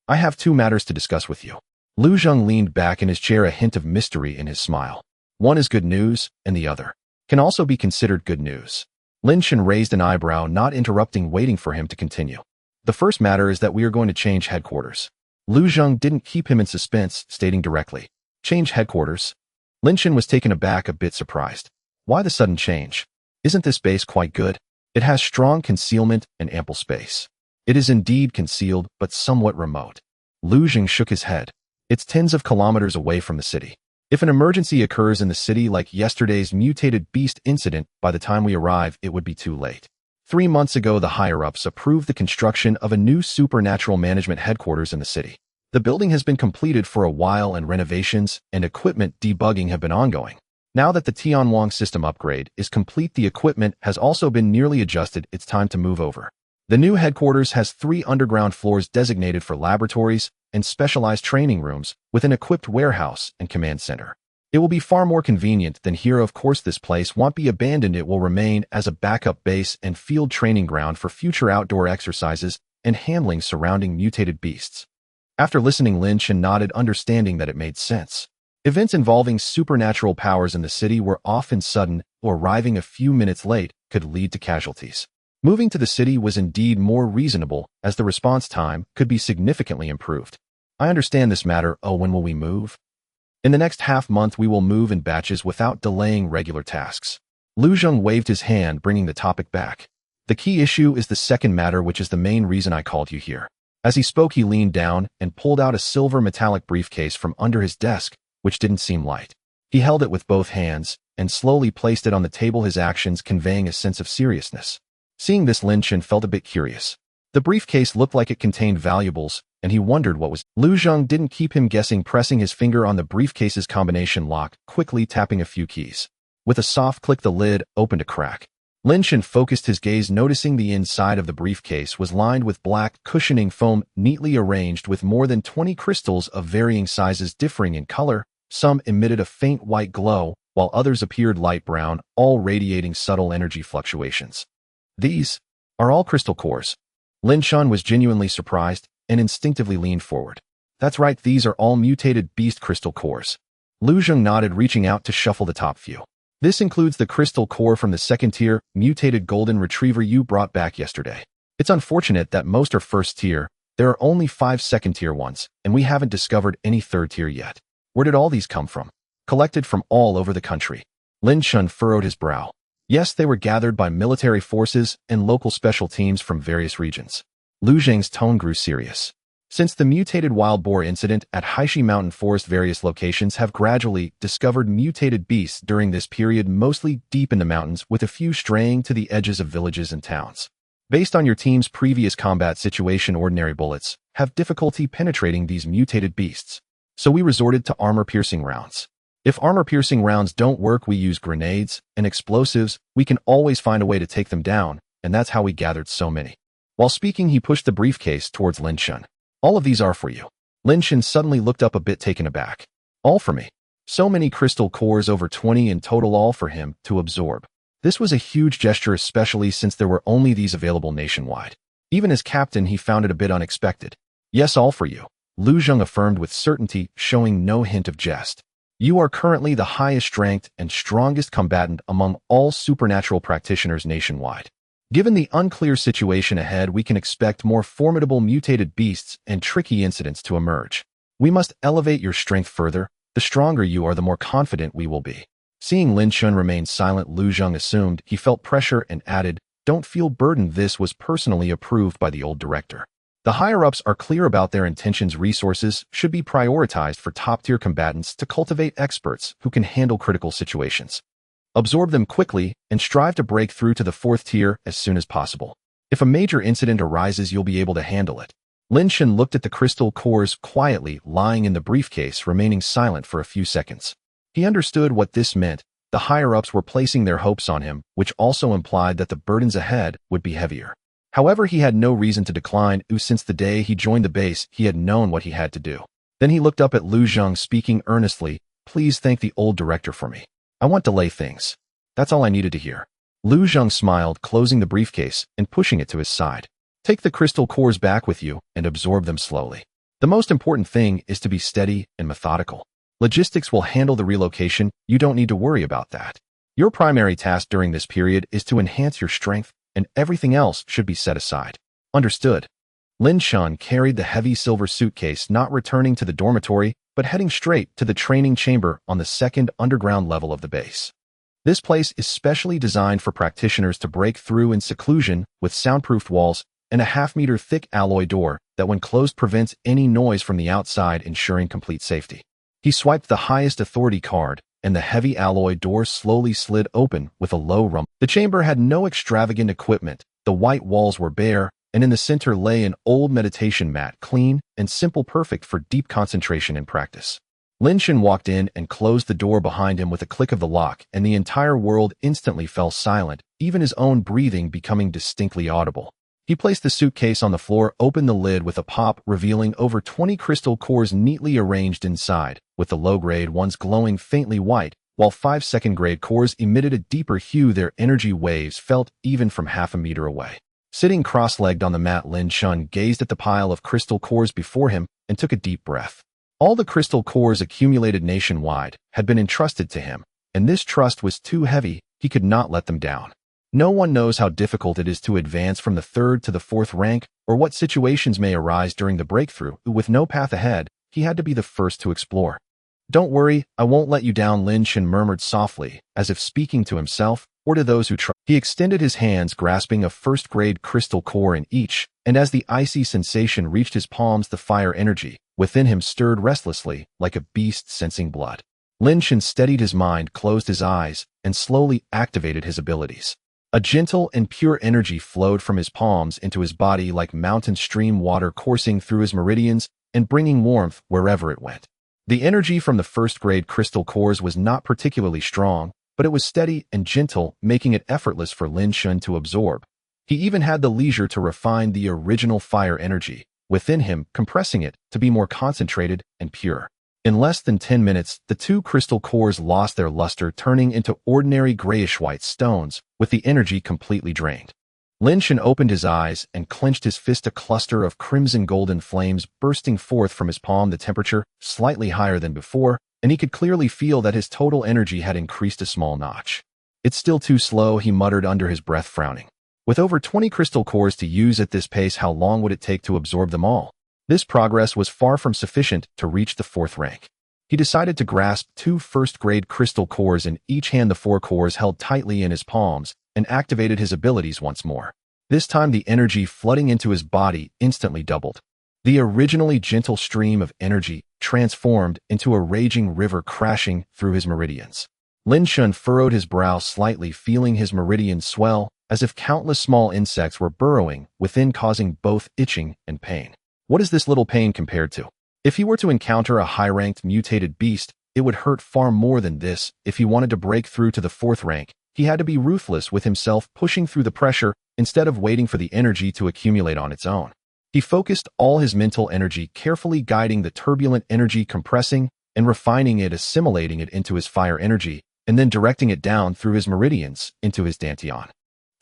"I have two matters to discuss with you." Liu Zheng leaned back in his chair, a hint of mystery in his smile. "One is good news, and the other can also be considered good news." Lin Chen raised an eyebrow, not interrupting, waiting for him to continue. "The first matter is that we are going to change headquarters." Liu Zheng didn't keep him in suspense, stating directly, "Change headquarters?" Lin Chen was taken aback, a bit surprised. "Why the sudden change? Isn't this base quite good? It has strong concealment and ample space." "It is indeed concealed, but somewhat remote." Liu Zheng shook his head. "It's tens of kilometers away from the city. If an emergency occurs in the city like yesterday's mutated beast incident, by the time we arrive, it would be too late." 3 months ago, the higher-ups approved the construction of a new supernatural management headquarters in the city. The building has been completed for a while, and renovations and equipment debugging have been ongoing. Now that the Tianwang system upgrade is complete, the equipment has also been nearly adjusted. It's time to move over. The new headquarters has 3 underground floors designated for laboratories and specialized training rooms with an equipped warehouse and command center. It will be far more convenient than here. Of course, this place won't be abandoned. It will remain as a backup base and field training ground for future outdoor exercises and handling surrounding mutated beasts. After listening, Lin Chen nodded, understanding that it made sense. Events involving supernatural powers in the city were often sudden, or arriving a few minutes late could lead to casualties. Moving to the city was indeed more reasonable, as the response time could be significantly improved. I understand this matter. Oh, when will we move? In the next half-month, we will move in batches without delaying regular tasks. Lu Zheng waved his hand, bringing the topic back. The key issue is the second matter, which is the main reason I called you here. As he spoke, he leaned down and pulled out a silver metallic briefcase from under his desk, which didn't seem light. He held it with both hands and slowly placed it on the table, his actions conveying a sense of seriousness. Seeing this, Lin Chen felt a bit curious. The briefcase looked like it contained valuables, and he wondered what was. Lu Zheng didn't keep him guessing, pressing his finger on the briefcase's combination lock, quickly tapping a few keys. With a soft click, the lid opened a crack. Lin Chen focused his gaze, noticing the inside of the briefcase was lined with black, cushioning foam, neatly arranged with more than 20 crystals of varying sizes differing in color. Some emitted a faint white glow, while others appeared light brown, all radiating subtle energy fluctuations. These are all crystal cores. Lin Chen was genuinely surprised and instinctively leaned forward. That's right, these are all mutated beast crystal cores. Lu Zheng nodded, reaching out to shuffle the top few. This includes the crystal core from the second-tier, mutated golden retriever you brought back yesterday. It's unfortunate that most are first-tier. There are only 5 second-tier ones, and we haven't discovered any third-tier yet. Where did all these come from? Collected from all over the country. Lin Chen furrowed his brow. Yes, they were gathered by military forces and local special teams from various regions. Lu Zheng's tone grew serious. Since the mutated wild boar incident at Haishi Mountain Forest, various locations have gradually discovered mutated beasts during this period, mostly deep in the mountains, with a few straying to the edges of villages and towns. Based on your team's previous combat situation, ordinary bullets have difficulty penetrating these mutated beasts. So we resorted to armor-piercing rounds. If armor-piercing rounds don't work, we use grenades and explosives. We can always find a way to take them down, and that's how we gathered so many. While speaking, he pushed the briefcase towards Lin Chen. All of these are for you. Lin Chen suddenly looked up, a bit taken aback. All for me? So many crystal cores, over 20 in total, all for him to absorb. This was a huge gesture, especially since there were only these available nationwide. Even as captain, he found it a bit unexpected. Yes, all for you, Lu Zheng affirmed with certainty, showing no hint of jest. You are currently the highest ranked and strongest combatant among all supernatural practitioners nationwide. Given the unclear situation ahead, we can expect more formidable mutated beasts and tricky incidents to emerge. We must elevate your strength further. The stronger you are, the more confident we will be. Seeing Lin Chen remain silent, Lu Zheng assumed he felt pressure and added, don't feel burdened. This was personally approved by the old director. The higher-ups are clear about their intentions. Resources should be prioritized for top-tier combatants to cultivate experts who can handle critical situations. Absorb them quickly and strive to break through to the 4th tier as soon as possible. If a major incident arises, you'll be able to handle it. Lin Chen looked at the crystal cores quietly lying in the briefcase, remaining silent for a few seconds. He understood what this meant. The higher-ups were placing their hopes on him, which also implied that the burdens ahead would be heavier. However, he had no reason to decline. Since the day he joined the base, he had known what he had to do. Then he looked up at Lu Zheng, speaking earnestly, please thank the old director for me. I won't delay things. That's all I needed to hear. Lu Zheng smiled, closing the briefcase and pushing it to his side. Take the crystal cores back with you and absorb them slowly. The most important thing is to be steady and methodical. Logistics will handle the relocation. You don't need to worry about that. Your primary task during this period is to enhance your strength, and everything else should be set aside. Understood. Lin Chen carried the heavy silver suitcase, not returning to the dormitory, but heading straight to the training chamber on the 2nd underground level of the base. This place is specially designed for practitioners to break through in seclusion, with soundproofed walls and a half-meter thick alloy door that, when closed, prevents any noise from the outside, ensuring complete safety. He swiped the highest authority card, and the heavy alloy door slowly slid open with a low rumble. The chamber had no extravagant equipment. The white walls were bare, and in the center lay an old meditation mat, clean and simple, perfect for deep concentration and practice. Lin Chen walked in and closed the door behind him with a click of the lock, and the entire world instantly fell silent, even his own breathing becoming distinctly audible. He placed the suitcase on the floor, opened the lid with a pop, revealing over 20 crystal cores neatly arranged inside, with the low-grade ones glowing faintly white, while 5 second-grade cores emitted a deeper hue. Their energy waves felt even from half a meter away. Sitting cross-legged on the mat, Lin Chen gazed at the pile of crystal cores before him and took a deep breath. All the crystal cores accumulated nationwide had been entrusted to him, and this trust was too heavy. He could not let them down. No one knows how difficult it is to advance from the 3rd to the 4th rank, or what situations may arise during the breakthrough. With no path ahead, he had to be the first to explore. "Don't worry, I won't let you down," Lin Chen murmured softly, as if speaking to himself or to those who trust. He extended his hands, grasping a 1st-grade crystal core in each, and as the icy sensation reached his palms, the fire energy within him stirred restlessly, like a beast sensing blood. Lin Chen steadied his mind, closed his eyes, and slowly activated his abilities. A gentle and pure energy flowed from his palms into his body like mountain stream water, coursing through his meridians and bringing warmth wherever it went. The energy from the 1st-grade crystal cores was not particularly strong, but it was steady and gentle, making it effortless for Lin Chen to absorb. He even had the leisure to refine the original fire energy within him, compressing it to be more concentrated and pure. In less than 10 minutes, the 2 crystal cores lost their luster, turning into ordinary grayish-white stones, with the energy completely drained. Lin Chen opened his eyes and clenched his fist, a cluster of crimson-golden flames bursting forth from his palm, the temperature slightly higher than before, and he could clearly feel that his total energy had increased a small notch. "It's still too slow," he muttered under his breath, frowning. With over 20 crystal cores to use at this pace, how long would it take to absorb them all? This progress was far from sufficient to reach the 4th rank. He decided to grasp 2 1st-grade crystal cores in each hand, the 4 cores held tightly in his palms, and activated his abilities once more. This time the energy flooding into his body instantly doubled. The originally gentle stream of energy transformed into a raging river crashing through his meridians. Lin Chen furrowed his brow slightly, feeling his meridians swell, as if countless small insects were burrowing within, causing both itching and pain. What is this little pain compared to? If he were to encounter a high-ranked mutated beast, it would hurt far more than this. If he wanted to break through to the 4th rank, he had to be ruthless with himself, pushing through the pressure instead of waiting for the energy to accumulate on its own. He focused all his mental energy, carefully guiding the turbulent energy, compressing and refining it, assimilating it into his fire energy, and then directing it down through his meridians into his dantian.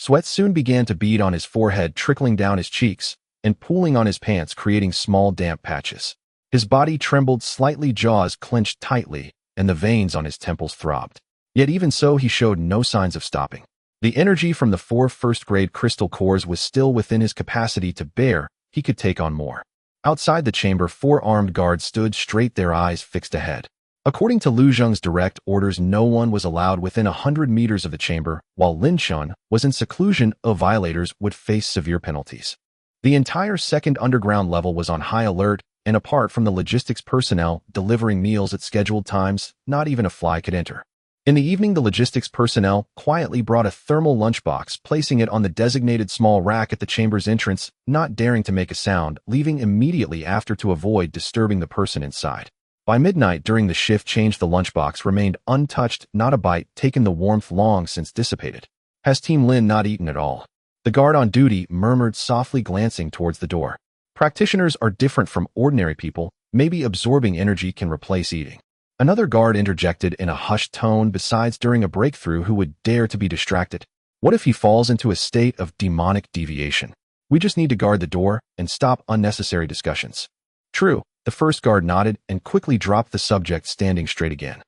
Sweat soon began to bead on his forehead, trickling down his cheeks and pooling on his pants, creating small damp patches. His body trembled slightly, jaws clenched tightly, and the veins on his temples throbbed. Yet even so, he showed no signs of stopping. The energy from the 4 1st-grade crystal cores was still within his capacity to bear. He could take on more. Outside the chamber, 4 armed guards stood straight, their eyes fixed ahead. According to Lu Zheng's direct orders, no one was allowed within 100 meters of the chamber, while Lin Chen was in seclusion. Violators would face severe penalties. The entire 2nd underground level was on high alert, and apart from the logistics personnel delivering meals at scheduled times, not even a fly could enter. In the evening, the logistics personnel quietly brought a thermal lunchbox, placing it on the designated small rack at the chamber's entrance, not daring to make a sound, leaving immediately after to avoid disturbing the person inside. By midnight, during the shift change, the lunchbox remained untouched, not a bite taken, the warmth long since dissipated. "Has Team Lin not eaten at all?" The guard on duty murmured softly, glancing towards the door. "Practitioners are different from ordinary people. Maybe absorbing energy can replace eating." Another guard interjected in a hushed tone. "Besides, during a breakthrough, who would dare to be distracted? What if he falls into a state of demonic deviation? We just need to guard the door and stop unnecessary discussions." "True." The first guard nodded and quickly dropped the subject, standing straight again.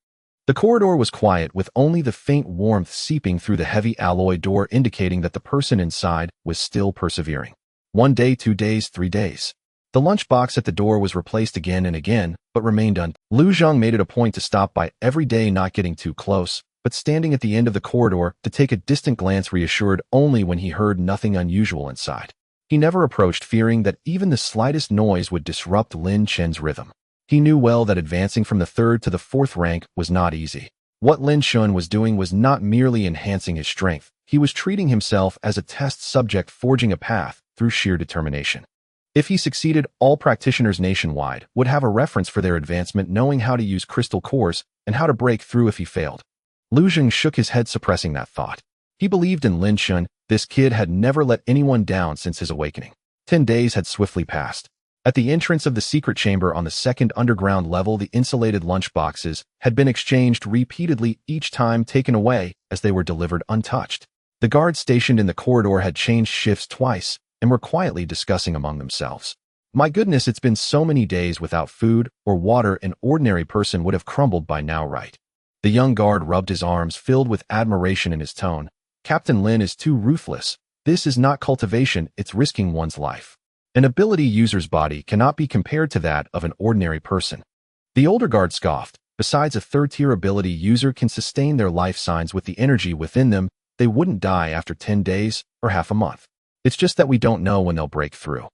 The corridor was quiet, with only the faint warmth seeping through the heavy alloy door, indicating that the person inside was still persevering. 1 day, 2 days, 3 days. The lunchbox at the door was replaced again and again, but remained Lu Zheng made it a point to stop by every day, not getting too close, but standing at the end of the corridor to take a distant glance, reassured only when he heard nothing unusual inside. He never approached, fearing that even the slightest noise would disrupt Lin Chen's rhythm. He knew well that advancing from the 3rd to the 4th rank was not easy. What Lin Chen was doing was not merely enhancing his strength, he was treating himself as a test subject, forging a path through sheer determination. If he succeeded, all practitioners nationwide would have a reference for their advancement, knowing how to use crystal cores and how to break through if he failed. Lu Zheng shook his head, suppressing that thought. He believed in Lin Chen. This kid had never let anyone down since his awakening. 10 days had swiftly passed. At the entrance of the secret chamber on the second underground level, the insulated lunchboxes had been exchanged repeatedly, each time taken away as they were delivered untouched. The guards stationed in the corridor had changed shifts twice and were quietly discussing among themselves. My goodness, it's been so many days without food or water. An ordinary person would have crumbled by now, right? The young guard rubbed his arms, filled with admiration in his tone. Captain Lin is too ruthless. This is not cultivation, it's risking one's life. An ability user's body cannot be compared to that of an ordinary person. The older guard scoffed. Besides, a third-tier ability user can sustain their life signs with the energy within them. They wouldn't die after 10 days or half a month. It's just that we don't know when they'll break through.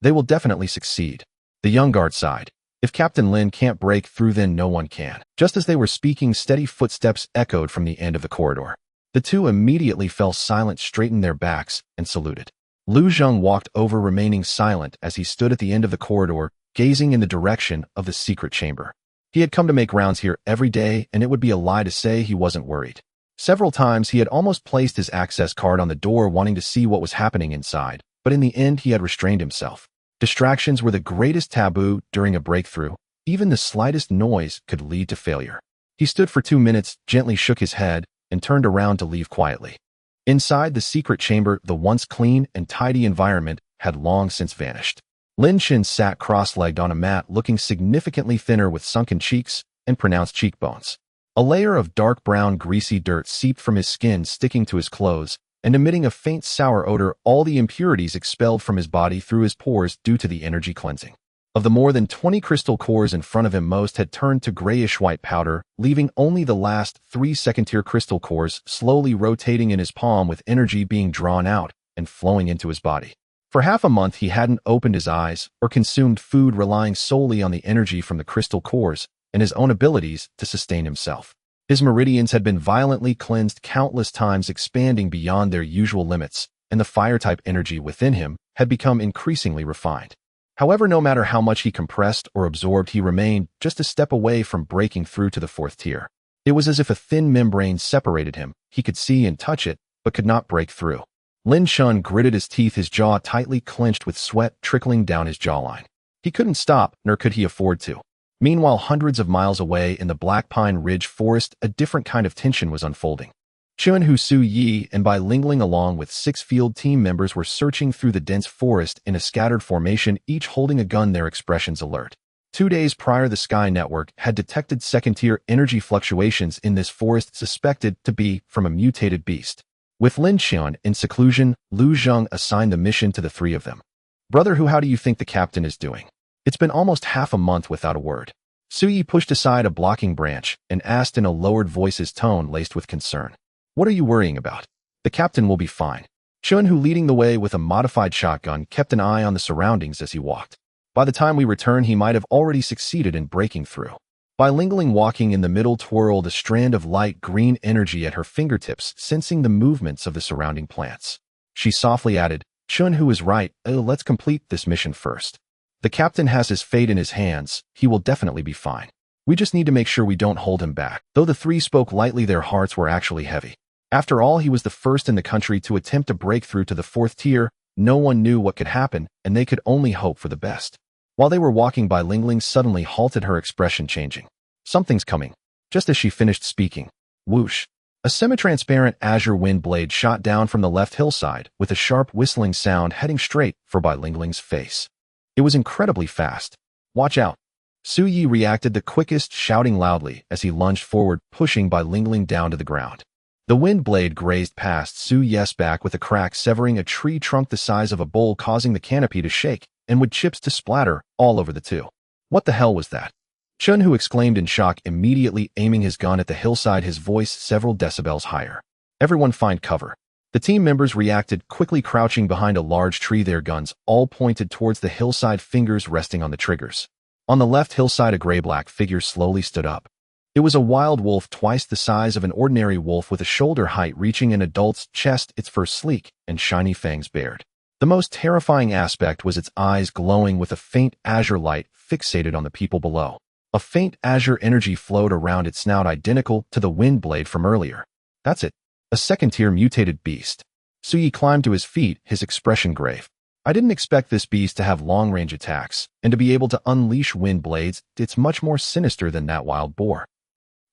They will definitely succeed. The young guard sighed. If Captain Lin can't break through, then no one can. Just as they were speaking, steady footsteps echoed from the end of the corridor. The two immediately fell silent, straightened their backs, and saluted. Lu Zheng walked over, remaining silent as he stood at the end of the corridor, gazing in the direction of the secret chamber. He had come to make rounds here every day, and it would be a lie to say he wasn't worried. Several times he had almost placed his access card on the door, wanting to see what was happening inside, but in the end he had restrained himself. Distractions were the greatest taboo during a breakthrough. Even the slightest noise could lead to failure. He stood for 2 minutes, gently shook his head, and turned around to leave quietly. Inside the secret chamber, the once clean and tidy environment had long since vanished. Lin Chen sat cross-legged on a mat, looking significantly thinner with sunken cheeks and pronounced cheekbones. A layer of dark brown greasy dirt seeped from his skin, sticking to his clothes and emitting a faint sour odor, all the impurities expelled from his body through his pores due to the energy cleansing. Of the more than 20 crystal cores in front of him, most had turned to grayish-white powder, leaving only the last 3 second-tier crystal cores slowly rotating in his palm, with energy being drawn out and flowing into his body. For half a month he hadn't opened his eyes or consumed food, relying solely on the energy from the crystal cores and his own abilities to sustain himself. His meridians had been violently cleansed countless times, expanding beyond their usual limits, and the fire-type energy within him had become increasingly refined. However, no matter how much he compressed or absorbed, he remained just a step away from breaking through to the 4th tier. It was as if a thin membrane separated him. He could see and touch it, but could not break through. Lin Chen gritted his teeth, his jaw tightly clenched with sweat trickling down his jawline. He couldn't stop, nor could he afford to. Meanwhile, hundreds of miles away in the Black Pine Ridge forest, a different kind of tension was unfolding. Chunhu, Su Yi, and Bai Lingling, along with 6 field team members, were searching through the dense forest in a scattered formation, each holding a gun, their expressions alert. 2 days prior, the Sky Network had detected second-tier energy fluctuations in this forest, suspected to be from a mutated beast. With Lin Chen in seclusion, Lu Zheng assigned the mission to the 3 of them. "Brother Hu, how do you think the captain is doing? It's been almost half a month without a word." Su Yi pushed aside a blocking branch and asked in a lowered voice, his tone laced with concern. "What are you worrying about? The captain will be fine." Chunhu, leading the way with a modified shotgun, kept an eye on the surroundings as he walked. "By the time we return, he might have already succeeded in breaking through." Bai Lingling, walking in the middle, twirled a strand of light green energy at her fingertips, sensing the movements of the surrounding plants. She softly added, "Chunhu is right. Let's complete this mission first. The captain has his fate in his hands. He will definitely be fine. We just need to make sure we don't hold him back." Though the 3 spoke lightly, their hearts were actually heavy. After all, he was the first in the country to attempt a breakthrough to the 4th tier. No one knew what could happen, and they could only hope for the best. While they were walking by, Lingling suddenly halted, her expression changing. "Something's coming." Just as she finished speaking, whoosh, a semi-transparent azure wind blade shot down from the left hillside with a sharp whistling sound, heading straight for Bai Lingling's face. It was incredibly fast. "Watch out." Su Yi reacted the quickest, shouting loudly as he lunged forward, pushing Bai Lingling down to the ground. The wind blade grazed past Su Yi's back with a crack, severing a tree trunk the size of a bowl, causing the canopy to shake and with chips to splatter all over the two. "What the hell was that?" Chunhu exclaimed in shock, immediately aiming his gun at the hillside, his voice several decibels higher. "Everyone find cover." The team members reacted, quickly crouching behind a large tree, their guns all pointed towards the hillside, fingers resting on the triggers. On the left hillside, a gray-black figure slowly stood up. It was a wild wolf, twice the size of an ordinary wolf, with a shoulder height reaching an adult's chest, its fur sleek and shiny fangs bared. The most terrifying aspect was its eyes glowing with a faint azure light fixated on the people below. A faint azure energy flowed around its snout identical to the wind blade from earlier. That's it. A second-tier mutated beast. Suyi climbed to his feet, his expression grave. I didn't expect this beast to have long-range attacks, and to be able to unleash wind blades. It's much more sinister than that wild boar.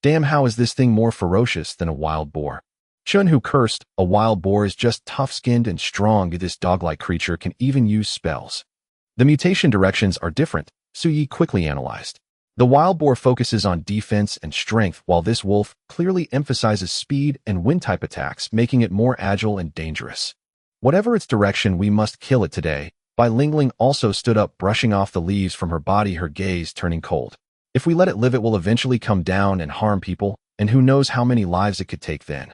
Damn, how is this thing more ferocious than a wild boar? Chun, who cursed, a wild boar is just tough-skinned and strong. This dog-like creature can even use spells. The mutation directions are different, Suyi quickly analyzed. The wild boar focuses on defense and strength, while this wolf clearly emphasizes speed and wind-type attacks, making it more agile and dangerous. Whatever its direction, we must kill it today. Bai Lingling also stood up, brushing off the leaves from her body, her gaze turning cold. If we let it live, it will eventually come down and harm people, and who knows how many lives it could take then.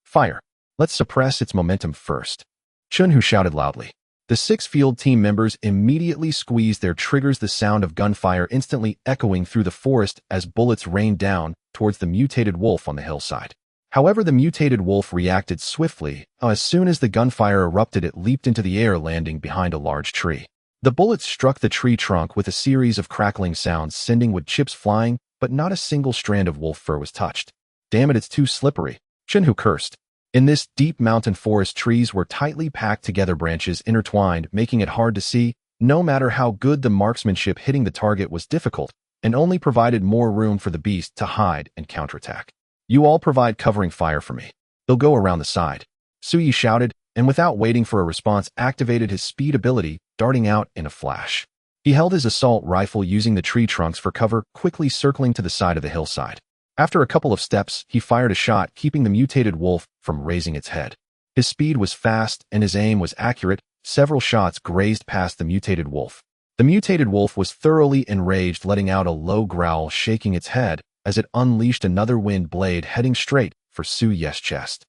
Fire. Let's suppress its momentum first. Chun, who shouted loudly. The 6 field team members immediately squeezed their triggers, the sound of gunfire instantly echoing through the forest as bullets rained down towards the mutated wolf on the hillside. However, the mutated wolf reacted swiftly. As soon as the gunfire erupted, it leaped into the air, landing behind a large tree. The bullets struck the tree trunk with a series of crackling sounds, sending wood chips flying, but not a single strand of wolf fur was touched. Damn it, it's too slippery. Chun, who cursed. In this deep mountain forest, trees were tightly packed together, branches intertwined, making it hard to see. No matter how good the marksmanship, hitting the target was difficult, and only provided more room for the beast to hide and counterattack. You all provide covering fire for me. They'll go around the side. Suyi shouted, and without waiting for a response, activated his speed ability, darting out in a flash. He held his assault rifle, using the tree trunks for cover, quickly circling to the side of the hillside. After a couple of steps, he fired a shot, keeping the mutated wolf from raising its head. His speed was fast, and his aim was accurate. Several shots grazed past the mutated wolf. The mutated wolf was thoroughly enraged, letting out a low growl, shaking its head as it unleashed another wind blade, heading straight for Suyi's chest.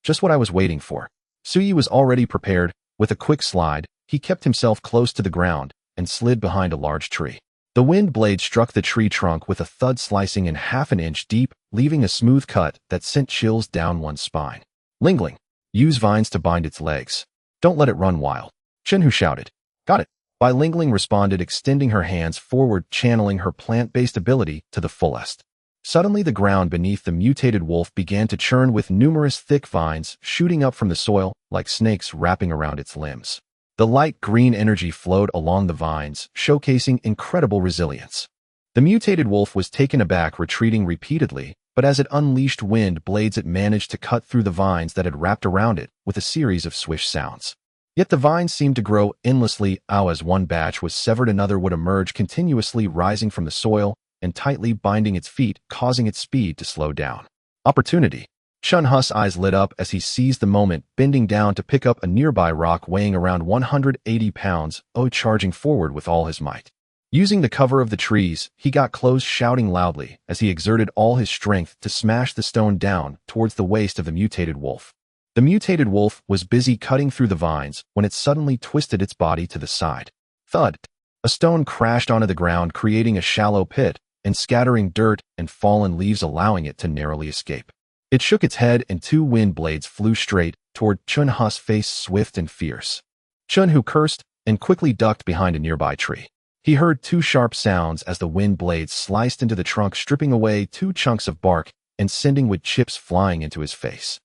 Just what I was waiting for. Suyi was already prepared. With a quick slide, he kept himself close to the ground and slid behind a large tree. The wind blade struck the tree trunk with a thud, slicing in half an inch deep, leaving a smooth cut that sent chills down one's spine. Lingling, use vines to bind its legs. Don't let it run wild. Chen, who shouted. Got it. Bai Lingling responded, extending her hands forward, channeling her plant-based ability to the fullest. Suddenly, the ground beneath the mutated wolf began to churn, with numerous thick vines shooting up from the soil like snakes wrapping around its limbs. The light green energy flowed along the vines, showcasing incredible resilience. The mutated wolf was taken aback, retreating repeatedly, but as it unleashed wind blades, it managed to cut through the vines that had wrapped around it with a series of swish sounds. Yet the vines seemed to grow endlessly. As one batch was severed, another would emerge, continuously rising from the soil and tightly binding its feet, causing its speed to slow down. Opportunity. Chun Hu's eyes lit up as he seized the moment, bending down to pick up a nearby rock weighing around 180 pounds, charging forward with all his might. Using the cover of the trees, he got close, shouting loudly as he exerted all his strength to smash the stone down towards the waist of the mutated wolf. The mutated wolf was busy cutting through the vines when it suddenly twisted its body to the side. Thud! A stone crashed onto the ground, creating a shallow pit and scattering dirt and fallen leaves, allowing it to narrowly escape. It shook its head, and 2 wind blades flew straight toward Chun Hu's face, swift and fierce. Chun, who cursed and quickly ducked behind a nearby tree. He heard 2 sharp sounds as the wind blades sliced into the trunk, stripping away 2 chunks of bark and sending wood chips flying into his face.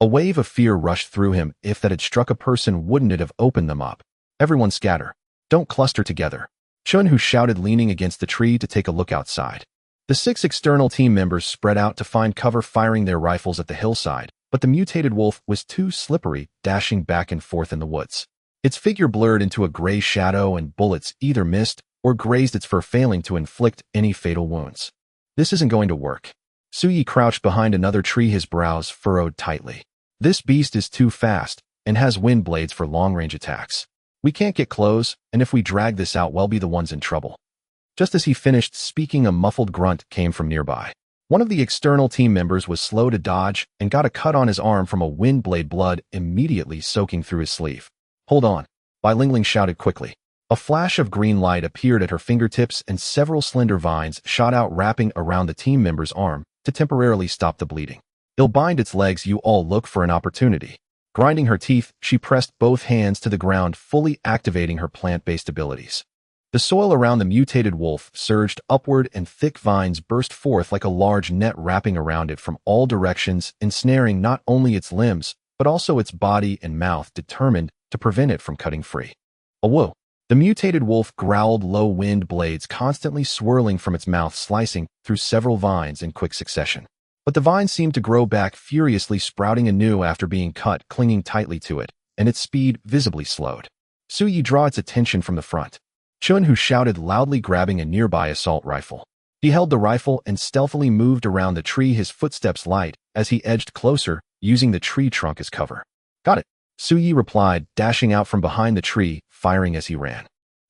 A wave of fear rushed through him. If that had struck a person, wouldn't it have opened them up? Everyone scatter. Don't cluster together. Chun, who shouted, leaning against the tree to take a look outside. The 6 external team members spread out to find cover, firing their rifles at the hillside, but the mutated wolf was too slippery, dashing back and forth in the woods. Its figure blurred into a gray shadow, and bullets either missed or grazed its fur, failing to inflict any fatal wounds. This isn't going to work. Suyi crouched behind another tree, his brows furrowed tightly. This beast is too fast and has wind blades for long-range attacks. We can't get close, and if we drag this out, we'll be the ones in trouble. Just as he finished speaking, a muffled grunt came from nearby. One of the external team members was slow to dodge and got a cut on his arm from a wind blade, blood immediately soaking through his sleeve. Hold on, Bai Lingling shouted quickly. A flash of green light appeared at her fingertips, and several slender vines shot out, wrapping around the team member's arm to temporarily stop the bleeding. They'll bind its legs. You all look for an opportunity. Grinding her teeth, she pressed both hands to the ground, fully activating her plant-based abilities. The soil around the mutated wolf surged upward and thick vines burst forth like a large net wrapping around it from all directions, ensnaring not only its limbs, but also its body and mouth, determined to prevent it from cutting free. Whoa! The mutated wolf growled, low wind blades constantly swirling from its mouth, slicing through several vines in quick succession. But the vines seemed to grow back, furiously sprouting anew after being cut, clinging tightly to it, and its speed visibly slowed. Suyi drew its attention from the front. Chun, who shouted loudly, grabbing a nearby assault rifle. He held the rifle and stealthily moved around the tree, his footsteps light as he edged closer, using the tree trunk as cover. Got it, Suyi replied, dashing out from behind the tree, firing as he ran.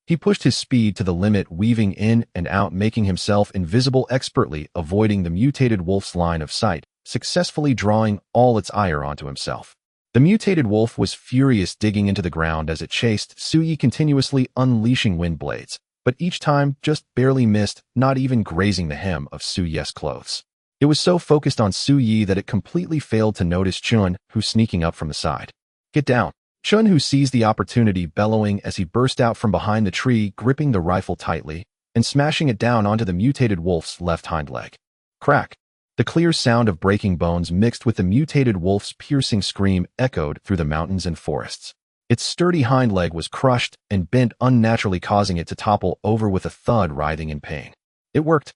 He pushed his speed to the limit, weaving in and out, making himself invisible, expertly avoiding the mutated wolf's line of sight, successfully drawing all its ire onto himself. The mutated wolf was furious, digging into the ground as it chased Suyi, continuously unleashing wind blades, but each time just barely missed, not even grazing the hem of Suyi's clothes. It was so focused on Suyi that it completely failed to notice Chun, who sneaking up from the side. Get down! Chun, who seized the opportunity, bellowing as he burst out from behind the tree, gripping the rifle tightly and smashing it down onto the mutated wolf's left hind leg. Crack! The clear sound of breaking bones mixed with the mutated wolf's piercing scream echoed through the mountains and forests. Its sturdy hind leg was crushed and bent unnaturally, causing it to topple over with a thud, writhing in pain. It worked.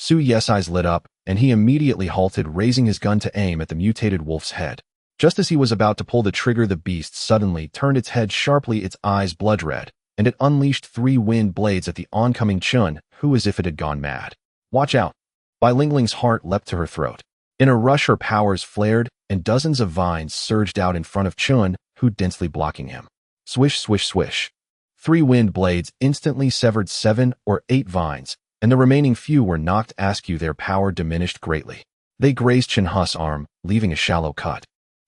Suyi's eyes lit up, and he immediately halted, raising his gun to aim at the mutated wolf's head. Just as he was about to pull the trigger, the beast suddenly turned its head sharply, its eyes blood red, and it unleashed 3 wind blades at the oncoming Chun, who as if it had gone mad. Watch out! Bai Lingling's heart leapt to her throat. In a rush, her powers flared, and dozens of vines surged out in front of Chun, who densely blocking him. Swish, swish, swish. 3 wind blades instantly severed 7 or 8 vines, and the remaining few were knocked askew, their power diminished greatly. They grazed Chun Hu's arm, leaving a shallow cut.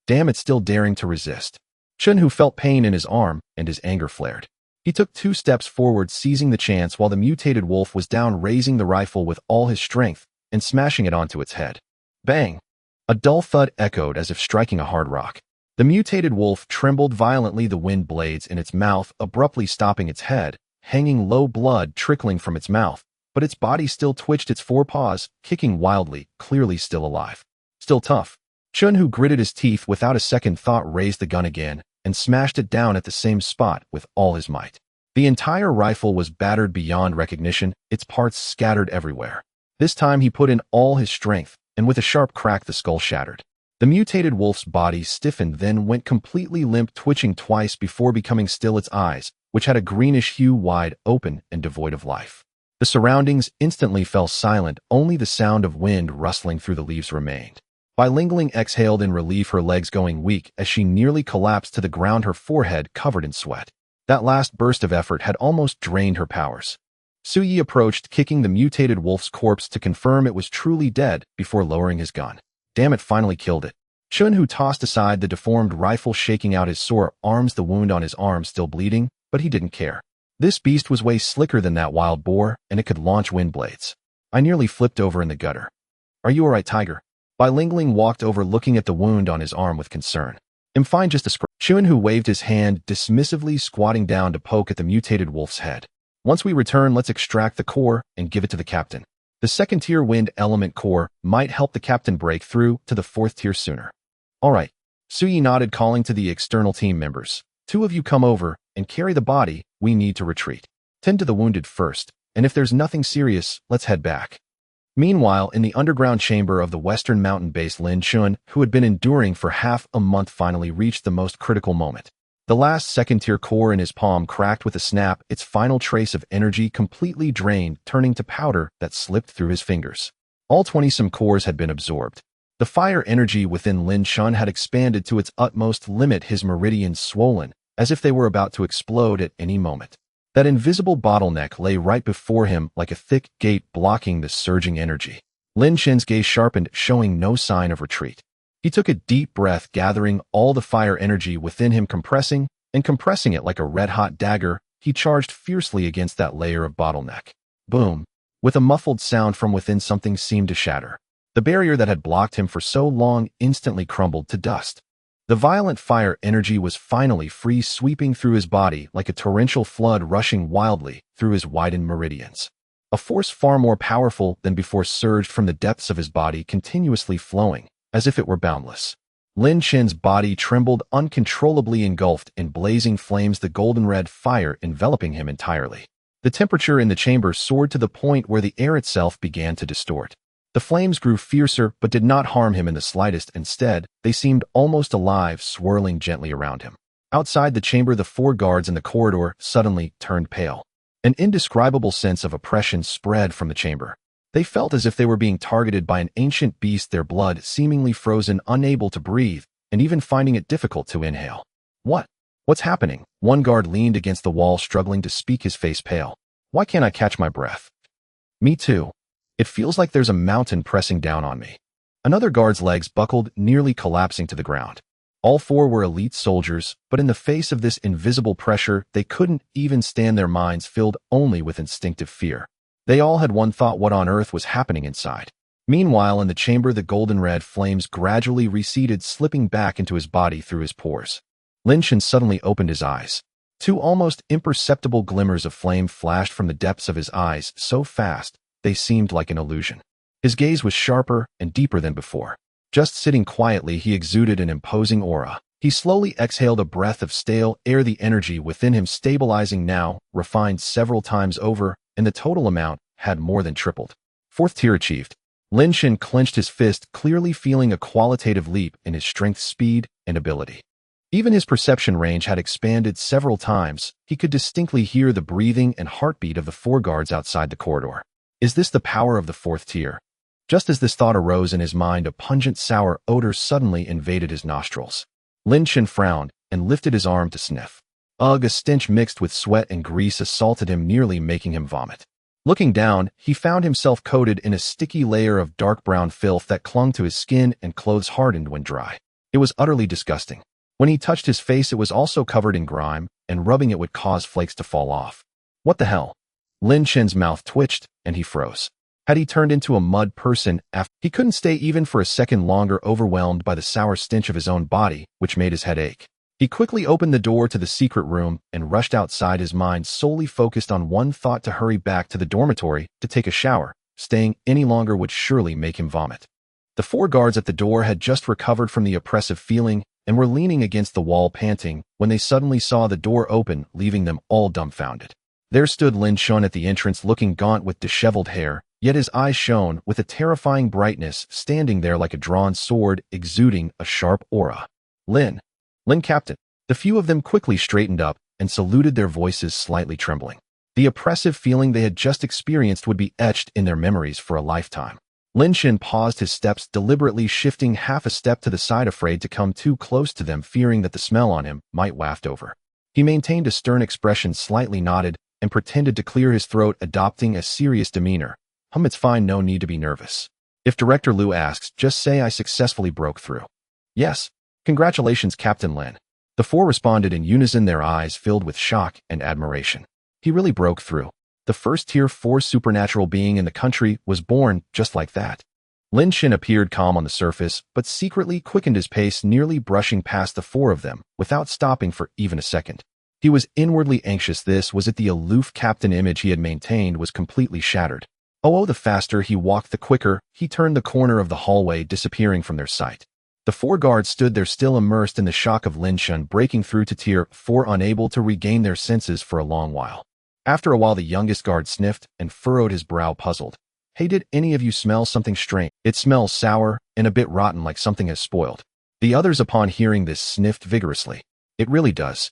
Damn it, still daring to resist. Chun, who felt pain in his arm, and his anger flared. He took 2 steps forward, seizing the chance while the mutated wolf was down, raising the rifle with all his strength and smashing it onto its head. Bang! A dull thud echoed as if striking a hard rock. The mutated wolf trembled violently, the wind blades in its mouth abruptly stopping its head, hanging low, blood trickling from its mouth, but its body still twitched, its forepaws kicking wildly, clearly still alive. Still tough. Chun, who gritted his teeth without a second thought, raised the gun again and smashed it down at the same spot with all his might. The entire rifle was battered beyond recognition, its parts scattered everywhere. This time he put in all his strength, and with a sharp crack the skull shattered. The mutated wolf's body stiffened, then went completely limp, twitching twice before becoming still, its eyes, which had a greenish hue, wide open and devoid of life. The surroundings instantly fell silent, only the sound of wind rustling through the leaves remained. Bai Lingling exhaled in relief, her legs going weak as she nearly collapsed to the ground, her forehead covered in sweat. That last burst of effort had almost drained her powers. Suyi approached, kicking the mutated wolf's corpse to confirm it was truly dead before lowering his gun. Damn it, finally killed it. Chun, who tossed aside the deformed rifle, shaking out his sore arms, the wound on his arm still bleeding, but he didn't care. This beast was way slicker than that wild boar, and it could launch wind blades. I nearly flipped over in the gutter. Are you alright, Tiger? Bai Lingling walked over, looking at the wound on his arm with concern. I'm fine, just a scratch. Chun, who waved his hand, dismissively squatting down to poke at the mutated wolf's head. Once we return, let's extract the core and give it to the captain. The 2nd-tier wind element core might help the captain break through to the 4th tier sooner. All right. Suyi nodded, calling to the external team members. 2 of you come over and carry the body. We need to retreat. Tend to the wounded first, and if there's nothing serious, let's head back. Meanwhile, in the underground chamber of the Western Mountain base, Lin Chen, who had been enduring for half a month, finally reached the most critical moment. The last 2nd-tier core in his palm cracked with a snap, its final trace of energy completely drained, turning to powder that slipped through his fingers. All 20-some cores had been absorbed. The fire energy within Lin Chen had expanded to its utmost limit, his meridians swollen, as if they were about to explode at any moment. That invisible bottleneck lay right before him like a thick gate, blocking the surging energy. Lin Chen's gaze sharpened, showing no sign of retreat. He took a deep breath, gathering all the fire energy within him, compressing it like a red-hot dagger. He charged fiercely against that layer of bottleneck. Boom! With a muffled sound from within, something seemed to shatter. The barrier that had blocked him for so long instantly crumbled to dust. The violent fire energy was finally free, sweeping through his body like a torrential flood rushing wildly through his widened meridians. A force far more powerful than before surged from the depths of his body, continuously flowing, as if it were boundless. Lin Chen's body trembled uncontrollably, engulfed in blazing flames, the golden-red fire enveloping him entirely. The temperature in the chamber soared to the point where the air itself began to distort. The flames grew fiercer but did not harm him in the slightest. Instead, they seemed almost alive, swirling gently around him. Outside the chamber, the 4 guards in the corridor suddenly turned pale. An indescribable sense of oppression spread from the chamber. They felt as if they were being targeted by an ancient beast, their blood seemingly frozen, unable to breathe, and even finding it difficult to inhale. What's happening? One guard leaned against the wall, struggling to speak, his face pale. Why can't I catch my breath? Me too. It feels like there's a mountain pressing down on me. Another guard's legs buckled, nearly collapsing to the ground. All 4 were elite soldiers, but in the face of this invisible pressure, they couldn't even stand, their minds filled only with instinctive fear. They all had one thought: what on earth was happening inside? Meanwhile, in the chamber, the golden-red flames gradually receded, slipping back into his body through his pores. Lin Chen suddenly opened his eyes. 2 almost imperceptible glimmers of flame flashed from the depths of his eyes, so fast they seemed like an illusion. His gaze was sharper and deeper than before. Just sitting quietly, he exuded an imposing aura. He slowly exhaled a breath of stale air, the energy within him stabilizing now, refined several times over, and the total amount had more than tripled. 4th tier achieved. Lin Chen clenched his fist, clearly feeling a qualitative leap in his strength, speed, and ability. Even his perception range had expanded several times. He could distinctly hear the breathing and heartbeat of the 4 guards outside the corridor. Is this the power of the 4th tier? Just as this thought arose in his mind, a pungent, sour odor suddenly invaded his nostrils. Lin Chen frowned and lifted his arm to sniff. Ugh, a stench mixed with sweat and grease assaulted him, nearly making him vomit. Looking down, he found himself coated in a sticky layer of dark brown filth that clung to his skin and clothes, hardened when dry. It was utterly disgusting. When he touched his face, it was also covered in grime, and rubbing it would cause flakes to fall off. What the hell? Lin Chen's mouth twitched, and he froze. Had he turned into a mud person after? He couldn't stay even for a second longer, overwhelmed by the sour stench of his own body, which made his head ache. He quickly opened the door to the secret room and rushed outside, his mind solely focused on one thought: to hurry back to the dormitory to take a shower. Staying any longer would surely make him vomit. The 4 guards at the door had just recovered from the oppressive feeling and were leaning against the wall, panting, when they suddenly saw the door open, leaving them all dumbfounded. There stood Lin Chen at the entrance, looking gaunt with disheveled hair, yet his eyes shone with a terrifying brightness, standing there like a drawn sword, exuding a sharp aura. Lin, Captain. The few of them quickly straightened up and saluted, their voices slightly trembling. The oppressive feeling they had just experienced would be etched in their memories for a lifetime. Lin Chen paused his steps, deliberately shifting half a step to the side, afraid to come too close to them, fearing that the smell on him might waft over. He maintained a stern expression, slightly nodded, and pretended to clear his throat, adopting a serious demeanor. It's fine, no need to be nervous. If Director Liu asks, just say I successfully broke through. Yes. Congratulations, Captain Lin. The 4 responded in unison, their eyes filled with shock and admiration. He really broke through. The 1st tier 4 supernatural being in the country was born just like that. Lin Chen appeared calm on the surface, but secretly quickened his pace, nearly brushing past the 4 of them, without stopping for even a second. He was inwardly anxious. This was it. The aloof captain image he had maintained was completely shattered. Oh, the faster he walked, the quicker he turned the corner of the hallway, disappearing from their sight. The 4 guards stood there, still immersed in the shock of Lin Chen breaking through to tier 4, unable to regain their senses for a long while. After a while, the youngest guard sniffed and furrowed his brow, puzzled. Hey, did any of you smell something strange? It smells sour and a bit rotten, like something has spoiled. The others, upon hearing this, sniffed vigorously. It really does.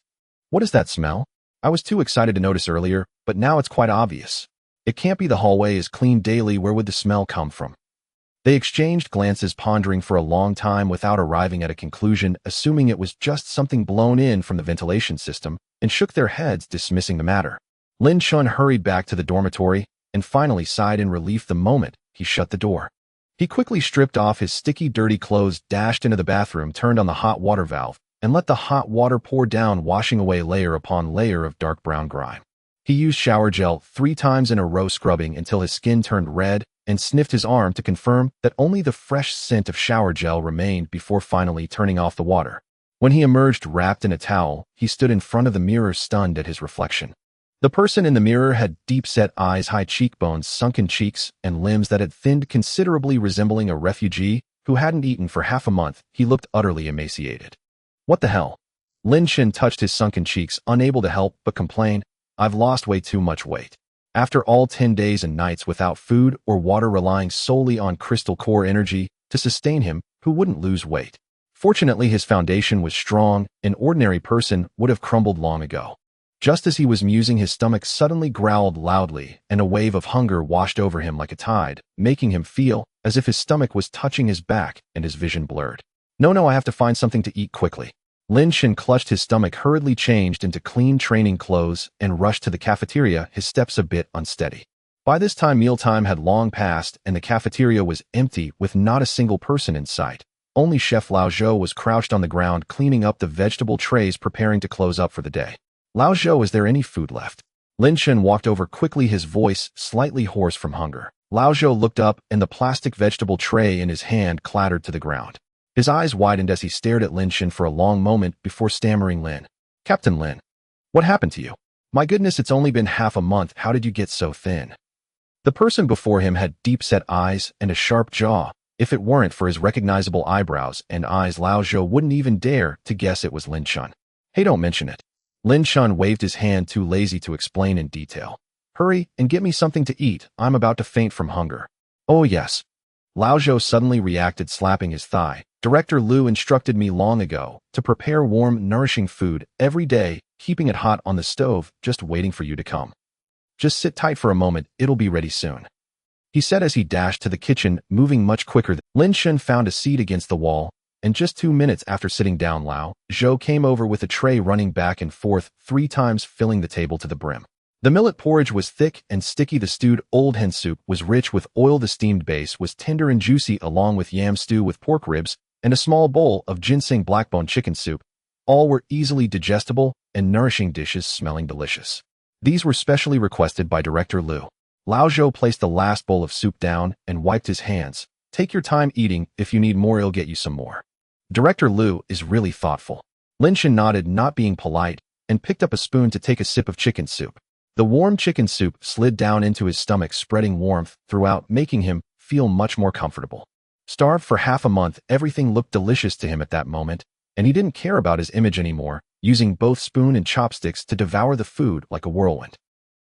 What is that smell? I was too excited to notice earlier, but now it's quite obvious. It can't be. The hallway is cleaned daily. Where would the smell come from? They exchanged glances, pondering for a long time without arriving at a conclusion, assuming it was just something blown in from the ventilation system, and shook their heads, dismissing the matter. Lin Chen hurried back to the dormitory and finally sighed in relief the moment he shut the door. He quickly stripped off his sticky, dirty clothes, dashed into the bathroom, turned on the hot water valve, and let the hot water pour down, washing away layer upon layer of dark brown grime. He used shower gel 3 times in a row, scrubbing until his skin turned red, and sniffed his arm to confirm that only the fresh scent of shower gel remained before finally turning off the water. When he emerged wrapped in a towel, he stood in front of the mirror stunned at his reflection. The person in the mirror had deep-set eyes, high cheekbones, sunken cheeks, and limbs that had thinned considerably, resembling a refugee who hadn't eaten for half a month. He looked utterly emaciated. What the hell? Lin Chen touched his sunken cheeks, unable to help but complain, I've lost way too much weight. After all 10 days and nights without food or water, relying solely on crystal core energy to sustain him, who wouldn't lose weight? Fortunately, his foundation was strong. An ordinary person would have crumbled long ago. Just as he was musing, his stomach suddenly growled loudly, and a wave of hunger washed over him like a tide, making him feel as if his stomach was touching his back and his vision blurred. No, I have to find something to eat quickly. Lin Chen clutched his stomach, hurriedly changed into clean training clothes, and rushed to the cafeteria, his steps a bit unsteady. By this time, mealtime had long passed, and the cafeteria was empty with not a single person in sight. Only Chef Lao Zhou was crouched on the ground, cleaning up the vegetable trays, preparing to close up for the day. Lao Zhou, is there any food left? Lin Chen walked over quickly, his voice slightly hoarse from hunger. Lao Zhou looked up, and the plastic vegetable tray in his hand clattered to the ground. His eyes widened as he stared at Lin Chen for a long moment before stammering, Captain Lin, what happened to you? My goodness, it's only been half a month. How did you get so thin? The person before him had deep-set eyes and a sharp jaw. If it weren't for his recognizable eyebrows and eyes, Lao Zhou wouldn't even dare to guess it was Lin Chen. Hey, don't mention it. Lin Chen waved his hand, too lazy to explain in detail. Hurry and get me something to eat. I'm about to faint from hunger. Oh yes. Lao Zhou suddenly reacted, slapping his thigh. Director Liu instructed me long ago to prepare warm, nourishing food every day, keeping it hot on the stove, just waiting for you to come. Just sit tight for a moment, it'll be ready soon, he said as he dashed to the kitchen, moving much quicker. Lin Chen found a seat against the wall, and just 2 minutes after sitting down, Lao Zhou came over with a tray, running back and forth 3 times, filling the table to the brim. The millet porridge was thick and sticky. The stewed old hen soup was rich with oil. The steamed base was tender and juicy, along with yam stew with pork ribs and a small bowl of ginseng blackbone chicken soup. All were easily digestible and nourishing dishes, smelling delicious. These were specially requested by Director Liu. Lao Zhou placed the last bowl of soup down and wiped his hands. Take your time eating. If you need more, I'll get you some more. Director Liu is really thoughtful. Lin Chen nodded, not being polite, and picked up a spoon to take a sip of chicken soup. The warm chicken soup slid down into his stomach, spreading warmth throughout, making him feel much more comfortable. Starved for half a month, everything looked delicious to him at that moment, and he didn't care about his image anymore, using both spoon and chopsticks to devour the food like a whirlwind.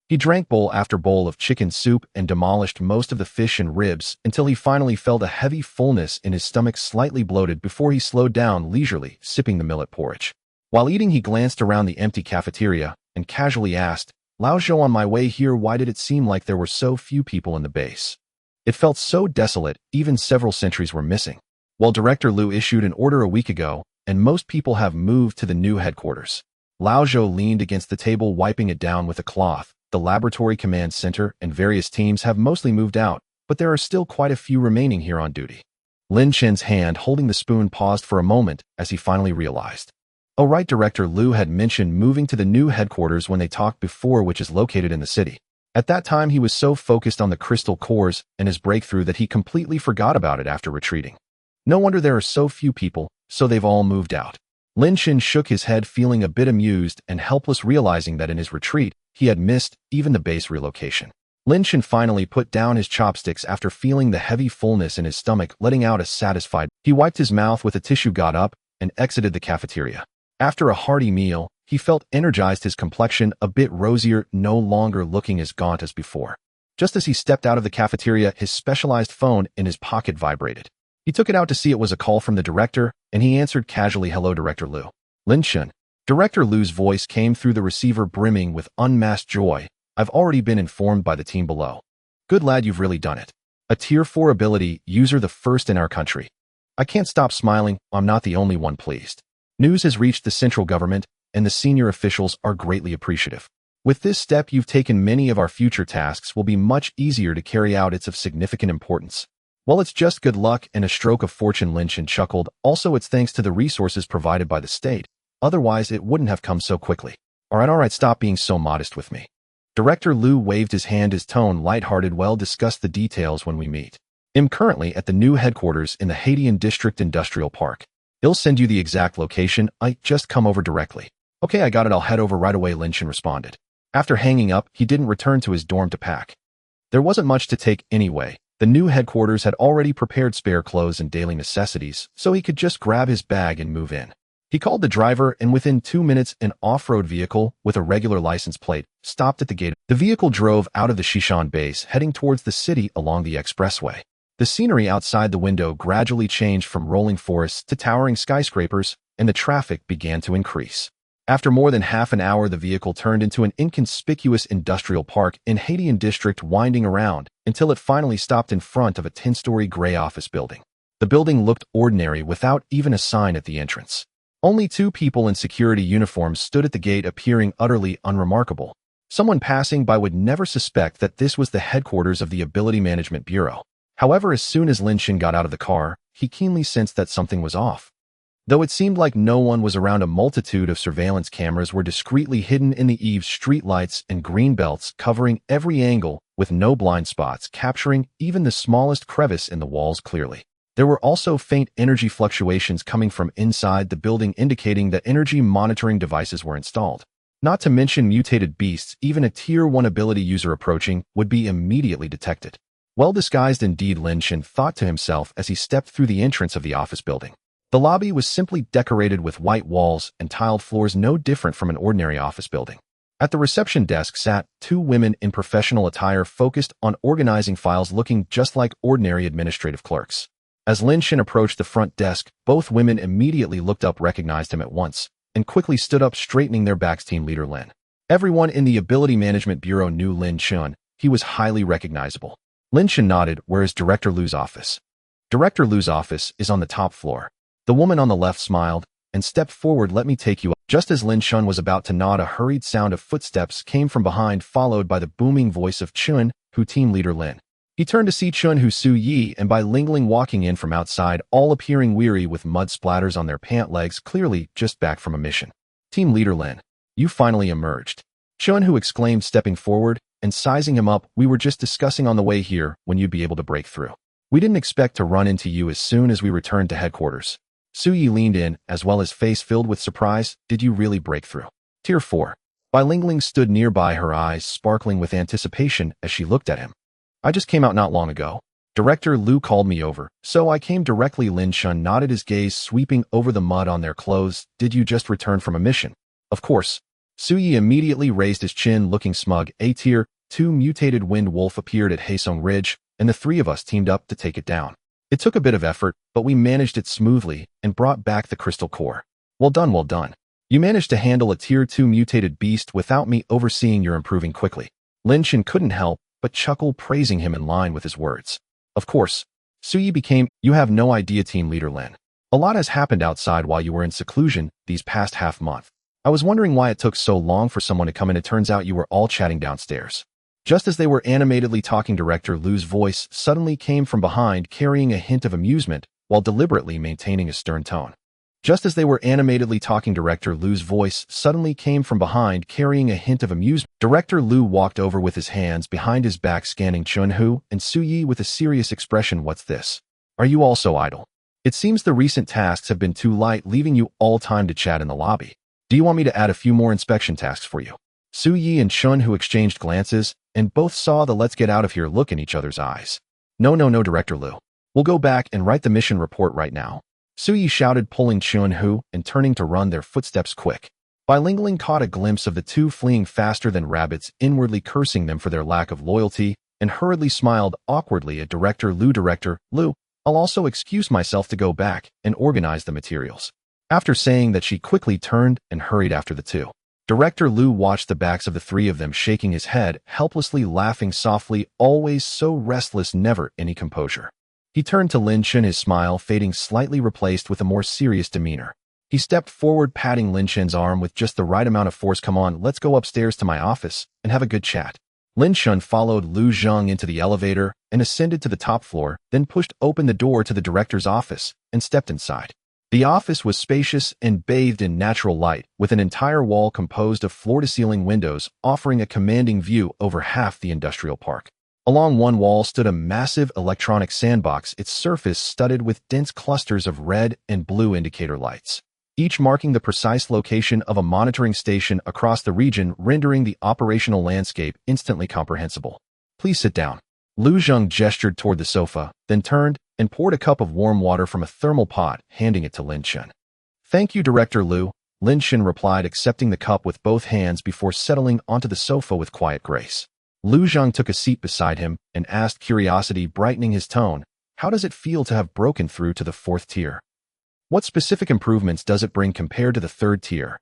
He drank bowl after bowl of chicken soup and demolished most of the fish and ribs until he finally felt a heavy fullness in his stomach, slightly bloated, before he slowed down, leisurely sipping the millet porridge. While eating, he glanced around the empty cafeteria and casually asked, Lao Zhou, on my way here, why did it seem like there were so few people in the base? It felt so desolate, even several sentries were missing. While Director Liu issued an order a week ago, and most people have moved to the new headquarters. Lao Zhou leaned against the table, wiping it down with a cloth. The laboratory command center and various teams have mostly moved out, but there are still quite a few remaining here on duty. Lin Chen's hand holding the spoon paused for a moment as he finally realized. Oh right, Director Liu had mentioned moving to the new headquarters when they talked before, which is located in the city. At that time, he was so focused on the crystal cores and his breakthrough that he completely forgot about it after retreating. No wonder there are so few people, so they've all moved out. Lin Chen shook his head, feeling a bit amused and helpless, realizing that in his retreat, he had missed even the base relocation. Lin Chen finally put down his chopsticks after feeling the heavy fullness in his stomach, letting out a satisfied. He wiped his mouth with a tissue, got up, and exited the cafeteria. After a hearty meal, he felt energized, his complexion a bit rosier, no longer looking as gaunt as before. Just as he stepped out of the cafeteria, his specialized phone in his pocket vibrated. He took it out to see it was a call from the director, and he answered casually, Hello, Director Liu. Lin Chen. Director Liu's voice came through the receiver, brimming with unmasked joy. I've already been informed by the team below. Good lad, you've really done it. A Tier 4 ability user, the first in our country. I can't stop smiling, I'm not the only one pleased. News has reached the central government, and the senior officials are greatly appreciative. With this step you've taken, many of our future tasks will be much easier to carry out. It's of significant importance. Well, it's just good luck and a stroke of fortune, Lin Chen chuckled. Also, it's thanks to the resources provided by the state. Otherwise, it wouldn't have come so quickly. All right, stop being so modest with me. Director Liu waved his hand, his tone lighthearted. We'll discuss the details when we meet. I'm currently at the new headquarters in the Haitian District Industrial Park. He'll send you the exact location. Just come over directly. Okay, I got it. I'll head over right away, Lin Chen responded. After hanging up, he didn't return to his dorm to pack. There wasn't much to take anyway. The new headquarters had already prepared spare clothes and daily necessities, so he could just grab his bag and move in. He called the driver, and within 2 minutes, an off-road vehicle with a regular license plate stopped at the gate. The vehicle drove out of the Shishan base, heading towards the city along the expressway. The scenery outside the window gradually changed from rolling forests to towering skyscrapers, and the traffic began to increase. After more than half an hour, the vehicle turned into an inconspicuous industrial park in Haidian district, winding around until it finally stopped in front of a 10-story gray office building. The building looked ordinary without even a sign at the entrance. Only 2 people in security uniforms stood at the gate, appearing utterly unremarkable. Someone passing by would never suspect that this was the headquarters of the Ability Management Bureau. However, as soon as Lin Chen got out of the car, he keenly sensed that something was off. Though it seemed like no one was around, a multitude of surveillance cameras were discreetly hidden in the eaves, streetlights and green belts covering every angle, with no blind spots capturing even the smallest crevice in the walls clearly. There were also faint energy fluctuations coming from inside the building, indicating that energy monitoring devices were installed. Not to mention mutated beasts. Even a Tier 1 ability user approaching would be immediately detected. Well disguised indeed, Lin Chen thought to himself as he stepped through the entrance of the office building. The lobby was simply decorated with white walls and tiled floors, no different from an ordinary office building. At the reception desk sat 2 women in professional attire focused on organizing files, looking just like ordinary administrative clerks. As Lin Chen approached the front desk, both women immediately looked up, recognized him at once, and quickly stood up, straightening their backs. Team leader Lin. Everyone in the Ability Management Bureau knew Lin Chen. He was highly recognizable. Lin Chen nodded. Where is Director Lu's office? Director Lu's office is on the top floor. The woman on the left smiled and stepped forward. Let me take you up. Just as Lin Chen was about to nod, a hurried sound of footsteps came from behind, followed by the booming voice of Chun Hu, team leader Lin. He turned to see Chun Hu, Su Yi, and Bai Lingling walking in from outside, all appearing weary with mud splatters on their pant legs, clearly just back from a mission. Team leader Lin, you finally emerged. Chun Hu exclaimed, stepping forward and sizing him up. We were just discussing on the way here when you'd be able to break through. We didn't expect to run into you as soon as we returned to headquarters. Su Yi leaned in, as well as face filled with surprise. Did you really break through? Tier 4. Bai Lingling stood nearby, her eyes sparkling with anticipation as she looked at him. I just came out not long ago. Director Lu called me over, so I came directly. Lin Chen nodded, his gaze sweeping over the mud on their clothes. Did you just return from a mission? Of course. Su Yi immediately raised his chin, looking smug. A Tier 2 mutated wind wolf appeared at Haesong Ridge, and the 3 of us teamed up to take it down. It took a bit of effort, but we managed it smoothly and brought back the crystal core. Well done, well done. You managed to handle a Tier 2 mutated beast without me overseeing. You're improving quickly. Lin Chen couldn't help but chuckle, praising him in line with his words. Of course. Su Yi became, you have no idea, team leader Lin. A lot has happened outside while you were in seclusion these past half month. I was wondering why it took so long for someone to come in. It turns out you were all chatting downstairs. Just as they were animatedly talking, Director Lu's voice suddenly came from behind, carrying a hint of amusement while deliberately maintaining a stern tone. Just as they were animatedly talking, Director Lu's voice suddenly came from behind, carrying a hint of amusement. Director Lu walked over with his hands behind his back, scanning Chun Hu and Su Yi with a serious expression. What's this? Are you also idle? It seems the recent tasks have been too light, leaving you all time to chat in the lobby. Do you want me to add a few more inspection tasks for you? Su Yi and Chun Hu exchanged glances, and both saw the let's get out of here look in each other's eyes. No, Director Lu. We'll go back and write the mission report right now. Su Yi shouted, pulling Chun Hu and turning to run, their footsteps quick. Bai Lingling caught a glimpse of the 2 fleeing faster than rabbits, inwardly cursing them for their lack of loyalty, and hurriedly smiled awkwardly at Director Lu. Director Lu, I'll also excuse myself to go back and organize the materials. After saying that, she quickly turned and hurried after the 2. Director Lu watched the backs of the 3 of them, shaking his head, helplessly laughing softly, always so restless, never any composure. He turned to Lin Chen, his smile fading, slightly replaced with a more serious demeanor. He stepped forward, patting Lin Chen's arm with just the right amount of force. Come on, let's go upstairs to my office and have a good chat. Lin Chen followed Lu Zheng into the elevator and ascended to the top floor, then pushed open the door to the director's office and stepped inside. The office was spacious and bathed in natural light, with an entire wall composed of floor-to-ceiling windows offering a commanding view over half the industrial park. Along one wall stood a massive electronic sandbox, its surface studded with dense clusters of red and blue indicator lights, each marking the precise location of a monitoring station across the region, rendering the operational landscape instantly comprehensible. Please sit down. Lu Zheng gestured toward the sofa, then turned and poured a cup of warm water from a thermal pot, handing it to Lin Chen. Thank you, Director Lu, Lin Chen replied, accepting the cup with both hands before settling onto the sofa with quiet grace. Lu Zheng took a seat beside him and asked, curiosity brightening his tone, how does it feel to have broken through to the 4th tier? What specific improvements does it bring compared to the 3rd tier?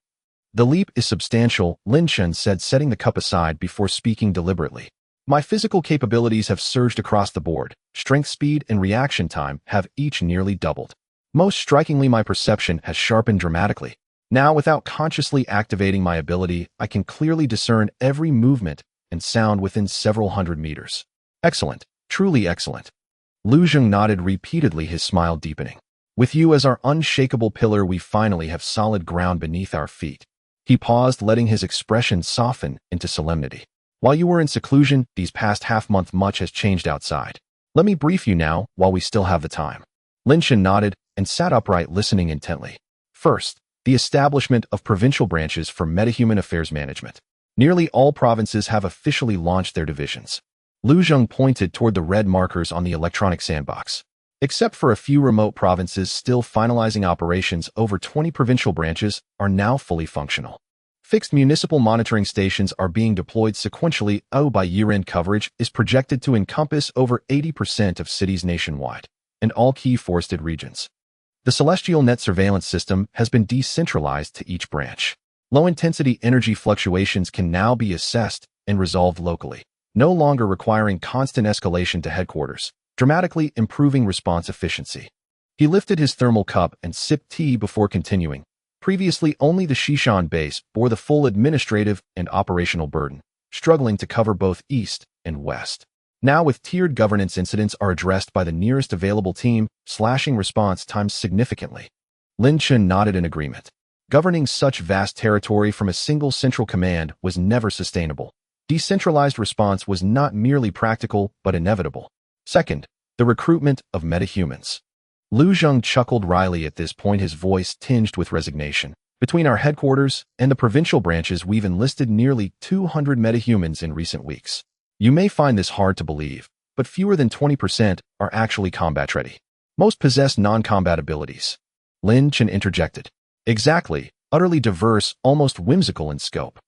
The leap is substantial, Lin Chen said, setting the cup aside before speaking deliberately. My physical capabilities have surged across the board. Strength, speed, and reaction time have each nearly doubled. Most strikingly, my perception has sharpened dramatically. Now, without consciously activating my ability, I can clearly discern every movement and sound within several hundred meters. Excellent. Truly excellent. Lu Zheng nodded repeatedly, his smile deepening. With you as our unshakable pillar, we finally have solid ground beneath our feet. He paused, letting his expression soften into solemnity. While you were in seclusion these past half-month, much has changed outside. Let me brief you now while we still have the time. Lin Chen nodded and sat upright, listening intently. First, the establishment of provincial branches for metahuman affairs management. Nearly all provinces have officially launched their divisions. Lu Zheng pointed toward the red markers on the electronic sandbox. Except for a few remote provinces still finalizing operations, over 20 provincial branches are now fully functional. Fixed municipal monitoring stations are being deployed sequentially. By year-end, coverage is projected to encompass over 80% of cities nationwide and all key forested regions. The celestial net surveillance system has been decentralized to each branch. Low-intensity energy fluctuations can now be assessed and resolved locally, no longer requiring constant escalation to headquarters, dramatically improving response efficiency. He lifted his thermal cup and sipped tea before continuing. Previously, only the Xishan base bore the full administrative and operational burden, struggling to cover both east and west. Now, with tiered governance, incidents are addressed by the nearest available team, slashing response times significantly. Lin Chen nodded in agreement. Governing such vast territory from a single central command was never sustainable. Decentralized response was not merely practical but inevitable. Second, the recruitment of metahumans. Lu Zheng chuckled wryly at this point, his voice tinged with resignation. Between our headquarters and the provincial branches, we've enlisted nearly 200 metahumans in recent weeks. You may find this hard to believe, but fewer than 20% are actually combat-ready. Most possess non-combat abilities. Lin Chen interjected. Exactly, utterly diverse, almost whimsical in scope.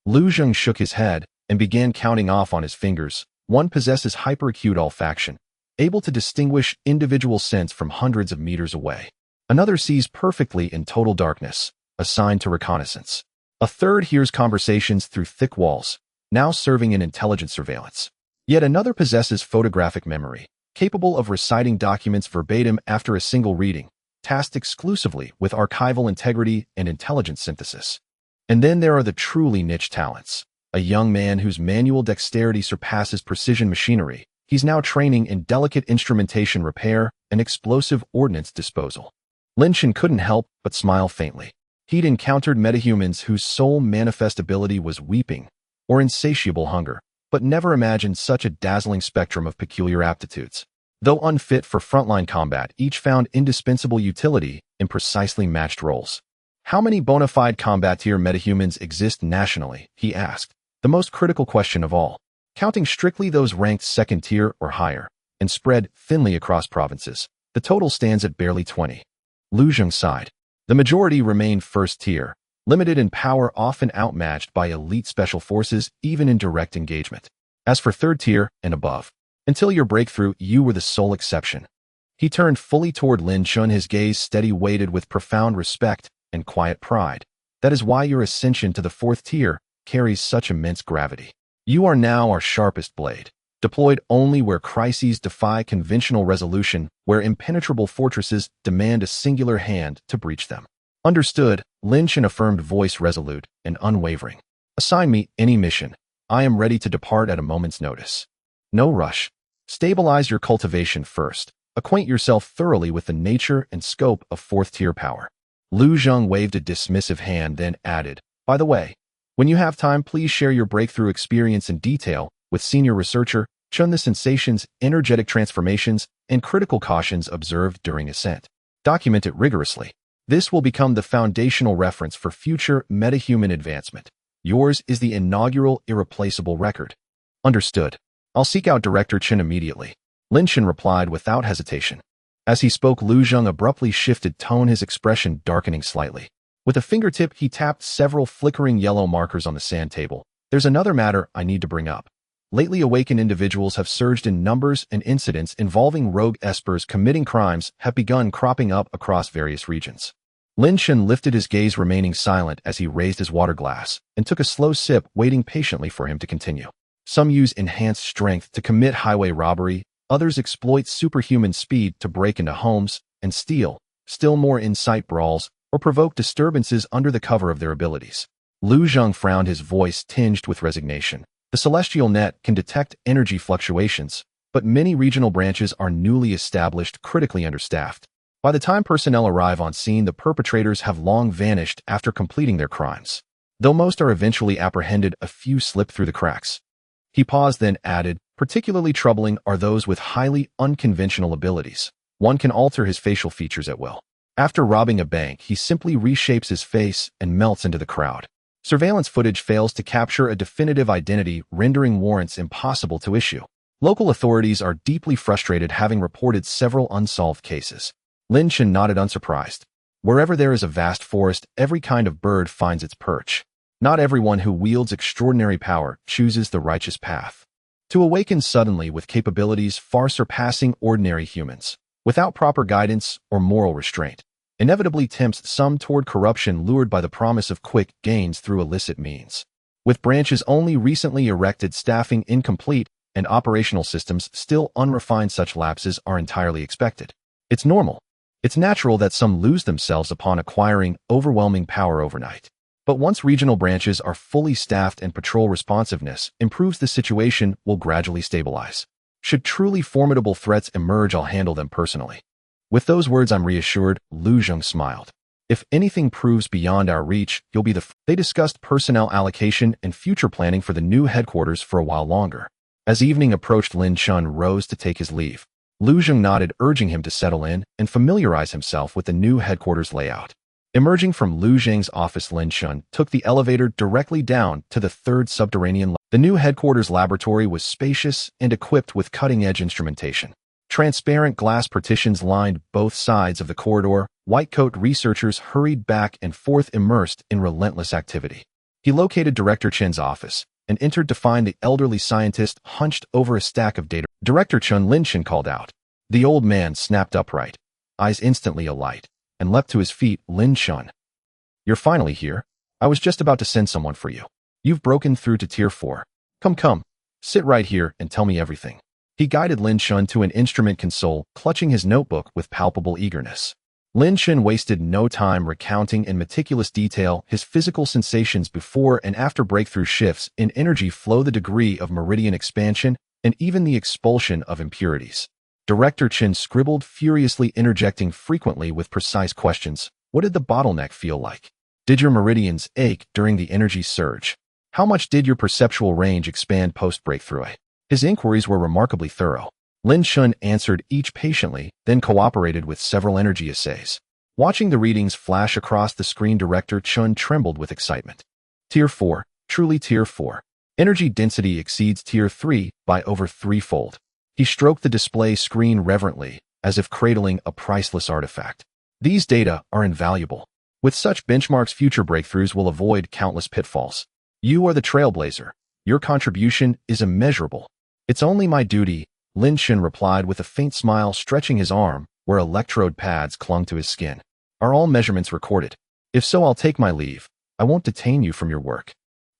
Lu Zheng shook his head and began counting off on his fingers. One possesses hyperacute olfaction, able to distinguish individual scents from hundreds of meters away. Another sees perfectly in total darkness, assigned to reconnaissance. A third hears conversations through thick walls, now serving in intelligence surveillance. Yet another possesses photographic memory, capable of reciting documents verbatim after a single reading, tasked exclusively with archival integrity and intelligence synthesis. And then there are the truly niche talents. A young man whose manual dexterity surpasses precision machinery. He's now training in delicate instrumentation repair and explosive ordnance disposal. Lin Chen couldn't help but smile faintly. He'd encountered metahumans whose sole manifest ability was weeping or insatiable hunger, but never imagined such a dazzling spectrum of peculiar aptitudes. Though unfit for frontline combat, each found indispensable utility in precisely matched roles. How many bona fide combat-tier metahumans exist nationally? He asked, the most critical question of all. Counting strictly those ranked 2nd tier or higher, and spread thinly across provinces, the total stands at barely 20. Lu Zheng sighed. The majority remain 1st tier, limited in power, often outmatched by elite special forces, even in direct engagement. As for 3rd tier and above, until your breakthrough, you were the sole exception. He turned fully toward Lin Chen, his gaze steady, weighted with profound respect and quiet pride. That is why your ascension to the 4th tier carries such immense gravity. You are now our sharpest blade, deployed only where crises defy conventional resolution, where impenetrable fortresses demand a singular hand to breach them. Understood, Lin Chen affirmed, voice resolute and unwavering. Assign me any mission. I am ready to depart at a moment's notice. No rush. Stabilize your cultivation first. Acquaint yourself thoroughly with the nature and scope of 4th tier power. Lu Zheng waved a dismissive hand, then added, by the way, when you have time, please share your breakthrough experience in detail with senior researcher Chen the sensations, energetic transformations, and critical cautions observed during ascent. Document it rigorously. This will become the foundational reference for future metahuman advancement. Yours is the inaugural irreplaceable record. Understood. I'll seek out Director Chen immediately. Lin Chen replied without hesitation. As he spoke, Lu Zheng abruptly shifted tone, his expression darkening slightly. With a fingertip, he tapped several flickering yellow markers on the sand table. There's another matter I need to bring up. Lately awakened individuals have surged in numbers, and incidents involving rogue espers committing crimes have begun cropping up across various regions. Lin Chen lifted his gaze, remaining silent as he raised his water glass, and took a slow sip, waiting patiently for him to continue. Some use enhanced strength to commit highway robbery, others exploit superhuman speed to break into homes and steal, still more incite brawls, or provoke disturbances under the cover of their abilities. Lu Zheng frowned, his voice tinged with resignation. The celestial net can detect energy fluctuations, but many regional branches are newly established, critically understaffed. By the time personnel arrive on scene, the perpetrators have long vanished after completing their crimes. Though most are eventually apprehended, a few slip through the cracks. He paused, then added, particularly troubling are those with highly unconventional abilities. One can alter his facial features at will. After robbing a bank, he simply reshapes his face and melts into the crowd. Surveillance footage fails to capture a definitive identity, rendering warrants impossible to issue. Local authorities are deeply frustrated, having reported several unsolved cases. Lin Chen nodded, unsurprised. Wherever there is a vast forest, every kind of bird finds its perch. Not everyone who wields extraordinary power chooses the righteous path. To awaken suddenly with capabilities far surpassing ordinary humans, without proper guidance or moral restraint, inevitably tempts some toward corruption, lured by the promise of quick gains through illicit means. With branches only recently erected, staffing incomplete, and operational systems still unrefined, such lapses are entirely expected. It's normal. It's natural that some lose themselves upon acquiring overwhelming power overnight. But once regional branches are fully staffed and patrol responsiveness improves, the situation will gradually stabilize. Should truly formidable threats emerge, I'll handle them personally. With those words, I'm reassured. Lu Zheng smiled. If anything proves beyond our reach, you'll be the They discussed personnel allocation and future planning for the new headquarters for a while longer. As evening approached, Lin Chen rose to take his leave. Lu Zheng nodded, urging him to settle in and familiarize himself with the new headquarters layout. Emerging from Lu Zheng's office, Lin Chen took the elevator directly down to the third subterranean level. The new headquarters laboratory was spacious and equipped with cutting-edge instrumentation. Transparent glass partitions lined both sides of the corridor. White-coat researchers hurried back and forth, immersed in relentless activity. He located Director Chen's office and entered to find the elderly scientist hunched over a stack of data. Director Chen, Lin Chen called out. The old man snapped upright, eyes instantly alight, and leapt to his feet. Lin Chen, you're finally here. I was just about to send someone for you. You've broken through to Tier 4. Come, sit right here and tell me everything. He guided Lin Chen to an instrument console, clutching his notebook with palpable eagerness. Lin Chen wasted no time recounting in meticulous detail his physical sensations before and after breakthrough shifts in energy flow, the degree of meridian expansion, and even the expulsion of impurities. Director Chen scribbled furiously, interjecting frequently with precise questions. What did the bottleneck feel like? Did your meridians ache during the energy surge? How much did your perceptual range expand post-breakthrough? His inquiries were remarkably thorough. Lin Chen answered each patiently, then cooperated with several energy assays. Watching the readings flash across the screen, Director Chen trembled with excitement. Tier 4, truly Tier 4. Energy density exceeds Tier 3 by over threefold. He stroked the display screen reverently, as if cradling a priceless artifact. These data are invaluable. With such benchmarks, future breakthroughs will avoid countless pitfalls. You are the trailblazer. Your contribution is immeasurable. It's only my duty, Lin Chen replied with a faint smile, stretching his arm, where electrode pads clung to his skin. Are all measurements recorded? If so, I'll take my leave. I won't detain you from your work.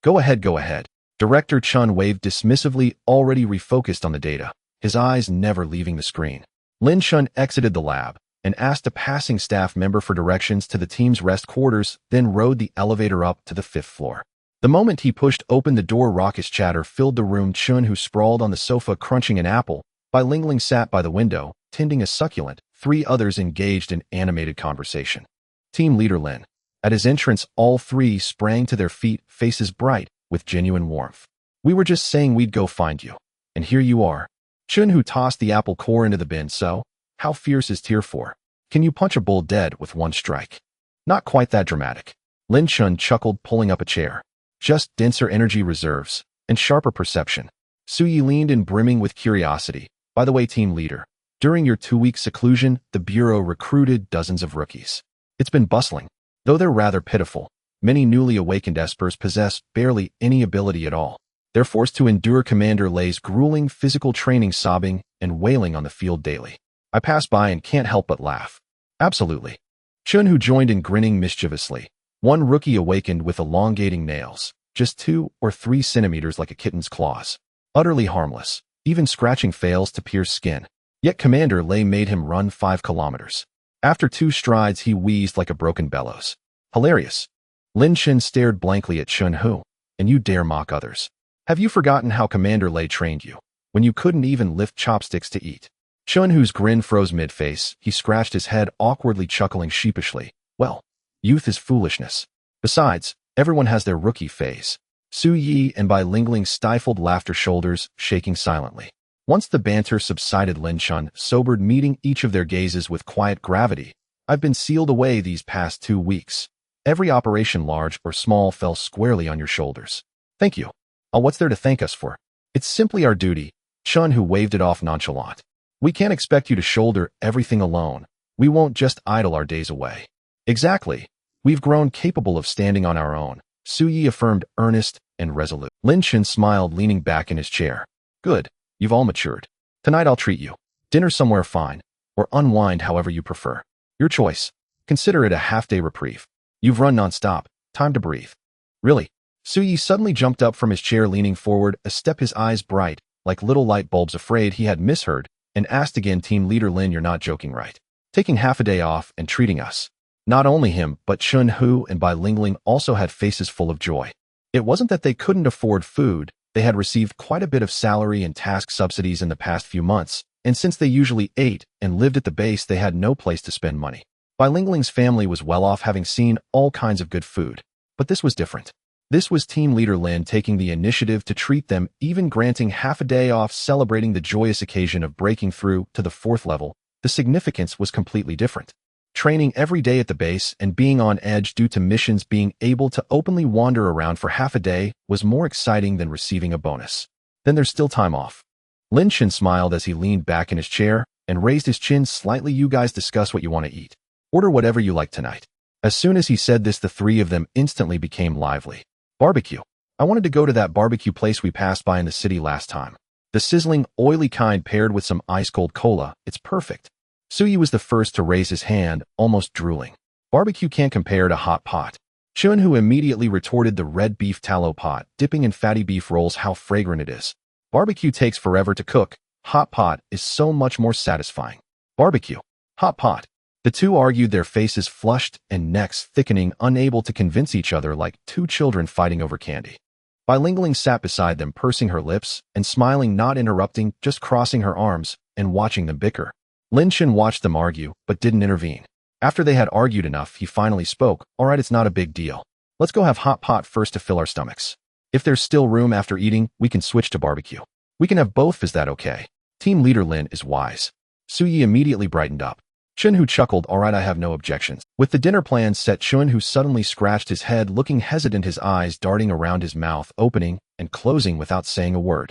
Go ahead. Director Chen waved dismissively, already refocused on the data, his eyes never leaving the screen. Lin Chen exited the lab and asked a passing staff member for directions to the team's rest quarters, then rode the elevator up to the 5th floor. The moment he pushed open the door, raucous chatter filled the room. Chen, who sprawled on the sofa crunching an apple, Bai Lingling sat by the window, tending a succulent. 3 others engaged in animated conversation. Team leader Lin. At his entrance, all 3 sprang to their feet, faces bright with genuine warmth. We were just saying we'd go find you. And here you are. Chun, who tossed the apple core into the bin. So, how fierce is Tier 4? Can you punch a bull dead with one strike? Not quite that dramatic. Lin Chen chuckled, pulling up a chair. Just denser energy reserves and sharper perception. Su Yi leaned in, brimming with curiosity. By the way, team leader, during your 2-week seclusion, the Bureau recruited dozens of rookies. It's been bustling. Though they're rather pitiful, many newly awakened espers possess barely any ability at all. They're forced to endure Commander Lei's grueling physical training, sobbing and wailing on the field daily. I pass by and can't help but laugh. Absolutely. Chun, who joined in, grinning mischievously. One rookie awakened with elongating nails, just 2 or 3 centimeters like a kitten's claws. Utterly harmless. Even scratching fails to pierce skin. Yet Commander Lei made him run 5 kilometers. After 2 strides, he wheezed like a broken bellows. Hilarious. Lin Chen stared blankly at Chun, who, and you dare mock others. Have you forgotten how Commander Lei trained you, when you couldn't even lift chopsticks to eat? Chun, whose grin froze mid-face, he scratched his head awkwardly, chuckling sheepishly. Well, youth is foolishness. Besides, everyone has their rookie phase. Su Yi and Bai Lingling stifled laughter, shoulders shaking silently. Once the banter subsided, Lin Chen sobered, meeting each of their gazes with quiet gravity. I've been sealed away these past 2 weeks. Every operation, large or small, fell squarely on your shoulders. Thank you. What's there to thank us for? It's simply our duty. Chun, who waved it off nonchalant. We can't expect you to shoulder everything alone. We won't just idle our days away. Exactly. We've grown capable of standing on our own, Su Yi affirmed, earnest and resolute. Lin Chen smiled, leaning back in his chair. Good. You've all matured. Tonight I'll treat you. Dinner somewhere fine, or unwind however you prefer. Your choice. Consider it a half-day reprieve. You've run non-stop. Time to breathe. Really? Su Yi suddenly jumped up from his chair, leaning forward a step, his eyes bright, like little light bulbs, afraid he had misheard, and asked again, Team Leader Lin, you're not joking, right? Taking half a day off and treating us. Not only him, but Chun, Hu, and Bai Lingling also had faces full of joy. It wasn't that they couldn't afford food. They had received quite a bit of salary and task subsidies in the past few months, and since they usually ate and lived at the base, they had no place to spend money. Bai Lingling's family was well off, having seen all kinds of good food. But this was different. This was Team Leader Lin taking the initiative to treat them, even granting half a day off, celebrating the joyous occasion of breaking through to the 4th level. The significance was completely different. Training every day at the base and being on edge due to missions, being able to openly wander around for half a day was more exciting than receiving a bonus. Then there's still time off. Lin Chen smiled as he leaned back in his chair and raised his chin slightly. You guys discuss what you want to eat. Order whatever you like tonight. As soon as he said this, the 3 of them instantly became lively. Barbecue. I wanted to go to that barbecue place we passed by in the city last time. The sizzling, oily kind paired with some ice-cold cola. It's perfect. Su Yi was the first to raise his hand, almost drooling. Barbecue can't compare to hot pot. Chun, who immediately retorted, the red beef tallow pot, dipping in fatty beef rolls, how fragrant it is. Barbecue takes forever to cook. Hot pot is so much more satisfying. Barbecue. Hot pot. The 2 argued, their faces flushed and necks thickening, unable to convince each other, like 2 children fighting over candy. Bai Lingling sat beside them, pursing her lips and smiling, not interrupting, just crossing her arms and watching them bicker. Lin Chen watched them argue, but didn't intervene. After they had argued enough, he finally spoke. All right, it's not a big deal. Let's go have hot pot first to fill our stomachs. If there's still room after eating, we can switch to barbecue. We can have both, is that okay? Team Leader Lin is wise. Su Yi immediately brightened up. Chun, who chuckled, all right, I have no objections. With the dinner plans set, Chun, who suddenly scratched his head, looking hesitant, his eyes darting around his mouth, opening and closing without saying a word.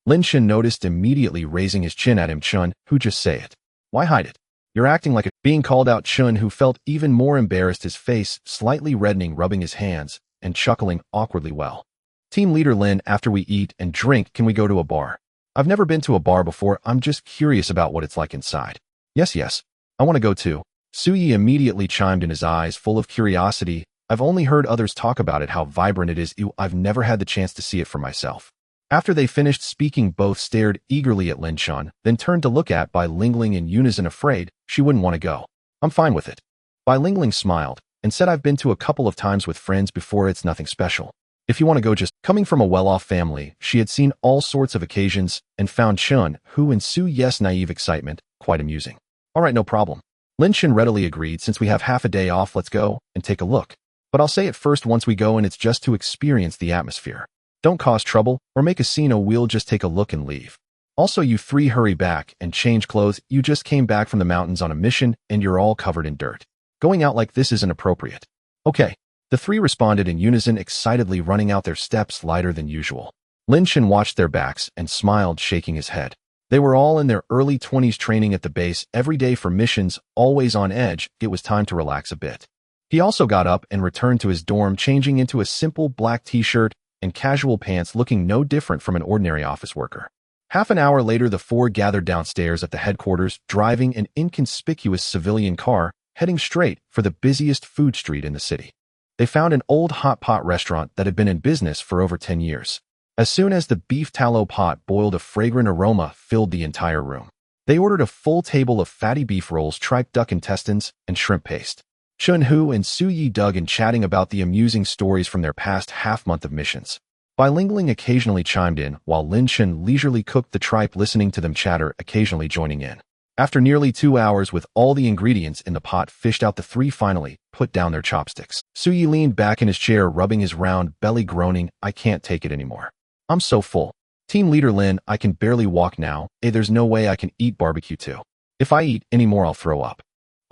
Lin Chen noticed, immediately raising his chin at him. Chun, who, just say it. Why hide it? You're acting like a... Being called out, Chun, who felt even more embarrassed, his face slightly reddening, rubbing his hands and chuckling awkwardly. Well, Team Leader Lin, after we eat and drink, can we go to a bar? I've never been to a bar before. I'm just curious about what it's like inside. Yes. I want to go too. Su Yi immediately chimed in, his eyes full of curiosity. I've only heard others talk about it, how vibrant it is. I've never had the chance to see it for myself. After they finished speaking, both stared eagerly at Lin Chen, then turned to look at Bai Lingling in unison, afraid she wouldn't want to go. I'm fine with it. Bai Lingling smiled and said, I've been to a couple of times with friends before. It's nothing special. If you want to go, just... Coming from a well-off family, she had seen all sorts of occasions and found Chun, Hu, and Su Yi's naive excitement quite amusing. All right, no problem. Lin Chen readily agreed. Since we have half a day off, let's go and take a look. But I'll say it first, once we go in, it's just to experience the atmosphere. Don't cause trouble or make a scene. We'll just take a look and leave. Also, you three hurry back and change clothes. You just came back from the mountains on a mission and you're all covered in dirt. Going out like this isn't appropriate. Okay. The three responded in unison, excitedly running out their steps lighter than usual. Lin Chen watched their backs and smiled, shaking his head. They were all in their early 20s, training at the base every day for missions, always on edge. It was time to relax a bit. He also got up and returned to his dorm, changing into a simple black t-shirt and casual pants, looking no different from an ordinary office worker. Half an hour later, the four gathered downstairs at the headquarters, driving an inconspicuous civilian car, heading straight for the busiest food street in the city. They found an old hot pot restaurant that had been in business for over 10 years. As soon as the beef tallow pot boiled, a fragrant aroma filled the entire room. They ordered a full table of fatty beef rolls, tripe duck intestines, and shrimp paste. Chun-Hu and Su-Yi dug in, chatting about the amusing stories from their past half-month of missions. Ling occasionally chimed in, while Lin Chen leisurely cooked the tripe, listening to them chatter, occasionally joining in. After nearly 2 hours with all the ingredients in the pot fished out, the three finally put down their chopsticks. Su-Yi leaned back in his chair, rubbing his round belly, groaning, "I can't take it anymore. I'm so full. Team leader Lin, I can barely walk now. There's no way I can eat barbecue too. If I eat any more, I'll throw up."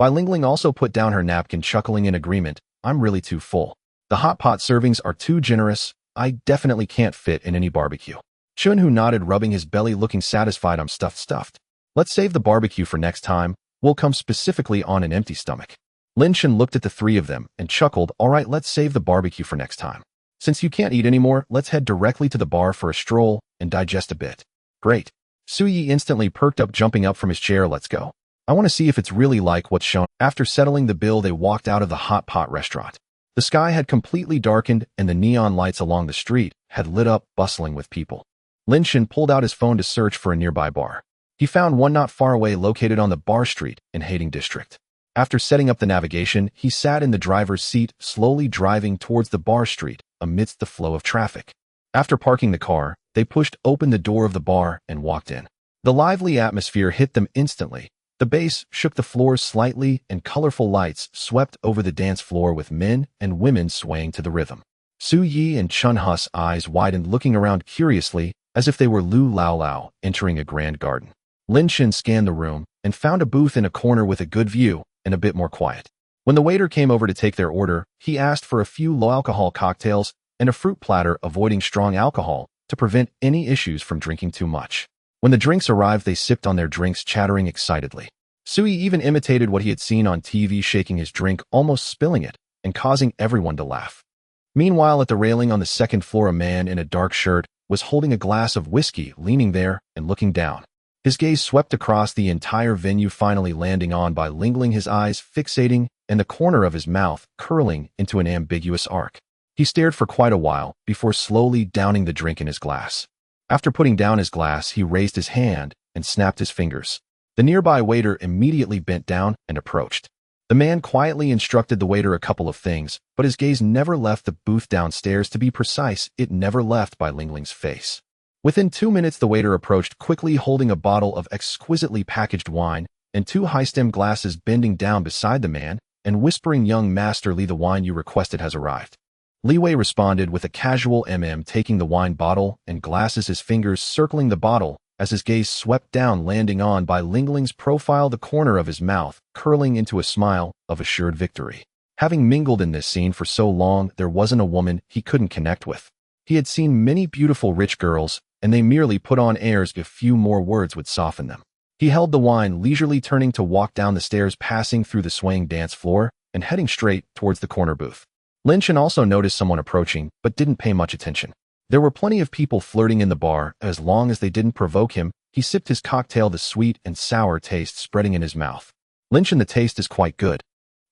Ling also put down her napkin, chuckling in agreement, "I'm really too full. The hot pot servings are too generous. I definitely can't fit in any barbecue." Chun-Hu nodded, rubbing his belly, looking satisfied. "I'm stuffed. Let's save the barbecue for next time. We'll come specifically on an empty stomach." Lin Chen looked at the three of them and chuckled, "All right, let's save the barbecue for next time. Since you can't eat anymore, let's head directly to the bar for a stroll and digest a bit." "Great." Su-Yi instantly perked up, jumping up from his chair. "Let's go. I want to see if it's really like what's shown." After settling the bill, they walked out of the hot pot restaurant. The sky had completely darkened and the neon lights along the street had lit up, bustling with people. Lin Chen pulled out his phone to search for a nearby bar. He found one not far away, located on the Bar Street in Hating District. After setting up the navigation, he sat in the driver's seat, slowly driving towards the Bar Street amidst the flow of traffic. After parking the car, they pushed open the door of the bar and walked in. The lively atmosphere hit them instantly. The bass shook the floors slightly and colorful lights swept over the dance floor, with men and women swaying to the rhythm. Su-Yi and Chun-Hu's eyes widened, looking around curiously as if they were Lu Lao Lao entering a grand garden. Lin Chen scanned the room and found a booth in a corner with a good view and a bit more quiet. When the waiter came over to take their order, he asked for a few low-alcohol cocktails and a fruit platter, avoiding strong alcohol to prevent any issues from drinking too much. When the drinks arrived, they sipped on their drinks, chattering excitedly. Sui even imitated what he had seen on TV, shaking his drink, almost spilling it, and causing everyone to laugh. Meanwhile, at the railing on the second floor, a man in a dark shirt was holding a glass of whiskey, leaning there and looking down. His gaze swept across the entire venue, finally landing on Ling, his eyes fixating and the corner of his mouth curling into an ambiguous arc. He stared for quite a while before slowly downing the drink in his glass. After putting down his glass, he raised his hand and snapped his fingers. The nearby waiter immediately bent down and approached. The man quietly instructed the waiter a couple of things, but his gaze never left the booth downstairs. To be precise, it never left Ling's face. Within 2 minutes, the waiter approached quickly, holding a bottle of exquisitely packaged wine and 2 high-stem glasses, bending down beside the man and whispering, "Young Master Li, the wine you requested has arrived." Li Wei responded with a casual taking the wine bottle and glasses, his fingers circling the bottle as his gaze swept down, landing on Ling's profile, the corner of his mouth curling into a smile of assured victory. Having mingled in this scene for so long, there wasn't a woman he couldn't connect with. He had seen many beautiful rich girls, and they merely put on airs if few more words would soften them. He held the wine, leisurely turning to walk down the stairs, passing through the swaying dance floor and heading straight towards the corner booth. Lin Chen also noticed someone approaching, but didn't pay much attention. There were plenty of people flirting in the bar. As long as they didn't provoke him, he sipped his cocktail, the sweet and sour taste spreading in his mouth. "Lin Chen, the taste is quite good."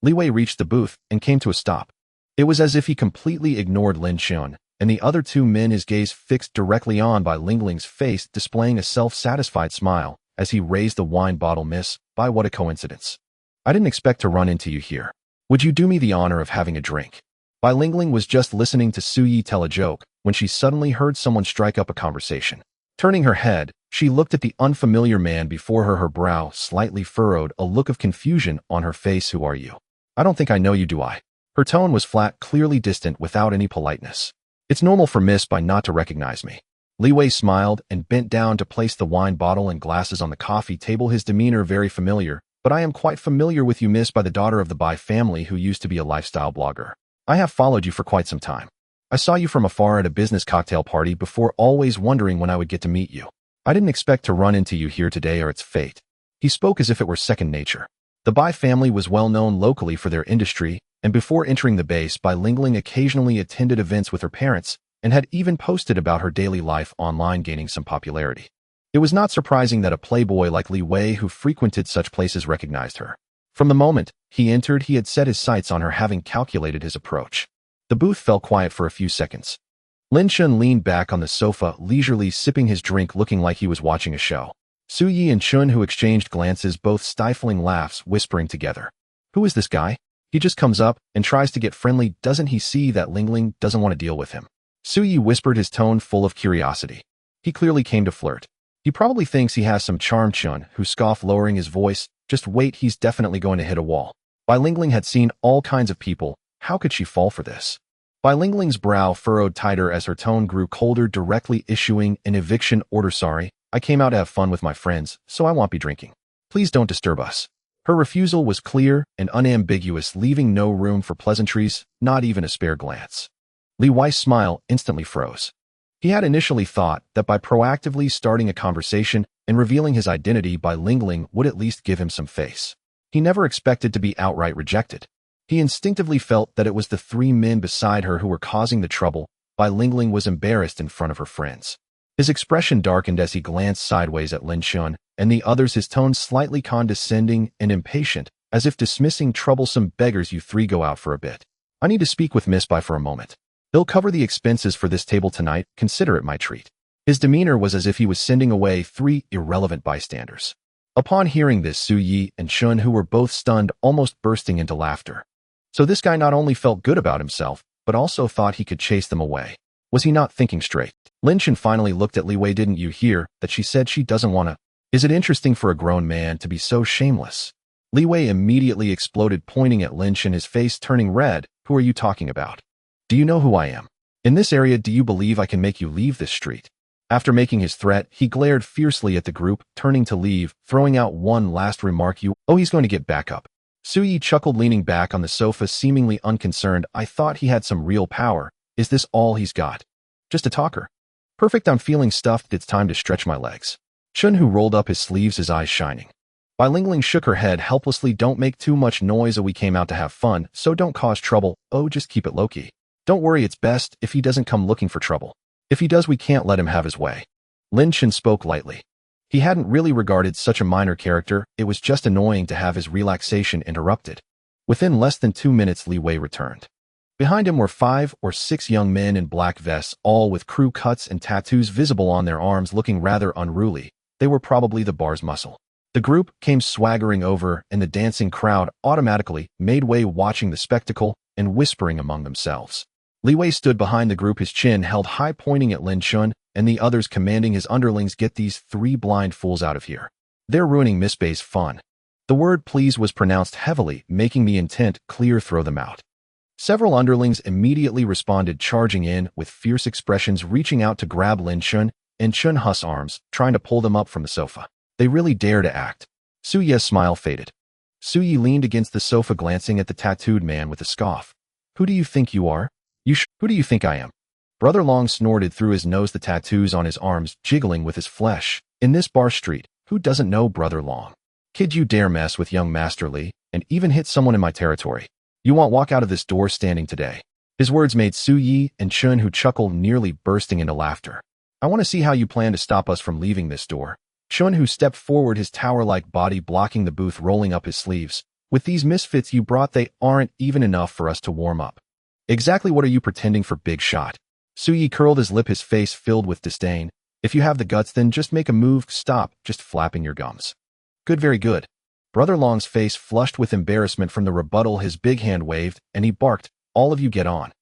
Li Wei reached the booth and came to a stop. It was as if he completely ignored Lin Chen and the other 2 men, his gaze fixed directly on Ling's face, displaying a self-satisfied smile as he raised the wine bottle. "Miss, by what a coincidence. I didn't expect to run into you here. Would you do me the honor of having a drink?" Ling was just listening to Su-Yi tell a joke when she suddenly heard someone strike up a conversation. Turning her head, she looked at the unfamiliar man before her, her brow slightly furrowed, a look of confusion on her face. "Who are you? I don't think I know you, do I?" Her tone was flat, clearly distant, without any politeness. "It's normal for Miss Bai not to recognize me." Li Wei smiled and bent down to place the wine bottle and glasses on the coffee table, his demeanor very familiar. But I am quite familiar with you, miss, by the daughter of the Bai family who used to be a lifestyle blogger. I have followed you for quite some time. I saw you from afar at a business cocktail party before, always wondering when I would get to meet you. I didn't expect to run into you here today, or it's fate. He spoke as if it were second nature. The Bai family was well known locally for their industry, and before entering the base, Bai Lingling occasionally attended events with her parents and had even posted about her daily life online, gaining some popularity. It was not surprising that a playboy like Li Wei, who frequented such places, recognized her. From the moment he entered, he had set his sights on her, having calculated his approach. The booth fell quiet for a few seconds. Lin Chen leaned back on the sofa, leisurely sipping his drink, looking like he was watching a show. Su Yi and Chun, who exchanged glances, both stifling laughs, whispering together. Who is this guy? He just comes up and tries to get friendly. Doesn't he see that Lingling doesn't want to deal with him? Su Yi whispered, his tone full of curiosity. He clearly came to flirt. He probably thinks he has some charm. Chun, who scoffed, lowering his voice. Just wait, he's definitely going to hit a wall. Bai Lingling had seen all kinds of people. How could she fall for this? Bai Lingling's brow furrowed tighter as her tone grew colder, directly issuing an eviction order. Sorry, I came out to have fun with my friends, so I won't be drinking. Please don't disturb us. Her refusal was clear and unambiguous, leaving no room for pleasantries, not even a spare glance. Li Wei's smile instantly froze. He had initially thought that by proactively starting a conversation and revealing his identity, Bai Lingling would at least give him some face. He never expected to be outright rejected. He instinctively felt that it was the three men beside her who were causing the trouble. Bai Lingling was embarrassed in front of her friends. His expression darkened as he glanced sideways at Lin Chen and the others, his tone slightly condescending and impatient, as if dismissing troublesome beggars. You three go out for a bit. I need to speak with Miss Bai for a moment. They'll cover the expenses for this table tonight. Consider it my treat. His demeanor was as if he was sending away three irrelevant bystanders. Upon hearing this, Su Yi and Chun, who were both stunned, almost bursting into laughter. So this guy not only felt good about himself, but also thought he could chase them away. Was he not thinking straight? Lin Chen finally looked at Li Wei. Didn't you hear that she said she doesn't want to? Is it interesting for a grown man to be so shameless? Li Wei immediately exploded, pointing at Lin Chen, his face turning red. Who are you talking about? Do you know who I am? In this area, do you believe I can make you leave this street? After making his threat, he glared fiercely at the group, turning to leave, throwing out one last remark. He's going to get back up. Su Yi chuckled, leaning back on the sofa, seemingly unconcerned. I thought he had some real power. Is this all he's got? Just a talker? Perfect, I'm feeling stuffed. It's time to stretch my legs. Chun, who rolled up his sleeves, his eyes shining. Bai Lingling shook her head helplessly. Don't make too much noise. We came out to have fun, so don't cause trouble. Just keep it low-key. Don't worry, it's best if he doesn't come looking for trouble. If he does, we can't let him have his way. Lin Chen spoke lightly. He hadn't really regarded such a minor character. It was just annoying to have his relaxation interrupted. Within less than 2 minutes, Li Wei returned. Behind him were 5 or 6 young men in black vests, all with crew cuts and tattoos visible on their arms, looking rather unruly. They were probably the bar's muscle. The group came swaggering over, and the dancing crowd automatically made way, watching the spectacle and whispering among themselves. Li Wei stood behind the group, his chin held high, pointing at Lin Chen and the others, commanding his underlings, get these 3 blind fools out of here. They're ruining Miss Bai's fun. The word please was pronounced heavily, making the intent clear. Throw them out. Several underlings immediately responded, charging in with fierce expressions, reaching out to grab Lin Chen and Chun Hu's arms, trying to pull them up from the sofa. They really dare to act. Su Ye's smile faded. Su Yi leaned against the sofa, glancing at the tattooed man with a scoff. Who do you think you are? Who do you think I am? Brother Long snorted through his nose, the tattoos on his arms jiggling with his flesh. In this bar street, who doesn't know Brother Long? Kid, you dare mess with young Master Li and even hit someone in my territory. You won't walk out of this door standing today. His words made Su Yi and Chun, who chuckled, nearly bursting into laughter. I want to see how you plan to stop us from leaving this door. Chun, who stepped forward, his tower-like body blocking the booth, rolling up his sleeves. With these misfits you brought, they aren't even enough for us to warm up. Exactly what are you pretending for, big shot? Su Yi curled his lip, his face filled with disdain. If you have the guts, then just make a move. Stop just flapping your gums. Good, very good. Brother Long's face flushed with embarrassment from the rebuttal. His big hand waved, and he barked, all of you get on.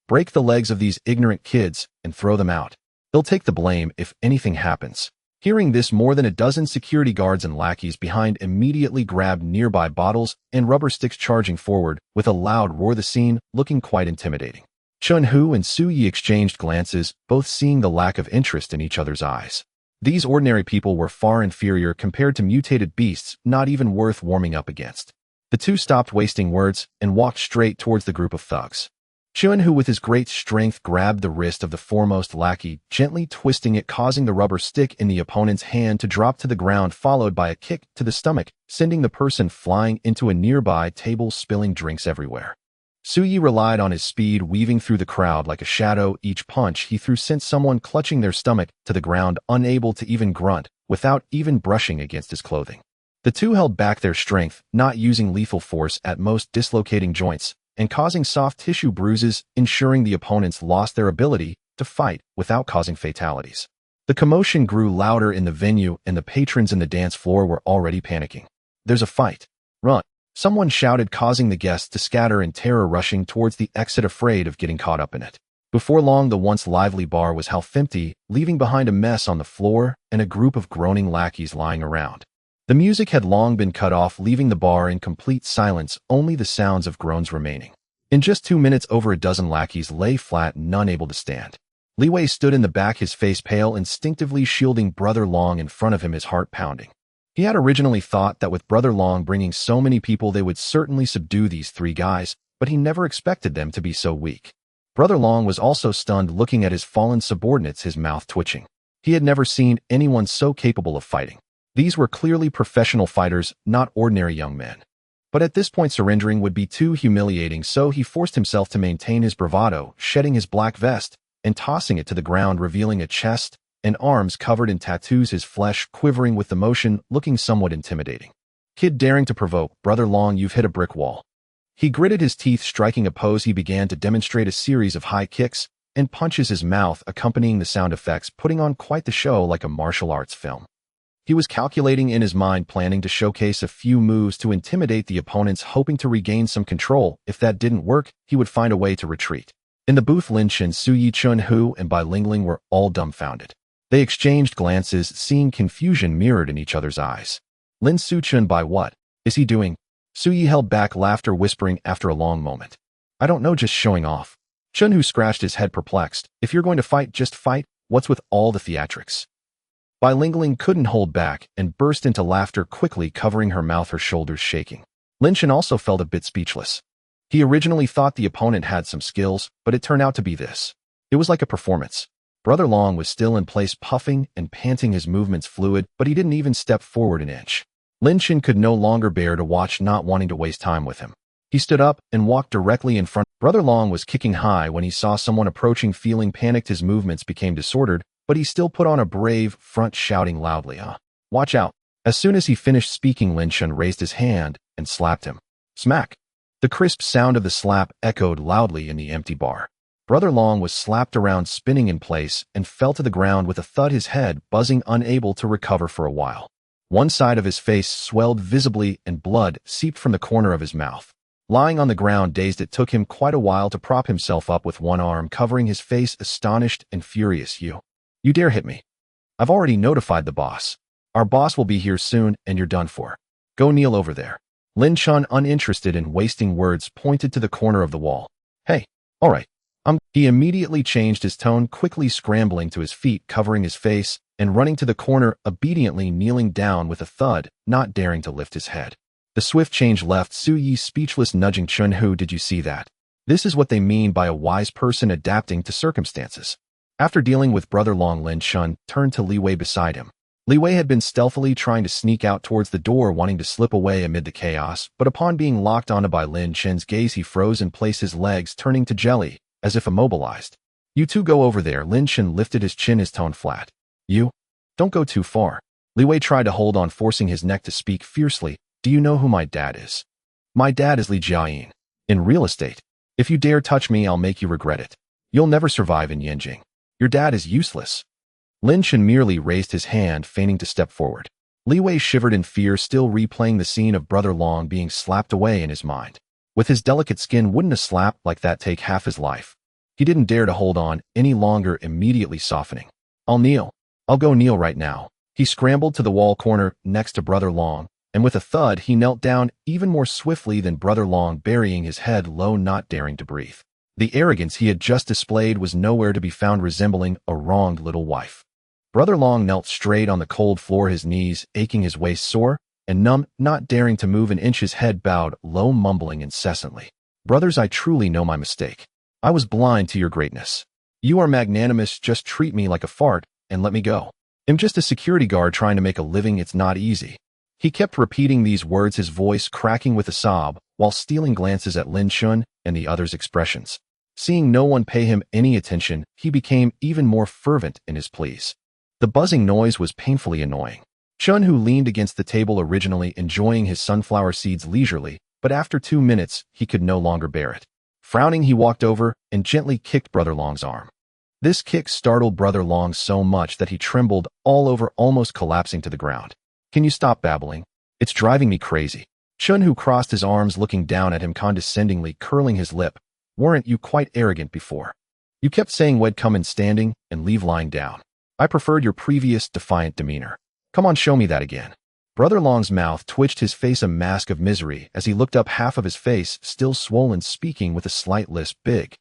Break the legs of these ignorant kids and throw them out. They'll take the blame if anything happens. Hearing this, more than a dozen security guards and lackeys behind immediately grabbed nearby bottles and rubber sticks, charging forward with a loud roar, the scene looking quite intimidating. Chun-Hu and Su-Yi exchanged glances, both seeing the lack of interest in each other's eyes. These ordinary people were far inferior compared to mutated beasts, not even worth warming up against. The two stopped wasting words and walked straight towards the group of thugs. Chun-Hu with his great strength grabbed the wrist of the foremost lackey, gently twisting it, causing the rubber stick in the opponent's hand to drop to the ground, followed by a kick to the stomach, sending the person flying into a nearby table, spilling drinks everywhere. Su-Yi relied on his speed, weaving through the crowd like a shadow. Each punch he threw sent someone clutching their stomach to the ground, unable to even grunt, without even brushing against his clothing. The two held back their strength, not using lethal force, at most dislocating joints and causing soft tissue bruises, ensuring the opponents lost their ability to fight without causing fatalities. The commotion grew louder in the venue, and the patrons in the dance floor were already panicking. "There's a fight. Run!" Someone shouted, causing the guests to scatter in terror, rushing towards the exit, afraid of getting caught up in it. Before long, the once lively bar was half empty, leaving behind a mess on the floor and a group of groaning lackeys lying around. The music had long been cut off, leaving the bar in complete silence, only the sounds of groans remaining. In just 2 minutes, over a dozen lackeys lay flat, none able to stand. Li Wei stood in the back, his face pale, instinctively shielding Brother Long in front of him, his heart pounding. He had originally thought that with Brother Long bringing so many people, they would certainly subdue these three guys, but he never expected them to be so weak. Brother Long was also stunned, looking at his fallen subordinates, his mouth twitching. He had never seen anyone so capable of fighting. These were clearly professional fighters, not ordinary young men. But at this point, surrendering would be too humiliating, so he forced himself to maintain his bravado, shedding his black vest and tossing it to the ground, revealing a chest and arms covered in tattoos, his flesh quivering with the motion, looking somewhat intimidating. "Kid, daring to provoke, Brother Long, you've hit a brick wall." He gritted his teeth, striking a pose. He began to demonstrate a series of high kicks and punches, his mouth accompanying the sound effects, putting on quite the show like a martial arts film. He was calculating in his mind, planning to showcase a few moves to intimidate the opponents, hoping to regain some control. If that didn't work, he would find a way to retreat. In the booth, Lin Chen, Su-Yi, Chun-Hu, and Bai Lingling were all dumbfounded. They exchanged glances, seeing confusion mirrored in each other's eyes. "Lin Su-Chun, Bai, what is he doing?" Su-Yi held back laughter, whispering after a long moment. "I don't know, just showing off." Chun-Hu scratched his head, perplexed. "If you're going to fight, just fight. What's with all the theatrics?" Bai Lingling couldn't hold back and burst into laughter, quickly covering her mouth, her shoulders shaking. Lin Chen also felt a bit speechless. He originally thought the opponent had some skills, but it turned out to be this. It was like a performance. Brother Long was still in place, puffing and panting, his movements fluid, but he didn't even step forward an inch. Lin Chen could no longer bear to watch, not wanting to waste time with him. He stood up and walked directly in front. Brother Long was kicking high when he saw someone approaching, feeling panicked. His movements became disordered, but he still put on a brave front, shouting loudly, "Watch out." As soon as he finished speaking, Lin Chen raised his hand and slapped him. Smack! The crisp sound of the slap echoed loudly in the empty bar. Brother Long was slapped around, spinning in place, and fell to the ground with a thud, his head buzzing, unable to recover for a while. One side of his face swelled visibly, and blood seeped from the corner of his mouth. Lying on the ground, dazed, it took him quite a while to prop himself up with one arm covering his face, astonished and furious. You dare hit me? I've already notified the boss. Our boss will be here soon, and you're done for. Go kneel over there." Lin Chen, uninterested in wasting words, pointed to the corner of the wall. "Hey, all right. He immediately changed his tone, quickly scrambling to his feet, covering his face, and running to the corner, obediently kneeling down with a thud, not daring to lift his head. The swift change left Su-Yi speechless, nudging Chun-Hu. "Did you see that? This is what they mean by a wise person adapting to circumstances." After dealing with Brother Long, Lin Chen turned to Li Wei beside him. Li Wei had been stealthily trying to sneak out towards the door, wanting to slip away amid the chaos, but upon being locked onto by Lin Chen's gaze, he froze in place, his legs turning to jelly, as if immobilized. "You two go over there." Lin Chen lifted his chin, his tone flat. "You? Don't go too far." Li Wei tried to hold on, forcing his neck to speak fiercely. "Do you know who my dad is?" "My dad is Li Jiayin. In real estate. If you dare touch me, I'll make you regret it. You'll never survive in Yanjing. Your dad is useless." Lin Chen merely raised his hand, feigning to step forward. Li Wei shivered in fear, still replaying the scene of Brother Long being slapped away in his mind. With his delicate skin, wouldn't a slap like that take half his life? He didn't dare to hold on any longer, immediately softening. "I'll kneel. I'll go kneel right now." He scrambled to the wall corner next to Brother Long, and with a thud, he knelt down even more swiftly than Brother Long, burying his head low, not daring to breathe. The arrogance he had just displayed was nowhere to be found, resembling a wronged little wife. Brother Long knelt straight on the cold floor, his knees aching, his waist sore and numb, not daring to move an inch, his head bowed low, mumbling incessantly. Brothers, I truly know my mistake. I was blind to your greatness. You are magnanimous, just treat me like a fart and let me go. I'm just a security guard trying to make a living, it's not easy. He kept repeating these words, his voice cracking with a sob, while stealing glances at Lin Chen and the others' expressions. Seeing no one pay him any attention, he became even more fervent in his pleas. The buzzing noise was painfully annoying. Chen, who leaned against the table, originally enjoying his sunflower seeds leisurely, but after 2 minutes, he could no longer bear it. Frowning, he walked over and gently kicked Brother Long's arm. This kick startled Brother Long so much that he trembled all over, almost collapsing to the ground. Can you stop babbling? It's driving me crazy. Chen, who crossed his arms, looking down at him condescendingly, curling his lip. Weren't you quite arrogant before? You kept saying we'd come in standing and leave lying down. I preferred your previous defiant demeanor. Come on, show me that again. Brother Long's mouth twitched, his face a mask of misery as he looked up, half of his face still swollen, speaking with a slight lisp. Big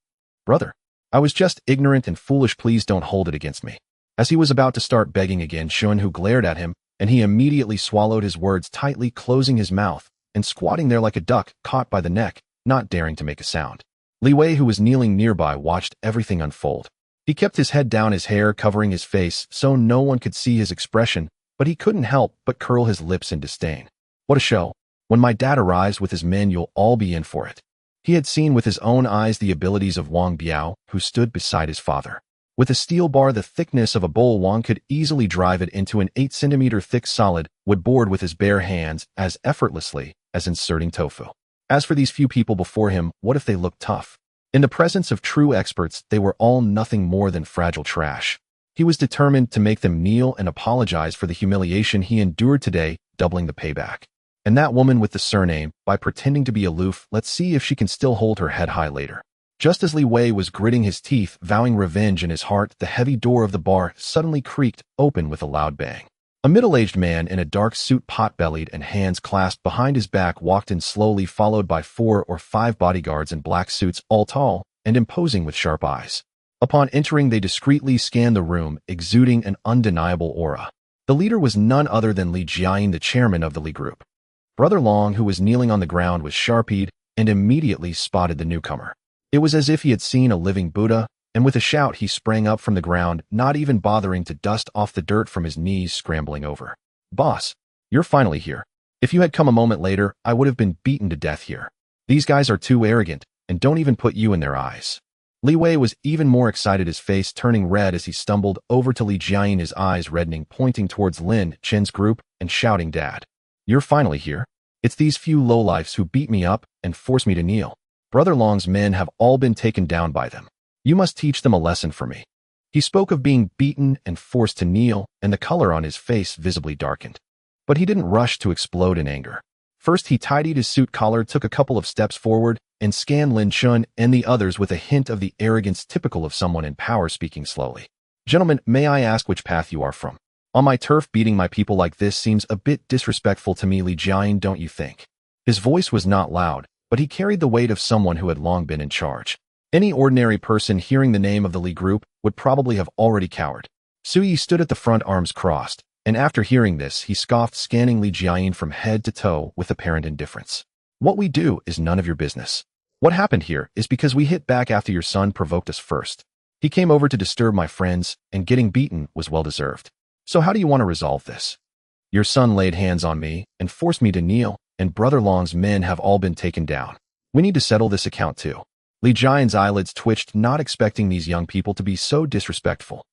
brother, I was just ignorant and foolish, please don't hold it against me. As he was about to start begging again, Chen, who glared at him, and he immediately swallowed his words, tightly closing his mouth and squatting there like a duck caught by the neck, not daring to make a sound. Li Wei, who was kneeling nearby, watched everything unfold. He kept his head down, his hair covering his face so no one could see his expression, but he couldn't help but curl his lips in disdain. What a show. When my dad arrives with his men, you'll all be in for it. He had seen with his own eyes the abilities of Wang Biao, who stood beside his father. With a steel bar the thickness of a bowl, Wang could easily drive it into an 8-centimeter thick solid wood board with his bare hands as effortlessly as inserting tofu. As for these few people before him, what if they looked tough? In the presence of true experts, they were all nothing more than fragile trash. He was determined to make them kneel and apologize for the humiliation he endured today, doubling the payback. And that woman with the surname, by pretending to be aloof, let's see if she can still hold her head high later. Just as Li Wei was gritting his teeth, vowing revenge in his heart, the heavy door of the bar suddenly creaked open with a loud bang. A middle-aged man in a dark suit, pot-bellied and hands clasped behind his back, walked in slowly, followed by 4 or 5 bodyguards in black suits, all tall and imposing with sharp eyes. Upon entering, they discreetly scanned the room, exuding an undeniable aura. The leader was none other than Li Jiayin, the chairman of the Li Group. Brother Long, who was kneeling on the ground, was sharp-eyed and immediately spotted the newcomer. It was as if he had seen a living Buddha, and with a shout he sprang up from the ground, not even bothering to dust off the dirt from his knees, scrambling over. Boss, you're finally here. If you had come a moment later, I would have been beaten to death here. These guys are too arrogant and don't even put you in their eyes. Li Wei was even more excited, his face turning red as he stumbled over to Li Jiayin, his eyes reddening, pointing towards Lin Chen's group and shouting, Dad, you're finally here. It's these few lowlifes who beat me up and forced me to kneel. Brother Long's men have all been taken down by them. You must teach them a lesson for me. He spoke of being beaten and forced to kneel, and the color on his face visibly darkened. But he didn't rush to explode in anger. First, he tidied his suit collar, took a couple of steps forward, and scanned Lin Chen and the others with a hint of the arrogance typical of someone in power, speaking slowly. Gentlemen, may I ask which path you are from? On my turf, beating my people like this seems a bit disrespectful to me, Li Jiayin, don't you think? His voice was not loud, but he carried the weight of someone who had long been in charge. Any ordinary person hearing the name of the Li Group would probably have already cowered. Suyi stood at the front, arms crossed, and after hearing this, he scoffed, scanning Li Jiayin from head to toe with apparent indifference. What we do is none of your business. What happened here is because we hit back after your son provoked us first. He came over to disturb my friends, and getting beaten was well-deserved. So how do you want to resolve this? Your son laid hands on me and forced me to kneel, and Brother Long's men have all been taken down. We need to settle this account too. Li Jiayan's eyelids twitched, not expecting these young people to be so disrespectful.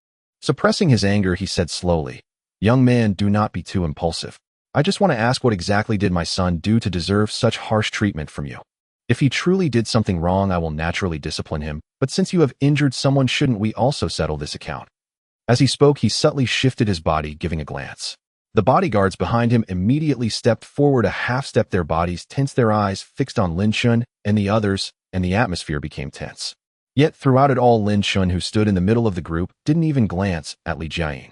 Suppressing his anger, he said slowly, Young man, do not be too impulsive. I just want to ask, what exactly did my son do to deserve such harsh treatment from you? If he truly did something wrong, I will naturally discipline him, but since you have injured someone, shouldn't we also settle this account? As he spoke, he subtly shifted his body, giving a glance. The bodyguards behind him immediately stepped forward a half step, their bodies tense, their eyes fixed on Lin Chen and the others, and the atmosphere became tense. Yet throughout it all, Lin Chen, who stood in the middle of the group, didn't even glance at Li Jiayin.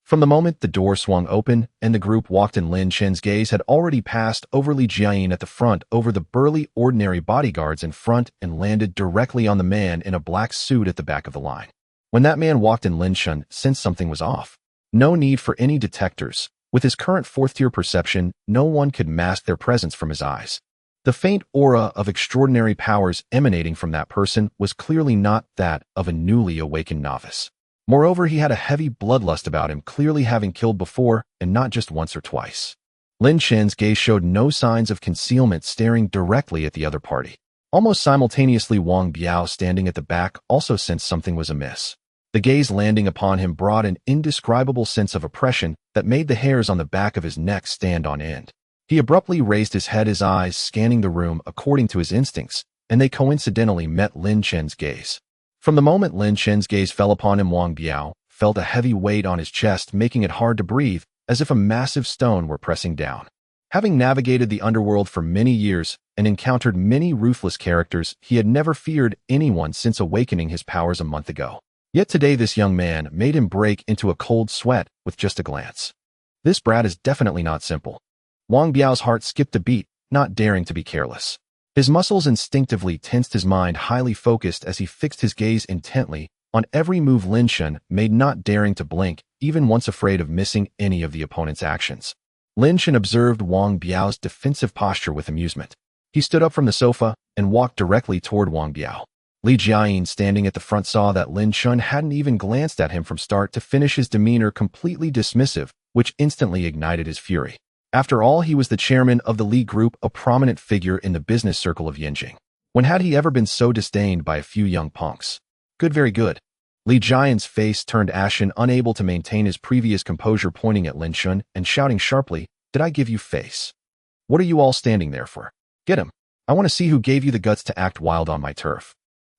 From the moment the door swung open and the group walked in, Lin Chen's gaze had already passed over Li Jiayin at the front, over the burly, ordinary bodyguards in front, and landed directly on the man in a black suit at the back of the line. When that man walked in, Lin Chen sensed something was off. No need for any detectors. With his current fourth-tier perception, no one could mask their presence from his eyes. The faint aura of extraordinary powers emanating from that person was clearly not that of a newly awakened novice. Moreover, he had a heavy bloodlust about him, clearly having killed before, and not just once or twice. Lin Chen's gaze showed no signs of concealment, staring directly at the other party. Almost simultaneously, Wang Biao, standing at the back, also sensed something was amiss. The gaze landing upon him brought an indescribable sense of oppression that made the hairs on the back of his neck stand on end. He abruptly raised his head, his eyes scanning the room according to his instincts, and they coincidentally met Lin Chen's gaze. From the moment Lin Chen's gaze fell upon him, Wang Biao felt a heavy weight on his chest, making it hard to breathe, as if a massive stone were pressing down. Having navigated the underworld for many years and encountered many ruthless characters, he had never feared anyone since awakening his powers a month ago. Yet today this young man made him break into a cold sweat with just a glance. This brat is definitely not simple. Wang Biao's heart skipped a beat, not daring to be careless. His muscles instinctively tensed, his mind highly focused as he fixed his gaze intently on every move Lin Chen made, not daring to blink, even once afraid of missing any of the opponent's actions. Lin Chen observed Wang Biao's defensive posture with amusement. He stood up from the sofa and walked directly toward Wang Biao. Li Jiayin, standing at the front, saw that Lin Chen hadn't even glanced at him from start to finish, his demeanor completely dismissive, which instantly ignited his fury. After all, he was the chairman of the Li Group, a prominent figure in the business circle of Yanjing. When had he ever been so disdained by a few young punks? Good, very good. Li Jian's face turned ashen, unable to maintain his previous composure, pointing at Lin Chen and shouting sharply, "Did I give you face? What are you all standing there for? Get him. I want to see who gave you the guts to act wild on my turf."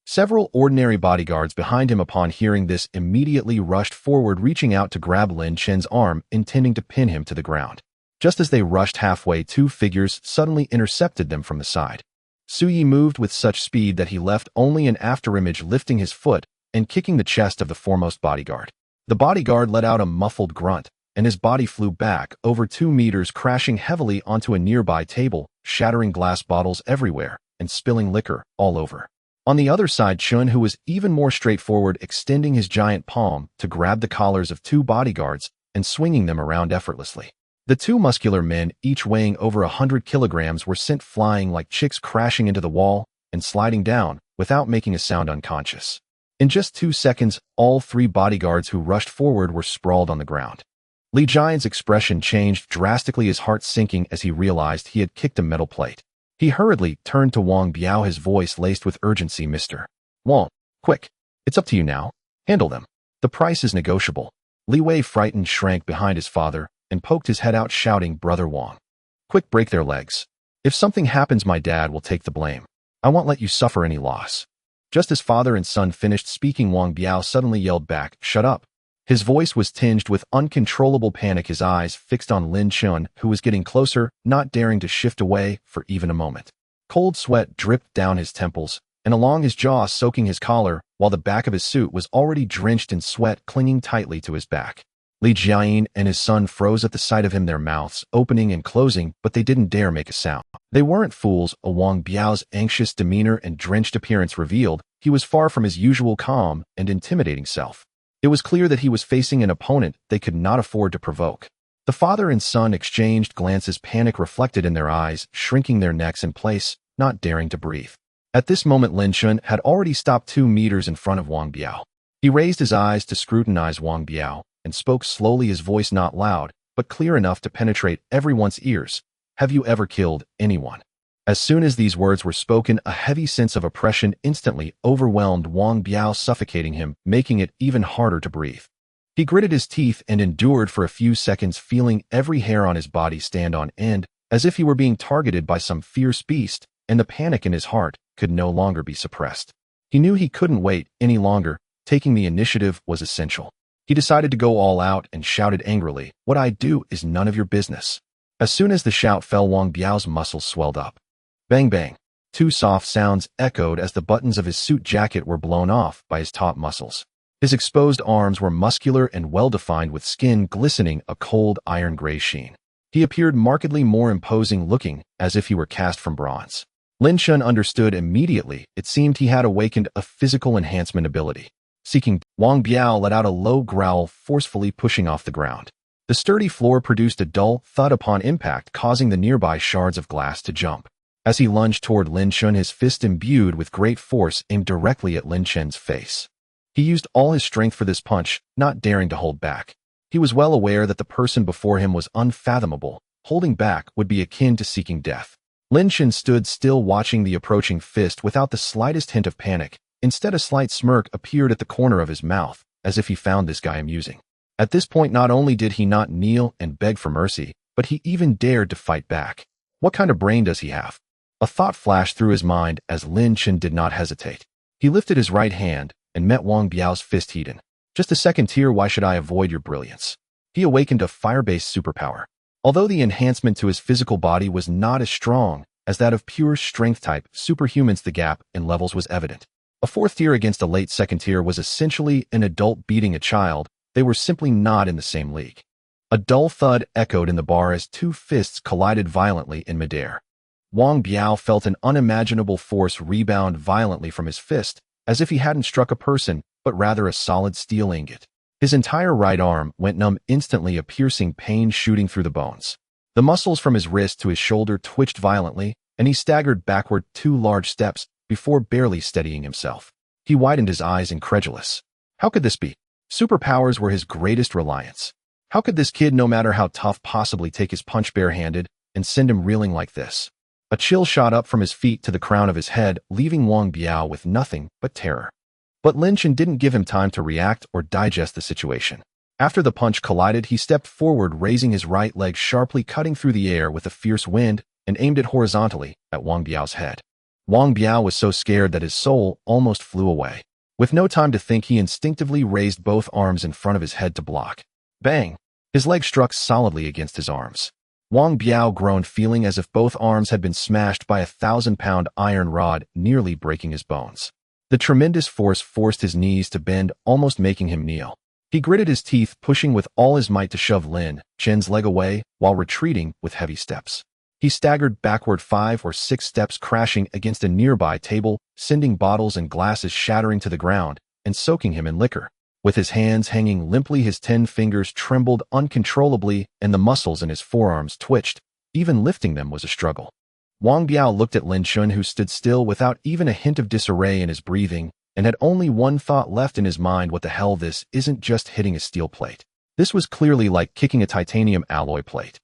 Several ordinary bodyguards behind him, upon hearing this, immediately rushed forward, reaching out to grab Lin Chen's arm, intending to pin him to the ground. Just as they rushed halfway, two figures suddenly intercepted them from the side. Su Yi moved with such speed that he left only an afterimage, lifting his foot and kicking the chest of the foremost bodyguard. The bodyguard let out a muffled grunt, and his body flew back over 2 meters, crashing heavily onto a nearby table, shattering glass bottles everywhere and spilling liquor all over. On the other side, Chun, who was even more straightforward, extending his giant palm to grab the collars of 2 bodyguards and swinging them around effortlessly. The 2 muscular men, each weighing over 100 kilograms, were sent flying like chicks, crashing into the wall and sliding down without making a sound, unconscious. In just 2 seconds, all 3 bodyguards who rushed forward were sprawled on the ground. Li Jian's expression changed drastically, his heart sinking as he realized he had kicked a metal plate. He hurriedly turned to Wang Biao, his voice laced with urgency. "Mr. Wang, quick. It's up to you now. Handle them. The price is negotiable." Li Wei, frightened, shrank behind his father and poked his head out, shouting, "Brother Wang, quick, break their legs. If something happens, my dad will take the blame. I won't let you suffer any loss." Just as father and son finished speaking, Wang Biao suddenly yelled back, "Shut up." His voice was tinged with uncontrollable panic, his eyes fixed on Lin Chen, who was getting closer, not daring to shift away for even a moment. Cold sweat dripped down his temples and along his jaw, soaking his collar, while the back of his suit was already drenched in sweat, clinging tightly to his back. Li Jiayin and his son froze at the sight of him, their mouths opening and closing, but they didn't dare make a sound. They weren't fools. Wang Biao's anxious demeanor and drenched appearance revealed he was far from his usual calm and intimidating self. It was clear that he was facing an opponent they could not afford to provoke. The father and son exchanged glances, panic reflected in their eyes, shrinking their necks in place, not daring to breathe. At this moment, Lin Chen had already stopped 2 meters in front of Wang Biao. He raised his eyes to scrutinize Wang Biao and spoke slowly, his voice not loud, but clear enough to penetrate everyone's ears. "Have you ever killed anyone?" As soon as these words were spoken, a heavy sense of oppression instantly overwhelmed Wang Biao, suffocating him, making it even harder to breathe. He gritted his teeth and endured for a few seconds, feeling every hair on his body stand on end, as if he were being targeted by some fierce beast, and the panic in his heart could no longer be suppressed. He knew he couldn't wait any longer. Taking the initiative was essential. He decided to go all out and shouted angrily, "What I do is none of your business." As soon as the shout fell, Wang Biao's muscles swelled up. Bang bang. 2 soft sounds echoed as the buttons of his suit jacket were blown off by his taut muscles. His exposed arms were muscular and well-defined with skin glistening a cold iron-gray sheen. He appeared markedly more imposing looking, as if he were cast from bronze. Lin Chen understood immediately. It seemed he had awakened a physical enhancement ability. Seeking, Wang Biao let out a low growl, forcefully pushing off the ground. The sturdy floor produced a dull thud upon impact, causing the nearby shards of glass to jump. As he lunged toward Lin Chen, his fist imbued with great force aimed directly at Lin Chen's face. He used all his strength for this punch, not daring to hold back. He was well aware that the person before him was unfathomable. Holding back would be akin to seeking death. Lin Chen stood still, watching the approaching fist without the slightest hint of panic. Instead, a slight smirk appeared at the corner of his mouth, as if he found this guy amusing. At this point, not only did he not kneel and beg for mercy, but he even dared to fight back. What kind of brain does he have? A thought flashed through his mind as Lin Chen did not hesitate. He lifted his right hand and met Wang Biao's fist heated. Just a second here, why should I avoid your brilliance? He awakened a fire-based superpower. Although the enhancement to his physical body was not as strong as that of pure strength type superhumans, the gap in levels was evident. A fourth tier against a late second tier was essentially an adult beating a child. They were simply not in the same league. A dull thud echoed in the bar as two fists collided violently in midair. Wang Biao felt an unimaginable force rebound violently from his fist, as if he hadn't struck a person, but rather a solid steel ingot. His entire right arm went numb instantly, a piercing pain shooting through the bones. The muscles from his wrist to his shoulder twitched violently, and he staggered backward 2 large steps before barely steadying himself. He widened his eyes, incredulous. How could this be? Superpowers were his greatest reliance. How could this kid, no matter how tough, possibly take his punch barehanded and send him reeling like this? A chill shot up from his feet to the crown of his head, leaving Wang Biao with nothing but terror. But Lin Chen didn't give him time to react or digest the situation. After the punch collided, he stepped forward, raising his right leg sharply, cutting through the air with a fierce wind, and aimed it horizontally at Wang Biao's head. Wang Biao was so scared that his soul almost flew away. With no time to think, he instinctively raised both arms in front of his head to block. Bang! His leg struck solidly against his arms. Wang Biao groaned, feeling as if both arms had been smashed by a 1,000-pound iron rod, nearly breaking his bones. The tremendous force forced his knees to bend, almost making him kneel. He gritted his teeth, pushing with all his might to shove Lin Chen's leg away, while retreating with heavy steps. He staggered backward 5 or 6 steps, crashing against a nearby table, sending bottles and glasses shattering to the ground and soaking him in liquor. With his hands hanging limply, his 10 fingers trembled uncontrollably and the muscles in his forearms twitched. Even lifting them was a struggle. Wang Biao looked at Lin Chen, who stood still without even a hint of disarray in his breathing, and had only one thought left in his mind: what the hell, this isn't just hitting a steel plate. This was clearly like kicking a titanium alloy plate.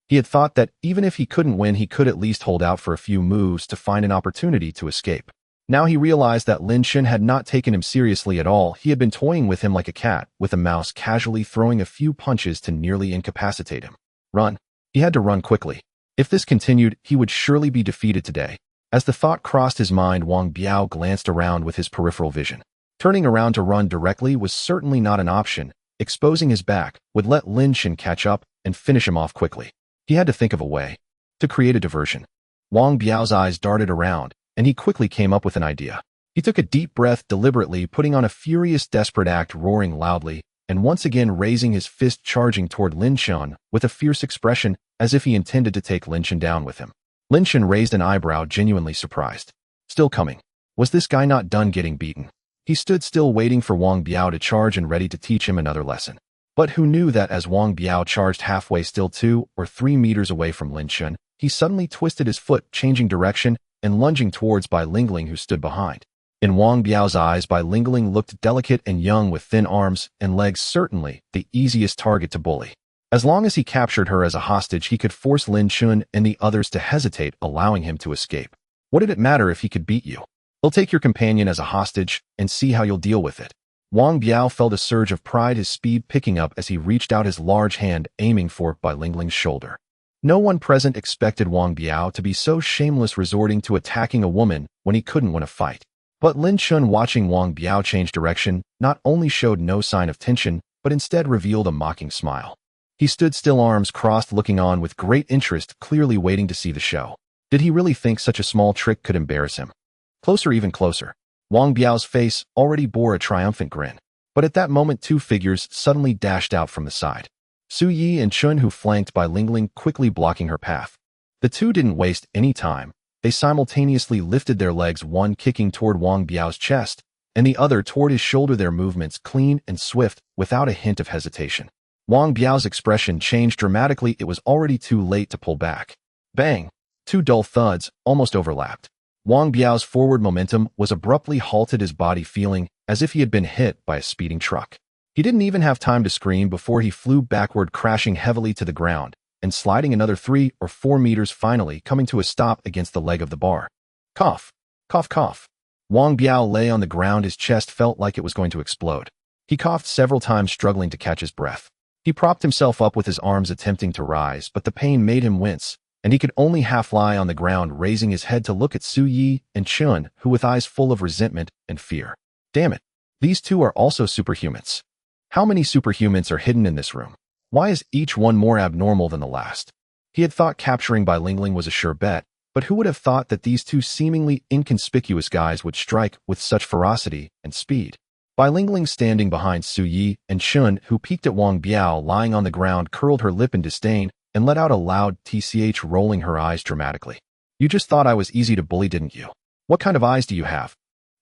He had thought that even if he couldn't win, he could at least hold out for a few moves to find an opportunity to escape. Now he realized that Lin Chen had not taken him seriously at all. He had been toying with him like a cat with a mouse, casually throwing a few punches to nearly incapacitate him. Run. He had to run quickly. If this continued, he would surely be defeated today. As the thought crossed his mind, Wang Biao glanced around with his peripheral vision. Turning around to run directly was certainly not an option. Exposing his back would let Lin Chen catch up and finish him off quickly. He had to think of a way to create a diversion. Wang Biao's eyes darted around, and he quickly came up with an idea. He took a deep breath, deliberately putting on a furious, desperate act, roaring loudly, and once again raising his fist, charging toward Lin Chen with a fierce expression, as if he intended to take Lin Chen down with him. Lin Chen raised an eyebrow, genuinely surprised. Still coming. Was this guy not done getting beaten? He stood still, waiting for Wang Biao to charge and ready to teach him another lesson. But who knew that as Wang Biao charged halfway, still 2 or 3 meters away from Lin Chen, he suddenly twisted his foot, changing direction and lunging towards Bai Lingling, who stood behind. In Wang Biao's eyes, Bai Lingling looked delicate and young with thin arms and legs, certainly the easiest target to bully. As long as he captured her as a hostage, he could force Lin Chen and the others to hesitate, allowing him to escape. What did it matter if he could beat you? He'll take your companion as a hostage and see how you'll deal with it. Wang Biao felt a surge of pride, his speed picking up as he reached out his large hand, aiming for Bai Lingling's shoulder. No one present expected Wang Biao to be so shameless, resorting to attacking a woman when he couldn't win a fight. But Lin Chen, watching Wang Biao change direction, not only showed no sign of tension, but instead revealed a mocking smile. He stood still, arms crossed, looking on with great interest, clearly waiting to see the show. Did he really think such a small trick could embarrass him? Closer, even closer. Wang Biao's face already bore a triumphant grin. But at that moment, two figures suddenly dashed out from the side. Su Yi and Chun, who flanked by Lingling, quickly blocking her path. The two didn't waste any time. They simultaneously lifted their legs, one kicking toward Wang Biao's chest, and the other toward his shoulder, their movements clean and swift, without a hint of hesitation. Wang Biao's expression changed dramatically. It was already too late to pull back. Bang! Two dull thuds almost overlapped. Wang Biao's forward momentum was abruptly halted, his body feeling as if he had been hit by a speeding truck. He didn't even have time to scream before he flew backward, crashing heavily to the ground and sliding another 3 or 4 meters, finally coming to a stop against the leg of the bar. Cough! Cough, cough. Wang Biao lay on the ground. His chest felt like it was going to explode. He coughed several times, struggling to catch his breath. He propped himself up with his arms, attempting to rise, but the pain made him wince, and he could only half lie on the ground, raising his head to look at Su Yi and Chun, who with eyes full of resentment and fear. Damn it! These two are also superhumans. How many superhumans are hidden in this room? Why is each one more abnormal than the last? He had thought capturing Bai Lingling was a sure bet, but who would have thought that these two seemingly inconspicuous guys would strike with such ferocity and speed? Bai Lingling, standing behind Su Yi and Chun, who peeked at Wang Biao lying on the ground, curled her lip in disdain and let out a loud tch, rolling her eyes dramatically. You just thought I was easy to bully, didn't you? What kind of eyes do you have?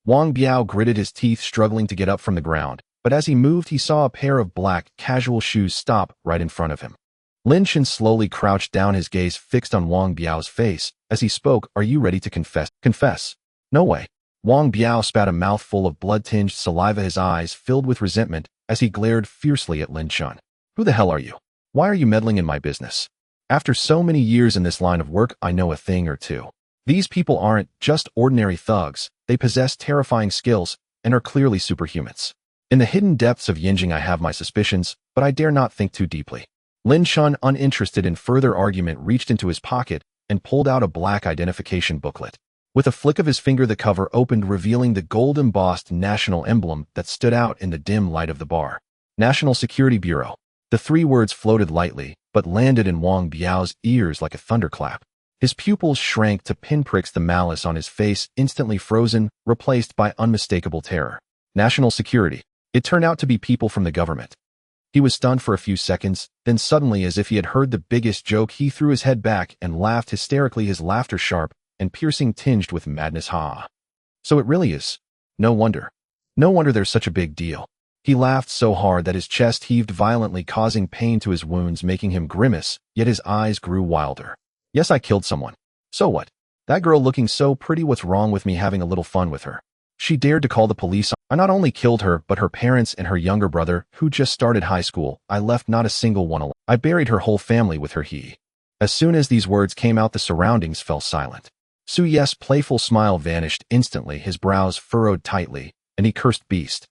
Wang Biao gritted his teeth, struggling to get up from the ground, but as he moved, he saw a pair of black, casual shoes stop right in front of him. Lin Chen slowly crouched down, his gaze fixed on Wang Biao's face. As he spoke, "Are you ready to confess?" "Confess? No way." Wang Biao spat a mouthful of blood-tinged saliva, his eyes filled with resentment as he glared fiercely at Lin Chen. "Who the hell are you? Why are you meddling in my business? After so many years in this line of work, I know a thing or two. These people aren't just ordinary thugs. They possess terrifying skills and are clearly superhumans. In the hidden depths of Yinjing, I have my suspicions, but I dare not think too deeply." Lin Chen, uninterested in further argument, reached into his pocket and pulled out a black identification booklet. With a flick of his finger, the cover opened, revealing the gold-embossed national emblem that stood out in the dim light of the bar. National Security Bureau. The 3 words floated lightly, but landed in Wang Biao's ears like a thunderclap. His pupils shrank to pinpricks, the malice on his face instantly frozen, replaced by unmistakable terror. National Security. It turned out to be people from the government. He was stunned for a few seconds, then suddenly, as if he had heard the biggest joke, he threw his head back and laughed hysterically, his laughter sharp and piercing, tinged with madness. Ha! So it really is. No wonder. No wonder there's such a big deal. He laughed so hard that his chest heaved violently, causing pain to his wounds, making him grimace, yet his eyes grew wilder. Yes, I killed someone. So what? That girl looking so pretty, what's wrong with me having a little fun with her? She dared to call the police. I not only killed her, but her parents and her younger brother, who just started high school. I left not a single one alive. I buried her whole family with her. As soon as these words came out, the surroundings fell silent. Su Yi's playful smile vanished instantly, his brows furrowed tightly, and he cursed, "Beast."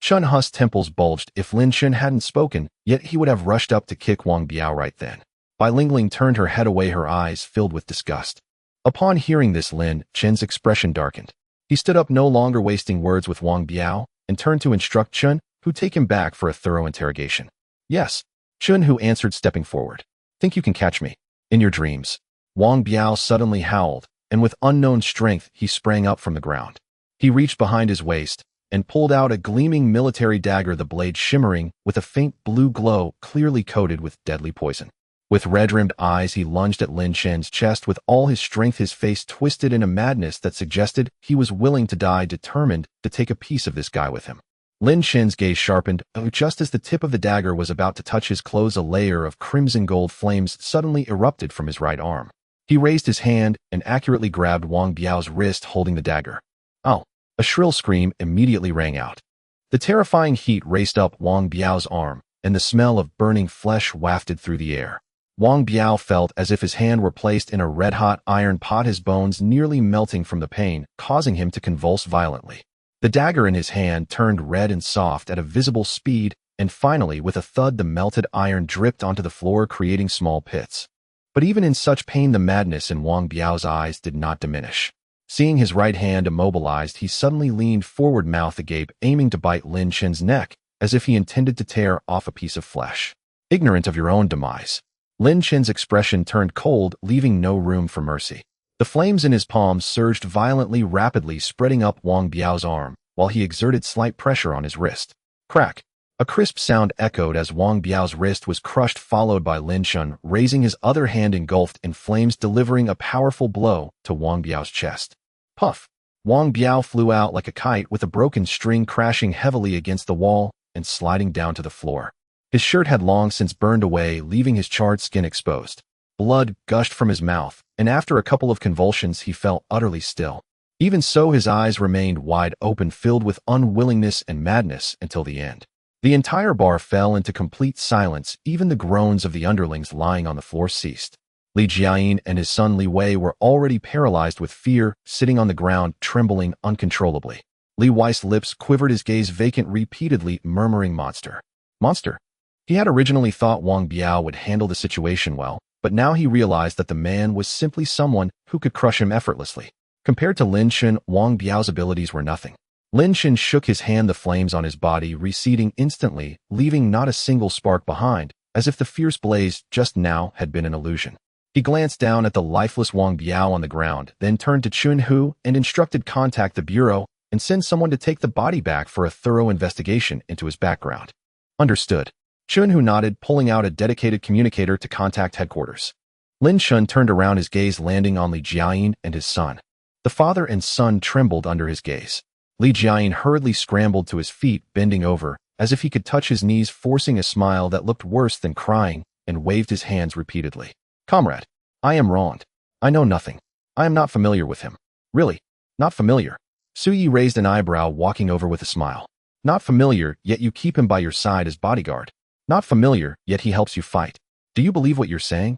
Chun Hu's temples bulged. If Lin Chen hadn't spoken, yet he would have rushed up to kick Wang Biao right then. Bai Lingling turned her head away, her eyes filled with disgust. Upon hearing this, Lin Chen's expression darkened. He stood up, no longer wasting words with Wang Biao, and turned to instruct Chun, who take him back for a thorough interrogation. "Yes," Chun Hu answered, stepping forward. "Think you can catch me? In your dreams." Wang Biao suddenly howled, and with unknown strength, he sprang up from the ground. He reached behind his waist and pulled out a gleaming military dagger, the blade shimmering with a faint blue glow, clearly coated with deadly poison. With red-rimmed eyes, he lunged at Lin Chen's chest with all his strength, his face twisted in a madness that suggested he was willing to die, determined to take a piece of this guy with him. Lin Chen's gaze sharpened. Just as the tip of the dagger was about to touch his clothes, a layer of crimson gold flames suddenly erupted from his right arm. He raised his hand and accurately grabbed Wang Biao's wrist, holding the dagger. "Oh!" A shrill scream immediately rang out. The terrifying heat raced up Wang Biao's arm, and the smell of burning flesh wafted through the air. Wang Biao felt as if his hand were placed in a red-hot iron pot, his bones nearly melting from the pain, causing him to convulse violently. The dagger in his hand turned red and soft at a visible speed, and finally, with a thud, the melted iron dripped onto the floor, creating small pits. But even in such pain, the madness in Wang Biao's eyes did not diminish. Seeing his right hand immobilized, he suddenly leaned forward, mouth agape, aiming to bite Lin Chen's neck, as if he intended to tear off a piece of flesh. "Ignorant of your own demise." Lin Chen's expression turned cold, leaving no room for mercy. The flames in his palms surged violently, rapidly spreading up Wang Biao's arm, while he exerted slight pressure on his wrist. Crack. A crisp sound echoed as Wang Biao's wrist was crushed, followed by Lin Chen raising his other hand engulfed in flames, delivering a powerful blow to Wang Biao's chest. Puff. Wang Biao flew out like a kite with a broken string, crashing heavily against the wall and sliding down to the floor. His shirt had long since burned away, leaving his charred skin exposed. Blood gushed from his mouth, and after a couple of convulsions he fell utterly still. Even so, his eyes remained wide open, filled with unwillingness and madness until the end. The entire bar fell into complete silence. Even the groans of the underlings lying on the floor ceased. Li Jiayin and his son Li Wei were already paralyzed with fear, sitting on the ground, trembling uncontrollably. Li Wei's lips quivered, his gaze vacant, repeatedly murmuring, "Monster. Monster." He had originally thought Wang Biao would handle the situation well, but now he realized that the man was simply someone who could crush him effortlessly. Compared to Lin Chen, Wang Biao's abilities were nothing. Lin Chen shook his hand, the flames on his body receding instantly, leaving not a single spark behind, as if the fierce blaze just now had been an illusion. He glanced down at the lifeless Wang Biao on the ground, then turned to Chun Hu and instructed contact the bureau and send someone to take the body back for a thorough investigation into his background. Understood. Chun Hu nodded, pulling out a dedicated communicator to contact headquarters. Lin Chen turned around, his gaze landing on Li Jiayin and his son. The father and son trembled under his gaze. Li Jiayin hurriedly scrambled to his feet, bending over, as if he could touch his knees, forcing a smile that looked worse than crying, and waved his hands repeatedly. "Comrade, I am wronged. I know nothing. I am not familiar with him. Really, not familiar." Su Yi raised an eyebrow, walking over with a smile. "Not familiar, yet you keep him by your side as bodyguard. Not familiar, yet he helps you fight. Do you believe what you're saying?"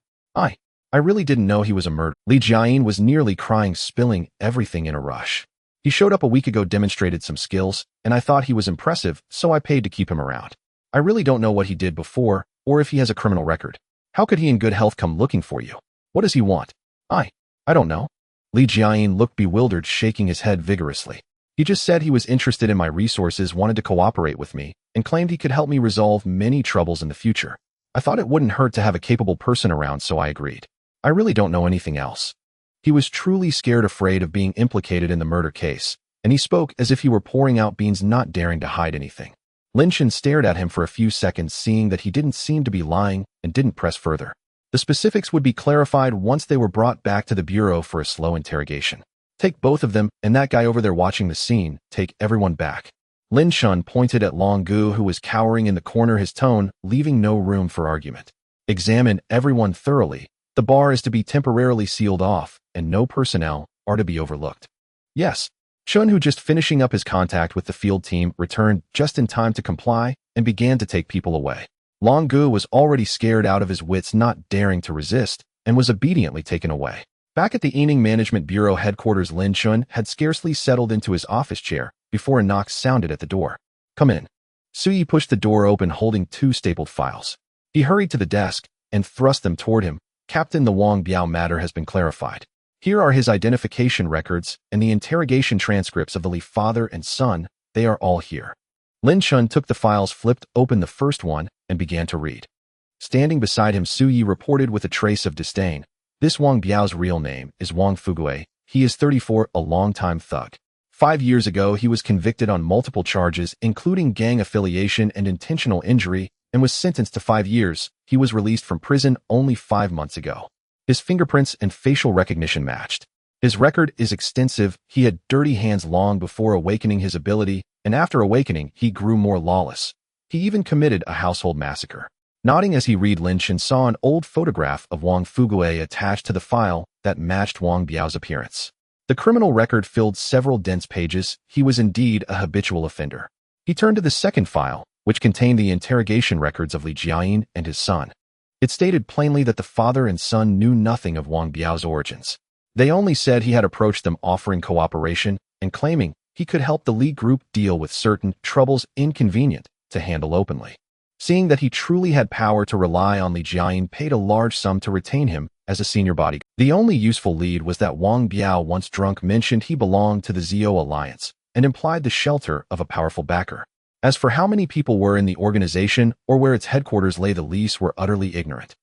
I really didn't know he was a murderer." Li Jiayin was nearly crying, spilling everything in a rush. "He showed up a week ago, demonstrated some skills, and I thought he was impressive, so I paid to keep him around. I really don't know what he did before, or if he has a criminal record. How could he in good health come looking for you? What does he want?" I don't know." Li Jiayin looked bewildered, shaking his head vigorously. "He just said he was interested in my resources, wanted to cooperate with me, and claimed he could help me resolve many troubles in the future. I thought it wouldn't hurt to have a capable person around, so I agreed. I really don't know anything else." He was truly scared, afraid of being implicated in the murder case, and he spoke as if he were pouring out beans, not daring to hide anything. Lin Chen stared at him for a few seconds, seeing that he didn't seem to be lying, and didn't press further. The specifics would be clarified once they were brought back to the bureau for a slow interrogation. "Take both of them, and that guy over there watching the scene, take everyone back." Lin Chen pointed at Long Gu, who was cowering in the corner, his tone leaving no room for argument. "Examine everyone thoroughly. The bar is to be temporarily sealed off, and no personnel are to be overlooked." "Yes." Chun, who just finishing up his contact with the field team, returned just in time to comply and began to take people away. Long Gu was already scared out of his wits, not daring to resist, and was obediently taken away. Back at the Ening Management Bureau headquarters, Lin Chen had scarcely settled into his office chair before a knock sounded at the door. "Come in." Su Yi pushed the door open, holding 2 stapled files. He hurried to the desk and thrust them toward him. "Captain, the Wang Biao matter has been clarified. Here are his identification records and the interrogation transcripts of the Li father and son. They are all here." Lin Chen took the files, flipped open the first one, and began to read. Standing beside him, Su Yi reported with a trace of disdain, "This Wang Biao's real name is Wang Fugue. He is 34, a longtime thug. 5 years ago, he was convicted on multiple charges, including gang affiliation and intentional injury, and was sentenced to 5 years. He was released from prison only 5 months ago. His fingerprints and facial recognition matched. His record is extensive. He had dirty hands long before awakening his ability, and after awakening, he grew more lawless. He even committed a household massacre." Nodding as he read, Lin Chen saw an old photograph of Wang Fugue attached to the file that matched Wang Biao's appearance. The criminal record filled several dense pages. He was indeed a habitual offender. He turned to the second file, which contained the interrogation records of Li Jiayin and his son. It stated plainly that the father and son knew nothing of Wang Biao's origins. They only said he had approached them offering cooperation and claiming he could help the Li group deal with certain troubles inconvenient to handle openly. Seeing that he truly had power to rely on, Li Jiayin paid a large sum to retain him as a senior bodyguard. The only useful lead was that Wang Biao, once drunk, mentioned he belonged to the Zhou Alliance and implied the shelter of a powerful backer. As for how many people were in the organization or where its headquarters lay, the Lis were utterly ignorant.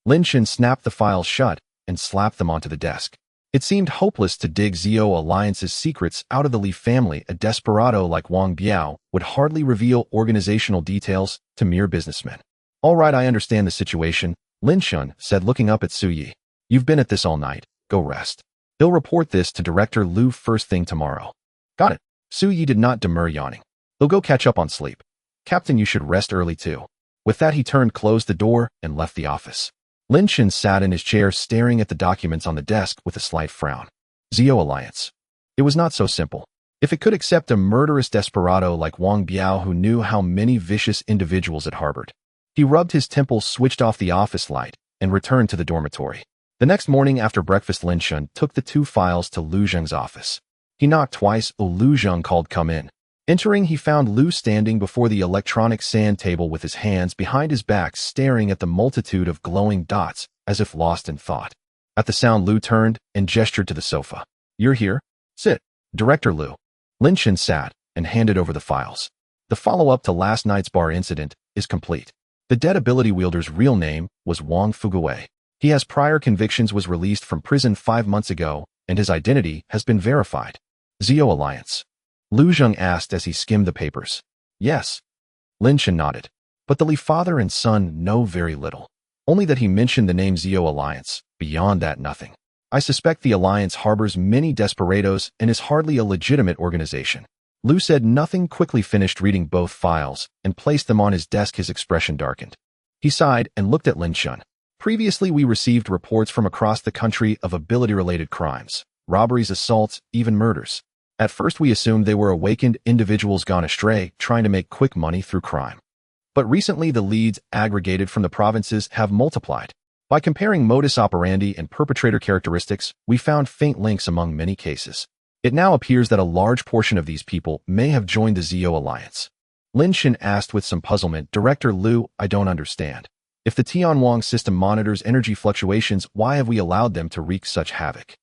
Lin Chen snapped the files shut and slapped them onto the desk. It seemed hopeless to dig Zhou Alliance's secrets out of the Li family. A desperado like Wang Biao would hardly reveal organizational details to mere businessmen. All right, I understand the situation, Lin Chen said, looking up at Su Yi. You've been at this all night. Go rest. They'll report this to Director Liu first thing tomorrow. Got it. Su Yi did not demur, yawning. They'll go catch up on sleep. Captain, you should rest early too. With that, he turned, closed the door, and left the office. Lin Chen sat in his chair staring at the documents on the desk with a slight frown. Zhou Alliance. It was not so simple. If it could accept a murderous desperado like Wang Biao who knew how many vicious individuals it harbored. He rubbed his temples, switched off the office light, and returned to the dormitory. The next morning after breakfast, Lin Chen took the 2 files to Lu Zheng's office. He knocked twice. Lu Zheng called, "Come in." Entering, he found Lu standing before the electronic sand table with his hands behind his back, staring at the multitude of glowing dots, as if lost in thought. At the sound, Lu turned and gestured to the sofa. "You're here? Sit." Director Liu. Lin Chen sat and handed over the files. The follow-up to last night's bar incident is complete. The dead ability wielder's real name was Wang Fuguwei. He has prior convictions, was released from prison 5 months ago, and his identity has been verified. Zhou Alliance. Lu Zheng asked as he skimmed the papers. Yes. Lin Chen nodded. But the Li father and son know very little. Only that he mentioned the name Zhou Alliance. Beyond that, nothing. I suspect the Alliance harbors many desperados and is hardly a legitimate organization. Lu said nothing, quickly finished reading both files and placed them on his desk. His expression darkened. He sighed and looked at Lin Chen. Previously, we received reports from across the country of ability-related crimes, robberies, assaults, even murders. At first, we assumed they were awakened individuals gone astray, trying to make quick money through crime. But recently, the leads aggregated from the provinces have multiplied. By comparing modus operandi and perpetrator characteristics, we found faint links among many cases. It now appears that a large portion of these people may have joined the Zhou Alliance. Lin Chen asked with some puzzlement, Director Liu, I don't understand. If the Tianwang system monitors energy fluctuations, why have we allowed them to wreak such havoc?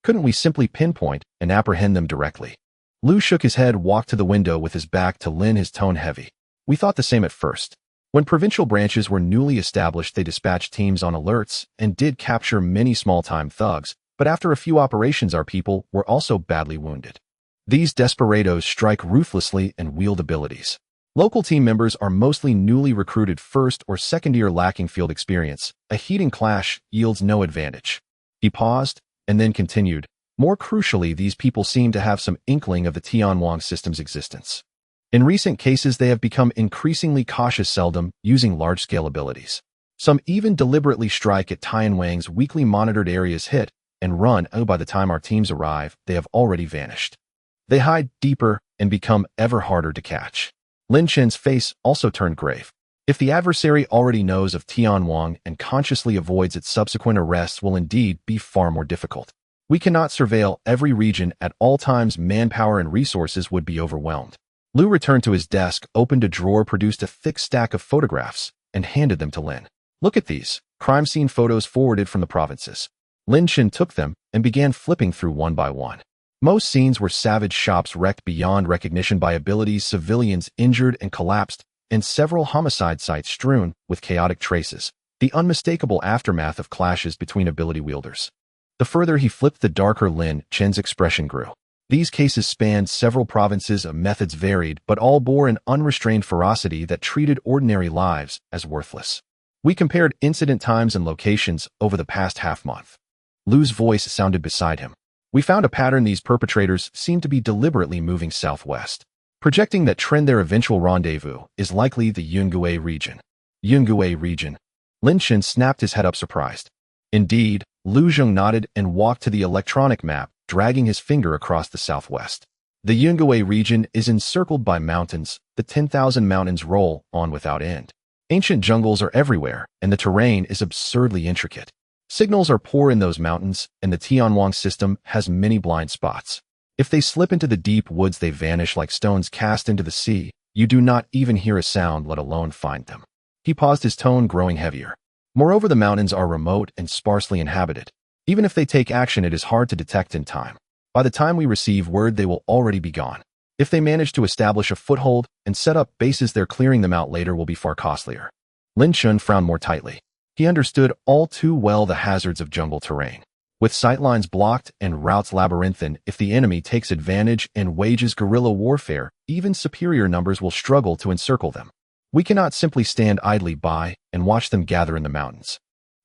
Couldn't we simply pinpoint and apprehend them directly? Liu shook his head, walked to the window with his back to Lin, his tone heavy. We thought the same at first. When provincial branches were newly established, they dispatched teams on alerts and did capture many small-time thugs, but after a few operations, our people were also badly wounded. These desperados strike ruthlessly and wield abilities. Local team members are mostly newly recruited first or second year, lacking field experience. A heating clash yields no advantage. He paused and then continued. More crucially, these people seem to have some inkling of the Tianwang system's existence. In recent cases, they have become increasingly cautious, seldom using large-scale abilities. Some even deliberately strike at Tianwang's weakly monitored areas, hit and run. By the time our teams arrive, they have already vanished. They hide deeper and become ever harder to catch. Lin Chen's face also turned grave. If the adversary already knows of Tianwang and consciously avoids its subsequent arrests, will indeed be far more difficult. We cannot surveil every region at all times. Manpower and resources would be overwhelmed. Liu returned to his desk, opened a drawer, produced a thick stack of photographs, and handed them to Lin. Look at these crime scene photos forwarded from the provinces. Lin Chen took them and began flipping through one by one. Most scenes were savage, shops wrecked beyond recognition by abilities, civilians injured and collapsed, and several homicide sites strewn with chaotic traces, the unmistakable aftermath of clashes between ability wielders. The further he flipped, the darker Lin Chen's expression grew. These cases spanned several provinces, methods varied, but all bore an unrestrained ferocity that treated ordinary lives as worthless. We compared incident times and locations over the past half-month. Liu's voice sounded beside him. We found a pattern. These perpetrators seem to be deliberately moving southwest, projecting that trend. Their eventual rendezvous is likely the Yungue region. Yungue region. Lin Chen snapped his head up, surprised. Indeed, Lu Zheng nodded and walked to the electronic map, dragging his finger across the southwest. The Yungue region is encircled by mountains. The 10,000 mountains roll on without end. Ancient jungles are everywhere, and the terrain is absurdly intricate. Signals are poor in those mountains, and the Tianwang system has many blind spots. If they slip into the deep woods, they vanish like stones cast into the sea. You do not even hear a sound, let alone find them. He paused, his tone growing heavier. Moreover, the mountains are remote and sparsely inhabited. Even if they take action, it is hard to detect in time. By the time we receive word, they will already be gone. If they manage to establish a foothold and set up bases there, clearing them out later will be far costlier. Lin Chen frowned more tightly. He understood all too well the hazards of jungle terrain. with sightlines blocked and routes labyrinthine. If the enemy takes advantage and wages guerrilla warfare, even superior numbers will struggle to encircle them. We cannot simply stand idly by and watch them gather in the mountains.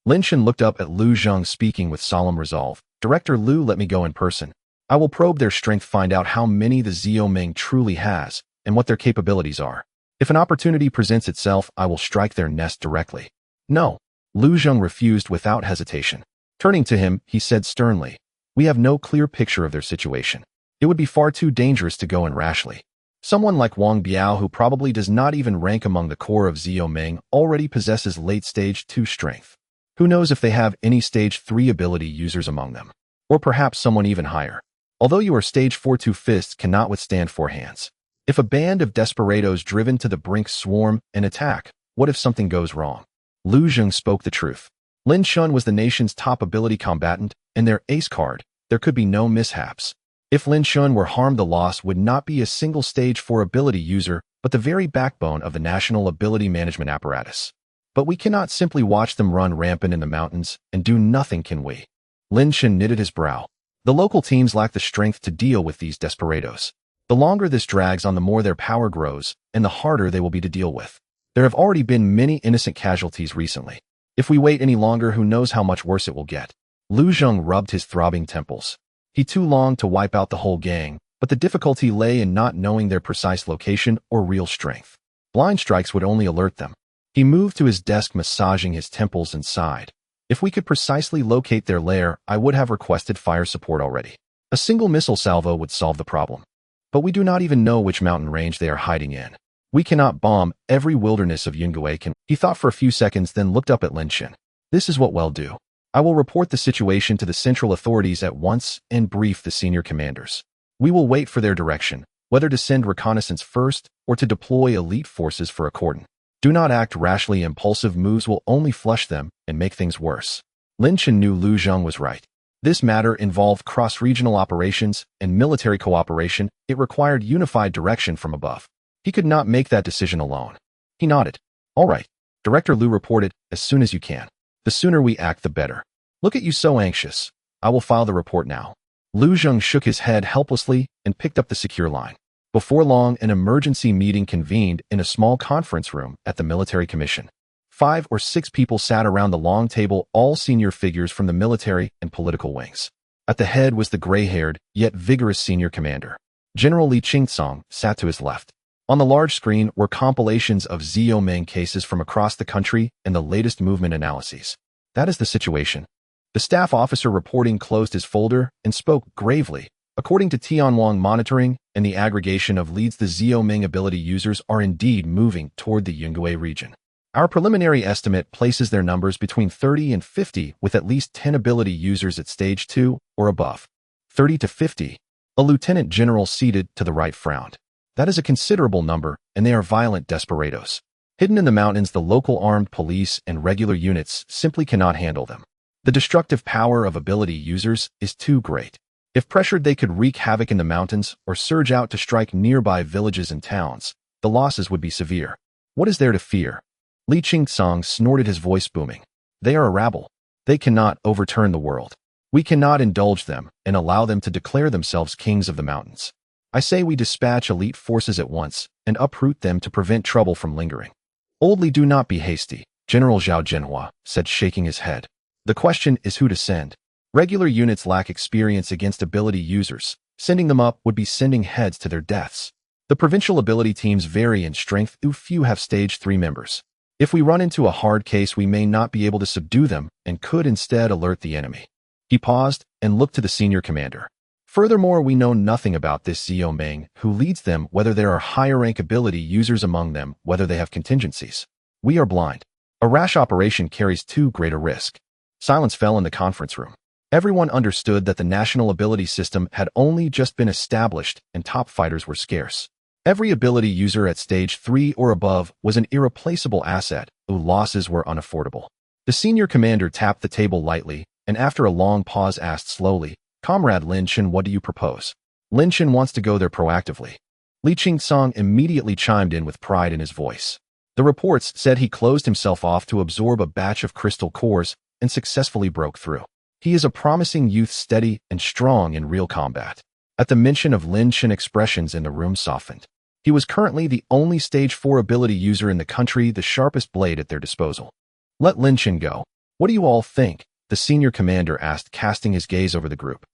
Lin Chen looked up at Lu Zheng, speaking with solemn resolve. Director Lu, let me go in person. I will probe their strength, find out how many the Xiaoming truly has, and what their capabilities are. If an opportunity presents itself, I will strike their nest directly. No. Lu Zheng refused without hesitation. Turning to him, he said sternly, we have no clear picture of their situation. It would be far too dangerous to go in rashly. Someone like Wang Biao, who probably does not even rank among the core of Xiaoming, already possesses late stage 2 strength. Who knows if they have any stage 3 ability users among them? Or perhaps someone even higher. Although you are stage 4, 2 fists cannot withstand 4 hands. If a band of desperados driven to the brink swarm and attack, what if something goes wrong? Lu Zheng spoke the truth. Lin Chen was the nation's top ability combatant, and their ace card, there could be no mishaps. If Lin Chen were harmed, the loss would not be a single stage 4 ability user, but the very backbone of the national ability management apparatus. But we cannot simply watch them run rampant in the mountains and do nothing, can we? Lin Chen knitted his brow. The local teams lack the strength to deal with these desperados. The longer this drags on, the more their power grows, and the harder they will be to deal with. There have already been many innocent casualties recently. If we wait any longer, who knows how much worse it will get. Lu Zheng rubbed his throbbing temples. He too longed to wipe out the whole gang, but the difficulty lay in not knowing their precise location or real strength. Blind strikes would only alert them. He moved to his desk, massaging his temples, and sighed. If we could precisely locate their lair, I would have requested fire support already. A single missile salvo would solve the problem. But we do not even know which mountain range they are hiding in. We cannot bomb every wilderness of Yungue, can. He thought for a few seconds, then looked up at Lin Chen. This is what we'll do. I will report the situation to the central authorities at once and brief the senior commanders. We will wait for their direction, whether to send reconnaissance first or to deploy elite forces for a cordon. Do not act rashly. Impulsive moves will only flush them and make things worse. Lin Chen knew Lu Zheng was right. This matter involved cross-regional operations and military cooperation. It required unified direction from above. He could not make that decision alone. He nodded. All right. Director Lu reported, as soon as you can. The sooner we act, the better. Look at you so anxious. I will file the report now. Lu Zheng shook his head helplessly and picked up the secure line. Before long, an emergency meeting convened in a small conference room at the military commission. 5 or 6 people sat around the long table, all senior figures from the military and political wings. At the head was the gray-haired, yet vigorous senior commander. General Li Qingsong sat to his left. On the large screen were compilations of Xiaoming cases from across the country and the latest movement analyses. That is the situation. The staff officer reporting closed his folder and spoke gravely. According to Tianwang monitoring and the aggregation of leads, the Xiaoming ability users are indeed moving toward the Yungue region. Our preliminary estimate places their numbers between 30 and 50, with at least 10 ability users at stage 2 or above. 30 to 50. A lieutenant general seated to the right frowned. That is a considerable number, and they are violent desperados. Hidden in the mountains, the local armed police and regular units simply cannot handle them. The destructive power of ability users is too great. If pressured, they could wreak havoc in the mountains or surge out to strike nearby villages and towns. The losses would be severe. What is there to fear? Li Qingsong snorted, his voice booming. They are a rabble. They cannot overturn the world. We cannot indulge them and allow them to declare themselves kings of the mountains. I say we dispatch elite forces at once and uproot them to prevent trouble from lingering. Old Li, do not be hasty, General Zhao Zhenhua said, shaking his head. The question is who to send. Regular units lack experience against ability users. Sending them up would be sending heads to their deaths. The provincial ability teams vary in strength, too few have stage 3 members. If we run into a hard case, we may not be able to subdue them and could instead alert the enemy. He paused and looked to the senior commander. Furthermore, we know nothing about this Xiaoming, who leads them, whether there are higher rank ability users among them, whether they have contingencies. We are blind. A rash operation carries too great a risk. Silence fell in the conference room. Everyone understood that the national ability system had only just been established and top fighters were scarce. Every ability user at stage 3 or above was an irreplaceable asset, whose losses were unaffordable. The senior commander tapped the table lightly, and after a long pause asked slowly, Comrade Lin Chen, what do you propose? Lin Chen wants to go there proactively. Li Qingsong immediately chimed in with pride in his voice. The reports said he closed himself off to absorb a batch of crystal cores and successfully broke through. He is a promising youth, steady and strong in real combat. At the mention of Lin Chen, expressions in the room softened. He was currently the only Stage 4 ability user in the country, the sharpest blade at their disposal. Let Lin Chen go. What do you all think? The senior commander asked, casting his gaze over the group.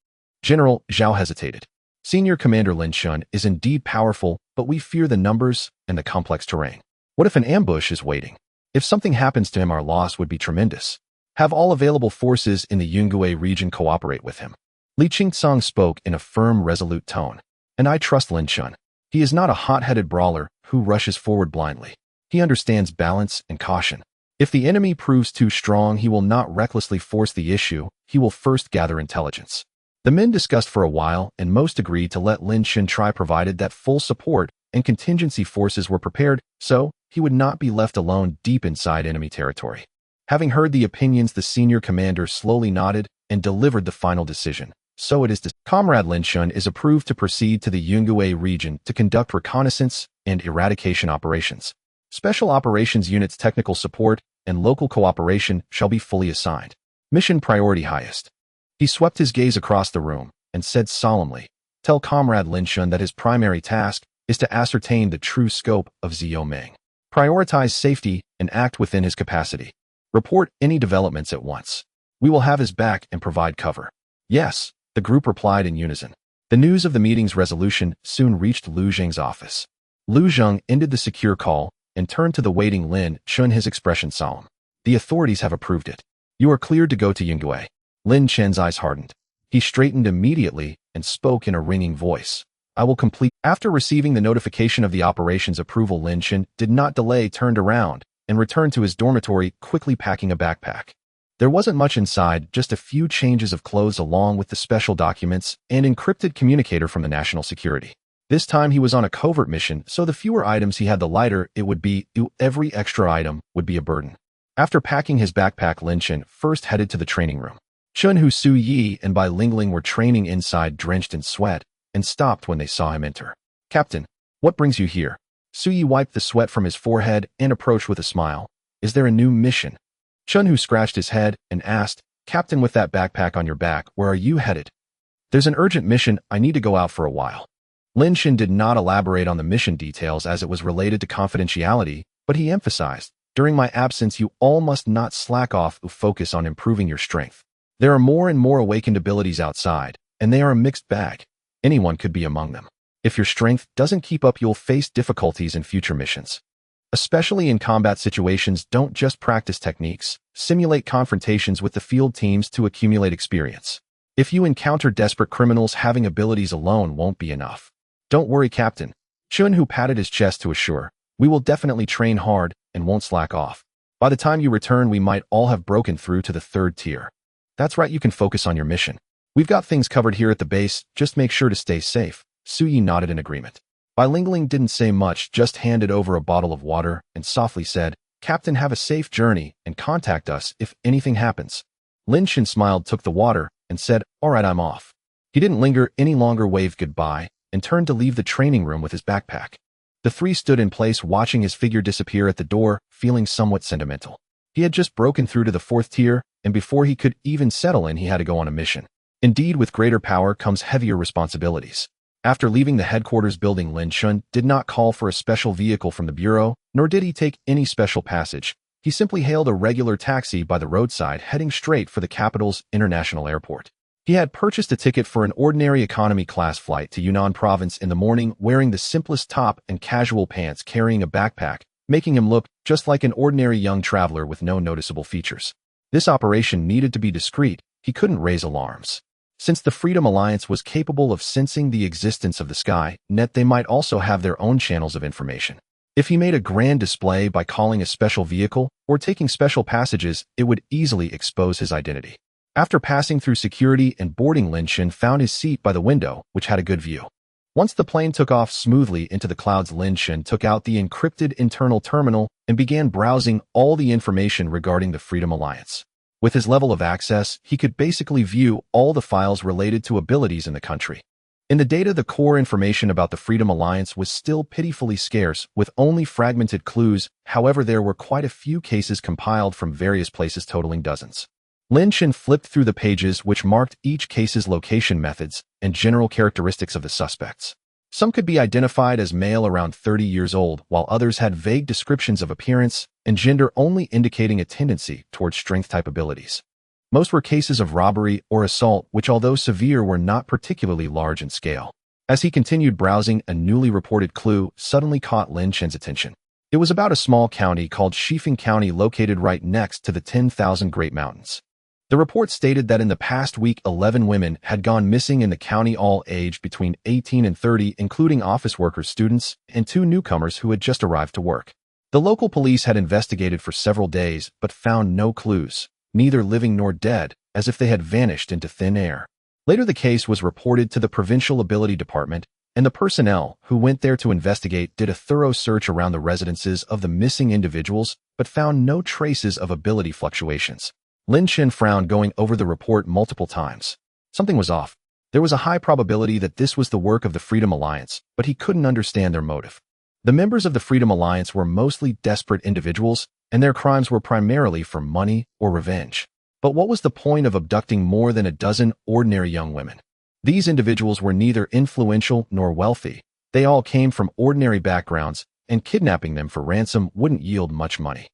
General Zhao hesitated. Senior Commander Lin Chen is indeed powerful, but we fear the numbers and the complex terrain. What if an ambush is waiting? If something happens to him, our loss would be tremendous. Have all available forces in the Yungue region cooperate with him. Li Qingsong spoke in a firm, resolute tone. And I trust Lin Chen. He is not a hot-headed brawler who rushes forward blindly. He understands balance and caution. If the enemy proves too strong, he will not recklessly force the issue. He will first gather intelligence. The men discussed for a while, and most agreed to let Lin Chen try, provided that full support and contingency forces were prepared, so he would not be left alone deep inside enemy territory. Having heard the opinions, the senior commander slowly nodded and delivered the final decision. So it is. Comrade Lin Chen is approved to proceed to the Yungue region to conduct reconnaissance and eradication operations. Special operations units, technical support, and local cooperation shall be fully assigned. Mission priority highest. He swept his gaze across the room and said solemnly, tell Comrade Lin Chen that his primary task is to ascertain the true scope of Xiaoming. Prioritize safety and act within his capacity. Report any developments at once. We will have his back and provide cover. Yes, the group replied in unison. The news of the meeting's resolution soon reached Lu Zheng's office. Lu Zheng ended the secure call and turned to the waiting Lin Chen, his expression solemn. The authorities have approved it. You are cleared to go to Yungue. Lin Chen's eyes hardened. He straightened immediately and spoke in a ringing voice. I will complete. After receiving the notification of the operation's approval, Lin Chen did not delay, turned around, and returned to his dormitory, quickly packing a backpack. There wasn't much inside, just a few changes of clothes along with the special documents and encrypted communicator from the national security. This time he was on a covert mission, so the fewer items he had, the lighter it would be. Every extra item would be a burden. After packing his backpack, Lin Chen first headed to the training room. Chun-Hu, Su Yi, and Bai Lingling were training inside, drenched in sweat, and stopped when they saw him enter. Captain, what brings you here? Su Yi wiped the sweat from his forehead and approached with a smile. Is there a new mission? Chun-Hu scratched his head and asked, Captain, with that backpack on your back, where are you headed? There's an urgent mission. I need to go out for a while. Lin Chen did not elaborate on the mission details as it was related to confidentiality, but he emphasized, during my absence, you all must not slack off or focus on improving your strength. There are more and more awakened abilities outside, and they are a mixed bag. Anyone could be among them. If your strength doesn't keep up, you'll face difficulties in future missions. Especially in combat situations, don't just practice techniques, simulate confrontations with the field teams to accumulate experience. If you encounter desperate criminals, having abilities alone won't be enough. Don't worry, Captain. Chun-Hu patted his chest to assure, we will definitely train hard and won't slack off. By the time you return, we might all have broken through to the 3rd tier. That's right, you can focus on your mission. We've got things covered here at the base, just make sure to stay safe. Su Yi nodded in agreement. Bai Lingling didn't say much, just handed over a bottle of water and softly said, Captain, have a safe journey and contact us if anything happens. Lin Chen smiled, took the water, and said, all right, I'm off. He didn't linger any longer, waved goodbye, and turned to leave the training room with his backpack. The three stood in place, watching his figure disappear at the door, feeling somewhat sentimental. He had just broken through to the 4th tier, and before he could even settle in, he had to go on a mission. Indeed, with greater power comes heavier responsibilities. After leaving the headquarters building, Lin Chen did not call for a special vehicle from the bureau, nor did he take any special passage. He simply hailed a regular taxi by the roadside, heading straight for the capital's international airport. He had purchased a ticket for an ordinary economy class flight to Yunnan province in the morning, wearing the simplest top and casual pants, carrying a backpack, making him look just like an ordinary young traveler with no noticeable features. This operation needed to be discreet. He couldn't raise alarms. Since the Freedom Alliance was capable of sensing the existence of the sky net, they might also have their own channels of information. If he made a grand display by calling a special vehicle or taking special passages, it would easily expose his identity. After passing through security and boarding, Lin Chen found his seat by the window, which had a good view. Once the plane took off smoothly into the clouds, Lin Chen took out the encrypted internal terminal and began browsing all the information regarding the Freedom Alliance. With his level of access, he could basically view all the files related to abilities in the country. In the data, the core information about the Freedom Alliance was still pitifully scarce, with only fragmented clues. However, there were quite a few cases compiled from various places, totaling dozens. Lin Chen flipped through the pages which marked each case's location methods and general characteristics of the suspects. Some could be identified as male around 30 years old, while others had vague descriptions of appearance and gender only indicating a tendency towards strength-type abilities. Most were cases of robbery or assault, which although severe were not particularly large in scale. As he continued browsing, a newly reported clue suddenly caught Lin Chen's attention. It was about a small county called Shifeng County located right next to the 10,000 Great Mountains. The report stated that in the past week 11 women had gone missing in the county, all aged between 18 and 30, including office workers, students, and 2 newcomers who had just arrived to work. The local police had investigated for several days but found no clues, neither living nor dead, as if they had vanished into thin air. Later the case was reported to the Provincial Ability Department, and the personnel who went there to investigate did a thorough search around the residences of the missing individuals but found no traces of ability fluctuations. Lin Chen frowned, going over the report multiple times. Something was off. There was a high probability that this was the work of the Freedom Alliance, but he couldn't understand their motive. The members of the Freedom Alliance were mostly desperate individuals, and their crimes were primarily for money or revenge. But what was the point of abducting more than a dozen ordinary young women? These individuals were neither influential nor wealthy. They all came from ordinary backgrounds, and kidnapping them for ransom wouldn't yield much money.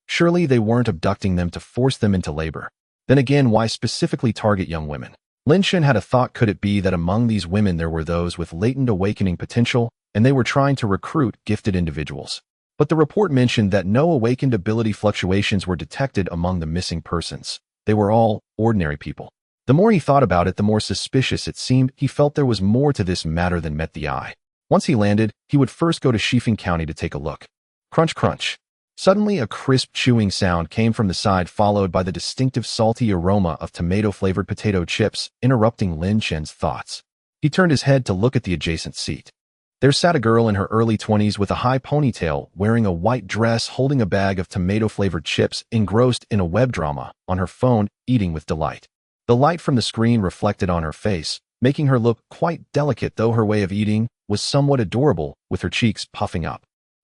Surely they weren't abducting them to force them into labor. Then again, why specifically target young women? Lin Chen had a thought. Could it be that among these women there were those with latent awakening potential, and they were trying to recruit gifted individuals? But the report mentioned that no awakened ability fluctuations were detected among the missing persons. They were all ordinary people. The more he thought about it, the more suspicious it seemed. He felt there was more to this matter than met the eye. Once he landed, he would first go to Shifeng County to take a look. Crunch, crunch. Suddenly, a crisp chewing sound came from the side, followed by the distinctive salty aroma of tomato-flavored potato chips, interrupting Lin Chen's thoughts. He turned his head to look at the adjacent seat. There sat a girl in her early 20s with a high ponytail, wearing a white dress, holding a bag of tomato-flavored chips, engrossed in a web drama, on her phone, eating with delight. The light from the screen reflected on her face, making her look quite delicate, though her way of eating was somewhat adorable, with her cheeks puffing up.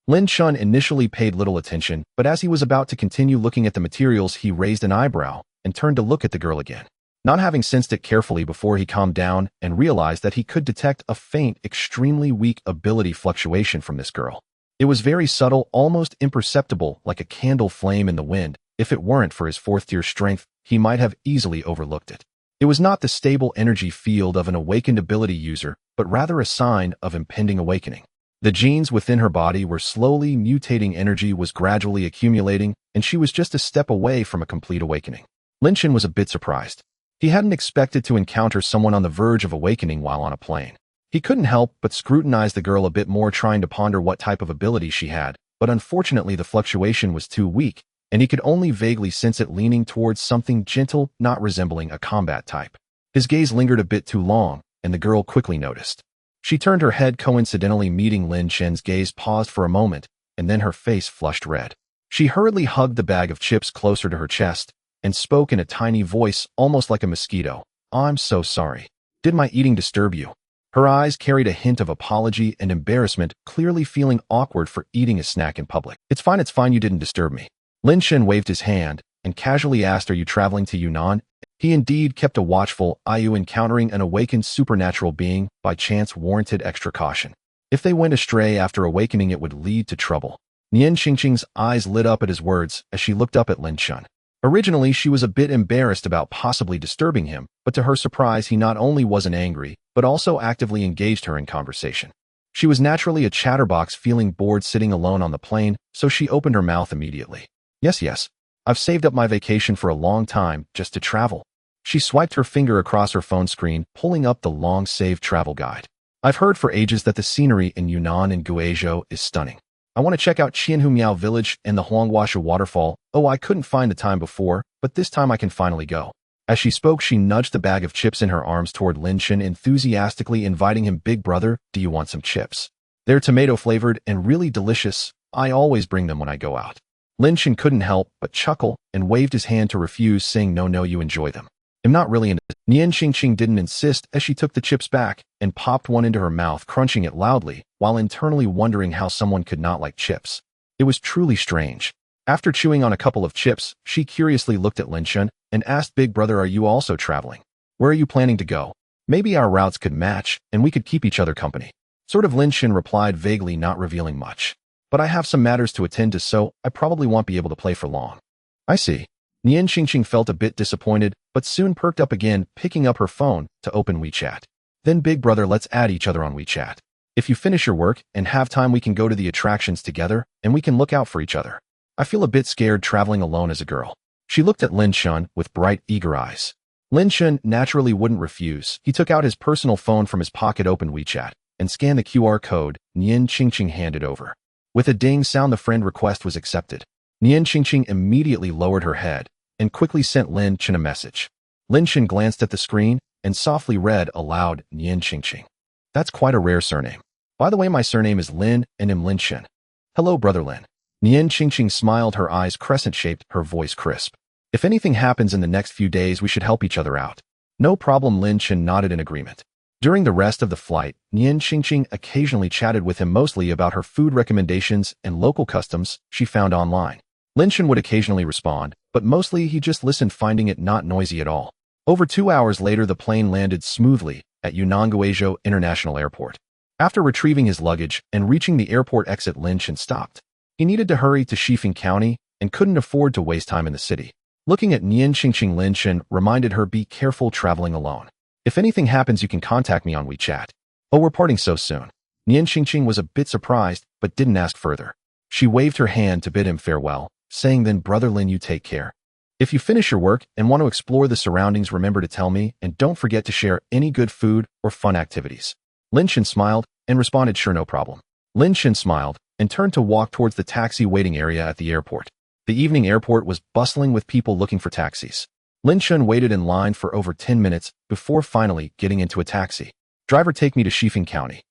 Lin Chen initially paid little attention, but as he was about to continue looking at the materials, he raised an eyebrow and turned to look at the girl again. Not having sensed it carefully before, he calmed down and realized that he could detect a faint, extremely weak ability fluctuation from this girl. It was very subtle, almost imperceptible, like a candle flame in the wind. If it weren't for his 4th-tier strength, he might have easily overlooked it. It was not the stable energy field of an awakened ability user, but rather a sign of impending awakening. The genes within her body were slowly mutating, energy was gradually accumulating, and she was just a step away from a complete awakening. Lin Chen was a bit surprised. He hadn't expected to encounter someone on the verge of awakening while on a plane. He couldn't help but scrutinize the girl a bit more, trying to ponder what type of ability she had, but unfortunately the fluctuation was too weak, and he could only vaguely sense it leaning towards something gentle, not resembling a combat type. His gaze lingered a bit too long, and the girl quickly noticed. She turned her head, coincidentally meeting Lin Chen's gaze, paused for a moment, and then her face flushed red. She hurriedly hugged the bag of chips closer to her chest and spoke in a tiny voice, almost like a mosquito. "I'm so sorry. Did my eating disturb you?" Her eyes carried a hint of apology and embarrassment, clearly feeling awkward for eating a snack in public. It's fine, you didn't disturb me." Lin Chen waved his hand and casually asked, "Are you traveling to Yunnan?" He indeed kept a watchful eye. Encountering an awakened supernatural being by chance warranted extra caution. If they went astray after awakening, it would lead to trouble. Nian Qingqing's eyes lit up at his words as she looked up at Lin Chen. Originally, she was a bit embarrassed about possibly disturbing him, but to her surprise, he not only wasn't angry, but also actively engaged her in conversation. She was naturally a chatterbox, feeling bored sitting alone on the plane, so she opened her mouth immediately. Yes. I've saved up my vacation for a long time, just to travel." She swiped her finger across her phone screen, pulling up the long-saved travel guide. "I've heard for ages that the scenery in Yunnan and Guizhou is stunning. I want to check out Qianhumiao village and the Huanghuashu waterfall. Oh, I couldn't find the time before, but this time I can finally go." As she spoke, she nudged the bag of chips in her arms toward Lin Chen, enthusiastically inviting him. "Big brother, do you want some chips? They're tomato-flavored and really delicious. I always bring them when I go out." Lin Chen couldn't help but chuckle and waved his hand to refuse, saying, No, you enjoy them. "I'm not really into this." Nian Qingqing didn't insist as she took the chips back and popped one into her mouth, crunching it loudly, while internally wondering how someone could not like chips. It was truly strange. After chewing on a couple of chips, she curiously looked at Lin Chen and asked Big Brother, are you also traveling? Where are you planning to go? Maybe our routes could match, and we could keep each other company. Sort of, Lin Chen replied vaguely, not revealing much. But I have some matters to attend to, so I probably won't be able to play for long. I see. Nian Qingqing felt a bit disappointed, but soon perked up again, picking up her phone to open WeChat. Then Big Brother, let's add each other on WeChat. If you finish your work and have time, we can go to the attractions together, and we can look out for each other. I feel a bit scared traveling alone as a girl. She looked at Lin Chen with bright, eager eyes. Lin Chen naturally wouldn't refuse. He took out his personal phone from his pocket, opened WeChat, and scanned the QR code Nian Qingqing handed over. With a ding sound, the friend request was accepted. Nian Qingqing immediately lowered her head and quickly sent Lin Chen a message. Lin Chen glanced at the screen and softly read aloud, Nian Qingqing. That's quite a rare surname. By the way, my surname is Lin and I'm Lin Chen. Hello, Brother Lin. Nian Qingqing smiled, her eyes crescent-shaped, her voice crisp. If anything happens in the next few days, we should help each other out. No problem, Lin Chen nodded in agreement. During the rest of the flight, Nian Qingqing occasionally chatted with him, mostly about her food recommendations and local customs she found online. Lin Chen would occasionally respond, but mostly he just listened, finding it not noisy at all. Over 2 hours later, the plane landed smoothly at Yunnan Guizhou International Airport. After retrieving his luggage and reaching the airport exit, Lin Chen stopped. He needed to hurry to Shifeng County and couldn't afford to waste time in the city. Looking at Nian Qingqing, Lin Chen reminded her, be careful traveling alone. If anything happens, you can contact me on WeChat. Oh, we're parting so soon. Nian Qingqing was a bit surprised, but didn't ask further. She waved her hand to bid him farewell, saying, then Brother Lin, you take care. If you finish your work and want to explore the surroundings, remember to tell me, and don't forget to share any good food or fun activities. Lin Chen smiled and responded, sure, no problem. Lin Chen smiled and turned to walk towards the taxi waiting area at the airport. The evening airport was bustling with people looking for taxis. Lin Chen waited in line for over 10 minutes before finally getting into a taxi. Driver, take me to Shifeng County.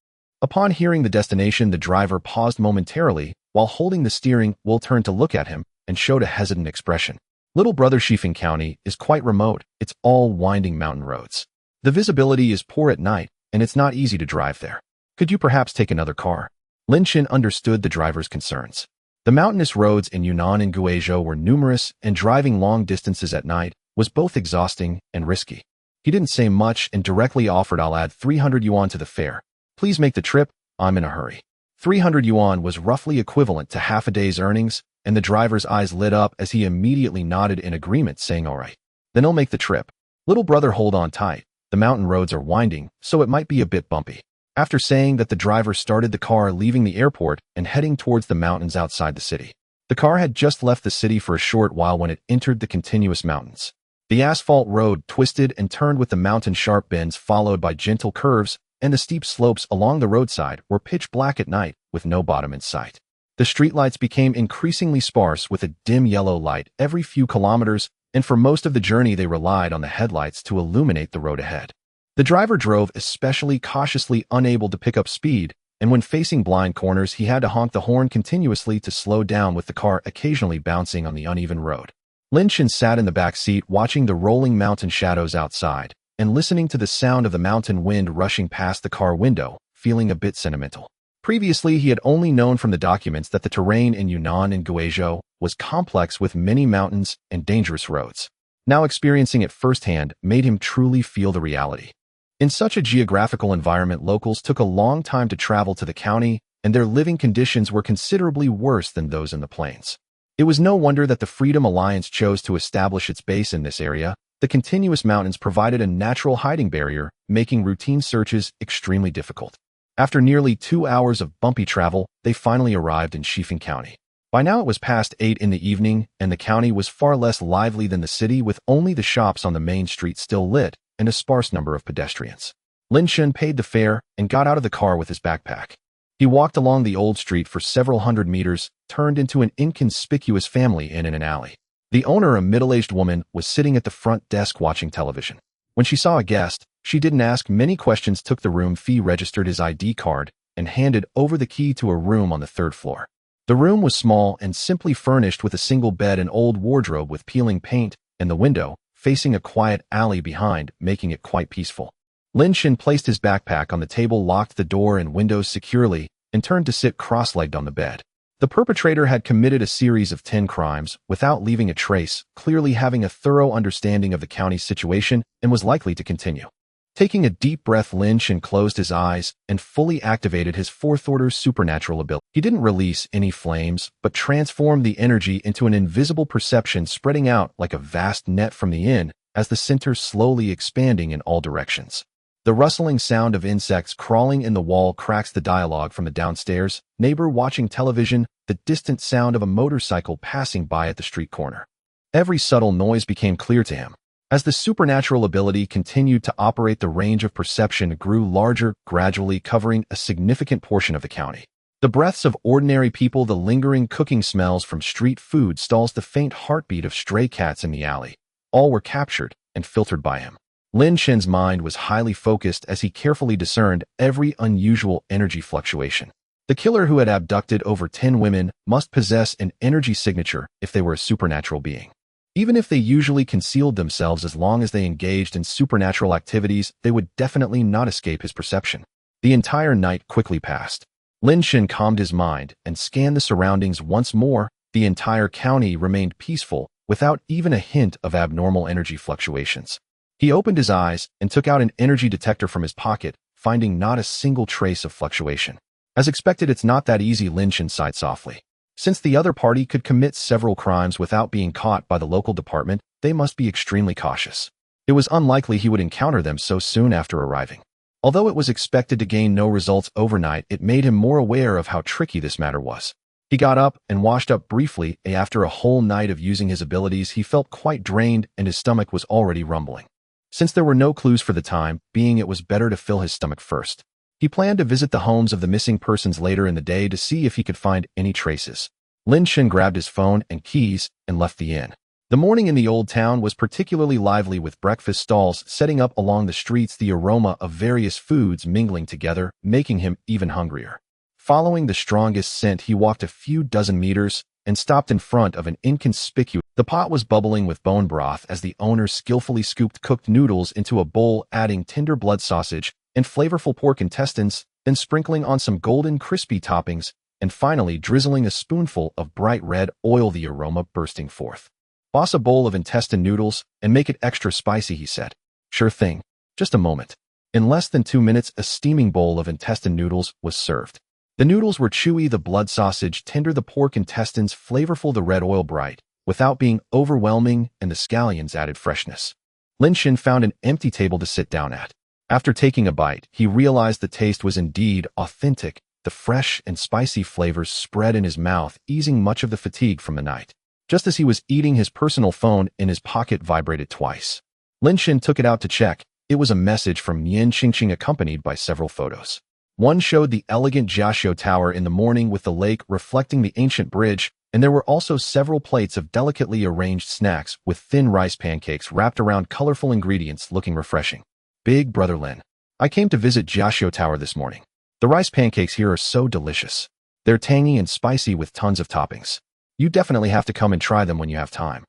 Upon hearing the destination, the driver paused momentarily while holding the steering wheel, turned to look at him and showed a hesitant expression. Little brother, Shifeng County is quite remote. It's all winding mountain roads. The visibility is poor at night, and it's not easy to drive there. Could you perhaps take another car? Lin Chen understood the driver's concerns. The mountainous roads in Yunnan and Guizhou were numerous, and driving long distances at night was both exhausting and risky. He didn't say much and directly offered, I'll add 300 yuan to the fare. Please make the trip. I'm in a hurry. 300 yuan was roughly equivalent to half a day's earnings, and the driver's eyes lit up as he immediately nodded in agreement, saying, all right. Then I'll make the trip. Little brother, hold on tight. The mountain roads are winding, so it might be a bit bumpy. After saying that, the driver started the car, leaving the airport and heading towards the mountains outside the city. The car had just left the city for a short while when it entered the continuous mountains. The asphalt road twisted and turned with the mountain sharp bends followed by gentle curves, and the steep slopes along the roadside were pitch black at night with no bottom in sight. The streetlights became increasingly sparse with a dim yellow light every few kilometers, and for most of the journey they relied on the headlights to illuminate the road ahead. The driver drove especially cautiously, unable to pick up speed, and when facing blind corners he had to honk the horn continuously to slow down, with the car occasionally bouncing on the uneven road. Lin Chen sat in the back seat watching the rolling mountain shadows outside and listening to the sound of the mountain wind rushing past the car window, feeling a bit sentimental. Previously, he had only known from the documents that the terrain in Yunnan and Guizhou was complex with many mountains and dangerous roads. Now experiencing it firsthand made him truly feel the reality. In such a geographical environment, locals took a long time to travel to the county, and their living conditions were considerably worse than those in the plains. It was no wonder that the Freedom Alliance chose to establish its base in this area. The continuous mountains provided a natural hiding barrier, making routine searches extremely difficult. After nearly 2 hours of bumpy travel, they finally arrived in Shifeng County. By now it was past 8 in the evening, and the county was far less lively than the city, with only the shops on the main street still lit and a sparse number of pedestrians. Lin Chen paid the fare and got out of the car with his backpack. He walked along the old street for several hundred meters, turned into an inconspicuous family inn in an alley. The owner, a middle-aged woman, was sitting at the front desk watching television. When she saw a guest, she didn't ask many questions, took the room fee, registered his ID card, and handed over the key to a room on the 3rd floor. The room was small and simply furnished with a single bed, an old wardrobe with peeling paint, and the window facing a quiet alley behind, making it quite peaceful. Lin Chen placed his backpack on the table, locked the door and windows securely, and turned to sit cross-legged on the bed. The perpetrator had committed a series of 10 crimes without leaving a trace, clearly having a thorough understanding of the county's situation and was likely to continue. Taking a deep breath, Lin Chen closed his eyes and fully activated his fourth-order supernatural ability. He didn't release any flames, but transformed the energy into an invisible perception spreading out like a vast net from the inn as the center slowly expanding in all directions. The rustling sound of insects crawling in the wall cracks the dialogue from the downstairs, neighbor watching television, the distant sound of a motorcycle passing by at the street corner. Every subtle noise became clear to him. As the supernatural ability continued to operate, the range of perception grew larger, gradually covering a significant portion of the county. The breaths of ordinary people, the lingering cooking smells from street food stalls, the faint heartbeat of stray cats in the alley, all were captured and filtered by him. Lin Chen's mind was highly focused as he carefully discerned every unusual energy fluctuation. The killer who had abducted over 10 women must possess an energy signature if they were a supernatural being. Even if they usually concealed themselves, as long as they engaged in supernatural activities, they would definitely not escape his perception. The entire night quickly passed. Lin Chen calmed his mind and scanned the surroundings once more. The entire county remained peaceful, without even a hint of abnormal energy fluctuations. He opened his eyes and took out an energy detector from his pocket, finding not a single trace of fluctuation. As expected, it's not that easy, Lin Chen sighed softly. Since the other party could commit several crimes without being caught by the local department, they must be extremely cautious. It was unlikely he would encounter them so soon after arriving. Although it was expected to gain no results overnight, it made him more aware of how tricky this matter was. He got up and washed up briefly. After a whole night of using his abilities, he felt quite drained and his stomach was already rumbling. Since there were no clues for the time being, it was better to fill his stomach first. He planned to visit the homes of the missing persons later in the day to see if he could find any traces. Lin Chen grabbed his phone and keys and left the inn. The morning in the old town was particularly lively, with breakfast stalls setting up along the streets, the aroma of various foods mingling together, making him even hungrier. Following the strongest scent, he walked a few dozen meters and stopped in front of an inconspicuous. The pot was bubbling with bone broth as the owner skillfully scooped cooked noodles into a bowl, adding tender blood sausage and flavorful pork intestines, then sprinkling on some golden crispy toppings, and finally drizzling a spoonful of bright red oil, the aroma bursting forth. "Boss a bowl of intestine noodles and make it extra spicy," he said. "Sure thing. Just a moment." In less than 2 minutes, a steaming bowl of intestine noodles was served. The noodles were chewy, the blood sausage tender, the pork intestines flavorful, the red oil bright, without being overwhelming, and the scallions added freshness. Lin Chen found an empty table to sit down at. After taking a bite, he realized the taste was indeed authentic. The fresh and spicy flavors spread in his mouth, easing much of the fatigue from the night. Just as he was eating, his personal phone in his pocket vibrated twice. Lin Chen took it out to check. It was a message from Nian Qingqing accompanied by several photos. One showed the elegant Jiaxiu Tower in the morning with the lake reflecting the ancient bridge, and there were also several plates of delicately arranged snacks with thin rice pancakes wrapped around colorful ingredients looking refreshing. "Big Brother Lin, I came to visit Jiaxiu Tower this morning. The rice pancakes here are so delicious. They're tangy and spicy with tons of toppings. You definitely have to come and try them when you have time."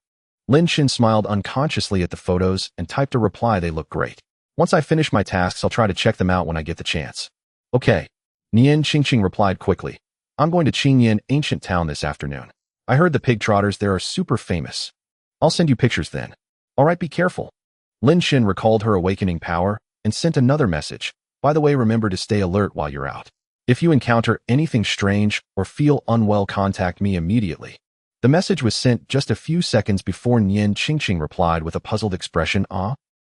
Lin Chen smiled unconsciously at the photos and typed a reply, "They look great. Once I finish my tasks, I'll try to check them out when I get the chance." "Okay." Nian Qingqing replied quickly. "I'm going to Qingyan Ancient Town this afternoon. I heard the pig trotters there are super famous. I'll send you pictures then." "All right, be careful." Lin Chen recalled her awakening power and sent another message. "By the way, remember to stay alert while you're out. If you encounter anything strange or feel unwell, contact me immediately." The message was sent just a few seconds before Nian Qingqing replied with a puzzled expression.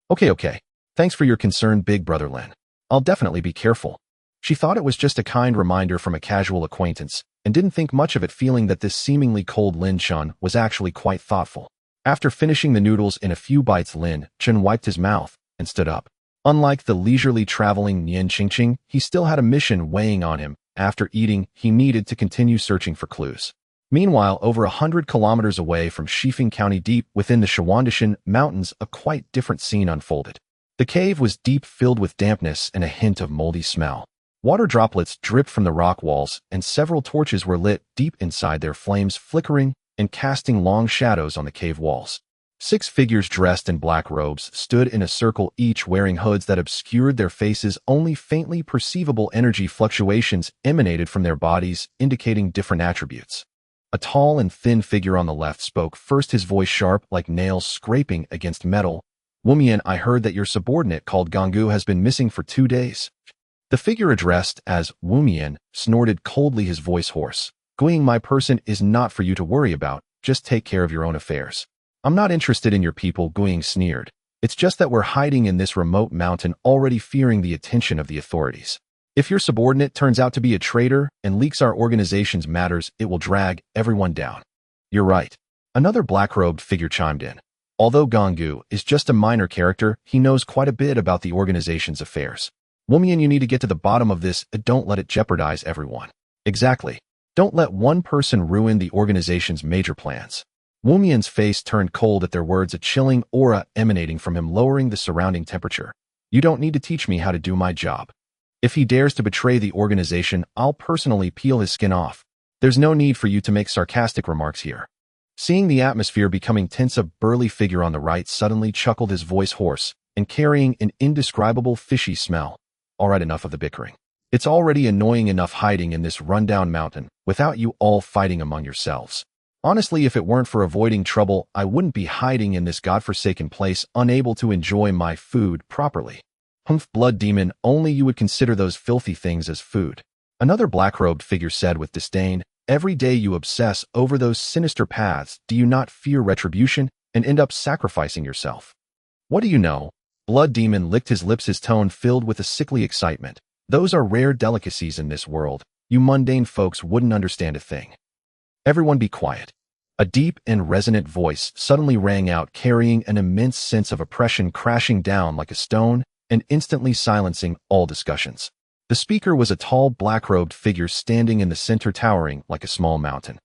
Okay. Thanks for your concern, Big Brother Lin. I'll definitely be careful." She thought it was just a kind reminder from a casual acquaintance and didn't think much of it, feeling that this seemingly cold Lin Chen was actually quite thoughtful. After finishing the noodles in a few bites, Lin Chen wiped his mouth and stood up. Unlike the leisurely traveling Nian Qingqing, he still had a mission weighing on him. After eating, he needed to continue searching for clues. Meanwhile, over 100 kilometers away from Shifeng County, deep within the Shawandishan Mountains, a quite different scene unfolded. The cave was deep, filled with dampness and a hint of moldy smell. Water droplets dripped from the rock walls, and several torches were lit deep inside, their flames flickering and casting long shadows on the cave walls. 6 figures dressed in black robes stood in a circle, each wearing hoods that obscured their faces. Only faintly perceivable energy fluctuations emanated from their bodies, indicating different attributes. A tall and thin figure on the left spoke first, his voice sharp like nails scraping against metal. "Wumian, I heard that your subordinate called Gonggu has been missing for 2 days. The figure addressed as Wumian snorted coldly, his voice hoarse. "Guing, my person is not for you to worry about. Just take care of your own affairs." "I'm not interested in your people," Guing sneered. "It's just that we're hiding in this remote mountain, already fearing the attention of the authorities. If your subordinate turns out to be a traitor and leaks our organization's matters, it will drag everyone down." "You're right," another black-robed figure chimed in. "Although Gonggu is just a minor character, he knows quite a bit about the organization's affairs. Wumian, you need to get to the bottom of this and don't let it jeopardize everyone." "Exactly. Don't let one person ruin the organization's major plans." Wumian's face turned cold at their words, a chilling aura emanating from him, lowering the surrounding temperature. "You don't need to teach me how to do my job. If he dares to betray the organization, I'll personally peel his skin off. There's no need for you to make sarcastic remarks here." Seeing the atmosphere becoming tense, a burly figure on the right suddenly chuckled, his voice hoarse and carrying an indescribable fishy smell. "All right, enough of the bickering. It's already annoying enough hiding in this rundown mountain without you all fighting among yourselves. Honestly, if it weren't for avoiding trouble, I wouldn't be hiding in this godforsaken place, unable to enjoy my food properly." "Humph, blood demon, only you would consider those filthy things as food," another black-robed figure said with disdain. "Every day you obsess over those sinister paths. Do you not fear retribution and end up sacrificing yourself?" "What do you know?" Blood demon licked his lips, his tone filled with a sickly excitement. "Those are rare delicacies in this world. You mundane folks wouldn't understand a thing." "Everyone be quiet." A deep and resonant voice suddenly rang out, carrying an immense sense of oppression, crashing down like a stone and instantly silencing all discussions. The speaker was a tall, black-robed figure standing in the center, towering like a small mountain.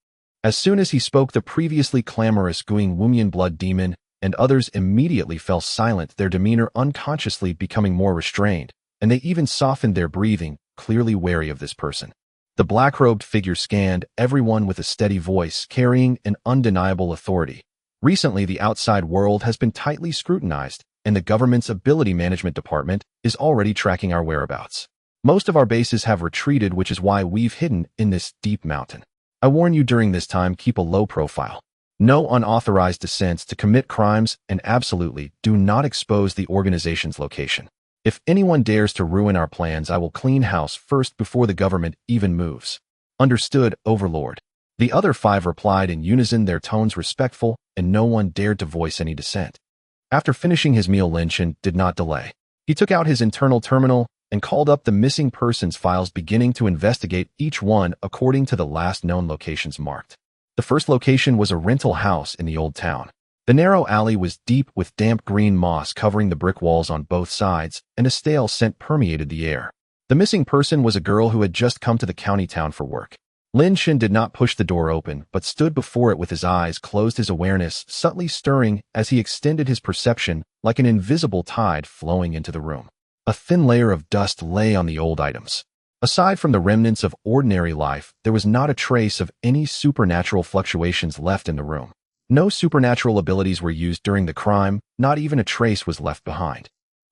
As soon as he spoke, the previously clamorous Guing Wumian blood demon and others immediately fell silent, their demeanor unconsciously becoming more restrained, and they even softened their breathing, clearly wary of this person. The black-robed figure scanned everyone with a steady voice, carrying an undeniable authority. "Recently, the outside world has been tightly scrutinized, and the government's ability management department is already tracking our whereabouts. Most of our bases have retreated, which is why we've hidden in this deep mountain. I warn you, during this time, keep a low profile. No unauthorized descents to commit crimes, and absolutely do not expose the organization's location. If anyone dares to ruin our plans, I will clean house first before the government even moves." "Understood, Overlord." The other 5 replied in unison, their tones respectful, and no one dared to voice any dissent. After finishing his meal, Lin Chen did not delay. He took out his internal terminal and called up the missing persons files, beginning to investigate each one according to the last known locations marked. The first location was a rental house in the old town. The narrow alley was deep with damp green moss covering the brick walls on both sides, and a stale scent permeated the air. The missing person was a girl who had just come to the county town for work. Lin Chen did not push the door open, but stood before it with his eyes closed, his awareness subtly stirring as he extended his perception like an invisible tide flowing into the room. A thin layer of dust lay on the old items. Aside from the remnants of ordinary life, there was not a trace of any supernatural fluctuations left in the room. No supernatural abilities were used during the crime, not even a trace was left behind.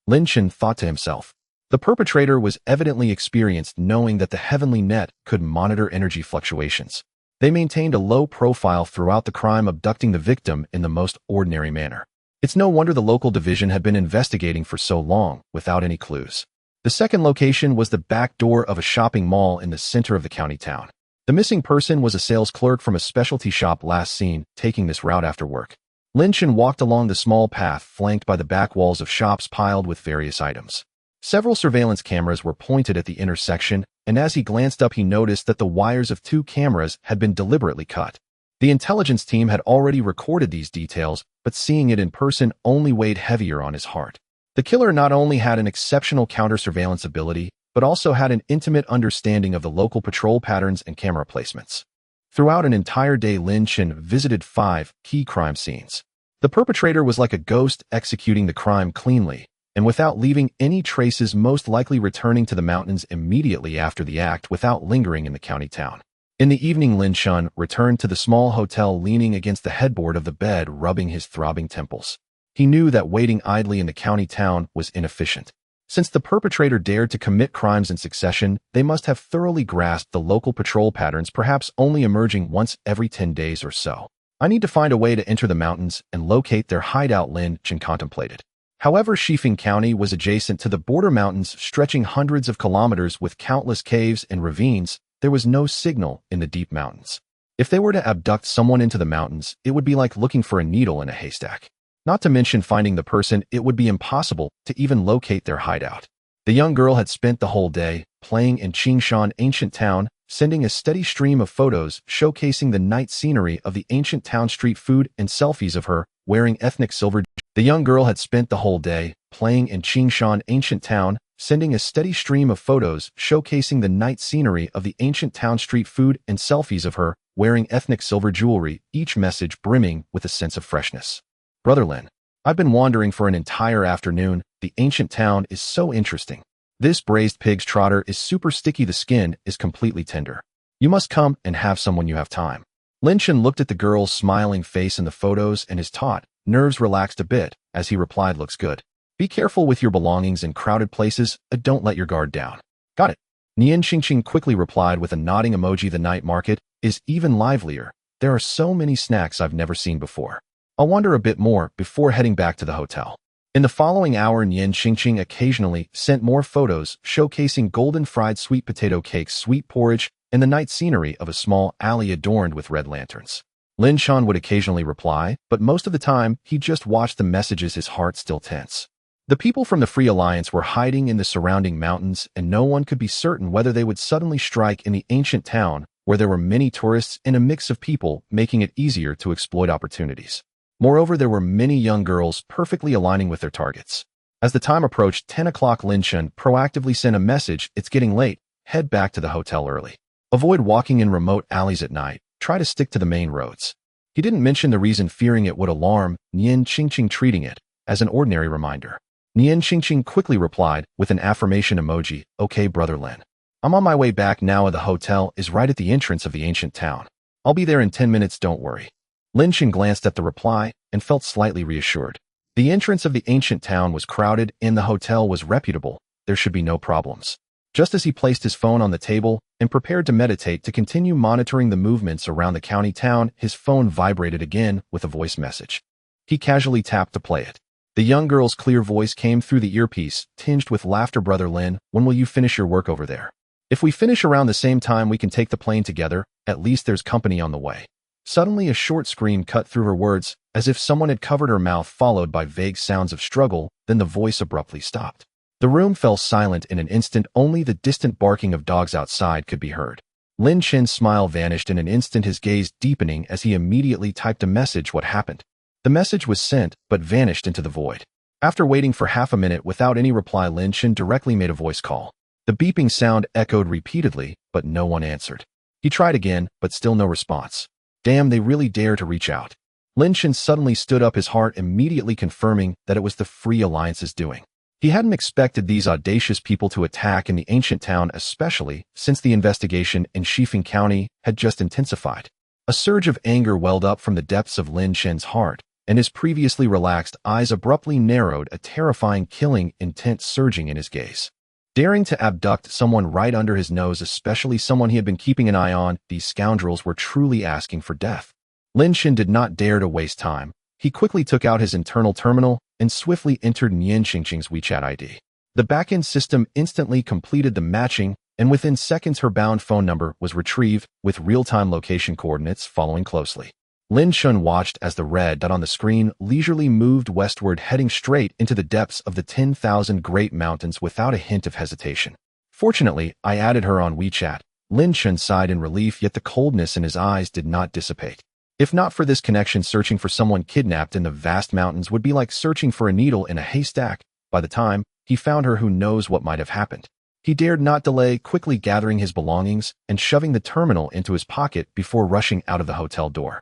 Lin Chen thought to himself. The perpetrator was evidently experienced, knowing that the heavenly net could monitor energy fluctuations. They maintained a low profile throughout the crime, abducting the victim in the most ordinary manner. It's no wonder the local division had been investigating for so long without any clues. The second location was the back door of a shopping mall in the center of the county town. The missing person was a sales clerk from a specialty shop, last seen taking this route after work. Lin Chen walked along the small path flanked by the back walls of shops piled with various items. Several surveillance cameras were pointed at the intersection, and as he glanced up, he noticed that the wires of 2 cameras had been deliberately cut. The intelligence team had already recorded these details, but seeing it in person only weighed heavier on his heart. The killer not only had an exceptional counter-surveillance ability, but also had an intimate understanding of the local patrol patterns and camera placements. Throughout an entire day, Lin Chen visited 5 key crime scenes. The perpetrator was like a ghost, executing the crime cleanly, and without leaving any traces, most likely returning to the mountains immediately after the act without lingering in the county town. In the evening, Lin Chen returned to the small hotel leaning against the headboard of the bed, rubbing his throbbing temples. He knew that waiting idly in the county town was inefficient. Since the perpetrator dared to commit crimes in succession, they must have thoroughly grasped the local patrol patterns, perhaps only emerging once every 10 days or so. I need to find a way to enter the mountains and locate their hideout, Lin Chen contemplated. However, Shifeng County was adjacent to the border mountains stretching hundreds of kilometers with countless caves and ravines. There was no signal in the deep mountains. If they were to abduct someone into the mountains, it would be like looking for a needle in a haystack. Not to mention finding the person, it would be impossible to even locate their hideout. The young girl had spent the whole day playing in Qingshan ancient town, sending a steady stream of photos showcasing the night scenery of the ancient town, street food, and selfies of her wearing ethnic silver. The young girl had spent the whole day playing in Qingshan ancient town, sending a steady stream of photos showcasing the night scenery of the ancient town, street food, and selfies of her wearing ethnic silver jewelry, each message brimming with a sense of freshness. Brother Lin, I've been wandering for an entire afternoon. The ancient town is so interesting. This braised pig's trotter is super sticky. The skin is completely tender. You must come and have some when you have time. Lin Chen looked at the girl's smiling face in the photos and his taut nerves relaxed a bit as he replied, looks good. Be careful with your belongings in crowded places. Don't let your guard down. Got it. Nian Xingqing quickly replied with a nodding emoji. The night market is even livelier. There are so many snacks I've never seen before. I'll wander a bit more before heading back to the hotel. In the following hour, Nian Xingqing occasionally sent more photos showcasing golden fried sweet potato cakes, sweet porridge, and the night scenery of a small alley adorned with red lanterns. Lin Chen would occasionally reply, but most of the time, he just watched the messages, his heart still tense. The people from the Free Alliance were hiding in the surrounding mountains, and no one could be certain whether they would suddenly strike in the ancient town, where there were many tourists and a mix of people, making it easier to exploit opportunities. Moreover, there were many young girls perfectly aligning with their targets. As the time approached 10 o'clock, Lin Chen proactively sent a message, it's getting late, head back to the hotel early. Avoid walking in remote alleys at night, try to stick to the main roads. He didn't mention the reason, fearing it would alarm Nian Xingqing, treating it as an ordinary reminder. Nian Xingqing quickly replied with an affirmation emoji, okay brother Lin. I'm on my way back now. The hotel is right at the entrance of the ancient town. I'll be there in 10 minutes, don't worry. Lin Chen glanced at the reply and felt slightly reassured. The entrance of the ancient town was crowded and the hotel was reputable. There should be no problems. Just as he placed his phone on the table and prepared to meditate to continue monitoring the movements around the county town, his phone vibrated again with a voice message. He casually tapped to play it. The young girl's clear voice came through the earpiece, tinged with laughter. Brother Lin, when will you finish your work over there? If we finish around the same time, we can take the plane together. At least there's company on the way. Suddenly, a short scream cut through her words, as if someone had covered her mouth, followed by vague sounds of struggle. Then the voice abruptly stopped. The room fell silent in an instant. Only the distant barking of dogs outside could be heard. Lin Chen's smile vanished in an instant, his gaze deepening as he immediately typed a message. What happened? The message was sent, but vanished into the void. After waiting for half a minute without any reply, Lin Chen directly made a voice call. The beeping sound echoed repeatedly, but no one answered. He tried again, but still no response. Damn, they really dare to reach out. Lin Chen suddenly stood up, his heart immediately confirming that it was the Free Alliance's doing. He hadn't expected these audacious people to attack in the ancient town, especially since the investigation in Shifeng County had just intensified. A surge of anger welled up from the depths of Lin Chen's heart, and his previously relaxed eyes abruptly narrowed, a terrifying, killing intent surging in his gaze. Daring to abduct someone right under his nose, especially someone he had been keeping an eye on, these scoundrels were truly asking for death. Lin Chen did not dare to waste time. He quickly took out his internal terminal and swiftly entered Nian Xingqing's WeChat ID. The backend system instantly completed the matching, and within seconds her bound phone number was retrieved, with real-time location coordinates following closely. Lin Chen watched as the red dot on the screen leisurely moved westward, heading straight into the depths of the 10,000 Great Mountains without a hint of hesitation. Fortunately, I added her on WeChat. Lin Chen sighed in relief, yet the coldness in his eyes did not dissipate. If not for this connection, searching for someone kidnapped in the vast mountains would be like searching for a needle in a haystack. By the time he found her, who knows what might have happened. He dared not delay, quickly gathering his belongings and shoving the terminal into his pocket before rushing out of the hotel door.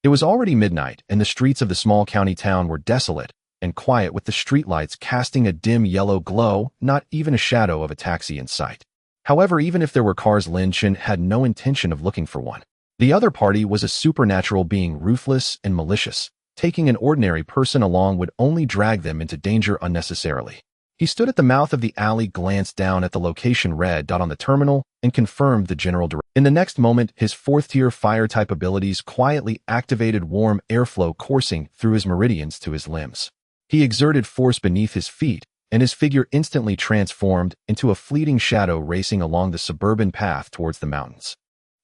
It was already midnight, and the streets of the small county town were desolate and quiet, with the streetlights casting a dim yellow glow, not even a shadow of a taxi in sight. However, even if there were cars, Lin Chen had no intention of looking for one. The other party was a supernatural being, ruthless and malicious. Taking an ordinary person along would only drag them into danger unnecessarily. He stood at the mouth of the alley, glanced down at the location red dot on the terminal, and confirmed the general direction. In the next moment, his fourth-tier fire-type abilities quietly activated warm airflow coursing through his meridians to his limbs. He exerted force beneath his feet, and his figure instantly transformed into a fleeting shadow racing along the suburban path towards the mountains.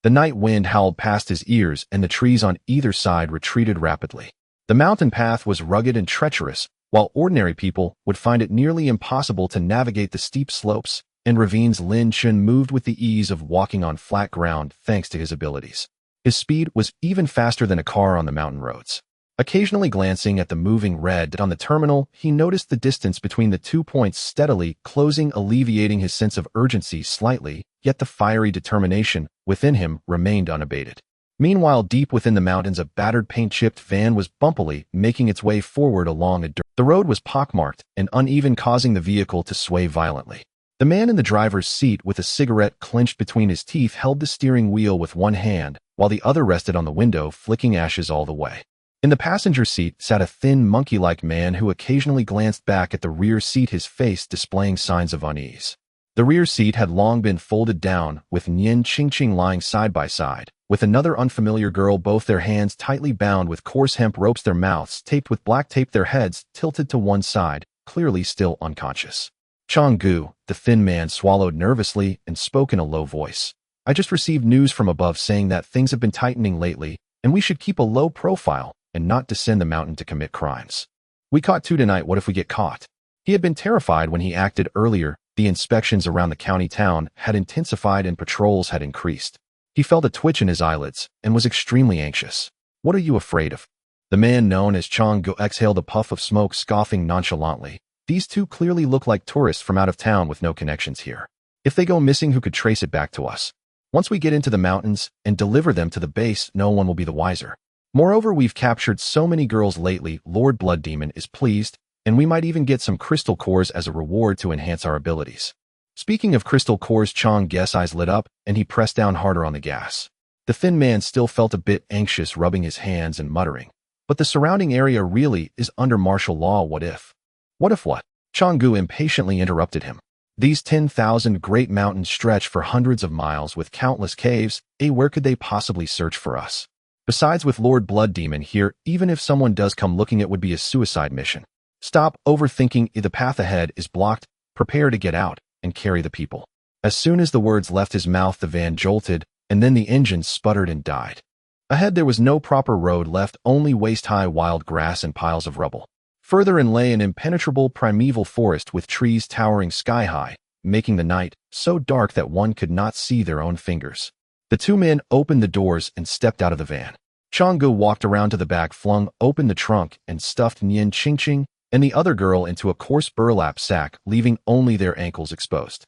The night wind howled past his ears, and the trees on either side retreated rapidly. The mountain path was rugged and treacherous, while ordinary people would find it nearly impossible to navigate the steep slopes and ravines. Lin Chen moved with the ease of walking on flat ground thanks to his abilities. His speed was even faster than a car on the mountain roads. Occasionally glancing at the moving red dot on the terminal, he noticed the distance between the 2 points steadily closing, alleviating his sense of urgency slightly, yet the fiery determination within him remained unabated. Meanwhile, deep within the mountains, a battered, paint-chipped van was bumpily making its way forward along a dirt. The road was pockmarked and uneven, causing the vehicle to sway violently. The man in the driver's seat, with a cigarette clenched between his teeth, held the steering wheel with one hand, while the other rested on the window, flicking ashes all the way. In the passenger seat sat a thin, monkey-like man who occasionally glanced back at the rear seat, his face displaying signs of unease. The rear seat had long been folded down, with Lin Chen lying side by side with another unfamiliar girl, both their hands tightly bound with coarse hemp ropes, their mouths taped with black tape, their heads tilted to one side, clearly still unconscious. Chang-gu, the thin man, swallowed nervously and spoke in a low voice. I just received news from above saying that things have been tightening lately, and we should keep a low profile and not descend the mountain to commit crimes. We caught two tonight. What if we get caught? He had been terrified when he acted earlier. The inspections around the county town had intensified and patrols had increased. He felt a twitch in his eyelids and was extremely anxious. What are you afraid of? The man known as Chang-gu exhaled a puff of smoke, scoffing nonchalantly. These two clearly look like tourists from out of town with no connections here. If they go missing, who could trace it back to us? Once we get into the mountains and deliver them to the base, no one will be the wiser. Moreover, we've captured so many girls lately. Lord Blood Demon is pleased, and we might even get some crystal cores as a reward to enhance our abilities. Speaking of crystal cores, Chang's eyes lit up, and he pressed down harder on the gas. The thin man still felt a bit anxious, rubbing his hands and muttering. But the surrounding area really is under martial law. What if? What if what? Chang-gu impatiently interrupted him. These 10,000 great mountains stretch for hundreds of miles with countless caves. Where could they possibly search for us? Besides, with Lord Blood Demon here, even if someone does come looking, it would be a suicide mission. Stop overthinking. The path ahead is blocked. Prepare to get out and carry the people. As soon as the words left his mouth, the van jolted, and then the engine sputtered and died. Ahead there was no proper road left, only waist-high wild grass and piles of rubble. Further in lay an impenetrable primeval forest with trees towering sky-high, making the night so dark that one could not see their own fingers. The two men opened the doors and stepped out of the van. Chang-gu walked around to the back, flung open the trunk, and stuffed Lin Chen and the other girl into a coarse burlap sack, leaving only their ankles exposed.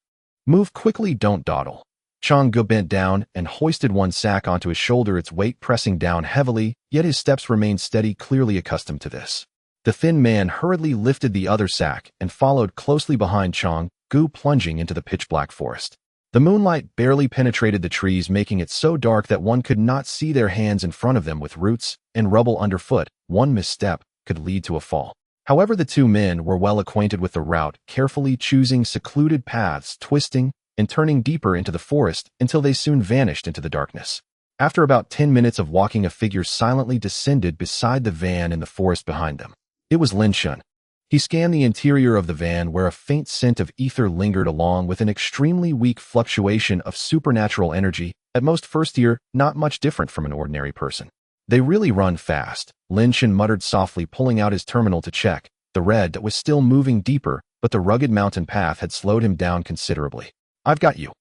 Move quickly, don't dawdle. Chang-gu bent down and hoisted one sack onto his shoulder, its weight pressing down heavily, yet his steps remained steady, clearly accustomed to this. The thin man hurriedly lifted the other sack and followed closely behind Chang-gu, plunging into the pitch-black forest. The moonlight barely penetrated the trees, making it so dark that one could not see their hands in front of them, with roots and rubble underfoot. One misstep could lead to a fall. However, the two men were well acquainted with the route, carefully choosing secluded paths, twisting and turning deeper into the forest until they soon vanished into the darkness. After about 10 minutes of walking, a figure silently descended beside the van in the forest behind them. It was Lin Chen. He scanned the interior of the van, where a faint scent of ether lingered along with an extremely weak fluctuation of supernatural energy, at most first year, not much different from an ordinary person. They really run fast, Lin Chen muttered softly, pulling out his terminal to check. The red dot was still moving deeper, but the rugged mountain path had slowed him down considerably. I've got you.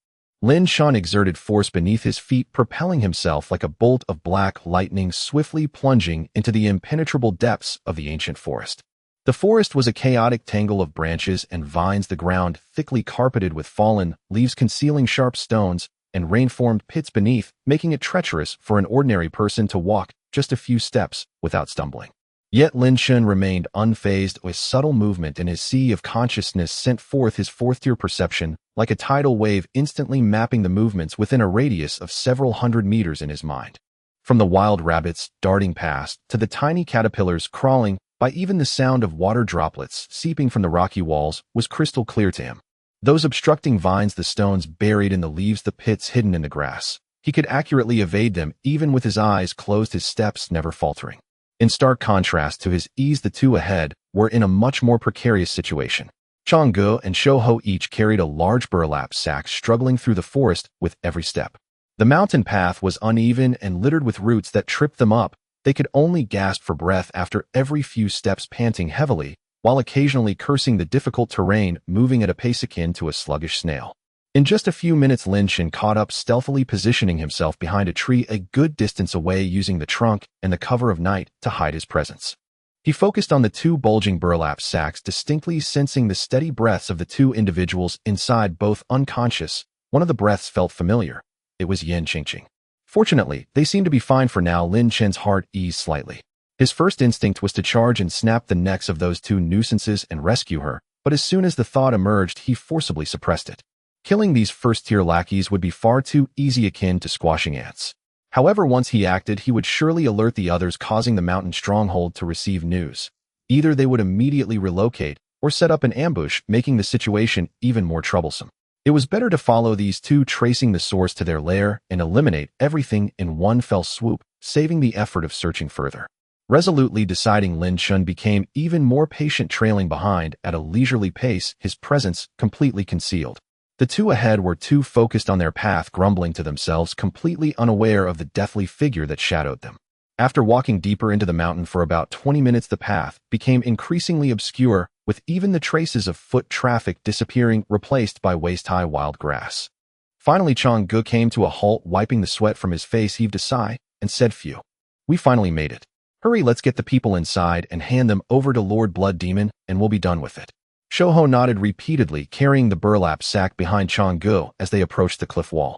Lin Chen exerted force beneath his feet, propelling himself like a bolt of black lightning, swiftly plunging into the impenetrable depths of the ancient forest. The forest was a chaotic tangle of branches and vines, the ground thickly carpeted with fallen leaves concealing sharp stones, and rain-formed pits beneath, making it treacherous for an ordinary person to walk just a few steps without stumbling. Yet Lin Chen remained unfazed. A subtle movement in his sea of consciousness sent forth his fourth-tier perception, like a tidal wave instantly mapping the movements within a radius of several hundred meters in his mind. From the wild rabbits darting past to the tiny caterpillars crawling by, even the sound of water droplets seeping from the rocky walls was crystal clear to him. Those obstructing vines, the stones buried in the leaves, the pits hidden in the grass. He could accurately evade them even with his eyes closed, his steps never faltering. In stark contrast to his ease, the two ahead were in a much more precarious situation. Chang'e and Shouhou each carried a large burlap sack, struggling through the forest with every step. The mountain path was uneven and littered with roots that tripped them up. They could only gasp for breath after every few steps, panting heavily, while occasionally cursing the difficult terrain, moving at a pace akin to a sluggish snail. In just a few minutes, Lin Chen caught up, stealthily positioning himself behind a tree a good distance away, using the trunk and the cover of night to hide his presence. He focused on the two bulging burlap sacks, distinctly sensing the steady breaths of the two individuals inside, both unconscious. One of the breaths felt familiar. It was Yin Qingqing. Fortunately, they seemed to be fine for now. Lin Chen's heart eased slightly. His first instinct was to charge and snap the necks of those two nuisances and rescue her, but as soon as the thought emerged, he forcibly suppressed it. Killing these first-tier lackeys would be far too easy, akin to squashing ants. However, once he acted, he would surely alert the others, causing the mountain stronghold to receive news. Either they would immediately relocate or set up an ambush, making the situation even more troublesome. It was better to follow these two, tracing the source to their lair, and eliminate everything in one fell swoop, saving the effort of searching further. Resolutely deciding, Lin Chen became even more patient, trailing behind at a leisurely pace, his presence completely concealed. The two ahead were too focused on their path, grumbling to themselves, completely unaware of the deathly figure that shadowed them. After walking deeper into the mountain for about 20 minutes, the path became increasingly obscure, with even the traces of foot traffic disappearing, replaced by waist-high wild grass. Finally, Chang'e came to a halt, wiping the sweat from his face, heaved a sigh, and said, "Phew. We finally made it. Hurry, let's get the people inside and hand them over to Lord Blood Demon, and we'll be done with it." Shouhou nodded repeatedly, carrying the burlap sack behind Chang'e as they approached the cliff wall.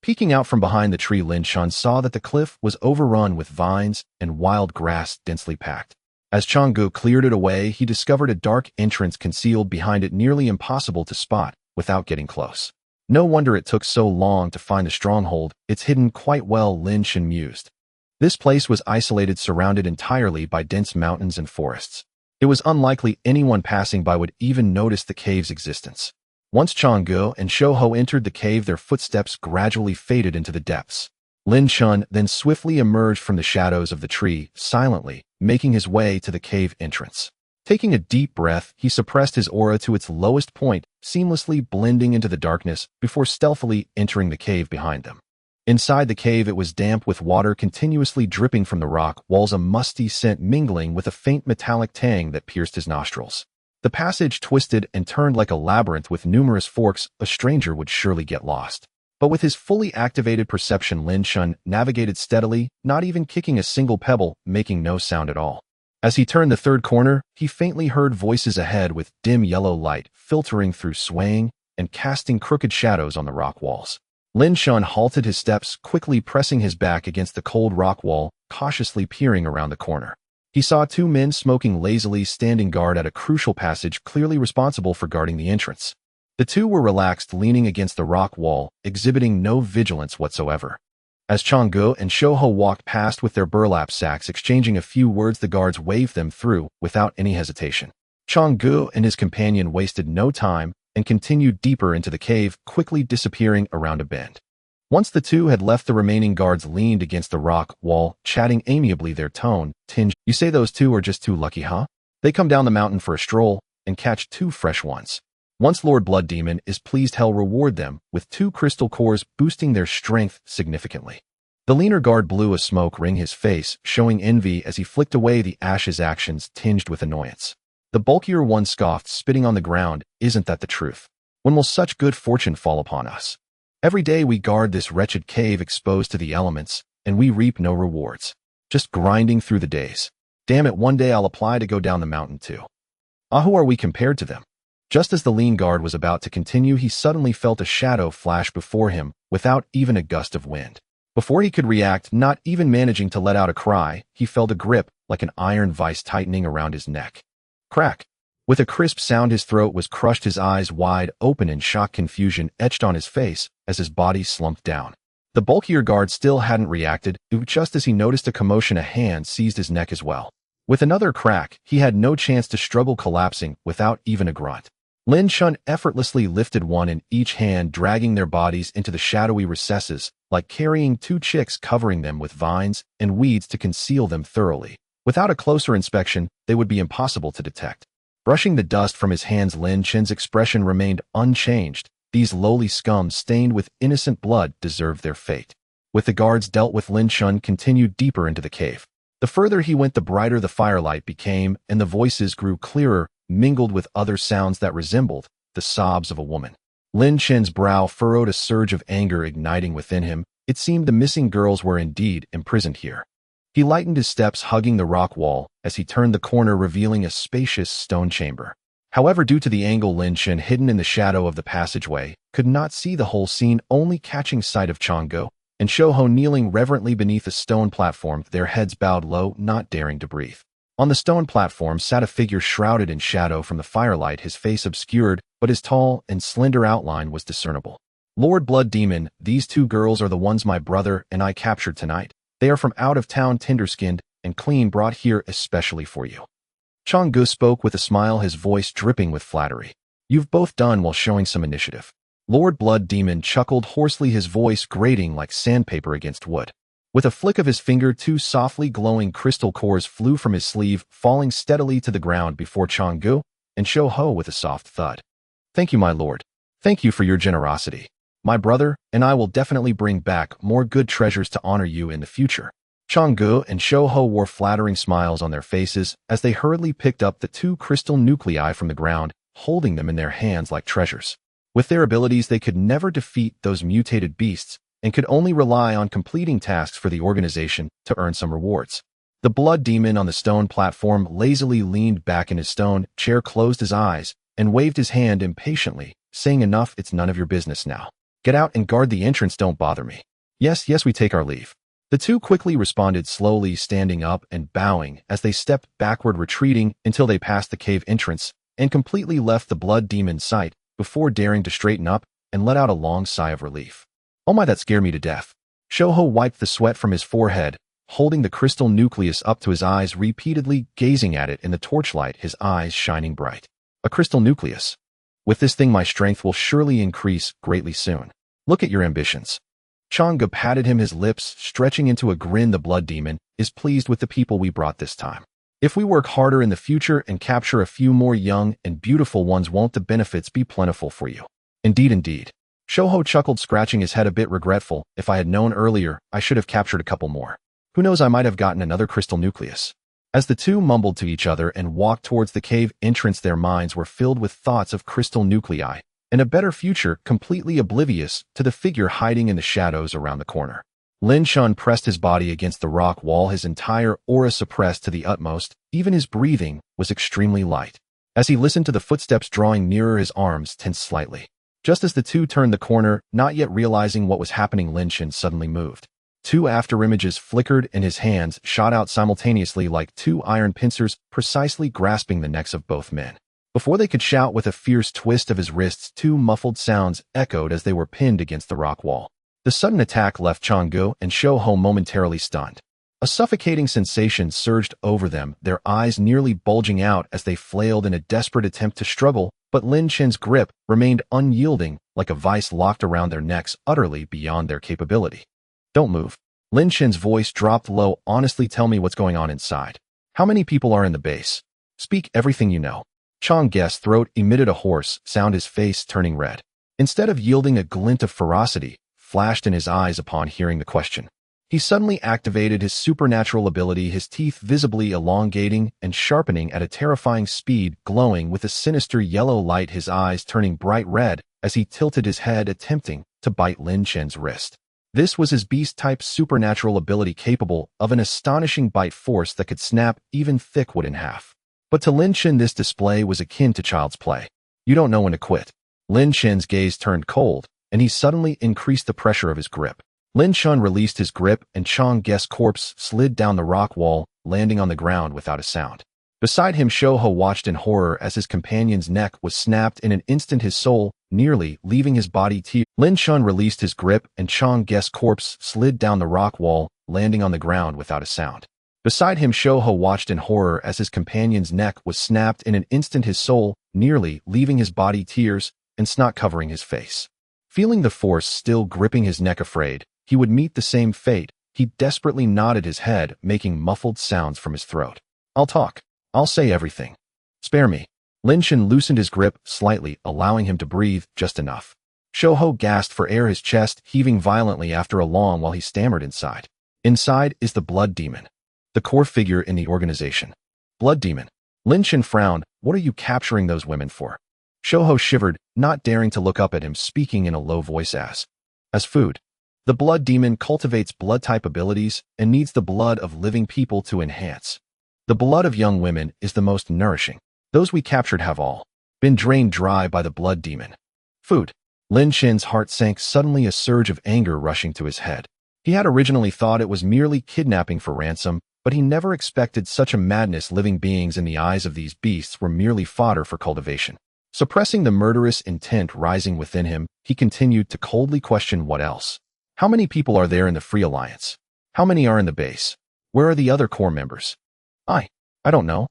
Peeking out from behind the tree, Lin Chen saw that the cliff was overrun with vines and wild grass densely packed. As Chang'e cleared it away, he discovered a dark entrance concealed behind it, nearly impossible to spot without getting close. No wonder it took so long to find the stronghold. It's hidden quite well, Lin Chen mused. This place was isolated, surrounded entirely by dense mountains and forests. It was unlikely anyone passing by would even notice the cave's existence. Once Chang'e and Shouhou entered the cave, their footsteps gradually faded into the depths. Lin Chen then swiftly emerged from the shadows of the tree, silently making his way to the cave entrance. Taking a deep breath, he suppressed his aura to its lowest point, seamlessly blending into the darkness before stealthily entering the cave behind them. Inside the cave, it was damp, with water continuously dripping from the rock walls, a musty scent mingling with a faint metallic tang that pierced his nostrils. The passage twisted and turned like a labyrinth with numerous forks. A stranger would surely get lost. But with his fully activated perception, Lin Chen navigated steadily, not even kicking a single pebble, making no sound at all. As he turned the third corner, he faintly heard voices ahead, with dim yellow light filtering through, swaying and casting crooked shadows on the rock walls. Lin Chen halted his steps, quickly pressing his back against the cold rock wall, cautiously peering around the corner. He saw two men smoking lazily, standing guard at a crucial passage, clearly responsible for guarding the entrance. The two were relaxed, leaning against the rock wall, exhibiting no vigilance whatsoever. As Chang'e and Shouhou walked past with their burlap sacks, exchanging a few words, the guards waved them through without any hesitation. Chang'e and his companion wasted no time and continued deeper into the cave, quickly disappearing around a bend. Once the two had left, the remaining guards leaned against the rock wall, chatting amiably, their tone tinged. "You say those two are just too lucky, huh? They come down the mountain for a stroll and catch two fresh ones. Once Lord Blood Demon is pleased, he'll reward them with 2 crystal cores, boosting their strength significantly." The leaner guard blew a smoke ring his face, showing envy as he flicked away the ashes, actions tinged with annoyance. The bulkier one scoffed, spitting on the ground. "Isn't that the truth? When will such good fortune fall upon us? Every day we guard this wretched cave exposed to the elements, and we reap no rewards. Just grinding through the days. Damn it, one day I'll apply to go down the mountain too. Who are we compared to them?" Just as the lean guard was about to continue, he suddenly felt a shadow flash before him, without even a gust of wind. Before he could react, not even managing to let out a cry, he felt a grip like an iron vice tightening around his neck. Crack! With a crisp sound, his throat was crushed, his eyes wide open, and shocked confusion etched on his face as his body slumped down. The bulkier guard still hadn't reacted, just as he noticed a commotion, a hand seized his neck as well. With another crack, he had no chance to struggle, collapsing without even a grunt. Lin Chen effortlessly lifted one in each hand, dragging their bodies into the shadowy recesses, like carrying two chicks, covering them with vines and weeds to conceal them thoroughly. Without a closer inspection, they would be impossible to detect. Brushing the dust from his hands, Lin Chen's expression remained unchanged. These lowly scum, stained with innocent blood, deserved their fate. With the guards dealt with, Lin Chen continued deeper into the cave. The further he went, the brighter the firelight became, and the voices grew clearer, mingled with other sounds that resembled the sobs of a woman. Lin Chen's brow furrowed, a surge of anger igniting within him. It seemed the missing girls were indeed imprisoned here. He lightened his steps, hugging the rock wall, as he turned the corner, revealing a spacious stone chamber. However, due to the angle, Lin Chen, hidden in the shadow of the passageway, could not see the whole scene, only catching sight of Chang'e and Shouho kneeling reverently beneath a stone platform, their heads bowed low, not daring to breathe. On the stone platform sat a figure shrouded in shadow from the firelight, his face obscured, but his tall and slender outline was discernible. Lord Blood Demon, these two girls are the ones my brother and I captured tonight. They are from out of town, tender-skinned and clean, brought here especially for you. Chang'e spoke with a smile, his voice dripping with flattery. You've both done well, showing some initiative. Lord Blood Demon chuckled hoarsely, his voice grating like sandpaper against wood. With a flick of his finger, two softly glowing crystal cores flew from his sleeve, falling steadily to the ground before Chang'e and Shouho with a soft thud. Thank you, my lord. Thank you for your generosity. My brother and I will definitely bring back more good treasures to honor you in the future. Chang'e and Shouho wore flattering smiles on their faces as they hurriedly picked up the two crystal nuclei from the ground, holding them in their hands like treasures. With their abilities, they could never defeat those mutated beasts and could only rely on completing tasks for the organization to earn some rewards. The Blood Demon on the stone platform lazily leaned back in his stone chair, closed his eyes, and waved his hand impatiently, saying, Enough, it's none of your business now. Get out and guard the entrance, don't bother me. Yes, we take our leave. The two quickly responded, slowly standing up and bowing as they stepped backward, retreating until they passed the cave entrance and completely left the Blood Demon's sight before daring to straighten up and let out a long sigh of relief. Oh my, that scared me to death. Shouho wiped the sweat from his forehead, holding the crystal nucleus up to his eyes, repeatedly gazing at it in the torchlight, his eyes shining bright. A crystal nucleus. With this thing, my strength will surely increase greatly soon. Look at your ambitions. Chang'e patted him, his lips stretching into a grin. The Blood Demon is pleased with the people we brought this time. If we work harder in the future and capture a few more young and beautiful ones, won't the benefits be plentiful for you? Indeed. Shouho chuckled, scratching his head a bit regretful. If I had known earlier, I should have captured a couple more. Who knows, I might have gotten another crystal nucleus. As the two mumbled to each other and walked towards the cave entrance, their minds were filled with thoughts of crystal nuclei and a better future, completely oblivious to the figure hiding in the shadows around the corner. Lin Chen pressed his body against the rock wall, his entire aura suppressed to the utmost. Even his breathing was extremely light. As he listened to the footsteps drawing nearer, his arms tensed slightly. Just as the two turned the corner, not yet realizing what was happening, Lin Chen suddenly moved. Two afterimages flickered and his hands shot out simultaneously like two iron pincers, precisely grasping the necks of both men. Before they could shout, with a fierce twist of his wrists, two muffled sounds echoed as they were pinned against the rock wall. The sudden attack left Chang'e and Shouho momentarily stunned. A suffocating sensation surged over them, their eyes nearly bulging out as they flailed in a desperate attempt to struggle, but Lin Chen's grip remained unyielding, like a vice locked around their necks, utterly beyond their capability. Don't move. Lin Chen's voice dropped low. Honestly, tell me what's going on inside. How many people are in the base? Speak everything you know. Chang'e's throat emitted a hoarse sound, his face turning red. Instead of yielding, a glint of ferocity flashed in his eyes upon hearing the question. He suddenly activated his supernatural ability, his teeth visibly elongating and sharpening at a terrifying speed, glowing with a sinister yellow light, his eyes turning bright red as he tilted his head, attempting to bite Lin Chen's wrist. This was his beast-type supernatural ability, capable of an astonishing bite force that could snap even thick wood in half. But to Lin Chen, this display was akin to child's play. You don't know when to quit. Lin Chen's gaze turned cold, and he suddenly increased the pressure of his grip. Lin Chen released his grip and Chang Guest's corpse slid down the rock wall, landing on the ground without a sound. Beside him, Shouho watched in horror as his companion's neck was snapped in an instant, his soul nearly leaving his body. Lin Chen released his grip and Chang Guest's corpse slid down the rock wall, landing on the ground without a sound. Beside him, Shouho watched in horror as his companion's neck was snapped in an instant, his soul nearly leaving his body, tears and snot covering his face. Feeling the force still gripping his neck, afraid he would meet the same fate, he desperately nodded his head, making muffled sounds from his throat. "I'll talk. I'll say everything. Spare me." Lin Chen loosened his grip slightly, allowing him to breathe just enough. Shouho gasped for air, his chest heaving violently after a long while he stammered, "Inside. Inside is the blood demon. The core figure in the organization." "Blood demon?" Lin Chen frowned. "What are you capturing those women for?" Shouho shivered, not daring to look up at him, speaking in a low voice as food. "The blood demon cultivates blood-type abilities and needs the blood of living people to enhance. The blood of young women is the most nourishing. Those we captured have all been drained dry by the blood demon. Food." Lin Chen's heart sank suddenly, a surge of anger rushing to his head. He had originally thought it was merely kidnapping for ransom, but he never expected such a madness. Living beings in the eyes of these beasts were merely fodder for cultivation. Suppressing the murderous intent rising within him, he continued to coldly question, "What else? How many people are there in the Free Alliance? How many are in the base? Where are the other core members?" I don't know."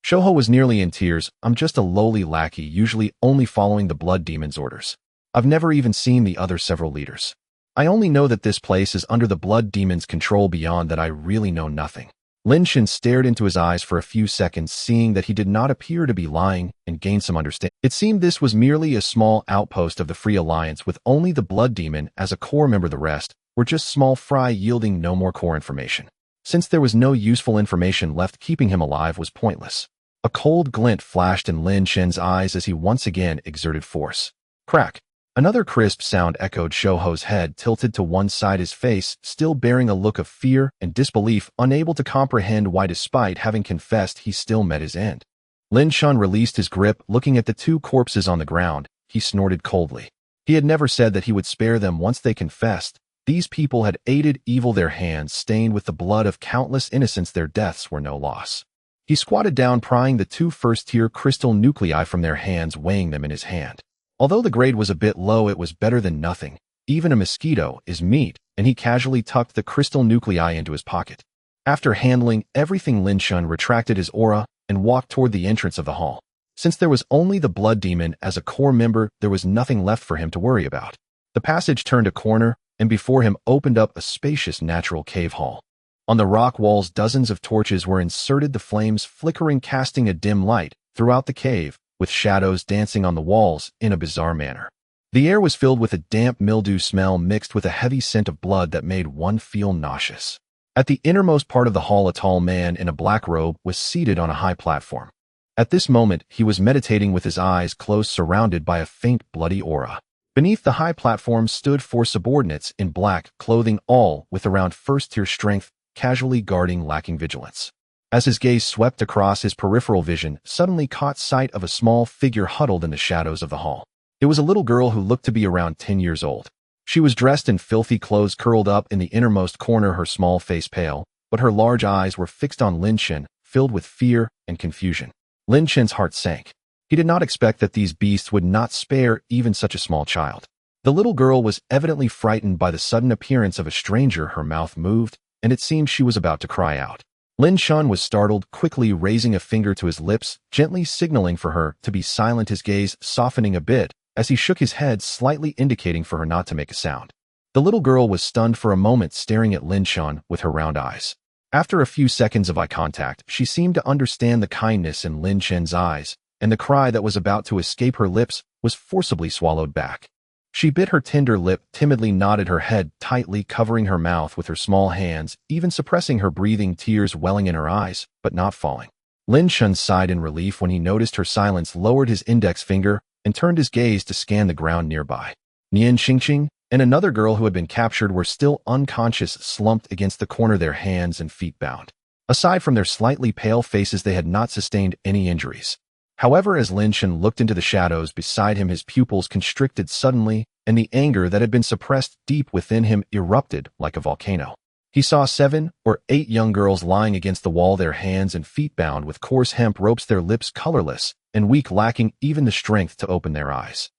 Shouho was nearly in tears. "I'm just a lowly lackey, usually only following the blood demon's orders. I've never even seen the other several leaders. I only know that this place is under the blood demon's control. Beyond that, I really know nothing." Lin Chen stared into his eyes for a few seconds, seeing that he did not appear to be lying, and gained some understanding. It seemed this was merely a small outpost of the Free Alliance with only the blood demon as a core member. The rest were just small fry, yielding no more core information. Since there was no useful information left, keeping him alive was pointless. A cold glint flashed in Lin Chen's eyes as he once again exerted force. Crack. Another crisp sound echoed. Shouho's head tilted to one side, his face still bearing a look of fear and disbelief, unable to comprehend why, despite having confessed, he still met his end. Lin Chen released his grip, looking at the two corpses on the ground. He snorted coldly. He had never said that he would spare them once they confessed. These people had aided evil, their hands stained with the blood of countless innocents. Their deaths were no loss. He squatted down, prying the two first-tier crystal nuclei from their hands, weighing them in his hand. Although the grade was a bit low, it was better than nothing. Even a mosquito is meat, and he casually tucked the crystal nuclei into his pocket. After handling everything, Lin Chen retracted his aura and walked toward the entrance of the hall. Since there was only the blood demon as a core member, there was nothing left for him to worry about. The passage turned a corner, and before him opened up a spacious natural cave hall. On the rock walls, dozens of torches were inserted, the flames flickering, casting a dim light throughout the cave, with shadows dancing on the walls in a bizarre manner. The air was filled with a damp mildew smell mixed with a heavy scent of blood that made one feel nauseous. At the innermost part of the hall, a tall man in a black robe was seated on a high platform. At this moment, he was meditating with his eyes closed, surrounded by a faint bloody aura. Beneath the high platform stood four subordinates in black clothing, all with around first-tier strength, casually guarding, lacking vigilance. As his gaze swept across, his peripheral vision suddenly caught sight of a small figure huddled in the shadows of the hall. It was a little girl who looked to be around 10 years old. She was dressed in filthy clothes, curled up in the innermost corner, her small face pale, but her large eyes were fixed on Lin Chen, filled with fear and confusion. Lin Chen's heart sank. He did not expect that these beasts would not spare even such a small child. The little girl was evidently frightened by the sudden appearance of a stranger. Her mouth moved, and it seemed she was about to cry out. Lin Chen was startled, quickly raising a finger to his lips, gently signaling for her to be silent, his gaze softening a bit as he shook his head, slightly indicating for her not to make a sound. The little girl was stunned for a moment, staring at Lin Chen with her round eyes. After a few seconds of eye contact, she seemed to understand the kindness in Lin Chen's eyes, and the cry that was about to escape her lips was forcibly swallowed back. She bit her tender lip, timidly nodded her head, tightly covering her mouth with her small hands, even suppressing her breathing, tears welling in her eyes, but not falling. Lin Chen sighed in relief when he noticed her silence, lowered his index finger, and turned his gaze to scan the ground nearby. Nian Xingqing and another girl who had been captured were still unconscious, slumped against the corner, their hands and feet bound. Aside from their slightly pale faces, they had not sustained any injuries. However, as Lin Chen looked into the shadows beside him, his pupils constricted suddenly, and the anger that had been suppressed deep within him erupted like a volcano. He saw 7 or 8 young girls lying against the wall, their hands and feet bound with coarse hemp ropes, their lips colorless and weak, lacking even the strength to open their eyes.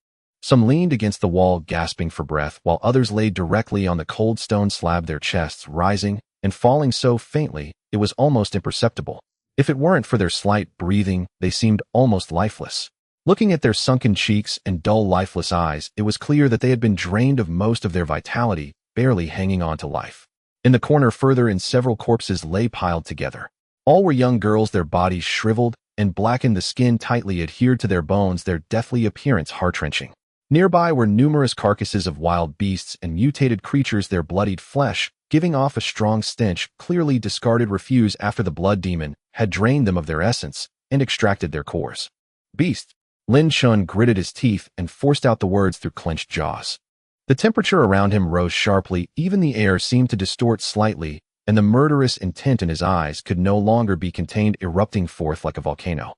Some leaned against the wall, gasping for breath, while others lay directly on the cold stone slab, their chests rising and falling so faintly it was almost imperceptible. If it weren't for their slight breathing, they seemed almost lifeless. Looking at their sunken cheeks and dull, lifeless eyes, it was clear that they had been drained of most of their vitality, barely hanging on to life. In the corner further in, several corpses lay piled together. All were young girls, their bodies shriveled and blackened, the skin tightly adhered to their bones, their deathly appearance heart-wrenching. Nearby were numerous carcasses of wild beasts and mutated creatures, their bloodied flesh giving off a strong stench, clearly discarded refuse after the blood demon had drained them of their essence and extracted their cores. Beast! Lin Chen gritted his teeth and forced out the words through clenched jaws. The temperature around him rose sharply, even the air seemed to distort slightly, and the murderous intent in his eyes could no longer be contained, erupting forth like a volcano.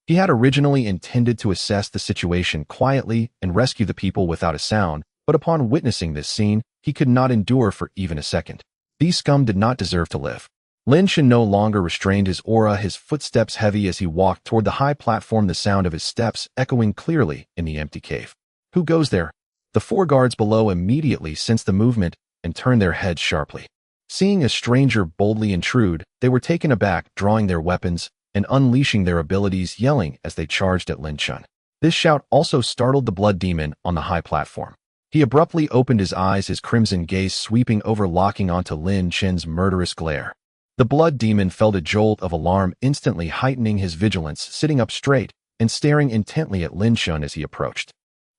He had originally intended to assess the situation quietly and rescue the people without a sound, but upon witnessing this scene, he could not endure for even a second. These scum did not deserve to live. Lin Chen no longer restrained his aura, his footsteps heavy as he walked toward the high platform, the sound of his steps echoing clearly in the empty cave. Who goes there? The 4 guards below immediately sensed the movement and turned their heads sharply. Seeing a stranger boldly intrude, they were taken aback, drawing their weapons and unleashing their abilities, yelling as they charged at Lin Chen. This shout also startled the blood demon on the high platform. He abruptly opened his eyes, his crimson gaze sweeping over, locking onto Lin Chen's murderous glare. The blood demon felt a jolt of alarm, instantly heightening his vigilance, sitting up straight and staring intently at Lin Chen as he approached.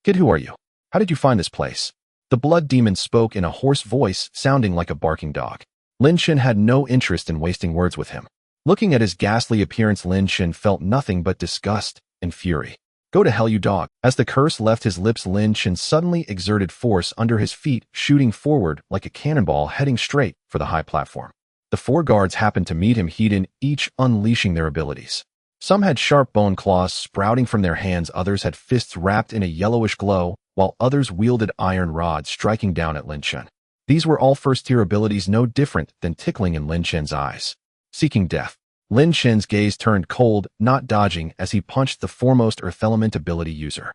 "Kid, who are you? How did you find this place?" The blood demon spoke in a hoarse voice, sounding like a barking dog. Lin Chen had no interest in wasting words with him. Looking at his ghastly appearance, Lin Chen felt nothing but disgust and fury. "Go to hell, you dog." As the curse left his lips, Lin Chen suddenly exerted force under his feet, shooting forward like a cannonball, heading straight for the high platform. The 4 guards happened to meet him head-on, each unleashing their abilities. Some had sharp bone claws sprouting from their hands, others had fists wrapped in a yellowish glow, while others wielded iron rods striking down at Lin Chen. These were all first-tier abilities, no different than tickling in Lin Chen's eyes. Seeking death. Lin Chen's gaze turned cold, not dodging as he punched the foremost Earth Element ability user.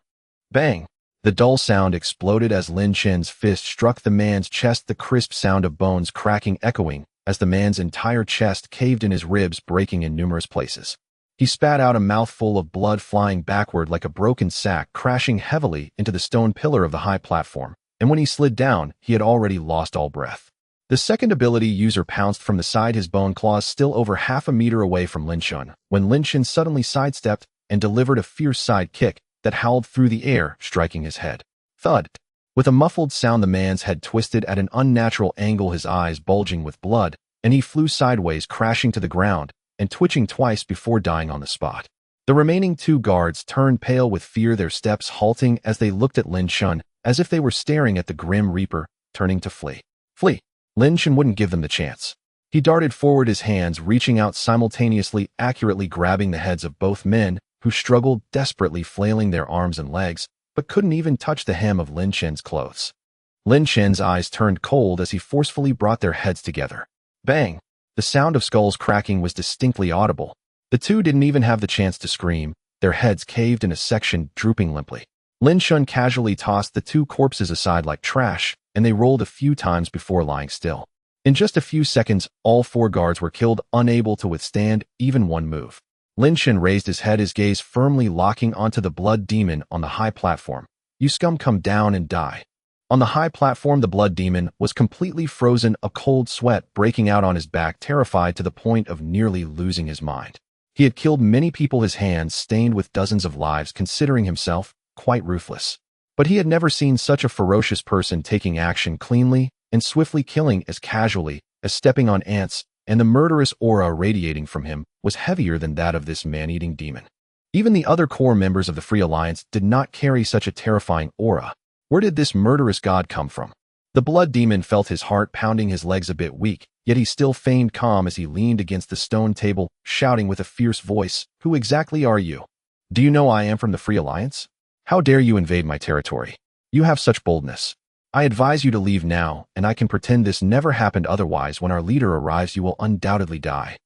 Bang! The dull sound exploded as Lin Chen's fist struck the man's chest, the crisp sound of bones cracking echoing as the man's entire chest caved in, his ribs breaking in numerous places. He spat out a mouthful of blood, flying backward like a broken sack, crashing heavily into the stone pillar of the high platform, and when he slid down, he had already lost all breath. The second ability user pounced from the side, his bone claws still over half a meter away from Lin Chen, when Lin Chen suddenly sidestepped and delivered a fierce side kick that howled through the air, striking his head. Thud! With a muffled sound, the man's head twisted at an unnatural angle, his eyes bulging with blood, and he flew sideways, crashing to the ground and twitching twice before dying on the spot. The remaining 2 guards turned pale with fear, their steps halting as they looked at Lin Chen as if they were staring at the Grim Reaper, turning to flee. Flee! Lin Chen wouldn't give them the chance. He darted forward, his hands reaching out simultaneously, accurately grabbing the heads of both men, who struggled, desperately flailing their arms and legs, but couldn't even touch the hem of Lin Chen's clothes. Lin Chen's eyes turned cold as he forcefully brought their heads together. Bang! The sound of skulls cracking was distinctly audible. The 2 didn't even have the chance to scream, their heads caved in a section, drooping limply. Lin Chen casually tossed the 2 corpses aside like trash, and they rolled a few times before lying still. In just a few seconds, all 4 guards were killed, unable to withstand even one move. Lin Chen raised his head, his gaze firmly locking onto the blood demon on the high platform. "You scum, come down and die." On the high platform, the blood demon was completely frozen, a cold sweat breaking out on his back, terrified to the point of nearly losing his mind. He had killed many people, his hands stained with dozens of lives, considering himself quite ruthless. But he had never seen such a ferocious person taking action cleanly and swiftly, killing as casually as stepping on ants, and the murderous aura radiating from him was heavier than that of this man-eating demon. Even the other core members of the Free Alliance did not carry such a terrifying aura. Where did this murderous god come from? The blood demon felt his heart pounding, his legs a bit weak, yet he still feigned calm as he leaned against the stone table, shouting with a fierce voice, "Who exactly are you? Do you know I am from the Free Alliance? How dare you invade my territory?" You have such boldness. I advise you to leave now, and I can pretend this never happened. Otherwise, when our leader arrives, you will undoubtedly die."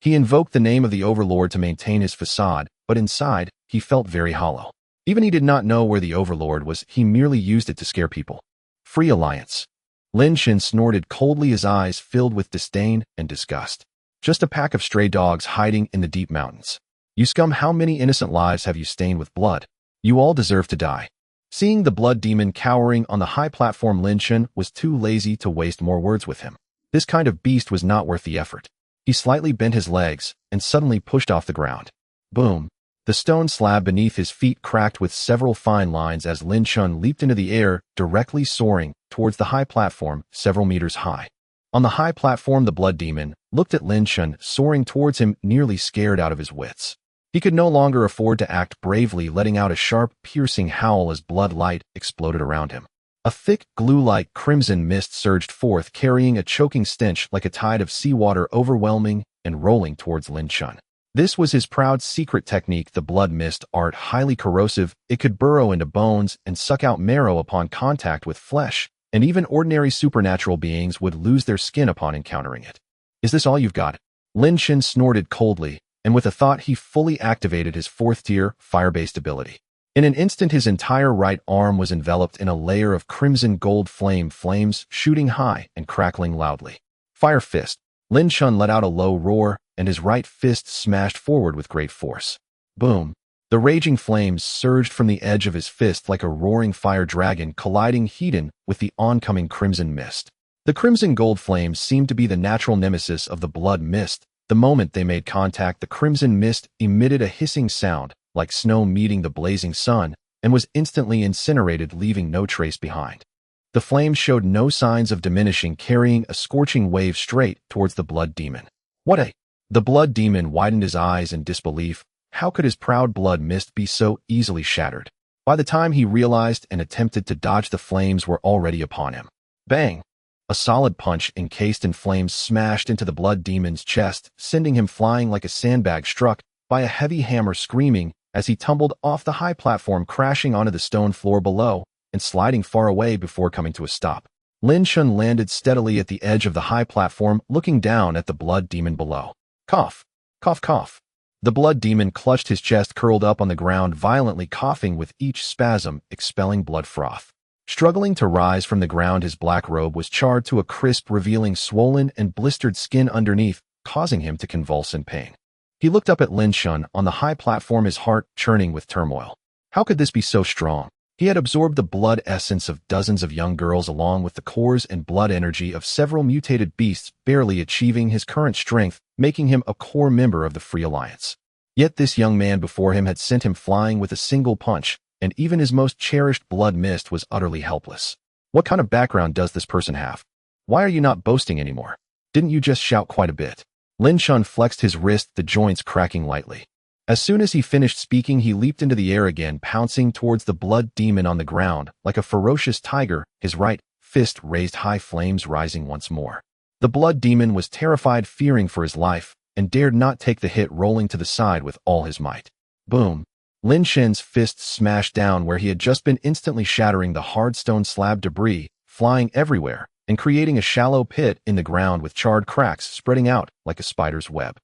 He invoked the name of the overlord to maintain his facade, but inside, he felt very hollow. Even he did not know where the overlord was, he merely used it to scare people. Free Alliance. Lin Chen snorted coldly, his eyes filled with disdain and disgust. Just a pack of stray dogs hiding in the deep mountains. You scum, how many innocent lives have you stained with blood? You all deserve to die. Seeing the blood demon cowering on the high platform, Lin Chen was too lazy to waste more words with him. This kind of beast was not worth the effort. He slightly bent his legs and suddenly pushed off the ground. Boom! The stone slab beneath his feet cracked with several fine lines as Lin Chen leaped into the air, directly soaring towards the high platform, several meters high. On the high platform, the blood demon looked at Lin Chen soaring towards him, nearly scared out of his wits. He could no longer afford to act bravely, letting out a sharp, piercing howl as blood light exploded around him. A thick, glue-like crimson mist surged forth, carrying a choking stench like a tide of seawater, overwhelming and rolling towards Lin Chen. This was his proud secret technique, the blood mist art, highly corrosive. It could burrow into bones and suck out marrow upon contact with flesh, and even ordinary supernatural beings would lose their skin upon encountering it. Is this all you've got? Lin Chen snorted coldly, and with a thought he fully activated his fourth-tier, fire-based ability. In an instant, his entire right arm was enveloped in a layer of crimson gold flames shooting high and crackling loudly. Fire Fist. Lin Chen let out a low roar, and his right fist smashed forward with great force. Boom! The raging flames surged from the edge of his fist like a roaring fire dragon, colliding heat-in with the oncoming crimson mist. The crimson gold flames seemed to be the natural nemesis of the blood mist. The moment they made contact, the crimson mist emitted a hissing sound, like snow meeting the blazing sun, and was instantly incinerated, leaving no trace behind. The flames showed no signs of diminishing, carrying a scorching wave straight towards the blood demon. What a... The blood demon widened his eyes in disbelief. How could his proud blood mist be so easily shattered? By the time he realized and attempted to dodge, the flames were already upon him. Bang! A solid punch encased in flames smashed into the blood demon's chest, sending him flying like a sandbag struck by a heavy hammer, screaming as he tumbled off the high platform, crashing onto the stone floor below and sliding far away before coming to a stop. Lin Chen landed steadily at the edge of the high platform, looking down at the blood demon below. Cough! Cough, cough! The blood demon clutched his chest, curled up on the ground, violently coughing with each spasm, expelling blood froth. Struggling to rise from the ground, his black robe was charred to a crisp, revealing swollen and blistered skin underneath, causing him to convulse in pain. He looked up at Lin Chen on the high platform, his heart churning with turmoil. How could this be so strong? He had absorbed the blood essence of dozens of young girls along with the cores and blood energy of several mutated beasts, barely achieving his current strength, making him a core member of the Free Alliance. Yet this young man before him had sent him flying with a single punch, and even his most cherished blood mist was utterly helpless. What kind of background does this person have? Why are you not boasting anymore? Didn't you just shout quite a bit? Lin Chen flexed his wrist, the joints cracking lightly. As soon as he finished speaking, he leaped into the air again, pouncing towards the blood demon on the ground like a ferocious tiger, his right fist raised high, flames rising once more. The blood demon was terrified, fearing for his life, and dared not take the hit, rolling to the side with all his might. Boom! Lin Chen's fist smashed down where he had just been, instantly shattering the hard stone slab, debris flying everywhere and creating a shallow pit in the ground with charred cracks spreading out like a spider's web.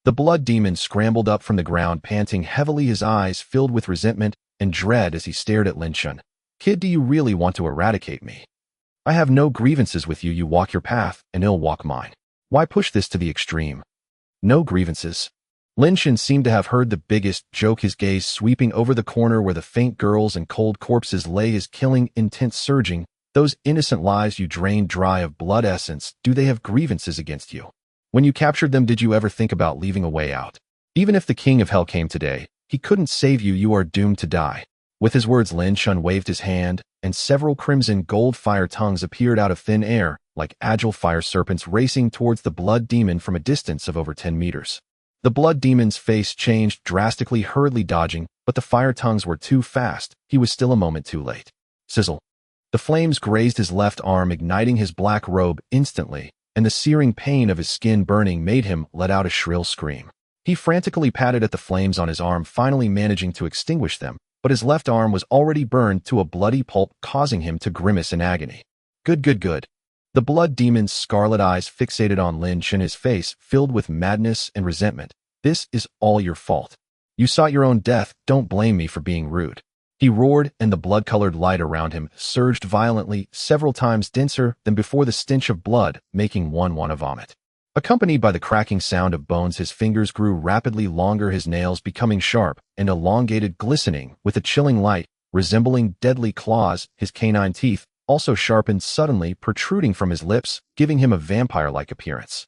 The blood demon scrambled up from the ground, panting heavily, his eyes filled with resentment and dread as he stared at Lin Chen. Kid, do you really want to eradicate me? I have no grievances with you. You walk your path, and I'll walk mine. Why push this to the extreme? No grievances. Lin Chen seemed to have heard the biggest joke, his gaze sweeping over the corner where the faint girls and cold corpses lay, his killing intent surging. Those innocent lives you drained dry of blood essence, do they have grievances against you? When you captured them, did you ever think about leaving a way out? Even if the King of Hell came today, he couldn't save you. You are doomed to die. With his words, Lin Chen waved his hand, and several crimson gold fire tongues appeared out of thin air, like agile fire serpents racing towards the blood demon from a distance of over 10 meters. The blood demon's face changed drastically, hurriedly dodging, but the fire tongues were too fast. He was still a moment too late. Sizzle. The flames grazed his left arm, igniting his black robe instantly, and the searing pain of his skin burning made him let out a shrill scream. He frantically patted at the flames on his arm, finally managing to extinguish them, but his left arm was already burned to a bloody pulp, causing him to grimace in agony. Good, good, good. The blood demon's scarlet eyes fixated on Lin Chen, his face filled with madness and resentment. This is all your fault. You sought your own death, don't blame me for being rude. He roared, and the blood-colored light around him surged violently, several times denser than before, the stench of blood making one want to vomit. Accompanied by the cracking sound of bones, his fingers grew rapidly longer, his nails becoming sharp and elongated, glistening with a chilling light, resembling deadly claws. His canine teeth also sharpened, suddenly protruding from his lips, giving him a vampire-like appearance.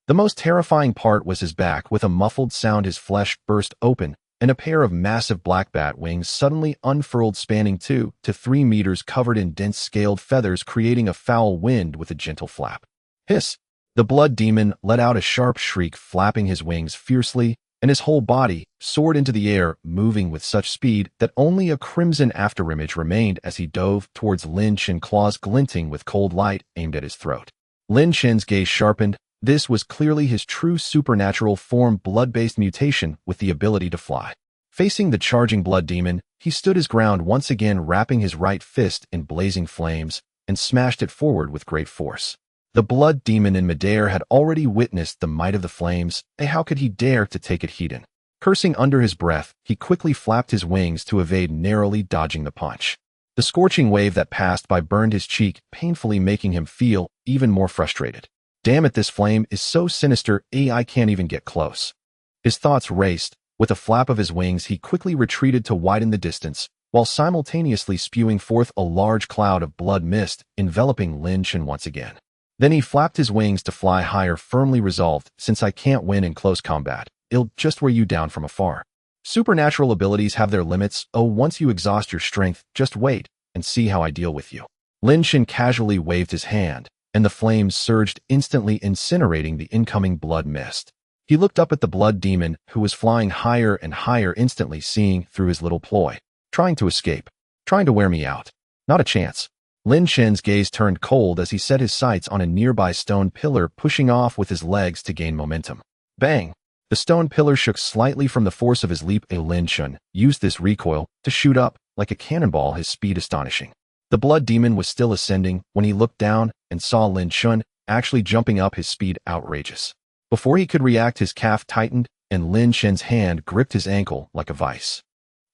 The most terrifying part was his back. With a muffled sound, his flesh burst open, and a pair of massive black bat wings suddenly unfurled, spanning 2 to 3 meters, covered in dense scaled feathers, creating a foul wind with a gentle flap. Hiss! The blood demon let out a sharp shriek, flapping his wings fiercely, and his whole body soared into the air, moving with such speed that only a crimson afterimage remained as he dove towards Lin Chen, claws glinting with cold light aimed at his throat. Lin Chen's gaze sharpened. This was clearly his true supernatural form, blood-based mutation with the ability to fly. Facing the charging blood demon, he stood his ground once again, wrapping his right fist in blazing flames, and smashed it forward with great force. The blood demon in midair had already witnessed the might of the flames, and how could he dare to take it heed? Cursing under his breath, he quickly flapped his wings to evade, narrowly dodging the punch. The scorching wave that passed by burned his cheek, painfully making him feel even more frustrated. Damn it, this flame is so sinister, I can't even get close. His thoughts raced. With a flap of his wings, he quickly retreated to widen the distance, while simultaneously spewing forth a large cloud of blood mist, enveloping Lin Chen once again. Then he flapped his wings to fly higher, firmly resolved, since I can't win in close combat, I'll just wear you down from afar. Supernatural abilities have their limits. Once you exhaust your strength, just wait and see how I deal with you. Lin Chen casually waved his hand, and the flames surged, instantly incinerating the incoming blood mist. He looked up at the blood demon, who was flying higher and higher, instantly seeing through his little ploy. Trying to escape. Trying to wear me out. Not a chance. Lin Chen's gaze turned cold as he set his sights on a nearby stone pillar, pushing off with his legs to gain momentum. Bang! The stone pillar shook slightly from the force of his leap. Lin Chen used this recoil to shoot up like a cannonball, his speed astonishing. The blood demon was still ascending when he looked down and saw Lin Chen actually jumping up, his speed outrageous. Before he could react, his calf tightened and Lin Chen's hand gripped his ankle like a vice.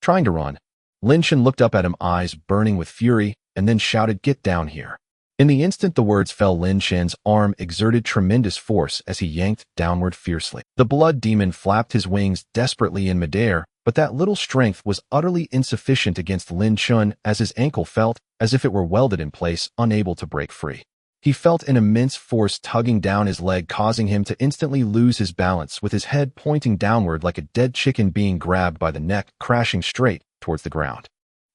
Trying to run, Lin Chen looked up at him, eyes burning with fury, and then shouted, "Get down here." In the instant the words fell, Lin Chen's arm exerted tremendous force as he yanked downward fiercely. The blood demon flapped his wings desperately in midair, but that little strength was utterly insufficient against Lin Chen, as his ankle felt as if it were welded in place, unable to break free. He felt an immense force tugging down his leg, causing him to instantly lose his balance, with his head pointing downward like a dead chicken being grabbed by the neck, crashing straight towards the ground.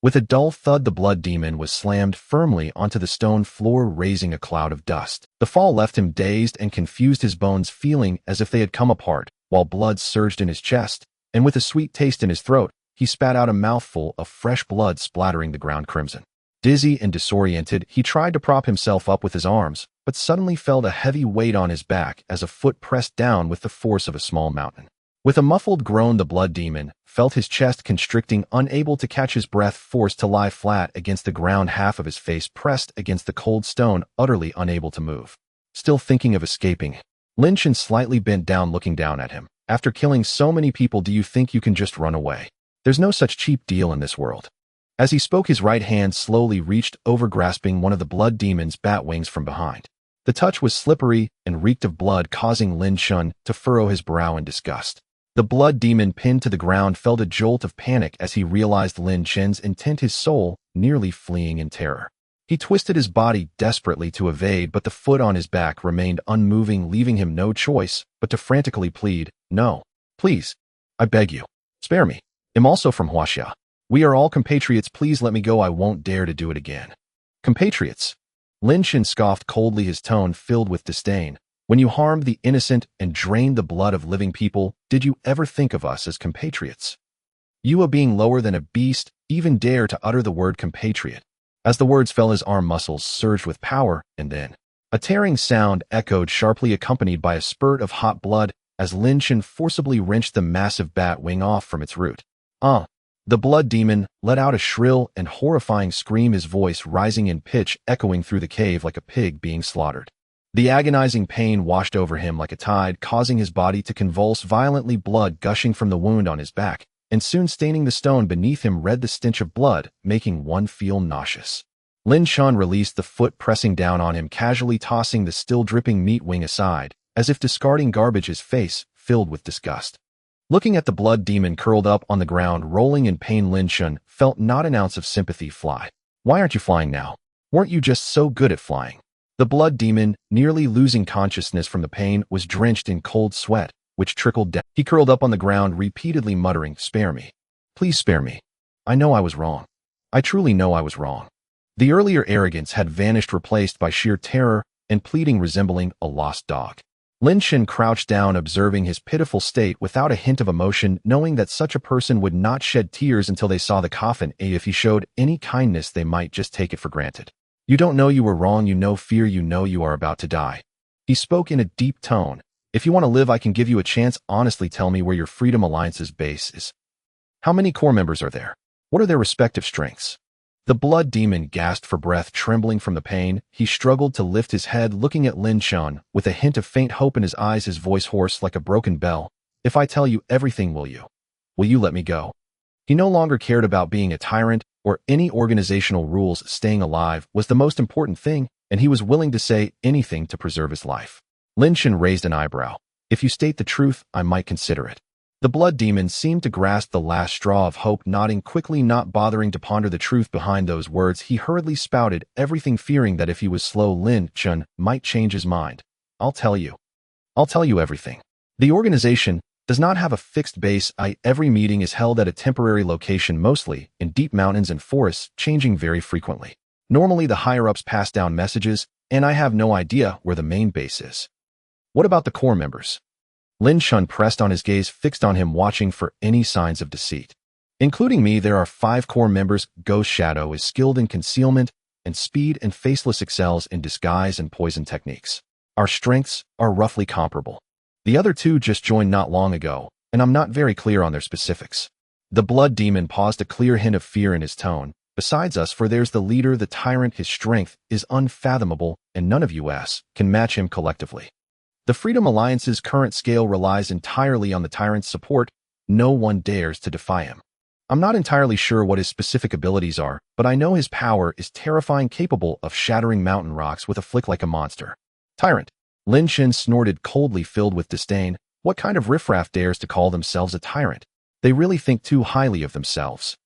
With a dull thud, the blood demon was slammed firmly onto the stone floor, raising a cloud of dust. The fall left him dazed and confused, his bones feeling as if they had come apart, while blood surged in his chest, and with a sweet taste in his throat, he spat out a mouthful of fresh blood, splattering the ground crimson. Dizzy and disoriented, he tried to prop himself up with his arms, but suddenly felt a heavy weight on his back as a foot pressed down with the force of a small mountain. With a muffled groan, the blood demon felt his chest constricting, unable to catch his breath, forced to lie flat against the ground, half of his face pressed against the cold stone, utterly unable to move. Still thinking of escaping, Lin Chen slightly bent down, looking down at him. After killing so many people, do you think you can just run away? There's no such cheap deal in this world. As he spoke, his right hand slowly reached over, grasping one of the blood demon's bat wings from behind. The touch was slippery and reeked of blood, causing Lin Chen to furrow his brow in disgust. The blood demon, pinned to the ground, felt a jolt of panic as he realized Lin Chen's intent, his soul nearly fleeing in terror. He twisted his body desperately to evade, but the foot on his back remained unmoving, leaving him no choice but to frantically plead, "No, please, I beg you, spare me. I'm also from Huaxia. We are all compatriots. Please let me go. I won't dare to do it again." Compatriots? Lin Chen scoffed coldly, his tone filled with disdain. When you harmed the innocent and drained the blood of living people, did you ever think of us as compatriots? You, a being lower than a beast, even dare to utter the word compatriot? As the words fell, his arm muscles surged with power, and then a tearing sound echoed sharply, accompanied by a spurt of hot blood as Lin Chen forcibly wrenched the massive bat wing off from its root. The blood demon let out a shrill and horrifying scream, his voice rising in pitch, echoing through the cave like a pig being slaughtered. The agonizing pain washed over him like a tide, causing his body to convulse violently, blood gushing from the wound on his back, and soon staining the stone beneath him red, the stench of blood, making one feel nauseous. Lin Chen released the foot, pressing down on him, casually tossing the still dripping meat wing aside, as if discarding garbage, his face filled with disgust. Looking at the blood demon curled up on the ground, rolling in pain, Lin Chen felt not an ounce of sympathy. Fly. Why aren't you flying now? Weren't you just so good at flying? The blood demon, nearly losing consciousness from the pain, was drenched in cold sweat, which trickled down. He curled up on the ground, repeatedly muttering, "Spare me. Please spare me. I know I was wrong. I truly know I was wrong." The earlier arrogance had vanished, replaced by sheer terror and pleading resembling a lost dog. Lin Chen crouched down, observing his pitiful state without a hint of emotion, knowing that such a person would not shed tears until they saw the coffin, and if he showed any kindness they might just take it for granted. "You don't know you were wrong, you know fear, you know you are about to die." He spoke in a deep tone. "If you want to live, I can give you a chance. Honestly, tell me where your Freedom Alliance's base is. How many core members are there? What are their respective strengths?" The blood demon gasped for breath, trembling from the pain. He struggled to lift his head, looking at Lin Chen with a hint of faint hope in his eyes, his voice hoarse like a broken bell. "If I tell you everything, will you? Will you let me go?" He no longer cared about being a tyrant or any organizational rules. Staying alive was the most important thing, and he was willing to say anything to preserve his life. Lin Chen raised an eyebrow. "If you state the truth, I might consider it." The blood demon seemed to grasp the last straw of hope, nodding quickly, not bothering to ponder the truth behind those words. He hurriedly spouted everything, fearing that if he was slow, Lin Chen might change his mind. I'll tell you everything. The organization does not have a fixed base. Every meeting is held at a temporary location, mostly in deep mountains and forests, changing very frequently. Normally, the higher-ups pass down messages, and I have no idea where the main base is." "What about the core members?" Lin Chen pressed on, his gaze fixed on him, watching for any signs of deceit. "Including me, there are 5 core members. Ghost Shadow is skilled in concealment and speed, and Faceless excels in disguise and poison techniques. Our strengths are roughly comparable. The other 2 just joined not long ago, and I'm not very clear on their specifics." The blood demon paused, a clear hint of fear in his tone. "Besides us, for there's the leader, the tyrant. His strength is unfathomable, and none of us can match him collectively. The Freedom Alliance's current scale relies entirely on the tyrant's support. No one dares to defy him. I'm not entirely sure what his specific abilities are, but I know his power is terrifying, capable of shattering mountain rocks with a flick like a monster." "Tyrant?" Lin Chen snorted coldly, filled with disdain. "What kind of riffraff dares to call themselves a tyrant? They really think too highly of themselves."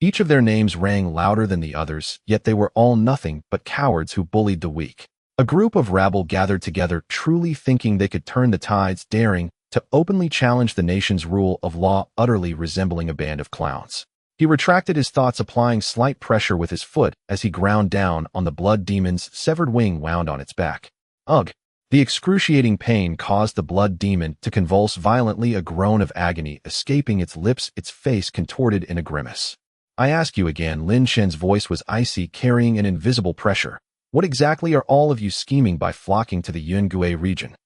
Each of their names rang louder than the others, yet they were all nothing but cowards who bullied the weak. A group of rabble gathered together, truly thinking they could turn the tides, daring to openly challenge the nation's rule of law, utterly resembling a band of clowns. He retracted his thoughts, applying slight pressure with his foot as he ground down on the blood demon's severed wing wound on its back. Ugh! The excruciating pain caused the blood demon to convulse violently, a groan of agony escaping its lips, its face contorted in a grimace. "I ask you again." Lin Chen's voice was icy, carrying an invisible pressure. "What exactly are all of you scheming by flocking to the Yungue region?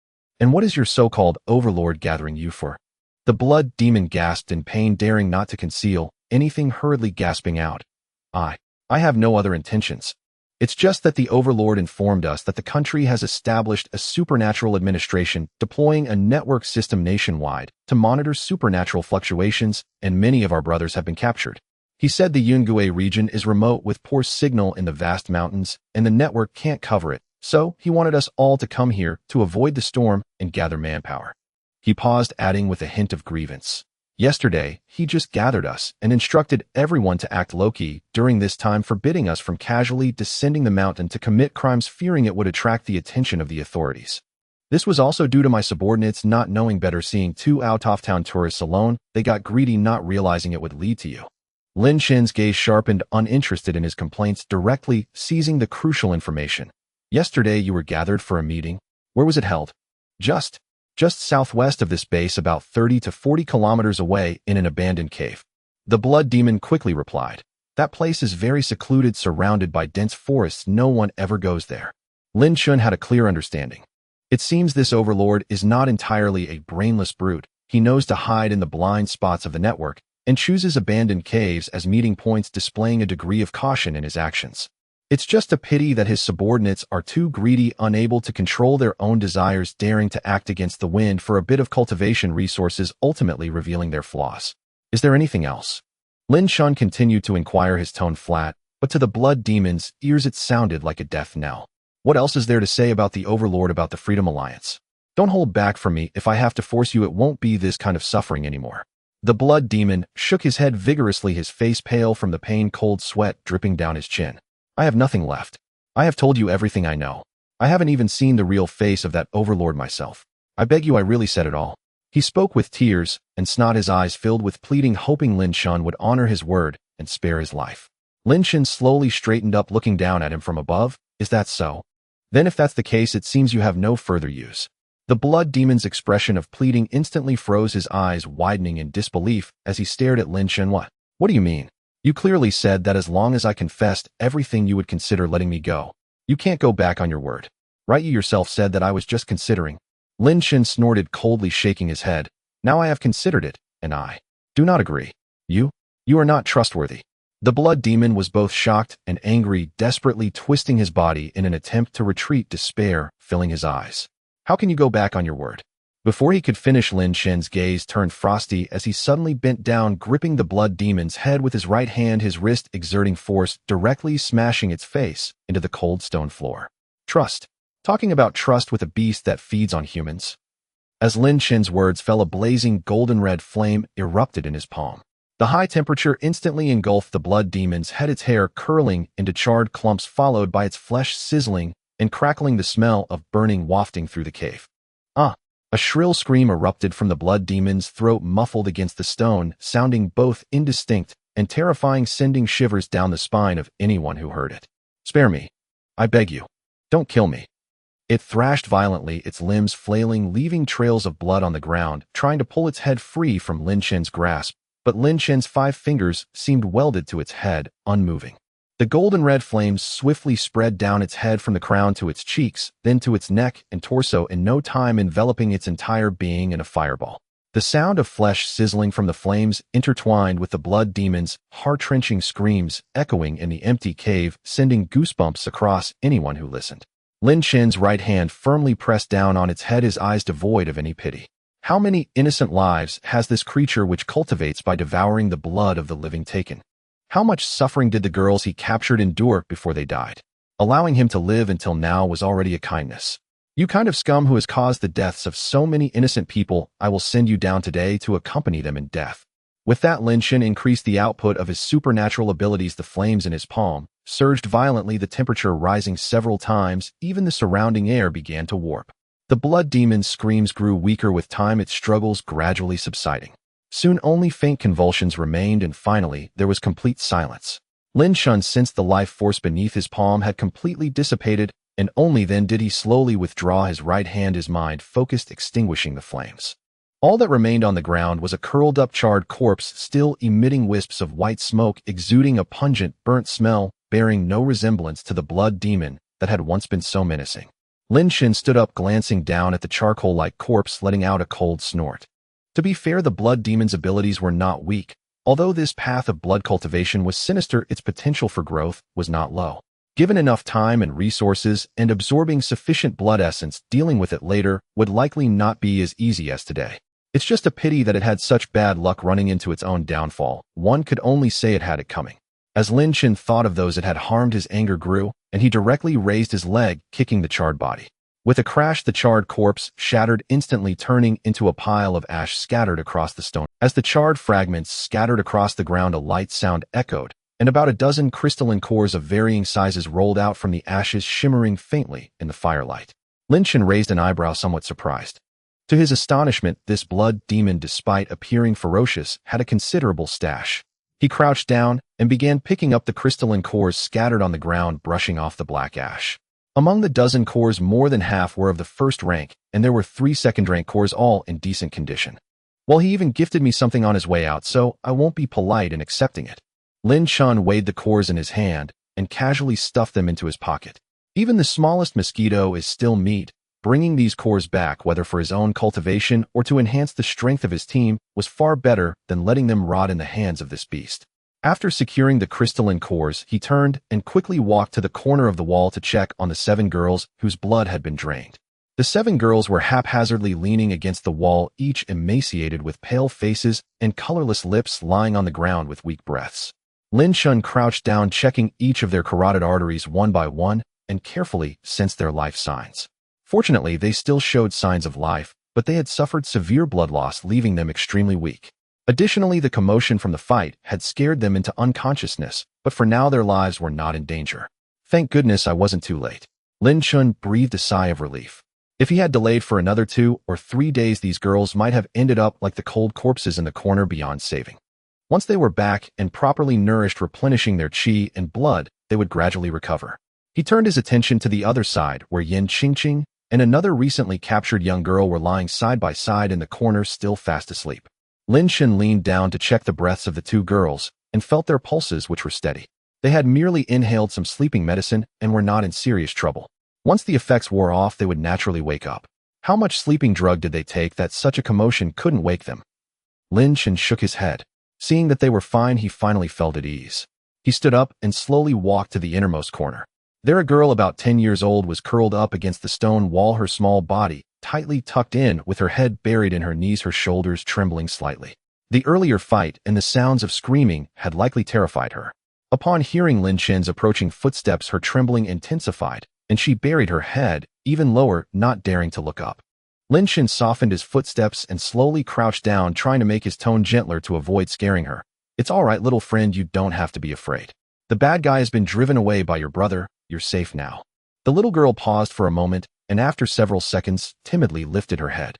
And what is your so-called overlord gathering you for?" The blood demon gasped in pain, daring not to conceal anything, hurriedly gasping out, I have no other intentions. It's just that the overlord informed us that the country has established a supernatural administration, deploying a network system nationwide to monitor supernatural fluctuations, and many of our brothers have been captured. He said the Yungue region is remote with poor signal in the vast mountains, and the network can't cover it, so he wanted us all to come here to avoid the storm and gather manpower. He paused, adding with a hint of grievance, "Yesterday, he just gathered us and instructed everyone to act low-key during this time, forbidding us from casually descending the mountain to commit crimes, fearing it would attract the attention of the authorities. This was also due to my subordinates not knowing better, seeing 2 out-of-town tourists alone. They got greedy, not realizing it would lead to you." Lin Chen's gaze sharpened, uninterested in his complaints, directly seizing the crucial information. "Yesterday you were gathered for a meeting. Where was it held?" Just southwest of this base, about 30 to 40 kilometers away, in an abandoned cave." The blood demon quickly replied. "That place is very secluded, surrounded by dense forests. No one ever goes there." Lin Chen had a clear understanding. It seems this overlord is not entirely a brainless brute. He knows to hide in the blind spots of the network, and chooses abandoned caves as meeting points, displaying a degree of caution in his actions. It's just a pity that his subordinates are too greedy, unable to control their own desires, daring to act against the wind for a bit of cultivation resources, ultimately revealing their flaws. Is there anything else? Lin Chen continued to inquire, his tone flat, but to the blood demon's ears it sounded like a death knell. What else is there to say about the Overlord, about the Freedom Alliance? Don't hold back from me. If I have to force you, it won't be this kind of suffering anymore. The blood demon shook his head vigorously, his face pale from the pain, cold sweat dripping down his chin. I have nothing left. I have told you everything I know. I haven't even seen the real face of that Overlord myself. I beg you, I really said it all. He spoke with tears and snot, his eyes filled with pleading, hoping Lin Chen would honor his word and spare his life. Lin Chen slowly straightened up, looking down at him from above. Is that so? Then if that's the case, it seems you have no further use. The blood demon's expression of pleading instantly froze, his eyes widening in disbelief as he stared at Lin Chen. What do you mean? You clearly said that as long as I confessed everything, you would consider letting me go. You can't go back on your word. Right? You yourself said that I was just considering. Lin Chen snorted coldly, shaking his head. Now I have considered it, and I do not agree. You are not trustworthy. The blood demon was both shocked and angry, desperately twisting his body in an attempt to retreat, despair filling his eyes. How can you go back on your word? Before he could finish, Lin Chen's gaze turned frosty as he suddenly bent down, gripping the blood demon's head with his right hand, his wrist exerting force, directly smashing its face into the cold stone floor. Trust. Talking about trust with a beast that feeds on humans? As Lin Chen's words fell, a blazing golden red flame erupted in his palm. The high temperature instantly engulfed the blood demon's head, its hair curling into charred clumps, followed by its flesh sizzling and crackling, the smell of burning wafting through the cave. A shrill scream erupted from the blood demon's throat, muffled against the stone, sounding both indistinct and terrifying, sending shivers down the spine of anyone who heard it. Spare me. I beg you. Don't kill me. It thrashed violently, its limbs flailing, leaving trails of blood on the ground, trying to pull its head free from Lin Chen's grasp, but Lin Chen's 5 fingers seemed welded to its head, unmoving. The golden red flames swiftly spread down its head, from the crown to its cheeks, then to its neck and torso, in no time enveloping its entire being in a fireball. The sound of flesh sizzling from the flames intertwined with the blood demon's heart-wrenching screams echoing in the empty cave, sending goosebumps across anyone who listened. Lin Chen's right hand firmly pressed down on its head, his eyes devoid of any pity. How many innocent lives has this creature which cultivates by devouring the blood of the living taken? How much suffering did the girls he captured endure before they died? Allowing him to live until now was already a kindness. You kind of scum who has caused the deaths of so many innocent people, I will send you down today to accompany them in death. With that, Lin Chen increased the output of his supernatural abilities. The flames in his palm surged violently, the temperature rising several times. Even the surrounding air began to warp. The blood demon's screams grew weaker with time, its struggles gradually subsiding. Soon only faint convulsions remained, and finally there was complete silence. Lin Chen sensed the life force beneath his palm had completely dissipated, and only then did he slowly withdraw his right hand, his mind focused, extinguishing the flames. All that remained on the ground was a curled-up charred corpse, still emitting wisps of white smoke, exuding a pungent, burnt smell, bearing no resemblance to the blood demon that had once been so menacing. Lin Chen stood up, glancing down at the charcoal-like corpse, letting out a cold snort. To be fair, the blood demon's abilities were not weak. Although this path of blood cultivation was sinister, its potential for growth was not low. Given enough time and resources and absorbing sufficient blood essence, dealing with it later would likely not be as easy as today. It's just a pity that it had such bad luck running into its own downfall. One could only say it had it coming. As Lin Chen thought of those it had harmed, his anger grew, and he directly raised his leg, kicking the charred body. With a crash, the charred corpse shattered, instantly turning into a pile of ash scattered across the stone. As the charred fragments scattered across the ground, a light sound echoed, and about a dozen crystalline cores of varying sizes rolled out from the ashes, shimmering faintly in the firelight. Lin Chen raised an eyebrow, somewhat surprised. To his astonishment, this blood demon, despite appearing ferocious, had a considerable stash. He crouched down and began picking up the crystalline cores scattered on the ground, brushing off the black ash. Among the dozen cores, more than half were of the first rank, and there were 3 second-rank cores, all in decent condition. Well, he even gifted me something on his way out, so I won't be polite in accepting it. Lin Chen weighed the cores in his hand and casually stuffed them into his pocket. Even the smallest mosquito is still meat, Bringing these cores back, whether for his own cultivation or to enhance the strength of his team, was far better than letting them rot in the hands of this beast. After securing the crystalline cores, he turned and quickly walked to the corner of the wall to check on the 7 girls whose blood had been drained. The 7 girls were haphazardly leaning against the wall, each emaciated with pale faces and colorless lips lying on the ground with weak breaths. Lin Chen crouched down, checking each of their carotid arteries one by one and carefully sensed their life signs. Fortunately, they still showed signs of life, but they had suffered severe blood loss, leaving them extremely weak. Additionally, the commotion from the fight had scared them into unconsciousness, but for now their lives were not in danger. Thank goodness I wasn't too late. Lin Chen breathed a sigh of relief. If he had delayed for another 2 or 3 days, these girls might have ended up like the cold corpses in the corner beyond saving. Once they were back and properly nourished, replenishing their qi and blood, they would gradually recover. He turned his attention to the other side, where Yin Qingqing and another recently captured young girl were lying side by side in the corner, still fast asleep. Lin Chen leaned down to check the breaths of the 2 girls and felt their pulses, which were steady. They had merely inhaled some sleeping medicine and were not in serious trouble. Once the effects wore off, they would naturally wake up. How much sleeping drug did they take that such a commotion couldn't wake them? Lin Chen shook his head. Seeing that they were fine, he finally felt at ease. He stood up and slowly walked to the innermost corner. There, a girl about 10 years old was curled up against the stone wall, her small body tightly tucked in, with her head buried in her knees, her shoulders trembling slightly. The earlier fight and the sounds of screaming had likely terrified her. Upon hearing Lin Chen's approaching footsteps, her trembling intensified, and she buried her head even lower, not daring to look up. Lin Chen softened his footsteps and slowly crouched down, trying to make his tone gentler to avoid scaring her. It's all right, little friend, you don't have to be afraid. The bad guy has been driven away by your brother, you're safe now. The little girl paused for a moment, and after several seconds, timidly lifted her head.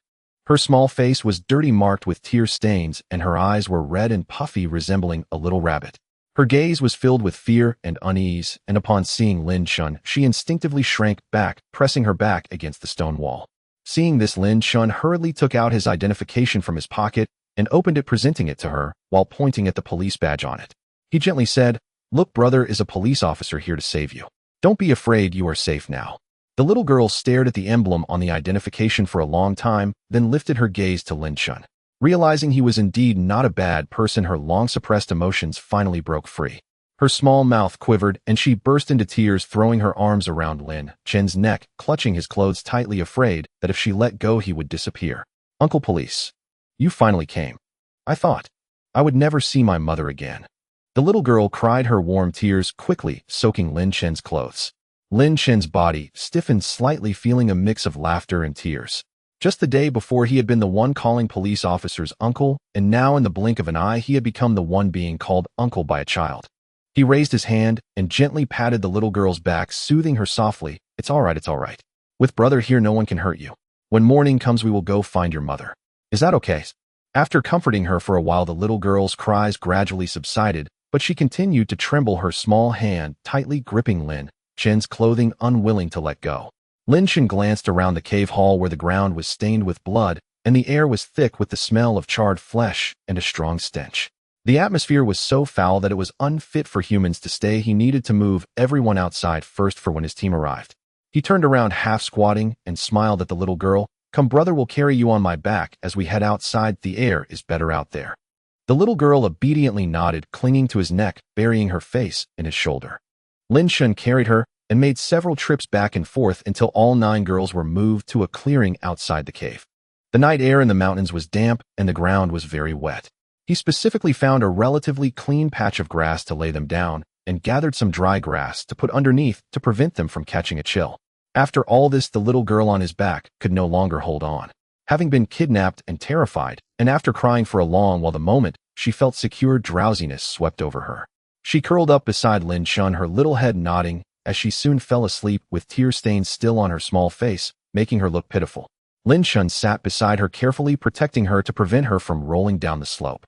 Her small face was dirty, marked with tear stains, and her eyes were red and puffy, resembling a little rabbit. Her gaze was filled with fear and unease, and upon seeing Lin Chen, she instinctively shrank back, pressing her back against the stone wall. Seeing this, Lin Chen hurriedly took out his identification from his pocket and opened it, presenting it to her, while pointing at the police badge on it. He gently said, "Look, brother is a police officer here to save you. Don't be afraid, you are safe now." The little girl stared at the emblem on the identification for a long time, then lifted her gaze to Lin Chen. Realizing he was indeed not a bad person, her long-suppressed emotions finally broke free. Her small mouth quivered, and she burst into tears, throwing her arms around Lin Chen's neck, clutching his clothes tightly, afraid that if she let go he would disappear. "Uncle Police, you finally came. I thought I would never see my mother again." The little girl cried, her warm tears quickly soaking Lin Chen's clothes. Lin Chen's body stiffened slightly, feeling a mix of laughter and tears. Just the day before, he had been the one calling police officers uncle, and now in the blink of an eye he had become the one being called uncle by a child. He raised his hand and gently patted the little girl's back, soothing her softly. "It's all right, it's all right. With brother here, no one can hurt you. When morning comes, we will go find your mother. Is that okay?" After comforting her for a while, the little girl's cries gradually subsided, but she continued to tremble, her small hand tightly gripping Lin Chen's clothing, unwilling to let go. Lin Chen glanced around the cave hall, where the ground was stained with blood, and the air was thick with the smell of charred flesh and a strong stench. The atmosphere was so foul that it was unfit for humans to stay. He needed to move everyone outside first for when his team arrived. He turned around, half squatting, and smiled at the little girl. "Come, brother, will carry you on my back as we head outside. The air is better out there." The little girl obediently nodded, clinging to his neck, burying her face in his shoulder. Lin Chen carried her and made several trips back and forth until all 9 girls were moved to a clearing outside the cave. The night air in the mountains was damp and the ground was very wet. He specifically found a relatively clean patch of grass to lay them down and gathered some dry grass to put underneath to prevent them from catching a chill. After all this, the little girl on his back could no longer hold on. Having been kidnapped and terrified, and after crying for a long while, the moment she felt secure, drowsiness swept over her. She curled up beside Lin Chen, her little head nodding, as she soon fell asleep with tear stains still on her small face, making her look pitiful. Lin Chen sat beside her, carefully protecting her to prevent her from rolling down the slope.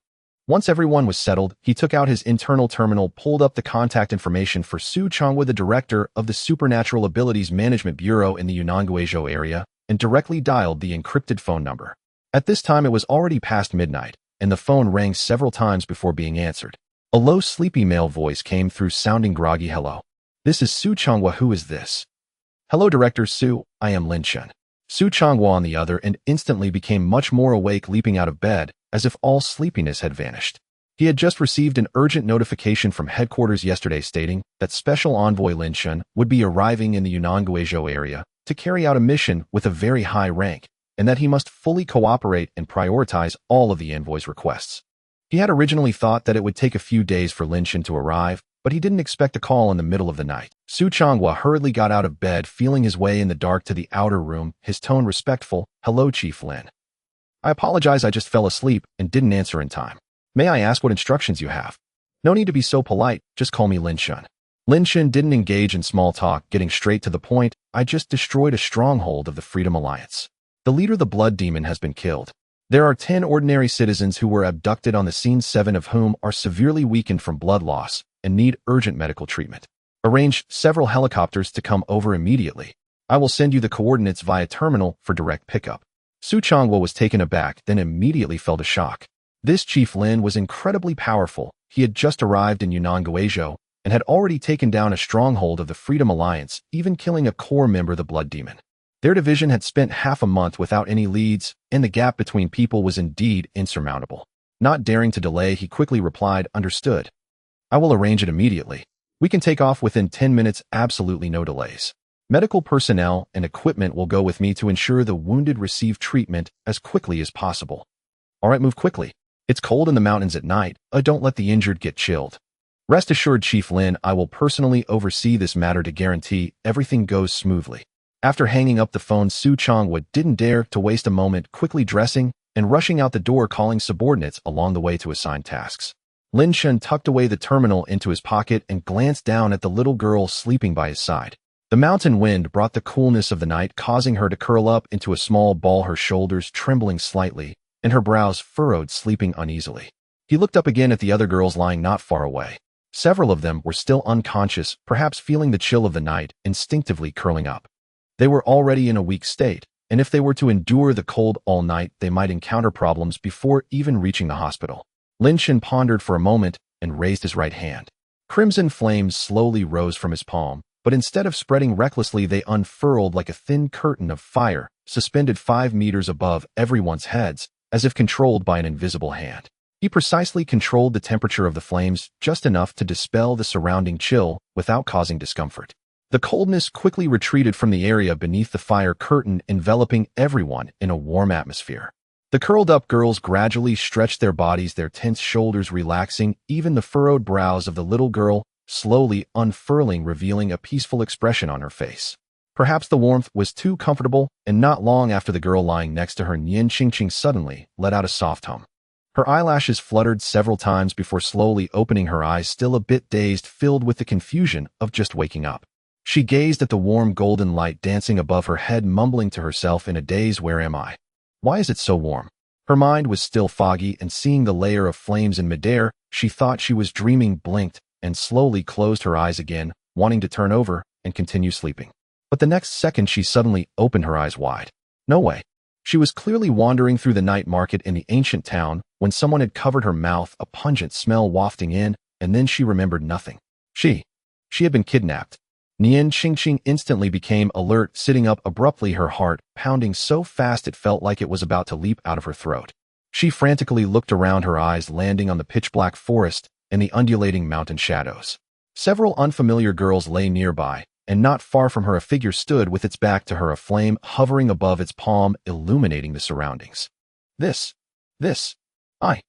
Once everyone was settled, he took out his internal terminal, pulled up the contact information for Su Changwa, the director of the Supernatural Abilities Management Bureau in the Yunnan-Guizhou area, and directly dialed the encrypted phone number. At this time, it was already past midnight, and the phone rang several times before being answered. A low, sleepy male voice came through, sounding groggy. "Hello. This is Su Changwa. Who is this?" "Hello, Director Su. I am Lin Chen." Su Changhua on the other and instantly became much more awake, leaping out of bed, as if all sleepiness had vanished. He had just received an urgent notification from headquarters yesterday stating that Special Envoy Lin Chen would be arriving in the Yunnan Guizhou area to carry out a mission with a very high rank, and that he must fully cooperate and prioritize all of the envoy's requests. He had originally thought that it would take a few days for Lin Chen to arrive, but he didn't expect a call in the middle of the night. Su Changhua hurriedly got out of bed, feeling his way in the dark to the outer room, his tone respectful. "Hello, Chief Lin. I apologize, I just fell asleep and didn't answer in time. May I ask what instructions you have?" "No need to be so polite, just call me Lin Chen." Lin Chen didn't engage in small talk, getting straight to the point. "I just destroyed a stronghold of the Freedom Alliance. The leader, the Blood Demon, has been killed. There are 10 ordinary citizens who were abducted on the scene, 7 of whom are severely weakened from blood loss and need urgent medical treatment. Arrange several helicopters to come over immediately. I will send you the coordinates via terminal for direct pickup." Su Changhua was taken aback, then immediately fell to shock. This Chief Lin was incredibly powerful. He had just arrived in Yunnan Guizhou and had already taken down a stronghold of the Freedom Alliance, even killing a core member, the Blood Demon. Their division had spent half a month without any leads, and the gap between people was indeed insurmountable. Not daring to delay, he quickly replied, "Understood. I will arrange it immediately. We can take off within 10 minutes, absolutely no delays. Medical personnel and equipment will go with me to ensure the wounded receive treatment as quickly as possible." "All right, move quickly. It's cold in the mountains at night. Don't let the injured get chilled." "Rest assured, Chief Lin, I will personally oversee this matter to guarantee everything goes smoothly." After hanging up the phone, Su Changhua didn't dare to waste a moment, quickly dressing and rushing out the door, calling subordinates along the way to assign tasks. Lin Chen tucked away the terminal into his pocket and glanced down at the little girl sleeping by his side. The mountain wind brought the coolness of the night, causing her to curl up into a small ball, her shoulders trembling slightly and her brows furrowed, sleeping uneasily. He looked up again at the other girls lying not far away. Several of them were still unconscious, perhaps feeling the chill of the night, instinctively curling up. They were already in a weak state, and if they were to endure the cold all night, they might encounter problems before even reaching the hospital. Lin Chen pondered for a moment and raised his right hand. Crimson flames slowly rose from his palm, but instead of spreading recklessly, they unfurled like a thin curtain of fire, suspended 5 meters above everyone's heads, as if controlled by an invisible hand. He precisely controlled the temperature of the flames, just enough to dispel the surrounding chill without causing discomfort. The coldness quickly retreated from the area beneath the fire curtain, enveloping everyone in a warm atmosphere. The curled-up girls gradually stretched their bodies, their tense shoulders relaxing, even the furrowed brows of the little girl slowly unfurling, revealing a peaceful expression on her face. Perhaps the warmth was too comfortable, and not long after, the girl lying next to her, Nian Qingqing, suddenly let out a soft hum. Her eyelashes fluttered several times before slowly opening her eyes, still a bit dazed, filled with the confusion of just waking up. She gazed at the warm golden light dancing above her head, mumbling to herself in a daze, "Where am I? Why is it so warm?" Her mind was still foggy, and seeing the layer of flames in midair, she thought she was dreaming, blinked, and slowly closed her eyes again, wanting to turn over and continue sleeping. But the next second she suddenly opened her eyes wide. No way. She was clearly wandering through the night market in the ancient town when someone had covered her mouth, a pungent smell wafting in, and then she remembered nothing. She had been kidnapped. Nian Qingqing instantly became alert, sitting up abruptly, her heart pounding so fast it felt like it was about to leap out of her throat. She frantically looked around, her eyes landing on the pitch-black forest and the undulating mountain shadows. Several unfamiliar girls lay nearby, and not far from her a figure stood with its back to her, a flame hovering above its palm, illuminating the surroundings. This, I.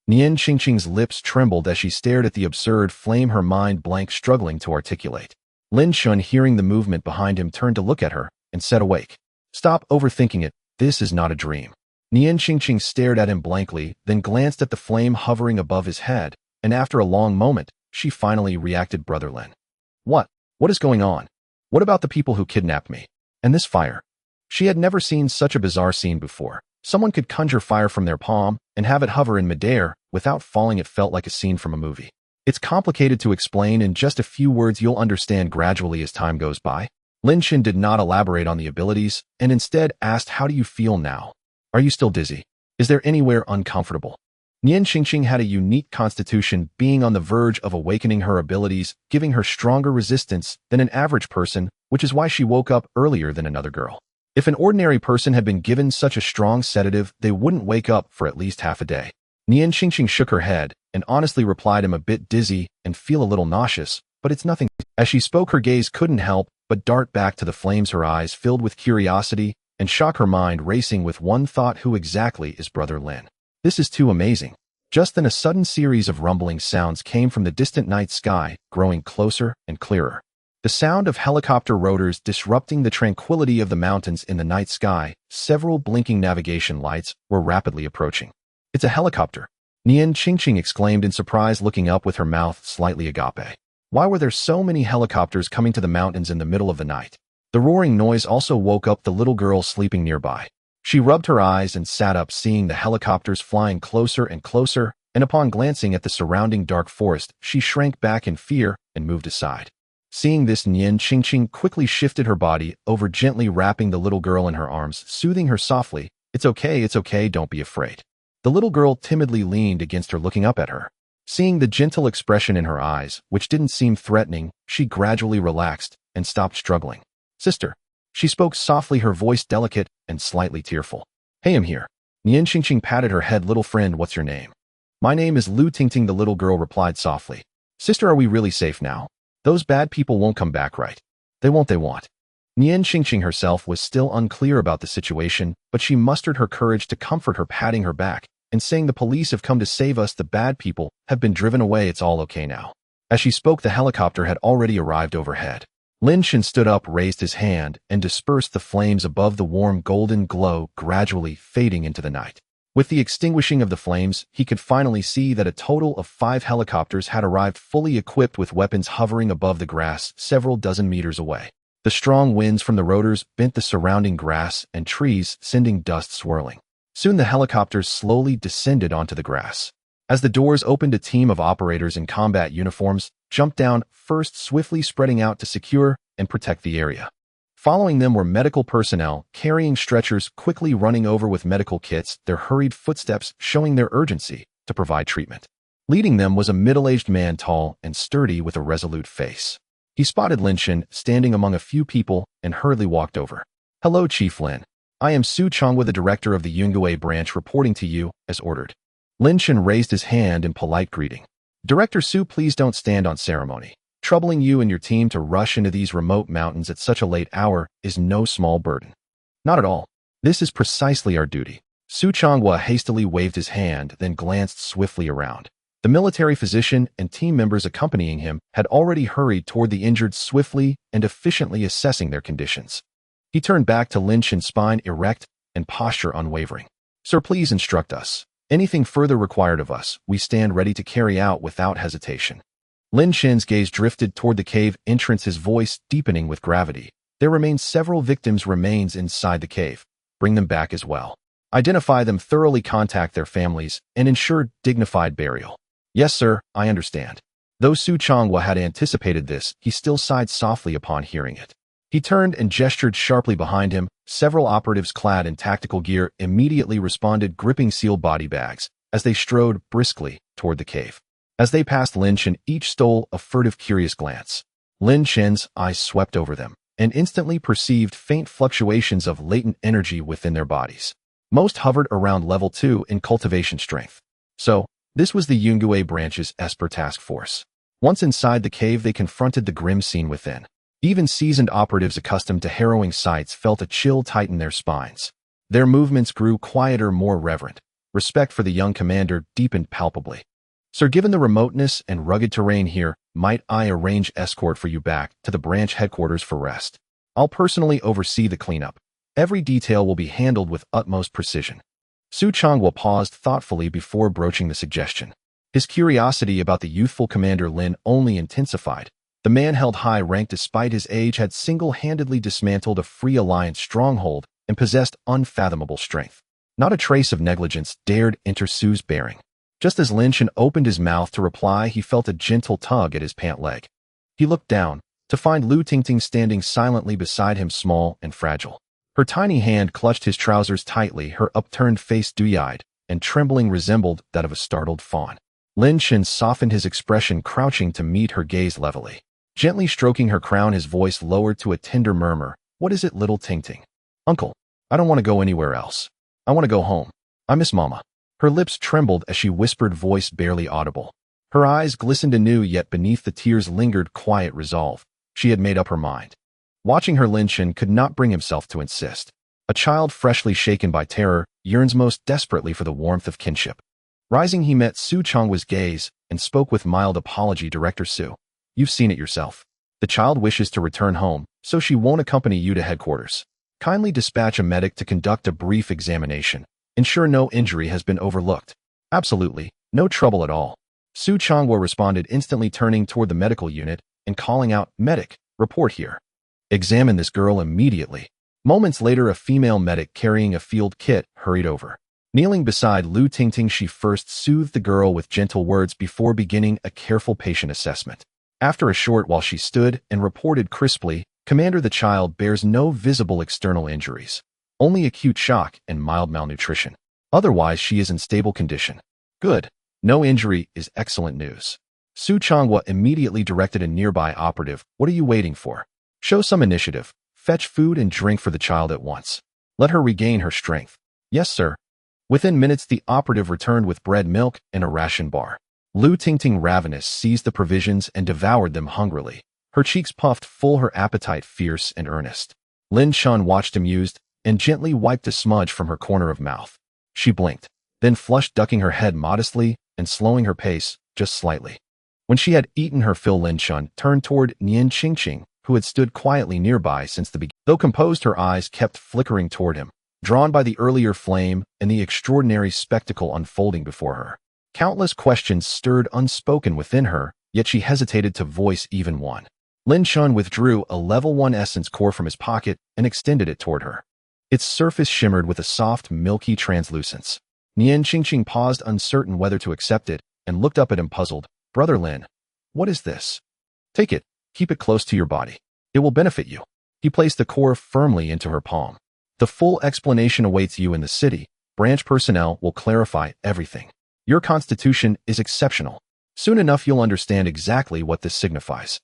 Nian Qingqing's lips trembled as she stared at the absurd flame, her mind blank, struggling to articulate. Lin Chen, hearing the movement behind him, turned to look at her and said, "Awake. Stop overthinking it. This is not a dream." Nian Qingqing stared at him blankly, then glanced at the flame hovering above his head, and after a long moment, she finally reacted, "Brother Lin. What is going on? What about the people who kidnapped me? And this fire?" She had never seen such a bizarre scene before. Someone could conjure fire from their palm and have it hover in midair without falling. It felt like a scene from a movie. "It's complicated to explain in just a few words. You'll understand gradually as time goes by." Lin Chen did not elaborate on the abilities, and instead asked, "How do you feel now? Are you still dizzy? Is there anywhere uncomfortable?" Nian Qingqing had a unique constitution, being on the verge of awakening her abilities, giving her stronger resistance than an average person, which is why she woke up earlier than another girl. If an ordinary person had been given such a strong sedative, they wouldn't wake up for at least half a day. Nian Qingqing shook her head and honestly replied, I'm a bit dizzy and feel a little nauseous, but it's nothing. As she spoke, her gaze couldn't help but dart back to the flames, her eyes filled with curiosity and shock, her mind racing with one thought: who exactly is Brother Lin? This is too amazing. Just then a sudden series of rumbling sounds came from the distant night sky, growing closer and clearer. The sound of helicopter rotors disrupting the tranquility of the mountains in the night sky. Several blinking navigation lights were rapidly approaching. It's a helicopter, Nian Qingqing exclaimed in surprise, looking up with her mouth slightly agape. Why were there so many helicopters coming to the mountains in the middle of the night? The roaring noise also woke up the little girl sleeping nearby. She rubbed her eyes and sat up, seeing the helicopters flying closer and closer, and upon glancing at the surrounding dark forest, she shrank back in fear and moved aside. Seeing this, Nian Qingqing quickly shifted her body over, gently wrapping the little girl in her arms, soothing her softly. It's okay, don't be afraid. The little girl timidly leaned against her, looking up at her. Seeing the gentle expression in her eyes, which didn't seem threatening, she gradually relaxed and stopped struggling. Sister, she spoke softly, her voice delicate and slightly tearful. Hey, I'm here. Nian Qingqing patted her head. Little friend, what's your name? My name is Lu Tingting, the little girl replied softly. Sister, are we really safe now? Those bad people won't come back, right? They won't. Nian Qingqing herself was still unclear about the situation, but she mustered her courage to comfort her, patting her back and saying, the police have come to save us. The bad people have been driven away. It's all okay now. As she spoke, the helicopter had already arrived overhead. Lin Chen stood up, raised his hand, and dispersed the flames above, the warm golden glow gradually fading into the night. With the extinguishing of the flames, he could finally see that a total of 5 helicopters had arrived, fully equipped with weapons, hovering above the grass several dozen meters away. The strong winds from the rotors bent the surrounding grass and trees, sending dust swirling. Soon the helicopters slowly descended onto the grass. As the doors opened, a team of operators in combat uniforms jumped down, first swiftly spreading out to secure and protect the area. Following them were medical personnel carrying stretchers, quickly running over with medical kits, their hurried footsteps showing their urgency to provide treatment. Leading them was a middle-aged man, tall and sturdy with a resolute face. He spotted Lin Chen standing among a few people and hurriedly walked over. Hello, Chief Lin. I am Su Chongwa, the director of the Yungue branch, reporting to you as ordered. Lin Chen raised his hand in polite greeting. Director Su, please don't stand on ceremony. Troubling you and your team to rush into these remote mountains at such a late hour is no small burden. Not at all. This is precisely our duty. Su Chongwa hastily waved his hand, then glanced swiftly around. The military physician and team members accompanying him had already hurried toward the injured, swiftly and efficiently assessing their conditions. He turned back to Lin Chen, spine erect and posture unwavering. Sir, please instruct us. Anything further required of us, we stand ready to carry out without hesitation. Lin Chen's gaze drifted toward the cave entrance, his voice deepening with gravity. There remain several victims' remains inside the cave. Bring them back as well. Identify them thoroughly, contact their families, and ensure dignified burial. Yes, sir, I understand. Though Su Chongwa had anticipated this, he still sighed softly upon hearing it. He turned and gestured sharply behind him. Several operatives clad in tactical gear immediately responded, gripping sealed body bags, as they strode briskly toward the cave. As they passed Lin Chen, each stole a furtive, curious glance. Lin Chen's eyes swept over them and instantly perceived faint fluctuations of latent energy within their bodies. Most hovered around level 2 in cultivation strength. So, this was the Yungue branch's Esper task force. Once inside the cave, they confronted the grim scene within. Even seasoned operatives accustomed to harrowing sights felt a chill tighten their spines. Their movements grew quieter, more reverent. Respect for the young commander deepened palpably. Sir, given the remoteness and rugged terrain here, might I arrange escort for you back to the branch headquarters for rest? I'll personally oversee the cleanup. Every detail will be handled with utmost precision. Su Chongwa paused thoughtfully before broaching the suggestion. His curiosity about the youthful Commander Lin only intensified. The man held high rank despite his age, had single-handedly dismantled a Free Alliance stronghold and possessed unfathomable strength. Not a trace of negligence dared enter Su's bearing. Just as Lin Chen opened his mouth to reply, he felt a gentle tug at his pant leg. He looked down to find Lu Tingting standing silently beside him, small and fragile. Her tiny hand clutched his trousers tightly, her upturned face dewy-eyed and trembling resembled that of a startled fawn. Lin Chen softened his expression, crouching to meet her gaze levelly. Gently stroking her crown, his voice lowered to a tender murmur. What is it, little Tingting? Uncle, I don't want to go anywhere else. I want to go home. I miss Mama. Her lips trembled as she whispered, voice barely audible. Her eyes glistened anew, yet beneath the tears lingered quiet resolve. She had made up her mind. Watching her, Lin Chen could not bring himself to insist. A child freshly shaken by terror yearns most desperately for the warmth of kinship. Rising, he met Su Chonghua's gaze and spoke with mild apology. Director Su, you've seen it yourself. The child wishes to return home, so she won't accompany you to headquarters. Kindly dispatch a medic to conduct a brief examination. Ensure no injury has been overlooked. Absolutely, no trouble at all. Su Chonghua responded, instantly turning toward the medical unit and calling out, Medic, report here. Examine this girl immediately. Moments later, a female medic carrying a field kit hurried over. Kneeling beside Lu Tingting, she first soothed the girl with gentle words before beginning a careful patient assessment. After a short while, she stood and reported crisply, Commander, the child bears no visible external injuries. Only acute shock and mild malnutrition. Otherwise, she is in stable condition. Good. No injury is excellent news. Su Chonghua immediately directed a nearby operative. What are you waiting for? Show some initiative. Fetch food and drink for the child at once. Let her regain her strength. Yes, sir. Within minutes, the operative returned with bread, milk, and a ration bar. Lu Tingting, ravenous, seized the provisions and devoured them hungrily. Her cheeks puffed full, her appetite fierce and earnest. Lin Chen watched amused and gently wiped a smudge from her corner of mouth. She blinked, then flushed, ducking her head modestly and slowing her pace just slightly. When she had eaten her fill, Lin Chen turned toward Nian Qingqing, who had stood quietly nearby since the beginning. Though composed, her eyes kept flickering toward him, drawn by the earlier flame and the extraordinary spectacle unfolding before her. Countless questions stirred unspoken within her, yet she hesitated to voice even one. Lin Chen withdrew a level 1 essence core from his pocket and extended it toward her. Its surface shimmered with a soft, milky translucence. Nian Qingqing paused, uncertain whether to accept it, and looked up at him, puzzled. Brother Lin, what is this? Take it. Keep it close to your body. It will benefit you. He placed the core firmly into her palm. The full explanation awaits you in the city. Branch personnel will clarify everything. Your constitution is exceptional. Soon enough, you'll understand exactly what this signifies.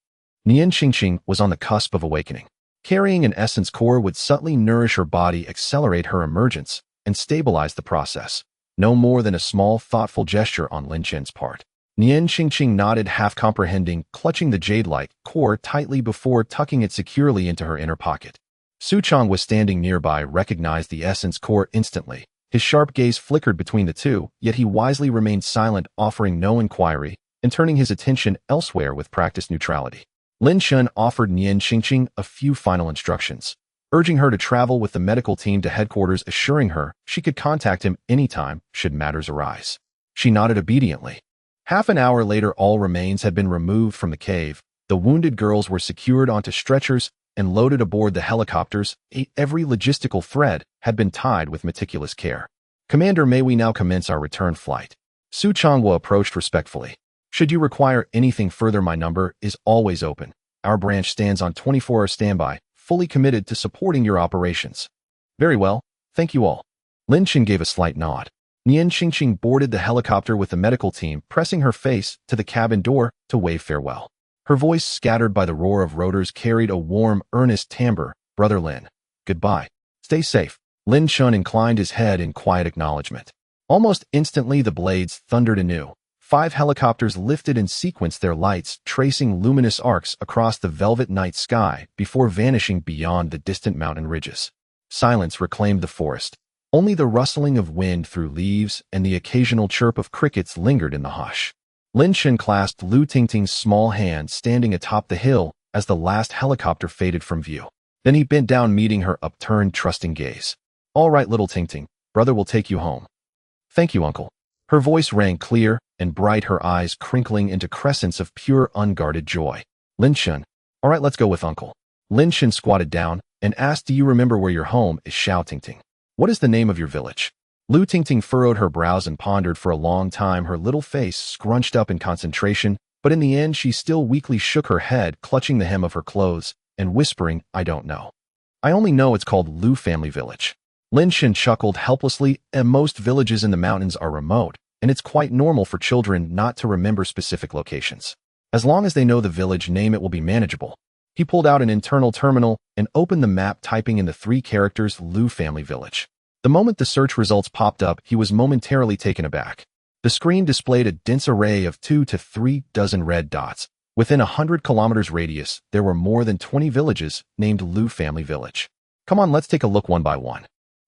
Nian Qingqing was on the cusp of awakening. Carrying an essence core would subtly nourish her body, accelerate her emergence, and stabilize the process. No more than a small, thoughtful gesture on Lin Chen's part. Nian Qingqing nodded, half comprehending, clutching the jade-like core tightly before tucking it securely into her inner pocket. Su Chong was standing nearby, recognized the essence core instantly. His sharp gaze flickered between the two, yet he wisely remained silent, offering no inquiry and turning his attention elsewhere with practiced neutrality. Lin Chen offered Nian Qingqing a few final instructions, urging her to travel with the medical team to headquarters, assuring her she could contact him anytime should matters arise. She nodded obediently. Half an hour later, all remains had been removed from the cave. The wounded girls were secured onto stretchers and loaded aboard the helicopters. Every logistical thread had been tied with meticulous care. Commander, may we now commence our return flight? Su Chonghua approached respectfully. Should you require anything further, my number is always open. Our branch stands on 24-hour standby, fully committed to supporting your operations. Very well, thank you all. Lin Chen gave a slight nod. Nian Qingqing boarded the helicopter with the medical team, pressing her face to the cabin door to wave farewell. Her voice, scattered by the roar of rotors, carried a warm, earnest timbre. Brother Lin, goodbye. Stay safe. Lin Chen inclined his head in quiet acknowledgement. Almost instantly, the blades thundered anew. 5 helicopters lifted in sequence, their lights tracing luminous arcs across the velvet night sky before vanishing beyond the distant mountain ridges. Silence reclaimed the forest. Only the rustling of wind through leaves and the occasional chirp of crickets lingered in the hush. Lin Chen clasped Lu Tingting's small hand, standing atop the hill as the last helicopter faded from view. Then he bent down, meeting her upturned, trusting gaze. All right, little Tingting, brother will take you home. Thank you, uncle. Her voice rang clear and bright, her eyes crinkling into crescents of pure, unguarded joy. Lin Chen, all right, let's go with uncle. Lin Chen squatted down and asked, do you remember where your home is, Xiao Tingting? What is the name of your village? Lu Tingting furrowed her brows and pondered for a long time, her little face scrunched up in concentration, but in the end she still weakly shook her head, clutching the hem of her clothes and whispering, I don't know. I only know it's called Lu Family Village. Lin Chen chuckled helplessly, and most villages in the mountains are remote, and it's quite normal for children not to remember specific locations. As long as they know the village name, it will be manageable. He pulled out an internal terminal and opened the map, typing in the 3 characters Lu family village. The moment the search results popped up, he was momentarily taken aback. The screen displayed a dense array of 2 to 3 dozen red dots. Within 100 kilometers radius, there were more than 20 villages named Lu family village. Come on, let's take a look one by one.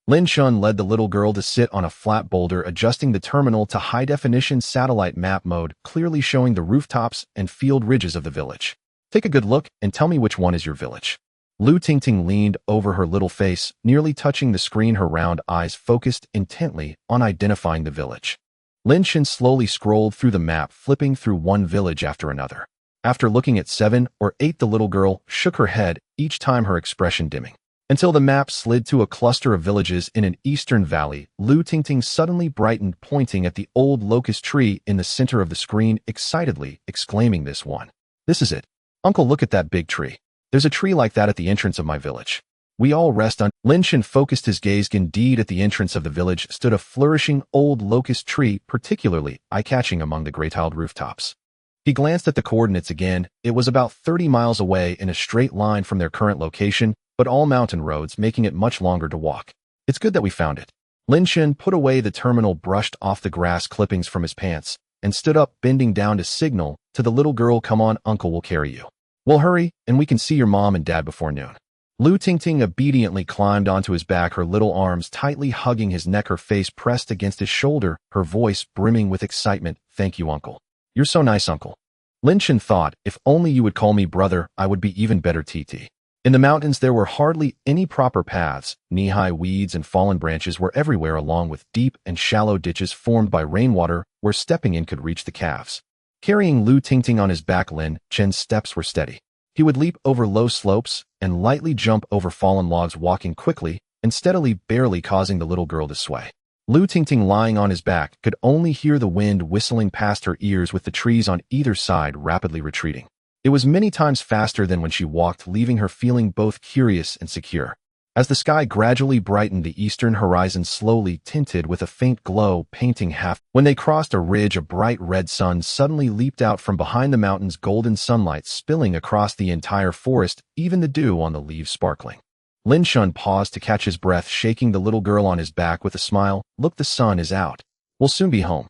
Lin Chen led the little girl to sit on a flat boulder, adjusting the terminal to high-definition satellite map mode, clearly showing the rooftops and field ridges of the village. Take a good look and tell me which one is your village. Lu Tingting leaned over her little face, nearly touching the screen, her round eyes focused intently on identifying the village. Lin Chen slowly scrolled through the map, flipping through one village after another. After looking at 7 or 8, the little girl shook her head, each time her expression dimming. Until the map slid to a cluster of villages in an eastern valley, Lu Tingting suddenly brightened, pointing at the old locust tree in the center of the screen, excitedly exclaiming, "This one. This is it. Uncle, look at that big tree. There's a tree like that at the entrance of my village. We all rest on." Lin Chen focused his gaze. Indeed, at the entrance of the village stood a flourishing old locust tree, particularly eye-catching among the gray-tiled rooftops. He glanced at the coordinates again. It was about 30 miles away in a straight line from their current location, but all mountain roads, making it much longer to walk. "It's good that we found it." Lin Chen put away the terminal, brushed off the grass clippings from his pants, and stood up, bending down to signal to the little girl, "Come on, Uncle will carry you. We'll hurry, and we can see your mom and dad before noon." Lu Tingting obediently climbed onto his back, her little arms tightly hugging his neck, her face pressed against his shoulder, her voice brimming with excitement. "Thank you, Uncle. You're so nice, Uncle." Lin Chen thought, "If only you would call me brother, I would be even better, TT." In the mountains, there were hardly any proper paths. Knee-high weeds and fallen branches were everywhere, along with deep and shallow ditches formed by rainwater where stepping in could reach the calves. Carrying Lu Tingting on his back, Lin Chen's steps were steady. He would leap over low slopes and lightly jump over fallen logs, walking quickly and steadily, barely causing the little girl to sway. Lu Tingting, lying on his back, could only hear the wind whistling past her ears, with the trees on either side rapidly retreating. It was many times faster than when she walked, leaving her feeling both curious and secure. As the sky gradually brightened, the eastern horizon slowly tinted with a faint glow, painting half. When they crossed a ridge, a bright red sun suddenly leaped out from behind the mountains, golden sunlight spilling across the entire forest, even the dew on the leaves sparkling. Lin Chen paused to catch his breath, shaking the little girl on his back with a smile. "Look, the sun is out. We'll soon be home."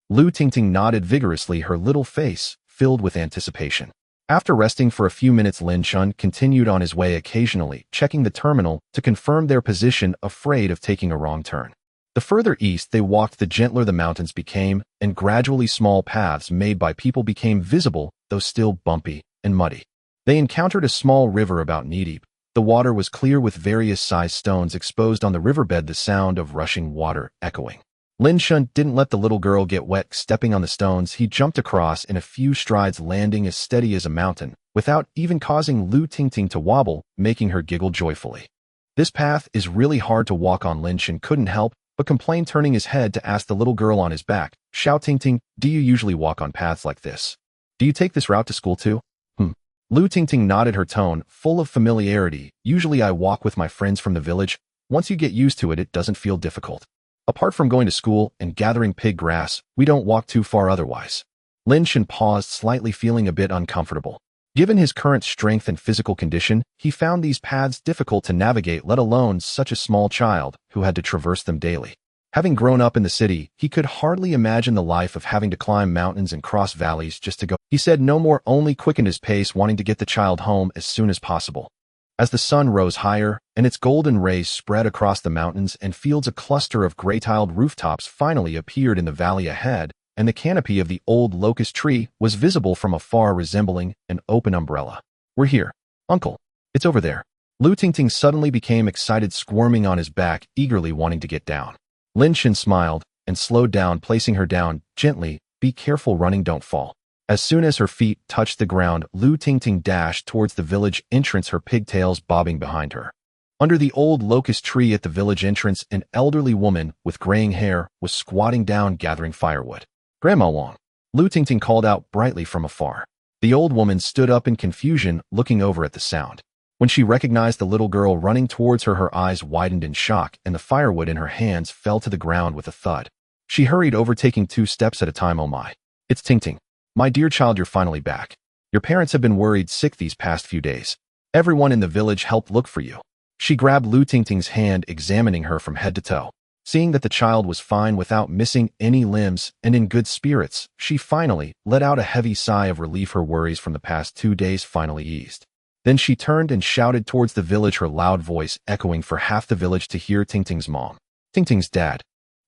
Lu Tingting nodded vigorously, her little face filled with anticipation. After resting for a few minutes, Lin Chen continued on his way, occasionally checking the terminal to confirm their position, afraid of taking a wrong turn. The further east they walked, the gentler the mountains became, and gradually small paths made by people became visible, though still bumpy and muddy. They encountered a small river about knee-deep. The water was clear, with various sized stones exposed on the riverbed, the sound of rushing water echoing. Lin Chen didn't let the little girl get wet. Stepping on the stones, he jumped across in a few strides, landing as steady as a mountain, without even causing Lu Tingting to wobble, making her giggle joyfully. "This path is really hard to walk on," Lin Chen couldn't help but complain, turning his head to ask the little girl on his back, "Xiao Tingting, do you usually walk on paths like this? Do you take this route to school too?" Lu Tingting nodded, her tone full of familiarity. "Usually I walk with my friends from the village. Once you get used to it, it doesn't feel difficult. Apart from going to school and gathering pig grass, we don't walk too far otherwise." Lin Chen paused, slightly feeling a bit uncomfortable. Given his current strength and physical condition, he found these paths difficult to navigate, let alone such a small child who had to traverse them daily. Having grown up in the city, he could hardly imagine the life of having to climb mountains and cross valleys just to go. He said no more, only quickened his pace, wanting to get the child home as soon as possible. As the sun rose higher and its golden rays spread across the mountains and fields, a cluster of gray-tiled rooftops finally appeared in the valley ahead, and the canopy of the old locust tree was visible from afar, resembling an open umbrella. "We're here, Uncle. It's over there." Lu Tingting suddenly became excited, squirming on his back, eagerly wanting to get down. Lin Chen smiled and slowed down, placing her down gently. "Be careful running, don't fall." As soon as her feet touched the ground, Lu Tingting dashed towards the village entrance, her pigtails bobbing behind her. Under the old locust tree at the village entrance, an elderly woman with graying hair was squatting down, gathering firewood. "Grandma Wang," Lu Tingting called out brightly from afar. The old woman stood up in confusion, looking over at the sound. When she recognized the little girl running towards her, her eyes widened in shock, and the firewood in her hands fell to the ground with a thud. She hurried over, taking 2 steps at a time. "Oh my, it's Tingting. My dear child, you're finally back." Your parents have been worried sick these past few days. Everyone in the village helped look for you. She grabbed Lu Tingting's hand, examining her from head to toe. Seeing that the child was fine without missing any limbs and in good spirits, she finally let out a heavy sigh of relief. Her worries from the past 2 days finally eased. Then she turned and shouted towards the village, her loud voice echoing for half the village to hear. Tingting's mom. Tingting's dad.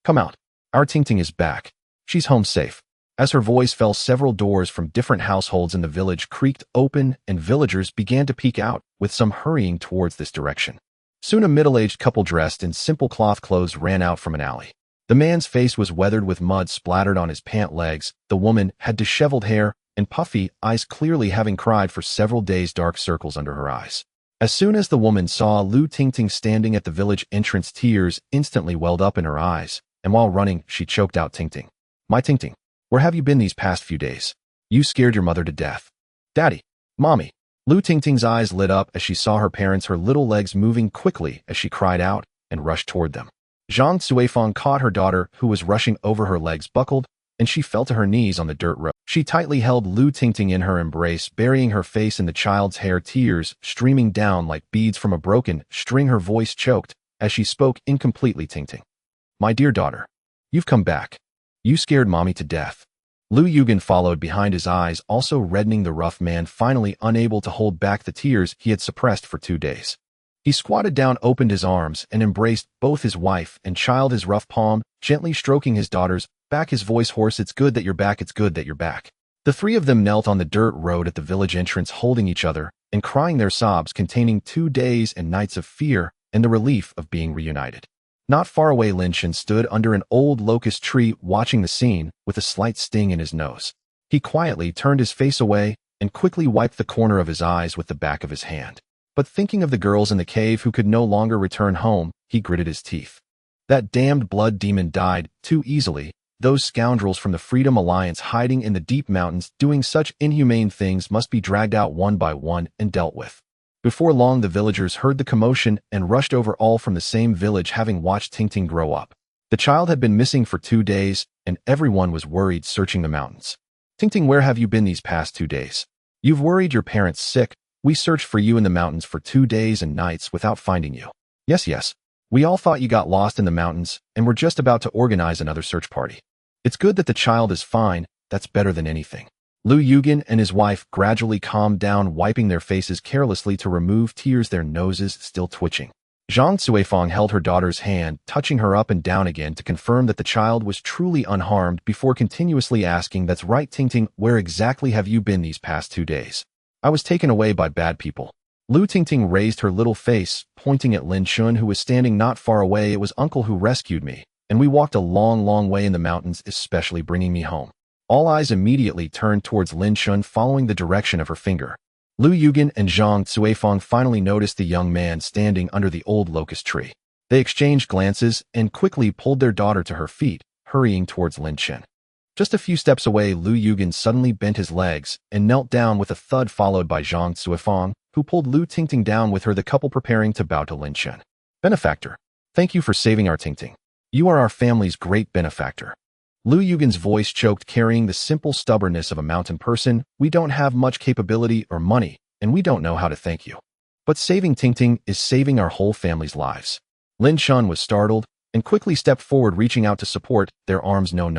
Come out. Our Tingting is back. She's home safe. As her voice fell, several doors from different households in the village creaked open and villagers began to peek out, with some hurrying towards this direction. Soon a middle-aged couple dressed in simple cloth clothes ran out from an alley. The man's face was weathered with mud splattered on his pant legs. The woman had disheveled hair and puffy eyes, clearly having cried for several days, dark circles under her eyes. As soon as the woman saw Lu Tingting standing at the village entrance, tears instantly welled up in her eyes, and while running, she choked out, Tingting. My Tingting, where have you been these past few days? You scared your mother to death. Daddy, Mommy. Lu Tingting's eyes lit up as she saw her parents, her little legs moving quickly as she cried out and rushed toward them. Zhang Cuifang caught her daughter, who was rushing over. Her legs buckled, and she fell to her knees on the dirt road. She tightly held Lu Tingting in her embrace, burying her face in the child's hair, tears streaming down like beads from a broken string. Her voice choked as she spoke incompletely. Tingting, my dear daughter, you've come back. You scared Mommy to death. Lu Yugen followed behind, his eyes also reddening. The rough man, finally unable to hold back the tears he had suppressed for 2 days. He squatted down, opened his arms, and embraced both his wife and child, his rough palm gently stroking his daughter's back, his voice hoarse. It's good that you're back. It's good that you're back. The three of them knelt on the dirt road at the village entrance, holding each other and crying, their sobs containing 2 days and nights of fear and the relief of being reunited. Not far away, Lin Chen stood under an old locust tree, watching the scene with a slight sting in his nose. He quietly turned his face away and quickly wiped the corner of his eyes with the back of his hand. But thinking of the girls in the cave who could no longer return home, he gritted his teeth. That damned blood demon died too easily. Those scoundrels from the Freedom Alliance hiding in the deep mountains, doing such inhumane things, must be dragged out one by one and dealt with. Before long, the villagers heard the commotion and rushed over, all from the same village, having watched Tingting grow up. The child had been missing for 2 days, and everyone was worried, searching the mountains. Tingting, where have you been these past 2 days? You've worried your parents sick. We searched for you in the mountains for 2 days and nights without finding you. Yes. We all thought you got lost in the mountains, and we're just about to organize another search party. It's good that the child is fine. That's better than anything. Lu Yugen and his wife gradually calmed down, wiping their faces carelessly to remove tears, their noses still twitching. Zhang Cuifang held her daughter's hand, touching her up and down again to confirm that the child was truly unharmed, before continuously asking, that's right, Tingting, where exactly have you been these past 2 days? I was taken away by bad people. Lu Tingting raised her little face, pointing at Lin Chen, who was standing not far away. It was Uncle who rescued me, and we walked a long way in the mountains, especially bringing me home. All eyes immediately turned towards Lin Chen, following the direction of her finger. Lu Yugen and Zhang Cuifang finally noticed the young man standing under the old locust tree. They exchanged glances and quickly pulled their daughter to her feet, hurrying towards Lin Chen. Just a few steps away, Lu Yugen suddenly bent his legs and knelt down with a thud, followed by Zhang Cuifang, who pulled Lu Tingting down with her, the couple preparing to bow to Lin Chen. Benefactor, thank you for saving our Tingting. You are our family's great benefactor. Lu Yugen's voice choked, carrying the simple stubbornness of a mountain person. We don't have much capability or money, and we don't know how to thank you. But saving Tingting is saving our whole family's lives. Lin Chen was startled and quickly stepped forward, reaching out to support their arms. No.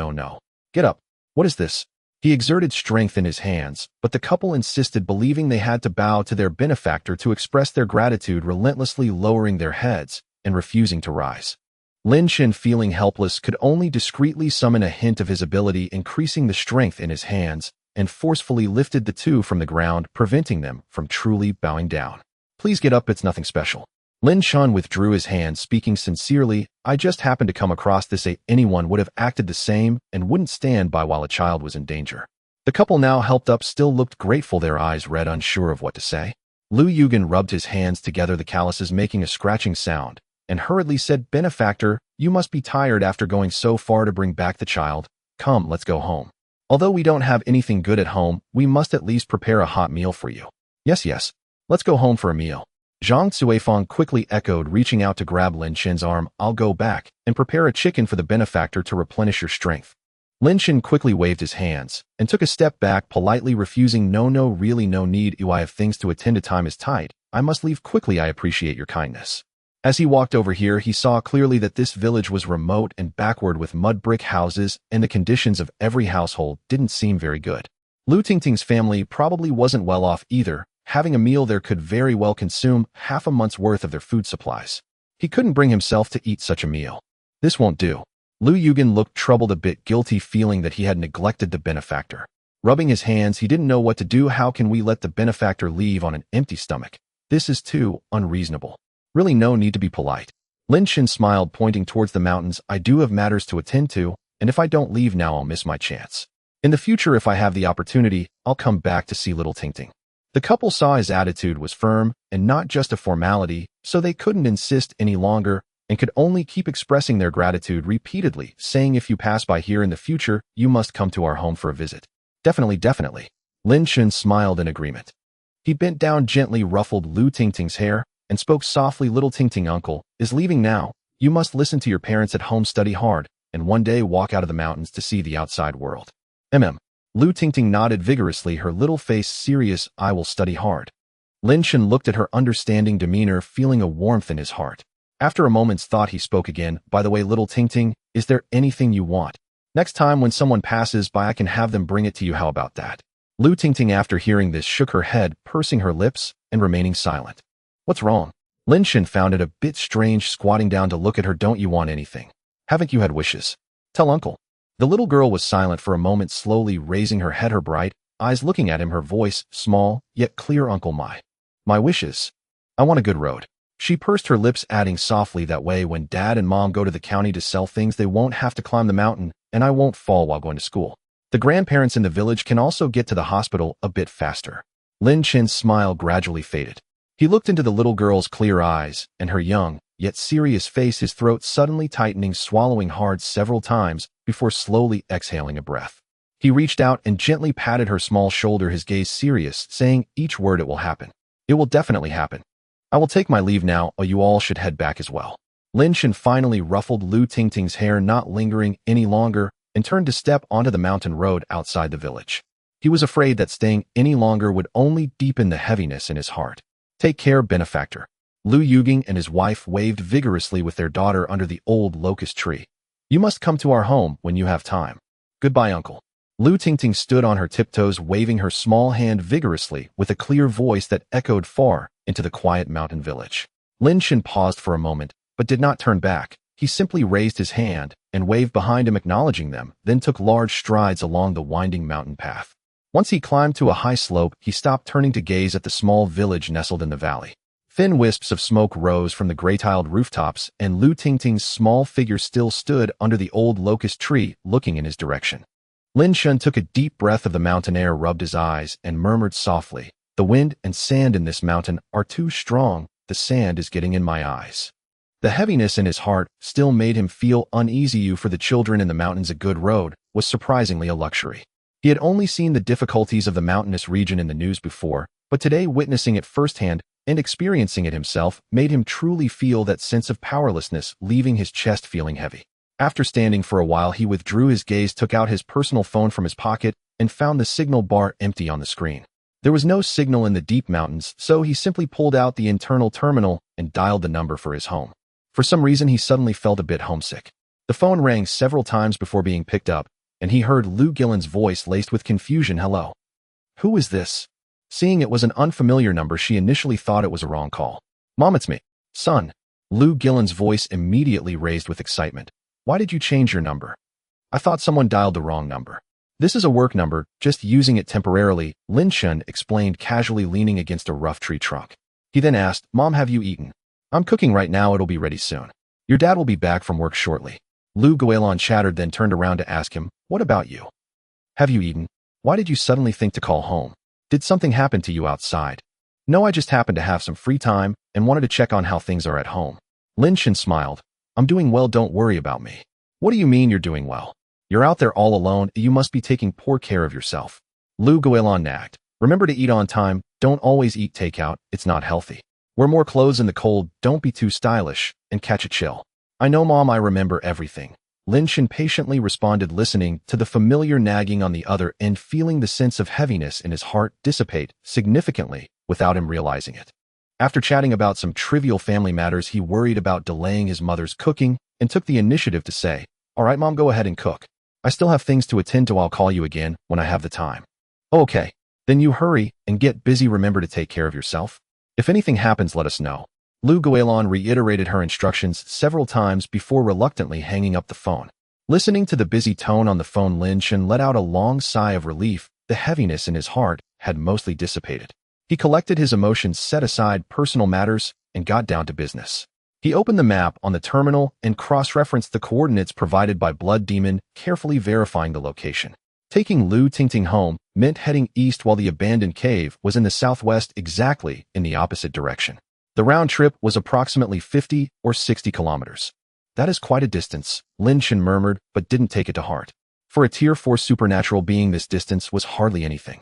Get up. What is this? He exerted strength in his hands, but the couple insisted, believing they had to bow to their benefactor to express their gratitude, relentlessly lowering their heads and refusing to rise. Lin Chen, feeling helpless, could only discreetly summon a hint of his ability, increasing the strength in his hands, and forcefully lifted the two from the ground, preventing them from truly bowing down. Please get up, it's nothing special. Lin Chen withdrew his hand, speaking sincerely, I just happened to come across this. Anyone would have acted the same and wouldn't stand by while a child was in danger. The couple, now helped up, still looked grateful, their eyes red, unsure of what to say. Lu Yugen rubbed his hands together, the calluses making a scratching sound, and hurriedly said, Benefactor, you must be tired after going so far to bring back the child. Come, let's go home. Although we don't have anything good at home, we must at least prepare a hot meal for you. Yes. Let's go home for a meal. Zhang Cuifang quickly echoed, reaching out to grab Lin Chen's arm. I'll go back and prepare a chicken for the benefactor to replenish your strength. Lin Chen quickly waved his hands and took a step back, politely refusing. No, really no need. I have things to attend to. Time is tight. I must leave quickly. I appreciate your kindness. As he walked over here, he saw clearly that this village was remote and backward with mud brick houses, and the conditions of every household didn't seem very good. Lu Tingting's family probably wasn't well off either. Having a meal there could very well consume half a month's worth of their food supplies. He couldn't bring himself to eat such a meal. This won't do. Lu Yugen looked troubled, a bit guilty, feeling that he had neglected the benefactor. Rubbing his hands, he didn't know what to do. How can we let the benefactor leave on an empty stomach? This is too unreasonable. Really no need to be polite. Lin Chen smiled, pointing towards the mountains. I do have matters to attend to, and if I don't leave now, I'll miss my chance. In the future, if I have the opportunity, I'll come back to see little Tingting. The couple saw his attitude was firm and not just a formality, so they couldn't insist any longer and could only keep expressing their gratitude repeatedly, saying, if you pass by here in the future, you must come to our home for a visit. Definitely. Lin Chen smiled in agreement. He bent down, gently ruffled Lu Tingting's hair, and spoke softly. Little Tingting, uncle is leaving now. You must listen to your parents at home, study hard, and one day walk out of the mountains to see the outside world. Lu Tingting nodded vigorously, her little face serious. I will study hard. Lin Chen looked at her understanding demeanor, feeling a warmth in his heart. After a moment's thought, he spoke again. By the way, little Tingting, is there anything you want? Next time when someone passes by, I can have them bring it to you. How about that? Lu Tingting, after hearing this, shook her head, pursing her lips and remaining silent. What's wrong? Lin Chen found it a bit strange, squatting down to look at her. Don't you want anything? Haven't you had wishes? Tell uncle. The little girl was silent for a moment, slowly raising her head, her bright eyes looking at him, her voice small yet clear. Uncle, my wishes. I want a good road. She pursed her lips, adding softly, that way when Dad and Mom go to the county to sell things, they won't have to climb the mountain, and I won't fall while going to school. The grandparents in the village can also get to the hospital a bit faster. Lin Chen's smile gradually faded. He looked into the little girl's clear eyes and her young, yet serious face, his throat suddenly tightening, swallowing hard several times before slowly exhaling a breath. He reached out and gently patted her small shoulder, his gaze serious, saying each word, it will happen. It will definitely happen. I will take my leave now, or you all should head back as well. Lin Chen finally ruffled Lu Tingting's hair, not lingering any longer, and turned to step onto the mountain road outside the village. He was afraid that staying any longer would only deepen the heaviness in his heart. Take care, benefactor. Lu Yugen and his wife waved vigorously with their daughter under the old locust tree. You must come to our home when you have time. Goodbye, uncle. Lu Tingting stood on her tiptoes, waving her small hand vigorously with a clear voice that echoed far into the quiet mountain village. Lin Chen paused for a moment, but did not turn back. He simply raised his hand and waved behind him, acknowledging them, then took large strides along the winding mountain path. Once he climbed to a high slope, he stopped, turning to gaze at the small village nestled in the valley. Thin wisps of smoke rose from the gray-tiled rooftops, and Lu Tingting's small figure still stood under the old locust tree, looking in his direction. Lin Chen took a deep breath of the mountain air, rubbed his eyes, and murmured softly, the wind and sand in this mountain are too strong. The sand is getting in my eyes. The heaviness in his heart still made him feel uneasy. For the children in the mountains, a good road was surprisingly a luxury. He had only seen the difficulties of the mountainous region in the news before, but today witnessing it firsthand and experiencing it himself made him truly feel that sense of powerlessness, leaving his chest feeling heavy. After standing for a while, he withdrew his gaze, took out his personal phone from his pocket, and found the signal bar empty on the screen. There was no signal in the deep mountains, so he simply pulled out the internal terminal and dialed the number for his home. For some reason, he suddenly felt a bit homesick. The phone rang several times before being picked up, and he heard Lu Gillen's voice laced with confusion. Hello. Who is this? Seeing it was an unfamiliar number, she initially thought it was a wrong call. Mom, it's me. Son. Lu Gillen's voice immediately raised with excitement. Why did you change your number? I thought someone dialed the wrong number. This is a work number, just using it temporarily, Lin Chen explained, casually leaning against a rough tree trunk. He then asked, Mom, have you eaten? I'm cooking right now, it'll be ready soon. Your dad will be back from work shortly. Lu Guilin chattered, then turned around to ask him, what about you? Have you eaten? Why did you suddenly think to call home? Did something happen to you outside? No, I just happened to have some free time and wanted to check on how things are at home. Lin Chen smiled. I'm doing well, don't worry about me. What do you mean you're doing well? You're out there all alone, you must be taking poor care of yourself. Lu Guilin nagged. Remember to eat on time, don't always eat takeout, it's not healthy. Wear more clothes in the cold, don't be too stylish, and catch a chill. I know, Mom, I remember everything. Lin Chen patiently responded, listening to the familiar nagging on the other end, feeling the sense of heaviness in his heart dissipate significantly without him realizing it. After chatting about some trivial family matters, he worried about delaying his mother's cooking and took the initiative to say, "All right, Mom, go ahead and cook. I still have things to attend to. I'll call you again when I have the time." "Okay, then you hurry and get busy. Remember to take care of yourself. If anything happens, let us know." Lu Guilin reiterated her instructions several times before reluctantly hanging up the phone. Listening to the busy tone on the phone, Lin Chen let out a long sigh of relief. The heaviness in his heart had mostly dissipated. He collected his emotions, set aside personal matters, and got down to business. He opened the map on the terminal and cross-referenced the coordinates provided by Blood Demon, carefully verifying the location. Taking Lu Tingting home meant heading east, while the abandoned cave was in the southwest, exactly in the opposite direction. The round trip was approximately 50 or 60 kilometers. "That is quite a distance," Lin Chen murmured, but didn't take it to heart. For a Tier 4 supernatural being, this distance was hardly anything.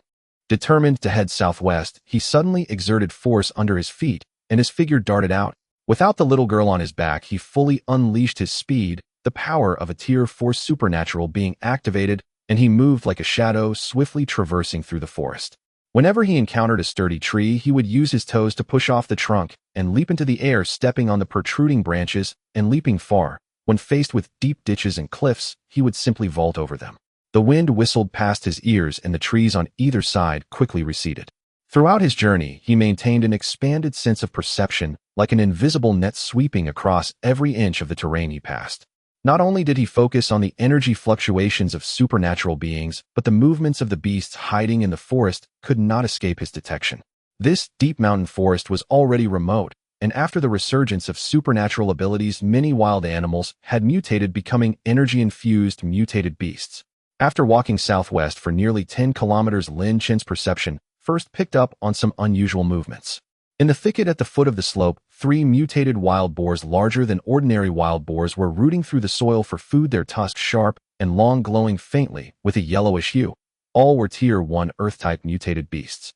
Determined to head southwest, he suddenly exerted force under his feet, and his figure darted out. Without the little girl on his back, he fully unleashed his speed, the power of a Tier 4 supernatural being activated, and he moved like a shadow, swiftly traversing through the forest. Whenever he encountered a sturdy tree, he would use his toes to push off the trunk and leap into the air, stepping on the protruding branches and leaping far. When faced with deep ditches and cliffs, he would simply vault over them. The wind whistled past his ears, and the trees on either side quickly receded. Throughout his journey, he maintained an expanded sense of perception, like an invisible net sweeping across every inch of the terrain he passed. Not only did he focus on the energy fluctuations of supernatural beings, but the movements of the beasts hiding in the forest could not escape his detection. This deep mountain forest was already remote, and after the resurgence of supernatural abilities, many wild animals had mutated, becoming energy-infused mutated beasts. After walking southwest for nearly 10 kilometers, Lin Chen's perception first picked up on some unusual movements. In the thicket at the foot of the slope, 3 mutated wild boars larger than ordinary wild boars were rooting through the soil for food, their tusks sharp and long, glowing faintly with a yellowish hue. All were Tier 1 Earth-type mutated beasts.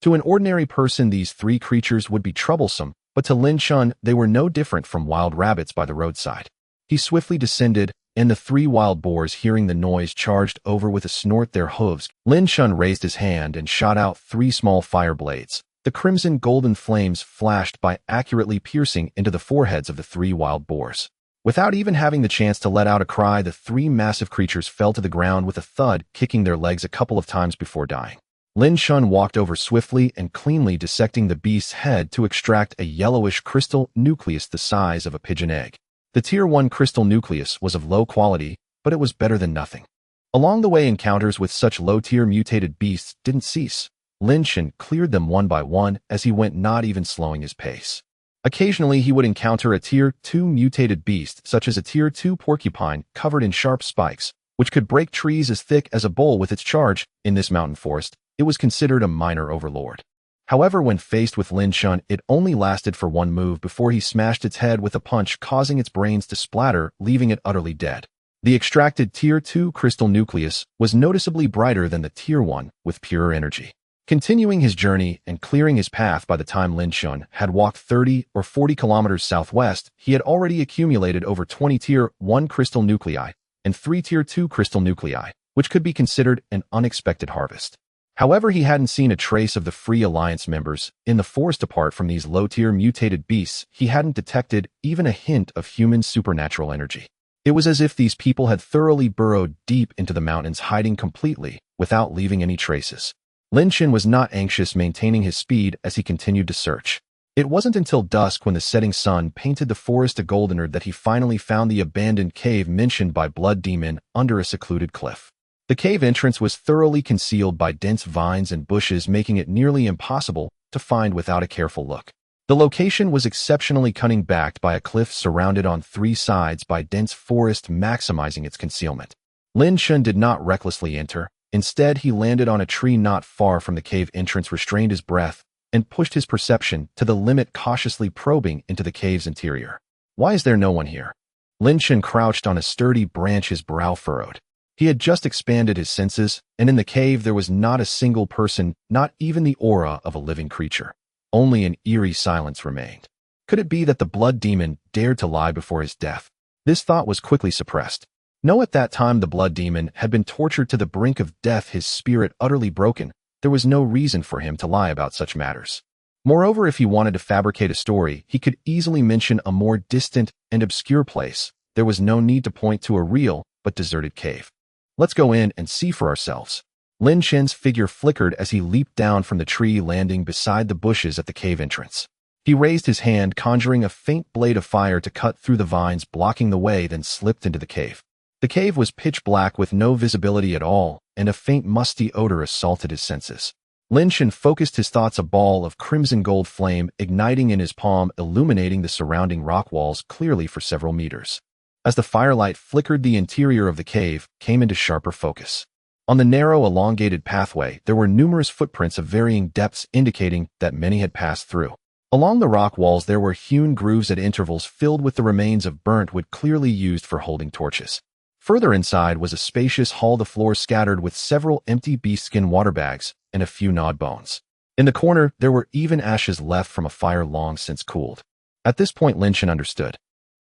To an ordinary person, these 3 creatures would be troublesome, but to Lin Chen, they were no different from wild rabbits by the roadside. He swiftly descended, and the 3 wild boars, hearing the noise, charged over with a snort, their hooves. Lin Chen raised his hand and shot out 3 small fire blades. The crimson golden flames flashed by, accurately piercing into the foreheads of the 3 wild boars. Without even having the chance to let out a cry, the 3 massive creatures fell to the ground with a thud, kicking their legs a couple of times before dying. Lin Chen walked over swiftly and cleanly, dissecting the beast's head to extract a yellowish crystal nucleus the size of a pigeon egg. The Tier 1 crystal nucleus was of low quality, but it was better than nothing. Along the way, encounters with such low-tier mutated beasts didn't cease. Lin Chen cleared them one by one as he went, not even slowing his pace. Occasionally, he would encounter a Tier 2 mutated beast, such as a Tier 2 porcupine covered in sharp spikes, which could break trees as thick as a bowl with its charge. In this mountain forest, it was considered a minor overlord. However, when faced with Lin Chen, it only lasted for one move before he smashed its head with a punch, causing its brains to splatter, leaving it utterly dead. The extracted Tier 2 crystal nucleus was noticeably brighter than the Tier 1, with purer energy. Continuing his journey and clearing his path, by the time Lin Chen had walked 30 or 40 kilometers southwest, he had already accumulated over 20 Tier 1 crystal nuclei and 3 Tier 2 crystal nuclei, which could be considered an unexpected harvest. However, he hadn't seen a trace of the Free Alliance members in the forest. Apart from these low-tier mutated beasts, he hadn't detected even a hint of human supernatural energy. It was as if these people had thoroughly burrowed deep into the mountains, hiding completely without leaving any traces. Lin Chen was not anxious, maintaining his speed as he continued to search. It wasn't until dusk, when the setting sun painted the forest a golden, that he finally found the abandoned cave mentioned by Blood Demon under a secluded cliff. The cave entrance was thoroughly concealed by dense vines and bushes, making it nearly impossible to find without a careful look. The location was exceptionally cunning, backed by a cliff surrounded on 3 sides by dense forest, maximizing its concealment. Lin Chen did not recklessly enter. Instead, he landed on a tree not far from the cave entrance, restrained his breath, and pushed his perception to the limit, cautiously probing into the cave's interior. Why is there no one here? Lin Chen crouched on a sturdy branch, his brow furrowed. He had just expanded his senses, and in the cave there was not a single person, not even the aura of a living creature. Only an eerie silence remained. Could it be that the Blood Demon dared to lie before his death? This thought was quickly suppressed. No, at that time the blood demon had been tortured to the brink of death, his spirit utterly broken. There was no reason for him to lie about such matters. Moreover, if he wanted to fabricate a story, he could easily mention a more distant and obscure place. There was no need to point to a real but deserted cave. Let's go in and see for ourselves. Lin Chen's figure flickered as he leaped down from the tree, landing beside the bushes at the cave entrance. He raised his hand, conjuring a faint blade of fire to cut through the vines blocking the way, then slipped into the cave. The cave was pitch black with no visibility at all, and a faint musty odor assaulted his senses. Lin Chen focused his thoughts, a ball of crimson gold flame igniting in his palm, illuminating the surrounding rock walls clearly for several meters. As the firelight flickered, the interior of the cave came into sharper focus. On the narrow, elongated pathway, there were numerous footprints of varying depths, indicating that many had passed through. Along the rock walls, there were hewn grooves at intervals filled with the remains of burnt wood, clearly used for holding torches. Further inside was a spacious hall, the floor scattered with several empty beast-skin water bags and a few gnawed bones. In the corner, there were even ashes left from a fire long since cooled. At this point, Lin Chen understood.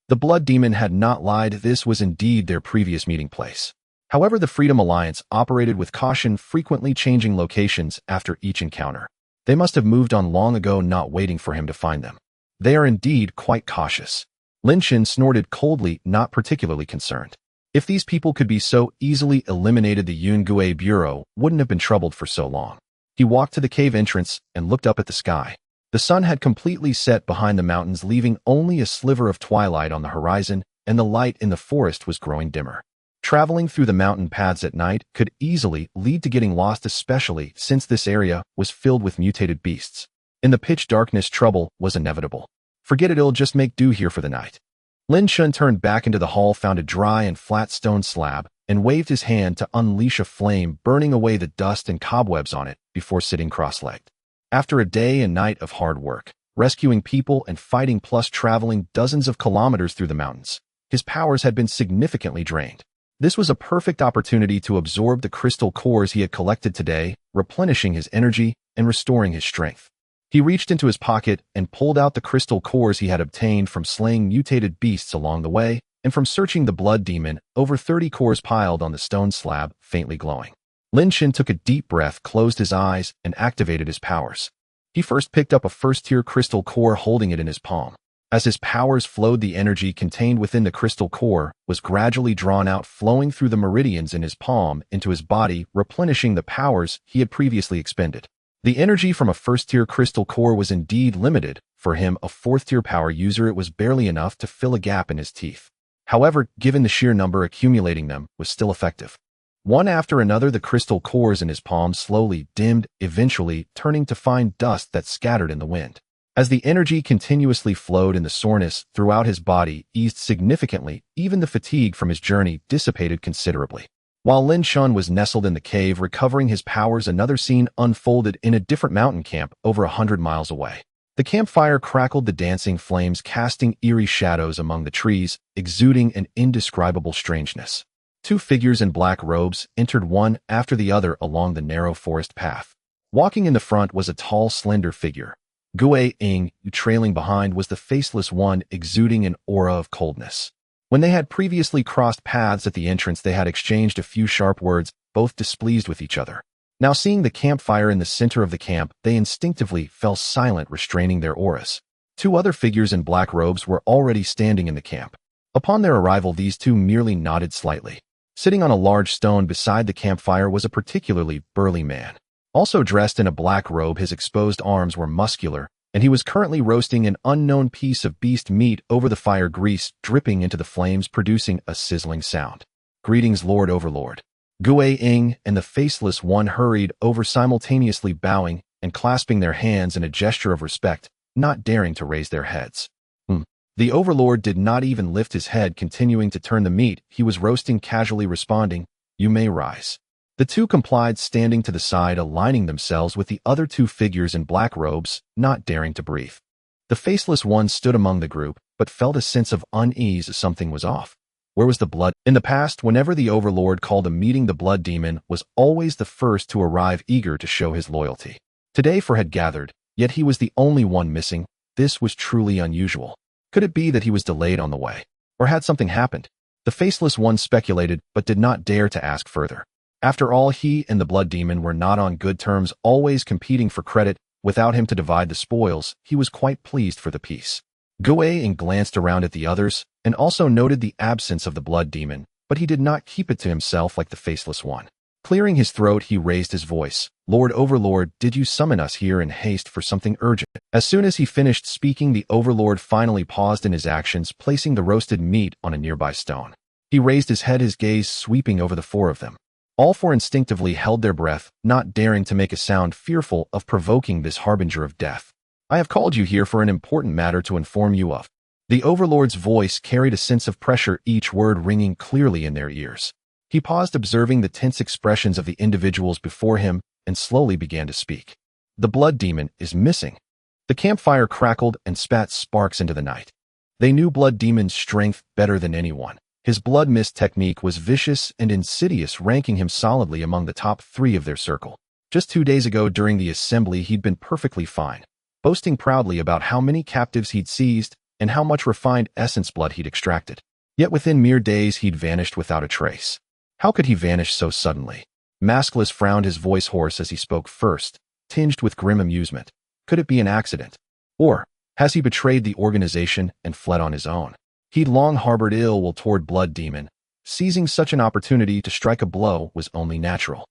The blood demon had not lied. This was indeed their previous meeting place. However, the Freedom Alliance operated with caution, frequently changing locations after each encounter. They must have moved on long ago, not waiting for him to find them. They are indeed quite cautious. Lin Chen snorted coldly, not particularly concerned. If these people could be so easily eliminated, the Superpower Bureau wouldn't have been troubled for so long. He walked to the cave entrance and looked up at the sky. The sun had completely set behind the mountains, leaving only a sliver of twilight on the horizon, and the light in the forest was growing dimmer. Traveling through the mountain paths at night could easily lead to getting lost, especially since this area was filled with mutated beasts. In the pitch darkness, trouble was inevitable. Forget it, it'll just make do here for the night. Lin Chen turned back into the hall, found a dry and flat stone slab, and waved his hand to unleash a flame, burning away the dust and cobwebs on it before sitting cross-legged. After a day and night of hard work, rescuing people and fighting, plus traveling dozens of kilometers through the mountains, his powers had been significantly drained. This was a perfect opportunity to absorb the crystal cores he had collected today, replenishing his energy and restoring his strength. He reached into his pocket and pulled out the crystal cores he had obtained from slaying mutated beasts along the way, and from searching the blood demon, over 30 cores piled on the stone slab, faintly glowing. Lin Chen took a deep breath, closed his eyes, and activated his powers. He first picked up a first-tier crystal core, holding it in his palm. As his powers flowed, the energy contained within the crystal core was gradually drawn out, flowing through the meridians in his palm into his body, replenishing the powers he had previously expended. The energy from a first-tier crystal core was indeed limited. For him, a fourth-tier power user, it was barely enough to fill a gap in his teeth. However, given the sheer number, accumulating them was still effective. One after another, the crystal cores in his palm slowly dimmed, eventually turning to fine dust that scattered in the wind. As the energy continuously flowed and the soreness throughout his body eased significantly, even the fatigue from his journey dissipated considerably. While Lin Chen was nestled in the cave recovering his powers, another scene unfolded in a different mountain camp over 100 miles away. The campfire crackled, the dancing flames casting eerie shadows among the trees, exuding an indescribable strangeness. Two figures in black robes entered one after the other along the narrow forest path. Walking in the front was a tall, slender figure. Gui Ying, trailing behind, was the faceless one, exuding an aura of coldness. When they had previously crossed paths at the entrance, they had exchanged a few sharp words, both displeased with each other. Now, seeing the campfire in the center of the camp, they instinctively fell silent, restraining their auras. Two other figures in black robes were already standing in the camp. Upon their arrival, these two merely nodded slightly. Sitting on a large stone beside the campfire was a particularly burly man. Also dressed in a black robe, his exposed arms were muscular, and he was currently roasting an unknown piece of beast meat over the fire, grease dripping into the flames, producing a sizzling sound. "Greetings, Lord Overlord." Gui Ying and the faceless one hurried over, simultaneously bowing and clasping their hands in a gesture of respect, not daring to raise their heads. The Overlord did not even lift his head, continuing to turn the meat he was roasting, casually responding, "You may rise." The two complied, standing to the side, aligning themselves with the other two figures in black robes, not daring to breathe. The faceless one stood among the group, but felt a sense of unease as something was off. Where was the blood? In the past, whenever the Overlord called a meeting, the blood demon was always the first to arrive, eager to show his loyalty. Today, four had gathered, yet he was the only one missing. This was truly unusual. Could it be that he was delayed on the way? Or had something happened? The faceless one speculated, but did not dare to ask further. After all, he and the blood demon were not on good terms, always competing for credit. Without him to divide the spoils, he was quite pleased for the peace. Guo glanced around at the others, and also noted the absence of the blood demon, but he did not keep it to himself like the faceless one. Clearing his throat, he raised his voice. Lord Overlord, did you summon us here in haste for something urgent? As soon as he finished speaking, the Overlord finally paused in his actions, placing the roasted meat on a nearby stone. He raised his head, his gaze sweeping over the four of them. All four instinctively held their breath, not daring to make a sound, fearful of provoking this harbinger of death. I have called you here for an important matter to inform you of. The Overlord's voice carried a sense of pressure, each word ringing clearly in their ears. He paused, observing the tense expressions of the individuals before him, and slowly began to speak. The blood demon is missing. The campfire crackled and spat sparks into the night. They knew blood demon's strength better than anyone. His blood mist technique was vicious and insidious, ranking him solidly among the top 3 of their circle. Just 2 days ago during the assembly, he'd been perfectly fine, boasting proudly about how many captives he'd seized and how much refined essence blood he'd extracted. Yet within mere days, he'd vanished without a trace. How could he vanish so suddenly? Maskless frowned, his voice hoarse as he spoke first, tinged with grim amusement. Could it be an accident? Or has he betrayed the organization and fled on his own? He'd long harbored ill will toward blood demon. Seizing such an opportunity to strike a blow was only natural.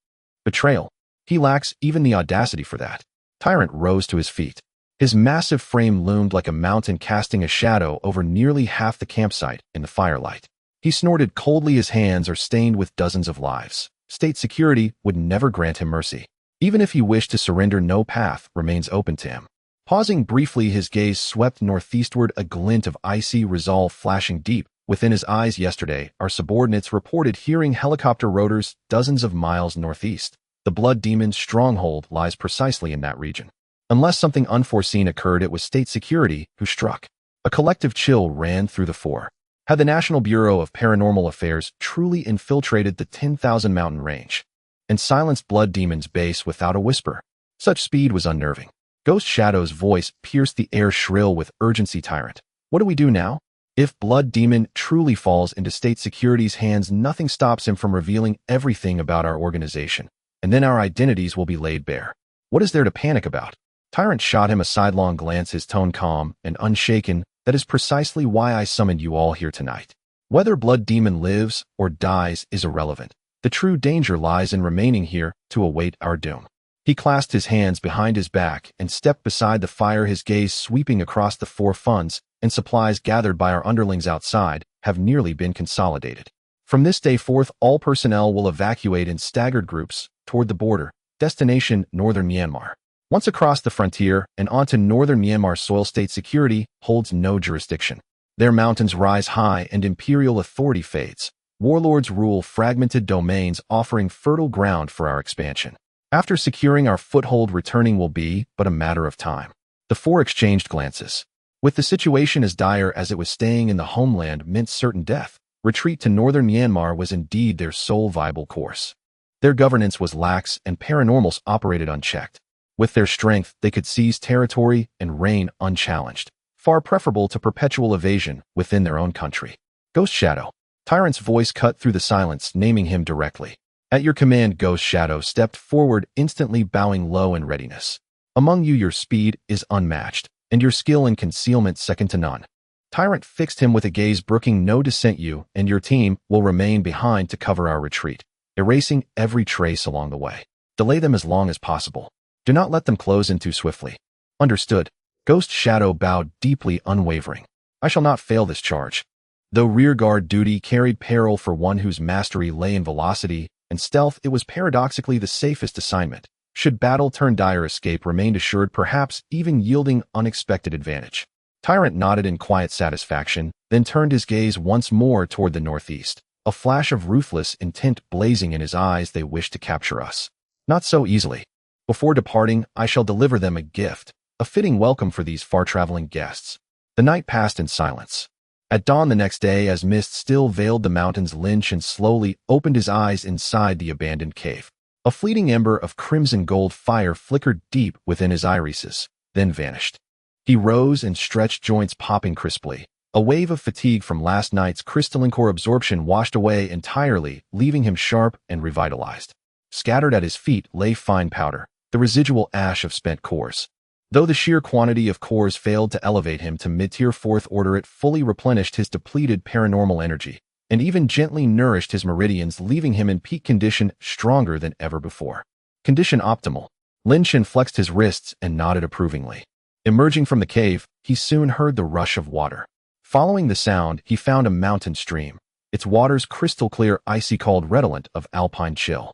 Betrayal. He lacks even the audacity for that. Tyrant rose to his feet. His massive frame loomed like a mountain, casting a shadow over nearly half the campsite in the firelight. He snorted coldly, his hands are stained with dozens of lives. State security would never grant him mercy. Even if he wished to surrender, no path remains open to him. Pausing briefly, his gaze swept northeastward, a glint of icy resolve flashing deep within his eyes. Yesterday, our subordinates reported hearing helicopter rotors dozens of miles northeast. The blood demon's stronghold lies precisely in that region. Unless something unforeseen occurred, it was state security who struck. A collective chill ran through the four. Had the National Bureau of Paranormal Affairs truly infiltrated the 10,000 mountain range and silenced blood demon's base without a whisper? Such speed was unnerving. Ghost Shadow's voice pierced the air, shrill with urgency. Tyrant, what do we do now? If blood demon truly falls into state security's hands, nothing stops him from revealing everything about our organization, and then our identities will be laid bare. What is there to panic about? Tyrant shot him a sidelong glance, his tone calm and unshaken. That is precisely why I summoned you all here tonight. Whether blood demon lives or dies is irrelevant. The true danger lies in remaining here to await our doom. He clasped his hands behind his back and stepped beside the fire, his gaze sweeping across the four. Funds and supplies gathered by our underlings outside have nearly been consolidated. From this day forth, all personnel will evacuate in staggered groups toward the border, destination northern Myanmar. Once across the frontier and onto northern Myanmar soil, state security holds no jurisdiction. Their mountains rise high and imperial authority fades. Warlords rule fragmented domains, offering fertile ground for our expansion. After securing our foothold, returning will be but a matter of time. The four exchanged glances. With the situation as dire as it was, staying in the homeland meant certain death. Retreat to northern Myanmar was indeed their sole viable course. Their governance was lax and paranormals operated unchecked. With their strength, they could seize territory and reign unchallenged, far preferable to perpetual evasion within their own country. Ghost Shadow. Tyrant's voice cut through the silence, naming him directly. At your command. Ghost Shadow stepped forward, instantly bowing low in readiness. Among you, your speed is unmatched, and your skill in concealment second to none. Tyrant fixed him with a gaze brooking no dissent. You and your team will remain behind to cover our retreat, erasing every trace along the way. Delay them as long as possible. Do not let them close in too swiftly. Understood. Ghost Shadow bowed deeply, unwavering. I shall not fail this charge. Though rearguard duty carried peril for one whose mastery lay in velocity and stealth, it was paradoxically the safest assignment. Should battle turn dire, escape remained assured, perhaps even yielding unexpected advantage. Tyrant nodded in quiet satisfaction, then turned his gaze once more toward the northeast, a flash of ruthless intent blazing in his eyes. They wish to capture us. Not so easily. Before departing, I shall deliver them a gift, a fitting welcome for these far-traveling guests. The night passed in silence. At dawn the next day, as mist still veiled the mountains, Lin Chen slowly opened his eyes inside the abandoned cave. A fleeting ember of crimson gold fire flickered deep within his irises, then vanished. He rose and stretched, joints popping crisply. A wave of fatigue from last night's crystalline core absorption washed away entirely, leaving him sharp and revitalized. Scattered at his feet lay fine powder, the residual ash of spent cores. Though the sheer quantity of cores failed to elevate him to mid-tier fourth order, it fully replenished his depleted paranormal energy, and even gently nourished his meridians, leaving him in peak condition, stronger than ever before. Condition optimal. Lin Chen flexed his wrists and nodded approvingly. Emerging from the cave, he soon heard the rush of water. Following the sound, he found a mountain stream, its waters crystal clear, icy cold, redolent of alpine chill.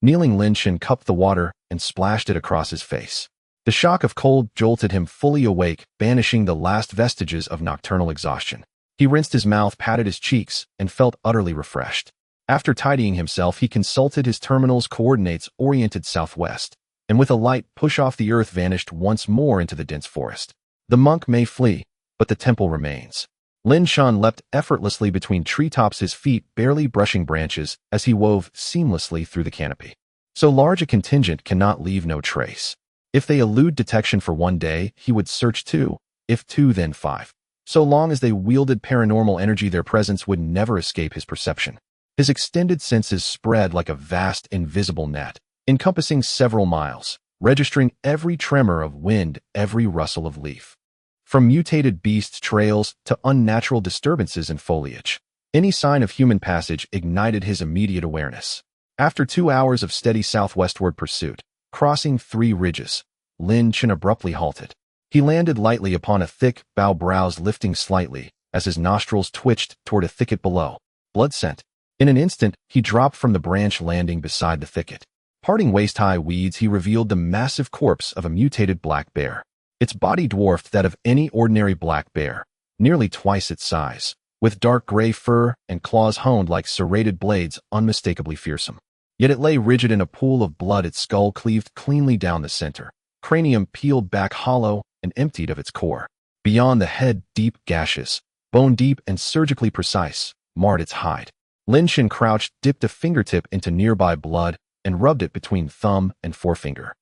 Kneeling, Lin Chen cupped the water and splashed it across his face. The shock of cold jolted him fully awake, banishing the last vestiges of nocturnal exhaustion. He rinsed his mouth, patted his cheeks, and felt utterly refreshed. After tidying himself, he consulted his terminal's coordinates, oriented southwest, and with a light push off the earth vanished once more into the dense forest. The monk may flee, but the temple remains. Lin Chen leapt effortlessly between treetops, his feet barely brushing branches as he wove seamlessly through the canopy. So large a contingent cannot leave no trace. If they elude detection for one day, he would search 2, if 2 then 5. So long as they wielded paranormal energy, their presence would never escape his perception. His extended senses spread like a vast invisible net, encompassing several miles, registering every tremor of wind, every rustle of leaf. From mutated beast trails to unnatural disturbances in foliage, any sign of human passage ignited his immediate awareness. After 2 hours of steady southwestward pursuit, crossing 3 ridges, Lin Chen abruptly halted. He landed lightly upon a thick bough, brows lifting slightly as his nostrils twitched toward a thicket below. Blood scent. In an instant, he dropped from the branch, landing beside the thicket. Parting waist-high weeds, he revealed the massive corpse of a mutated black bear. Its body dwarfed that of any ordinary black bear, nearly twice its size, with dark gray fur and claws honed like serrated blades, unmistakably fearsome. Yet it lay rigid in a pool of blood, its skull cleaved cleanly down the center, cranium peeled back hollow and emptied of its core. Beyond the head, deep gashes, bone deep and surgically precise, marred its hide. Lin Chen crouched, dipped a fingertip into nearby blood, and rubbed it between thumb and forefinger.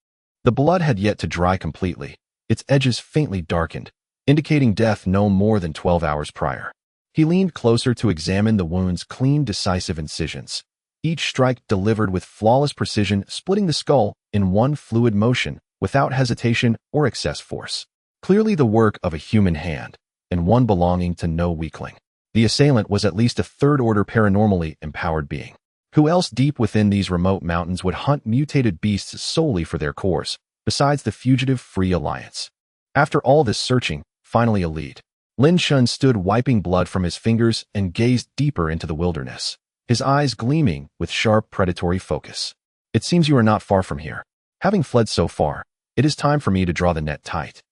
The blood had yet to dry completely, its edges faintly darkened, indicating death no more than 12 hours prior. He leaned closer to examine the wound's clean, decisive incisions. Each strike delivered with flawless precision, splitting the skull in one fluid motion, without hesitation or excess force. Clearly the work of a human hand, and one belonging to no weakling. The assailant was at least a third-order paranormally empowered being. Who else deep within these remote mountains would hunt mutated beasts solely for their cores, besides the fugitive Free Alliance? After all this searching, finally a lead. Lin Chen stood, wiping blood from his fingers, and gazed deeper into the wilderness, his eyes gleaming with sharp predatory focus. It seems you are not far from here. Having fled so far, it is time for me to draw the net tight.